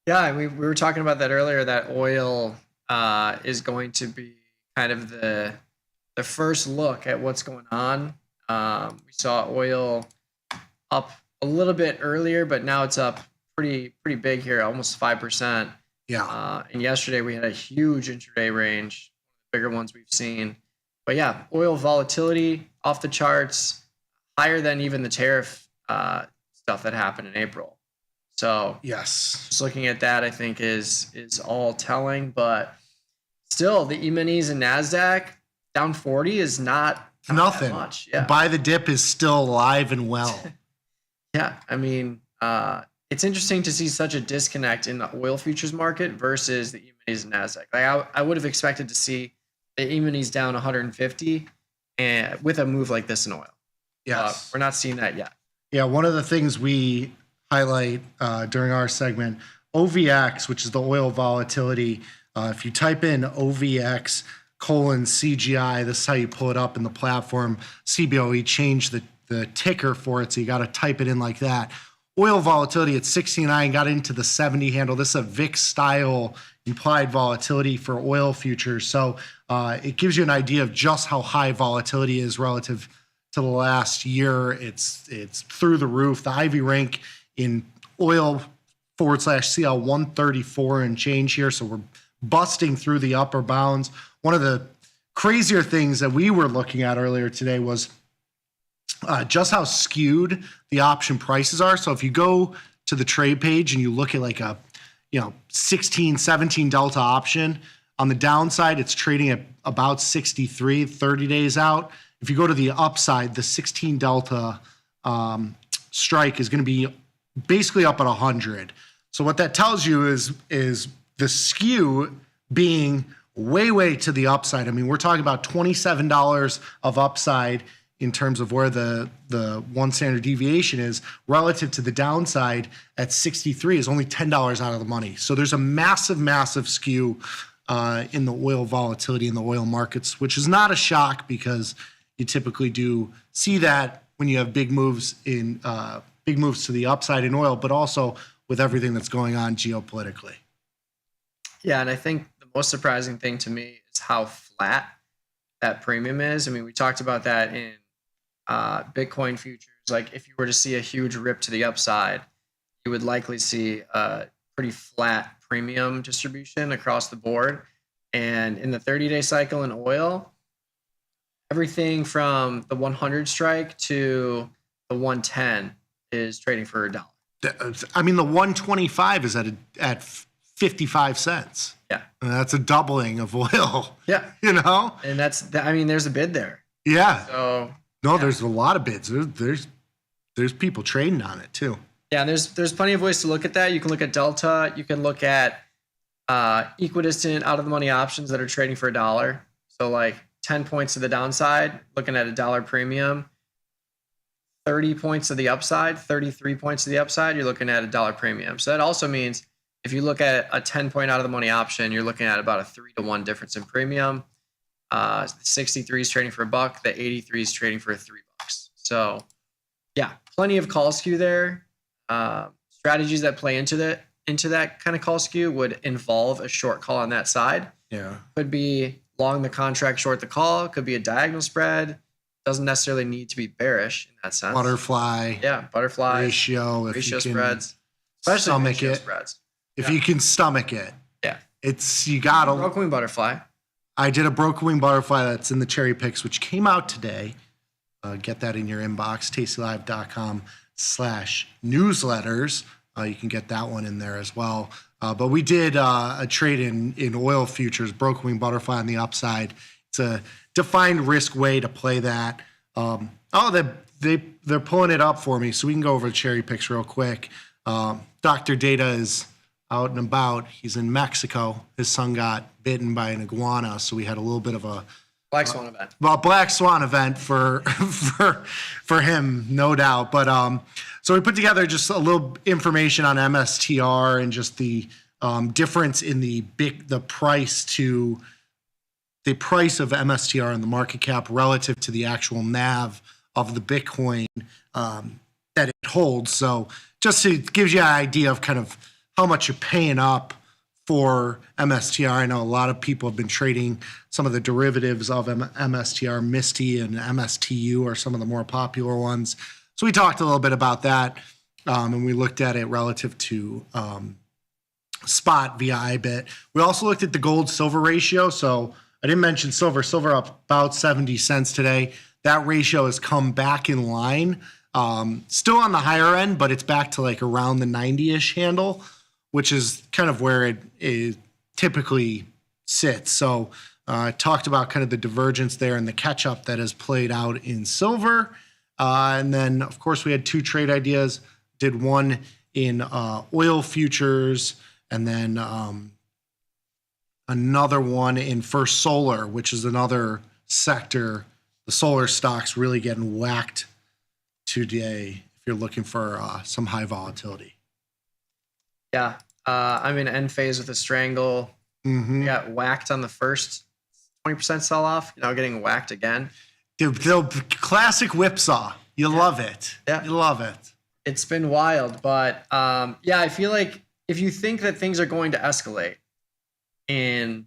Yeah, we were talking about that earlier, that oil is going to be kind of the first look at what's going on. We saw oil up a little bit earlier, but now it's up pretty big here, almost 5%. Yeah. And yesterday we had a huge intraday range, bigger ones we've seen. But yeah, oil volatility off the charts, higher than even the tariff stuff that happened in April. So yes, just looking at that, I think is all telling. But still, the E-minis and NASDAQ down 40 is not nothing. That much. Yeah. Buy the dip is still alive and well. Yeah, I mean, it's interesting to see such a disconnect in the oil futures market versus the E-minis and NASDAQ. Like I would have expected to see the E-minis down 150 and with a move like this in oil. Yes. We're not seeing that yet. Yeah, one of the things we highlight during our segment. OVX, which is the oil volatility. If you type in OVX :CGI, this is how you pull it up in the platform. CBOE changed the ticker for it, so you got to type it in like that. Oil volatility at 69 got into the 70 handle. This is a VIX style implied volatility for oil futures. So it gives you an idea of just how high volatility is relative to the last year. It's through the roof. The Ivy rank in oil /CL 134 and change here. So we're busting through the upper bounds. One of the crazier things that we were looking at earlier today was just how skewed the option prices are. So if you go to the trade page and you look at like a 16, 17 delta option, on the downside, it's trading at about 63, 30 days out. If you go to the upside, the 16 delta strike is going to be basically up at 100. So what that tells you is the skew being way to the upside. I mean, we're talking about $27 of upside in terms of where the one standard deviation is relative to the downside at 63 is only $10 out of the money. So there's a massive skew in the oil volatility in the oil markets, which is not a shock because you typically do see that when you have big moves to the upside in oil, but also with everything that's going on geopolitically. Yeah, and I think the most surprising thing to me is how flat that premium is. I mean, we talked about that in Bitcoin futures. Like if you were to see a huge rip to the upside, you would likely see a pretty flat premium distribution across the board. And in the 30-day cycle in oil, everything from the 100 strike to the 110 is trading for $1. I mean, the 125 is at 55 cents. Yeah. And that's a doubling of oil. Yeah. You know? And there's a bid there. Yeah. So no, there's a lot of bids. There's people trading on it too. Yeah, and there's plenty of ways to look at that. You can look at delta. You can look at equidistant out of the money options that are trading for $1. So like 10 points to the downside, looking at $1 premium. 30 points to the upside, 33 points to the upside, you're looking at $1 premium. So that also means if you look at a 10 point out of the money option, you're looking at about a 3-to-1 difference in premium. The 63 is trading for $1, the 83 is trading for $3. So yeah, plenty of call skew there. Strategies that play into that kind of call skew would involve a short call on that side. Yeah. Could be long the contract, short the call, could be a diagonal spread. Doesn't necessarily need to be bearish in that sense. Butterfly. Yeah, butterfly. Ratio. Ratio spreads. Especially ratio spreads. If you can stomach it. Yeah. You got to. Broken wing butterfly. I did a broken wing butterfly that's in the cherry picks, which came out today. Get that in your inbox, tastylive.com/newsletters. You can get that one in there as well. But we did a trade in oil futures, broken wing butterfly on the upside. It's a defined risk way to play that. They're pulling it up for me, so we can go over the cherry picks real quick. Dr. Data is out and about. He's in Mexico. His son got bitten by an iguana, so we had a little bit of a black swan event. Well, black swan event for him, no doubt. But so we put together just a little information on MSTR and just the difference in the price of MSTR and the market cap relative to the actual NAV of the Bitcoin that it holds. So just it gives you an idea of kind of how much you're paying up for MSTR. I know a lot of people have been trading some of the derivatives of MSTR. Misty and MSTU are some of the more popular ones. So we talked a little bit about that, and we looked at it relative to spot via IBIT. We also looked at the gold-silver ratio. So I didn't mention silver. Silver up about 70 cents today. That ratio has come back in line. Still on the higher end, but it's back to like around the 90-ish handle, which is kind of where it typically sits. So I talked about kind of the divergence there and the catch-up that has played out in silver. And then, of course, we had two trade ideas. Did one in oil futures and then another one in First Solar, which is another sector. The solar stocks really getting whacked today. you're looking for some high volatility. Yeah. I'm in end phase with a strangle. Mm-hmm. I got whacked on the first 20% sell off, getting whacked again. The classic whipsaw. You love it. Yeah. You love it. It's been wild, but I feel like if you think that things are going to escalate in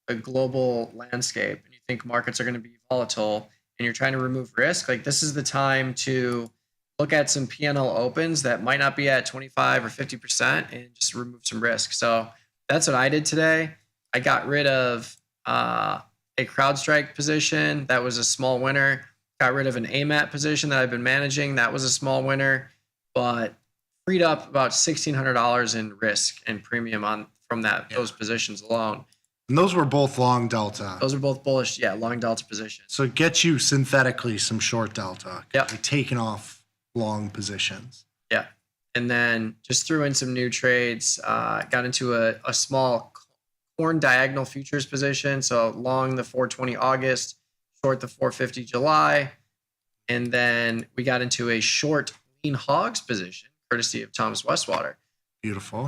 a global landscape and you think markets are going to be volatile and you're trying to remove risk, like this is the time to look at some PNL opens that might not be at 25 or 50% and just remove some risk. So that's what I did today. I got rid of a CrowdStrike position. That was a small winner. Got rid of an AMAT position that I've been managing. That was a small winner, but freed up about $1,600 in risk and premium from those positions alone. And those were both long delta. Those are both bullish, long delta positions. So it gets you synthetically some short delta. Yep. You're taking off long positions. Yeah. And then just threw in some new trades. Got into a small corn diagonal futures position. So long the 420 August, short the 450 July. And then we got into a short lean hogs position, courtesy of Thomas Westwater. Beautiful.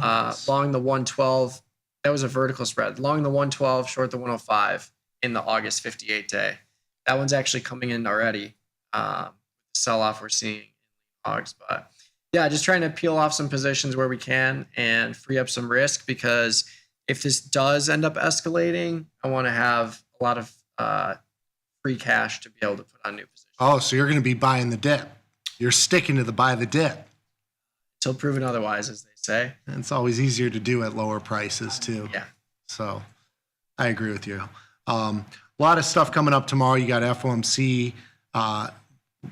Long the 112. That was a vertical spread. Long the 112, short the 105 in the August 58 day. That one's actually coming in already. Sell off we're seeing in hogs, but yeah, just trying to peel off some positions where we can and free up some risk, because if this does end up escalating, I want to have a lot of free cash to be able to put on new positions. Oh, so you're going to be buying the dip. You're sticking to the buy the dip. Till proven otherwise, as they say. And it's always easier to do at lower prices too. Yeah. So I agree with you. A lot of stuff coming up tomorrow. You got FOMC,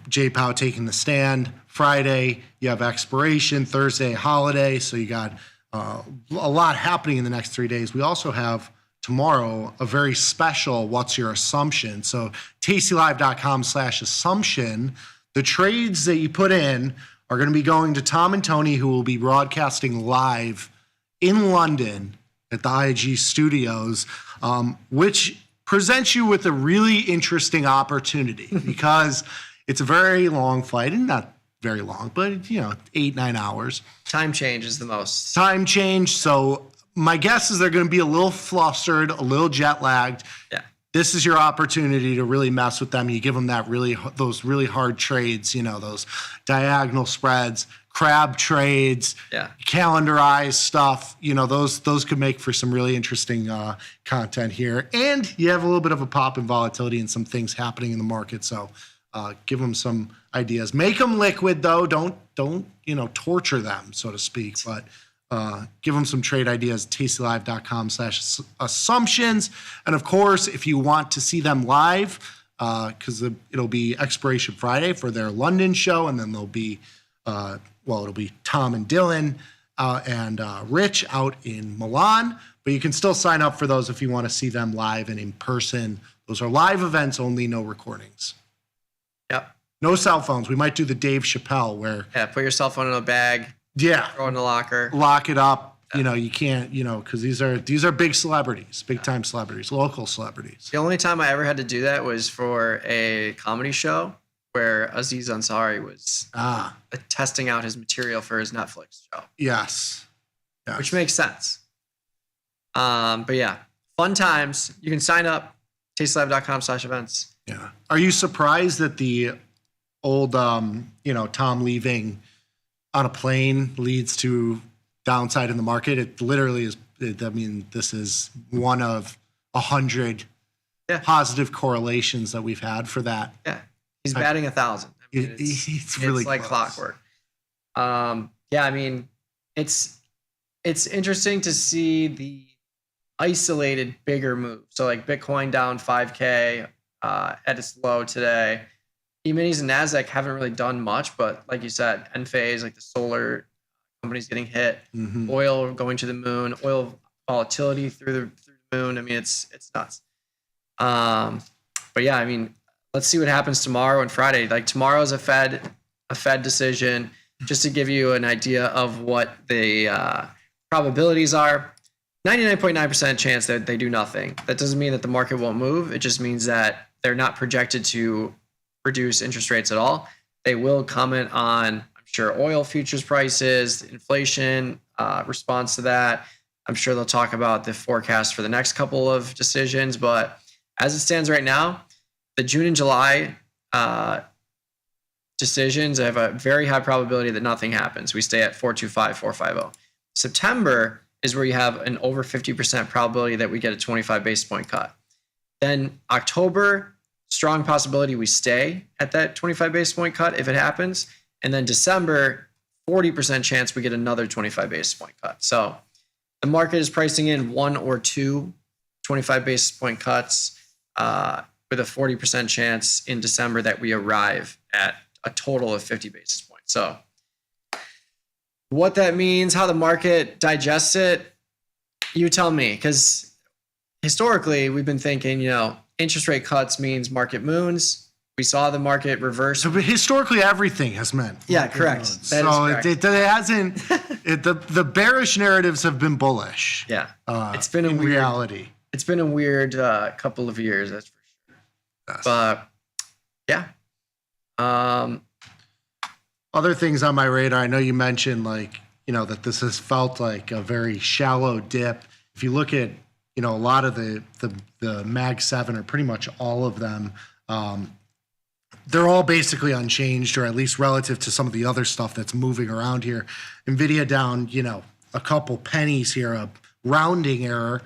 J-Pow taking the stand. Friday, you have expiration. Thursday, holiday. So you got a lot happening in the next 3 days. We also have tomorrow a very special What's Your Assumption? So tastylive.com/assumption. The trades that you put in are going to be going to Tom and Tony, who will be broadcasting live in London at the IG studios, which presents you with a really interesting opportunity because it's a very long flight, and not very long, but 8-9 hours. Time change is the most. Time change. So my guess is they're going to be a little flustered, a little jet lagged. Yeah. This is your opportunity to really mess with them. You give them those really hard trades, those diagonal spreads, crab trades, calendarized stuff. Those could make for some really interesting content here. And you have a little bit of a pop in volatility and some things happening in the market. So give them some ideas. Make them liquid though. Don't torture them, so to speak. But give them some trade ideas, tastylive.com/assumptions. And of course, if you want to see them live, because it'll be Expiration Friday for their London show, and then there'll be, it'll be Tom and Dylan and Rich out in Milan. But you can still sign up for those if you want to see them live and in person. Those are live events only, no recordings. Yep. No cell phones. We might do the Dave Chappelle where... Yeah, put your cell phone in a bag. Yeah. Throw it in the locker. Lock it up. You can't, because these are big celebrities, big time celebrities, local celebrities. The only time I ever had to do that was for a comedy show where Aziz Ansari was testing out his material for his Netflix show. Yes. Which makes sense. But yeah, fun times. You can sign up, tastylive.com/events. Yeah. Are you surprised that the old, Tom leaving on a plane leads to downside in the market? It literally is. This is one of 100 positive correlations that we've had for that. Yeah, he's batting 1,000. It's really like close. clockwork. It's interesting to see the isolated bigger move. So like Bitcoin down 5K at its low today. E-minis and NASDAQ haven't really done much, but like you said, end phase, like the solar companies getting hit, oil going to the moon, oil volatility through the moon. It's nuts. But yeah, let's see what happens tomorrow and Friday. Like tomorrow's a Fed decision, just to give you an idea of what the probabilities are. 99.9% chance that they do nothing. That doesn't mean that the market won't move. It just means that they're not projected to reduce interest rates at all. They will comment on, I'm sure oil futures prices, inflation, response to that. I'm sure they'll talk about the forecast for the next couple of decisions. But as it stands right now, the June and July decisions have a very high probability that nothing happens. We stay at 425, 450. September is where you have an over 50% probability that we get a 25 basis point cut. Then October, strong possibility we stay at that 25 basis point cut if it happens. And then December, 40% chance we get another 25 basis point cut. So the market is pricing in 1 or 2 25 basis point cuts with a 40% chance in December that we arrive at a total of 50 basis points. So what that means, how the market digests it, you tell me. Because historically, we've been thinking, interest rate cuts means market moons. We saw the market reverse. So historically, everything has meant. Yeah, correct. That is correct. It hasn't. The bearish narratives have been bullish. Yeah, it's been in reality. It's been a weird couple of years, that's for sure. Yes. But yeah. Other things on my radar. I know you mentioned that this has felt like a very shallow dip. If you look at a lot of the Mag 7 or pretty much all of them. They're all basically unchanged, or at least relative to some of the other stuff that's moving around here. NVIDIA down, a couple pennies here, a rounding error.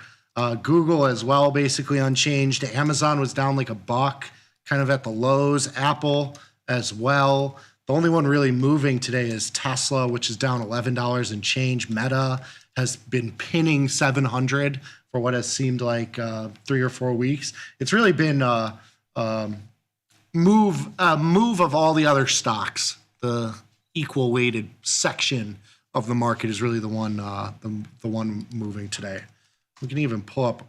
Google as well, basically unchanged. Amazon was down like $1, kind of at the lows. Apple as well. The only one really moving today is Tesla, which is down $11 and change. Meta has been pinning 700 for what has seemed like 3 or 4 weeks. It's really been move of all the other stocks. The equal weighted section of the market is really the one the one moving today. We can even pull up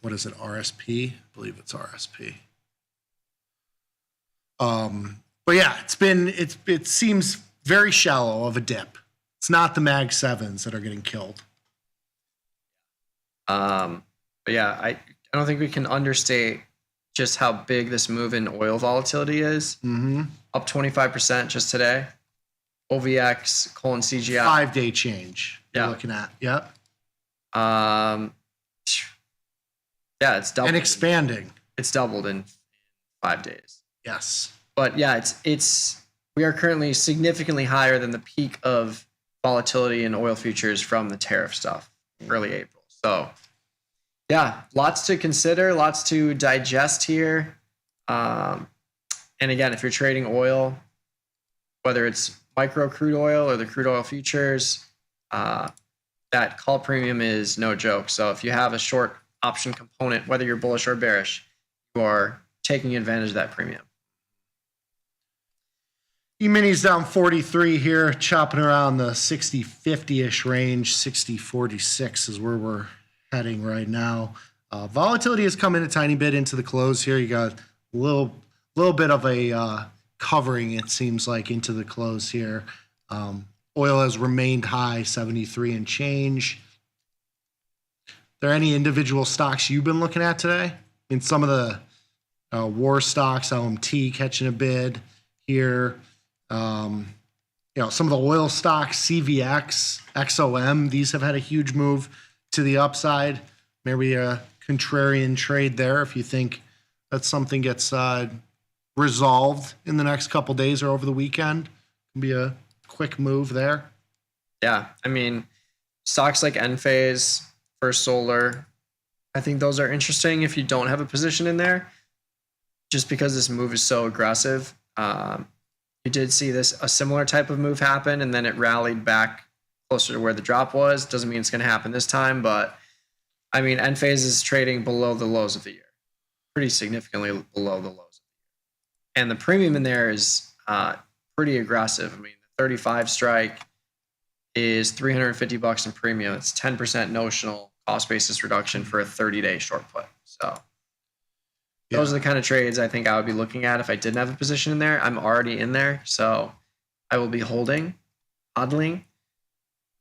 what is it, RSP? I believe it's RSP. But yeah, it seems very shallow of a dip. It's not the Mag 7s that are getting killed. But yeah, I don't think we can understate just how big this move in oil volatility is. Mm-hmm. Up 25% just today. OVX, coal and CGI. 5-day change. Yeah. You're looking at. Yep. Yeah, it's doubled. And expanding. It's doubled in 5 days. Yes. But yeah, we are currently significantly higher than the peak of volatility in oil futures from the tariff stuff, early April. So yeah, lots to consider, lots to digest here. And again, if you're trading oil, whether it's micro crude oil or the crude oil futures, that call premium is no joke. So if you have a short option component, whether you're bullish or bearish, you are taking advantage of that premium. E-mini's down 43 here, chopping around the 60-50-ish range. 60-46 is where we're heading right now. Volatility has come in a tiny bit into the close here. You got a little bit of a covering, it seems like, into the close here. Oil has remained high, 73 and change. Are there any individual stocks you've been looking at today? In some of the war stocks, LMT catching a bid here. Some of the oil stocks, CVX, XOM, these have had a huge move to the upside. Maybe a contrarian trade there if you think that something gets resolved in the next couple days or over the weekend. Can be a quick move there. Yeah, I mean, stocks like Enphase, First Solar, I think those are interesting if you don't have a position in there, just because this move is so aggressive. You did see a similar type of move happen, and then it rallied back closer to where the drop was. Doesn't mean it's going to happen this time, but I mean, Enphase is trading below the lows of the year, pretty significantly below the lows of the year. And the premium in there is pretty aggressive. I mean, the 35 strike is $350 in premium. It's 10% notional cost basis reduction for a 30-day short put. So those are the kind of trades I think I would be looking at if I didn't have a position in there. I'm already in there, so I will be hodling. But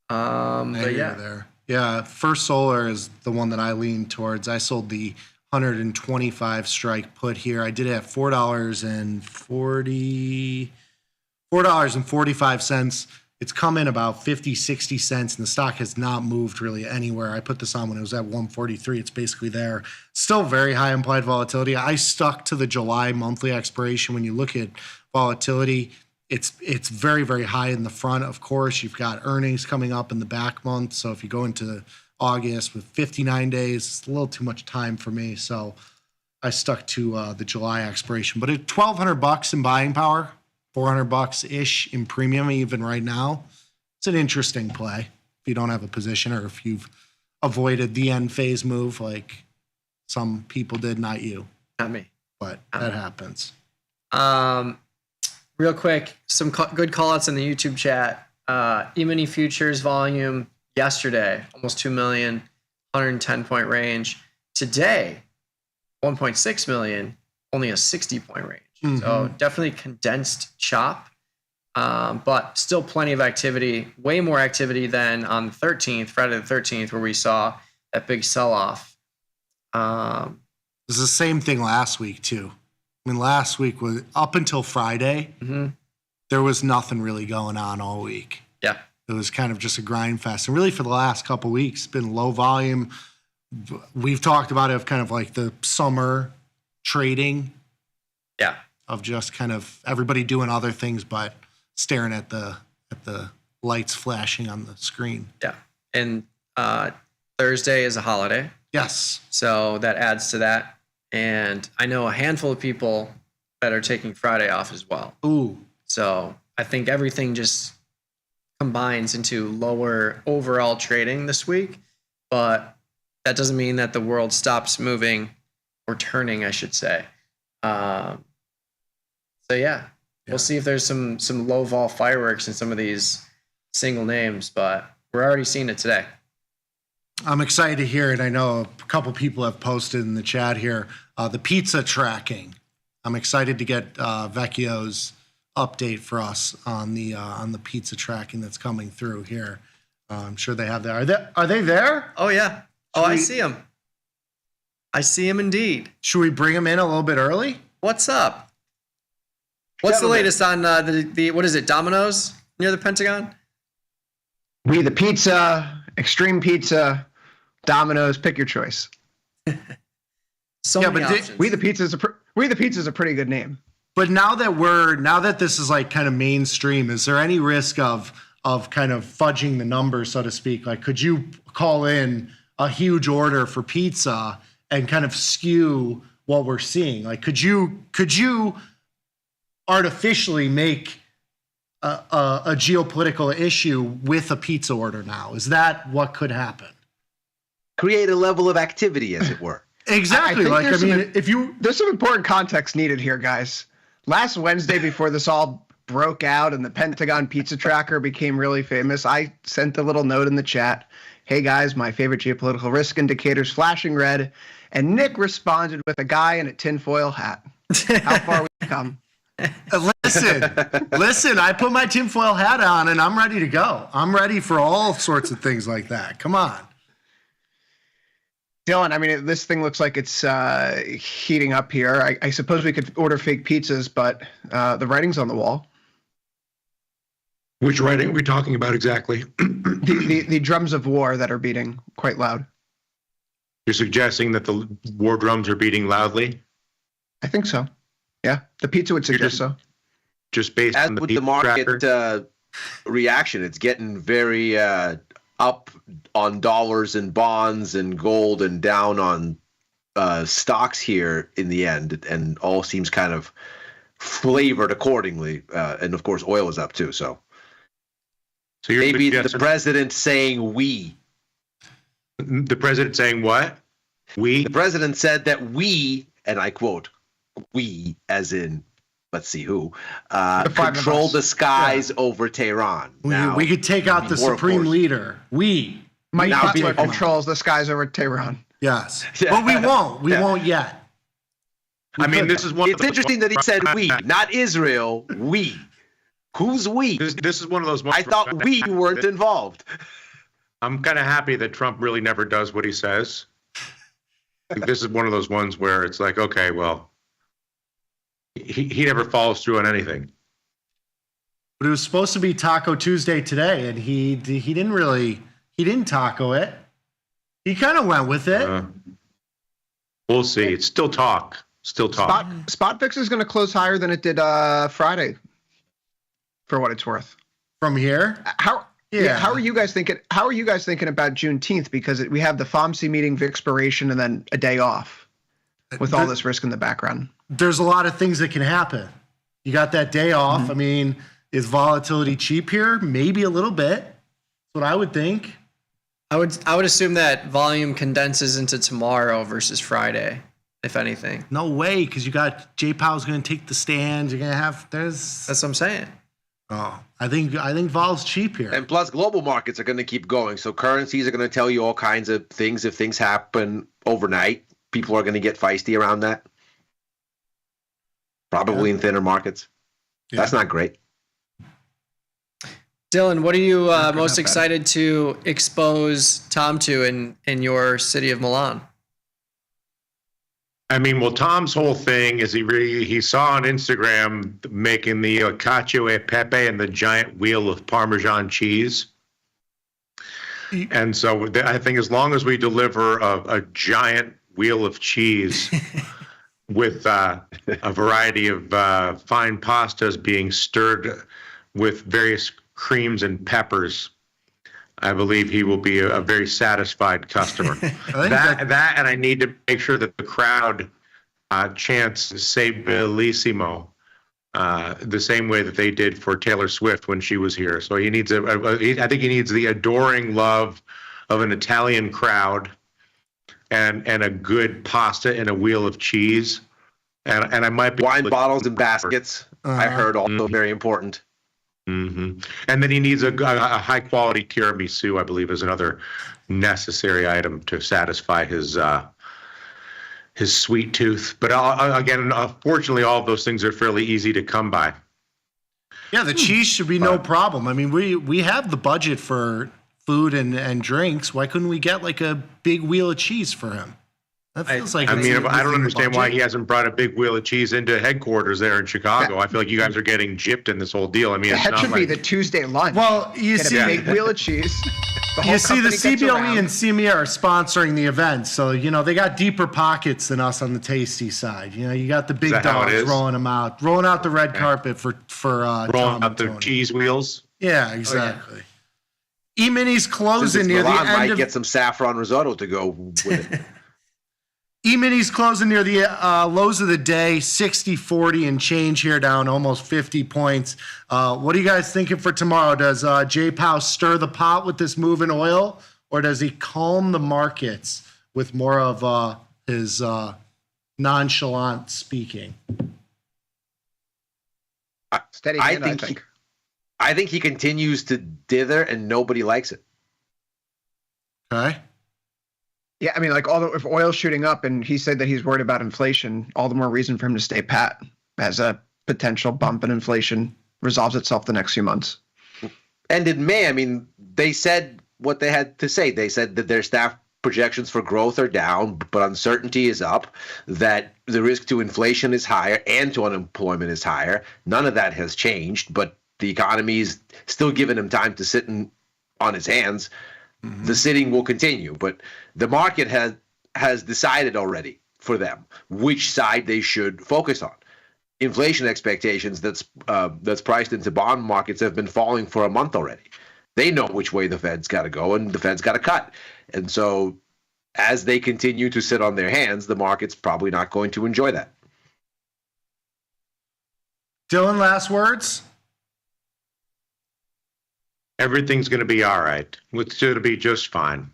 yeah. Yeah, First Solar is the one that I lean towards. I sold the 125 strike put here. I did it at $4.45. It's come in about 50, 60 cents, and the stock has not moved really anywhere. I put this on when it was at 143. It's basically there. Still very high implied volatility. I stuck to the July monthly expiration. When you look at volatility, it's very, very high in the front. Of course, you've got earnings coming up in the back month. So if you go into August with 59 days, it's a little too much time for me. So I stuck to the July expiration. But at $1,200 in buying power, $400-ish in premium even right now, it's an interesting play if you don't have a position or if you've avoided the end phase move like some people did, not you. Not me. But that happens. Real quick, some good call-outs in the YouTube chat. E-mini futures volume yesterday, almost 2 million, 110-point range. Today, 1.6 million, only a 60-point range. Mm-hmm. So definitely condensed chop, but still plenty of activity, way more activity than on the 13th, Friday the 13th, where we saw that big sell-off. It was the same thing last week, too. I mean, last week was up until Friday, there was nothing really going on all week. Yeah. It was kind of just a grind fest. And really for the last couple of weeks, it's been low volume. We've talked about it of kind of like the summer trading. Yeah. Of just kind of everybody doing other things but staring at the lights flashing on the screen. Yeah. And Thursday is a holiday. Yes. So that adds to that. And I know a handful of people that are taking Friday off as well. Ooh. So I think everything just combines into lower overall trading this week. But that doesn't mean that the world stops moving or turning, I should say. So yeah, we'll see if there's some low vol fireworks in some of these single names, but we're already seeing it today. I'm excited to hear it. I know a couple people have posted in the chat here the pizza tracking. I'm excited to get Vecchio's update for us on the pizza tracking that's coming through here. I'm sure they have that. Are they there? Oh yeah. I see them. I see them indeed. Should we bring them in a little bit early? What's up? What's the latest on the what is it, Domino's near the Pentagon? We the Pizza, Extreme Pizza, Domino's, pick your choice. Many options. We the Pizza is a pretty good name. But now that this is like kind of mainstream, is there any risk of kind of fudging the numbers, so to speak? Like, could you call in a huge order for pizza and kind of skew what we're seeing? Like, could you artificially make a geopolitical issue with a pizza order now? Is that what could happen? Create a level of activity, as it were. Exactly. There's some important context needed here, guys. Last Wednesday, before this all broke out and the Pentagon pizza tracker became really famous, I sent a little note in the chat. Hey guys, my favorite geopolitical risk indicators flashing red. And Nick responded with a guy in a tinfoil hat. How far we've come. Listen, I put my tinfoil hat on and I'm ready to go. I'm ready for all sorts of things like that. Come on. Dylan, I mean, this thing looks like it's heating up here. I suppose we could order fake pizzas, but the writing's on the wall. Which writing are we talking about exactly? The drums of war that are beating quite loud. You're suggesting that the war drums are beating loudly? I think so. Yeah, the pizza would suggest so. Just based As on the with the market reaction, it's getting very up on dollars and bonds and gold and down on stocks here in the end, and all seems kind of flavored accordingly. And of course, oil is up too. So maybe the president saying we. The president saying what? We? The president said that we, and I quote, we, as in, let's see who, control the skies over Tehran. We could take out the supreme leader. Mike Butler controls the skies over Tehran. Yes. But we won't. We won't yet. This is one. It's interesting that he said we, not Israel. We. Who's we? This is one of those. I thought we weren't involved. I'm kind of happy that Trump really never does what he says. This is one of those ones where it's like, okay, well, he never follows through on anything. But it was supposed to be Taco Tuesday today, and he didn't taco it. He kind of went with it. We'll see. It's still talk. Still talk. SpotFix is going to close higher than it did Friday, for what it's worth. From here? How are you guys thinking? How are you guys thinking about Juneteenth? Because we have the FOMC meeting, expiration, and then a day off, with all this risk in the background. There's a lot of things that can happen. You got that day off. Mm-hmm. I mean, is volatility cheap here? Maybe a little bit. That's what I would think. I would assume that volume condenses into tomorrow versus Friday, if anything. No way, because you got J Powell's going to take the stand. You're going to have That's what I'm saying. Oh, I think vol's cheap here. And plus, global markets are going to keep going. So currencies are going to tell you all kinds of things. If things happen overnight, people are going to get feisty around that. Probably in thinner markets. Yeah. That's not great. Dylan, what are you most excited to expose Tom to in your city of Milan? I mean, well, Tom's whole thing is he saw on Instagram making the cacio e pepe and the giant wheel of Parmesan cheese. And so I think as long as we deliver a giant wheel of cheese with a variety of fine pastas being stirred with various creams and peppers, I belleve he will be a very satisfied customer. that and I need to make sure that the crowd chants "Se Bellissimo" the same way that they did for Taylor Swift when she was here. So he needs I think he needs the adoring love of an Italian crowd and a good pasta and a wheel of cheese. And I might be wine bottles and baskets. I heard also very important. Mm-hmm. And then he needs a high quality tiramisu, I believe, is another necessary item to satisfy his sweet tooth. But again, fortunately, all of those things are fairly easy to come by. Yeah, the cheese should be no problem. I mean, we have the budget for food and drinks. Why couldn't we get like a big wheel of cheese for him? That feels like I mean, I don't understand why he hasn't brought a big wheel of cheese into headquarters there in Chicago. I feel like you guys are getting gypped in this whole deal. I mean, that should be the Tuesday lunch. Well, you Get see, a big wheel of cheese. You see, the CBOE and CME are sponsoring the event, so they got deeper pockets than us on the tasty side. You got the big dogs rolling out the red carpet for rolling out the cheese wheels. Yeah, exactly. E-Mini's closing near the end might get some saffron risotto to go with it. E-Mini's closing near the lows of the day, 60-40 and change here, down almost 50 points. What are you guys thinking for tomorrow? Does J Powell stir the pot with this move in oil, or does he calm the markets with more of his nonchalant speaking? Steady hand, I think. I think he continues to dither and nobody likes it. Okay. Yeah, I mean, like if oil's shooting up and he said that he's worried about inflation, all the more reason for him to stay pat as a potential bump in inflation resolves itself the next few months. And in May, I mean, they said what they had to say. They said that their staff projections for growth are down, but uncertainty is up, that the risk to inflation is higher and to unemployment is higher. None of that has changed, but the economy is still giving him time to sit on his hands. Mm-hmm. The sitting will continue, but the market has decided already for them which side they should focus on. Inflation expectations that's priced into bond markets have been falling for a month already. They know which way the Fed's got to go, and the Fed's got to cut. And so as they continue to sit on their hands, the market's probably not going to enjoy that. Dylan, last words? Everything's going to be all right. It's going to be just fine.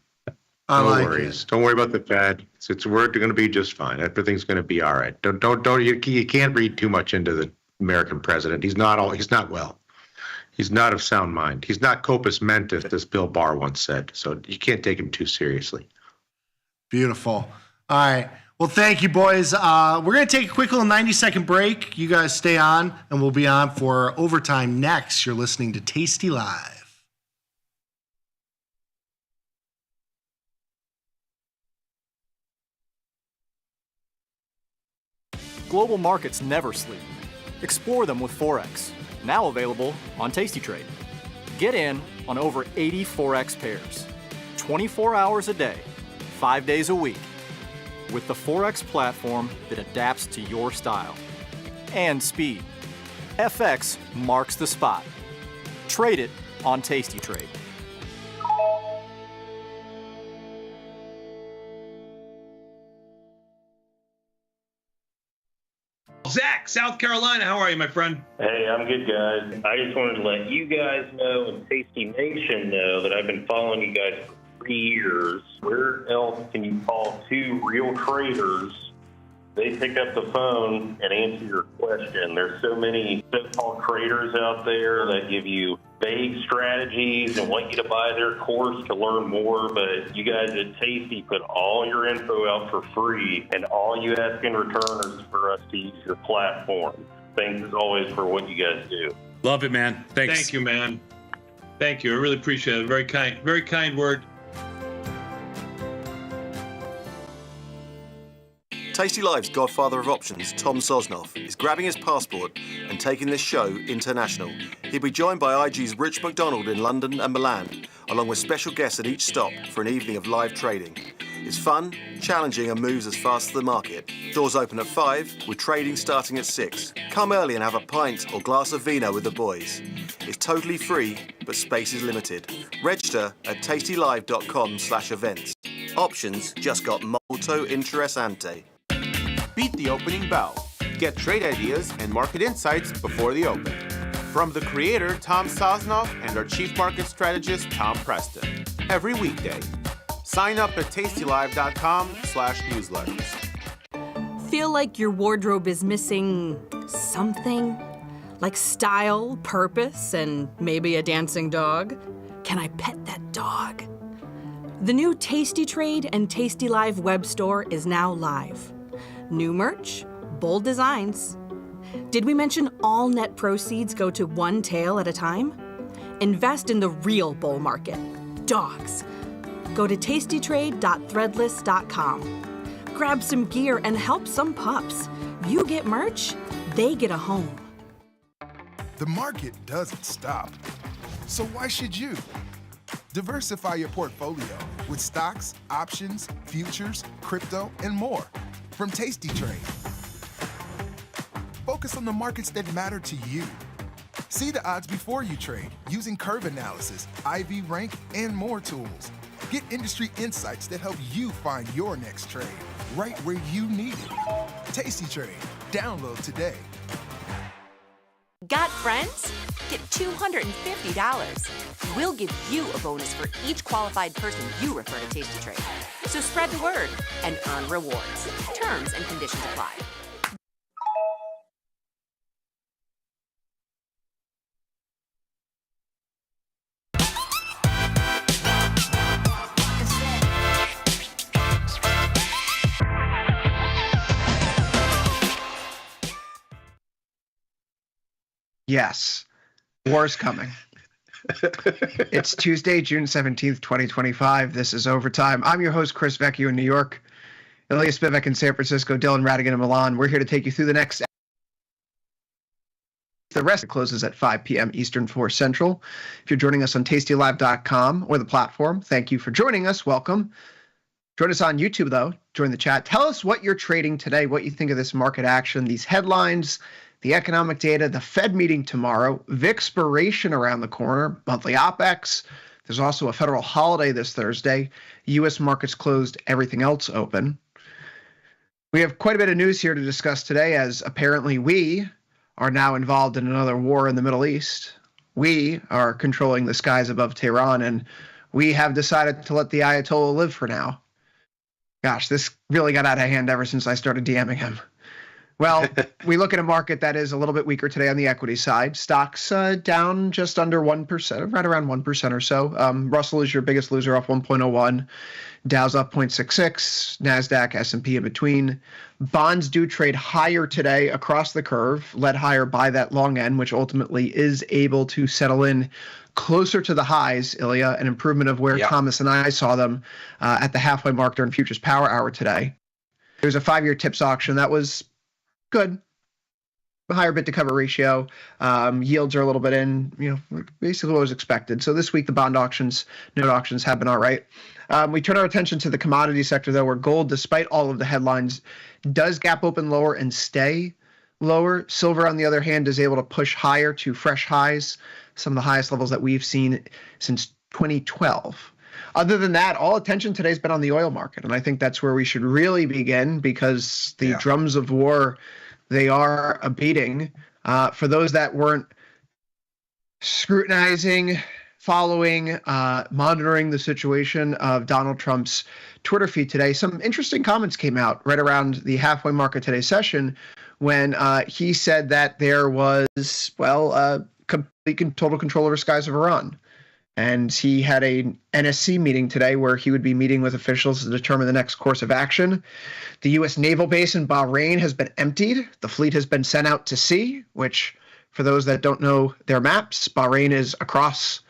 No worries. Don't worry about the Fed. We're going to be just fine. Everything's going to be all right. You can't read too much into the American president. He's not well. He's not of sound mind. He's not corpus mentis, as Bill Barr once said. So you can't take him too seriously. Beautiful. All right. Well, thank you, boys. We're going to take a quick little 90-second break. You guys stay on, and we'll be on for overtime next. You're listening to Tasty Live. global markets never sleep. Explore them with Forex, now available on tastytrade. Get in on over 80 Forex pairs, 24 hours a day, 5 days a week, with the Forex platform that adapts to your style and speed. FX marks the spot. Trade it on tastytrade. Zach, South Carolina, how are you, my friend? Hey, I'm good, guys. I just wanted to let you guys know and Tasty Nation know that I've been following you guys for 3 years. Where else can you call two real traders? They pick up the phone and answer your question. There's so many so-called traders out there that give you vague strategies and want you to buy their course to learn more, but you guys at Tasty put all your info out for free, and all you ask in return is for us to use your platform. Thanks as always for what you guys do. Love it, man. Thanks. Thank you, man. Thank you. I really appreciate it. Very kind word. Tasty Live's godfather of options, Tom Sosnoff, is grabbing his passport and taking this show international. He'll be joined by IG's Rich McDonald in London and Milan, along with special guests at each stop for an evening of live trading. It's fun, challenging, and moves as fast as the market. Doors open at 5, with trading starting at 6. Come early and have a pint or glass of vino with the boys. It's totally free, but space is limited. Register at tastylive.com/events. Options just got molto interessante. Beat the opening bell. Get trade ideas and market insights before the open. From the creator, Tom Sosnoff, and our chief market strategist, Tom Preston. Every weekday. Sign up at tastylive.com/newsletters. Feel like your wardrobe is missing something? Like style, purpose, and maybe a dancing dog? Can I pet that dog? The new Tasty Trade and Tasty Live web store is now live. New merch, bold designs. Did we mention all net proceeds go to one tail at a time? Invest in the real bull market, dogs. Go to tastytrade.threadless.com. Grab some gear and help some pups. You get merch, they get a home. The market doesn't stop. So why should you? Diversify your portfolio with stocks, options, futures, crypto, and more from Tasty Trade. Focus on the markets that matter to you. See the odds before you trade using curve analysis, IV rank, and more tools. Get industry insights that help you find your next trade right where you need it. Tasty Trade. Download today. Got friends? Get $250. We'll give you a bonus for each qualified person you refer to Tasty Trade. So spread the word and earn rewards. Terms and conditions apply. Yes, war's coming. It's Tuesday, June 17th, 2025. This is Overtime. I'm your host, Chris Vecchio in New York, Ilya Spivak in San Francisco, Dylan Radigan in Milan. We're here to take you through the next. The rest closes at 5 p.m. Eastern, 4 Central. If you're joining us on tastylive.com or the platform, thank you for joining us. Welcome. Join us on YouTube, though. Join the chat. Tell us what you're trading today, what you think of this market action, these headlines, the economic data, the Fed meeting tomorrow, VIX-piration around the corner, monthly OPEX. There's also a federal holiday this Thursday. U.S. markets closed, everything else open. We have quite a bit of news here to discuss today, as apparently we are now involved in another war in the Middle East. We are controlling the skies above Tehran, and we have decided to let the Ayatollah live for now. Gosh, this really got out of hand ever since I started DMing him. Well, we look at a market that is a little bit weaker today on the equity side. Stocks down just under 1%, right around 1% or so. Russell is your biggest loser, off 1.01. Dow's up 0.66. NASDAQ, S&P in between. Bonds do trade higher today across the curve, led higher by that long end, which ultimately is able to settle in closer to the highs, Ilya, an improvement of where Thomas and I saw them at the halfway mark during Futures Power Hour today. There was a 5-year TIPS auction that was good. A higher bid to cover ratio. Yields are a little bit in, basically what was expected. So this week, the bond auctions, note auctions have been all right. We turn our attention to the commodity sector, though, where gold, despite all of the headlines, does gap open lower and stay lower. Silver, on the other hand, is able to push higher to fresh highs, some of the highest levels that we've seen since 2012. Other than that, all attention today has been on the oil market, and I think that's where we should really begin, because the drums of war, they are abating. For those that weren't scrutinizing, following, monitoring the situation of Donald Trump's Twitter feed today, some interesting comments came out right around the halfway mark of today's session when he said that there was, complete and total control over skies of Iran. And he had a NSC meeting today where he would be meeting with officials to determine the next course of action. The U.S. naval base in Bahrain has been emptied. The fleet has been sent out to sea, which, for those that don't know their maps, Bahrain is across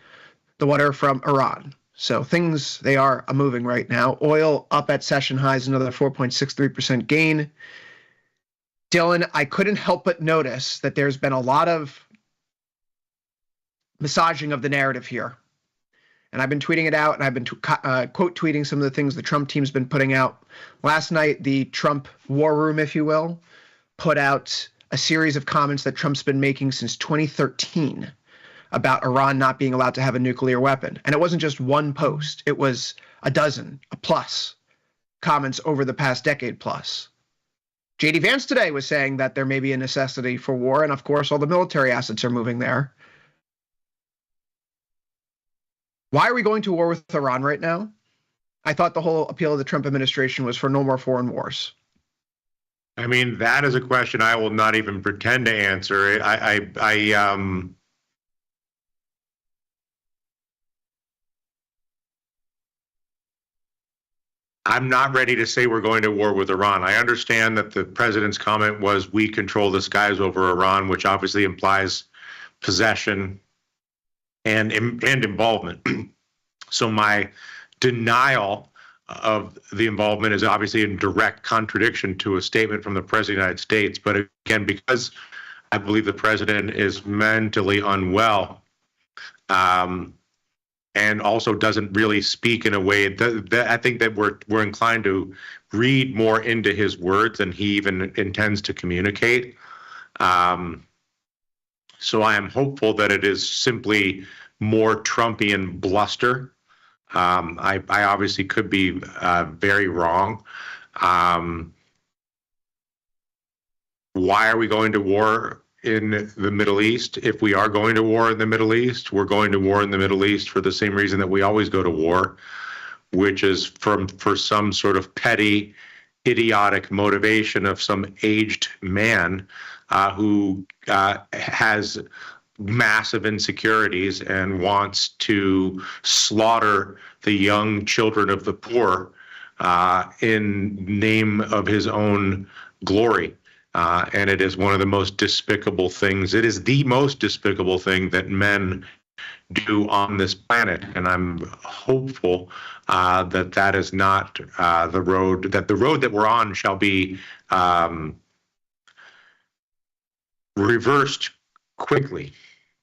the water from Iran. So things, they are moving right now. Oil up at session highs, another 4.63% gain. Dylan, I couldn't help but notice that there's been a lot of massaging of the narrative here. And I've been tweeting it out, and I've been quote tweeting some of the things the Trump team's been putting out. Last night, the Trump war room, if you will, put out a series of comments that Trump's been making since 2013 about Iran not being allowed to have a nuclear weapon. And it wasn't just one post. It was a dozen, a plus, comments over the past decade plus. J.D. Vance today was saying that there may be a necessity for war, and of course, all the military assets are moving there. Why are we going to war with Iran right now? I thought the whole appeal of the Trump administration was for no more foreign wars. I mean, that is a question I will not even pretend to answer. I'm not ready to say we're going to war with Iran. I understand that the president's comment was we control the skies over Iran, which obviously implies possession and involvement. So my denial of the involvement is obviously in direct contradiction to a statement from the President of the United States. But again, because I believe the president is mentally unwell, and also doesn't really speak in a way that I think that we're inclined to read more into his words than he even intends to communicate. So I am hopeful that it is simply more Trumpian bluster. I obviously could be very wrong. Why are we going to war in the Middle East? If we are going to war in the Middle East, we're going to war in the Middle East for the same reason that we always go to war, which is for some sort of petty, idiotic motivation of some aged man who has massive insecurities and wants to slaughter the young children of the poor in name of his own glory. And it is one of the most despicable things. It is the most despicable thing that men do on this planet. And I'm hopeful that is not the road, that the road that we're on shall be reversed quickly,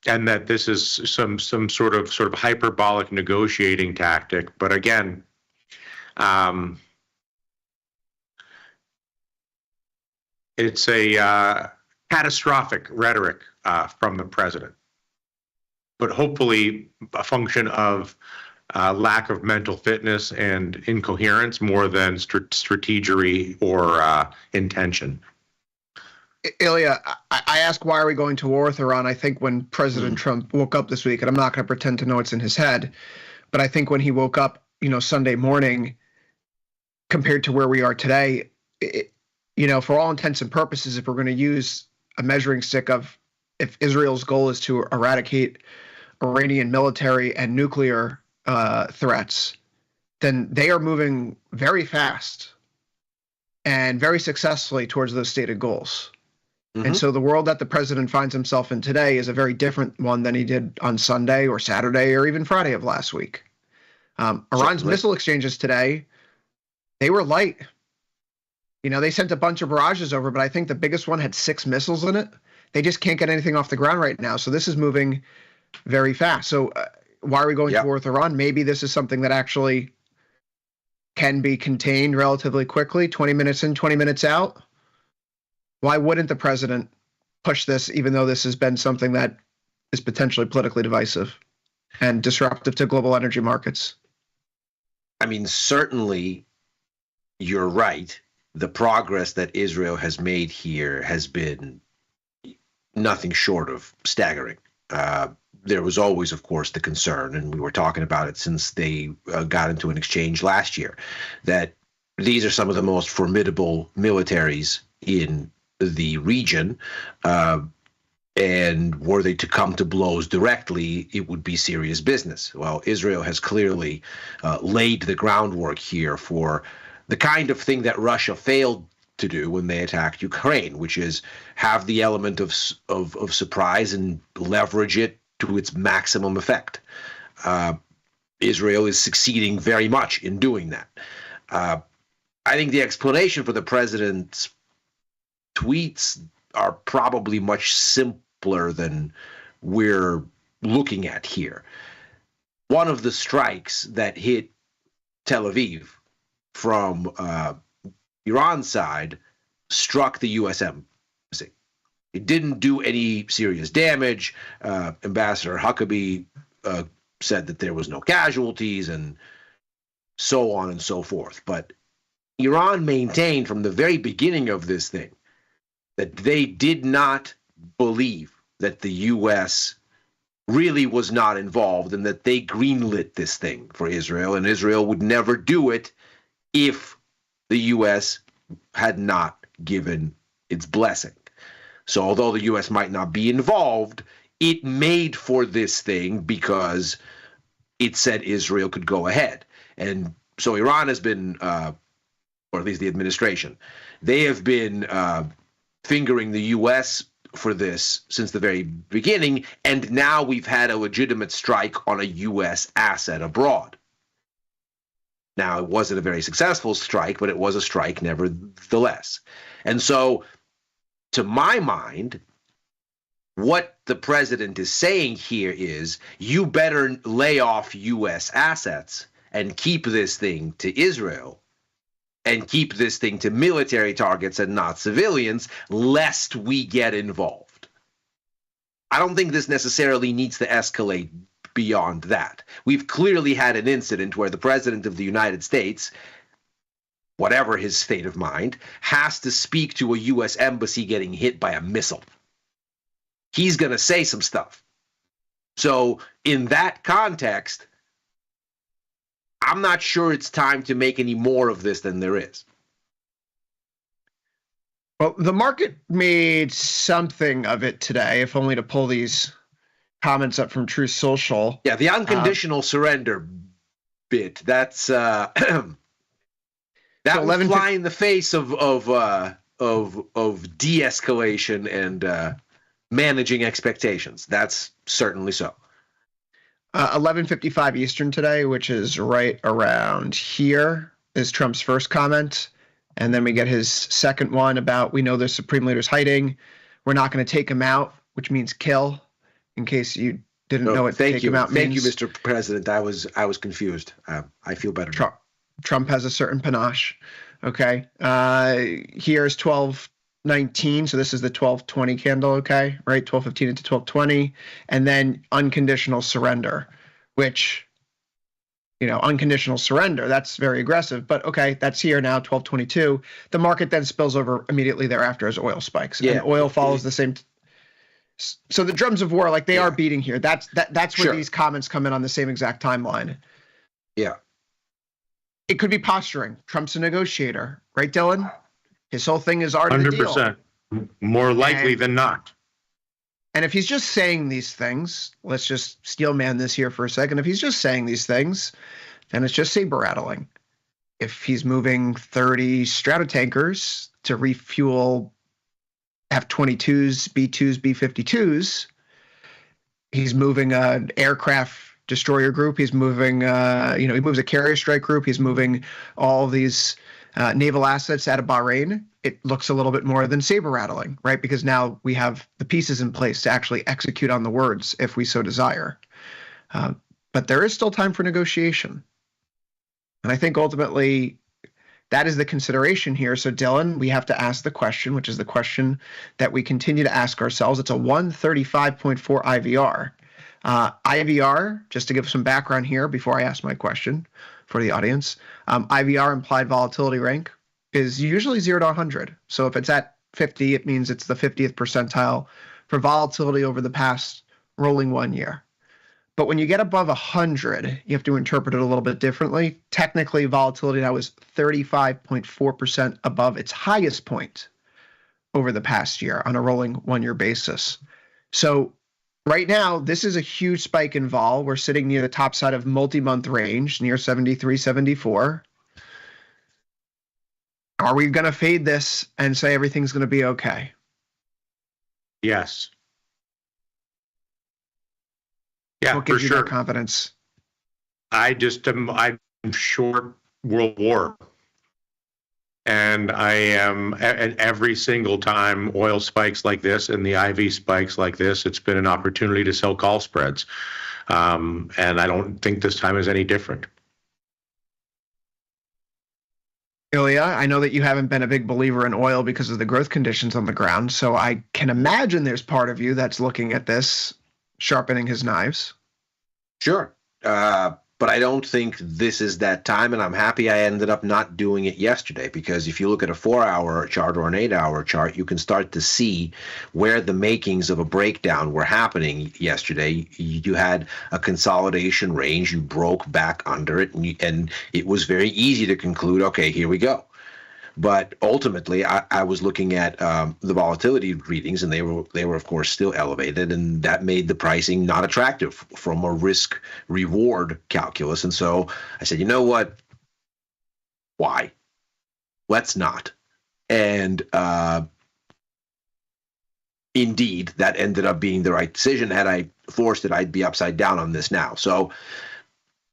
and that this is some sort of hyperbolic negotiating tactic. But again, it's a catastrophic rhetoric from the president, but hopefully a function of lack of mental fitness and incoherence more than strategery or intention. Ilya, I ask why are we going to war with Iran? I think when President Trump woke up this week, and I'm not going to pretend to know what's in his head, but I think when he woke up, Sunday morning, compared to where we are today, for all intents and purposes, if we're going to use a measuring stick of if Israel's goal is to eradicate Iranian military and nuclear threats, then they are moving very fast and very successfully towards those stated goals. Mm-hmm. And so the world that the president finds himself in today is a very different one than he did on Sunday or Saturday or even Friday of last week. Iran's missile exchanges today, they were light. They sent a bunch of barrages over, but I think the biggest one had 6 missiles in it. They just can't get anything off the ground right now. So this is moving very fast. So why are we going to war with Iran? Maybe this is something that actually can be contained relatively quickly, 20 minutes in, 20 minutes out. Why wouldn't the president push this, even though this has been something that is potentially politically divisive and disruptive to global energy markets? I mean, certainly you're right. The progress that Israel has made here has been nothing short of staggering. There was always, of course, the concern, and we were talking about it since they got into an exchange last year, that these are some of the most formidable militaries in the region. And were they to come to blows directly, it would be serious business. Well, Israel has clearly laid the groundwork here for the kind of thing that Russia failed to do when they attacked Ukraine, which is have the element of surprise and leverage it to its maximum effect. Israel is succeeding very much in doing that. I think the explanation for the president's tweets are probably much simpler than we're looking at here. One of the strikes that hit Tel Aviv from Iran's side struck the U.S. embassy. It didn't do any serious damage. Ambassador Huckabee said that there was no casualties and so on and so forth. But Iran maintained from the very beginning of this thing that they did not believe that the U.S. really was not involved and that they greenlit this thing for Israel, and Israel would never do it if the U.S. had not given its blessing. So although the U.S. might not be involved, it made for this thing because it said Israel could go ahead. And so Iran has been, or at least the administration, they have been fingering the U.S. for this since the very beginning, and now we've had a legitimate strike on a U.S. asset abroad. Now, it wasn't a very successful strike, but it was a strike nevertheless. And so, to my mind, what the president is saying here is, you better lay off U.S. assets and keep this thing to Israel and keep this thing to military targets and not civilians, lest we get involved. I don't think this necessarily needs to escalate beyond that. We've clearly had an incident where the president of the United States, whatever his state of mind, has to speak to a U.S. embassy getting hit by a missile. He's going to say some stuff. So in that context, I'm not sure it's time to make any more of this than there is. Well, the market made something of it today, if only to pull these comments up from Truth Social. Yeah, the unconditional surrender bit. That's that would fly in the face of de-escalation and managing expectations. That's certainly so. 11:55 Eastern today, which is right around here, is Trump's first comment. And then we get his second one about, we know the Supreme Leader's hiding. We're not going to take him out, which means kill, in case you didn't know what take him out means. Thank you, Mr. President. I was confused. I feel better now. Trump has a certain panache. Okay. Here's 12:19. So this is the 12:20 candle. Okay. Right. 12:15 into 12:20. And then unconditional surrender, which, unconditional surrender, that's very aggressive. But okay, that's here now, 12:22. The market then spills over immediately thereafter as oil spikes. Yeah. And oil follows the same. So the drums of war, they are beating here. That's where these comments come in on the same exact timeline. Yeah. It could be posturing. Trump's a negotiator, right, Dylan? His whole thing is art of the deal. 100%. More likely than not. And if he's just saying these things, let's just steel man this here for a second. If he's just saying these things, then it's just saber rattling. If he's moving 30 Stratotankers to refuel F-22s, B-2s, B-52s, he's moving an aircraft destroyer group. He's moving, he moves a carrier strike group. He's moving all these naval assets out of Bahrain, it looks a little bit more than saber rattling, right? Because now we have the pieces in place to actually execute on the words if we so desire. But there is still time for negotiation. And I think ultimately that is the consideration here. So, Dylan, we have to ask the question, which is the question that we continue to ask ourselves. It's a 135.4 IVR. IVR, just to give some background here before I ask my question for the audience, IVR, implied volatility rank, is usually 0 to 100. So if it's at 50, it means it's the 50th percentile for volatility over the past rolling 1 year. But when you get above 100, you have to interpret it a little bit differently. Technically, volatility now is 35.4% above its highest point over the past year on a rolling 1 year basis. So right now, this is a huge spike in vol. We're sitting near the top side of multi-month range, near 73, 74. Are we going to fade this and say everything's going to be okay? Yes. Yeah, what gives for you sure. that confidence? I'm short World War. And I am, and every single time oil spikes like this and the IV spikes like this, it's been an opportunity to sell call spreads. And I don't think this time is any different. Ilya, I know that you haven't been a big believer in oil because of the growth conditions on the ground. So I can imagine there's part of you that's looking at this, sharpening his knives. Sure. But I don't think this is that time, and I'm happy I ended up not doing it yesterday, because if you look at a 4-hour chart or an 8-hour chart, you can start to see where the makings of a breakdown were happening yesterday. You had a consolidation range, you broke back under it, and it was very easy to conclude, okay, here we go. But ultimately, I was looking at the volatility readings, and they were of course still elevated, and that made the pricing not attractive from a risk-reward calculus. And so I said, you know what? Why? Let's not. And indeed, that ended up being the right decision. Had I forced it, I'd be upside down on this now. So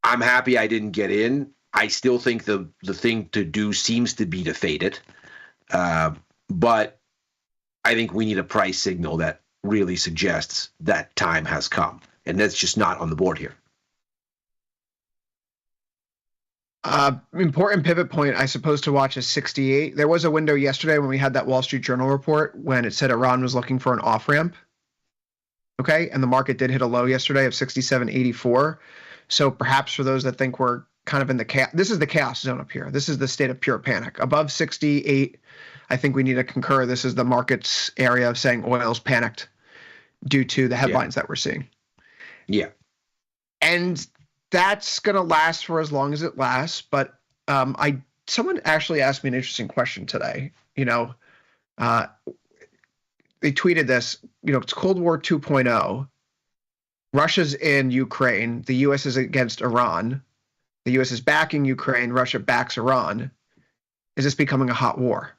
I'm happy I didn't get in. I still think the thing to do seems to be to fade it. But I think we need a price signal that really suggests that time has come. And that's just not on the board here. Important pivot point, I suppose, to watch is 68. There was a window yesterday when we had that Wall Street Journal report when it said Iran was looking for an off-ramp. Okay, and the market did hit a low yesterday of 67.84. So perhaps for those that think we're kind of in the chaos, this is the chaos zone up here. This is the state of pure panic. Above 68, I think we need to concur. This is the market's area of saying oil's panicked due to the headlines that we're seeing. Yeah. And that's going to last for as long as it lasts. But someone actually asked me an interesting question today. You know, they tweeted this, you know, it's Cold War 2.0. Russia's in Ukraine. The U.S. is against Iran. The U.S. is backing Ukraine. Russia backs Iran. Is this becoming a hot war?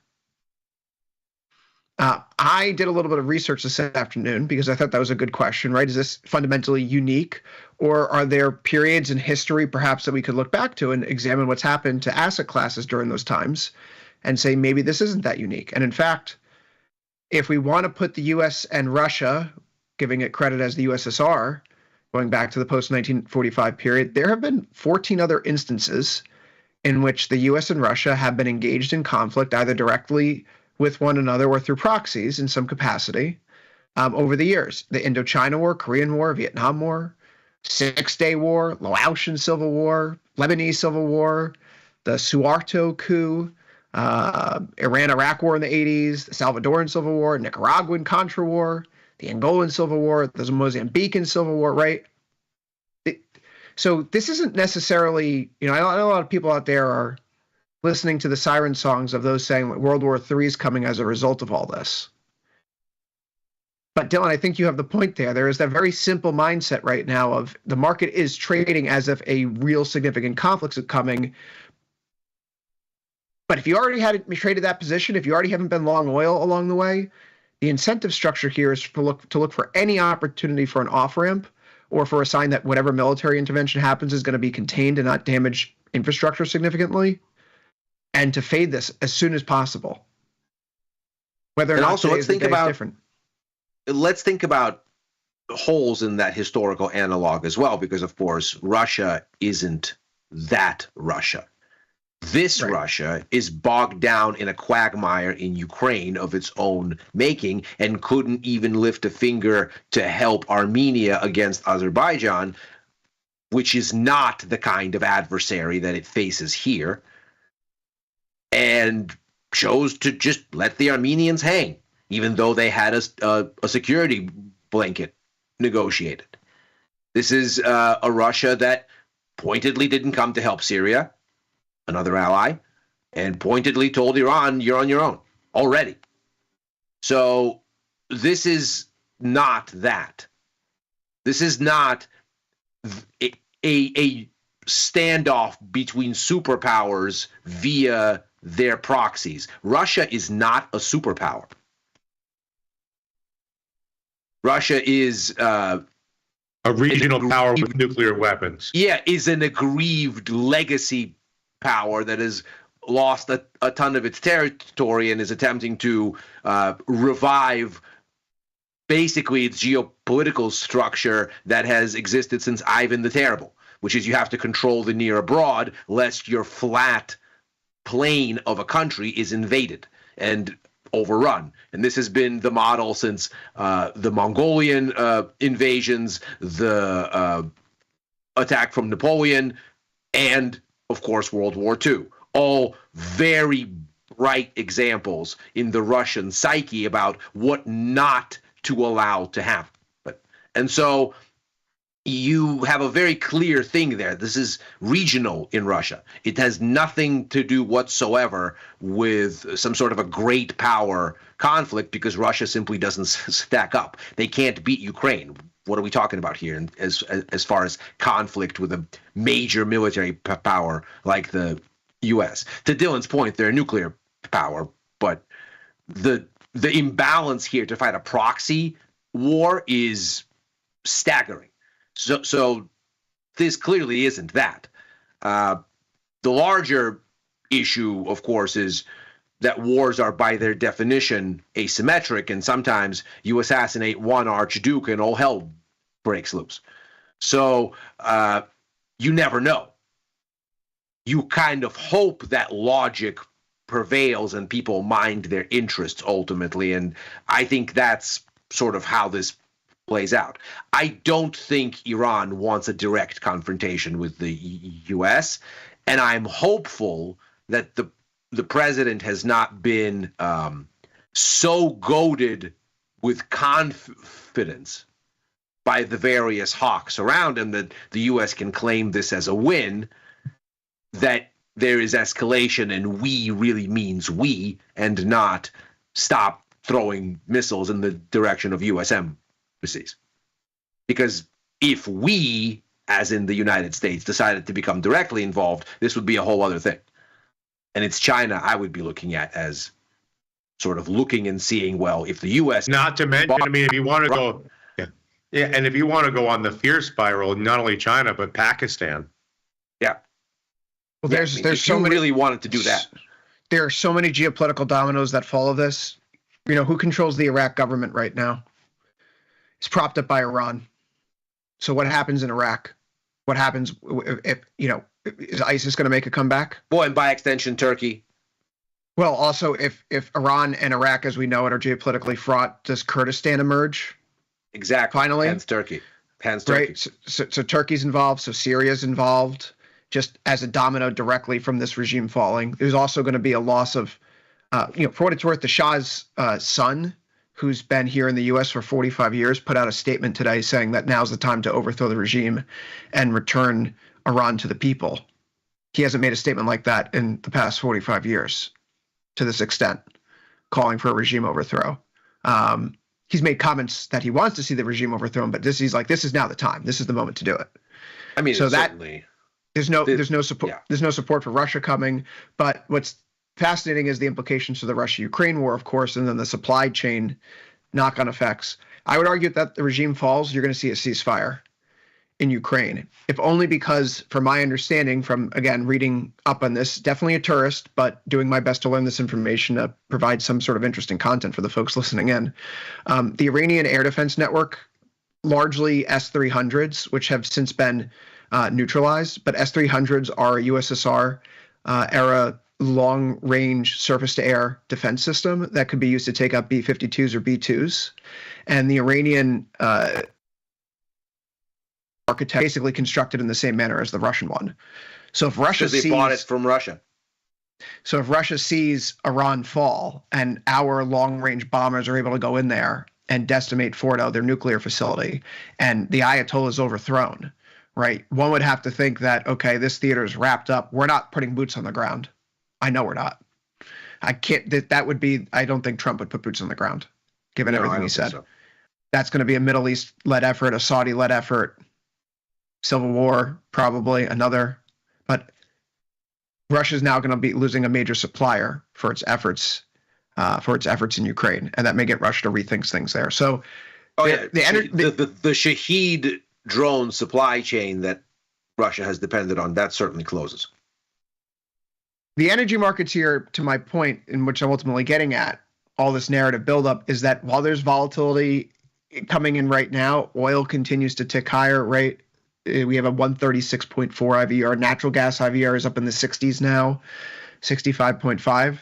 I did a little bit of research this afternoon because I thought that was a good question, right? Is this fundamentally unique, or are there periods in history perhaps that we could look back to and examine what's happened to asset classes during those times and say maybe this isn't that unique? And in fact, if we want to put the U.S. and Russia, giving it credit as the USSR, going back to the post-1945 period, there have been 14 other instances in which the U.S. and Russia have been engaged in conflict, either directly with one another or through proxies in some capacity over the years. The Indochina War, Korean War, Vietnam War, Six-Day War, Laotian Civil War, Lebanese Civil War, the Suharto coup, Iran-Iraq War in the 80s, the Salvadoran Civil War, Nicaraguan Contra War, the Angolan Civil War, the Mozambican Civil War, right? So this isn't necessarily, you know, I know a lot of people out there are listening to the siren songs of those saying that World War III is coming as a result of all this. But Dylan, I think you have the point there. There is that very simple mindset right now of the market is trading as if a real significant conflict is coming. But if you already had traded that position, if you already haven't been long oil along the way, the incentive structure here is to look for any opportunity for an off-ramp or for a sign that whatever military intervention happens is going to be contained and not damage infrastructure significantly. and to fade this as soon as possible. Whether or And not also, today's the day is different. let's think about holes in that historical analog as well, because of course Russia isn't that Russia. This Russia is bogged down in a quagmire in Ukraine of its own making and couldn't even lift a finger to help Armenia against Azerbaijan, which is not the kind of adversary that it faces here, and chose to just let the Armenians hang, even though they had a security blanket negotiated. This is a Russia that pointedly didn't come to help Syria, another ally, and pointedly told Iran, you're on your own already. So this is not that. This is not a standoff between superpowers via their proxies. Russia is not a superpower. Russia is a regional power with nuclear weapons. Yeah, is an aggrieved legacy power that has lost a ton of its territory and is attempting to revive basically its geopolitical structure that has existed since Ivan the Terrible, which is you have to control the near abroad lest your flat plain of a country is invaded and overrun. And this has been the model since the Mongolian invasions, the attack from Napoleon, and of course World War II. All very bright examples in the Russian psyche about what not to allow to happen. And so you have a very clear thing there. This is regional in Russia. It has nothing to do whatsoever with some sort of a great power conflict because Russia simply doesn't stack up. They can't beat Ukraine. What are we talking about here as far as conflict with a major military power like the U.S.? To Dylan's point, they're a nuclear power, but the imbalance here to fight a proxy war is staggering. So this clearly isn't that. The larger issue, of course, is that wars are by their definition asymmetric, and sometimes you assassinate one archduke and all hell breaks loose. So you never know. You kind of hope that logic prevails and people mind their interests ultimately, and I think that's sort of how this plays out. I don't think Iran wants a direct confrontation with the U.S., and I'm hopeful that the president has not been so goaded with confidence by the various hawks around him that the U.S. can claim this as a win, that there is escalation and we really means we and not stop throwing missiles in the direction of U.S. embassies. Because if we, as in the United States, decided to become directly involved, this would be a whole other thing. And it's China I would be looking at as sort of looking and seeing, well, if the U.S. Not to mention, I mean, if you want to go, yeah, and if you want to go on the fear spiral, not only China, but Pakistan. Yeah. Well, there's so many. Really wanted to do that. There are so many geopolitical dominoes that follow this. You know, who controls the Iraq government right now? It's propped up by Iran. So what happens in Iraq? What happens if is ISIS going to make a comeback? Well, and by extension, Turkey. Well, also, if Iran and Iraq, as we know it, are geopolitically fraught, does Kurdistan emerge? Exactly. Finally, hence Turkey. Turkey. Right. So Turkey's involved. So Syria's involved. Just as a domino directly from this regime falling. There's also going to be a loss of, for what it's worth, the Shah's son, who's been here in the U.S. for 45 years, put out a statement today saying that now's the time to overthrow the regime and return Iran to the people. He hasn't made a statement like that in the past 45 years to this extent, calling for a regime overthrow. He's made comments that he wants to see the regime overthrown, but this is now the time. This is the moment to do it. I mean, so that certainly. There's no support. Yeah. There's no support for Russia coming. But what's fascinating is the implications for the Russia-Ukraine war, of course, and then the supply chain knock-on effects. I would argue that the regime falls, you're going to see a ceasefire, in Ukraine, if only because, from my understanding, from again reading up on this, definitely a tourist, but doing my best to learn this information to provide some sort of interesting content for the folks listening in. The Iranian Air Defense Network, largely S-300s, which have since been neutralized, but S-300s are a USSR era long-range surface-to-air defense system that could be used to take out B-52s or B-2s. And the Iranian architect basically constructed in the same manner as the Russian one. So if Russia sees, they bought it from Russia. So if Russia sees Iran fall and our long-range bombers are able to go in there and decimate Fordo, their nuclear facility, and the Ayatollah is overthrown, right? One would have to think that, okay, this theater is wrapped up. We're not putting boots on the ground. I know we're not. I can't. That would be. I don't think Trump would put boots on the ground, given everything he said. So. That's going to be a Middle East-led effort, a Saudi-led effort. Civil war, probably another, but Russia's now going to be losing a major supplier for its efforts in Ukraine, and that may get Russia to rethink things there. So, the Shahed drone supply chain that Russia has depended on, that certainly closes. The energy markets here, to my point, in which I'm ultimately getting at, all this narrative buildup, is that while there's volatility coming in right now, oil continues to tick higher, right? We have a 136.4 IVR. Natural gas IVR is up in the 60s now, 65.5.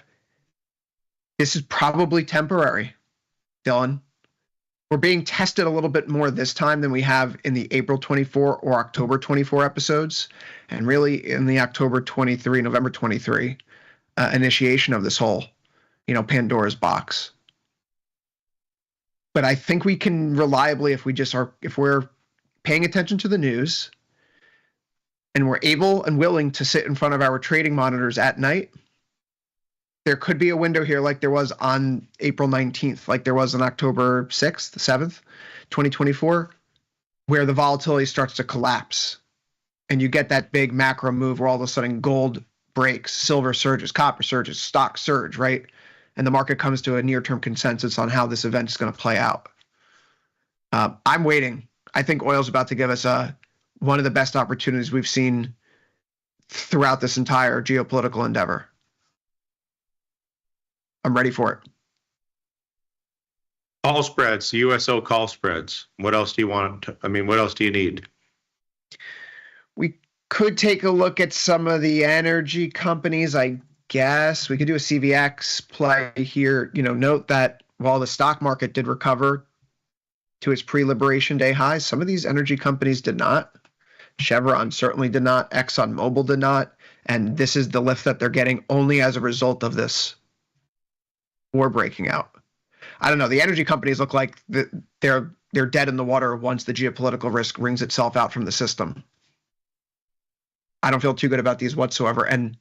This is probably temporary, Dylan. We're being tested a little bit more this time than we have in the April 24 or October 24 episodes, and really in the October 23, November 23 initiation of this whole, Pandora's box. But I think we can reliably, if we're paying attention to the news, and we're able and willing to sit in front of our trading monitors at night, there could be a window here like there was on April 19th, like there was on October 6th, 7th, 2024, where the volatility starts to collapse. And you get that big macro move where all of a sudden gold breaks, silver surges, copper surges, stocks surge, right? And the market comes to a near-term consensus on how this event is going to play out. I'm waiting. I think oil's about to give us one of the best opportunities we've seen throughout this entire geopolitical endeavor. I'm ready for it. Call spreads, USO call spreads. What else do you want? What else do you need? We could take a look at some of the energy companies, I guess. We could do a CVX play here. Note that while the stock market did recover to its pre-Liberation Day highs, some of these energy companies did not. Chevron certainly did not. ExxonMobil did not. And this is the lift that they're getting only as a result of this war breaking out. I don't know. The energy companies look like they're dead in the water once the geopolitical risk wrings itself out from the system. I don't feel too good about these whatsoever. And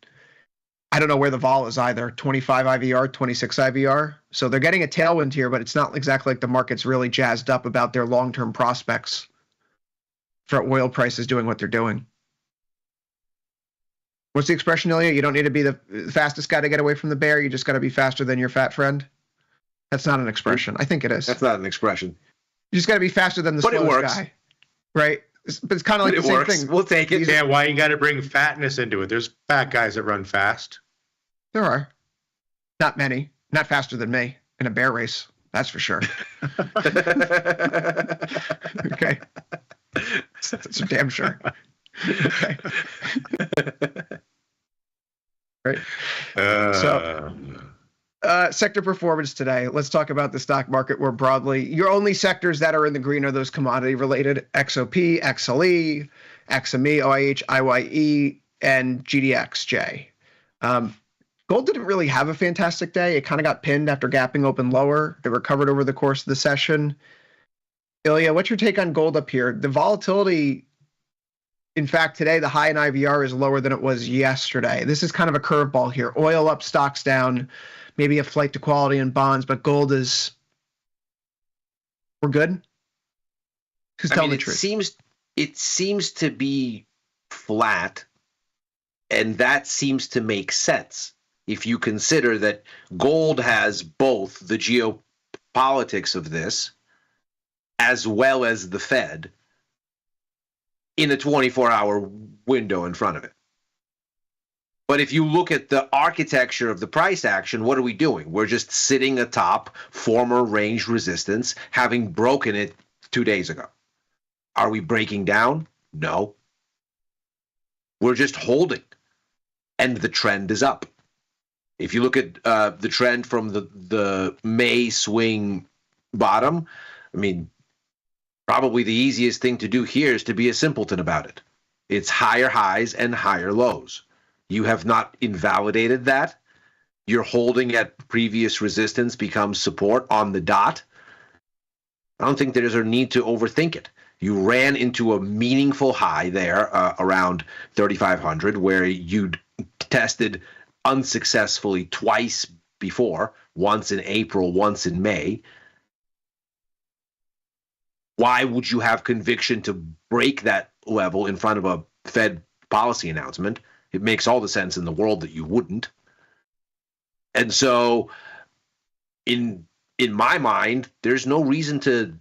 I don't know where the vol is either. 25 IVR, 26 IVR. So they're getting a tailwind here, but it's not exactly like the market's really jazzed up about their long-term prospects for oil prices doing what they're doing. What's the expression, Ilya? You don't need to be the fastest guy to get away from the bear. You just got to be faster than your fat friend. That's not an expression. I think it is. That's not an expression. You just got to be faster than the slowest guy. Right? But it's kind of like the same thing. We'll take it. Yeah, why you got to bring fatness into it? There's fat guys that run fast. There are. Not many. Not faster than me in a bear race. That's for sure. Okay. That's for damn sure. Okay. Right. Sector performance today. Let's talk about the stock market more broadly. Your only sectors that are in the green are those commodity related: XOP, XLE, XME, OIH, IYE, and GDXJ. Gold didn't really have a fantastic day. It kind of got pinned after gapping open lower. It recovered over the course of the session. Ilya, what's your take on gold up here? The volatility, in fact, today, the high in IVR is lower than it was yesterday. This is kind of a curveball here. Oil up, stocks down, maybe a flight to quality in bonds, but gold is, we're good? Who's telling the truth? It seems to be flat, and that seems to make sense if you consider that gold has both the geopolitics of this as well as the Fed. in the 24-hour window in front of it. But if you look at the architecture of the price action, what are we doing? We're just sitting atop former range resistance, having broken it 2 days ago. Are we breaking down? No. We're just holding, and the trend is up. If you look at the trend from the May swing bottom, I mean, probably the easiest thing to do here is to be a simpleton about it. It's higher highs and higher lows. You have not invalidated that. You're holding at previous resistance becomes support on the dot. I don't think there's a need to overthink it. You ran into a meaningful high there around 3,500 where you'd tested unsuccessfully twice before, once in April, once in May. Why would you have conviction to break that level in front of a Fed policy announcement? It makes all the sense in the world that you wouldn't. And so in my mind, there's no reason to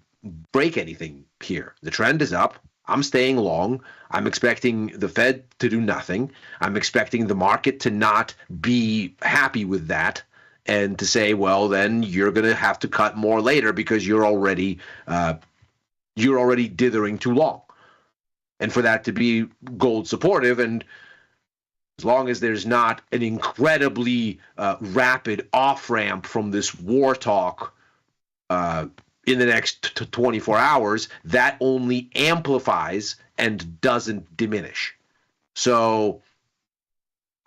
break anything here. The trend is up. I'm staying long. I'm expecting the Fed to do nothing. I'm expecting the market to not be happy with that and to say, well, then you're going to have to cut more later because you're already dithering too long. And for that to be gold supportive, and as long as there's not an incredibly rapid off-ramp from this war talk in the next 24 hours, that only amplifies and doesn't diminish. So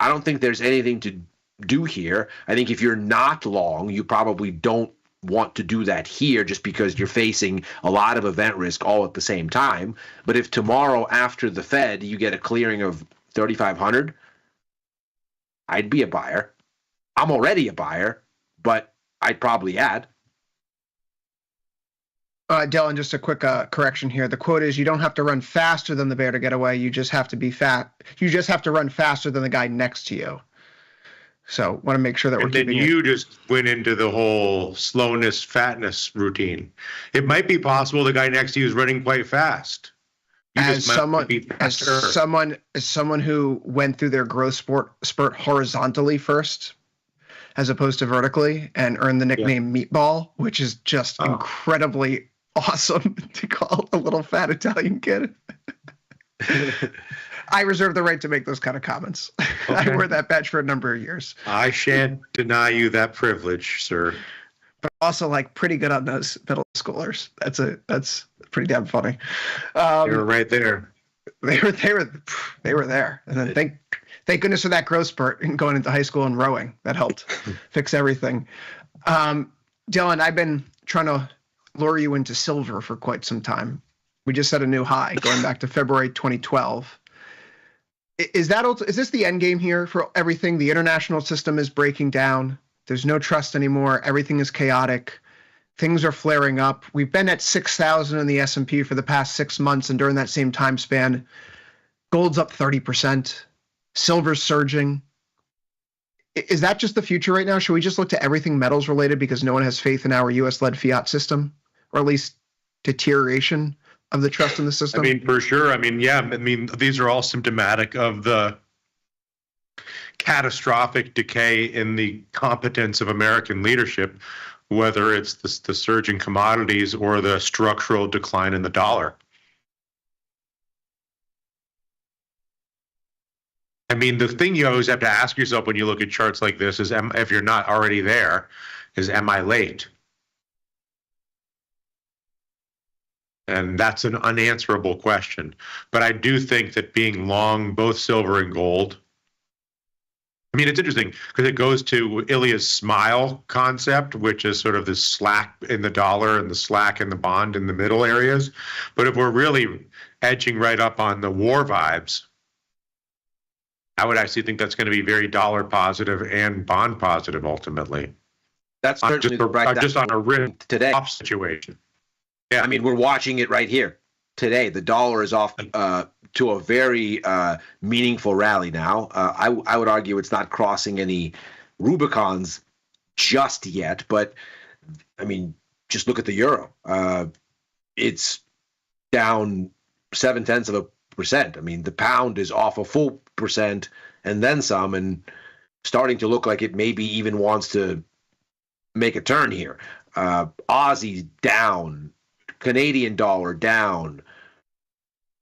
I don't think there's anything to do here. I think if you're not long, you probably don't want to do that here just because you're facing a lot of event risk all at the same time. But if tomorrow after the Fed you get a clearing of 3,500, I'd be a buyer. I'm already a buyer, but I'd probably add. Dylan, just a quick correction here. The quote is, you don't have to run faster than the bear to get away. You just have to be fat. You just have to run faster than the guy next to you. So want to make sure that we're keeping it. And then you just went into the whole slowness, fatness routine. It might be possible the guy next to you is running quite fast. As someone who went through their growth spurt horizontally first, as opposed to vertically, and earned the nickname Meatball, which is just incredibly awesome to call a little fat Italian kid. I reserve the right to make those kind of comments. Okay. I wore that badge for a number of years. I shan't deny you that privilege, sir. But also, like, pretty good on those middle schoolers. That's pretty damn funny. They were right there. They were there. And then thank goodness for that growth spurt and going into high school and rowing. That helped fix everything. Dylan, I've been trying to lure you into silver for quite some time. We just set a new high going back to February 2012. Is this the end game here for everything? The international system is breaking down. There's no trust anymore. Everything is chaotic. Things are flaring up. We've been at 6,000 in the S&P for the past 6 months, and during that same time span, gold's up 30%. Silver's surging. Is that just the future right now? Should we just look to everything metals related because no one has faith in our U.S.-led fiat system, or at least deterioration of the trust in the system? I mean, for sure. I mean, yeah. I mean, these are all symptomatic of the catastrophic decay in the competence of American leadership, whether it's the surge in commodities or the structural decline in the dollar. I mean, the thing you always have to ask yourself when you look at charts like this is, if you're not already there, is, am I late? And that's an unanswerable question. But I do think that being long both silver and gold, I mean, it's interesting because it goes to Ilya's smile concept, which is sort of the slack in the dollar and the slack in the bond in the middle areas. But if we're really edging right up on the war vibes, I would actually think that's going to be very dollar positive and bond positive ultimately. That's certainly just on a risk today off situation. Yeah, I mean, we're watching it right here today. The dollar is off to a very meaningful rally now. I would argue it's not crossing any Rubicons just yet, but I mean, just look at the euro. It's down 0.7%, percent. I mean, the pound is off a full percent and then some, and starting to look like it maybe even wants to make a turn here. Aussie down, Canadian dollar down,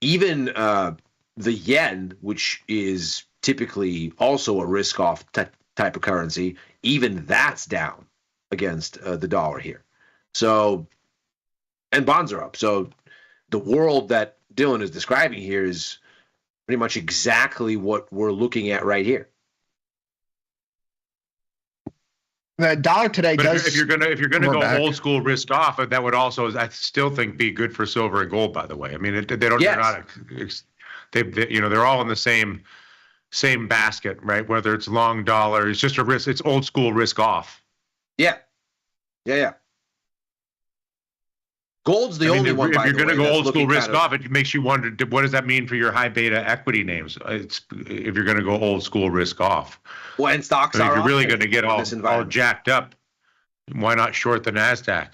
even the yen, which is typically also a risk-off type of currency, even that's down against the dollar here. So, and bonds are up. So the world that Dylan is describing here is pretty much exactly what we're looking at right here. The dollar today does. If you're gonna go old school risk off, that would also, I still think, be good for silver and gold. By the way, I mean they don't. Yes. They're not. They're all in the same basket, right? Whether it's long dollar, it's just a risk. It's old school risk off. Yeah. Gold's the only one. If you're going to go old school risk off, it makes you wonder, what does that mean for your high beta equity names? If you're going to go old school risk off. Well, and stocks if you're really going to get all jacked up, why not short the NASDAQ?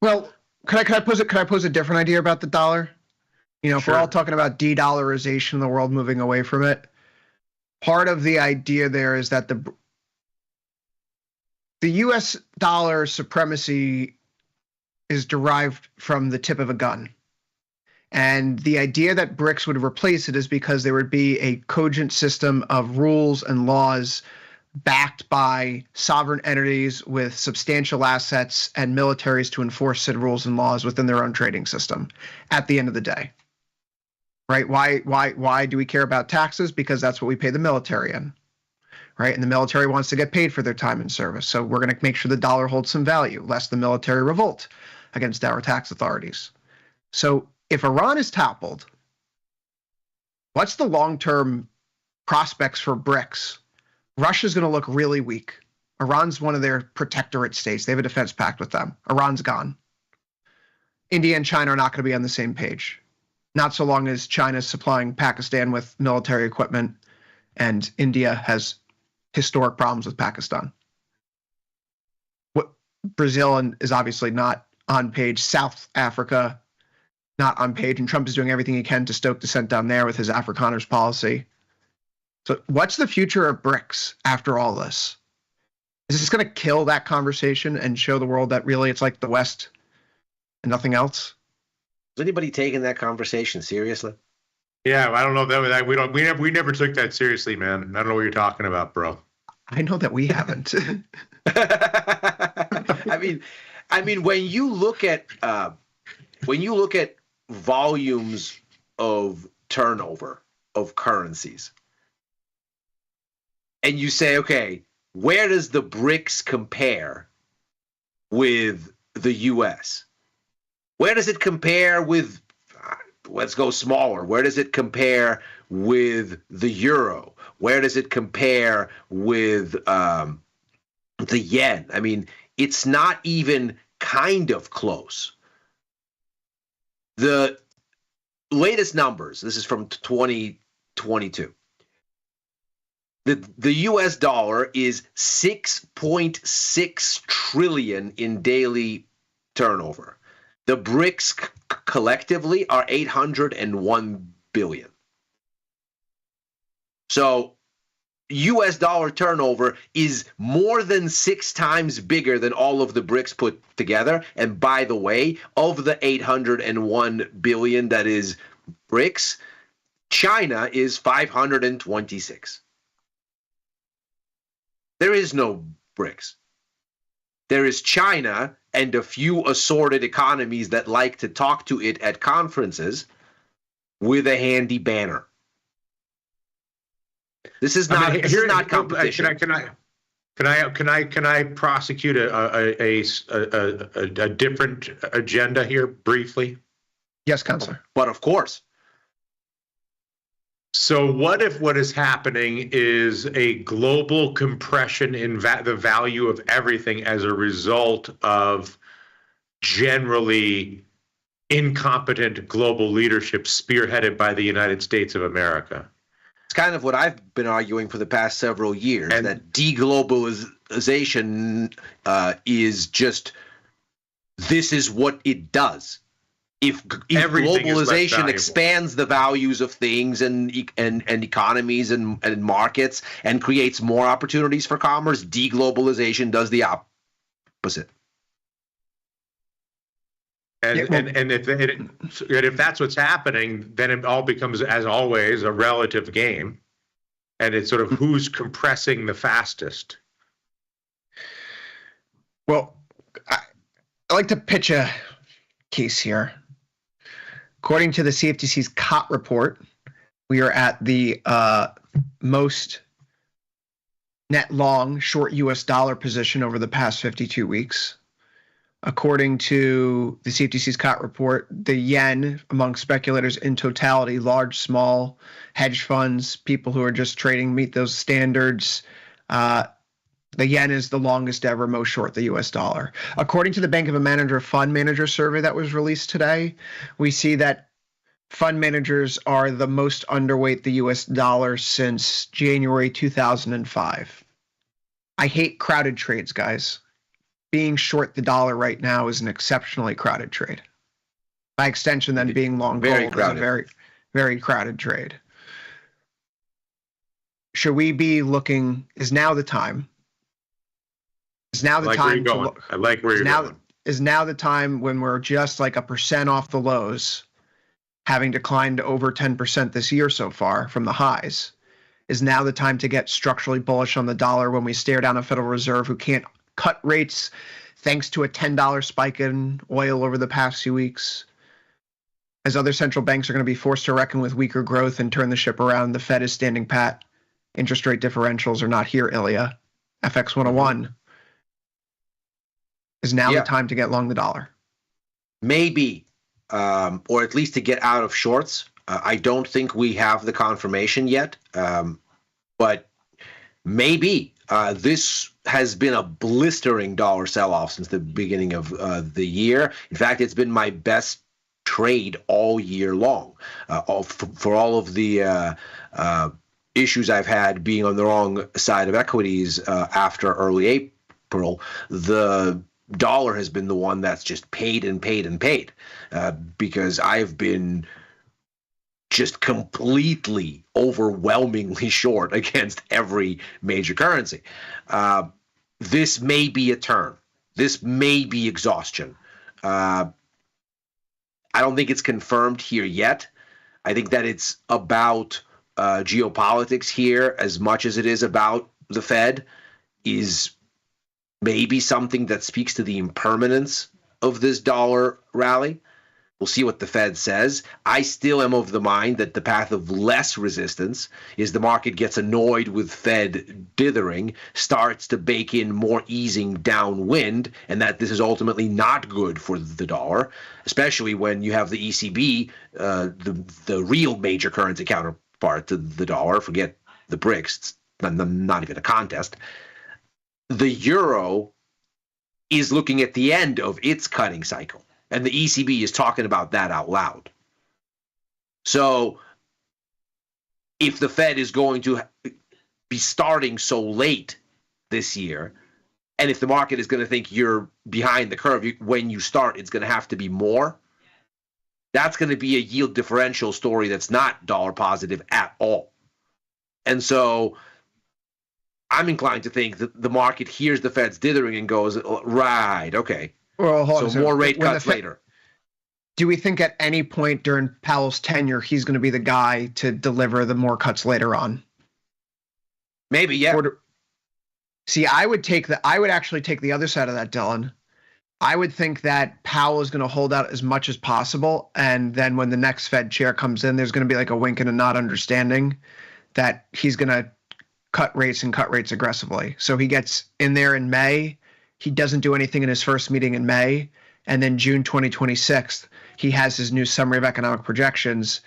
Well, can I pose a different idea about the dollar? If we're all talking about de-dollarization in the world, moving away from it, part of the idea there is that the U.S. dollar supremacy is derived from the tip of a gun. And the idea that BRICS would replace it is because there would be a cogent system of rules and laws backed by sovereign entities with substantial assets and militaries to enforce said rules and laws within their own trading system at the end of the day. Right? Why do we care about taxes? Because that's what we pay the military in. Right? And the military wants to get paid for their time in service. So we're going to make sure the dollar holds some value, lest the military revolt against our tax authorities. So if Iran is toppled, what's the long-term prospects for BRICS? Russia's going to look really weak. Iran's one of their protectorate states. They have a defense pact with them. Iran's gone. India and China are not going to be on the same page. Not so long as China's supplying Pakistan with military equipment and India has historic problems with Pakistan. Brazil is obviously not on page. South Africa, not on page. And Trump is doing everything he can to stoke dissent down there with his Afrikaners policy. So what's the future of BRICS after all this? Is this going to kill that conversation and show the world that really it's like the West and nothing else? Is anybody taking that conversation seriously? Yeah, I don't know that we never took that seriously, man. I don't know what you're talking about, bro. I know that we haven't. I mean, when you look at volumes of turnover of currencies, and you say, okay, where does the BRICS compare with the U.S.? Where does it compare with? Let's go smaller. Where does it compare with the euro? Where does it compare with the yen? I mean, it's not even kind of close. The latest numbers, this is from 2022. The US dollar is 6.6 trillion in daily turnover. The BRICS collectively are 801 billion. So US dollar turnover is more than 6 times bigger than all of the BRICS put together. And by the way, of the 801 billion that is BRICS, China is 526. There is no BRICS. There is China and a few assorted economies that like to talk to it at conferences with a handy banner. This is not. This is not competition. Can I prosecute a different agenda here briefly? Yes, Counselor. But of course. So what if what is happening is a global compression in the value of everything as a result of generally incompetent global leadership spearheaded by the United States of America? It's kind of what I've been arguing for the past several years, and that deglobalization is just, this is what it does. if Everything is less globalization valuable. expands the values of things and economies and markets and creates more opportunities for commerce, deglobalization does the opposite. And if that's what's happening, then it all becomes, as always, a relative game, and it's sort of who's compressing the fastest. Well, I like to pitch a case here. According to the CFTC's COT report, we are at the most net long short U.S. dollar position over the past 52 weeks. According to the CFTC's COT report, the yen among speculators in totality, large, small, hedge funds, people who are just trading, meet those standards. The yen is the longest ever, most short the U.S. dollar. According to the Bank of a Manager Fund Manager survey that was released today, we see that fund managers are the most underweight the U.S. dollar since January 2005. I hate crowded trades, guys. Being short the dollar right now is an exceptionally crowded trade. By extension, then being long gold is a very, very crowded trade. Should we be looking? Is now the time? Is now the time to look? I like where you're going. Is now the time when we're just like 1% off the lows, having declined over 10% this year so far from the highs? Is now the time to get structurally bullish on the dollar when we stare down a Federal Reserve who can't cut rates thanks to a $10 spike in oil over the past few weeks? As other central banks are going to be forced to reckon with weaker growth and turn the ship around, the Fed is standing pat. Interest rate differentials are not here, Ilya. FX 101. Is now the time to get long the dollar? Maybe, or at least to get out of shorts. I don't think we have the confirmation yet, but maybe. This has been a blistering dollar sell-off since the beginning of the year. In fact, it's been my best trade all year long. For all of the issues I've had being on the wrong side of equities after early April, the dollar has been the one that's just paid and paid and paid because I've been just completely, overwhelmingly short against every major currency. This may be a turn. This may be exhaustion. I don't think it's confirmed here yet. I think that it's about geopolitics here as much as it is about the Fed, is maybe something that speaks to the impermanence of this dollar rally. We'll see what the Fed says. I still am of the mind that the path of less resistance is the market gets annoyed with Fed dithering, starts to bake in more easing downwind, and that this is ultimately not good for the dollar, especially when you have the ECB, the real major currency counterpart to the dollar. Forget the BRICS. It's not even a contest. The euro is looking at the end of its cutting cycle. And the ECB is talking about that out loud. So if the Fed is going to be starting so late this year, and if the market is going to think you're behind the curve, when you start, it's going to have to be more. That's going to be a yield differential story that's not dollar positive at all. And so I'm inclined to think that the market hears the Fed's dithering and goes, right, okay. Well, hold on. So more rate cuts later. Do we think at any point during Powell's tenure he's going to be the guy to deliver the more cuts later on? Maybe, yeah. See, I would actually take the other side of that, Dylan. I would think that Powell is going to hold out as much as possible, and then when the next Fed chair comes in, there's going to be like a wink and a nod understanding that he's going to cut rates aggressively. So he gets in there in May. He doesn't do anything in his first meeting in May. And then June 2026, he has his new summary of economic projections,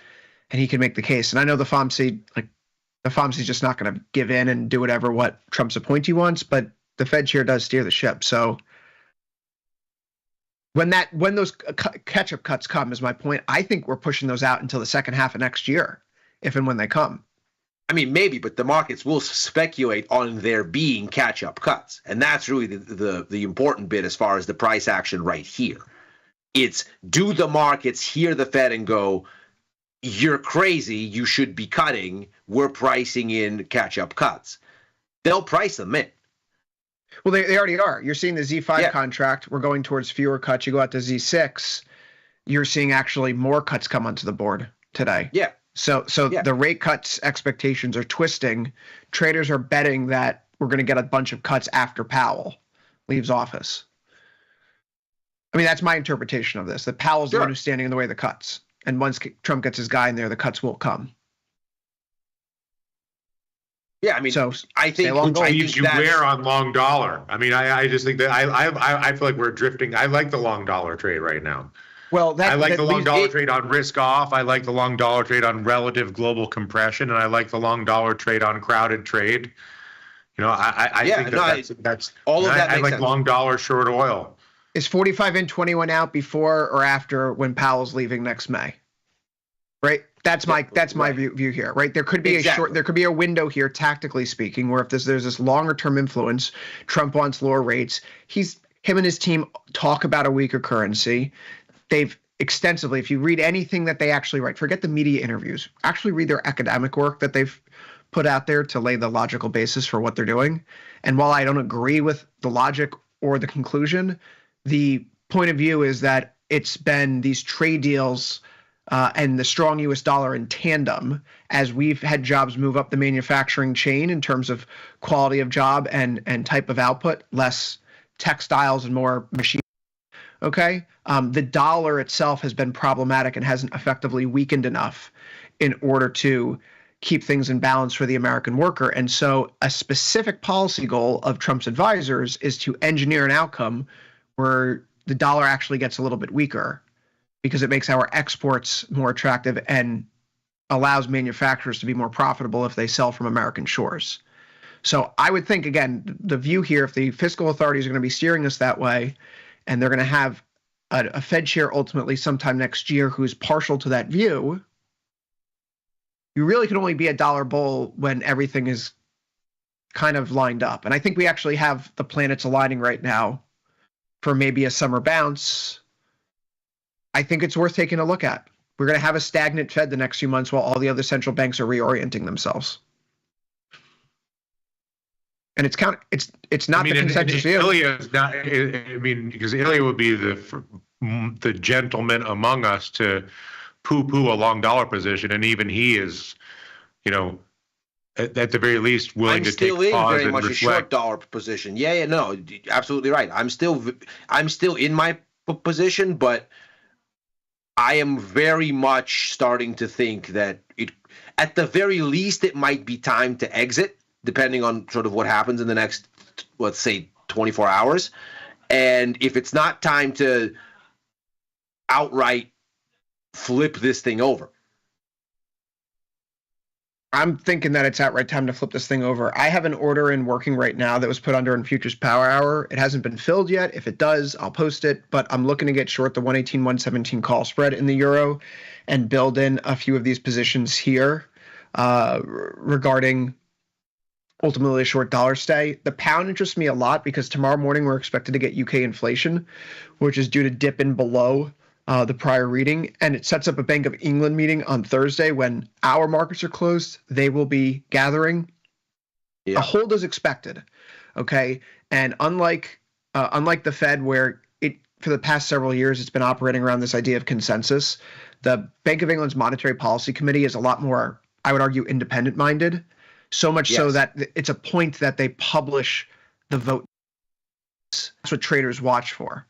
and he can make the case. And I know the FOMC is just not going to give in and do what Trump's appointee wants, but the Fed chair does steer the ship. So when those catch-up cuts come, is my point, I think we're pushing those out until the second half of next year, if and when they come. I mean, maybe, but the markets will speculate on there being catch-up cuts. And that's really the important bit as far as the price action right here. It's do the markets hear the Fed and go, you're crazy, you should be cutting, we're pricing in catch-up cuts. They'll price them in. Well, they already are. You're seeing the Z5 contract. We're going towards fewer cuts. You go out to Z6, you're seeing actually more cuts come onto the board today. Yeah. So the rate cuts expectations are twisting. Traders are betting that we're going to get a bunch of cuts after Powell leaves office. I mean, that's my interpretation of this, that Powell's the one who's standing in the way of the cuts. And once Trump gets his guy in there, the cuts will come. Yeah, I mean, so I think you wear on long dollar. I mean, I just think that I feel like we're drifting. I like the long dollar trade right now. Well, I like the long dollar trade on risk off. I like the long dollar trade on relative global compression, and I like the long dollar trade on crowded trade. You know, I think that's all of that. I like sense. Long dollar, short oil. Is 45 in, 21 out before or after when Powell's leaving next May? Right. That's my view here. Right. There could be there could be a window here, tactically speaking, where if there's this longer term influence, Trump wants lower rates. Him and his team talk about a weaker currency. They've extensively, if you read anything that they actually write, forget the media interviews, actually read their academic work that they've put out there to lay the logical basis for what they're doing. And while I don't agree with the logic or the conclusion, the point of view is that it's been these trade deals and the strong U.S. dollar in tandem as we've had jobs move up the manufacturing chain in terms of quality of job and type of output, less textiles and more machine. Okay. The dollar itself has been problematic and hasn't effectively weakened enough in order to keep things in balance for the American worker. And so a specific policy goal of Trump's advisors is to engineer an outcome where the dollar actually gets a little bit weaker because it makes our exports more attractive and allows manufacturers to be more profitable if they sell from American shores. So I would think, again, the view here, if the fiscal authorities are going to be steering us that way, and they're going to have a Fed chair ultimately sometime next year who's partial to that view, you really can only be a dollar bull when everything is kind of lined up. And I think we actually have the planets aligning right now for maybe a summer bounce. I think it's worth taking a look at. We're going to have a stagnant Fed the next few months while all the other central banks are reorienting themselves. And it's not the consensus view. Ilya is not. I mean, because Ilya would be the gentleman among us to poo-poo a long dollar position, and even he is, you know, at the very least willing to take pause and reflect. I'm still in very much a short dollar position. Yeah, no, absolutely right. I'm still in my position, but I am very much starting to think that at the very least, it might be time to exit, depending on sort of what happens in the next, let's say, 24 hours. And if it's not time to outright flip this thing over. I'm thinking that it's outright time to flip this thing over. I have an order in working right now that was put under in Futures Power Hour. It hasn't been filled yet. If it does, I'll post it. But I'm looking to get short the 118, 117 call spread in the euro and build in a few of these positions here regarding ultimately a short dollar stay. The pound interests me a lot because tomorrow morning we're expected to get UK inflation, which is due to dip in below the prior reading, and it sets up a Bank of England meeting on Thursday when our markets are closed. They will be gathering. A hold is expected, okay? And unlike the Fed, where it for the past several years it's been operating around this idea of consensus, the Bank of England's Monetary Policy Committee is a lot more, I would argue, independent-minded. So much so that it's a point that they publish the vote. That's what traders watch for.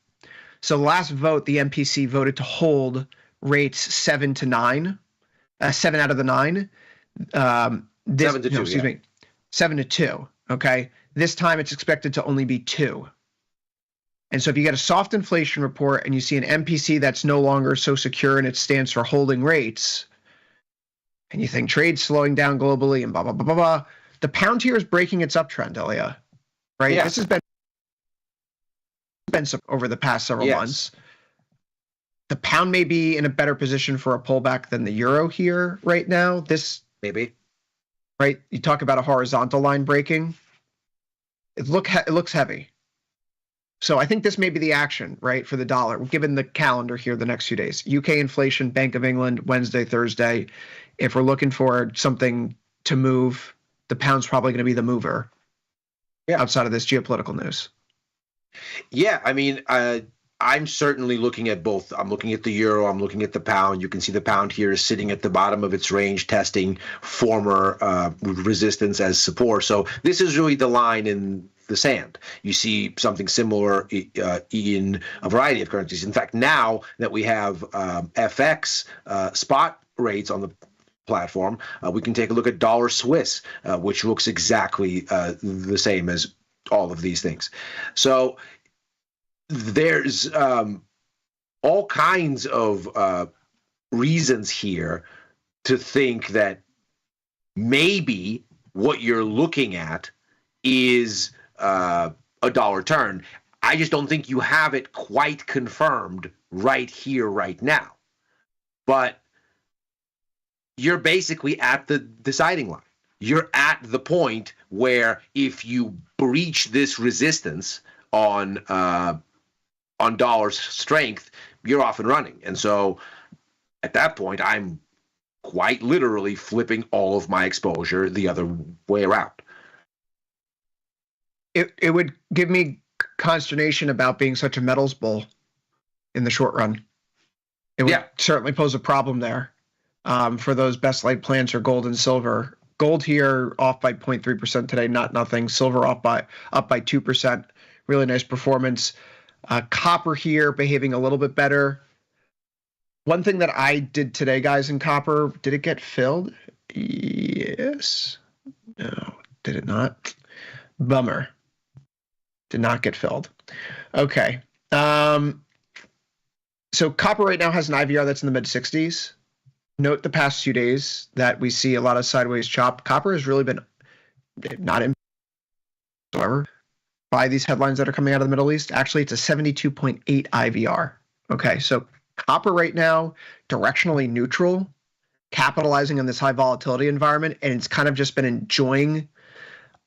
So the last vote, the MPC voted to hold rates 7 to 9, 7 out of the 9. 7 to 2. 7 to 2. Okay. This time it's expected to only be 2. And so if you get a soft inflation report and you see an MPC that's no longer so secure in its stance for holding rates, and you think trade's slowing down globally and blah, blah, blah, blah, blah, the pound here is breaking its uptrend, Ilya. Right? Yeah. This has been over the past several months. The pound may be in a better position for a pullback than the euro here right now. This maybe, right? You talk about a horizontal line breaking. It looks heavy. So I think this may be the action, right, for the dollar, given the calendar here the next few days. UK inflation, Bank of England, Wednesday, Thursday. If we're looking for something to move, the pound's probably going to be the mover outside of this geopolitical news. Yeah, I mean, I'm certainly looking at both. I'm looking at the euro. I'm looking at the pound. You can see the pound here is sitting at the bottom of its range, testing former resistance as support. So this is really the line in the sand. You see something similar in a variety of currencies. In fact, now that we have FX spot rates on the platform, we can take a look at dollar Swiss, which looks exactly the same as all of these things. So there's all kinds of reasons here to think that maybe what you're looking at is a dollar turn. I just don't think you have it quite confirmed right here, right now. But you're basically at the deciding line. You're at the point where if you breach this resistance on dollar's strength, you're off and running. And so at that point, I'm quite literally flipping all of my exposure the other way around. It would give me consternation about being such a metals bull in the short run. It would certainly pose a problem there for those best laid plans for gold and silver. Gold here off by 0.3% today, not nothing. Silver up by 2%. Really nice performance. Copper here behaving a little bit better. One thing that I did today, guys, in copper, did it get filled? Yes. No, did it not? Bummer. Did not get filled. Okay. So copper right now has an IVR that's in the mid-60s. Note the past few days that we see a lot of sideways chop. Copper has really been not in whatsoever by these headlines that are coming out of the Middle East. Actually, it's a 72.8 IVR. Okay, so copper right now, directionally neutral, capitalizing on this high volatility environment, and it's kind of just been enjoying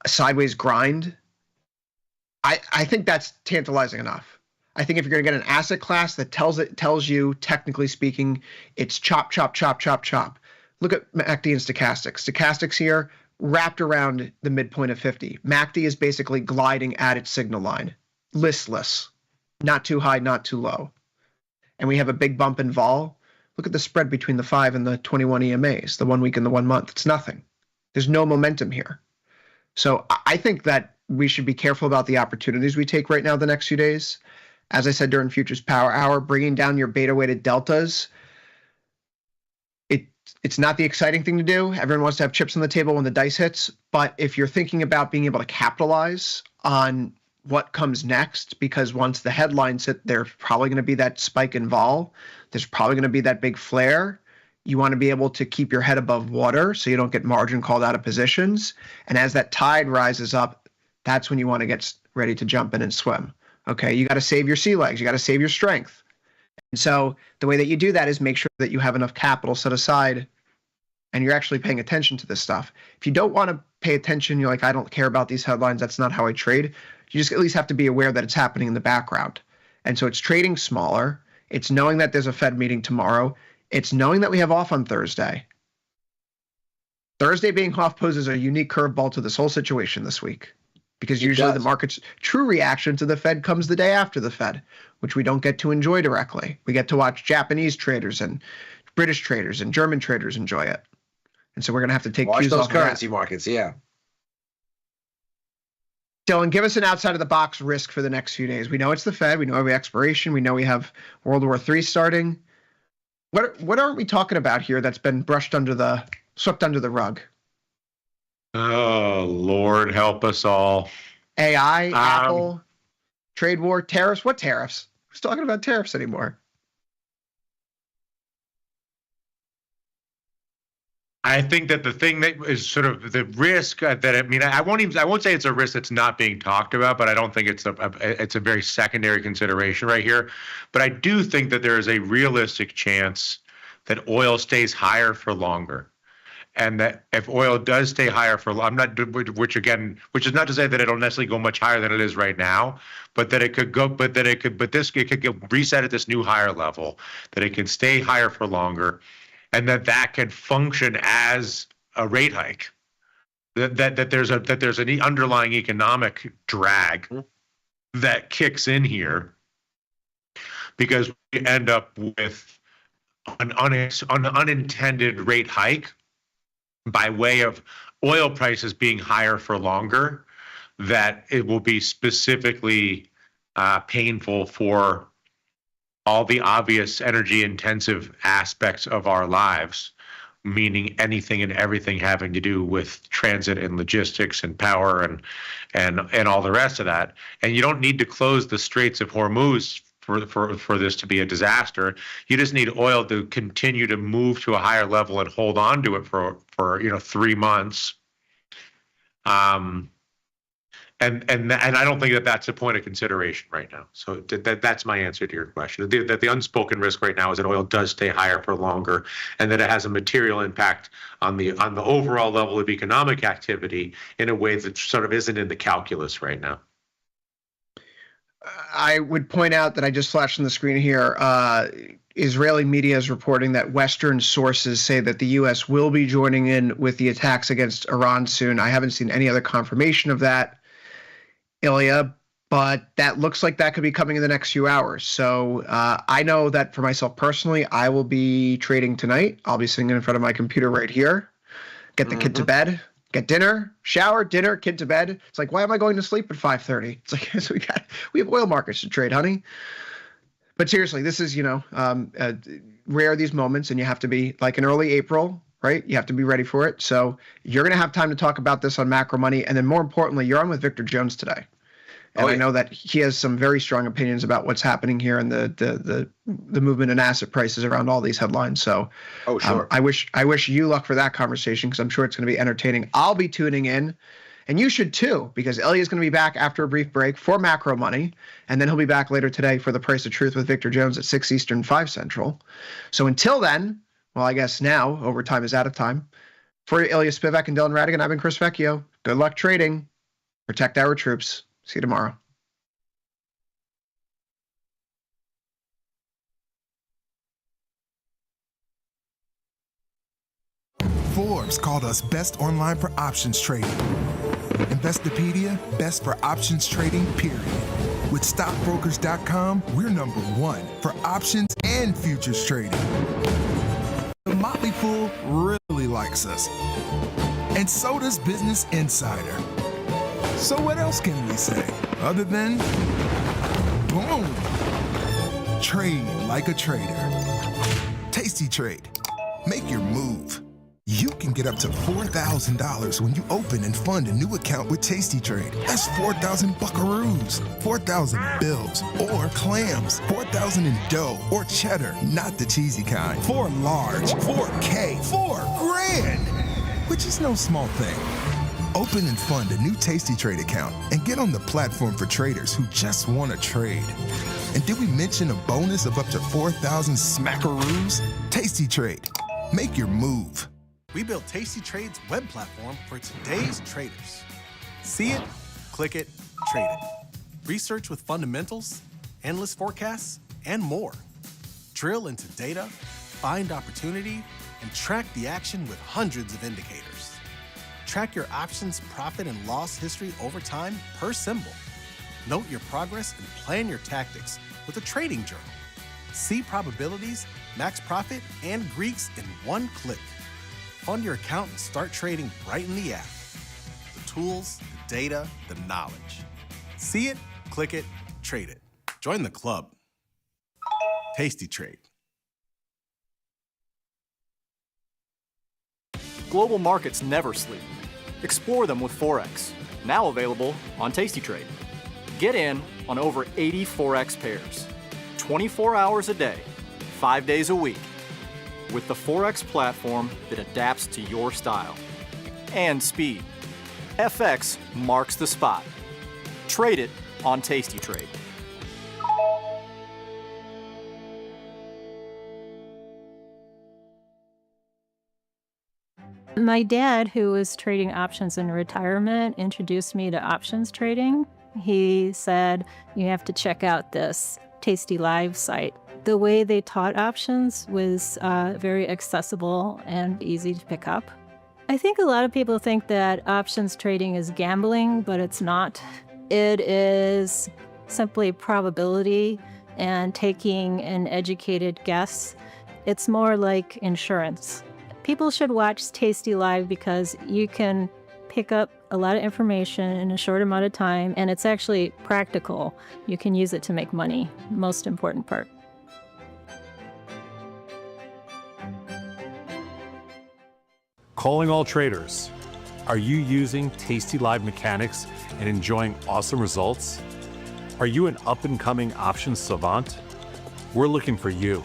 a sideways grind. I think that's tantalizing enough. I think if you're going to get an asset class that tells you, technically speaking, it's chop, chop, chop, chop, chop. Look at MACD and stochastics. Stochastics here wrapped around the midpoint of 50. MACD is basically gliding at its signal line. Listless. Not too high, not too low. And we have a big bump in vol. Look at the spread between the 5 and the 21 EMAs, the 1 week and the 1 month. It's nothing. There's no momentum here. So I think that we should be careful about the opportunities we take right now the next few days. As I said during Futures Power Hour, bringing down your beta-weighted deltas, it's not the exciting thing to do. Everyone wants to have chips on the table when the dice hits. But if you're thinking about being able to capitalize on what comes next, because once the headlines hit, there's probably going to be that spike in vol. There's probably going to be that big flare. You want to be able to keep your head above water so you don't get margin called out of positions. And as that tide rises up, that's when you want to get ready to jump in and swim. Okay, you got to save your sea legs. You got to save your strength. And so the way that you do that is make sure that you have enough capital set aside and you're actually paying attention to this stuff. If you don't want to pay attention, you're like, I don't care about these headlines. That's not how I trade. You just at least have to be aware that it's happening in the background. And so it's trading smaller. It's knowing that there's a Fed meeting tomorrow. It's knowing that we have off on Thursday. Thursday being off poses a unique curveball to this whole situation this week. Because usually the market's true reaction to the Fed comes the day after the Fed, which we don't get to enjoy directly. We get to watch Japanese traders and British traders and German traders enjoy it. And so we're going to have to take cues off currency markets, yeah. Dylan, give us an outside of the box risk for the next few days. We know it's the Fed. We know we have expiration. We know we have World War III starting. What aren't we talking about here that's been swept under the rug? Oh, Lord, help us all. AI, Apple, trade war, tariffs. What tariffs? Who's talking about tariffs anymore? I think that the thing that is sort of the risk I won't say it's a risk that's not being talked about, but I don't think it's a very secondary consideration right here. But I do think that there is a realistic chance that oil stays higher for longer. and that if oil does stay higher for, which is not to say that it'll necessarily go much higher than it is right now, but that it could go, it could get reset at this new higher level, that it can stay higher for longer, and that can function as a rate hike. That there's an underlying economic drag that kicks in here because we end up with an unintended rate hike by way of oil prices being higher for longer, that it will be specifically painful for all the obvious energy intensive aspects of our lives, meaning anything and everything having to do with transit and logistics and power and all the rest of that. And you don't need to close the Straits of Hormuz for this to be a disaster. You just need oil to continue to move to a higher level and hold on to it for 3 months. And I don't think that that's a point of consideration right now. So that's my answer to your question. That the unspoken risk right now is that oil does stay higher for longer, and that it has a material impact on the overall level of economic activity in a way that sort of isn't in the calculus right now. I would point out that I just flashed on the screen here. Israeli media is reporting that Western sources say that the U.S. will be joining in with the attacks against Iran soon. I haven't seen any other confirmation of that, Ilya, but that looks like that could be coming in the next few hours. So I know that for myself personally, I will be trading tonight. I'll be sitting in front of my computer right here, get the kid to bed, get dinner, shower, dinner, kid to bed. It's like, why am I going to sleep at 5:30? It's like, so we have oil markets to trade, honey. But seriously, this is, rare, these moments, and you have to be like in early April, right? You have to be ready for it. So you're going to have time to talk about this on Macro Money. And then more importantly, you're on with Victor Jones today. And I know that he has some very strong opinions about what's happening here and the movement in asset prices around all these headlines. So sure. I wish you luck for that conversation, because I'm sure it's going to be entertaining. I'll be tuning in. And you should too, because Elliot is going to be back after a brief break for Macro Money. And then he'll be back later today for The Price of Truth with Victor Jones at 6 Eastern, 5 Central. So until then, well, I guess now overtime is out of time. For Ilya Spivak and Dylan Radigan, I've been Chris Vecchio. Good luck trading. Protect our troops. See you tomorrow. Forbes called us best online for options trading. Investopedia, best for options trading, period. With stockbrokers.com, we're #1 for options and futures trading. The Motley Fool really likes us. And so does Business Insider. So what else can we say other than boom? Trade like a trader. Tasty Trade. Make your move. You can get up to $4,000 when you open and fund a new account with Tasty Trade. That's 4,000 buckaroos, 4,000 bills, or clams, 4,000 in dough or cheddar, not the cheesy kind. 4 large, 4K, 4 grand, which is no small thing. Open and fund a new Tasty Trade account and get on the platform for traders who just want to trade. And did we mention a bonus of up to 4,000 smackaroos? Tasty Trade. Make your move. We built Tasty Trade's web platform for today's traders. See it, click it, trade it. Research with fundamentals, endless forecasts, and more. Drill into data, find opportunity, and track the action with hundreds of indicators. Track your options profit and loss history over time per symbol. Note your progress and plan your tactics with a trading journal. See probabilities, max profit, and Greeks in one click. Fund your account and start trading right in the app. The tools, the data, the knowledge. See it, click it, trade it. Join the club. Tasty Trade. Global markets never sleep. Explore them with Forex, now available on Tasty Trade. Get in on over 80 Forex pairs, 24 hours a day, 5 days a week, with the Forex platform that adapts to your style and speed. FX marks the spot. Trade it on Tasty Trade. My dad, who was trading options in retirement, introduced me to options trading. He said, you have to check out this tastylive site. The way they taught options was very accessible and easy to pick up. I think a lot of people think that options trading is gambling, but it's not. It is simply probability and taking an educated guess. It's more like insurance. People should watch Tasty Live because you can pick up a lot of information in a short amount of time, and it's actually practical. You can use it to make money, most important part. Calling all traders. Are you using Tasty Live mechanics and enjoying awesome results? Are you an up-and-coming options savant? We're looking for you.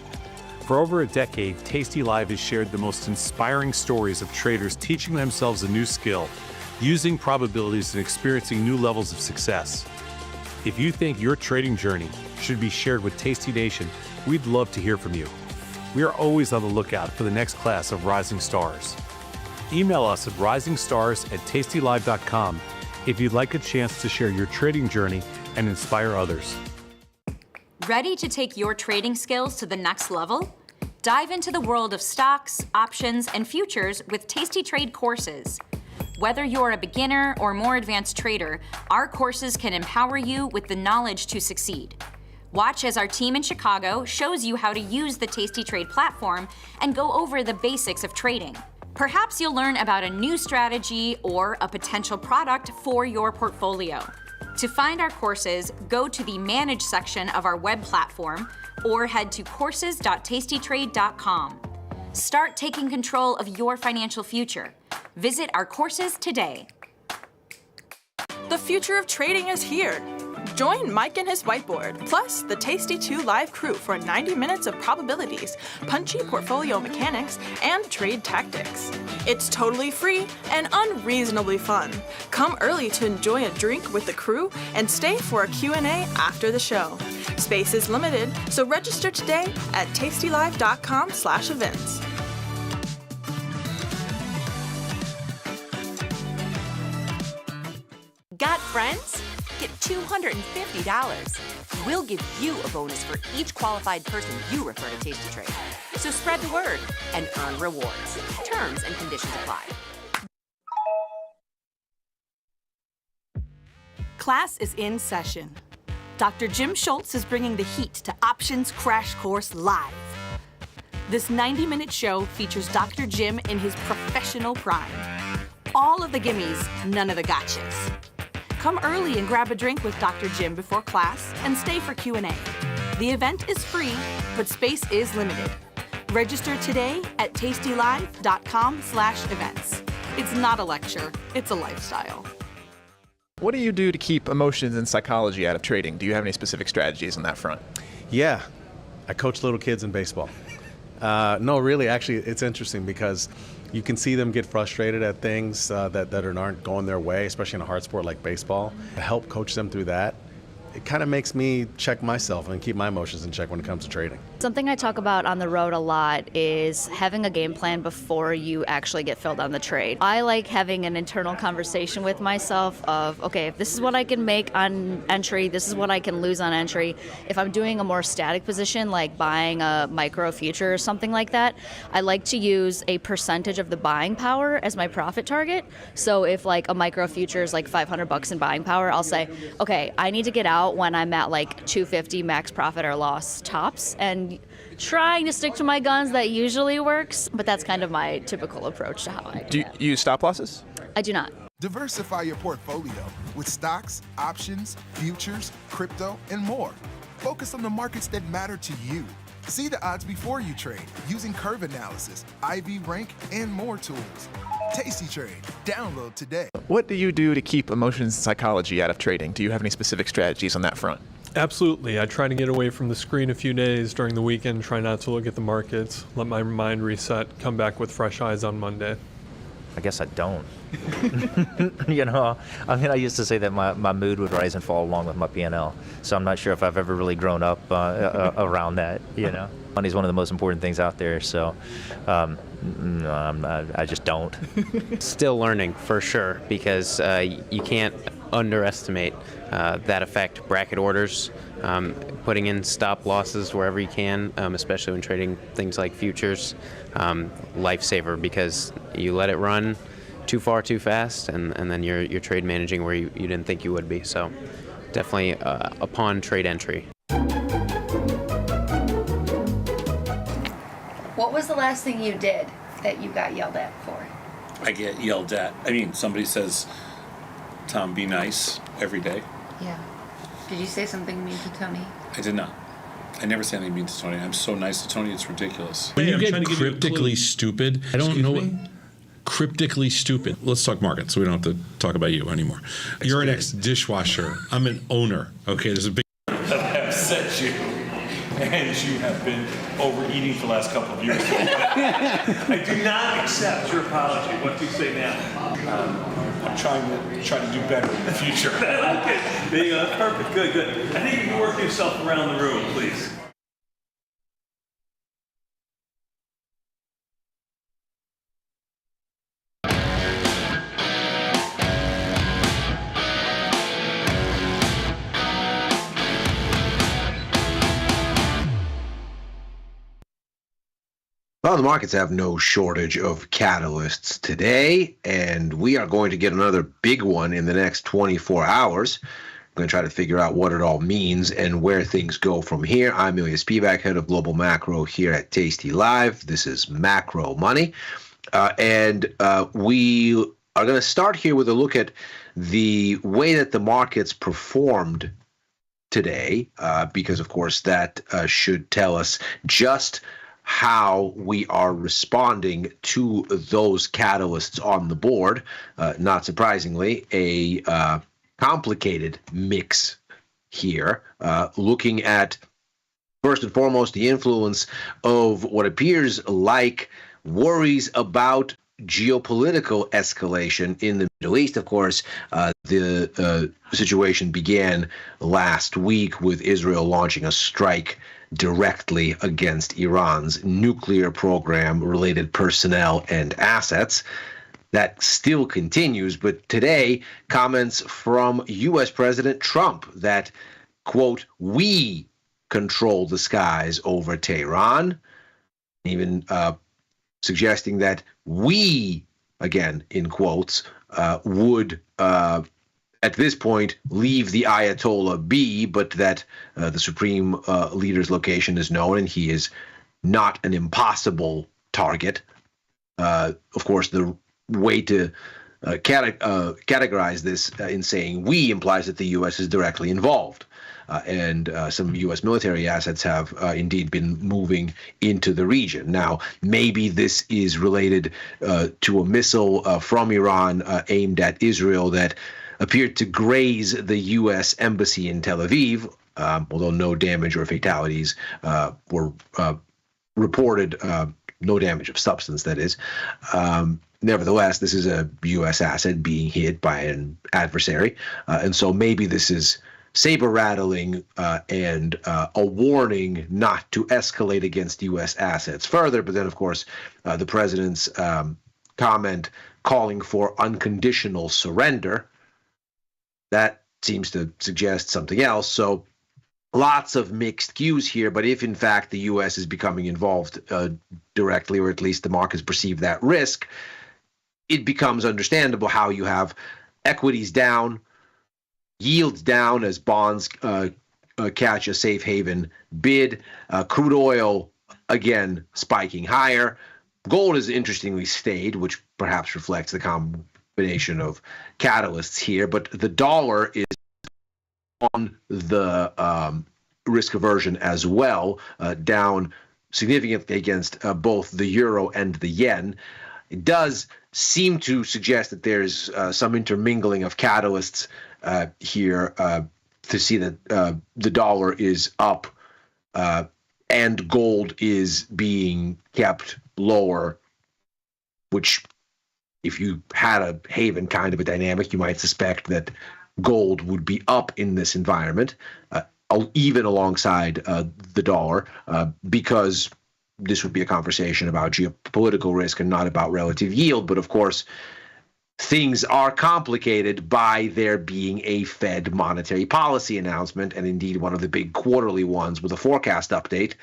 For over a decade, Tasty Live has shared the most inspiring stories of traders teaching themselves a new skill, using probabilities and experiencing new levels of success. If you think your trading journey should be shared with Tasty Nation, we'd love to hear from you. We are always on the lookout for the next class of rising stars. Email us at risingstars@tastylive.com if you'd like a chance to share your trading journey and inspire others. Ready to take your trading skills to the next level? Dive into the world of stocks, options, and futures with Tasty Trade courses. Whether you're a beginner or more advanced trader, our courses can empower you with the knowledge to succeed. Watch as our team in Chicago shows you how to use the Tasty Trade platform and go over the basics of trading. Perhaps you'll learn about a new strategy or a potential product for your portfolio. To find our courses, go to the Manage section of our web platform or head to courses.tastytrade.com. Start taking control of your financial future. Visit our courses today. The future of trading is here. Join Mike and his whiteboard, plus the Tasty 2 live crew for 90 minutes of probabilities, punchy portfolio mechanics, and trade tactics. It's totally free and unreasonably fun. Come early to enjoy a drink with the crew and stay for a Q&A after the show. Space is limited, so register today at tastylive.com/events. Got friends? Get $250. We'll give you a bonus for each qualified person you refer to Tasty Trade. So spread the word and earn rewards. Terms and conditions apply. Class is in session. Dr. Jim Schultz is bringing the heat to Options Crash Course Live. This 90-minute show features Dr. Jim in his professional prime. All of the gimmies, none of the gotchas. Come early and grab a drink with Dr. Jim before class and stay for Q&A. The event is free, but space is limited. Register today at tastylive.com/events. It's not a lecture, it's a lifestyle. What do you do to keep emotions and psychology out of trading? Do you have any specific strategies on that front? Yeah, I coach little kids in baseball. No, really, actually, it's interesting because you can see them get frustrated at things that aren't going their way, especially in a hard sport like baseball. To help coach them through that, it kind of makes me check myself and keep my emotions in check when it comes to trading. Something I talk about on the road a lot is having a game plan before you actually get filled on the trade. I like having an internal conversation with myself of, okay, if this is what I can make on entry, this is what I can lose on entry. If I'm doing a more static position, like buying a micro future or something like that, I like to use a percentage of the buying power as my profit target. So if like a micro future is like $500 in buying power, I'll say, okay, I need to get out when I'm at like 250 max profit or loss tops, and trying to stick to my guns. That usually works, but that's kind of my typical approach to how I do. You use stop losses? I do not. Diversify your portfolio with stocks, options, futures, crypto, and more. Focus on the markets that matter to you. See the odds before you trade using curve analysis, IV rank, and more tools. Tasty Trade. Download today. What do you do to keep emotions and psychology out of trading? Do you have any specific strategies on that front? Absolutely. I try to get away from the screen a few days during the weekend, try not to look at the markets, let my mind reset, come back with fresh eyes on Monday. I guess I don't. You know, I mean, I used to say that my mood would rise and fall along with my P&L. So I'm not sure if I've ever really grown up around that, you know. Money's one of the most important things out there, so no, I just don't. Still learning for sure, because you can't underestimate that effect. Bracket orders, putting in stop losses wherever you can, especially when trading things like futures, lifesaver, because you let it run too far too fast, and then you're trade managing where you didn't think you would be. So definitely upon trade entry. What was the last thing you did that you got yelled at for? I get yelled at. I mean, somebody says, Tom, be nice every day. Yeah. Did you say something mean to Tony? I did not. I never say anything mean to Tony. I'm so nice to Tony, it's ridiculous. When you get cryptically stupid, I don't know what. Cryptically stupid. Let's talk markets. We don't have to talk about you anymore. You're an ex-dishwasher. I'm an owner. Okay, there's a big. That have upset you, and you have been overeating for the last couple of years. I do not accept your apology. What do you say now? I'm trying to do better in the future. Okay, there you go. That's perfect. Good. I think you can work yourself around the room, please. Well, the markets have no shortage of catalysts today, and we are going to get another big one in the next 24 hours. I'm going to try to figure out what it all means and where things go from here. I'm Ilya Spivak, head of Global Macro here at Tasty Live. This is Macro Money, and we are going to start here with a look at the way that the markets performed today, because, of course, that should tell us just how we are responding to those catalysts on the board. Not surprisingly, a complicated mix here, looking at, first and foremost, the influence of what appears like worries about geopolitical escalation in the Middle East. Of course, the situation began last week with Israel launching a strike directly against Iran's nuclear program, related personnel and assets. That still continues, but today, comments from U.S. President Trump that, quote, we control the skies over Tehran, even suggesting that we, again, in quotes, would at this point leave the Ayatollah be, but that the supreme leader's location is known and he is not an impossible target. Of course, the way to categorize this in saying we implies that the U.S. is directly involved. And some U.S. military assets have indeed been moving into the region. Now, maybe this is related to a missile from Iran aimed at Israel that appeared to graze the U.S. embassy in Tel Aviv, although no damage or fatalities were reported, no damage of substance, that is. Nevertheless, this is a U.S. asset being hit by an adversary, and so maybe this is saber-rattling and a warning not to escalate against U.S. assets further. But then, of course, the president's comment calling for unconditional surrender, that seems to suggest something else. So lots of mixed cues here. But if, in fact, the U.S. is becoming involved directly, or at least the markets perceive that risk, it becomes understandable how you have equities down, yields down as bonds catch a safe haven bid, crude oil, again, spiking higher. Gold has interestingly stayed, which perhaps reflects the combination of catalysts here, but the dollar is on the risk aversion as well, down significantly against both the euro and the yen. It does seem to suggest that there's some intermingling of catalysts here to see that the dollar is up and gold is being kept lower, which, if you had a haven kind of a dynamic, you might suspect that gold would be up in this environment. even alongside the dollar, because this would be a conversation about geopolitical risk and not about relative yield. But of course, things are complicated by there being a Fed monetary policy announcement, and indeed one of the big quarterly ones with a forecast update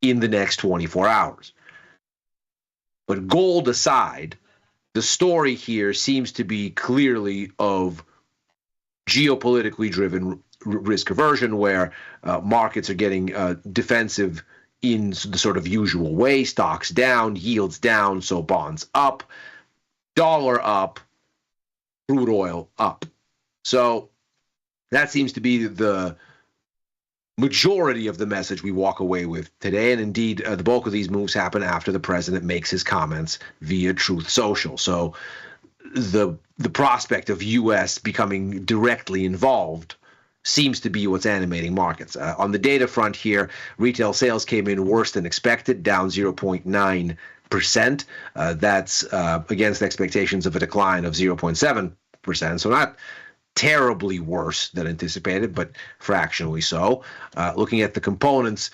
in the next 24 hours. But gold aside, the story here seems to be clearly of geopolitically driven risk aversion, where markets are getting defensive in the sort of usual way. Stocks down, yields down, so bonds up, dollar up, crude oil up. So that seems to be the majority of the message we walk away with today. And indeed, the bulk of these moves happen after the president makes his comments via Truth Social. So the prospect of U.S. becoming directly involved seems to be what's animating markets. On the data front here, retail sales came in worse than expected, down 0.9%. That's against expectations of a decline of 0.7%. So not terribly worse than anticipated, but fractionally so. Looking at the components,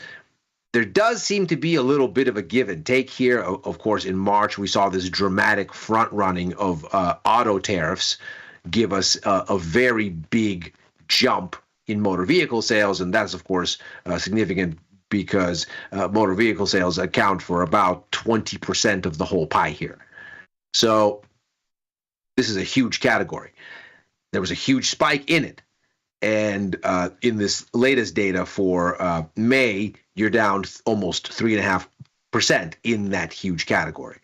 there does seem to be a little bit of a give and take here. Of course, in March, we saw this dramatic front running of auto tariffs give us a very big jump in motor vehicle sales. And that's, of course, significant because motor vehicle sales account for about 20% of the whole pie here. So this is a huge category. There was a huge spike in it. And in this latest data for May, you're down almost 3.5% in that huge category.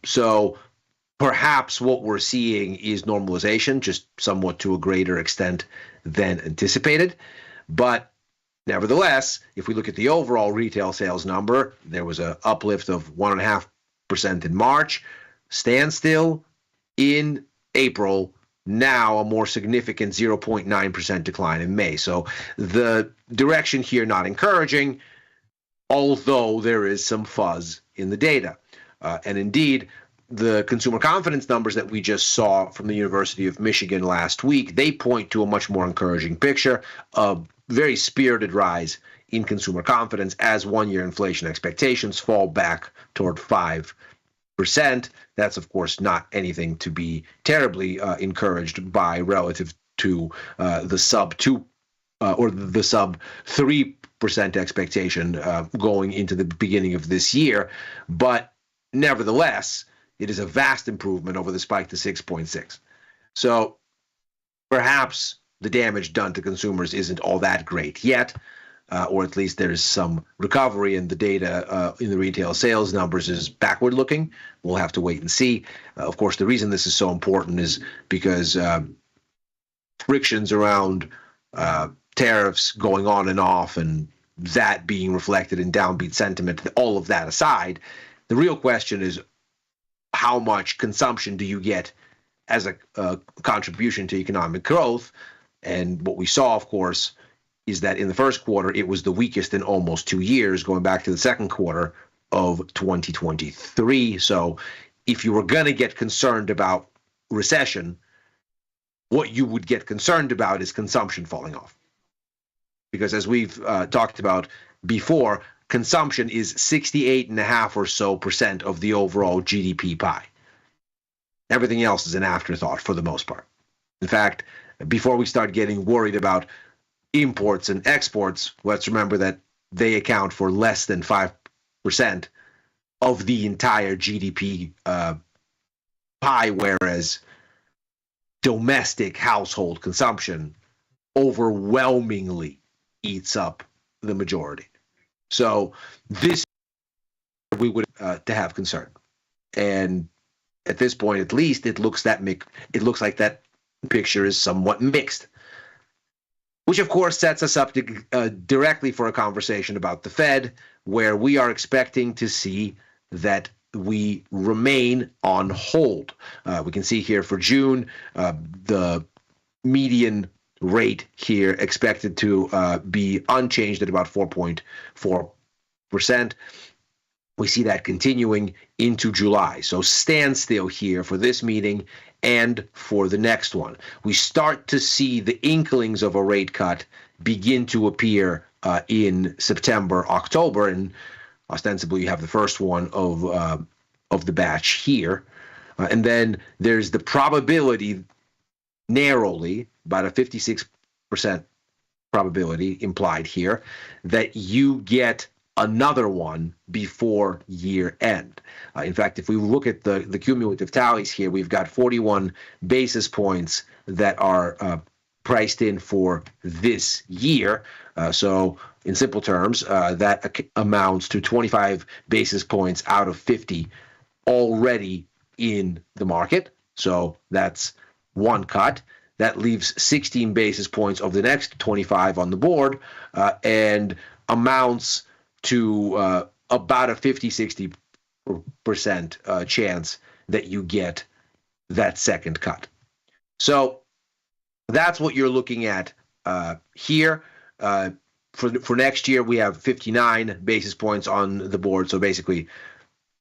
So perhaps what we're seeing is normalization, just somewhat to a greater extent than anticipated. But nevertheless, if we look at the overall retail sales number, there was an uplift of 1.5% in March, standstill in April, now a more significant 0.9% decline in May. So the direction here not encouraging, although there is some fuzz in the data. And indeed, the consumer confidence numbers that we just saw from the University of Michigan last week, they point to a much more encouraging picture, a very spirited rise in consumer confidence as one-year inflation expectations fall back toward 5%. That's, of course, not anything to be terribly encouraged by relative to the sub 2 or the sub 3% expectation going into the beginning of this year. But nevertheless, it is a vast improvement over the spike to 6.6. So perhaps the damage done to consumers isn't all that great yet, or at least there's some recovery, and the data in the retail sales numbers is backward looking. We'll have to wait and see. Of course, the reason this is so important is because frictions around tariffs going on and off and that being reflected in downbeat sentiment, all of that aside, the real question is how much consumption do you get as a contribution to economic growth? And what we saw, of course, is that in the first quarter, it was the weakest in almost 2 years, going back to the second quarter of 2023. So if you were going to get concerned about recession, what you would get concerned about is consumption falling off. Because as we've talked about before, consumption is 68.5% or so of the overall GDP pie. Everything else is an afterthought for the most part. In fact, before we start getting worried about imports and exports, let's remember that they account for less than 5% of the entire GDP pie, whereas domestic household consumption overwhelmingly eats up the majority. So this we would to have concern, and at this point, at least, it looks like that picture is somewhat mixed, which of course sets us up to, directly for a conversation about the Fed, where we are expecting to see that we remain on hold. We can see here for June, the median rate here expected to be unchanged at about 4.4%. We see that continuing into July. So standstill here for this meeting and for the next one. We start to see the inklings of a rate cut begin to appear in September, October, and ostensibly you have the first one of the batch here. And then there's the probability, narrowly, about a 56% probability implied here, that you get another one before year end. In fact, if we look at the cumulative tallies here, we've got 41 basis points that are priced in for this year. So in simple terms, that amounts to 25 basis points out of 50 already in the market. So that's one cut. That leaves 16 basis points of the next 25 on the board, and amounts to about a 50-60% chance that you get that second cut. So that's what you're looking at here. For next year, we have 59 basis points on the board. So basically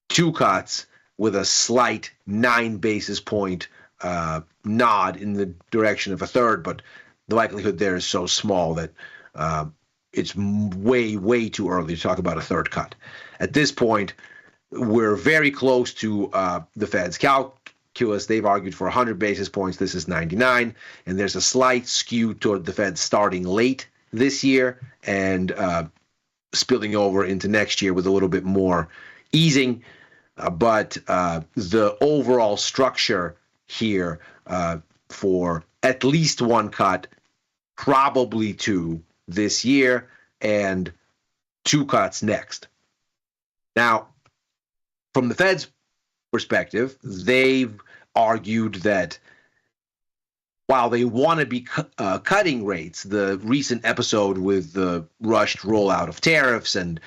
2 cuts with a slight 9 basis point nod in the direction of a third, but the likelihood there is so small that it's way too early to talk about a third cut. At this point, we're very close to the Fed's calculus. They've argued for 100 basis points. This is 99, and there's a slight skew toward the Fed starting late this year and spilling over into next year with a little bit more easing. But the overall structure here for at least 1 cut, probably 2 this year, and 2 cuts next. Now, from the Fed's perspective, they've argued that while they want to be cutting rates, the recent episode with the rushed rollout of tariffs and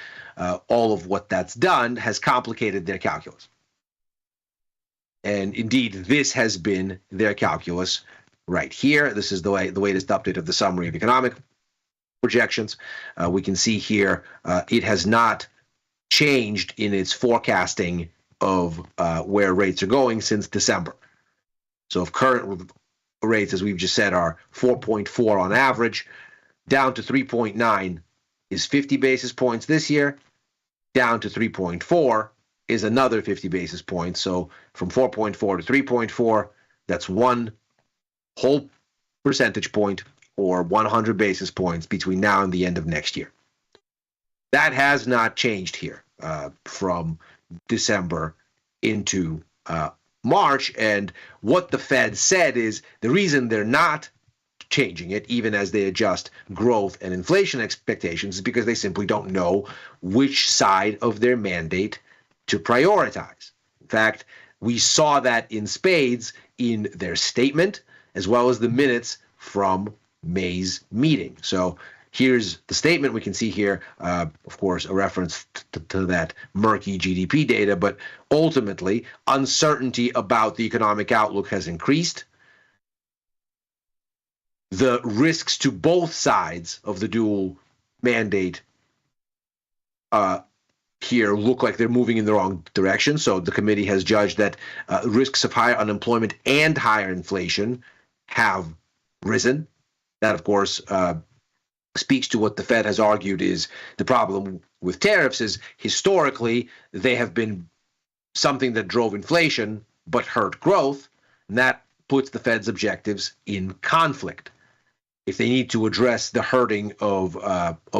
all of what that's done has complicated their calculus. And indeed, this has been their calculus right here. This is the latest update of the summary of economic projections. We can see here it has not changed in its forecasting of where rates are going since December. So if current rates, as we've just said, are 4.4 on average, down to 3.9 is 50 basis points this year, down to 3.4 is another 50 basis points. So from 4.4 to 3.4, that's 1 whole percentage point or 100 basis points between now and the end of next year. That has not changed here from December into March. And what the Fed said is the reason they're not changing it, even as they adjust growth and inflation expectations, is because they simply don't know which side of their mandate to prioritize. In fact, we saw that in spades in their statement, as well as the minutes from May's meeting. So here's the statement. We can see here, of course, a reference to that murky GDP data, but ultimately, uncertainty about the economic outlook has increased. The risks to both sides of the dual mandate here look like they're moving in the wrong direction. So the committee has judged that risks of higher unemployment and higher inflation have risen. That, of course, speaks to what the Fed has argued is the problem with tariffs is historically they have been something that drove inflation but hurt growth, and that puts the Fed's objectives in conflict. If they need to address the hurting of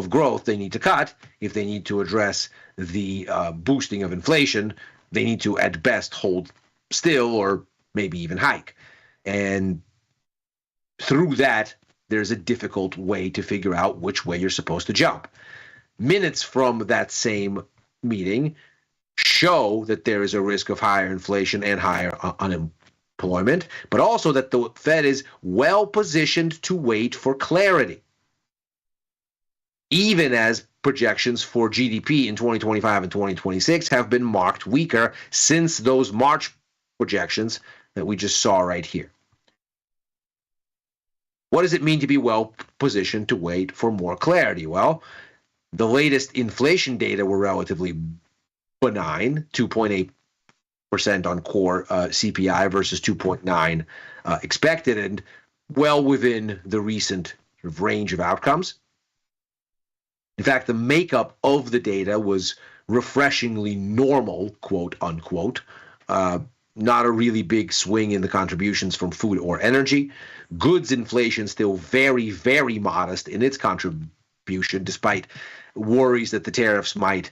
growth, they need to cut. If they need to address the boosting of inflation, they need to, at best, hold still or maybe even hike. And through that, there's a difficult way to figure out which way you're supposed to jump. Minutes from that same meeting show that there is a risk of higher inflation and higher unemployment, but also that the Fed is well positioned to wait for clarity, even as projections for GDP in 2025 and 2026 have been marked weaker since those March projections that we just saw right here. What does it mean to be well positioned to wait for more clarity? Well, the latest inflation data were relatively benign, 2.8% on core CPI versus 2.9 expected, and well within the recent range of outcomes. In fact, the makeup of the data was refreshingly normal, quote unquote. Not a really big swing in the contributions from food or energy. Goods inflation still very, very modest in its contribution, despite worries that the tariffs might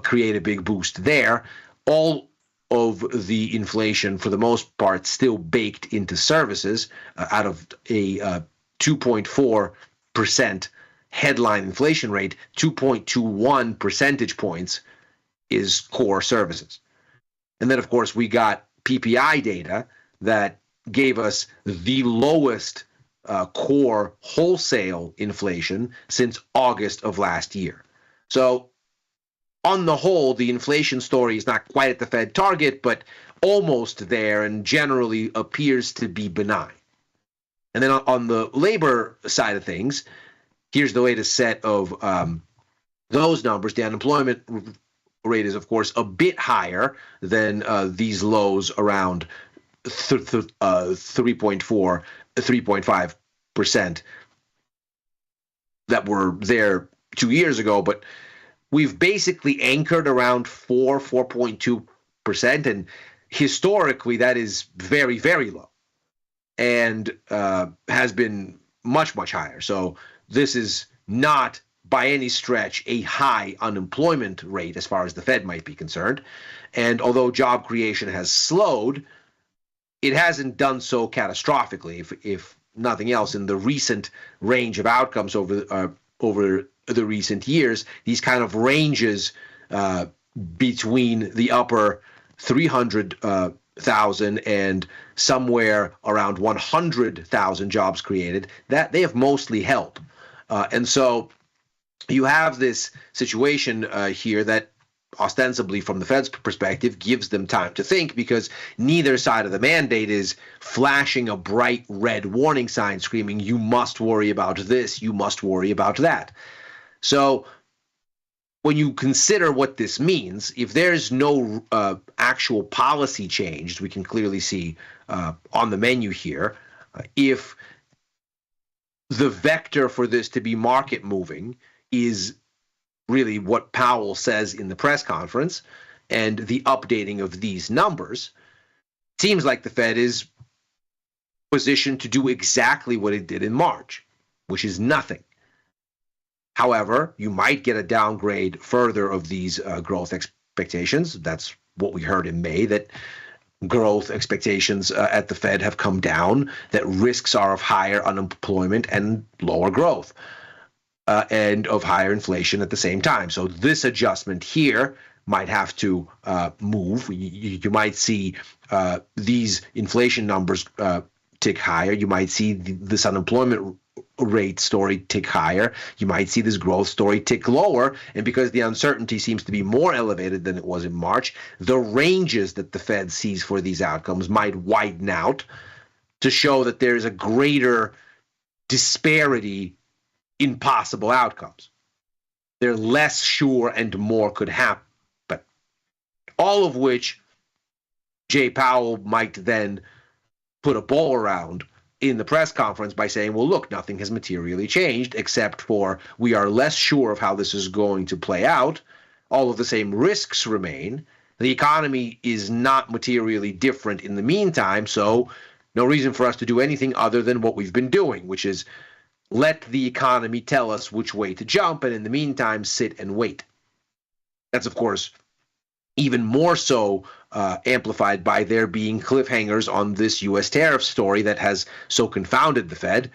create a big boost there. All of the inflation, for the most part, still baked into services out of a 2.4% headline inflation rate, 2.21 percentage points is core services. And then, of course, we got PPI data that gave us the lowest core wholesale inflation since August of last year. So on the whole, the inflation story is not quite at the Fed target, but almost there and generally appears to be benign. And then on the labor side of things, here's the latest set of those numbers. The unemployment rate is, of course, a bit higher than these lows around 3.4, 3.5% that were there 2 years ago, but we've basically anchored around 4.2%, and historically that is very, very low and has been much, much higher. So this is not by any stretch a high unemployment rate as far as the Fed might be concerned. And although job creation has slowed, it hasn't done so catastrophically. If nothing else, in the recent range of outcomes over the recent years, these kind of ranges between the upper 300,000 and somewhere around 100,000 jobs created, that they have mostly held. And so you have this situation here that ostensibly from the Fed's perspective gives them time to think, because neither side of the mandate is flashing a bright red warning sign screaming, you must worry about this, you must worry about that. So when you consider what this means, if there's no actual policy change, we can clearly see on the menu here, if the vector for this to be market moving is really what Powell says in the press conference and the updating of these numbers, it seems like the Fed is positioned to do exactly what it did in March, which is nothing. However, you might get a downgrade further of these growth expectations. That's what we heard in May, that growth expectations at the Fed have come down, that risks are of higher unemployment and lower growth, and of higher inflation at the same time. So this adjustment here might have to move. You might see these inflation numbers tick higher. You might see this unemployment rate story tick higher. You might see this growth story tick lower. And because the uncertainty seems to be more elevated than it was in March, the ranges that the Fed sees for these outcomes might widen out to show that there is a greater disparity in possible outcomes. They're less sure and more could happen. All of which Jay Powell might then put a bow around in the press conference by saying, well, look, nothing has materially changed except for we are less sure of how this is going to play out. All of the same risks remain. The economy is not materially different in the meantime, so no reason for us to do anything other than what we've been doing, which is let the economy tell us which way to jump, and in the meantime, sit and wait. That's, of course, even more so amplified by there being cliffhangers on this U.S. tariff story that has so confounded the Fed.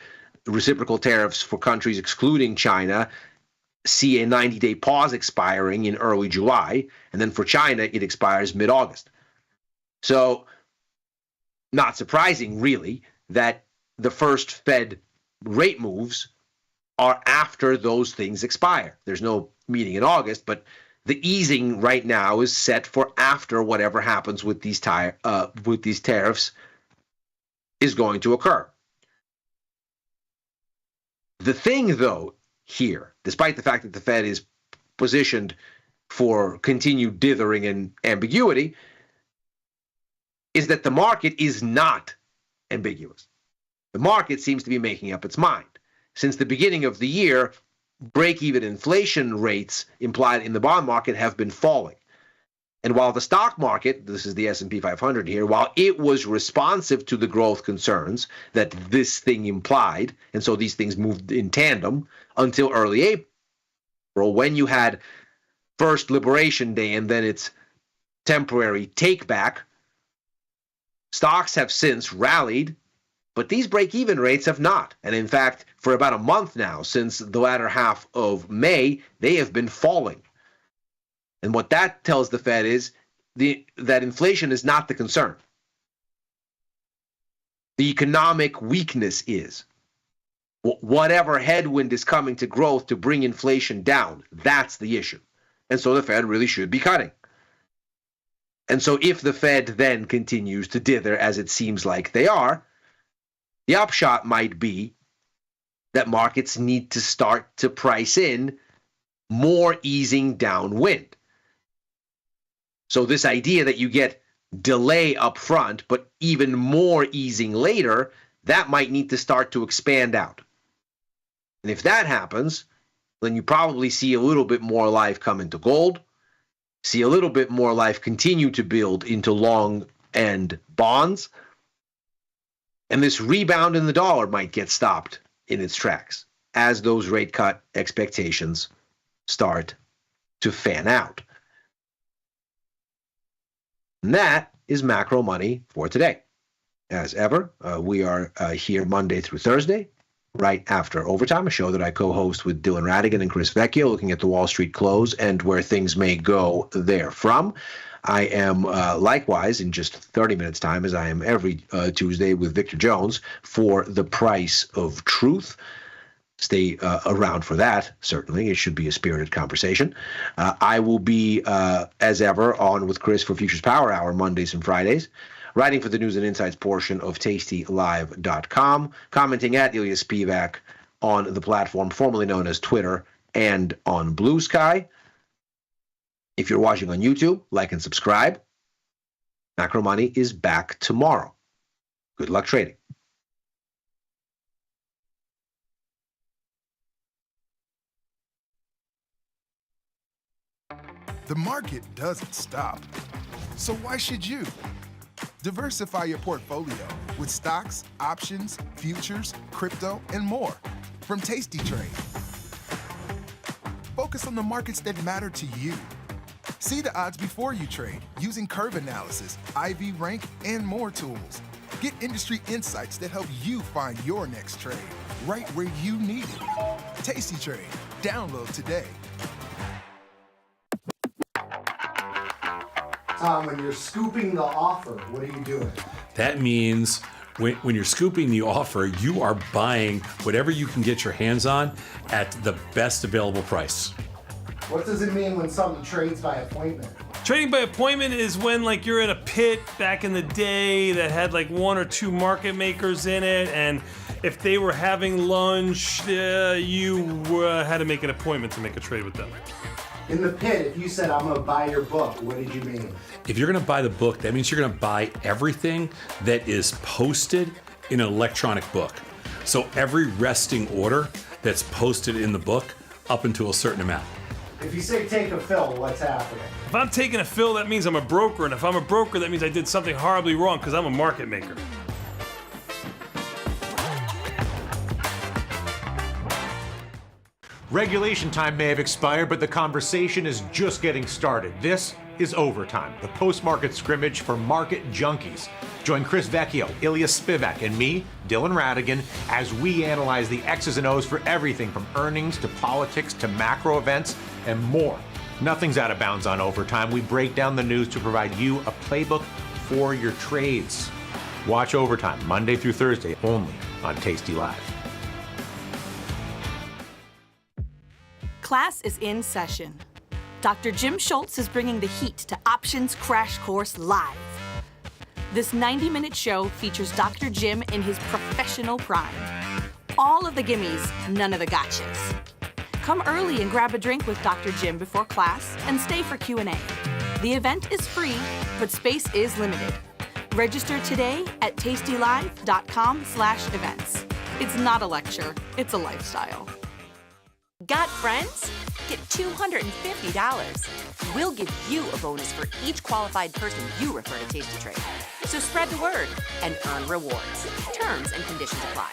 Reciprocal tariffs for countries excluding China see a 90-day pause expiring in early July, and then for China, it expires mid-August. So, not surprising, really, that the first Fed rate moves are after those things expire. There's no meeting in August, but the easing right now is set for after whatever happens with these tariffs is going to occur. The thing, though, here, despite the fact that the Fed is positioned for continued dithering and ambiguity, is that the market is not ambiguous. The market seems to be making up its mind. Since the beginning of the year, break-even inflation rates implied in the bond market have been falling. And while the stock market, this is the S&P 500 here, while it was responsive to the growth concerns that this thing implied, and so these things moved in tandem until early April, when you had first Liberation Day and then its temporary take-back, stocks have since rallied, but these break-even rates have not. And in fact, for about a month now, since the latter half of May, they have been falling. And what that tells the Fed is that inflation is not the concern. The economic weakness is. Whatever headwind is coming to growth to bring inflation down, that's the issue. And so the Fed really should be cutting. And so if the Fed then continues to dither, as it seems like they are, the upshot might be that markets need to start to price in more easing downwind. So this idea that you get delay up front, but even more easing later, that might need to start to expand out. And if that happens, then you probably see a little bit more life come into gold, see a little bit more life continue to build into long end bonds, and this rebound in the dollar might get stopped in its tracks as those rate cut expectations start to fan out. And that is macro money for today. As ever, we are here Monday through Thursday, right after Overtime, a show that I co-host with Dylan Radigan and Chris Vecchio, looking at the Wall Street close and where things may go therefrom. I am likewise in just 30 minutes time, as I am every Tuesday, with Victor Jones for The Price of Truth. Stay around for that, certainly. It should be a spirited conversation. I will be, as ever, on with Chris for Futures Power Hour Mondays and Fridays, writing for the News and Insights portion of tastylive.com, commenting at Ilya Spivak on the platform formerly known as Twitter and on Blue Sky. If you're watching on YouTube, like and subscribe. Macro Money is back tomorrow. Good luck trading. The market doesn't stop. So why should you? Diversify your portfolio with stocks, options, futures, crypto, and more from Tasty Trade. Focus on the markets that matter to you. See the odds before you trade using curve analysis, IV rank, and more tools. Get industry insights that help you find your next trade right where you need it. Tasty Trade. Download today. Tom, when you're scooping the offer, what are you doing? That means when you're scooping the offer, you are buying whatever you can get your hands on at the best available price. What does it mean when something trades by appointment? Trading by appointment is when like you're in a pit back in the day that had like one or two market makers in it, and if they were having lunch, you had to make an appointment to make a trade with them. In the pit, if you said, I'm going to buy your book, what did you mean? If you're going to buy the book, that means you're going to buy everything that is posted in an electronic book. So every resting order that's posted in the book up until a certain amount. If you say take a fill, what's happening? If I'm taking a fill, that means I'm a broker, and if I'm a broker, that means I did something horribly wrong because I'm a market maker. Regulation time may have expired, but the conversation is just getting started. This is Overtime, the post-market scrimmage for market junkies. Join Chris Vecchio, Ilya Spivak, and me, Dylan Radigan, as we analyze the X's and O's for everything from earnings to politics to macro events and more. Nothing's out of bounds on Overtime. We break down the news to provide you a playbook for your trades. Watch Overtime Monday through Thursday only on Tasty Live. Class is in session. Dr. Jim Schultz is bringing the heat to Options Crash Course Live. This 90-minute show features Dr. Jim in his professional prime. All of the gimmies, none of the gotchas. Come early and grab a drink with Dr. Jim before class and stay for Q&A. The event is free, but space is limited. Register today at tastylive.com/events. It's not a lecture, it's a lifestyle. Got friends? Get $250. We'll give you a bonus for each qualified person you refer to Tasty Trade. So spread the word and earn rewards. Terms and conditions apply.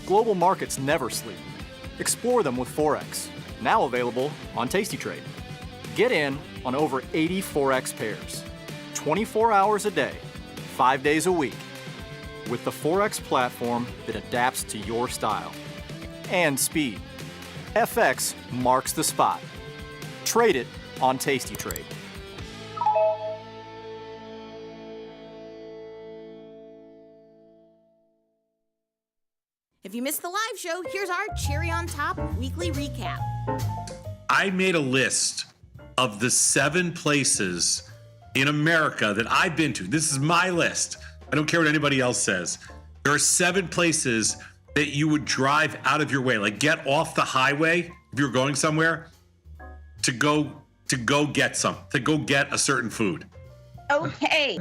Global markets never sleep. Explore them with Forex, now available on Tasty Trade. Get in on over 80 Forex pairs, 24 hours a day, 5 days a week, with the Forex platform that adapts to your style and speed. FX marks the spot. Trade it on Tasty Trade. If you missed the live show, here's our cherry on top weekly recap. I made a list of the 7 places in America that I've been to. This is my list. I don't care what anybody else says. There are 7 places that you would drive out of your way, like get off the highway if you're going somewhere to go get a certain food. Okay.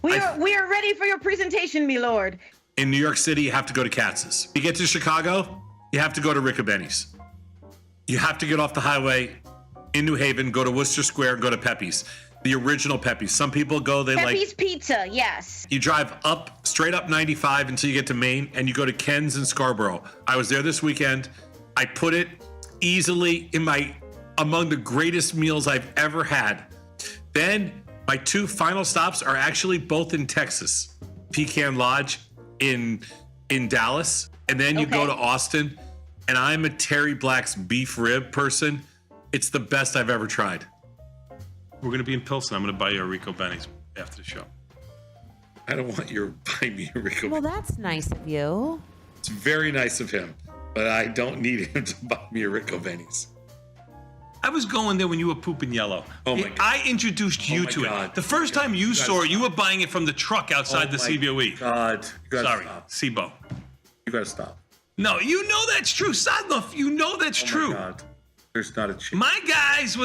We are ready for your presentation, my lord. In New York City, you have to go to Katz's. You get to Chicago, you have to go to Riccobenni's. You have to get off the highway in New Haven, go to Worcester Square, go to Pepe's. The original Pepe's. Some people go, Pepe's Pizza, yes. You drive straight up 95 until you get to Maine, and you go to Ken's in Scarborough. I was there this weekend. I put it easily among the greatest meals I've ever had. Then my 2 final stops are actually both in Texas. Pecan Lodge in Dallas, and then you go to Austin, and I'm a Terry Black's beef rib person. It's the best I've ever tried. We're going to be in Pilsen. I'm going to buy you a Rico Benny's after the show. I don't want you to buy me a Rico. Well, that's nice of you. It's very nice of him, but I don't need him to buy me a Rico Benny's. I was going there when you were pooping yellow. Oh my God. I introduced you to it. The first time you saw it, you were buying it from the truck outside the CBOE. God. Sorry, SIBO. You gotta stop. No, you know that's true. Sadnov, you know that's true. My God. There's not a chance. My guys,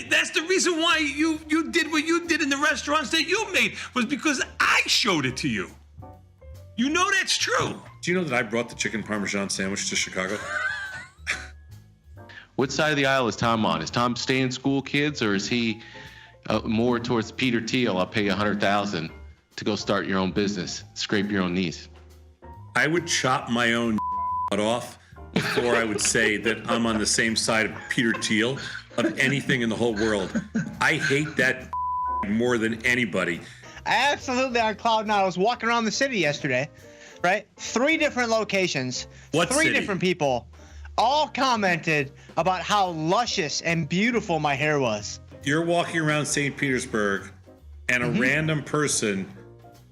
that's the reason why you did what you did in the restaurants that you made, was because I showed it to you. You know that's true. Do you know that I brought the chicken Parmesan sandwich to Chicago? What side of the aisle is Tom on? Is Tom stay in school kids, or is he more towards Peter Thiel? I'll pay you $100,000 to go start your own business, scrape your own knees. I would chop my own off before I would say that I'm on the same side of Peter Thiel of anything in the whole world. I hate that more than anybody. Absolutely on cloud nine. I was walking around the city yesterday, right? 3 different locations. What 3 city? different people all commented about how luscious and beautiful my hair was. You're walking around St. Petersburg and a random person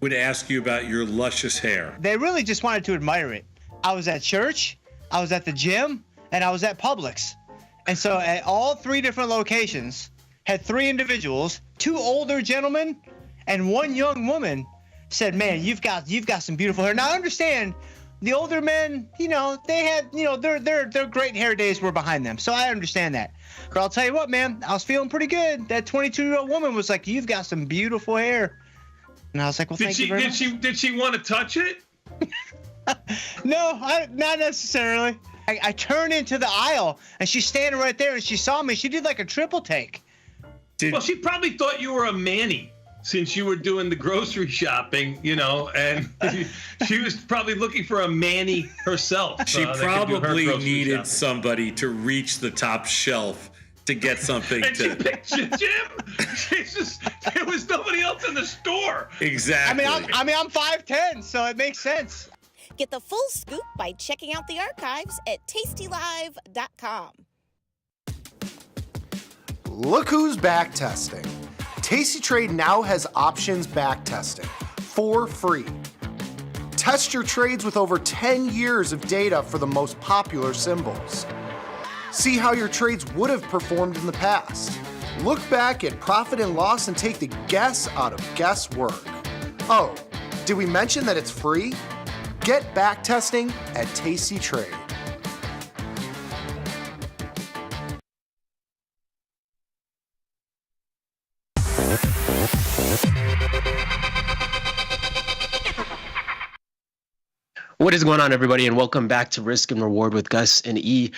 would ask you about your luscious hair. They really just wanted to admire it. I was at church, I was at the gym, and I was at Publix. And so at all 3 different locations, had 3 individuals, 2 older gentlemen and 1 young woman, said, "Man, you've got some beautiful hair." Now I understand the older men, they had, their great hair days were behind them. So I understand that. But I'll tell you what, man, I was feeling pretty good. That 22-year-old woman was like, "You've got some beautiful hair." And I was like, "Well, thank you very much." Did she want to touch it? No, not necessarily. I turned into the aisle, and she's standing right there, and she saw me. She did like a triple take. Well, she probably thought you were a Manny, since you were doing the grocery shopping, and she was probably looking for a Manny herself. She probably needed somebody to reach the top shelf to get something and she picked Jim. There was nobody else in the store. Exactly. I'm 5'10", so it makes sense. Get the full scoop by checking out the archives at tastylive.com. Look who's back testing. Tasty Trade now has options back testing for free. Test your trades with over 10 years of data for the most popular symbols. See how your trades would have performed in the past. Look back at profit and loss and take the guess out of guesswork. Oh, did we mention that it's free? Get back testing at Tasty Trade. What is going on, everybody, and welcome back to Risk and Reward with Gus and E.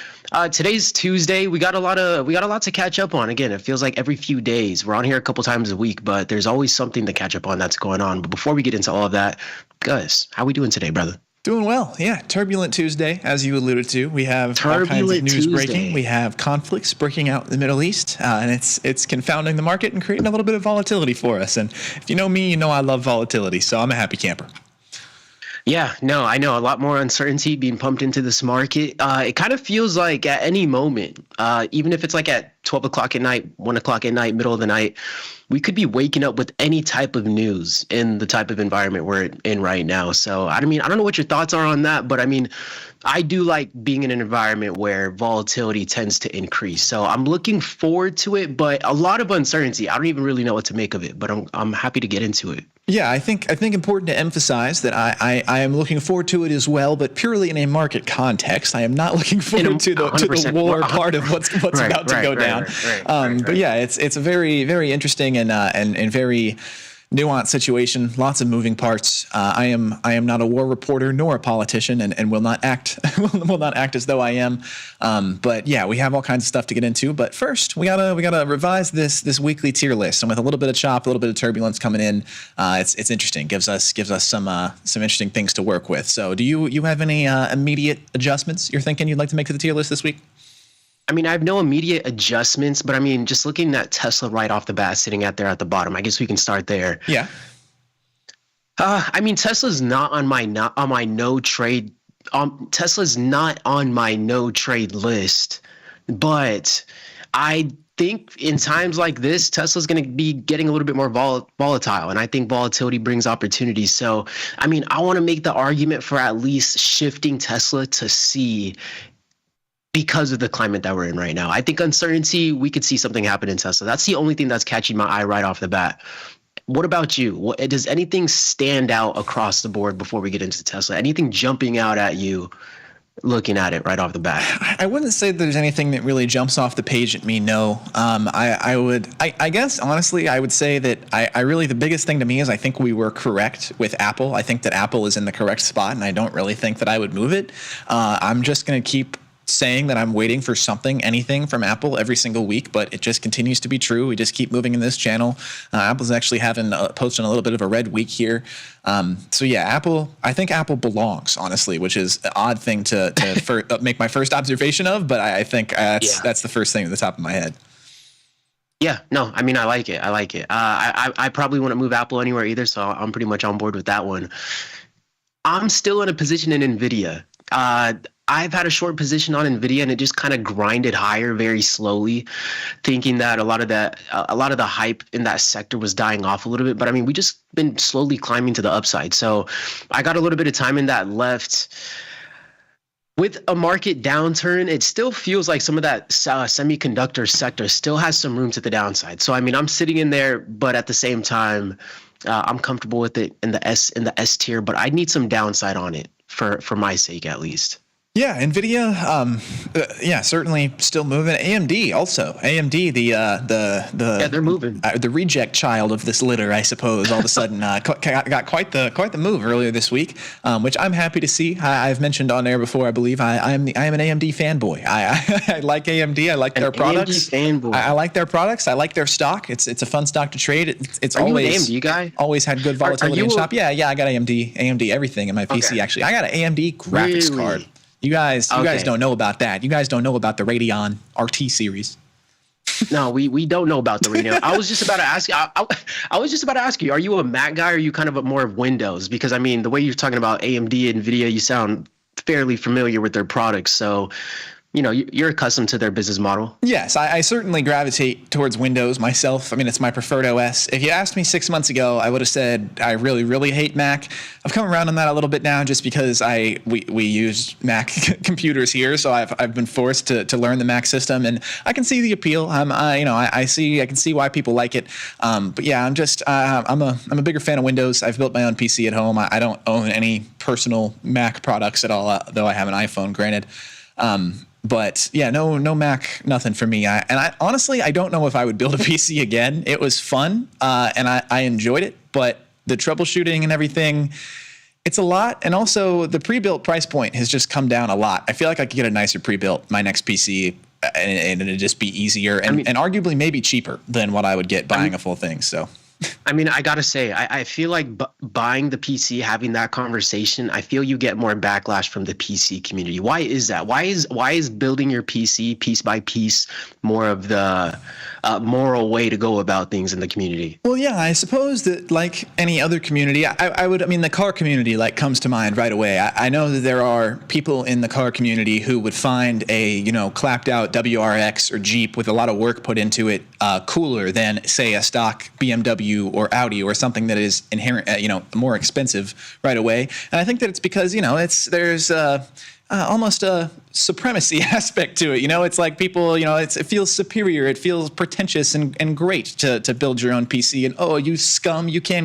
Today's Tuesday. We got a lot to catch up on. Again, it feels like every few days. We're on here a couple times a week, but there's always something to catch up on that's going on. But before we get into all of that, Gus, how we doing today, brother? Doing well. Yeah, turbulent Tuesday, as you alluded to. We have all kinds of news breaking. We have conflicts breaking out in the Middle East, and it's confounding the market and creating a little bit of volatility for us. And if you know me, you know I love volatility, so I'm a happy camper. Yeah, no, I know a lot more uncertainty being pumped into this market. It kind of feels like at any moment, even if it's like at 12 o'clock at night, 1 o'clock at night, middle of the night, we could be waking up with any type of news in the type of environment we're in right now. So, I mean, I don't know what your thoughts are on that, but I mean, I do like being in an environment where volatility tends to increase. So I'm looking forward to it, but a lot of uncertainty. I don't even really know what to make of it, but I'm happy to get into it. Yeah, I think important to emphasize that I am looking forward to it as well, but purely in a market context. I am not looking forward to the war part of what's about to go down. But yeah, it's a very, very interesting and very nuanced situation. Lots of moving parts. I am not a war reporter nor a politician, and will not act as though I am. But yeah, we have all kinds of stuff to get into. But first, we gotta revise this weekly tier list. And with a little bit of chop, a little bit of turbulence coming in, it's interesting. Gives us some interesting things to work with. So, do you have any immediate adjustments you're thinking you'd like to make to the tier list this week? I mean, I have no immediate adjustments, but I mean, just looking at Tesla right off the bat, sitting at the bottom, I guess we can start there. Yeah. I mean, Tesla's not on my no trade. Tesla's not on my no trade list, but I think in times like this, Tesla's going to be getting a little bit more volatile, and I think volatility brings opportunities. So, I mean, I want to make the argument for at least shifting Tesla to C, because of the climate that we're in right now. I think uncertainty, we could see something happen in Tesla. That's the only thing that's catching my eye right off the bat. What about you? Does anything stand out across the board before we get into Tesla? Anything jumping out at you looking at it right off the bat? I wouldn't say there's anything that really jumps off the page at me, no. I guess, honestly, I would say that I really, the biggest thing to me is I think we were correct with Apple. I think that Apple is in the correct spot, and I don't really think that I would move it. I'm just going to keep saying that I'm waiting for anything from Apple every single week, but it just continues to be true. We just keep moving in this channel. Apple's actually posting a little bit of a red week here. So yeah, Apple, I think Apple belongs, honestly, which is an odd thing to make my first observation of, but I think that's the first thing at the top of my head. Yeah, no, I mean, I like it. I probably wouldn't move Apple anywhere either, so I'm pretty much on board with that one. I'm still in a position in NVIDIA. I've had a short position on NVIDIA, and it just kind of grinded higher very slowly, thinking that a lot of the hype in that sector was dying off a little bit. But I mean, we just been slowly climbing to the upside. So I got a little bit of time in that left. With a market downturn, it still feels like some of that semiconductor sector still has some room to the downside. So I mean, I'm sitting in there, but at the same time, I'm comfortable with it in the S tier. But I need some downside on it for my sake, at least. Yeah, NVIDIA, certainly still moving. AMD also. AMD, they're moving. The reject child of this litter, I suppose, all of a sudden got quite the move earlier this week, which I'm happy to see. I've mentioned on air before, I believe. I am an AMD fanboy. I like AMD. I like their products. AMD fanboy. I like their products. I like their stock. It's a fun stock to trade. It's Are always you an AMD guy? Always had good volatility in shop. Yeah, I got AMD everything in my PC actually. I got an AMD graphics card. You guys don't know about that. You guys don't know about the Radeon RT series. No, we don't know about the Radeon. I was just about to ask you. I was just about to ask you. Are you a Mac guy, or are you kind of more of Windows? Because I mean, the way you're talking about AMD and NVIDIA, you sound fairly familiar with their products. So, you know, you're accustomed to their business model. Yes, I certainly gravitate towards Windows myself. I mean, it's my preferred OS. If you asked me 6 months ago, I would have said I really, really hate Mac. I've come around on that a little bit now, just because we use Mac computers here, so I've been forced to learn the Mac system, and I can see the appeal. I can see why people like it. But yeah, I'm a bigger fan of Windows. I've built my own PC at home. I don't own any personal Mac products at all, though I have an iPhone, granted. But yeah, no Mac, nothing for me. I honestly, I don't know if I would build a PC again. It was fun, and I enjoyed it, but the troubleshooting and everything, It's a lot, and also the pre-built price point has just come down a lot. I feel like I could get a nicer pre-built my next PC, and it'd just be easier and arguably maybe cheaper than what I would get buying a full thing. So. I mean, I gotta say, I feel like buying the PC, having that conversation, I feel you get more backlash from the PC community. Why is that? Why is building your PC piece by piece more of the moral way to go about things in the community? Well, yeah, I suppose that like any other community, I mean, the car community like comes to mind right away. I know that there are people in the car community who would find a, clapped out WRX or Jeep with a lot of work put into it cooler than, say, a stock BMW or Audi or something that is inherent, more expensive right away. And I think that it's because, there's almost a supremacy aspect to it. It's like people, it feels superior. It feels pretentious and great to build your own PC. And, oh, you scum, you can't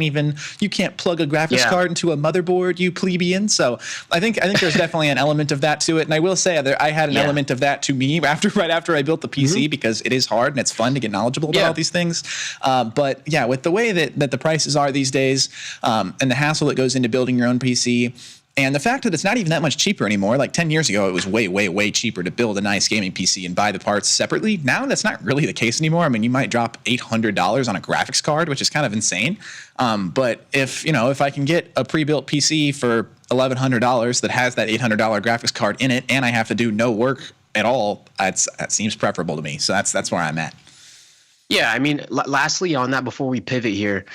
plug a graphics card into a motherboard, you plebeian. So I think there's definitely an element of that to it. And I will say I had an element of that to me right after I built the PC, because it is hard and it's fun to get knowledgeable about all these things. But yeah, with the way that the prices are these days, and the hassle that goes into building your own PC, and the fact that it's not even that much cheaper anymore. Like 10 years ago, it was way, way, way cheaper to build a nice gaming PC and buy the parts separately. Now that's not really the case anymore. I mean, you might drop $800 on a graphics card, which is kind of insane. But if I can get a pre-built PC for $1,100 that has that $800 graphics card in it, and I have to do no work at all, that seems preferable to me. So that's where I'm at. Yeah, I mean, lastly on that, before we pivot here,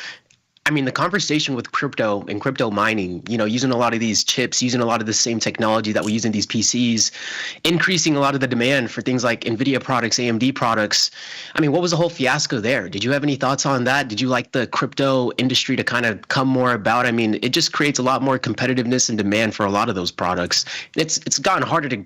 I mean, the conversation with crypto and crypto mining, using a lot of these chips, using a lot of the same technology that we use in these PCs, increasing a lot of the demand for things like NVIDIA products, AMD products. I mean, what was the whole fiasco there? Did you have any thoughts on that? Did you like the crypto industry to kind of come more about? I mean, it just creates a lot more competitiveness and demand for a lot of those products. It's gotten harder to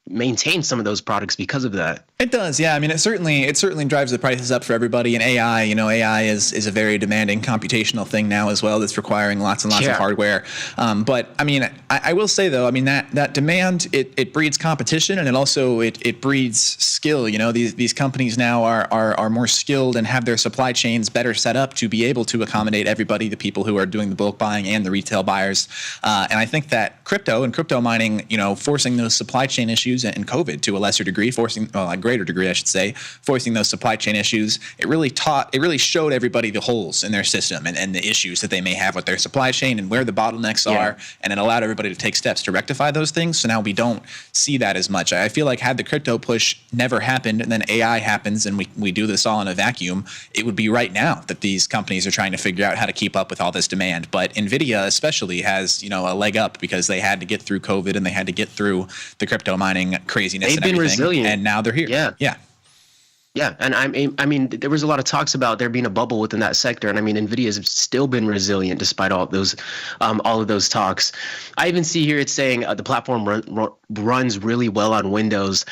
maintain some of those products because of that. It does, yeah. I mean, it certainly drives the prices up for everybody. And AI, AI is a very demanding computational thing now as well. That's requiring lots and lots of hardware. But I mean, I will say though, I mean that demand it breeds competition, and it breeds skill. These companies now are more skilled and have their supply chains better set up to be able to accommodate everybody, the people who are doing the bulk buying and the retail buyers. And I think that crypto mining, forcing those supply chain issues and COVID to a lesser degree, a greater degree, I should say, forcing those supply chain issues, it really showed everybody the holes in their system and the issues that they may have with their supply chain and where the bottlenecks are, and it allowed everybody to take steps to rectify those things. So now we don't see that as much. I feel like had the crypto push never happened and then AI happens and we do this all in a vacuum, it would be right now that these companies are trying to figure out how to keep up with all this demand. But NVIDIA especially has, a leg up because they had to get through COVID and they had to get through the crypto mining craziness. They've been resilient, and now they're here. Yeah, and I mean, there was a lot of talks about there being a bubble within that sector, and I mean, NVIDIA has still been resilient despite all of those talks. I even see here it's saying the platform runs really well on Windows.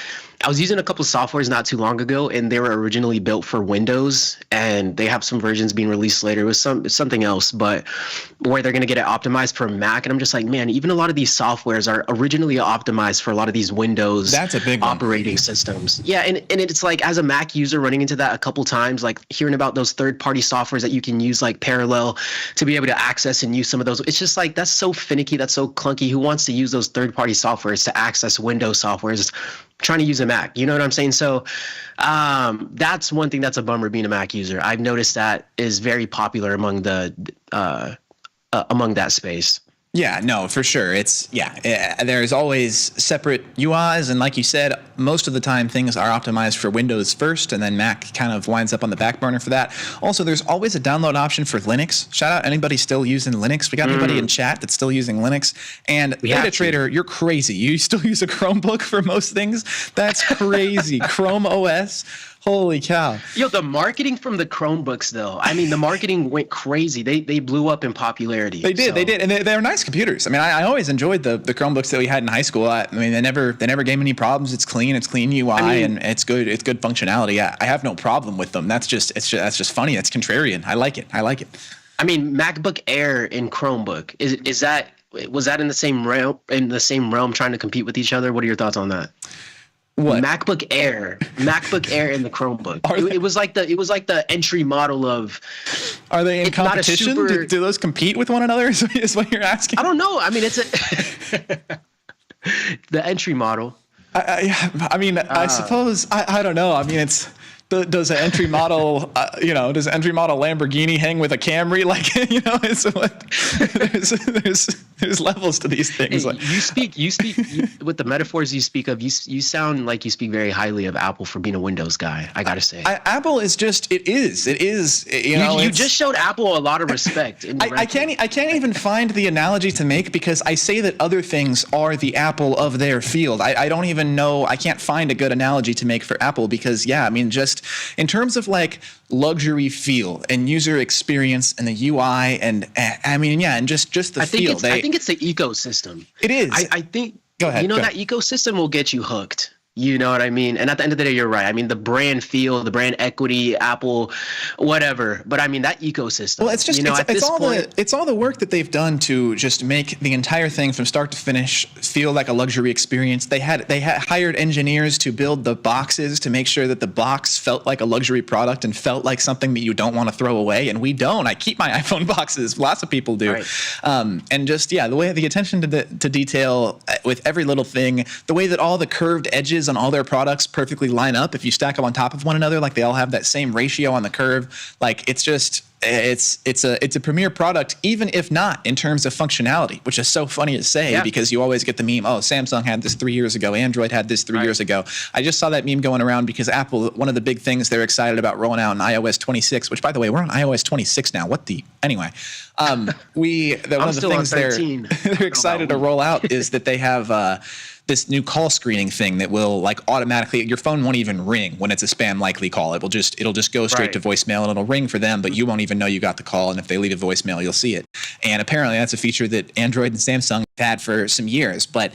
I was using a couple of softwares not too long ago, and they were originally built for Windows, and they have some versions being released later. It was something else, but where they're going to get it optimized for Mac. And I'm just like, man, even a lot of these softwares are originally optimized for a lot of these Windows That's a big operating systems. Yeah, and it's like, as a Mac user running into that a couple times, like hearing about those third-party softwares that you can use like Parallel to be able to access and use some of those. It's just like, that's so finicky, that's so clunky. Who wants to use those third-party softwares to access Windows softwares? Trying to use a Mac, you know what I'm saying? So that's one thing that's a bummer being a Mac user. I've noticed that is very popular among that space. Yeah, no, for sure. There's always separate UIs, and like you said, most of the time things are optimized for Windows first, and then Mac kind of winds up on the back burner for that. Also, there's always a download option for Linux. Shout out anybody still using Linux. We got anybody in chat that's still using Linux. And Data Trader, you're crazy. You still use a Chromebook for most things? That's crazy. Chrome OS. Holy cow. Yo, the marketing from the Chromebooks, though. I mean, the marketing went crazy. They blew up in popularity. They did. And they're nice computers. I mean, I always enjoyed the Chromebooks that we had in high school. I mean, they never gave me any problems. It's clean UI, and it's good functionality. I have no problem with them. That's just funny. It's contrarian. I like it. I mean, MacBook Air and Chromebook. Was that in the same realm trying to compete with each other? What are your thoughts on that? What? MacBook Air and the Chromebook. It was like the entry model of Are they in it's not a competition? super- Do those compete with one another? Is what you're asking? I don't know. I mean, it's the entry model. I mean, I suppose I don't know. I mean, it's does an entry model does an entry model Lamborghini hang with a Camry? Like it's what there's levels to these things. Hey, you speak with the metaphors you speak of. You sound like you speak very highly of Apple for being a Windows guy. I gotta say, Apple is just it is. You just showed Apple a lot of respect. I can't even find the analogy to make because I say that other things are the Apple of their field. I don't even know. I can't find a good analogy to make for Apple because I mean just in terms of like luxury feel and user experience and the UI and I mean and just the feel. I think it's the ecosystem. It is. I think go ahead. That ecosystem will get you hooked. You know what I mean? And at the end of the day, you're right. I mean, the brand feel, the brand equity, Apple, whatever. But I mean, that ecosystem. Well, it's just it's all the work that they've done to just make the entire thing from start to finish feel like a luxury experience. They had hired engineers to build the boxes to make sure that the box felt like a luxury product and felt like something that you don't want to throw away. And we don't. I keep my iPhone boxes. Lots of people do. Right. And just the way the attention to detail with every little thing, the way that all the curved edges on all their products perfectly line up if you stack them on top of one another, like they all have that same ratio on the curve. Like it's just it's a premier product, even if not in terms of functionality, which is so funny to say because you always get the meme, oh, Samsung had this 3 years ago, Android had this 3 years ago. I just saw that meme going around because Apple, one of the big things they're excited about rolling out in iOS 26, which by the way, we're on iOS 26 now. Anyway, one of the things they're excited to roll out is that they have this new call screening thing that will like automatically, your phone won't even ring when it's a spam likely call. It'll just go straight to voicemail and it'll ring for them, but you won't even know you got the call. And if they leave a voicemail, you'll see it. And apparently that's a feature that Android and Samsung have had for some years, but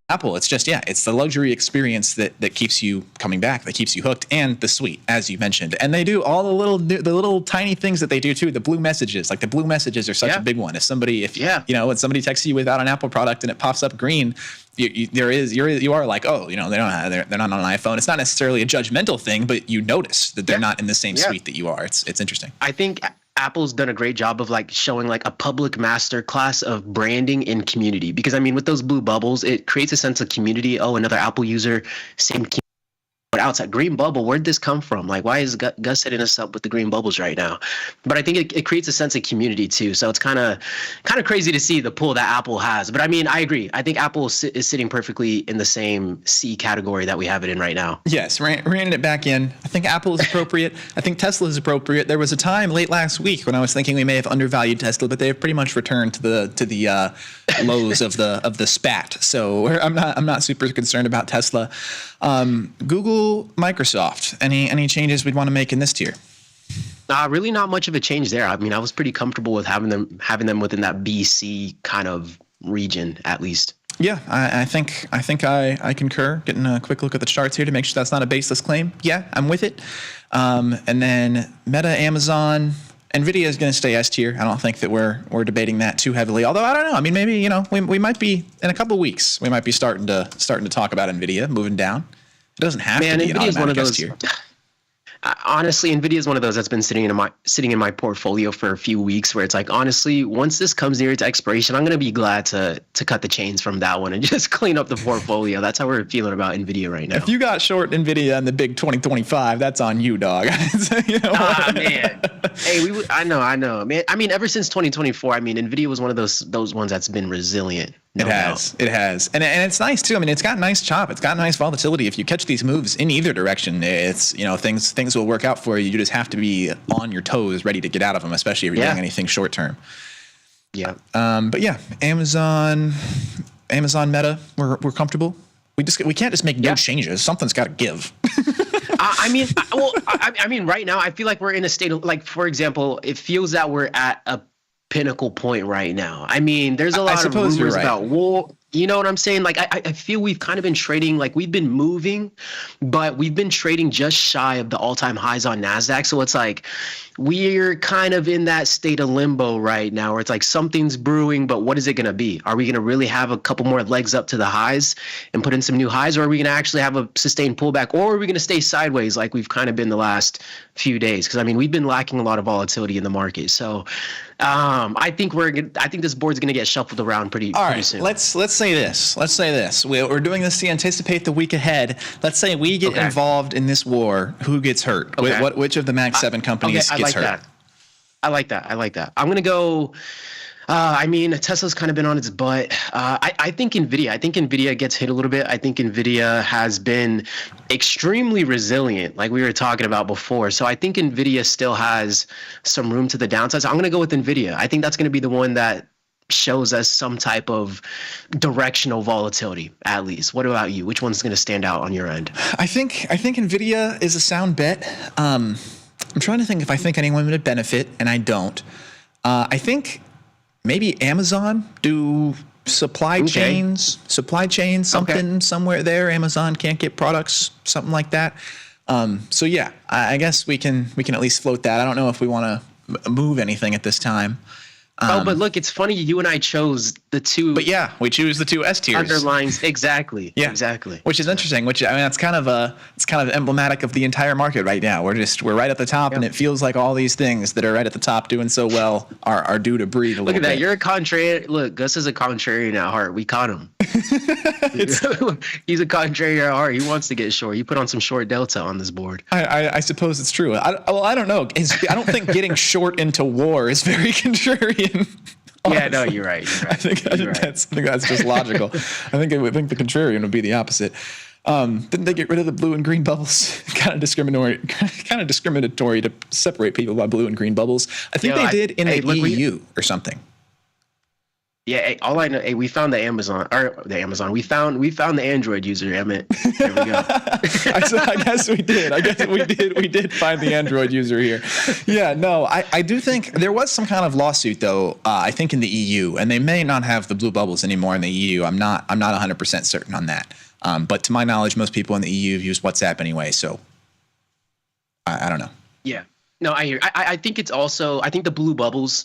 Apple, it's just, it's the luxury experience that keeps you coming back, that keeps you hooked, and the suite, as you mentioned. And they do all the little tiny things that they do too. The blue messages, like the blue messages are such a big one. When somebody texts you without an Apple product and it pops up green, you are like, oh, they're not on an iPhone. It's not necessarily a judgmental thing, but you notice that they're not in the same suite that you are. It's interesting. I think Apple's done a great job of like showing like a public master class of branding and community, because I mean, with those blue bubbles, it creates a sense of community. Oh, another Apple user, same community. But outside, green bubble, where'd this come from? Like, why is Gus setting us up with the green bubbles right now? But I think it creates a sense of community too. So it's kind of crazy to see the pull that Apple has. But I mean, I agree. I think Apple is sitting perfectly in the same C category that we have it in right now. Yes, reining it back in. I think Apple is appropriate. I think Tesla is appropriate. There was a time late last week when I was thinking we may have undervalued Tesla, but they have pretty much returned to the lows of the spat. So I'm not super concerned about Tesla. Google, Microsoft, any changes we'd want to make in this tier? Really not much of a change there. I mean, I was pretty comfortable with having them within that BC kind of region, at least. Yeah, I think I concur. Getting a quick look at the charts here to make sure that's not a baseless claim. Yeah, I'm with it. And then Meta, Amazon, NVIDIA is going to stay S tier. I don't think that we're debating that too heavily. Although I don't know. I mean, maybe we might be in a couple of weeks. We might be starting to talk about NVIDIA moving down. It doesn't have to be an automatic S tier. Honestly, NVIDIA is one of those that's been sitting in my portfolio for a few weeks, where it's like, honestly, once this comes near its expiration, I'm going to be glad to cut the chains from that one and just clean up the portfolio. That's how we're feeling about NVIDIA right now. If you got short NVIDIA in the big 2025, that's on you, dog. Man. Hey, I know, man. I mean, ever since 2024, I mean, NVIDIA was one of those ones that's been resilient. It has. And it's nice too. I mean, it's got nice chop. It's got nice volatility. If you catch these moves in either direction, it's, things will work out for you. You just have to be on your toes, ready to get out of them, especially if you're doing anything short term. Yeah. But yeah, Amazon, Meta, we're comfortable. We can't just make no changes. Something's got to give. I mean, right now, I feel like we're in a state of, like, for example, it feels that we're at a pinnacle point right now. I mean, there's a lot of rumors about war. You know what I'm saying? Like, I feel we've kind of been trading, like we've been moving, but we've been trading just shy of the all-time highs on NASDAQ. So it's like we're kind of in that state of limbo right now where it's like something's brewing, but what is it going to be? Are we going to really have a couple more legs up to the highs and put in some new highs? Or are we going to actually have a sustained pullback? Or are we going to stay sideways like we've kind of been the last few days? Because, I mean, we've been lacking a lot of volatility in the market. So I think this board's going to get shuffled around pretty soon. Let's say this. Let's say this. We're doing this to anticipate the week ahead. Let's say we get involved in this war. Who gets hurt? Which of the Max 7 companies gets hurt? I like that. I'm going to go. I mean, Tesla's kind of been on its butt. I think NVIDIA gets hit a little bit. I think NVIDIA has been extremely resilient, like we were talking about before. So I think NVIDIA still has some room to the downside. So I'm going to go with NVIDIA. I think that's going to be the one that shows us some type of directional volatility, at least. What about you? Which one's going to stand out on your end? I think NVIDIA is a sound bet. I'm trying to think if I think anyone would benefit, and I don't. I think maybe Amazon do supply chains, something somewhere there. Amazon can't get products, something like that. So yeah, I guess we can at least float that. I don't know if we want to move anything at this time. But look, it's funny. You and I chose the two. But yeah, we choose the two S tiers. Underlines exactly. Yeah, exactly. Which is interesting. Which, I mean, it's kind of emblematic of the entire market right now. We're right at the top, and it feels like all these things that are right at the top doing so well are due to breathe a little bit. Look at that. You're a contrarian. Look, Gus is a contrarian at heart. We caught him. He's a contrarian at heart. He wants to get short. You put on some short delta on this board. I suppose it's true. I don't know. I don't think getting short into war is very contrarian. Yeah, no, you're right. I think that's just logical. I think the contrarian would be the opposite. Didn't they get rid of the blue and green bubbles? kind of discriminatory to separate people by blue and green bubbles. I think they did in the EU or something. Yeah, all I know, we found the Amazon. We found the Android user. Emmett. There we go. I guess we did. We did find the Android user here. Yeah, no, I do think there was some kind of lawsuit though. I think in the EU, and they may not have the blue bubbles anymore in the EU. I'm not 100% certain on that. But to my knowledge, most people in the EU use WhatsApp anyway. So I don't know. Yeah. No, I hear. I think it's also. I think the blue bubbles.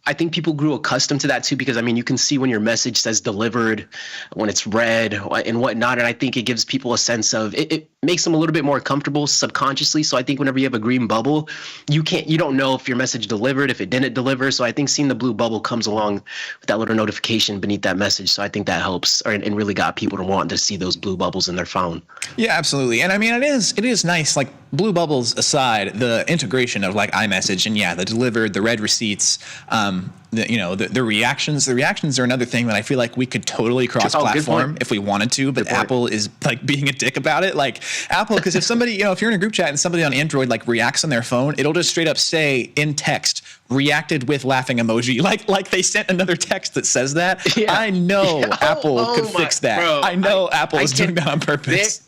I think people grew accustomed to that too, because I mean, you can see when your message says delivered, when it's red and whatnot. And I think it gives people a sense of it makes them a little bit more comfortable subconsciously. So I think whenever you have a green bubble, you don't know if your message delivered, if it didn't deliver. So I think seeing the blue bubble comes along with that little notification beneath that message. So I think that helps and really got people to want to see those blue bubbles in their phone. Yeah, absolutely. And I mean, it is nice, like blue bubbles aside, the integration of like iMessage and the delivered, the red receipts, the reactions. The reactions are another thing that I feel like we could totally cross-platform if we wanted to, but Apple is like being a dick about it. Like Apple, because if somebody, if you're in a group chat and somebody on Android like reacts on their phone, it'll just straight up say in text, reacted with laughing emoji, like they sent another text that says that. Yeah. I know Apple could fix that. Bro, I know Apple is doing that on purpose.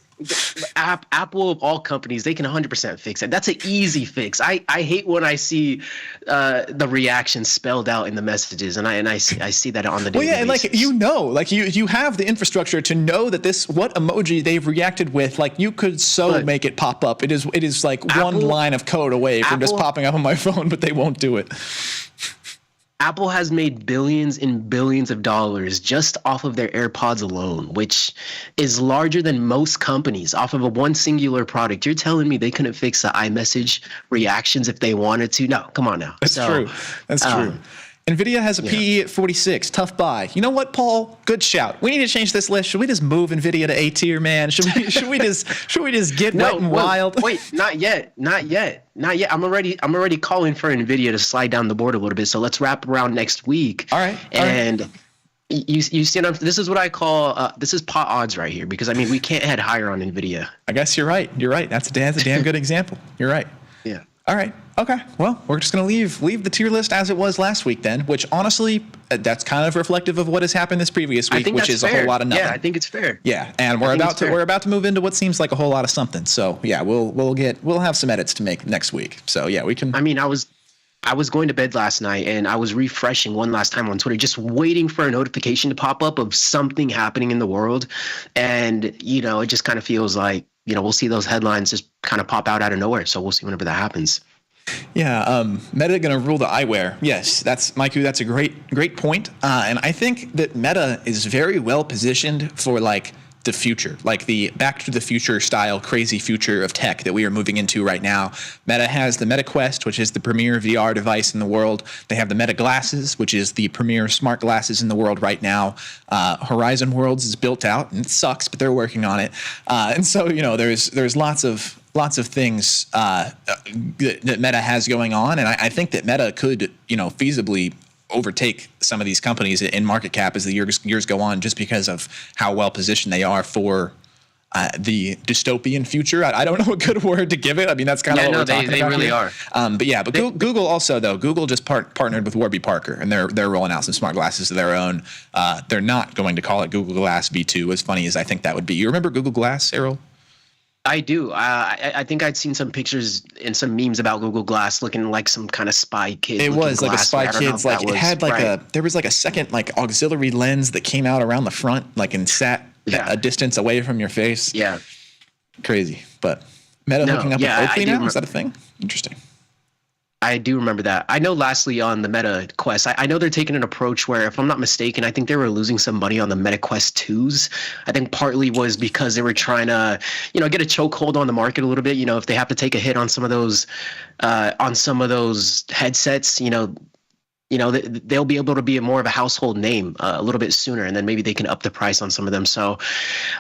Apple of all companies, they can 100% fix it. That's an easy fix. I hate when I see the reaction spelled out in the messages, and I see that on the daily basis. And like you have the infrastructure to know that what emoji they've reacted with, like you could make it pop up. It is like one line of code away from just popping up on my phone, but they won't do it. Apple has made billions and billions of dollars just off of their AirPods alone, which is larger than most companies off of one singular product. You're telling me they couldn't fix the iMessage reactions if they wanted to? No, come on now. That's true. That's true. NVIDIA has a PE at 46. Tough buy. You know what, Paul? Good shout. We need to change this list. Should we just move NVIDIA to A tier, man? Should we just get wet and wild? Wait, not yet. I'm already calling for NVIDIA to slide down the board a little bit. So let's wrap around next week. All right. And you see, this is what I call this is pot odds right here, because I mean we can't head higher on NVIDIA. I guess you're right. That's a damn good example. You're right. Yeah. All right. Okay. Well, we're just going to leave the tier list as it was last week then, which honestly, that's kind of reflective of what has happened this previous week, which is fair. A whole lot of nothing. Yeah, I think it's fair. Yeah, and we're about to move into what seems like a whole lot of something. So yeah, we'll have some edits to make next week. So yeah, we can. I mean, I was going to bed last night and I was refreshing one last time on Twitter, just waiting for a notification to pop up of something happening in the world. And, it just kind of feels like, we'll see those headlines just kind of pop out of nowhere. So we'll see whenever that happens. Yeah, Meta going to rule the eyewear. Yes, that's Maiku. That's a great point. And I think that Meta is very well positioned for like the future, like the Back to the Future style crazy future of tech that we are moving into right now. Meta has the Meta Quest, which is the premier VR device in the world. They have the Meta Glasses, which is the premier smart glasses in the world right now. Horizon Worlds is built out, and it sucks, but they're working on it. And so, there's lots of things that Meta has going on, and I think that Meta could, feasibly overtake some of these companies in market cap as the years go on, just because of how well positioned they are for the dystopian future. I don't know a good word to give it. I mean, that's kind of what we're talking about. They really are. But Google also, though, Google just partnered with Warby Parker, and they're rolling out some smart glasses of their own. They're not going to call it Google Glass V2, as funny as I think that would be. You remember Google Glass, Errol? I do. I think I'd seen some pictures and some memes about Google Glass looking like some kind of spy kid. It was like a spy kid's, like it had like there was like a second like auxiliary lens that came out around the front, like and sat a distance away from your face. Yeah. Crazy. But Meta hooking up with Oakley now? Is that a thing? Interesting. I do remember that. I know lastly on the Meta Quest, I know they're taking an approach where, if I'm not mistaken, I think they were losing some money on the Meta Quest 2s. I think partly was because they were trying to, get a chokehold on the market a little bit. If they have to take a hit on some of those headsets, they'll be able to be more of a household name a little bit sooner, and then maybe they can up the price on some of them. So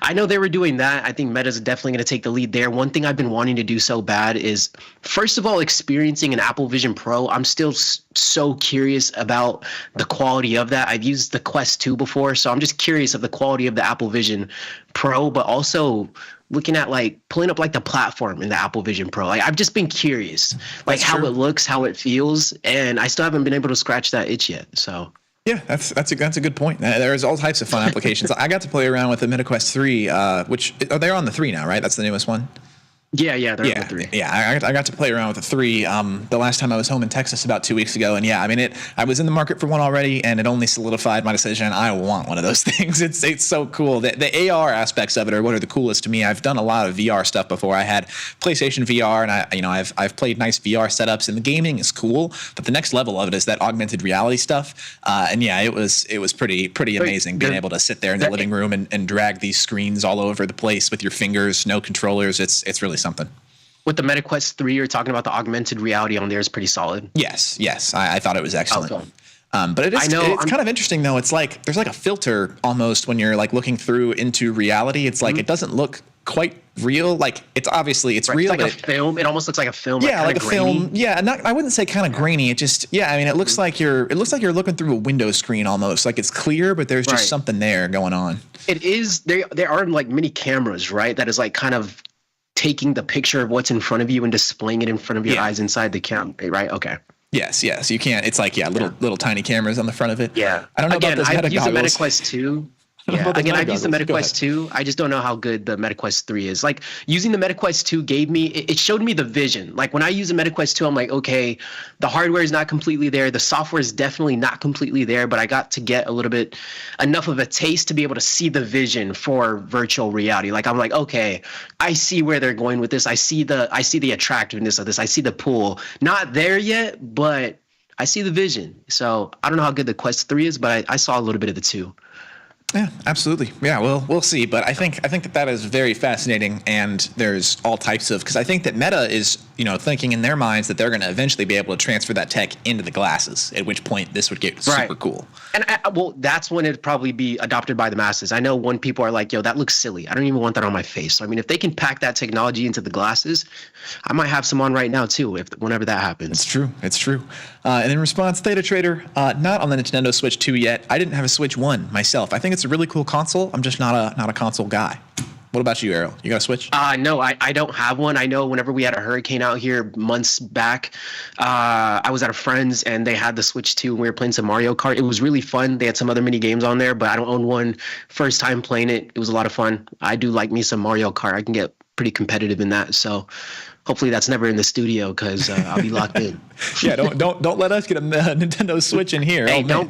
I know they were doing that. I think Meta's definitely going to take the lead there. One thing I've been wanting to do so bad is, first of all, experiencing an Apple Vision Pro. I'm still so curious about the quality of that. I've used the Quest 2 before, so I'm just curious of the quality of the Apple Vision Pro, but also looking at pulling up the platform in the Apple Vision Pro. I've just been curious, how it looks, how it feels, and I still haven't been able to scratch that itch yet. So yeah, that's a good point. There's all types of fun applications. I got to play around with the Meta Quest 3, which they're on the 3 now, right? That's the newest one. Yeah, they're on the 3. Yeah, I got to play around with the 3 the last time I was home in Texas about 2 weeks ago, and I was in the market for one already, and it only solidified my decision. I want one of those things. It's so cool. The AR aspects of it are what are the coolest to me. I've done a lot of VR stuff before. I had PlayStation VR, and I've played nice VR setups, and the gaming is cool. But the next level of it is that augmented reality stuff. It was pretty amazing being able to sit there in the living room and drag these screens all over the place with your fingers, no controllers. It's really something. With the Meta Quest 3, you're talking about the augmented reality on there is pretty solid. Yes. I thought it was excellent. Okay. But it's kind of interesting, though. It's like there's like a filter almost when you're looking through into reality. It's like it doesn't look quite real. It's obviously it's real. It's like a film. It almost looks like a film. Yeah, like a film. Yeah, I wouldn't say kind of grainy. It just it looks like you're looking through a window screen almost. Like it's clear, but there's just something there going on. It is. There are mini cameras, right? That is kind of taking the picture of what's in front of you and displaying it in front of your eyes inside the camera, right? Okay. Yes. You can't. It's little tiny cameras on the front of it. Yeah. I don't know about those Meta goggles. I've used the Meta Quest 2. Yeah, again, I've used the Meta Quest 2. I just don't know how good the Meta Quest 3 is. Using the Meta Quest 2 it showed me the vision. When I use the Meta Quest 2, I'm like, okay, the hardware is not completely there. The software is definitely not completely there, but I got to get enough of a taste to be able to see the vision for virtual reality. I'm like, okay, I see where they're going with this. I see the attractiveness of this. I see the pull. Not there yet, but I see the vision. So I don't know how good the Quest 3 is, but I saw a little bit of the 2. Yeah, absolutely. Yeah, we'll see. But I think that is very fascinating, and there's all types of, because I think that Meta is thinking in their minds that they're going to eventually be able to transfer that tech into the glasses. At which point this would get super cool. And that's when it'd probably be adopted by the masses. I know when people are like, "Yo, that looks silly. I don't even want that on my face." So if they can pack that technology into the glasses, I might have some on right now too. Whenever that happens. It's true. And in response, Theta Trader, not on the Nintendo Switch 2 yet. I didn't have a Switch 1 myself. I think it's a really cool console. I'm just not a console guy. What about you, Errol? You got a Switch? No, I don't have one. I know whenever we had a hurricane out here months back, I was at a friend's and they had the Switch 2 and we were playing some Mario Kart. It was really fun. They had some other mini games on there, but I don't own one. First time playing it. It was a lot of fun. I do like me some Mario Kart. I can get pretty competitive in that. So Hopefully that's never in the studio because I'll be locked in. Yeah, don't let us get a Nintendo Switch in here. Hey, don't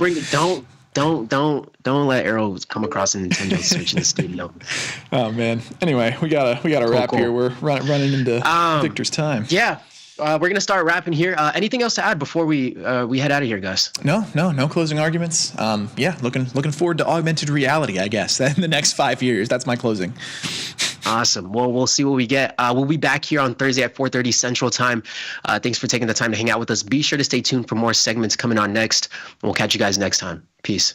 let Arrow come across a Nintendo Switch in the studio. Oh man. Anyway, we gotta wrap cool. here. We're running into Victor's time. Yeah. We're gonna start wrapping here. Anything else to add before we head out of here, Gus? No closing arguments. Yeah, looking forward to augmented reality, I guess, in the next 5 years. That's my closing. Awesome. Well, we'll see what we get. We'll be back here on Thursday at 4:30 Central Time. Thanks for taking the time to hang out with us. Be sure to stay tuned for more segments coming on next. We'll catch you guys next time. Peace.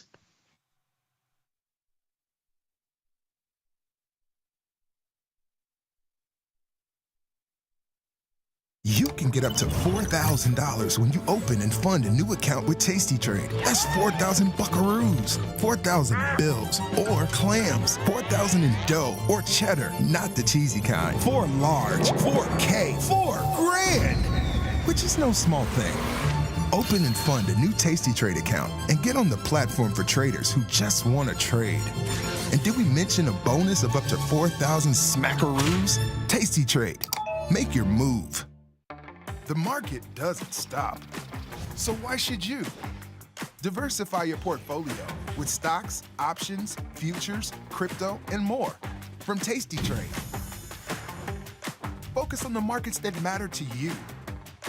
You can get up to $4,000 when you open and fund a new account with Tasty Trade. That's 4,000 buckaroos, 4,000 bills, or clams, 4,000 in dough or cheddar, not the cheesy kind. 4 large, 4K, 4 grand, which is no small thing. Open and fund a new Tasty Trade account and get on the platform for traders who just want to trade. And did we mention a bonus of up to 4,000 smackaroos? Tasty Trade. Make your move. The market doesn't stop, so why should you? Diversify your portfolio with stocks, options, futures, crypto, and more from Tasty Trade. Focus on the markets that matter to you.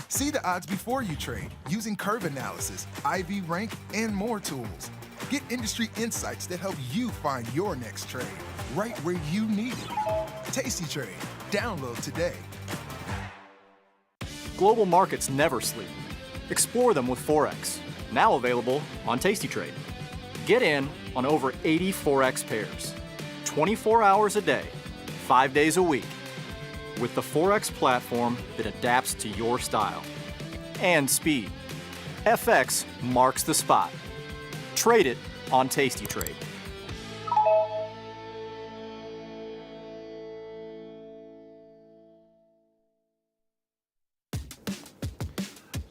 See the odds before you trade using curve analysis, IV rank, and more tools. Get industry insights that help you find your next trade right where you need it. Tasty Trade. Download today. Global markets never sleep. Explore them with Forex, now available on Tasty Trade. Get in on over 80 Forex pairs, 24 hours a day, 5 days a week, with the Forex platform that adapts to your style and speed. FX marks the spot. Trade it on Tasty Trade.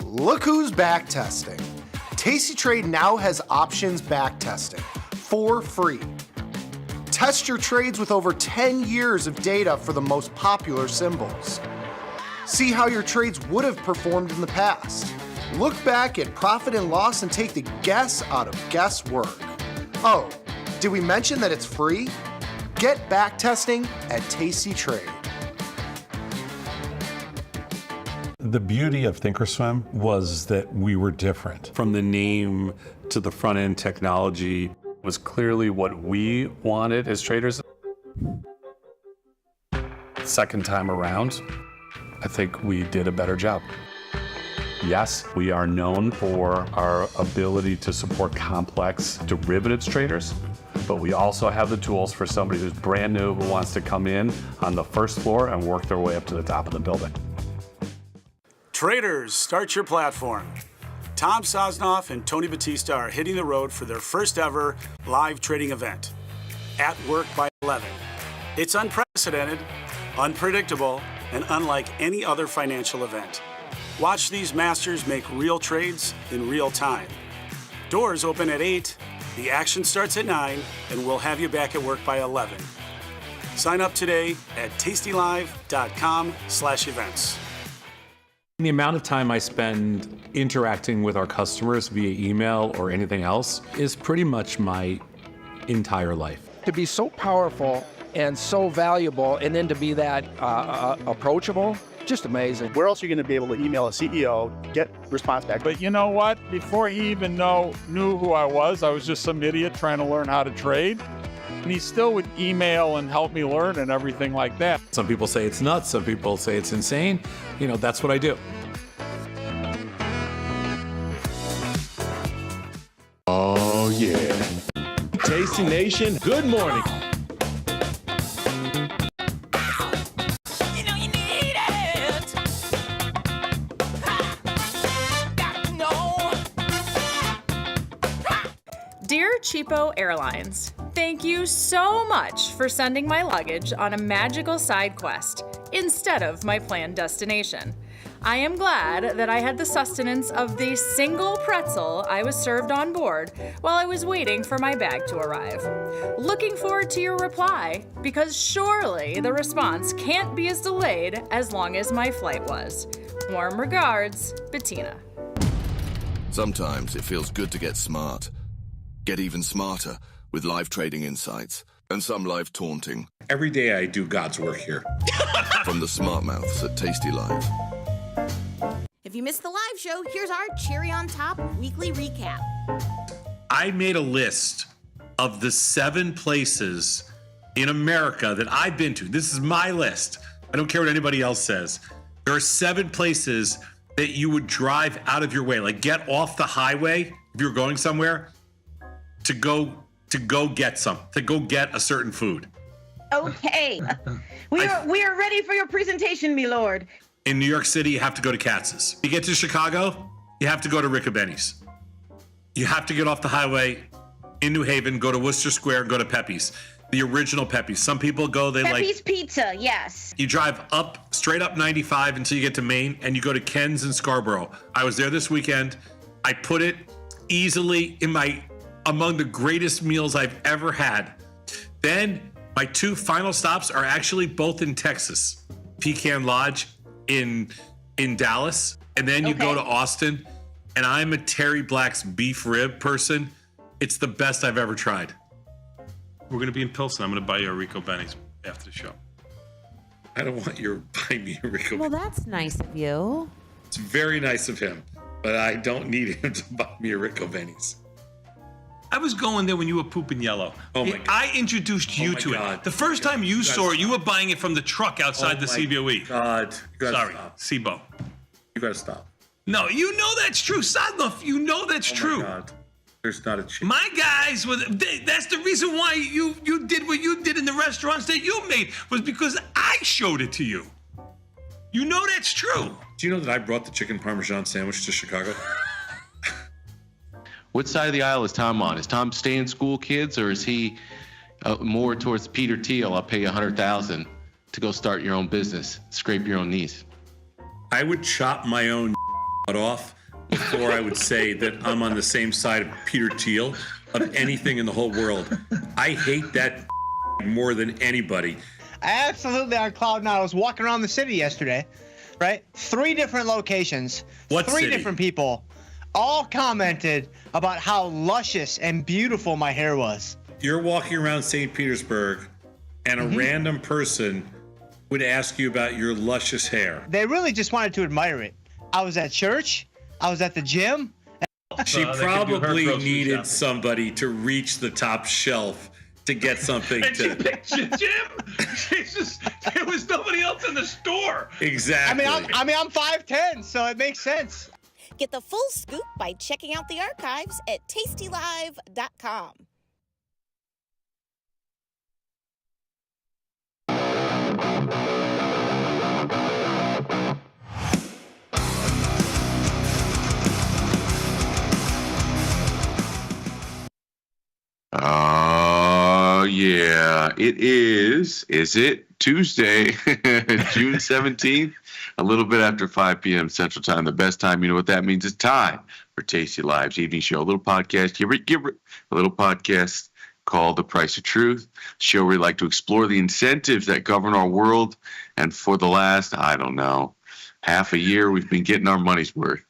Look who's back testing. Tasty Trade now has options back testing for free. Test your trades with over 10 years of data for the most popular symbols. See how your trades would have performed in the past. Look back at profit and loss and take the guess out of guesswork. Oh, did we mention that it's free? Get back testing at Tasty Trade. The beauty of Thinkorswim was that we were different. From the name to the front end technology was clearly what we wanted as traders. Second time around, I think we did a better job. Yes, we are known for our ability to support complex derivatives traders, but we also have the tools for somebody who's brand new who wants to come in on the first floor and work their way up to the top of the building. Traders, start your platform. Tom Sosnoff and Tony Batista are hitting the road for their first ever live trading event, At Work by 11. It's unprecedented, unpredictable, and unlike any other financial event. Watch these masters make real trades in real time. Doors open at 8, the action starts at 9, and we'll have you back at work by 11. Sign up today at tastylive.com/events. The amount of time I spend interacting with our customers via email or anything else is pretty much my entire life. To be so powerful and so valuable, and then to be that approachable, just amazing. Where else are you going to be able to email a CEO, get response back? But you know what? Before he even knew who I was just some idiot trying to learn how to trade. And he still would email and help me learn and everything like that. Some people say it's nuts, some people say it's insane. That's what I do. Oh yeah. Tasty Nation, good morning. Dear Cheapo Airlines, thank you so much for sending my luggage on a magical side quest instead of my planned destination. I am glad that I had the sustenance of the single pretzel I was served on board while I was waiting for my bag to arrive. Looking forward to your reply, because surely the response can't be as delayed as long as my flight was. Warm regards, Bettina. Sometimes it feels good to get smart. Get even smarter with live trading insights and some live taunting. Every day I do God's work here. From the smart mouths at tastylive. If you missed the live show, here's our cherry on top weekly recap. I made a list of the 7 places in America that I've been to. This is my list. I don't care what anybody else says. There are 7 places that you would drive out of your way, like get off the highway if you're going somewhere to go get a certain food. Okay. We are ready for your presentation, my lord. In New York City, you have to go to Katz's. You get to Chicago, you have to go to Riccobenni's. You have to get off the highway in New Haven, go to Worcester Square, go to Pepe's. The original Pepe's. Some people go, Pepe's Pizza, yes. You drive straight up 95 until you get to Maine, and you go to Ken's in Scarborough. I was there this weekend. I put it easily among the greatest meals I've ever had. Then my 2 final stops are actually both in Texas. Pecan Lodge in Dallas, and then you go to Austin, and I'm a Terry Black's beef rib person. It's the best I've ever tried. We're going to be in Pilsen. I'm going to buy you a Rico Benny's after the show. I don't want you to buy me a Rico Well, Benny's. that's nice of you. It's very nice of him, but I don't need him to buy me a Rico Benny's. I was going there when you were pooping yellow. Oh my God. I introduced you to it. The first time you saw it, you were buying it from the truck outside the CBOE. God. Sorry, stop. SIBO. You got to stop. No, you know that's true. Sadnov, you know that's true. God. There's not a chance. My guys that's the reason why you did what you did in the restaurants that you made, was because I showed it to you. You know that's true. Do you know that I brought the chicken parmesan sandwich to Chicago? What side of the aisle is Tom on? Is Tom stay in school kids, or is he more towards Peter Thiel? I'll pay you $100,000 to go start your own business, scrape your own knees. I would chop my own off before I would say that I'm on the same side of Peter Thiel of anything in the whole world. I hate that more than anybody. Absolutely on cloud nine. I was walking around the city yesterday, right? 3 different locations. What 3 city? different people all commented about how luscious and beautiful my hair was. You're walking around St. Petersburg and a random person would ask you about your luscious hair. They really just wanted to admire it. I was at church. I was at the gym. She probably needed somebody to reach the top shelf to get something to. Jim, Jesus, there was nobody else in the store. Exactly. I'm 5'10", so it makes sense. Get the full scoop by checking out the archives at tastylive.com. Oh, yeah. It is. Is it Tuesday, June 17th? A little bit after 5 p.m. Central Time. The best time, you know what that means? It's time for Tasty Live's evening show. A little podcast, a little podcast called The Price of Truth. A show where we like to explore the incentives that govern our world. And for the last, I don't know, half a year, we've been getting our money's worth.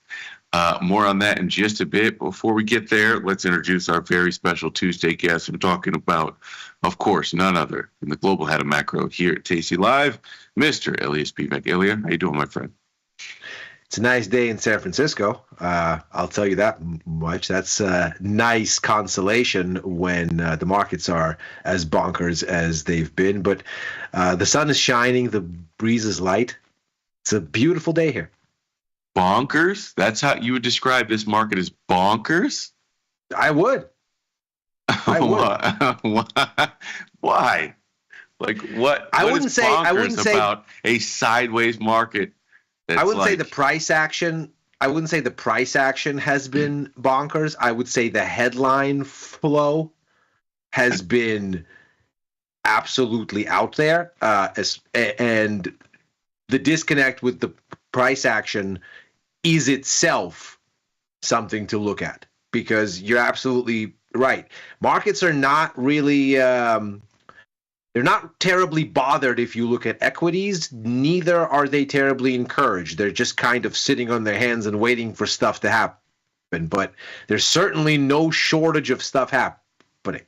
More on that in just a bit. Before we get there, let's introduce our very special Tuesday guest. I'm talking about, of course, none other than the global head of macro here at Tasty Live, Mr. Ilya Spivak. Ilya, how you doing, my friend? It's a nice day in San Francisco. I'll tell you that much. That's a nice consolation when the markets are as bonkers as they've been. But the sun is shining. The breeze is light. It's a beautiful day here. Bonkers? That's how you would describe this market, as bonkers? I would. Why? Like what? I wouldn't say about a sideways market. I wouldn't say the price action. I wouldn't say the price action has been bonkers. I would say the headline flow has been absolutely out there, and the disconnect with the price action is itself something to look at, because you're absolutely right. Markets are not really, they're not terribly bothered if you look at equities. Neither are they terribly encouraged. They're just kind of sitting on their hands and waiting for stuff to happen. But there's certainly no shortage of stuff happening.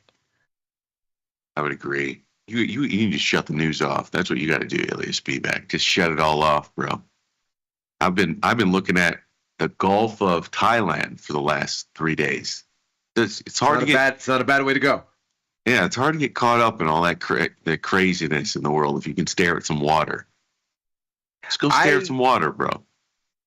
I would agree. You need to shut the news off. That's what you got to do, Elias Spivak. Just shut it all off, bro. I've been looking at the Gulf of Thailand for the last 3 days. It's hard to get. It's not a bad way to go. Yeah, it's hard to get caught up in all that the craziness in the world if you can stare at some water. Just go stare at some water, bro.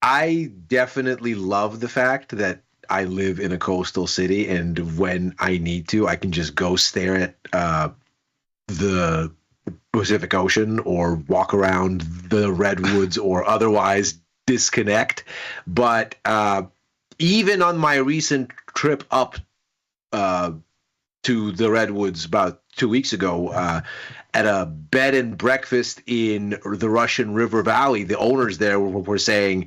I definitely love the fact that I live in a coastal city, and when I need to, I can just go stare at the Pacific Ocean or walk around the redwoods or otherwise disconnect. But even on my recent trip up to the redwoods about 2 weeks ago, at a bed and breakfast in the Russian River Valley, the owners there were saying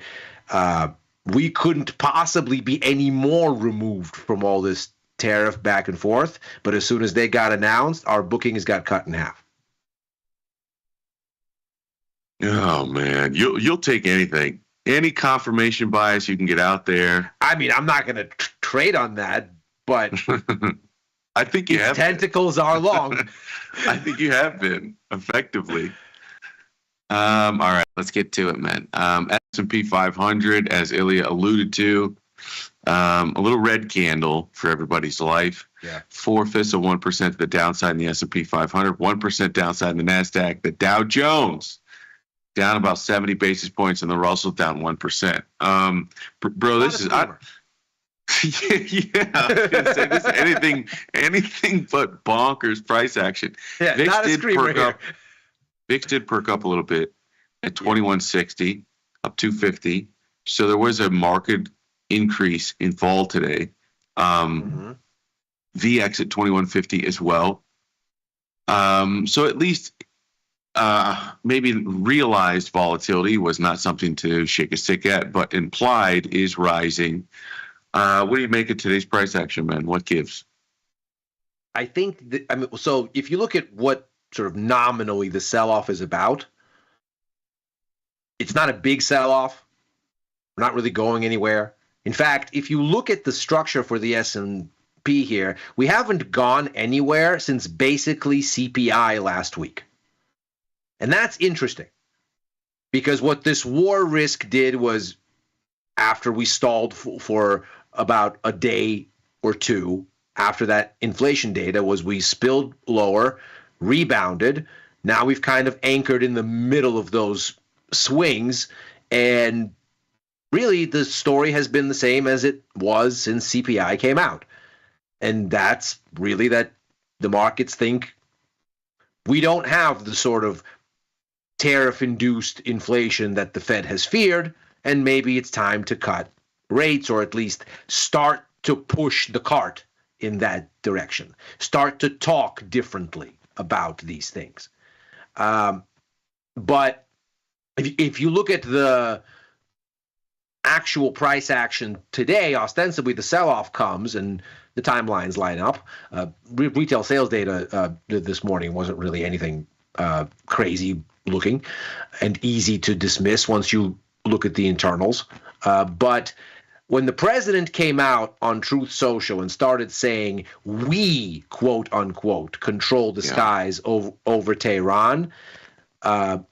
we couldn't possibly be any more removed from all this tariff back and forth, but as soon as they got announced, our bookings got cut in half. Oh man, you'll take anything, any confirmation bias you can get out there. I mean, I'm not going to trade on that, but I think you have. Tentacles are long. I think you have been effectively. All right, let's get to it, man. S&P 500, as Ilya alluded to, a little red candle for everybody's life. Yeah. 4/5 of 1% to the downside in the S&P 500, 1% downside in the Nasdaq. The Dow Jones down about 70 basis points, and the Russell down 1%. Bro, this is I was gonna say this anything but bonkers price action. Yeah, VIX not a did screamer perk here. up. VIX did perk up a little bit at 2160, up 250. So there was a market increase in fall today. VX at 2150 as well. So at least maybe realized volatility was not something to shake a stick at, but implied is rising. What do you make of today's price action, man? What gives? I think that, so if you look at what sort of nominally the sell-off is about, it's not a big sell-off. We're not really going anywhere. In fact, if you look at the structure for the S&P here, we haven't gone anywhere since basically CPI last week. And that's interesting, because what this war risk did was, after we stalled for about a day or two after that inflation data, was we spilled lower, rebounded. Now we've kind of anchored in the middle of those swings, and really the story has been the same as it was since CPI came out. And that's really that the markets think we don't have the sort of tariff-induced inflation that the Fed has feared, and maybe it's time to cut rates, or at least start to push the cart in that direction, start to talk differently about these things. But if you look at the actual price action today, ostensibly the sell-off comes and the timelines line up. Retail sales data this morning wasn't really anything crazy looking and easy to dismiss once you look at the internals. But when the president came out on Truth Social and started saying, we, quote unquote, control the skies over Tehran,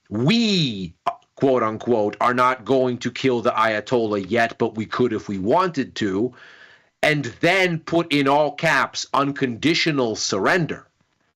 we, quote unquote, are not going to kill the Ayatollah yet, but we could if we wanted to, and then put in all caps, unconditional surrender.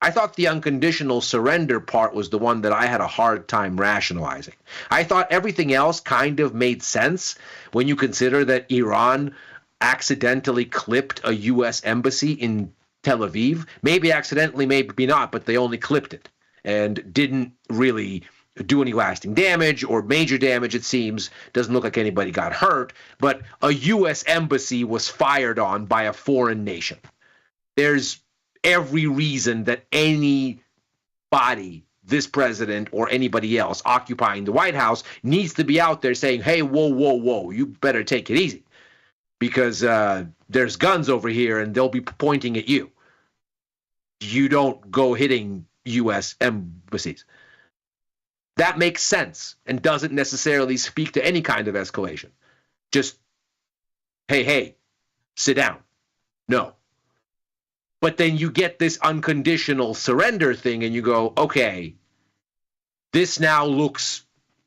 I thought the unconditional surrender part was the one that I had a hard time rationalizing. I thought everything else kind of made sense when you consider that Iran accidentally clipped a U.S. embassy in Tel Aviv. Maybe accidentally, maybe not, but they only clipped it and didn't really do any lasting damage or major damage, it seems. Doesn't look like anybody got hurt, but a U.S. embassy was fired on by a foreign nation. There's every reason that anybody this president or anybody else occupying the White House needs to be out there saying, hey, whoa, whoa, whoa, you better take it easy because there's guns over here and they'll be pointing at you. You don't go hitting U.S. embassies. That makes sense and doesn't necessarily speak to any kind of escalation. Just, hey, sit down. No. But then you get this unconditional surrender thing and you go, okay, this now looks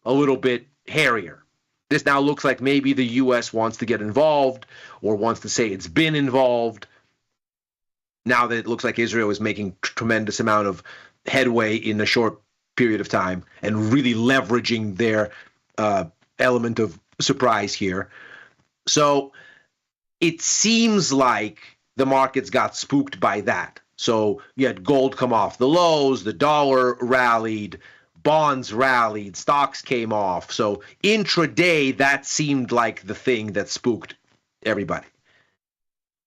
a little bit hairier. This now looks like maybe the U.S. wants to get involved or wants to say it's been involved. Now that it looks like Israel is making tremendous amount of headway in a short period of time and really leveraging their element of surprise here. So it seems like the markets got spooked by that. So you had gold come off the lows, the dollar rallied, bonds rallied, stocks came off. So intraday, that seemed like the thing that spooked everybody.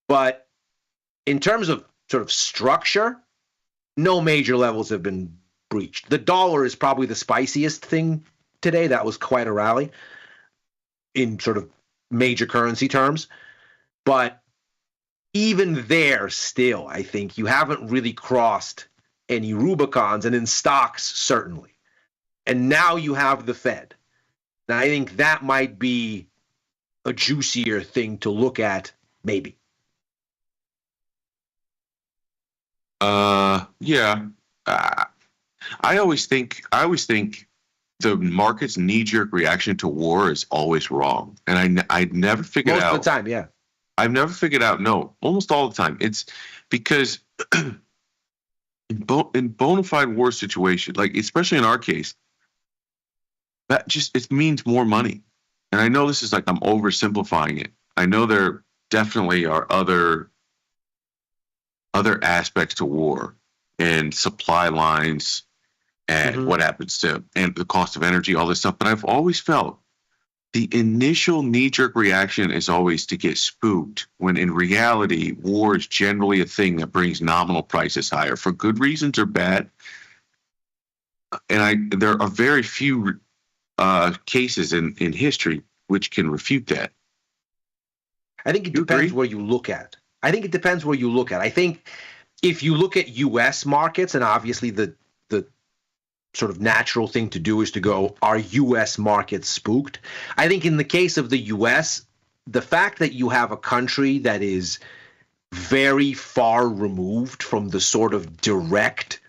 But in terms of sort of structure, no major levels have been breached. The dollar is probably the spiciest thing today. That was quite a rally in sort of major currency terms. But even there still, I think you haven't really crossed any Rubicons, and in stocks, certainly. And now you have the Fed. And I think that might be a juicier thing to look at, maybe. Yeah. I always think the market's knee-jerk reaction to war is always wrong, and I never figured out. Most of the time, yeah. I've never figured out. No, almost all the time. It's because in bona fide war situation, like especially in our case, that just it means more money. And I know this is like I'm oversimplifying it. I know there definitely are other aspects to war and supply lines and what happens to and the cost of energy, all this stuff. But I've always felt the initial knee-jerk reaction is always to get spooked, when in reality, war is generally a thing that brings nominal prices higher for good reasons or bad. And there are very few cases in history which can refute that. I think it depends where you look at. I think if you look at U.S. markets, and obviously the sort of natural thing to do is to go, are U.S. markets spooked? I think in the case of the U.S., the fact that you have a country that is very far removed from the sort of direct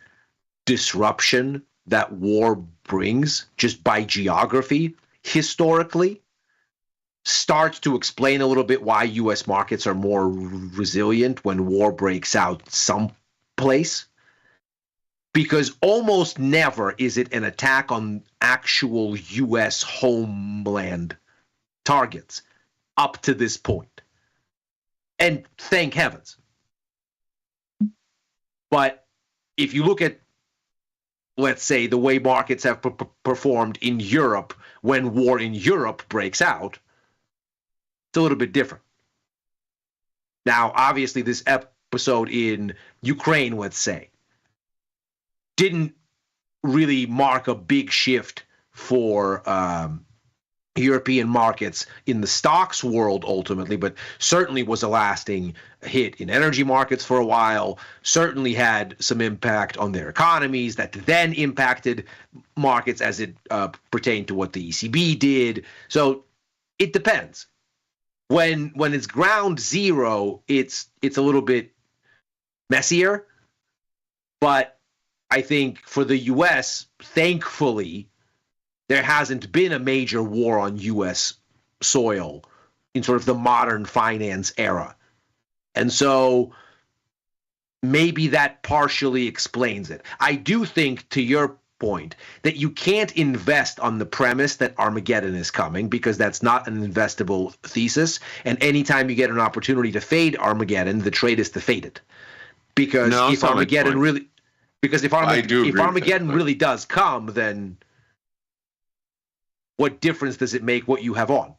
disruption that war brings, just by geography, historically, starts to explain a little bit why U.S. markets are more resilient when war breaks out someplace. Because almost never is it an attack on actual U.S. homeland targets up to this point. And thank heavens. But if you look at, let's say, the way markets have performed in Europe when war in Europe breaks out, it's a little bit different. Now, obviously, this episode in Ukraine, let's say, didn't really mark a big shift for European markets in the stocks world ultimately, but certainly was a lasting hit in energy markets for a while, certainly had some impact on their economies that then impacted markets as it pertained to what the ECB did. So it depends. When it's ground zero, it's a little bit messier, but I think for the U.S., thankfully, there hasn't been a major war on U.S. soil in sort of the modern finance era. And so maybe that partially explains it. I do think, to your point, that you can't invest on the premise that Armageddon is coming, because that's not an investable thesis. And anytime you get an opportunity to fade Armageddon, the trade is to fade it. Because if Armageddon really... Because if Armageddon really does come, then what difference does it make what you have on?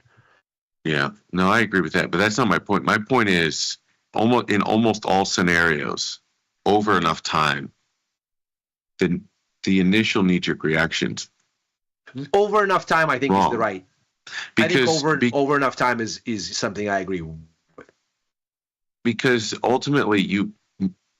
Yeah, no, I agree with that, but that's not my point. My point is, in almost all scenarios, over enough time, the the initial knee-jerk reactions. Over enough time, I think, is Wrong. the right. Because I think over enough time is something I agree with. Because ultimately,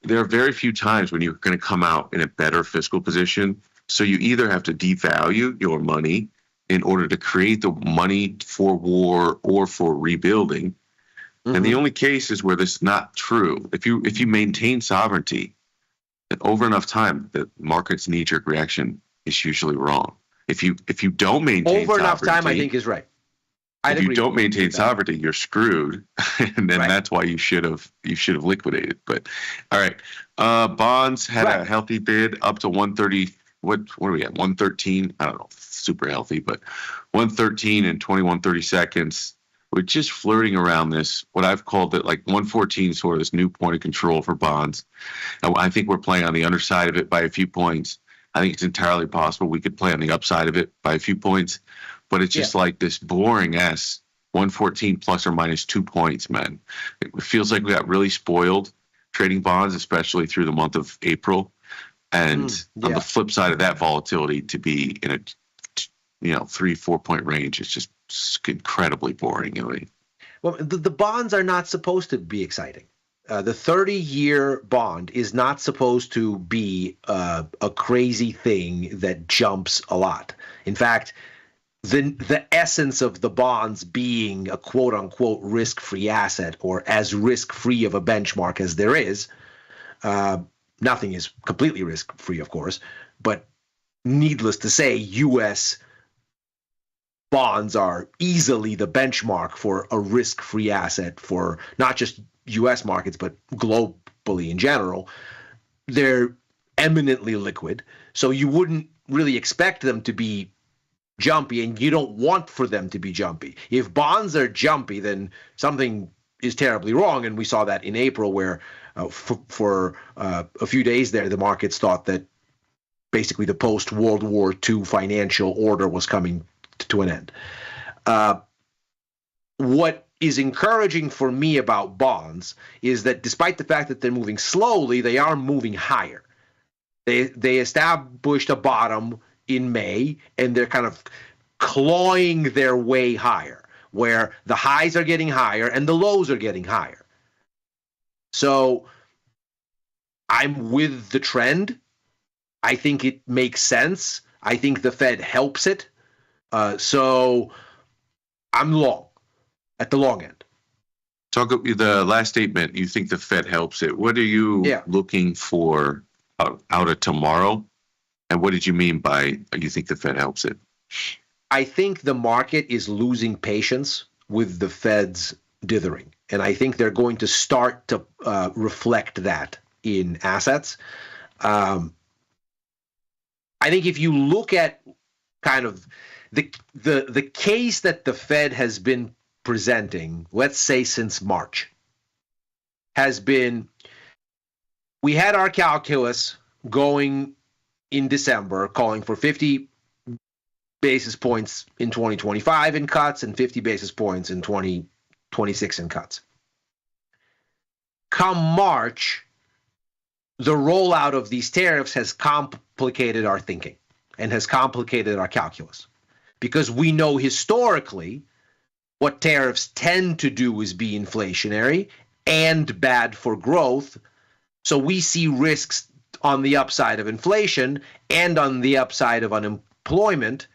there are very few times when you're going to come out in a better fiscal position. So you either have to devalue your money in order to create the money for war or for rebuilding. And the only cases where this is not true, if you maintain sovereignty, then over enough time, the market's knee-jerk reaction is usually wrong. If you don't maintain Over enough time, I sovereignty, think, is right. if you don't maintain sovereignty, you're screwed, and then that's why you should have liquidated. But all right, bonds had a healthy bid up to 130. What are we at? 113. I don't know, super healthy, but 113 and 21/30 seconds. We're just flirting around this. What I've called it like 114, sort of this new point of control for bonds. And I think we're playing on the underside of it by a few points. I think it's entirely possible we could play on the upside of it by a few points. But it's just like this boring 114 plus or minus 2 points, man. It feels like we got really spoiled trading bonds, especially through the month of April. And on the flip side of that volatility, to be in a 3-4 point range is just incredibly boring. Well, the bonds are not supposed to be exciting. The 30-year bond is not supposed to be a crazy thing that jumps a lot. In fact, the essence of the bonds being a quote-unquote risk-free asset, or as risk-free of a benchmark as there is, nothing is completely risk-free, of course, but needless to say, U.S. bonds are easily the benchmark for a risk-free asset for not just U.S. markets, but globally in general. They're eminently liquid, so you wouldn't really expect them to be jumpy, and you don't want for them to be jumpy. If bonds are jumpy, then something is terribly wrong, and we saw that in April, where for a few days there, the markets thought that basically the post-World War II financial order was coming to an end. What is encouraging for me about bonds is that despite the fact that they're moving slowly, they are moving higher. They established a bottom in May, and they're kind of clawing their way higher, where the highs are getting higher and the lows are getting higher. So I'm with the trend. I think it makes sense. I think the Fed helps it. So I'm long, at the long end. Talk about the last statement. You think the Fed helps it. What are you looking for out of tomorrow? And what did you mean by you think the Fed helps it? I think the market is losing patience with the Fed's dithering. And I think they're going to start to reflect that in assets. I think if you look at kind of the case that the Fed has been presenting, let's say since March, has been, we had our calculus going in December calling for 50 basis points in 2025 in cuts and 50 basis points in 2026 in cuts. Come March, the rollout of these tariffs has complicated our thinking and has complicated our calculus, because we know historically what tariffs tend to do is be inflationary and bad for growth. So we see risks on the upside of inflation and on the upside of unemployment.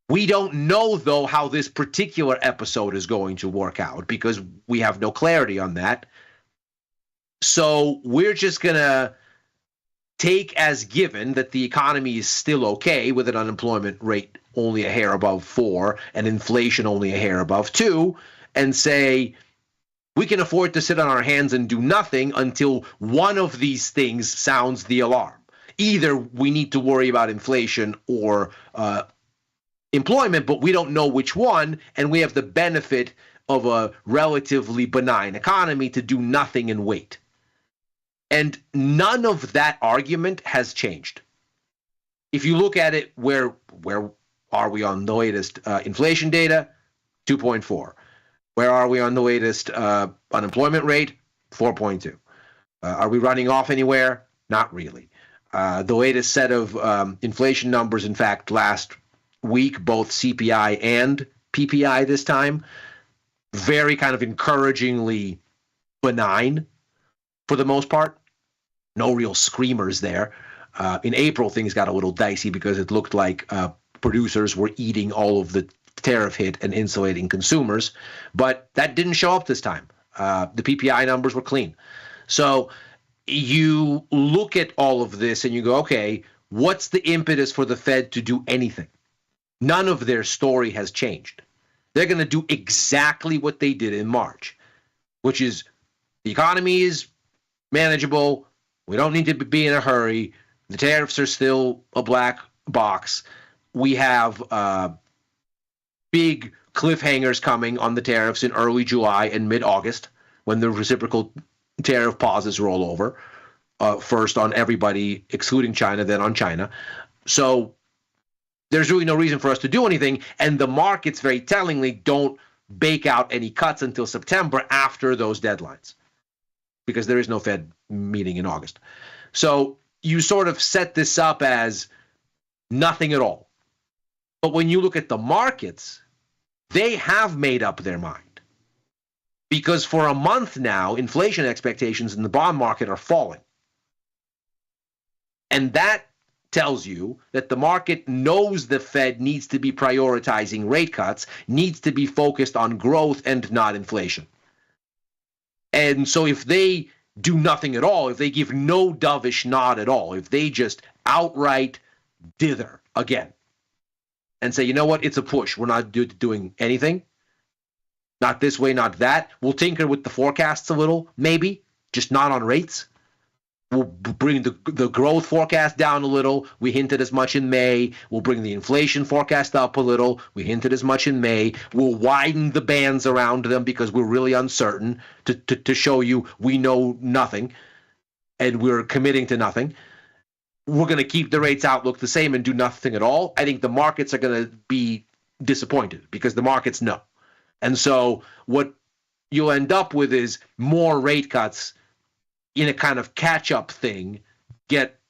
We don't know, though, how this particular episode is going to work out, because we have no clarity on that. So we're just going to take as given that the economy is still okay, with an unemployment rate only a hair above 4 and inflation only a hair above 2, and say we can afford to sit on our hands and do nothing until one of these things sounds the alarm. Either we need to worry about inflation or employment, but we don't know which one, and we have the benefit of a relatively benign economy to do nothing and wait. And none of that argument has changed. If you look at it, where are we on the latest inflation data? 2.4. Where are we on the latest unemployment rate? 4.2. Are we running off anywhere? Not really. The latest set of inflation numbers, in fact, last week, both CPI and PPI this time, very kind of encouragingly benign for the most part. No real screamers there. In April, things got a little dicey because it looked like producers were eating all of the tariff hit and insulating consumers, but that didn't show up this time. The PPI numbers were clean. So you look at all of this and you go, okay, what's the impetus for the Fed to do anything? None of their story has changed. They're going to do exactly what they did in March, which is the economy is manageable. We don't need to be in a hurry. The tariffs are still a black box. We have big cliffhangers coming on the tariffs in early July and mid-August when the reciprocal tariff pauses roll over, first on everybody excluding China, then on China. So there's really no reason for us to do anything, and the markets very tellingly don't bake out any cuts until September after those deadlines because there is no Fed meeting in August. So you sort of set this up as nothing at all. But when you look at the markets, they have made up their mind. Because for a month now, inflation expectations in the bond market are falling. And that tells you that the market knows the Fed needs to be prioritizing rate cuts, needs to be focused on growth and not inflation. And so if they do nothing at all, if they give no dovish nod at all, if they just outright dither again and say, you know what, it's a push, we're not doing anything, not this way, not that, we'll tinker with the forecasts a little, maybe, just not on rates. We'll bring the growth forecast down a little. We hinted as much in May. We'll bring the inflation forecast up a little. We hinted as much in May. We'll widen the bands around them because we're really uncertain to show you we know nothing and we're committing to nothing. We're going to keep the rates outlook the same and do nothing at all. I think the markets are going to be disappointed because the markets know. And so what you'll end up with is more rate cuts in a kind of catch-up thing, get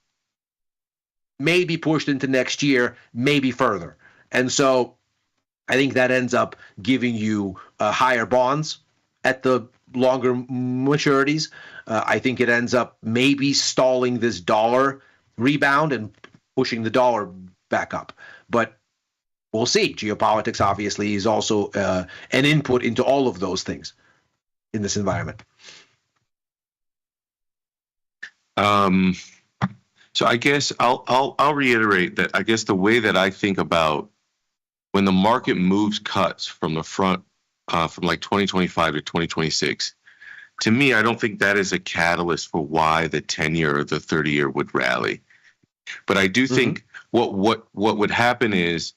maybe pushed into next year, maybe further. And so I think that ends up giving you higher bonds at the longer maturities. I think it ends up maybe stalling this dollar rebound and pushing the dollar back up. But we'll see. Geopolitics, obviously, is also an input into all of those things in this environment. So I guess I'll reiterate that I guess the way that I think about when the market moves cuts from the front from like 2025 to 2026, to me, I don't think that is a catalyst for why the 10-year or the 30-year would rally. But I do think what would happen is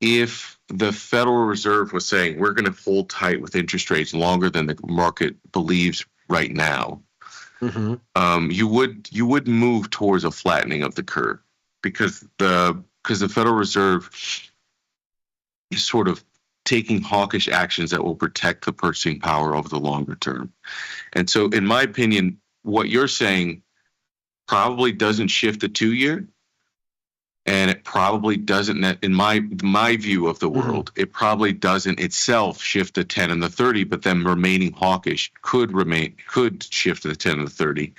if the Federal Reserve was saying we're going to hold tight with interest rates longer than the market believes right now, you would move towards a flattening of the curve because the Federal Reserve is sort of taking hawkish actions that will protect the purchasing power over the longer term. And so, in my opinion, what you're saying probably doesn't shift the 2-year, and it probably doesn't, in my view of the world, it probably doesn't itself shift the 10 and the 30, but then remaining hawkish could shift to the 10 and the 30.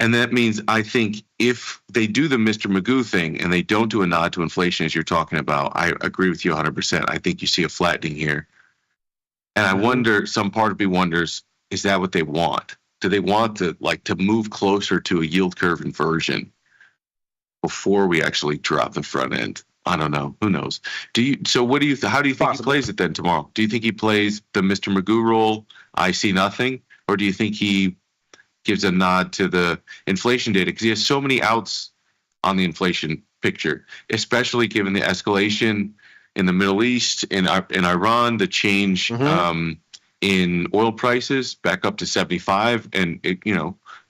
And that means I think if they do the Mr. Magoo thing and they don't do a nod to inflation as you're talking about, I agree with you 100%. I think you see a flattening here. And I wonder, some part of me wonders, is that what they want? Do they want to move closer to a yield curve inversion before we actually drop the front end? I don't know. Who knows? How do you think he plays it then tomorrow? Do you think he plays the Mr. Magoo role, I see nothing? Or do you think he gives a nod to the inflation data? Because he has so many outs on the inflation picture, especially given the escalation in the Middle East, in Iran, the change in oil prices back up to 75. And,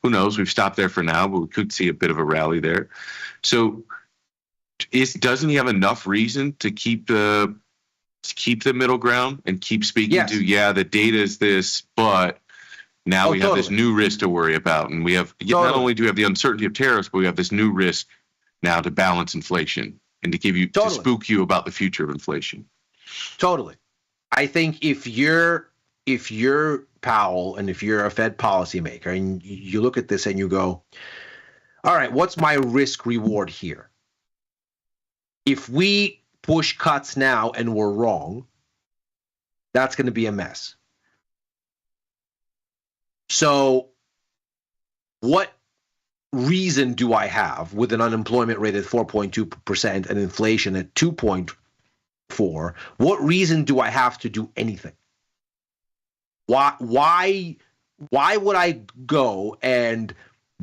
who knows? We've stopped there for now, but we could see a bit of a rally there. So doesn't he have enough reason to keep the middle ground and keep speaking to, the data is this, but Now we have this totally. new risk to worry about. And we have, not only do we have the uncertainty of tariffs, but we have this new risk now to balance inflation and to give you, to spook you about the future of inflation. Totally. I think if you're Powell and if you're a Fed policymaker and you look at this and you go, all right, what's my risk reward here? If we push cuts now and we're wrong, that's going to be a mess. So what reason do I have with an unemployment rate at 4.2% and inflation at 2.4%? What reason do I have to do anything? Why would I go and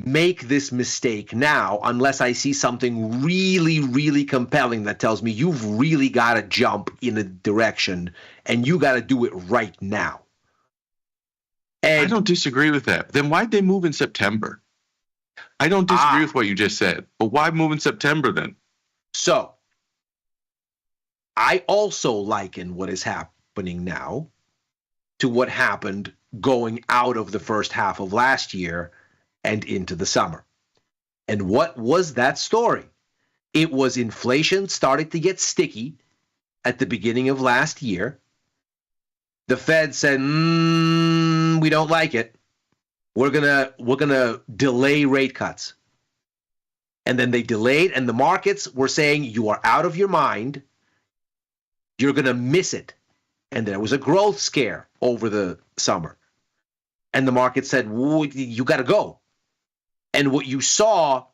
make this mistake now unless I see something really, really compelling that tells me you've really got to jump in a direction and you got to do it right now? And I don't disagree with that. Then why'd they move in September? I don't disagree with what you just said, but why move in September then? So I also liken what is happening now to what happened going out of the first half of last year and into the summer. And what was that story? It was inflation started to get sticky at the beginning of last year. The Fed said, we don't like it. We're gonna delay rate cuts. And then they delayed, and the markets were saying, you are out of your mind. You're gonna miss it. And there was a growth scare over the summer. And the market said, you got to go. And what you saw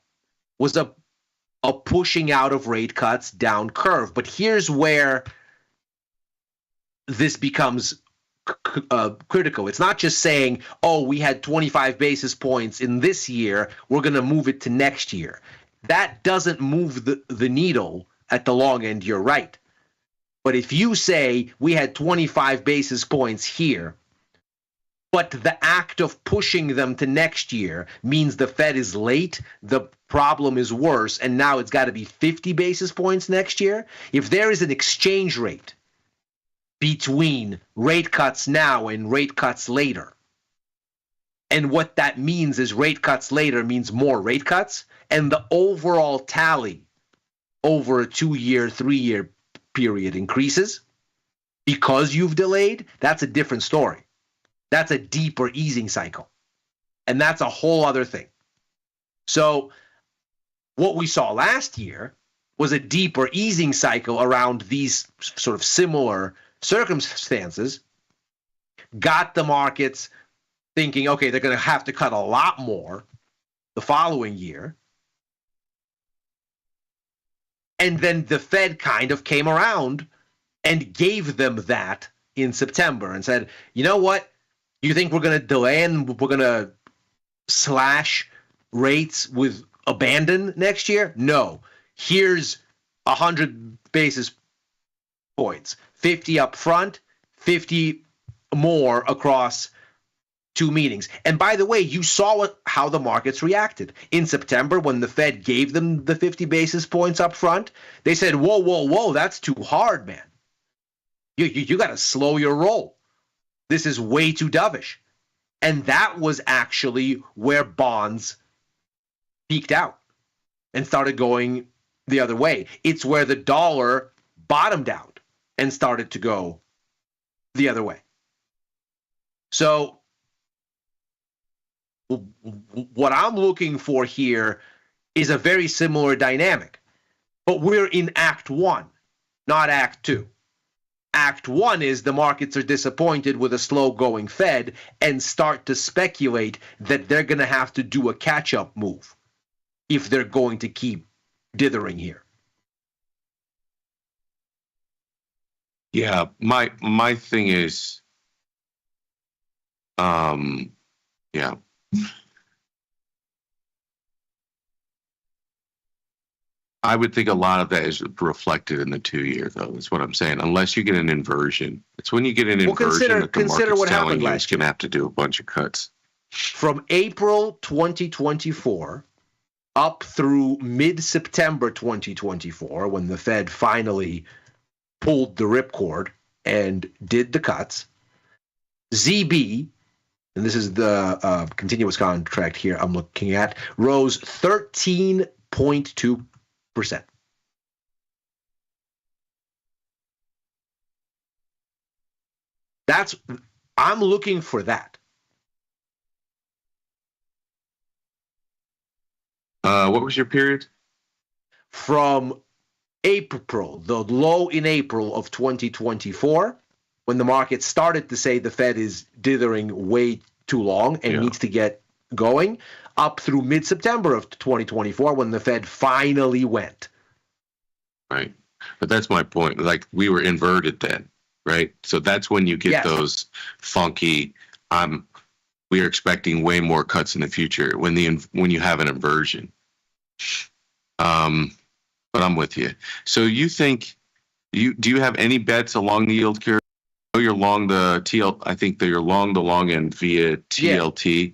was a pushing out of rate cuts down curve. But here's where this becomes critical. It's not just saying, oh, we had 25 basis points in this year, we're going to move it to next year. That doesn't move the needle at the long end, you're right. But if you say we had 25 basis points here, but the act of pushing them to next year means the Fed is late, the problem is worse, and now it's got to be 50 basis points next year. If there is an exchange rate between rate cuts now and rate cuts later, and what that means is rate cuts later means more rate cuts, and the overall tally over a 2-year, 3-year period increases because you've delayed, that's a different story. That's a deeper easing cycle. And that's a whole other thing. So what we saw last year was a deeper easing cycle around these sort of similar circumstances, got the markets thinking, okay, they're going to have to cut a lot more the following year. And then the Fed kind of came around and gave them that in September and said, you know what? You think we're going to delay and we're going to slash rates with abandon next year? No. Here's 100 basis points, 50 up front, 50 more across 2 meetings. And by the way, you saw how the markets reacted. In September, when the Fed gave them the 50 basis points up front, they said, whoa, whoa, whoa, that's too hard, man. You got to slow your roll. This is way too dovish. And that was actually where bonds peaked out and started going the other way. It's where the dollar bottomed out and started to go the other way. So what I'm looking for here is a very similar dynamic, but we're in Act 1, not Act 2. Act 1 is the markets are disappointed with a slow-going Fed and start to speculate that they're going to have to do a catch-up move if they're going to keep dithering here. Yeah, my thing is, yeah. I would think a lot of that is reflected in the 2-year, though. Is what I'm saying. Unless you get an inversion, it's when you get an inversion that the market's telling you it's going to have to do a bunch of cuts. From April 2024 up through mid-September 2024, when the Fed finally pulled the ripcord and did the cuts, ZB and this is the continuous contract here I'm looking at, rose 13.2%. I'm looking for that. What was your period? From April, the low in April of 2024, when the market started to say the Fed is dithering way too long and needs to get going, up through mid-September of 2024, when the Fed finally went. Right. But that's my point. Like, we were inverted then, right? So that's when you get those funky, we are expecting way more cuts in the future when you have an inversion. But I'm with you. So you think, do you have any bets along the yield curve? I know you're long the TL. I think that you're long the long end via TLT.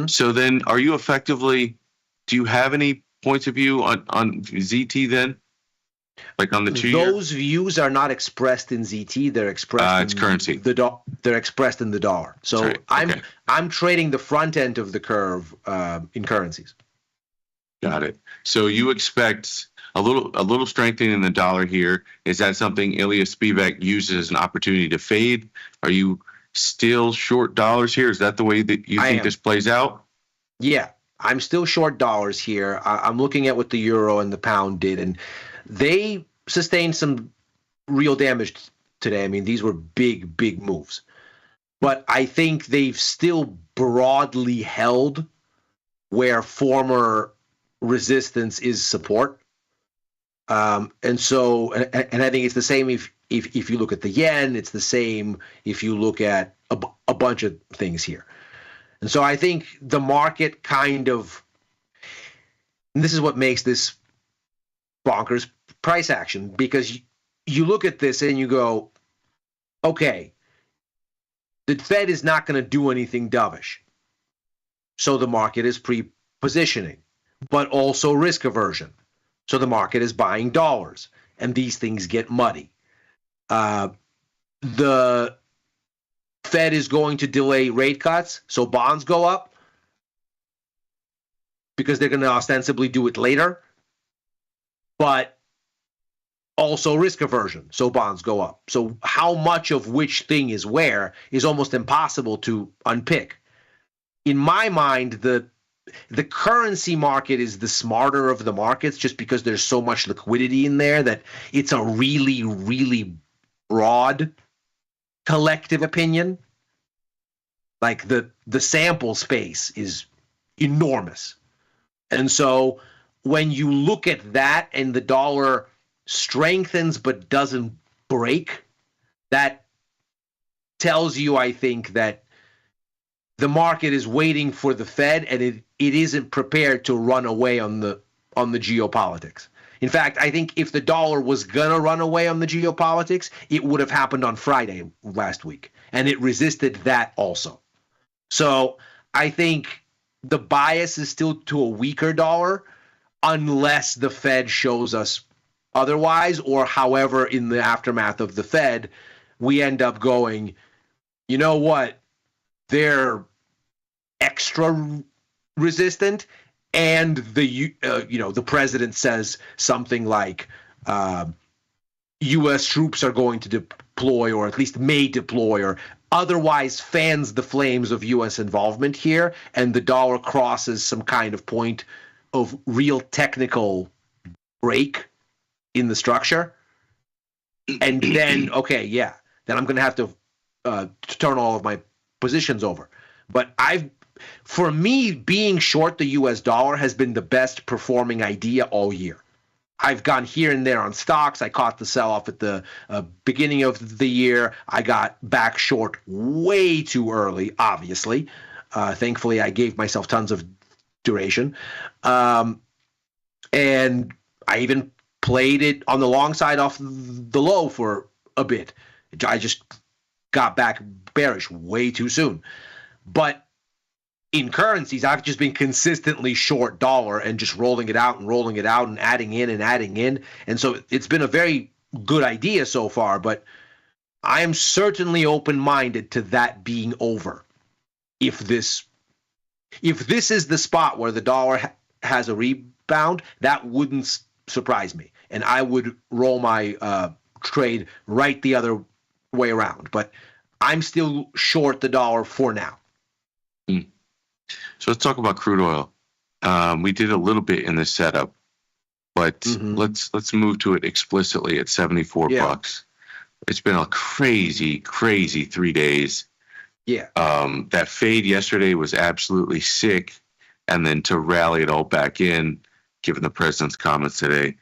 So then, are you effectively? Do you have any points of view on ZT then? Like on the 2 year? Those views are not expressed in ZT. They're expressed it's currency. They're expressed in the dollar. So I'm trading the front end of the curve in currencies. Got it. So you expect a little strengthening in the dollar here. Is that something Ilya Spivak uses as an opportunity to fade? Are you still short dollars here? Is that the way that you think this plays out? Yeah, I'm still short dollars here. I'm looking at what the euro and the pound did, and they sustained some real damage today. I mean, these were big moves. But I think they've still broadly held where former resistance is support. And I think it's the same if you look at the yen, it's the same if you look at a bunch of things here. And so I think the market kind of, and this is what makes this bonkers price action, because you look at this and you go, okay, the Fed is not going to do anything dovish. So the market is pre-positioning, but also risk aversion. So the market is buying dollars, and these things get muddy. The Fed is going to delay rate cuts, so bonds go up because they're going to ostensibly do it later, but also risk aversion, so bonds go up. So how much of which thing is where is almost impossible to unpick. In my mind, the currency market is the smarter of the markets, just because there's so much liquidity in there that it's a really, really broad collective opinion. Like the sample space is enormous. And so when you look at that and the dollar strengthens but doesn't break, that tells you, I think, that the market is waiting for the Fed, and it isn't prepared to run away on the geopolitics. In fact, I think if the dollar was gonna run away on the geopolitics, it would have happened on Friday last week, and it resisted that also. So I think the bias is still to a weaker dollar, unless the Fed shows us otherwise, or however in the aftermath of the Fed, we end up going, you know what? They're extra resistant, and the president says something like U.S. troops are going to deploy, or at least may deploy, or otherwise fans the flames of U.S. involvement here, and the dollar crosses some kind of point of real technical break in the structure, and then then I'm going to have to turn all of my positions over. But for me, being short the US dollar has been the best performing idea all year. I've gone here and there on stocks. I caught the sell-off at the beginning of the year. I got back short way too early, obviously. Thankfully, I gave myself tons of duration. And I even played it on the long side off the low for a bit. I just got back bearish way too soon. But in currencies, I've just been consistently short dollar and just rolling it out and adding in. And so it's been a very good idea so far, but I am certainly open-minded to that being over. if this is the spot where the dollar has a rebound, that wouldn't surprise me, and I would roll my trade right the other way around. But I'm still short the dollar for now. So let's talk about crude oil. We did a little bit in the setup, but let's move to it explicitly at 74 bucks. It's been a crazy 3 days. Yeah. That fade yesterday was absolutely sick, and then to rally it all back in, given the president's comments today.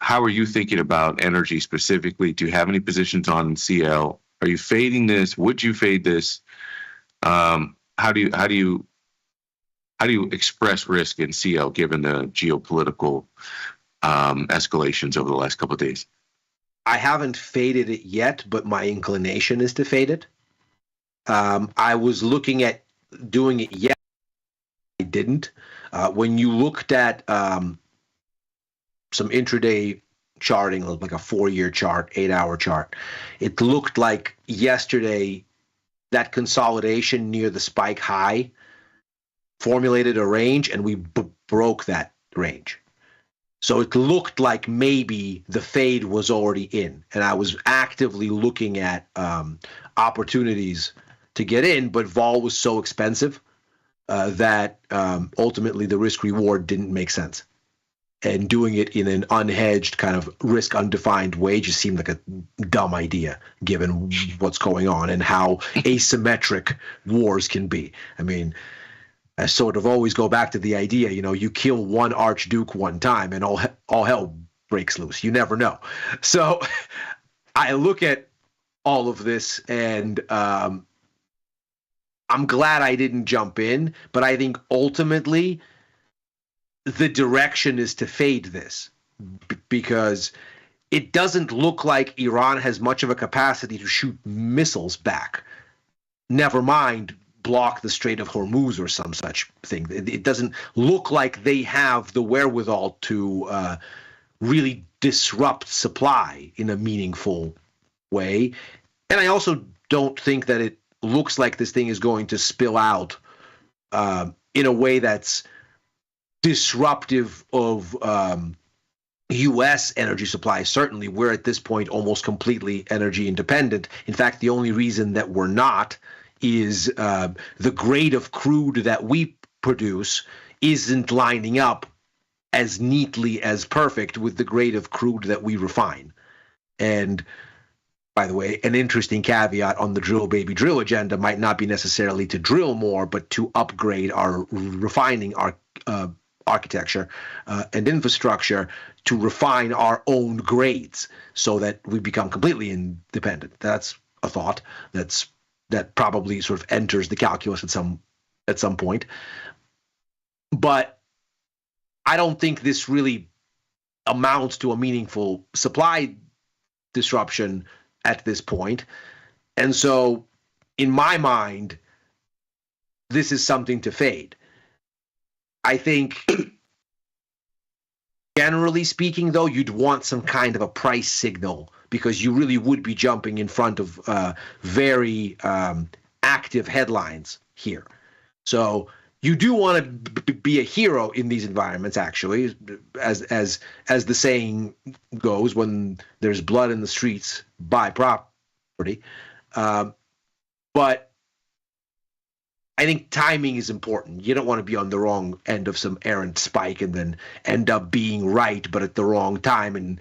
How are you thinking about energy specifically? Do you have any positions on CL? Are you fading this? Would you fade this? How do you express risk in CL given the geopolitical escalations over the last couple of days? I haven't faded it yet, but my inclination is to fade it. I was looking at doing it yet. I didn't. When you looked at some intraday charting, like a 4-year chart, 8-hour chart, it looked like yesterday that consolidation near the spike high formulated a range, and we broke that range. So it looked like maybe the fade was already in, and I was actively looking at opportunities to get in, but vol was so expensive that ultimately the risk reward didn't make sense. And doing it in an unhedged kind of risk undefined way just seemed like a dumb idea given what's going on and how asymmetric wars can be. I mean, I sort of always go back to the idea, you kill one archduke one time and all hell breaks loose. You never know. So I look at all of this and I'm glad I didn't jump in, but I think ultimately the direction is to fade this because it doesn't look like Iran has much of a capacity to shoot missiles back. Never mind block the Strait of Hormuz or some such thing. It doesn't look like they have the wherewithal to really disrupt supply in a meaningful way. And I also don't think that it looks like this thing is going to spill out in a way that's disruptive of U.S. energy supply. Certainly, we're at this point almost completely energy independent. In fact, the only reason that we're not is the grade of crude that we produce isn't lining up as neatly as perfect with the grade of crude that we refine. And by the way, an interesting caveat on the drill baby drill agenda might not be necessarily to drill more, but to upgrade our refining our architecture and infrastructure to refine our own grades so that we become completely independent. That's a thought that probably sort of enters the calculus at some point. But I don't think this really amounts to a meaningful supply disruption at this point. And so in my mind, this is something to fade. I think generally speaking, though, you'd want some kind of a price signal because you really would be jumping in front of very active headlines here. So you do want to be a hero in these environments, actually, as the saying goes, when there's blood in the streets, buy property. But I think timing is important. You don't want to be on the wrong end of some errant spike and then end up being right, but at the wrong time and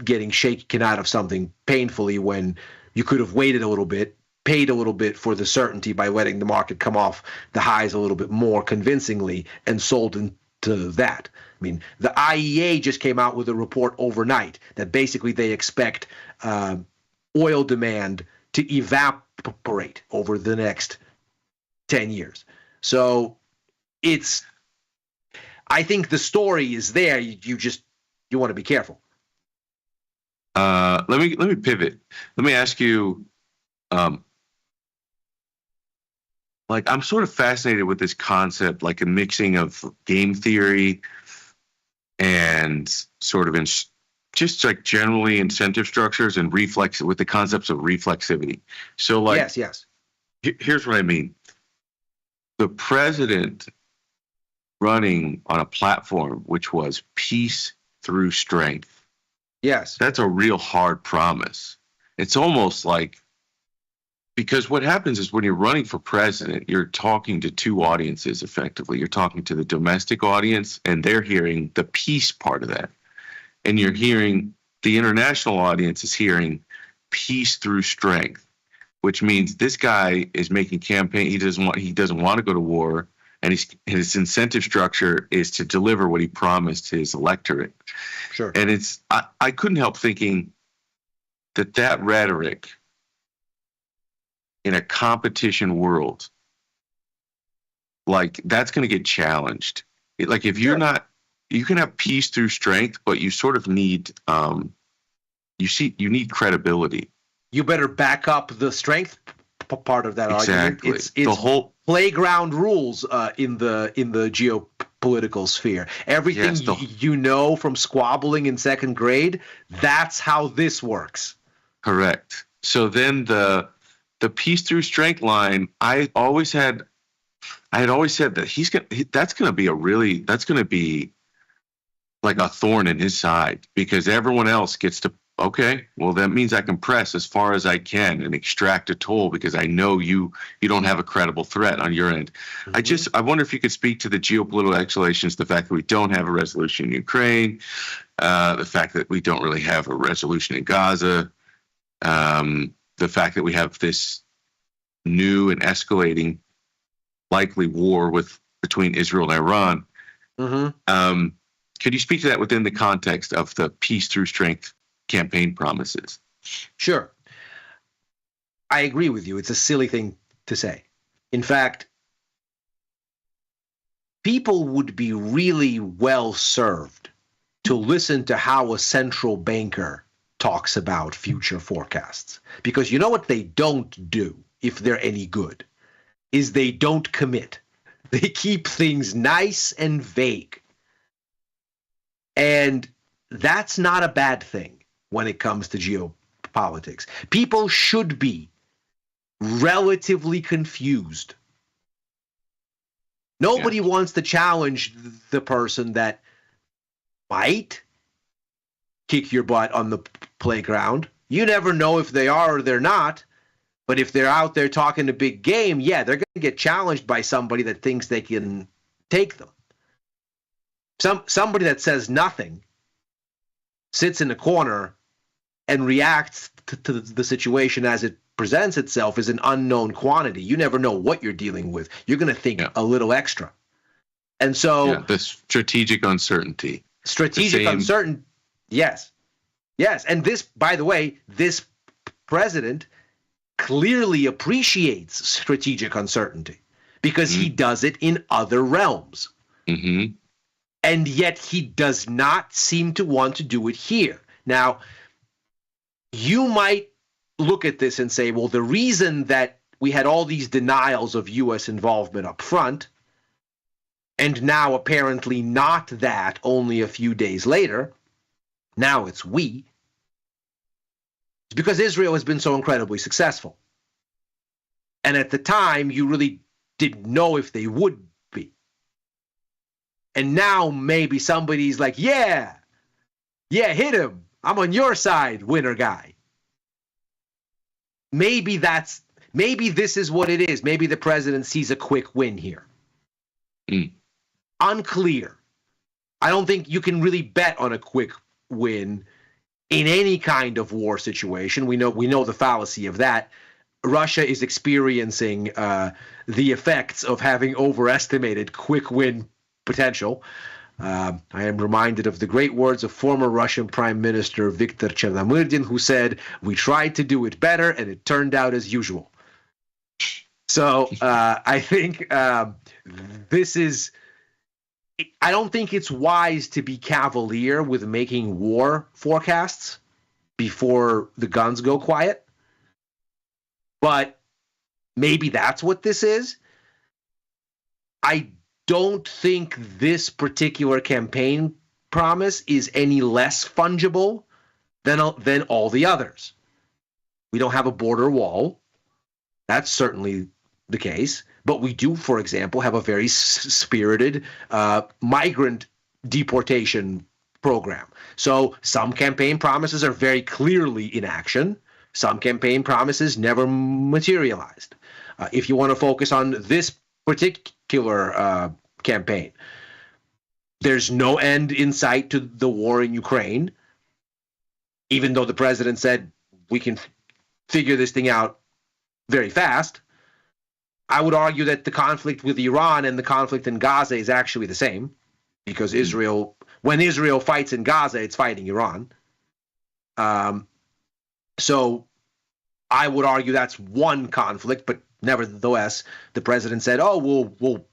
getting shaken out of something painfully when you could have waited a little bit, paid a little bit for the certainty by letting the market come off the highs a little bit more convincingly and sold into that. I mean, the IEA just came out with a report overnight that basically they expect oil demand to evaporate over the next 10 years. So I think the story is there. You want to be careful. Let me pivot. Let me ask you, I'm sort of fascinated with this concept, like a mixing of game theory and sort of just like generally incentive structures and with the concepts of reflexivity. So yes. Here's what I mean. The president running on a platform which was peace through strength. Yes. That's a real hard promise. It's almost like, because what happens is when you're running for president, you're talking to two audiences effectively. You're talking to the domestic audience, and they're hearing the peace part of that. And you're hearing the international audience is hearing peace through strength, which means this guy is making campaign. He doesn't want to go to war, and his incentive structure is to deliver what he promised his electorate. Sure. And I couldn't help thinking that rhetoric in a competition world, like, that's going to get challenged. Like, if you're not, you can have peace through strength, but you sort of need, you need credibility. You better back up the strength part of that argument. It's the whole playground rules in the geopolitical sphere. Everything you know from squabbling in second grade, that's how this works. Correct. So then the peace through strength line, I had always said that that's going to be like a thorn in his side, because everyone else gets to, okay, well, that means I can press as far as I can and extract a toll because I know you don't have a credible threat on your end. Mm-hmm. I wonder if you could speak to the geopolitical escalations, the fact that we don't have a resolution in Ukraine, the fact that we don't really have a resolution in Gaza, the fact that we have this new and escalating likely war between Israel and Iran. Mm-hmm. Could you speak to that within the context of the peace through strength campaign promises? Sure. I agree with you. It's a silly thing to say. In fact, people would be really well served to listen to how a central banker talks about future forecasts. Because you know what they don't do, if they're any good, is they don't commit. They keep things nice and vague. And that's not a bad thing when it comes to geopolitics. People should be relatively confused. Nobody wants to challenge the person that might kick your butt on the playground. You never know if they are or they're not. But if they're out there talking a big game, they're going to get challenged by somebody that thinks they can take them. Somebody that says nothing, sits in a corner, and reacts to the situation as it presents itself is an unknown quantity. You never know what you're dealing with. You're going to think a little extra. And so the strategic uncertainty. Yes. And this, by the way, this president clearly appreciates strategic uncertainty because he does it in other realms. Mm-hmm. And yet he does not seem to want to do it here. Now, you might look at this and say, well, the reason that we had all these denials of U.S. involvement up front, and now apparently not that only a few days later, now it's we, it's because Israel has been so incredibly successful. And at the time, you really didn't know if they would be. And now maybe somebody's like, yeah, hit him. I'm on your side, winner guy. Maybe this is what it is. Maybe the president sees a quick win here. Unclear. I don't think you can really bet on a quick win in any kind of war situation. We know the fallacy of that. Russia is experiencing the effects of having overestimated quick win potential. I am reminded of the great words of former Russian Prime Minister Viktor Chernomyrdin, who said, "We tried to do it better, and it turned out as usual." So I think this is. I don't think it's wise to be cavalier with making war forecasts before the guns go quiet. But maybe that's what this is. I don't think this particular campaign promise is any less fungible than all the others. We don't have a border wall. That's certainly the case. But we do, for example, have a very spirited migrant deportation program. So some campaign promises are very clearly in action. Some campaign promises never materialized. If you want to focus on this particular campaign, there's no end in sight to the war in Ukraine, even though the president said we can figure this thing out very fast. I would argue that the conflict with Iran and the conflict in Gaza is actually the same, because when Israel fights in Gaza, it's fighting Iran. So I would argue that's one conflict, but nevertheless, the president said, oh, we'll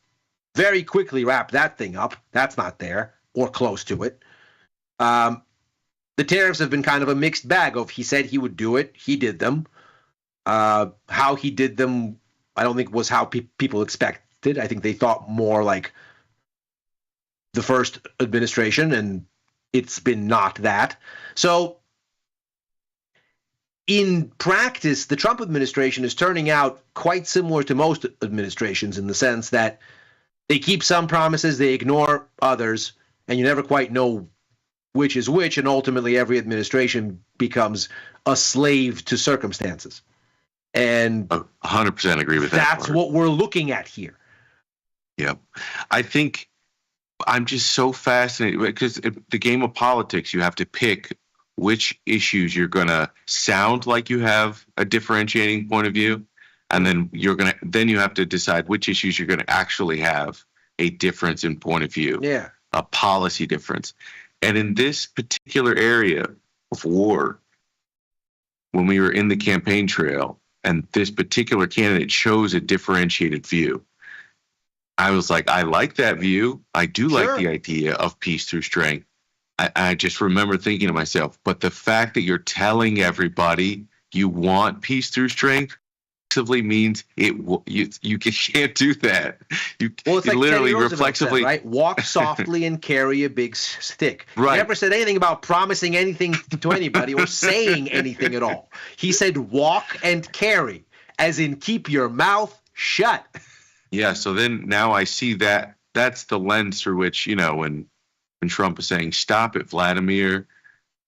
very quickly wrap that thing up. That's not there, or close to it. The tariffs have been kind of a mixed bag of he said he would do it, he did them. How he did them, I don't think was how people expected. I think they thought more like the first administration, and it's been not that. So in practice, the Trump administration is turning out quite similar to most administrations in the sense that they keep some promises, they ignore others, and you never quite know which is which, and ultimately every administration becomes a slave to circumstances. And 100% agree with that. That's what we're looking at here. Yeah. I think I'm just so fascinated because the game of politics, you have to pick which issues you're going to sound like you have a differentiating point of view. And then you have to decide which issues you're going to actually have a difference in point of view. Yeah. A policy difference. And in this particular area of war, when we were in the campaign trail, and this particular candidate chose a differentiated view, I was like, I like that view. I do like the idea of peace through strength. I just remember thinking to myself, but the fact that you're telling everybody you want peace through strength means you can't do that. It's like literally Teddy Roosevelt reflexively said, right? Walk softly and carry a big stick. Right. He never said anything about promising anything to anybody or saying anything at all. He said walk and carry, as in keep your mouth shut. Yeah. So then now I see that that's the lens through which, when Trump is saying stop it, Vladimir,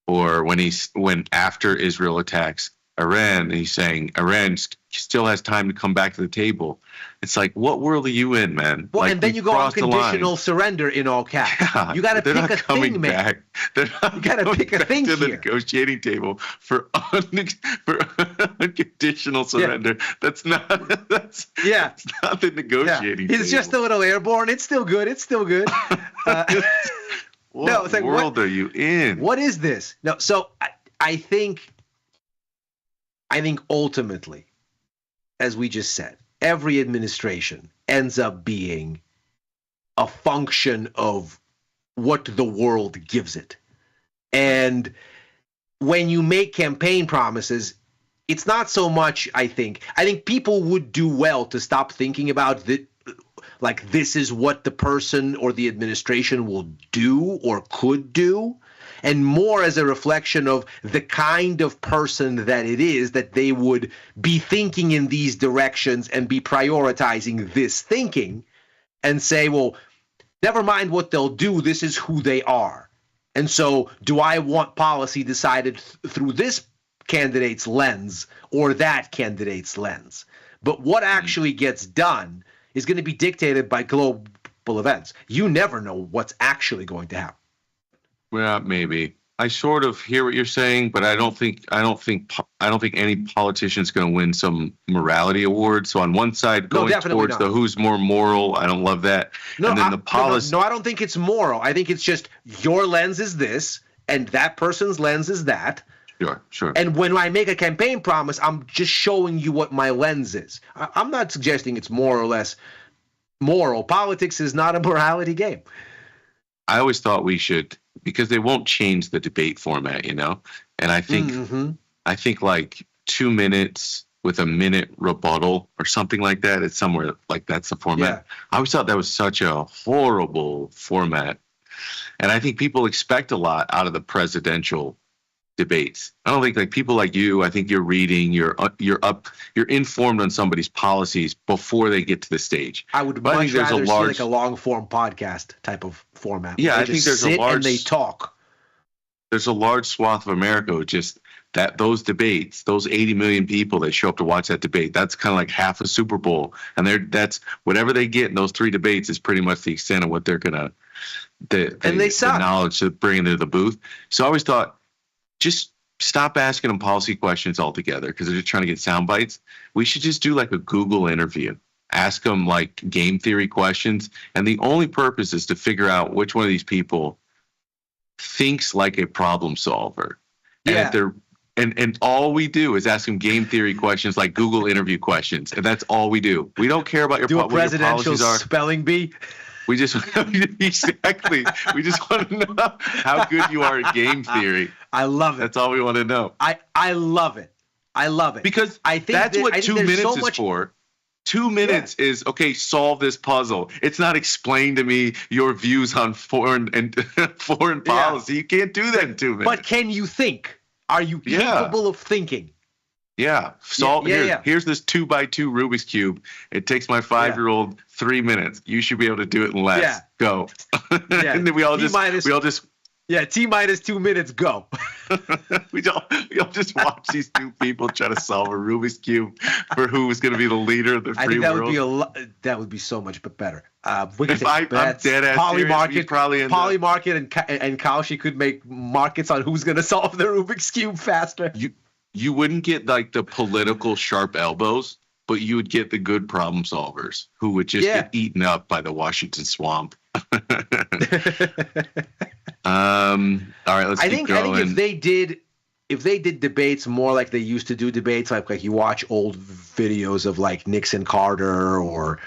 or when after Israel attacks Iran, and he's saying Iran still has time to come back to the table. It's like, what world are you in, man? Well, like, and then you go unconditional surrender in all caps. Yeah, you got to pick a thing, man. You got to pick a thing to the here. negotiating table for unconditional surrender. Yeah. That's not the negotiating table. It's just a little airborne. It's still good. What world are you in? What is this? No, so I think ultimately, as we just said, every administration ends up being a function of what the world gives it. And when you make campaign promises, it's not so much, I think people would do well to stop thinking about this is what the person or the administration will do or could do, and more as a reflection of the kind of person that it is, that they would be thinking in these directions and be prioritizing this thinking, and say, well, never mind what they'll do, this is who they are. And so do I want policy decided through this candidate's lens or that candidate's lens? But what actually gets done is going to be dictated by global events. You never know what's actually going to happen. Well, maybe. I sort of hear what you're saying, but I don't think any politician's going to win some morality award. So on one side, going towards the who's more moral, I don't love that. No, and then the policy. No, I don't think it's moral. I think it's just your lens is this, and that person's lens is that. Sure. And when I make a campaign promise, I'm just showing you what my lens is. I'm not suggesting it's more or less moral. Politics is not a morality game. I always thought we should, because they won't change the debate format, And I think I think like 2 minutes with a minute rebuttal or something like that. It's somewhere like that's the format. Yeah. I always thought that was such a horrible format. And I think people expect a lot out of the presidential debates. I don't think like people like you. I think you're reading. You're informed on somebody's policies before they get to the stage. I would But much rather see like a long form podcast type of format. Yeah, They I think just there's a sit large and they talk. There's a large swath of America who just that those debates, those 80 million people that show up to watch that debate, that's kind of like half a Super Bowl, and that's whatever they get in those 3 debates is pretty much the extent of what they're gonna the knowledge to bring into the booth. So I always thought, just stop asking them policy questions altogether because they're just trying to get sound bites. We should just do like a Google interview. Ask them like game theory questions, and the only purpose is to figure out which one of these people thinks like a problem solver. And if they're and all we do is ask them game theory questions like Google interview questions, and that's all we do. We don't care about your Do a what your presidential policies are. spelling bee. We just exactly. We just want to know how good you are at game theory. I love it. That's all we want to know. I love it. I love it Because I think that's that, what I think 2 there's minutes so is much, for. 2 minutes is okay. Solve this puzzle. It's not explain to me your views on foreign policy. You can't do that in 2 minutes. But can you think? Are you capable of thinking? Yeah. Here's this 2x2 Rubik's Cube. It takes my 5-year-old 3 mintes. You should be able to do it in less. Yeah. Go. And then we all just T minus 2 minutes, go. we all just watch these 2 people try to solve a Rubik's Cube for who was going to be the leader of the free I think that world. that would be so much better. I'm dead ass Polymarket, Polymarket and Kaushi could make markets on who's going to solve the Rubik's Cube faster. You wouldn't get like the political sharp elbows, but you would get the good problem solvers who would just get eaten up by the Washington swamp. All right, let's keep going. I think if they did debates more like they used to do debates, like you watch old videos of like Nixon Carter or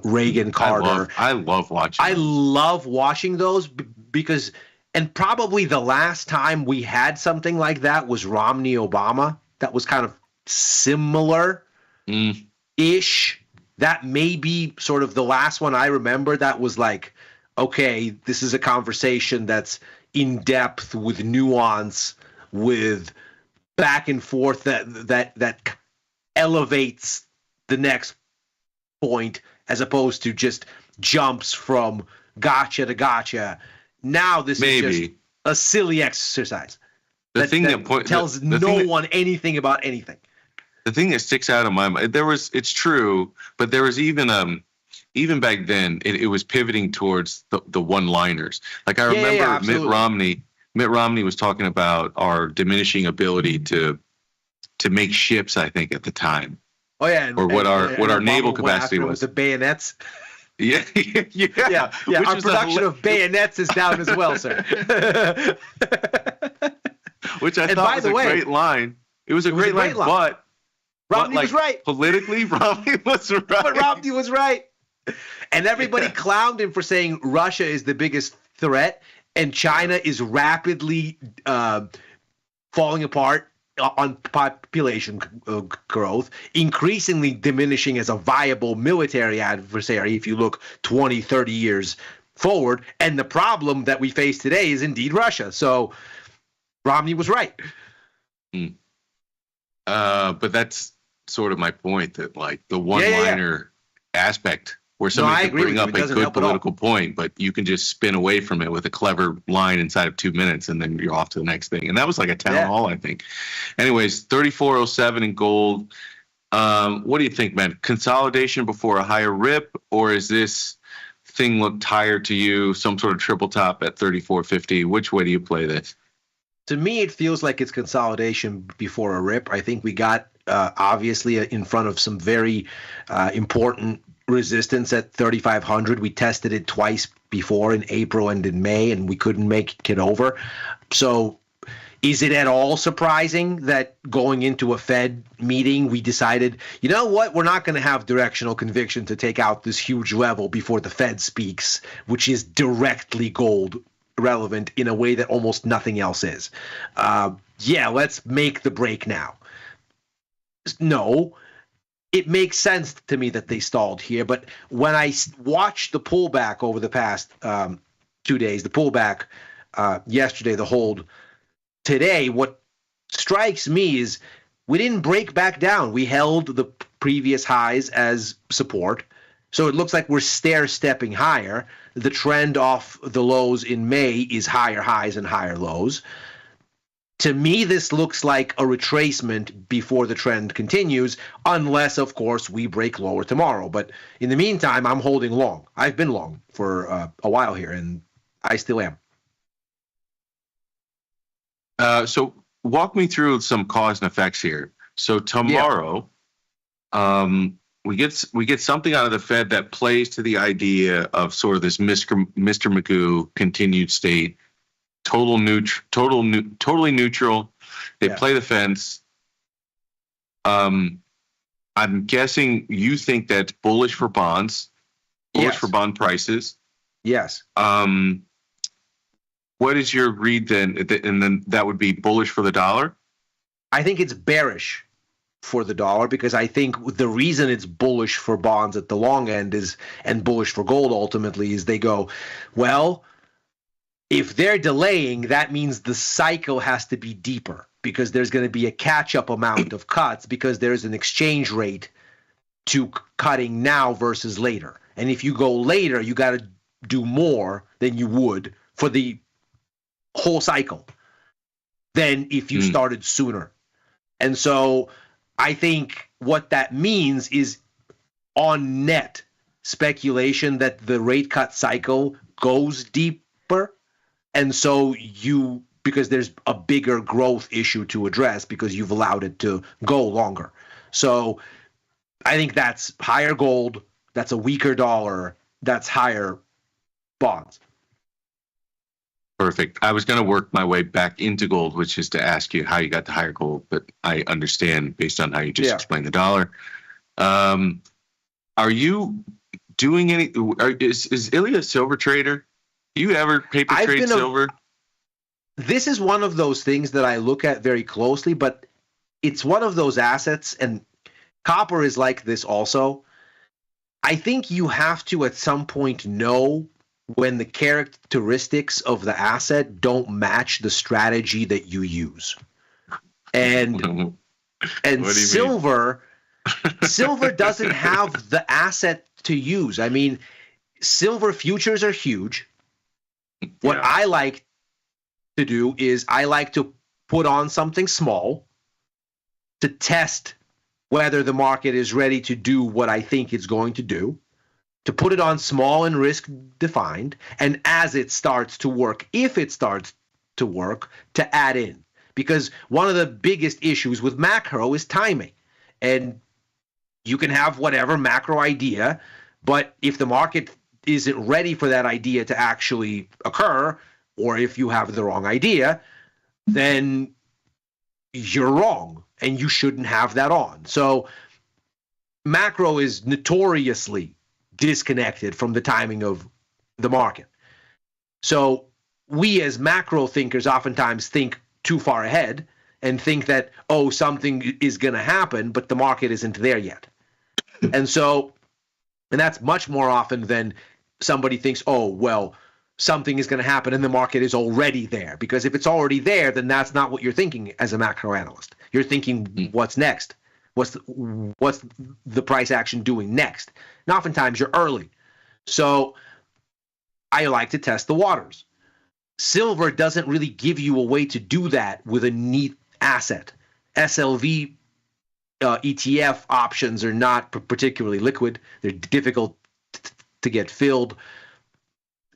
Reagan Carter. I love watching. I love watching those because, and probably the last time we had something like that was Romney Obama. That was kind of similar ish. That may be sort of the last one I remember that was like, okay, this is a conversation that's in depth with nuance, with back and forth that elevates the next point as opposed to just jumps from gotcha to gotcha. Now this is just a silly exercise that tells no one anything about anything. The thing that sticks out in my mind, it's true, but there was even back then, it was pivoting towards the one-liners. Like I remember Mitt Romney was talking about our diminishing ability to make ships, I think, at the time. Oh yeah, or what our naval capacity was. The bayonets. Yeah. Our production of bayonets is down as well, sir. Which I thought was a great line. It was a great line, but Romney was right. Politically, Romney was right. But Romney was right. And everybody clowned him for saying Russia is the biggest threat and China is rapidly falling apart on population growth, increasingly diminishing as a viable military adversary if you look 20, 30 years forward. And the problem that we face today is indeed Russia. So Romney was right. But that's sort of my point, that like the one-liner aspect where somebody can bring up a good political point, but you can just spin away from it with a clever line inside of 2 minutes, and then you're off to the next thing. And that was like a town hall, I think. Anyways, 3407 in gold. What do you think, man? Consolidation before a higher rip, or is this thing look tired to you? Some sort of triple top at 3450. Which way do you play this? To me, it feels like it's consolidation before a rip. I think we got obviously in front of some very important resistance at 3,500. We tested it twice before, in April and in May, and we couldn't make it over. So is it at all surprising that going into a Fed meeting, we decided, you know what, we're not going to have directional conviction to take out this huge level before the Fed speaks, which is directly gold relevant in a way that almost nothing else is. Let's make the break now. No, it makes sense to me that they stalled here. But when I watched the pullback over the past 2 days, the pullback yesterday, the hold today, what strikes me is we didn't break back down. We held the previous highs as support. So it looks like we're stair-stepping higher. The trend off the lows in May is higher highs and higher lows. To me, this looks like a retracement before the trend continues, unless, of course, we break lower tomorrow. But in the meantime, I'm holding long. I've been long for a while here, and I still am. So walk me through some cause and effects here. So tomorrow, we get something out of the Fed that plays to the idea of sort of this Mr. Magoo continued state, totally neutral. They play the fence. I'm guessing you think that's bullish for bonds, bullish for bond prices. Yes. What is your read then? And then that would be bullish for the dollar? I think it's bearish for the dollar, because I think the reason it's bullish for bonds at the long end is, and bullish for gold ultimately, is they go, well, if they're delaying, that means the cycle has to be deeper, because there's going to be a catch-up amount of cuts, because there's an exchange rate to cutting now versus later. And if you go later, you got to do more than you would for the whole cycle than if you started sooner. And so I think what that means is, on net, speculation that the rate cut cycle goes deeper. And so because there's a bigger growth issue to address, because you've allowed it to go longer. So I think that's higher gold, that's a weaker dollar, that's higher bonds. Perfect. I was going to work my way back into gold, which is to ask you how you got the higher gold, but I understand based on how you just explained the dollar. Are you doing any? Is Ilya a silver trader? Do you ever paper trade silver? This is one of those things that I look at very closely, but it's one of those assets, and copper is like this also. I think you have to at some point know when the characteristics of the asset don't match the strategy that you use. And silver doesn't have the asset to use. I mean, silver futures are huge. What I like to do is I like to put on something small to test whether the market is ready to do what I think it's going to do, to put it on small and risk defined, and as it starts to work, if it starts to work, to add in. Because one of the biggest issues with macro is timing. And you can have whatever macro idea, but if the market isn't ready for that idea to actually occur, or if you have the wrong idea, then you're wrong and you shouldn't have that on. So macro is notoriously disconnected from the timing of the market. So we as macro thinkers oftentimes think too far ahead and think that, oh, something is going to happen, but the market isn't there yet. And that's much more often than somebody thinks, oh, well, something is going to happen and the market is already there. Because if it's already there, then that's not what you're thinking as a macro analyst. You're thinking, what's next? What's the price action doing next? And oftentimes you're early. So I like to test the waters. Silver doesn't really give you a way to do that with a neat asset. SLV ETF options are not particularly liquid. They're difficult to get filled.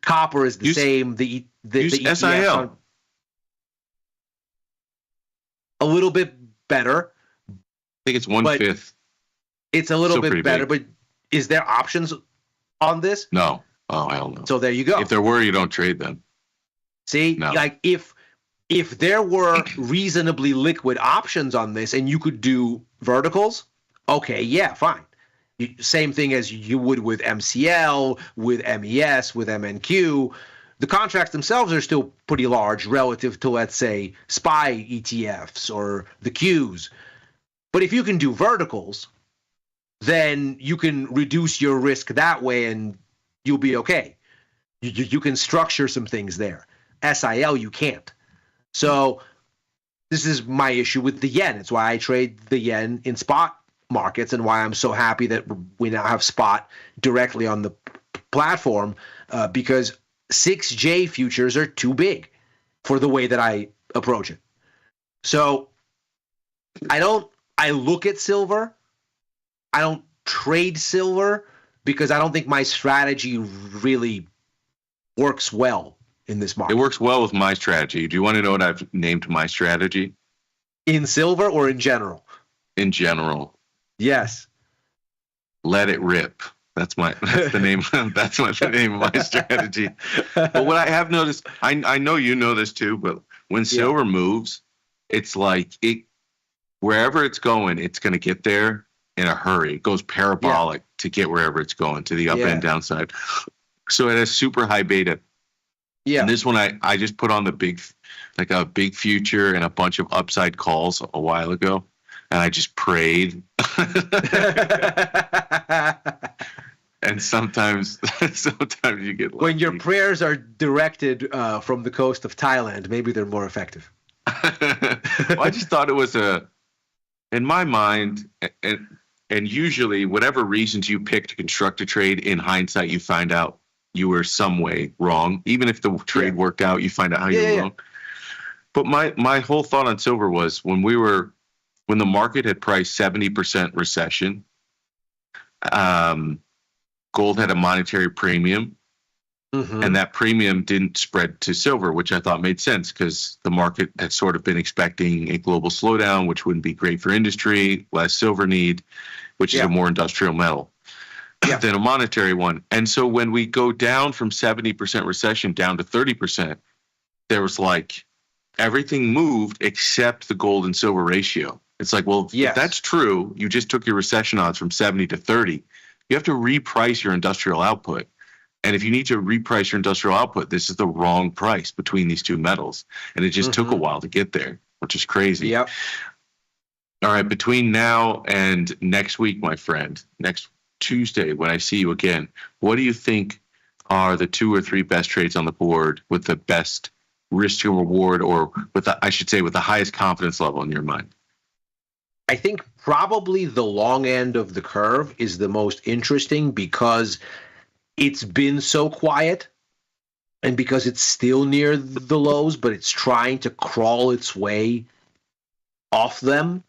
Copper is the same. The ETF SIL. A little bit better. I think it's 1/5. It's a little Still bit better, big. but is there options on this? No. Oh, hell no. So there you go. If there were, you don't trade them. See, No. like if there were reasonably liquid options on this and you could do verticals, okay, yeah, fine. Same thing as you would with MCL, with MES, with MNQ. The contracts themselves are still pretty large relative to, let's say, SPY ETFs or the Qs. But if you can do verticals, then you can reduce your risk that way and you'll be okay. You can structure some things there. SIL, you can't. So this is my issue with the yen. It's why I trade the yen in spot markets and why I'm so happy that we now have spot directly on the platform, because 6J futures are too big for the way that I approach it. So I look at silver. I don't trade silver because I don't think my strategy really works well in this market. It works well with my strategy. Do you want to know what I've named my strategy? In silver or in general? In general. Yes. Let it rip. That's the name. That's the name of my strategy. But what I have noticed, I know you know this too, but when silver moves, it's like wherever it's going to get there in a hurry. It goes parabolic to get wherever it's going, to the up and downside. So it has super high beta. Yeah. And this one I just put on a big future and a bunch of upside calls a while ago, and I just prayed. And sometimes you get lucky. When your prayers are directed from the coast of Thailand, maybe they're more effective. Well, I just thought it was in my mind, and usually whatever reasons you pick to construct a trade, in hindsight you find out you were some way wrong. Even if the trade worked out, you find out how you were wrong. But my whole thought on silver was when the market had priced 70% recession, gold had a monetary premium, and that premium didn't spread to silver, which I thought made sense because the market had sort of been expecting a global slowdown, which wouldn't be great for industry, less silver need, which is a more industrial metal than a monetary one. And so when we go down from 70% recession down to 30%, there was like everything moved except the gold and silver ratio. It's like, well, if that's true, you just took your recession odds from 70 to 30. You have to reprice your industrial output. And if you need to reprice your industrial output, this is the wrong price between these two metals. And it just took a while to get there, which is crazy. Yep. All right, between now and next week, my friend, next Tuesday, when I see you again, what do you think are the 2 or 3 best trades on the board with the best risk to reward, or with the highest confidence level in your mind? I think probably the long end of the curve is the most interesting because it's been so quiet and because it's still near the lows, but it's trying to crawl its way off them.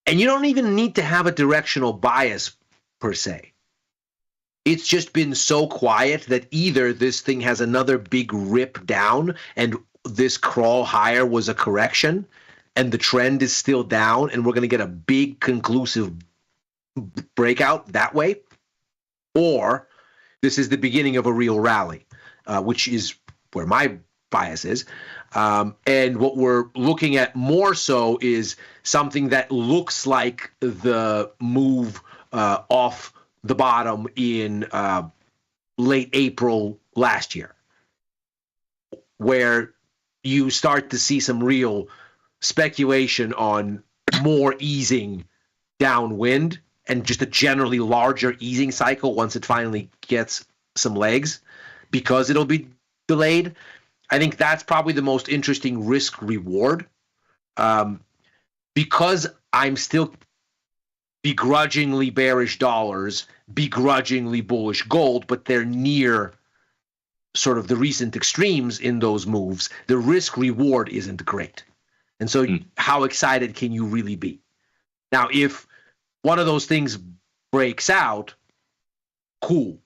And you don't even need to have a directional bias per se. It's just been so quiet that either this thing has another big rip down and this crawl higher was a correction, and the trend is still down, and we're going to get a big conclusive breakout that way, or this is the beginning of a real rally, which is where my bias is. And what we're looking at more so is something that looks like the move off the bottom in late April last year, where you start to see some real speculation on more easing downwind and just a generally larger easing cycle once it finally gets some legs, because it'll be delayed. I think that's probably the most interesting risk reward, because I'm still begrudgingly bearish dollars, begrudgingly bullish gold, but they're near sort of the recent extremes in those moves. The risk reward isn't great. And so how excited can you really be? Now, if one of those things breaks out, cool.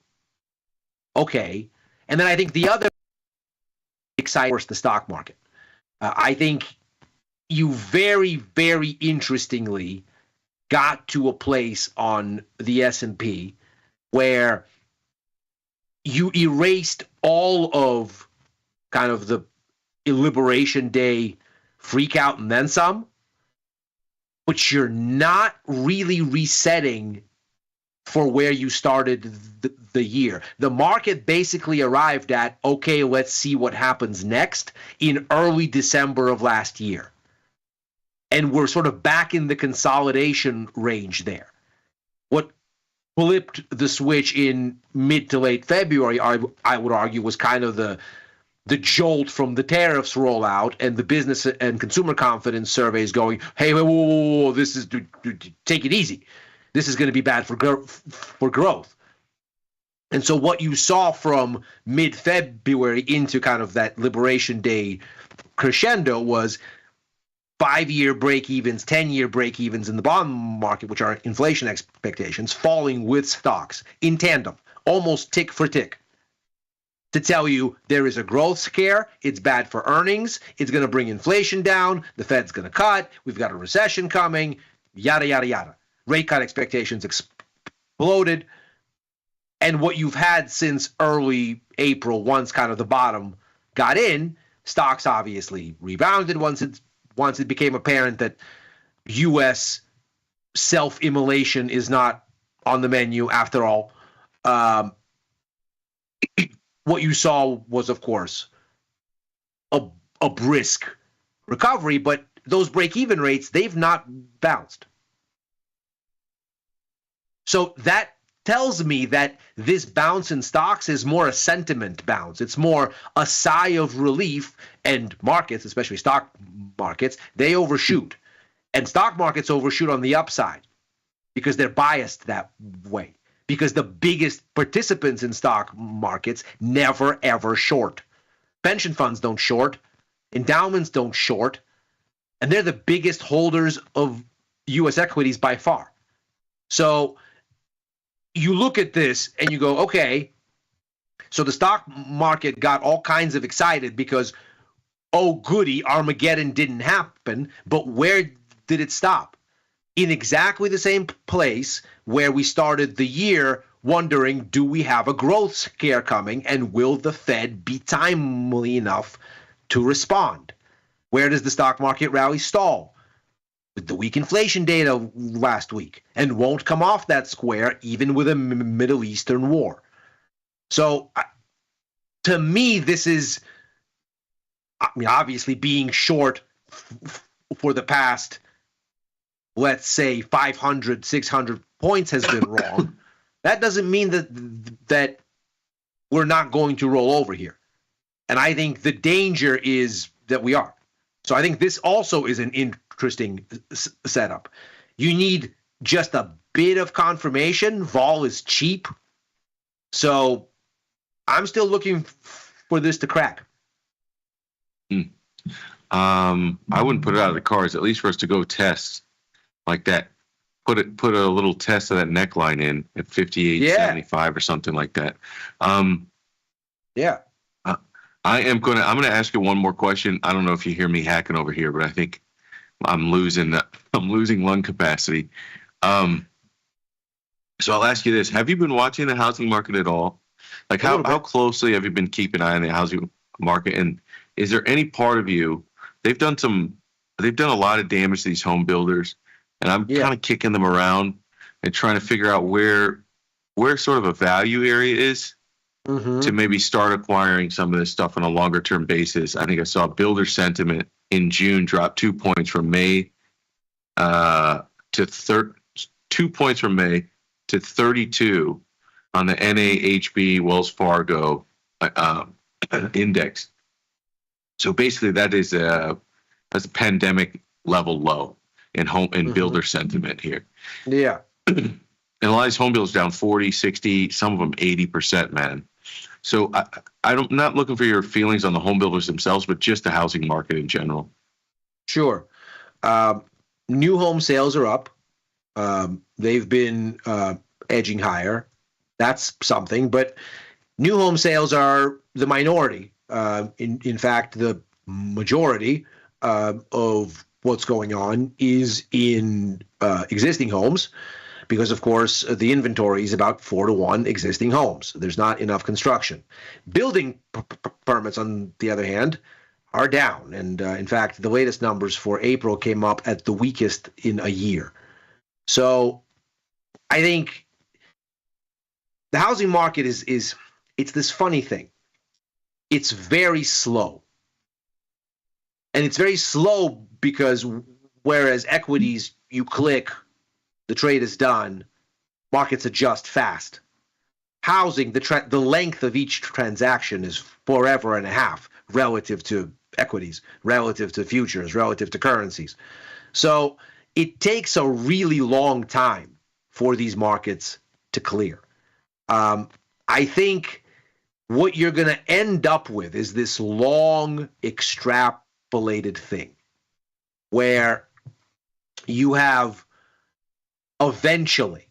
Okay. And then I think the other exciting is the stock market. I think you very, very interestingly got to a place on the S&P where you erased all of kind of the Liberation Day freak out and then some, but you're not really resetting for where you started the year. The market basically arrived at, okay, let's see what happens next in early December of last year. And we're sort of back in the consolidation range there. What flipped the switch in mid to late February, I would argue, was kind of the the jolt from the tariffs roll out and the business and consumer confidence surveys going, hey, whoa, this is, take it easy. This is going to be bad for growth. And so what you saw from mid-February into kind of that Liberation Day crescendo was 5-year break-evens, 10-year break-evens in the bond market, which are inflation expectations, falling with stocks in tandem, almost tick for tick, to tell you there is a growth scare, it's bad for earnings, it's going to bring inflation down, the Fed's going to cut, we've got a recession coming, yada, yada, yada. Rate cut expectations exploded. And what you've had since early April, once kind of the bottom got in, stocks obviously rebounded once it became apparent that U.S. self-immolation is not on the menu after all. What you saw was, of course, a brisk recovery, but those break-even rates, they've not bounced. So that tells me that this bounce in stocks is more a sentiment bounce. It's more a sigh of relief, and markets, especially stock markets, they overshoot. And stock markets overshoot on the upside because they're biased that way. Because the biggest participants in stock markets never, ever short. Pension funds don't short. Endowments don't short. And they're the biggest holders of U.S. equities by far. So you look at this and you go, okay, so the stock market got all kinds of excited because, oh, goody, Armageddon didn't happen. But where did it stop? In exactly the same place where we started the year wondering, do we have a growth scare coming, and will the Fed be timely enough to respond? Where does the stock market rally stall? With the weak inflation data last week, and won't come off that square even with a Middle Eastern war. So to me, this is, I mean, obviously being short for the past, let's say 500, 600 points has been wrong. That doesn't mean that we're not going to roll over here. And I think the danger is that we are. So I think this also is an interesting setup. You need just a bit of confirmation. Vol is cheap. So I'm still looking for this to crack. I wouldn't put it out of the cards, at least for us to go test like that. Put a little test of that neckline in at 58.75 or something like that. Yeah. I'm gonna ask you one more question. I don't know if you hear me hacking over here, but I think I'm losing lung capacity. So I'll ask you this: have you been watching the housing market at all? Like how closely have you been keeping an eye on the housing market? And is there any part of you, they've done a lot of damage to these home builders, and I'm kind of kicking them around and trying to figure out where sort of a value area is. To maybe start acquiring some of this stuff on a longer term basis. I think I saw builder sentiment in June drop 2 points from May to 2 points from May to 32 on the NAHB Wells Fargo index. So basically, that's a pandemic level low in builder sentiment here. Yeah. And a lot of these home builders down 40, 60, some of them 80%, man. So I'm not looking for your feelings on the home builders themselves, but just the housing market in general. Sure. New home sales are up. They've been edging higher. That's something. But new home sales are the minority. In fact, the majority of what's going on is in existing homes. Because, of course, the inventory is about 4-to-1 existing homes. There's not enough construction. Building permits, on the other hand, are down. And, in fact, the latest numbers for April came up at the weakest in a year. So I think the housing market is it's this funny thing. It's very slow. And it's very slow because whereas equities, you click, the trade is done, markets adjust fast. housing, the length of each transaction is forever and a half relative to equities, relative to futures, relative to currencies. So it takes a really long time for these markets to clear. I think what you're going to end up with is this long extrapolated thing where you have eventually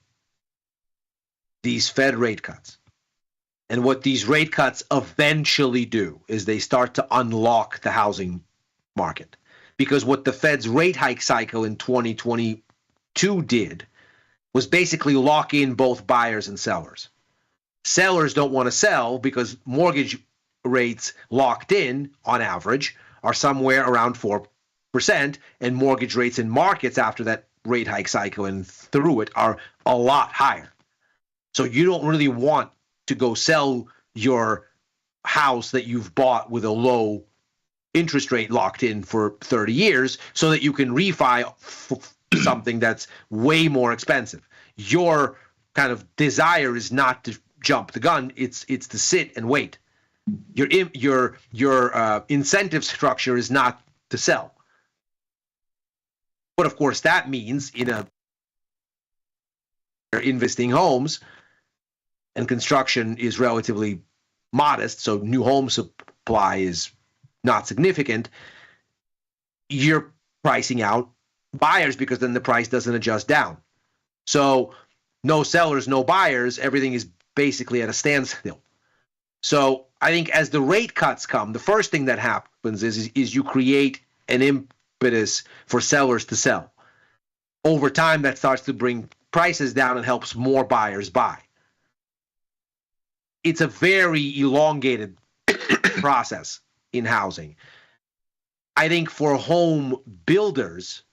these Fed rate cuts. And what these rate cuts eventually do is they start to unlock the housing market. Because what the Fed's rate hike cycle in 2022 did was basically lock in both buyers and sellers. Sellers don't want to sell because mortgage rates locked in, on average, are somewhere around 4%, and mortgage rates in markets after that rate hike cycle and through it are a lot higher. So you don't really want to go sell your house that you've bought with a low interest rate locked in for 30 years so that you can refi something that's way more expensive. Your kind of desire is not to jump the gun, it's to sit and wait. Your incentive structure is not to sell. But of course that means investing homes, and construction is relatively modest, so new home supply is not significant, you're pricing out buyers because then the price doesn't adjust down. So no sellers, no buyers, everything is basically at a standstill. So I think as the rate cuts come, the first thing that happens is you create an impetus for sellers to sell. Over time, that starts to bring prices down and helps more buyers buy. It's a very elongated process in housing. I think for home builders,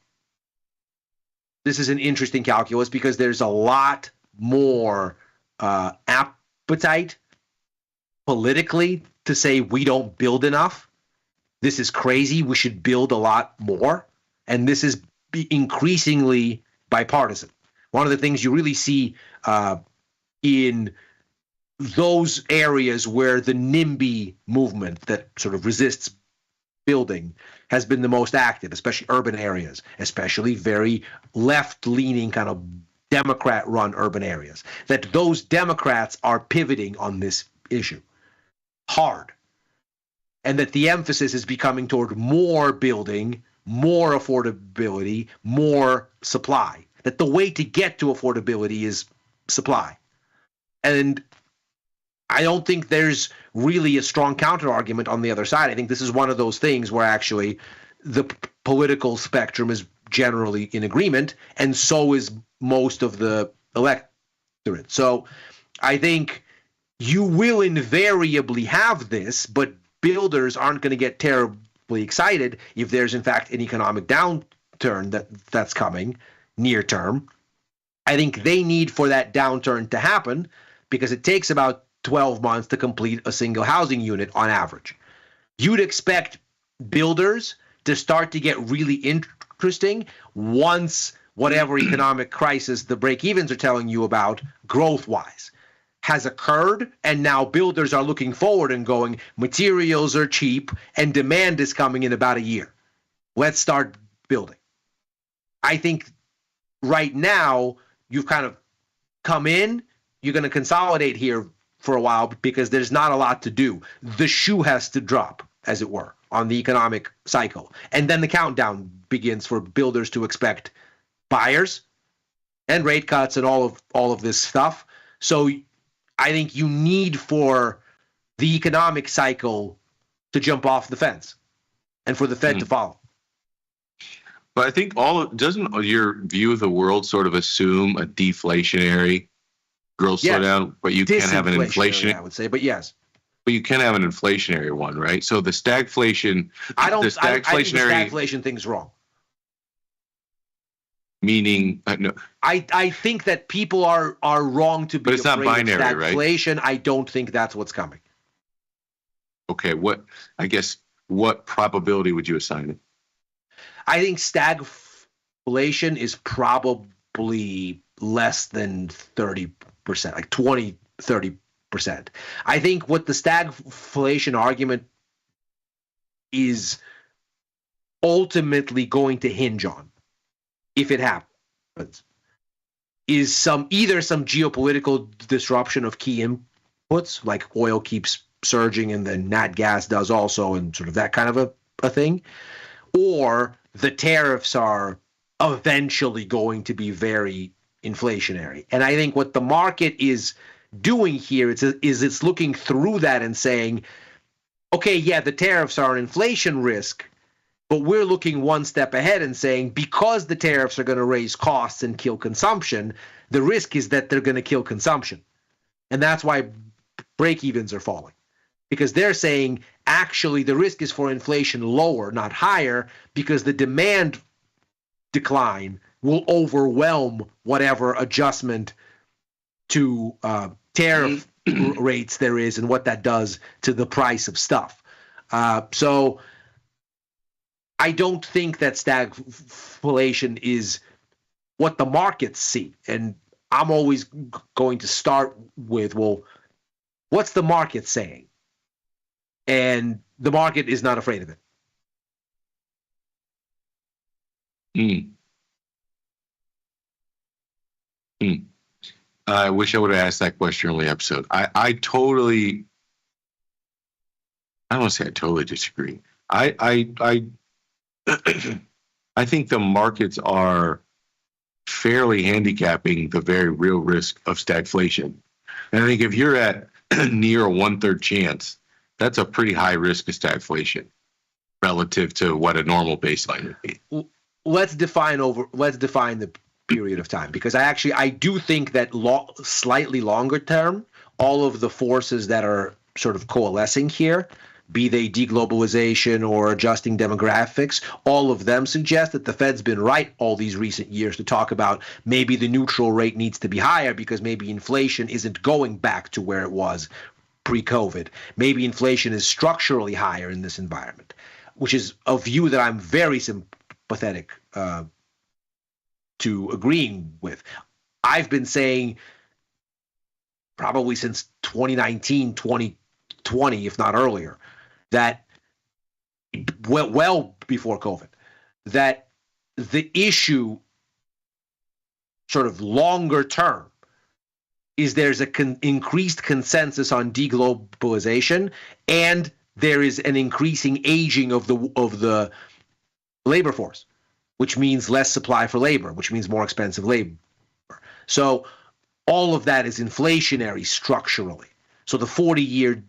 this is an interesting calculus because there's a lot more appetite politically to say we don't build enough. This is crazy. We should build a lot more. And this is increasingly bipartisan. One of the things you really see in those areas where the NIMBY movement that sort of resists building has been the most active, especially urban areas, especially very left-leaning kind of Democrat-run urban areas, that those Democrats are pivoting on this issue hard. And that the emphasis is becoming toward more building, more affordability, more supply. That the way to get to affordability is supply. And I don't think there's really a strong counter-argument on the other side. I think this is one of those things where actually the political spectrum is generally in agreement, and so is most of the electorate. So I think you will invariably have this, but builders aren't going to get terribly excited if there's, in fact, an economic downturn that's coming near term. I think they need for that downturn to happen because it takes about 12 months to complete a single housing unit on average. You'd expect builders to start to get really interesting once whatever economic crisis the break-evens are telling you about growth-wise has occurred, and now builders are looking forward and going, materials are cheap and demand is coming in about a year. Let's start building. I think right now you've kind of come in, you're going to consolidate here for a while because there's not a lot to do. The shoe has to drop, as it were, on the economic cycle. And then the countdown begins for builders to expect buyers and rate cuts and all of this stuff. So I think you need for the economic cycle to jump off the fence and for the Fed to follow. But I think doesn't your view of the world sort of assume a deflationary growth slowdown, but you can have an inflationary, I would say, but yes. But you can have an inflationary one, right? So the stagflation, I think the stagflation thing's wrong. Meaning, no. I think that people are wrong to be but it's afraid not binary, of stagflation. Right? I don't think that's what's coming. Okay, what probability would you assign it? I think stagflation is probably less than 30%, like 20, 30%. I think what the stagflation argument is ultimately going to hinge on, if it happens, is either some geopolitical disruption of key inputs, like oil keeps surging and then nat gas does also, and sort of that kind of a thing, or the tariffs are eventually going to be very inflationary. And I think what the market is doing here is it's looking through that and saying, okay, yeah, the tariffs are an inflation risk, but we're looking one step ahead and saying, because the tariffs are going to raise costs and kill consumption, the risk is that they're going to kill consumption. And that's why break-evens are falling. Because they're saying, actually, the risk is for inflation lower, not higher, because the demand decline will overwhelm whatever adjustment to tariff rates there is and what that does to the price of stuff. So I don't think that stagflation is what the markets see. And I'm always going to start with, well, what's the market saying? And the market is not afraid of it. I wish I would have asked that question early episode. I don't want to say I totally disagree. I think the markets are fairly handicapping the very real risk of stagflation. And I think if you're at near a 1/3 chance, that's a pretty high risk of stagflation relative to what a normal baseline would be. Let's define the period of time, because I do think that slightly longer term, all of the forces that are sort of coalescing here, be they deglobalization or adjusting demographics, all of them suggest that the Fed's been right all these recent years to talk about maybe the neutral rate needs to be higher because maybe inflation isn't going back to where it was pre-COVID. Maybe inflation is structurally higher in this environment, which is a view that I'm very sympathetic to agreeing with. I've been saying probably since 2019, 2020, if not earlier, that well before COVID, that the issue sort of longer term is there's a increased consensus on deglobalization, and there is an increasing aging of the labor force, which means less supply for labor, which means more expensive labor. So all of that is inflationary structurally. So the 40-year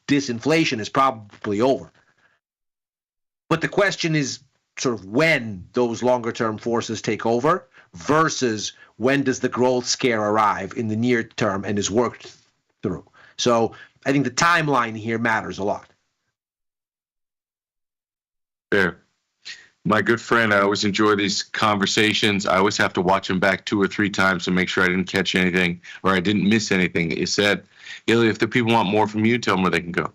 disinflation is probably over. But the question is sort of when those longer-term forces take over versus when does the growth scare arrive in the near term and is worked through. So I think the timeline here matters a lot. Fair. My good friend, I always enjoy these conversations. I always have to watch them back 2 or 3 times to make sure I didn't catch anything or I didn't miss anything that you said. Ilya, if the people want more from you, tell them where they can go.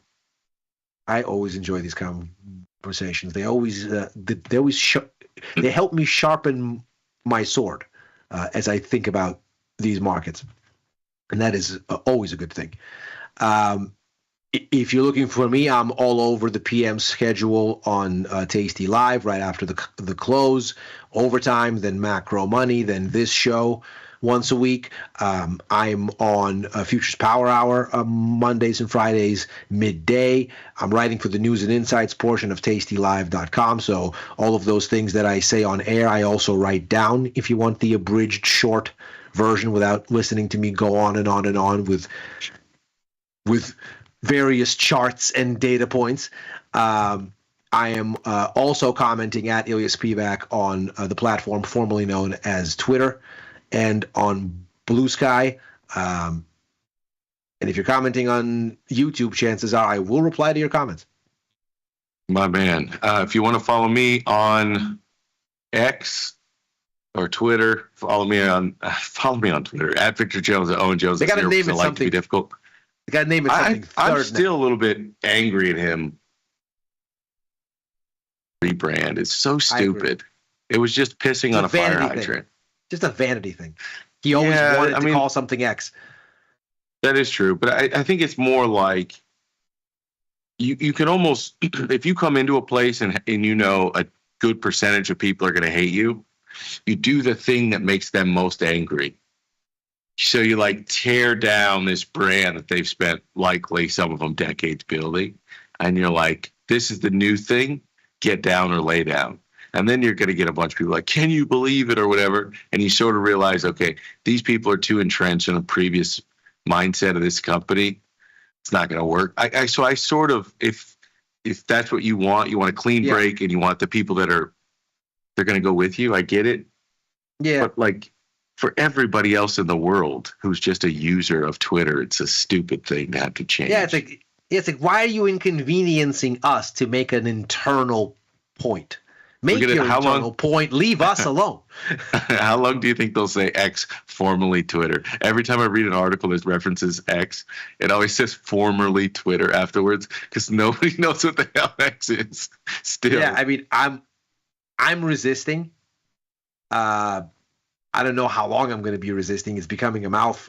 I always enjoy these conversations. They always they help me sharpen my sword as I think about these markets, and that is always a good thing. If you're looking for me, I'm all over the PM schedule on Tasty Live right after the close, overtime, then Macro Money, then this show once a week. I'm on Futures Power Hour Mondays and Fridays midday. I'm writing for the News and Insights portion of tastylive.com. So all of those things that I say on air, I also write down if you want the abridged short version without listening to me go on and on and on with various charts and data points. I am also commenting at Ilya Spivak on the platform formerly known as Twitter and on Blue Sky. And if you're commenting on YouTube, chances are I will reply to your comments. My man. If you want to follow me on X or Twitter, follow me on Twitter at Victor Jones at Owen Jones. They got to name it something. To be difficult. You got to name it something. I'm still a little bit angry at him. Rebrand. It's so stupid. It was just pissing on a fire hydrant. Just a vanity thing. He always wanted to call something X. That is true, but I think it's more like you can almost, if you come into a place and you know a good percentage of people are going to hate you, you do the thing that makes them most angry. So you like tear down this brand that they've spent likely some of them decades building, and you're like, this is the new thing, get down or lay down. And then you're going to get a bunch of people like, can you believe it or whatever? And you sort of realize, okay, these people are too entrenched in a previous mindset of this company. It's not going to work. So I sort of, if that's what you want a clean break and you want the people they're going to go with you. I get it. Yeah. But like for everybody else in the world who's just a user of Twitter, it's a stupid thing to have to change. Yeah, it's like why are you inconveniencing us to make an internal point? Make your internal point. Leave us alone. How long do you think they'll say X, formerly Twitter? Every time I read an article that references X, it always says formerly Twitter afterwards because nobody knows what the hell X is. Still, yeah. I mean, I'm resisting. I don't know how long I'm going to be resisting. It's becoming a mouthful.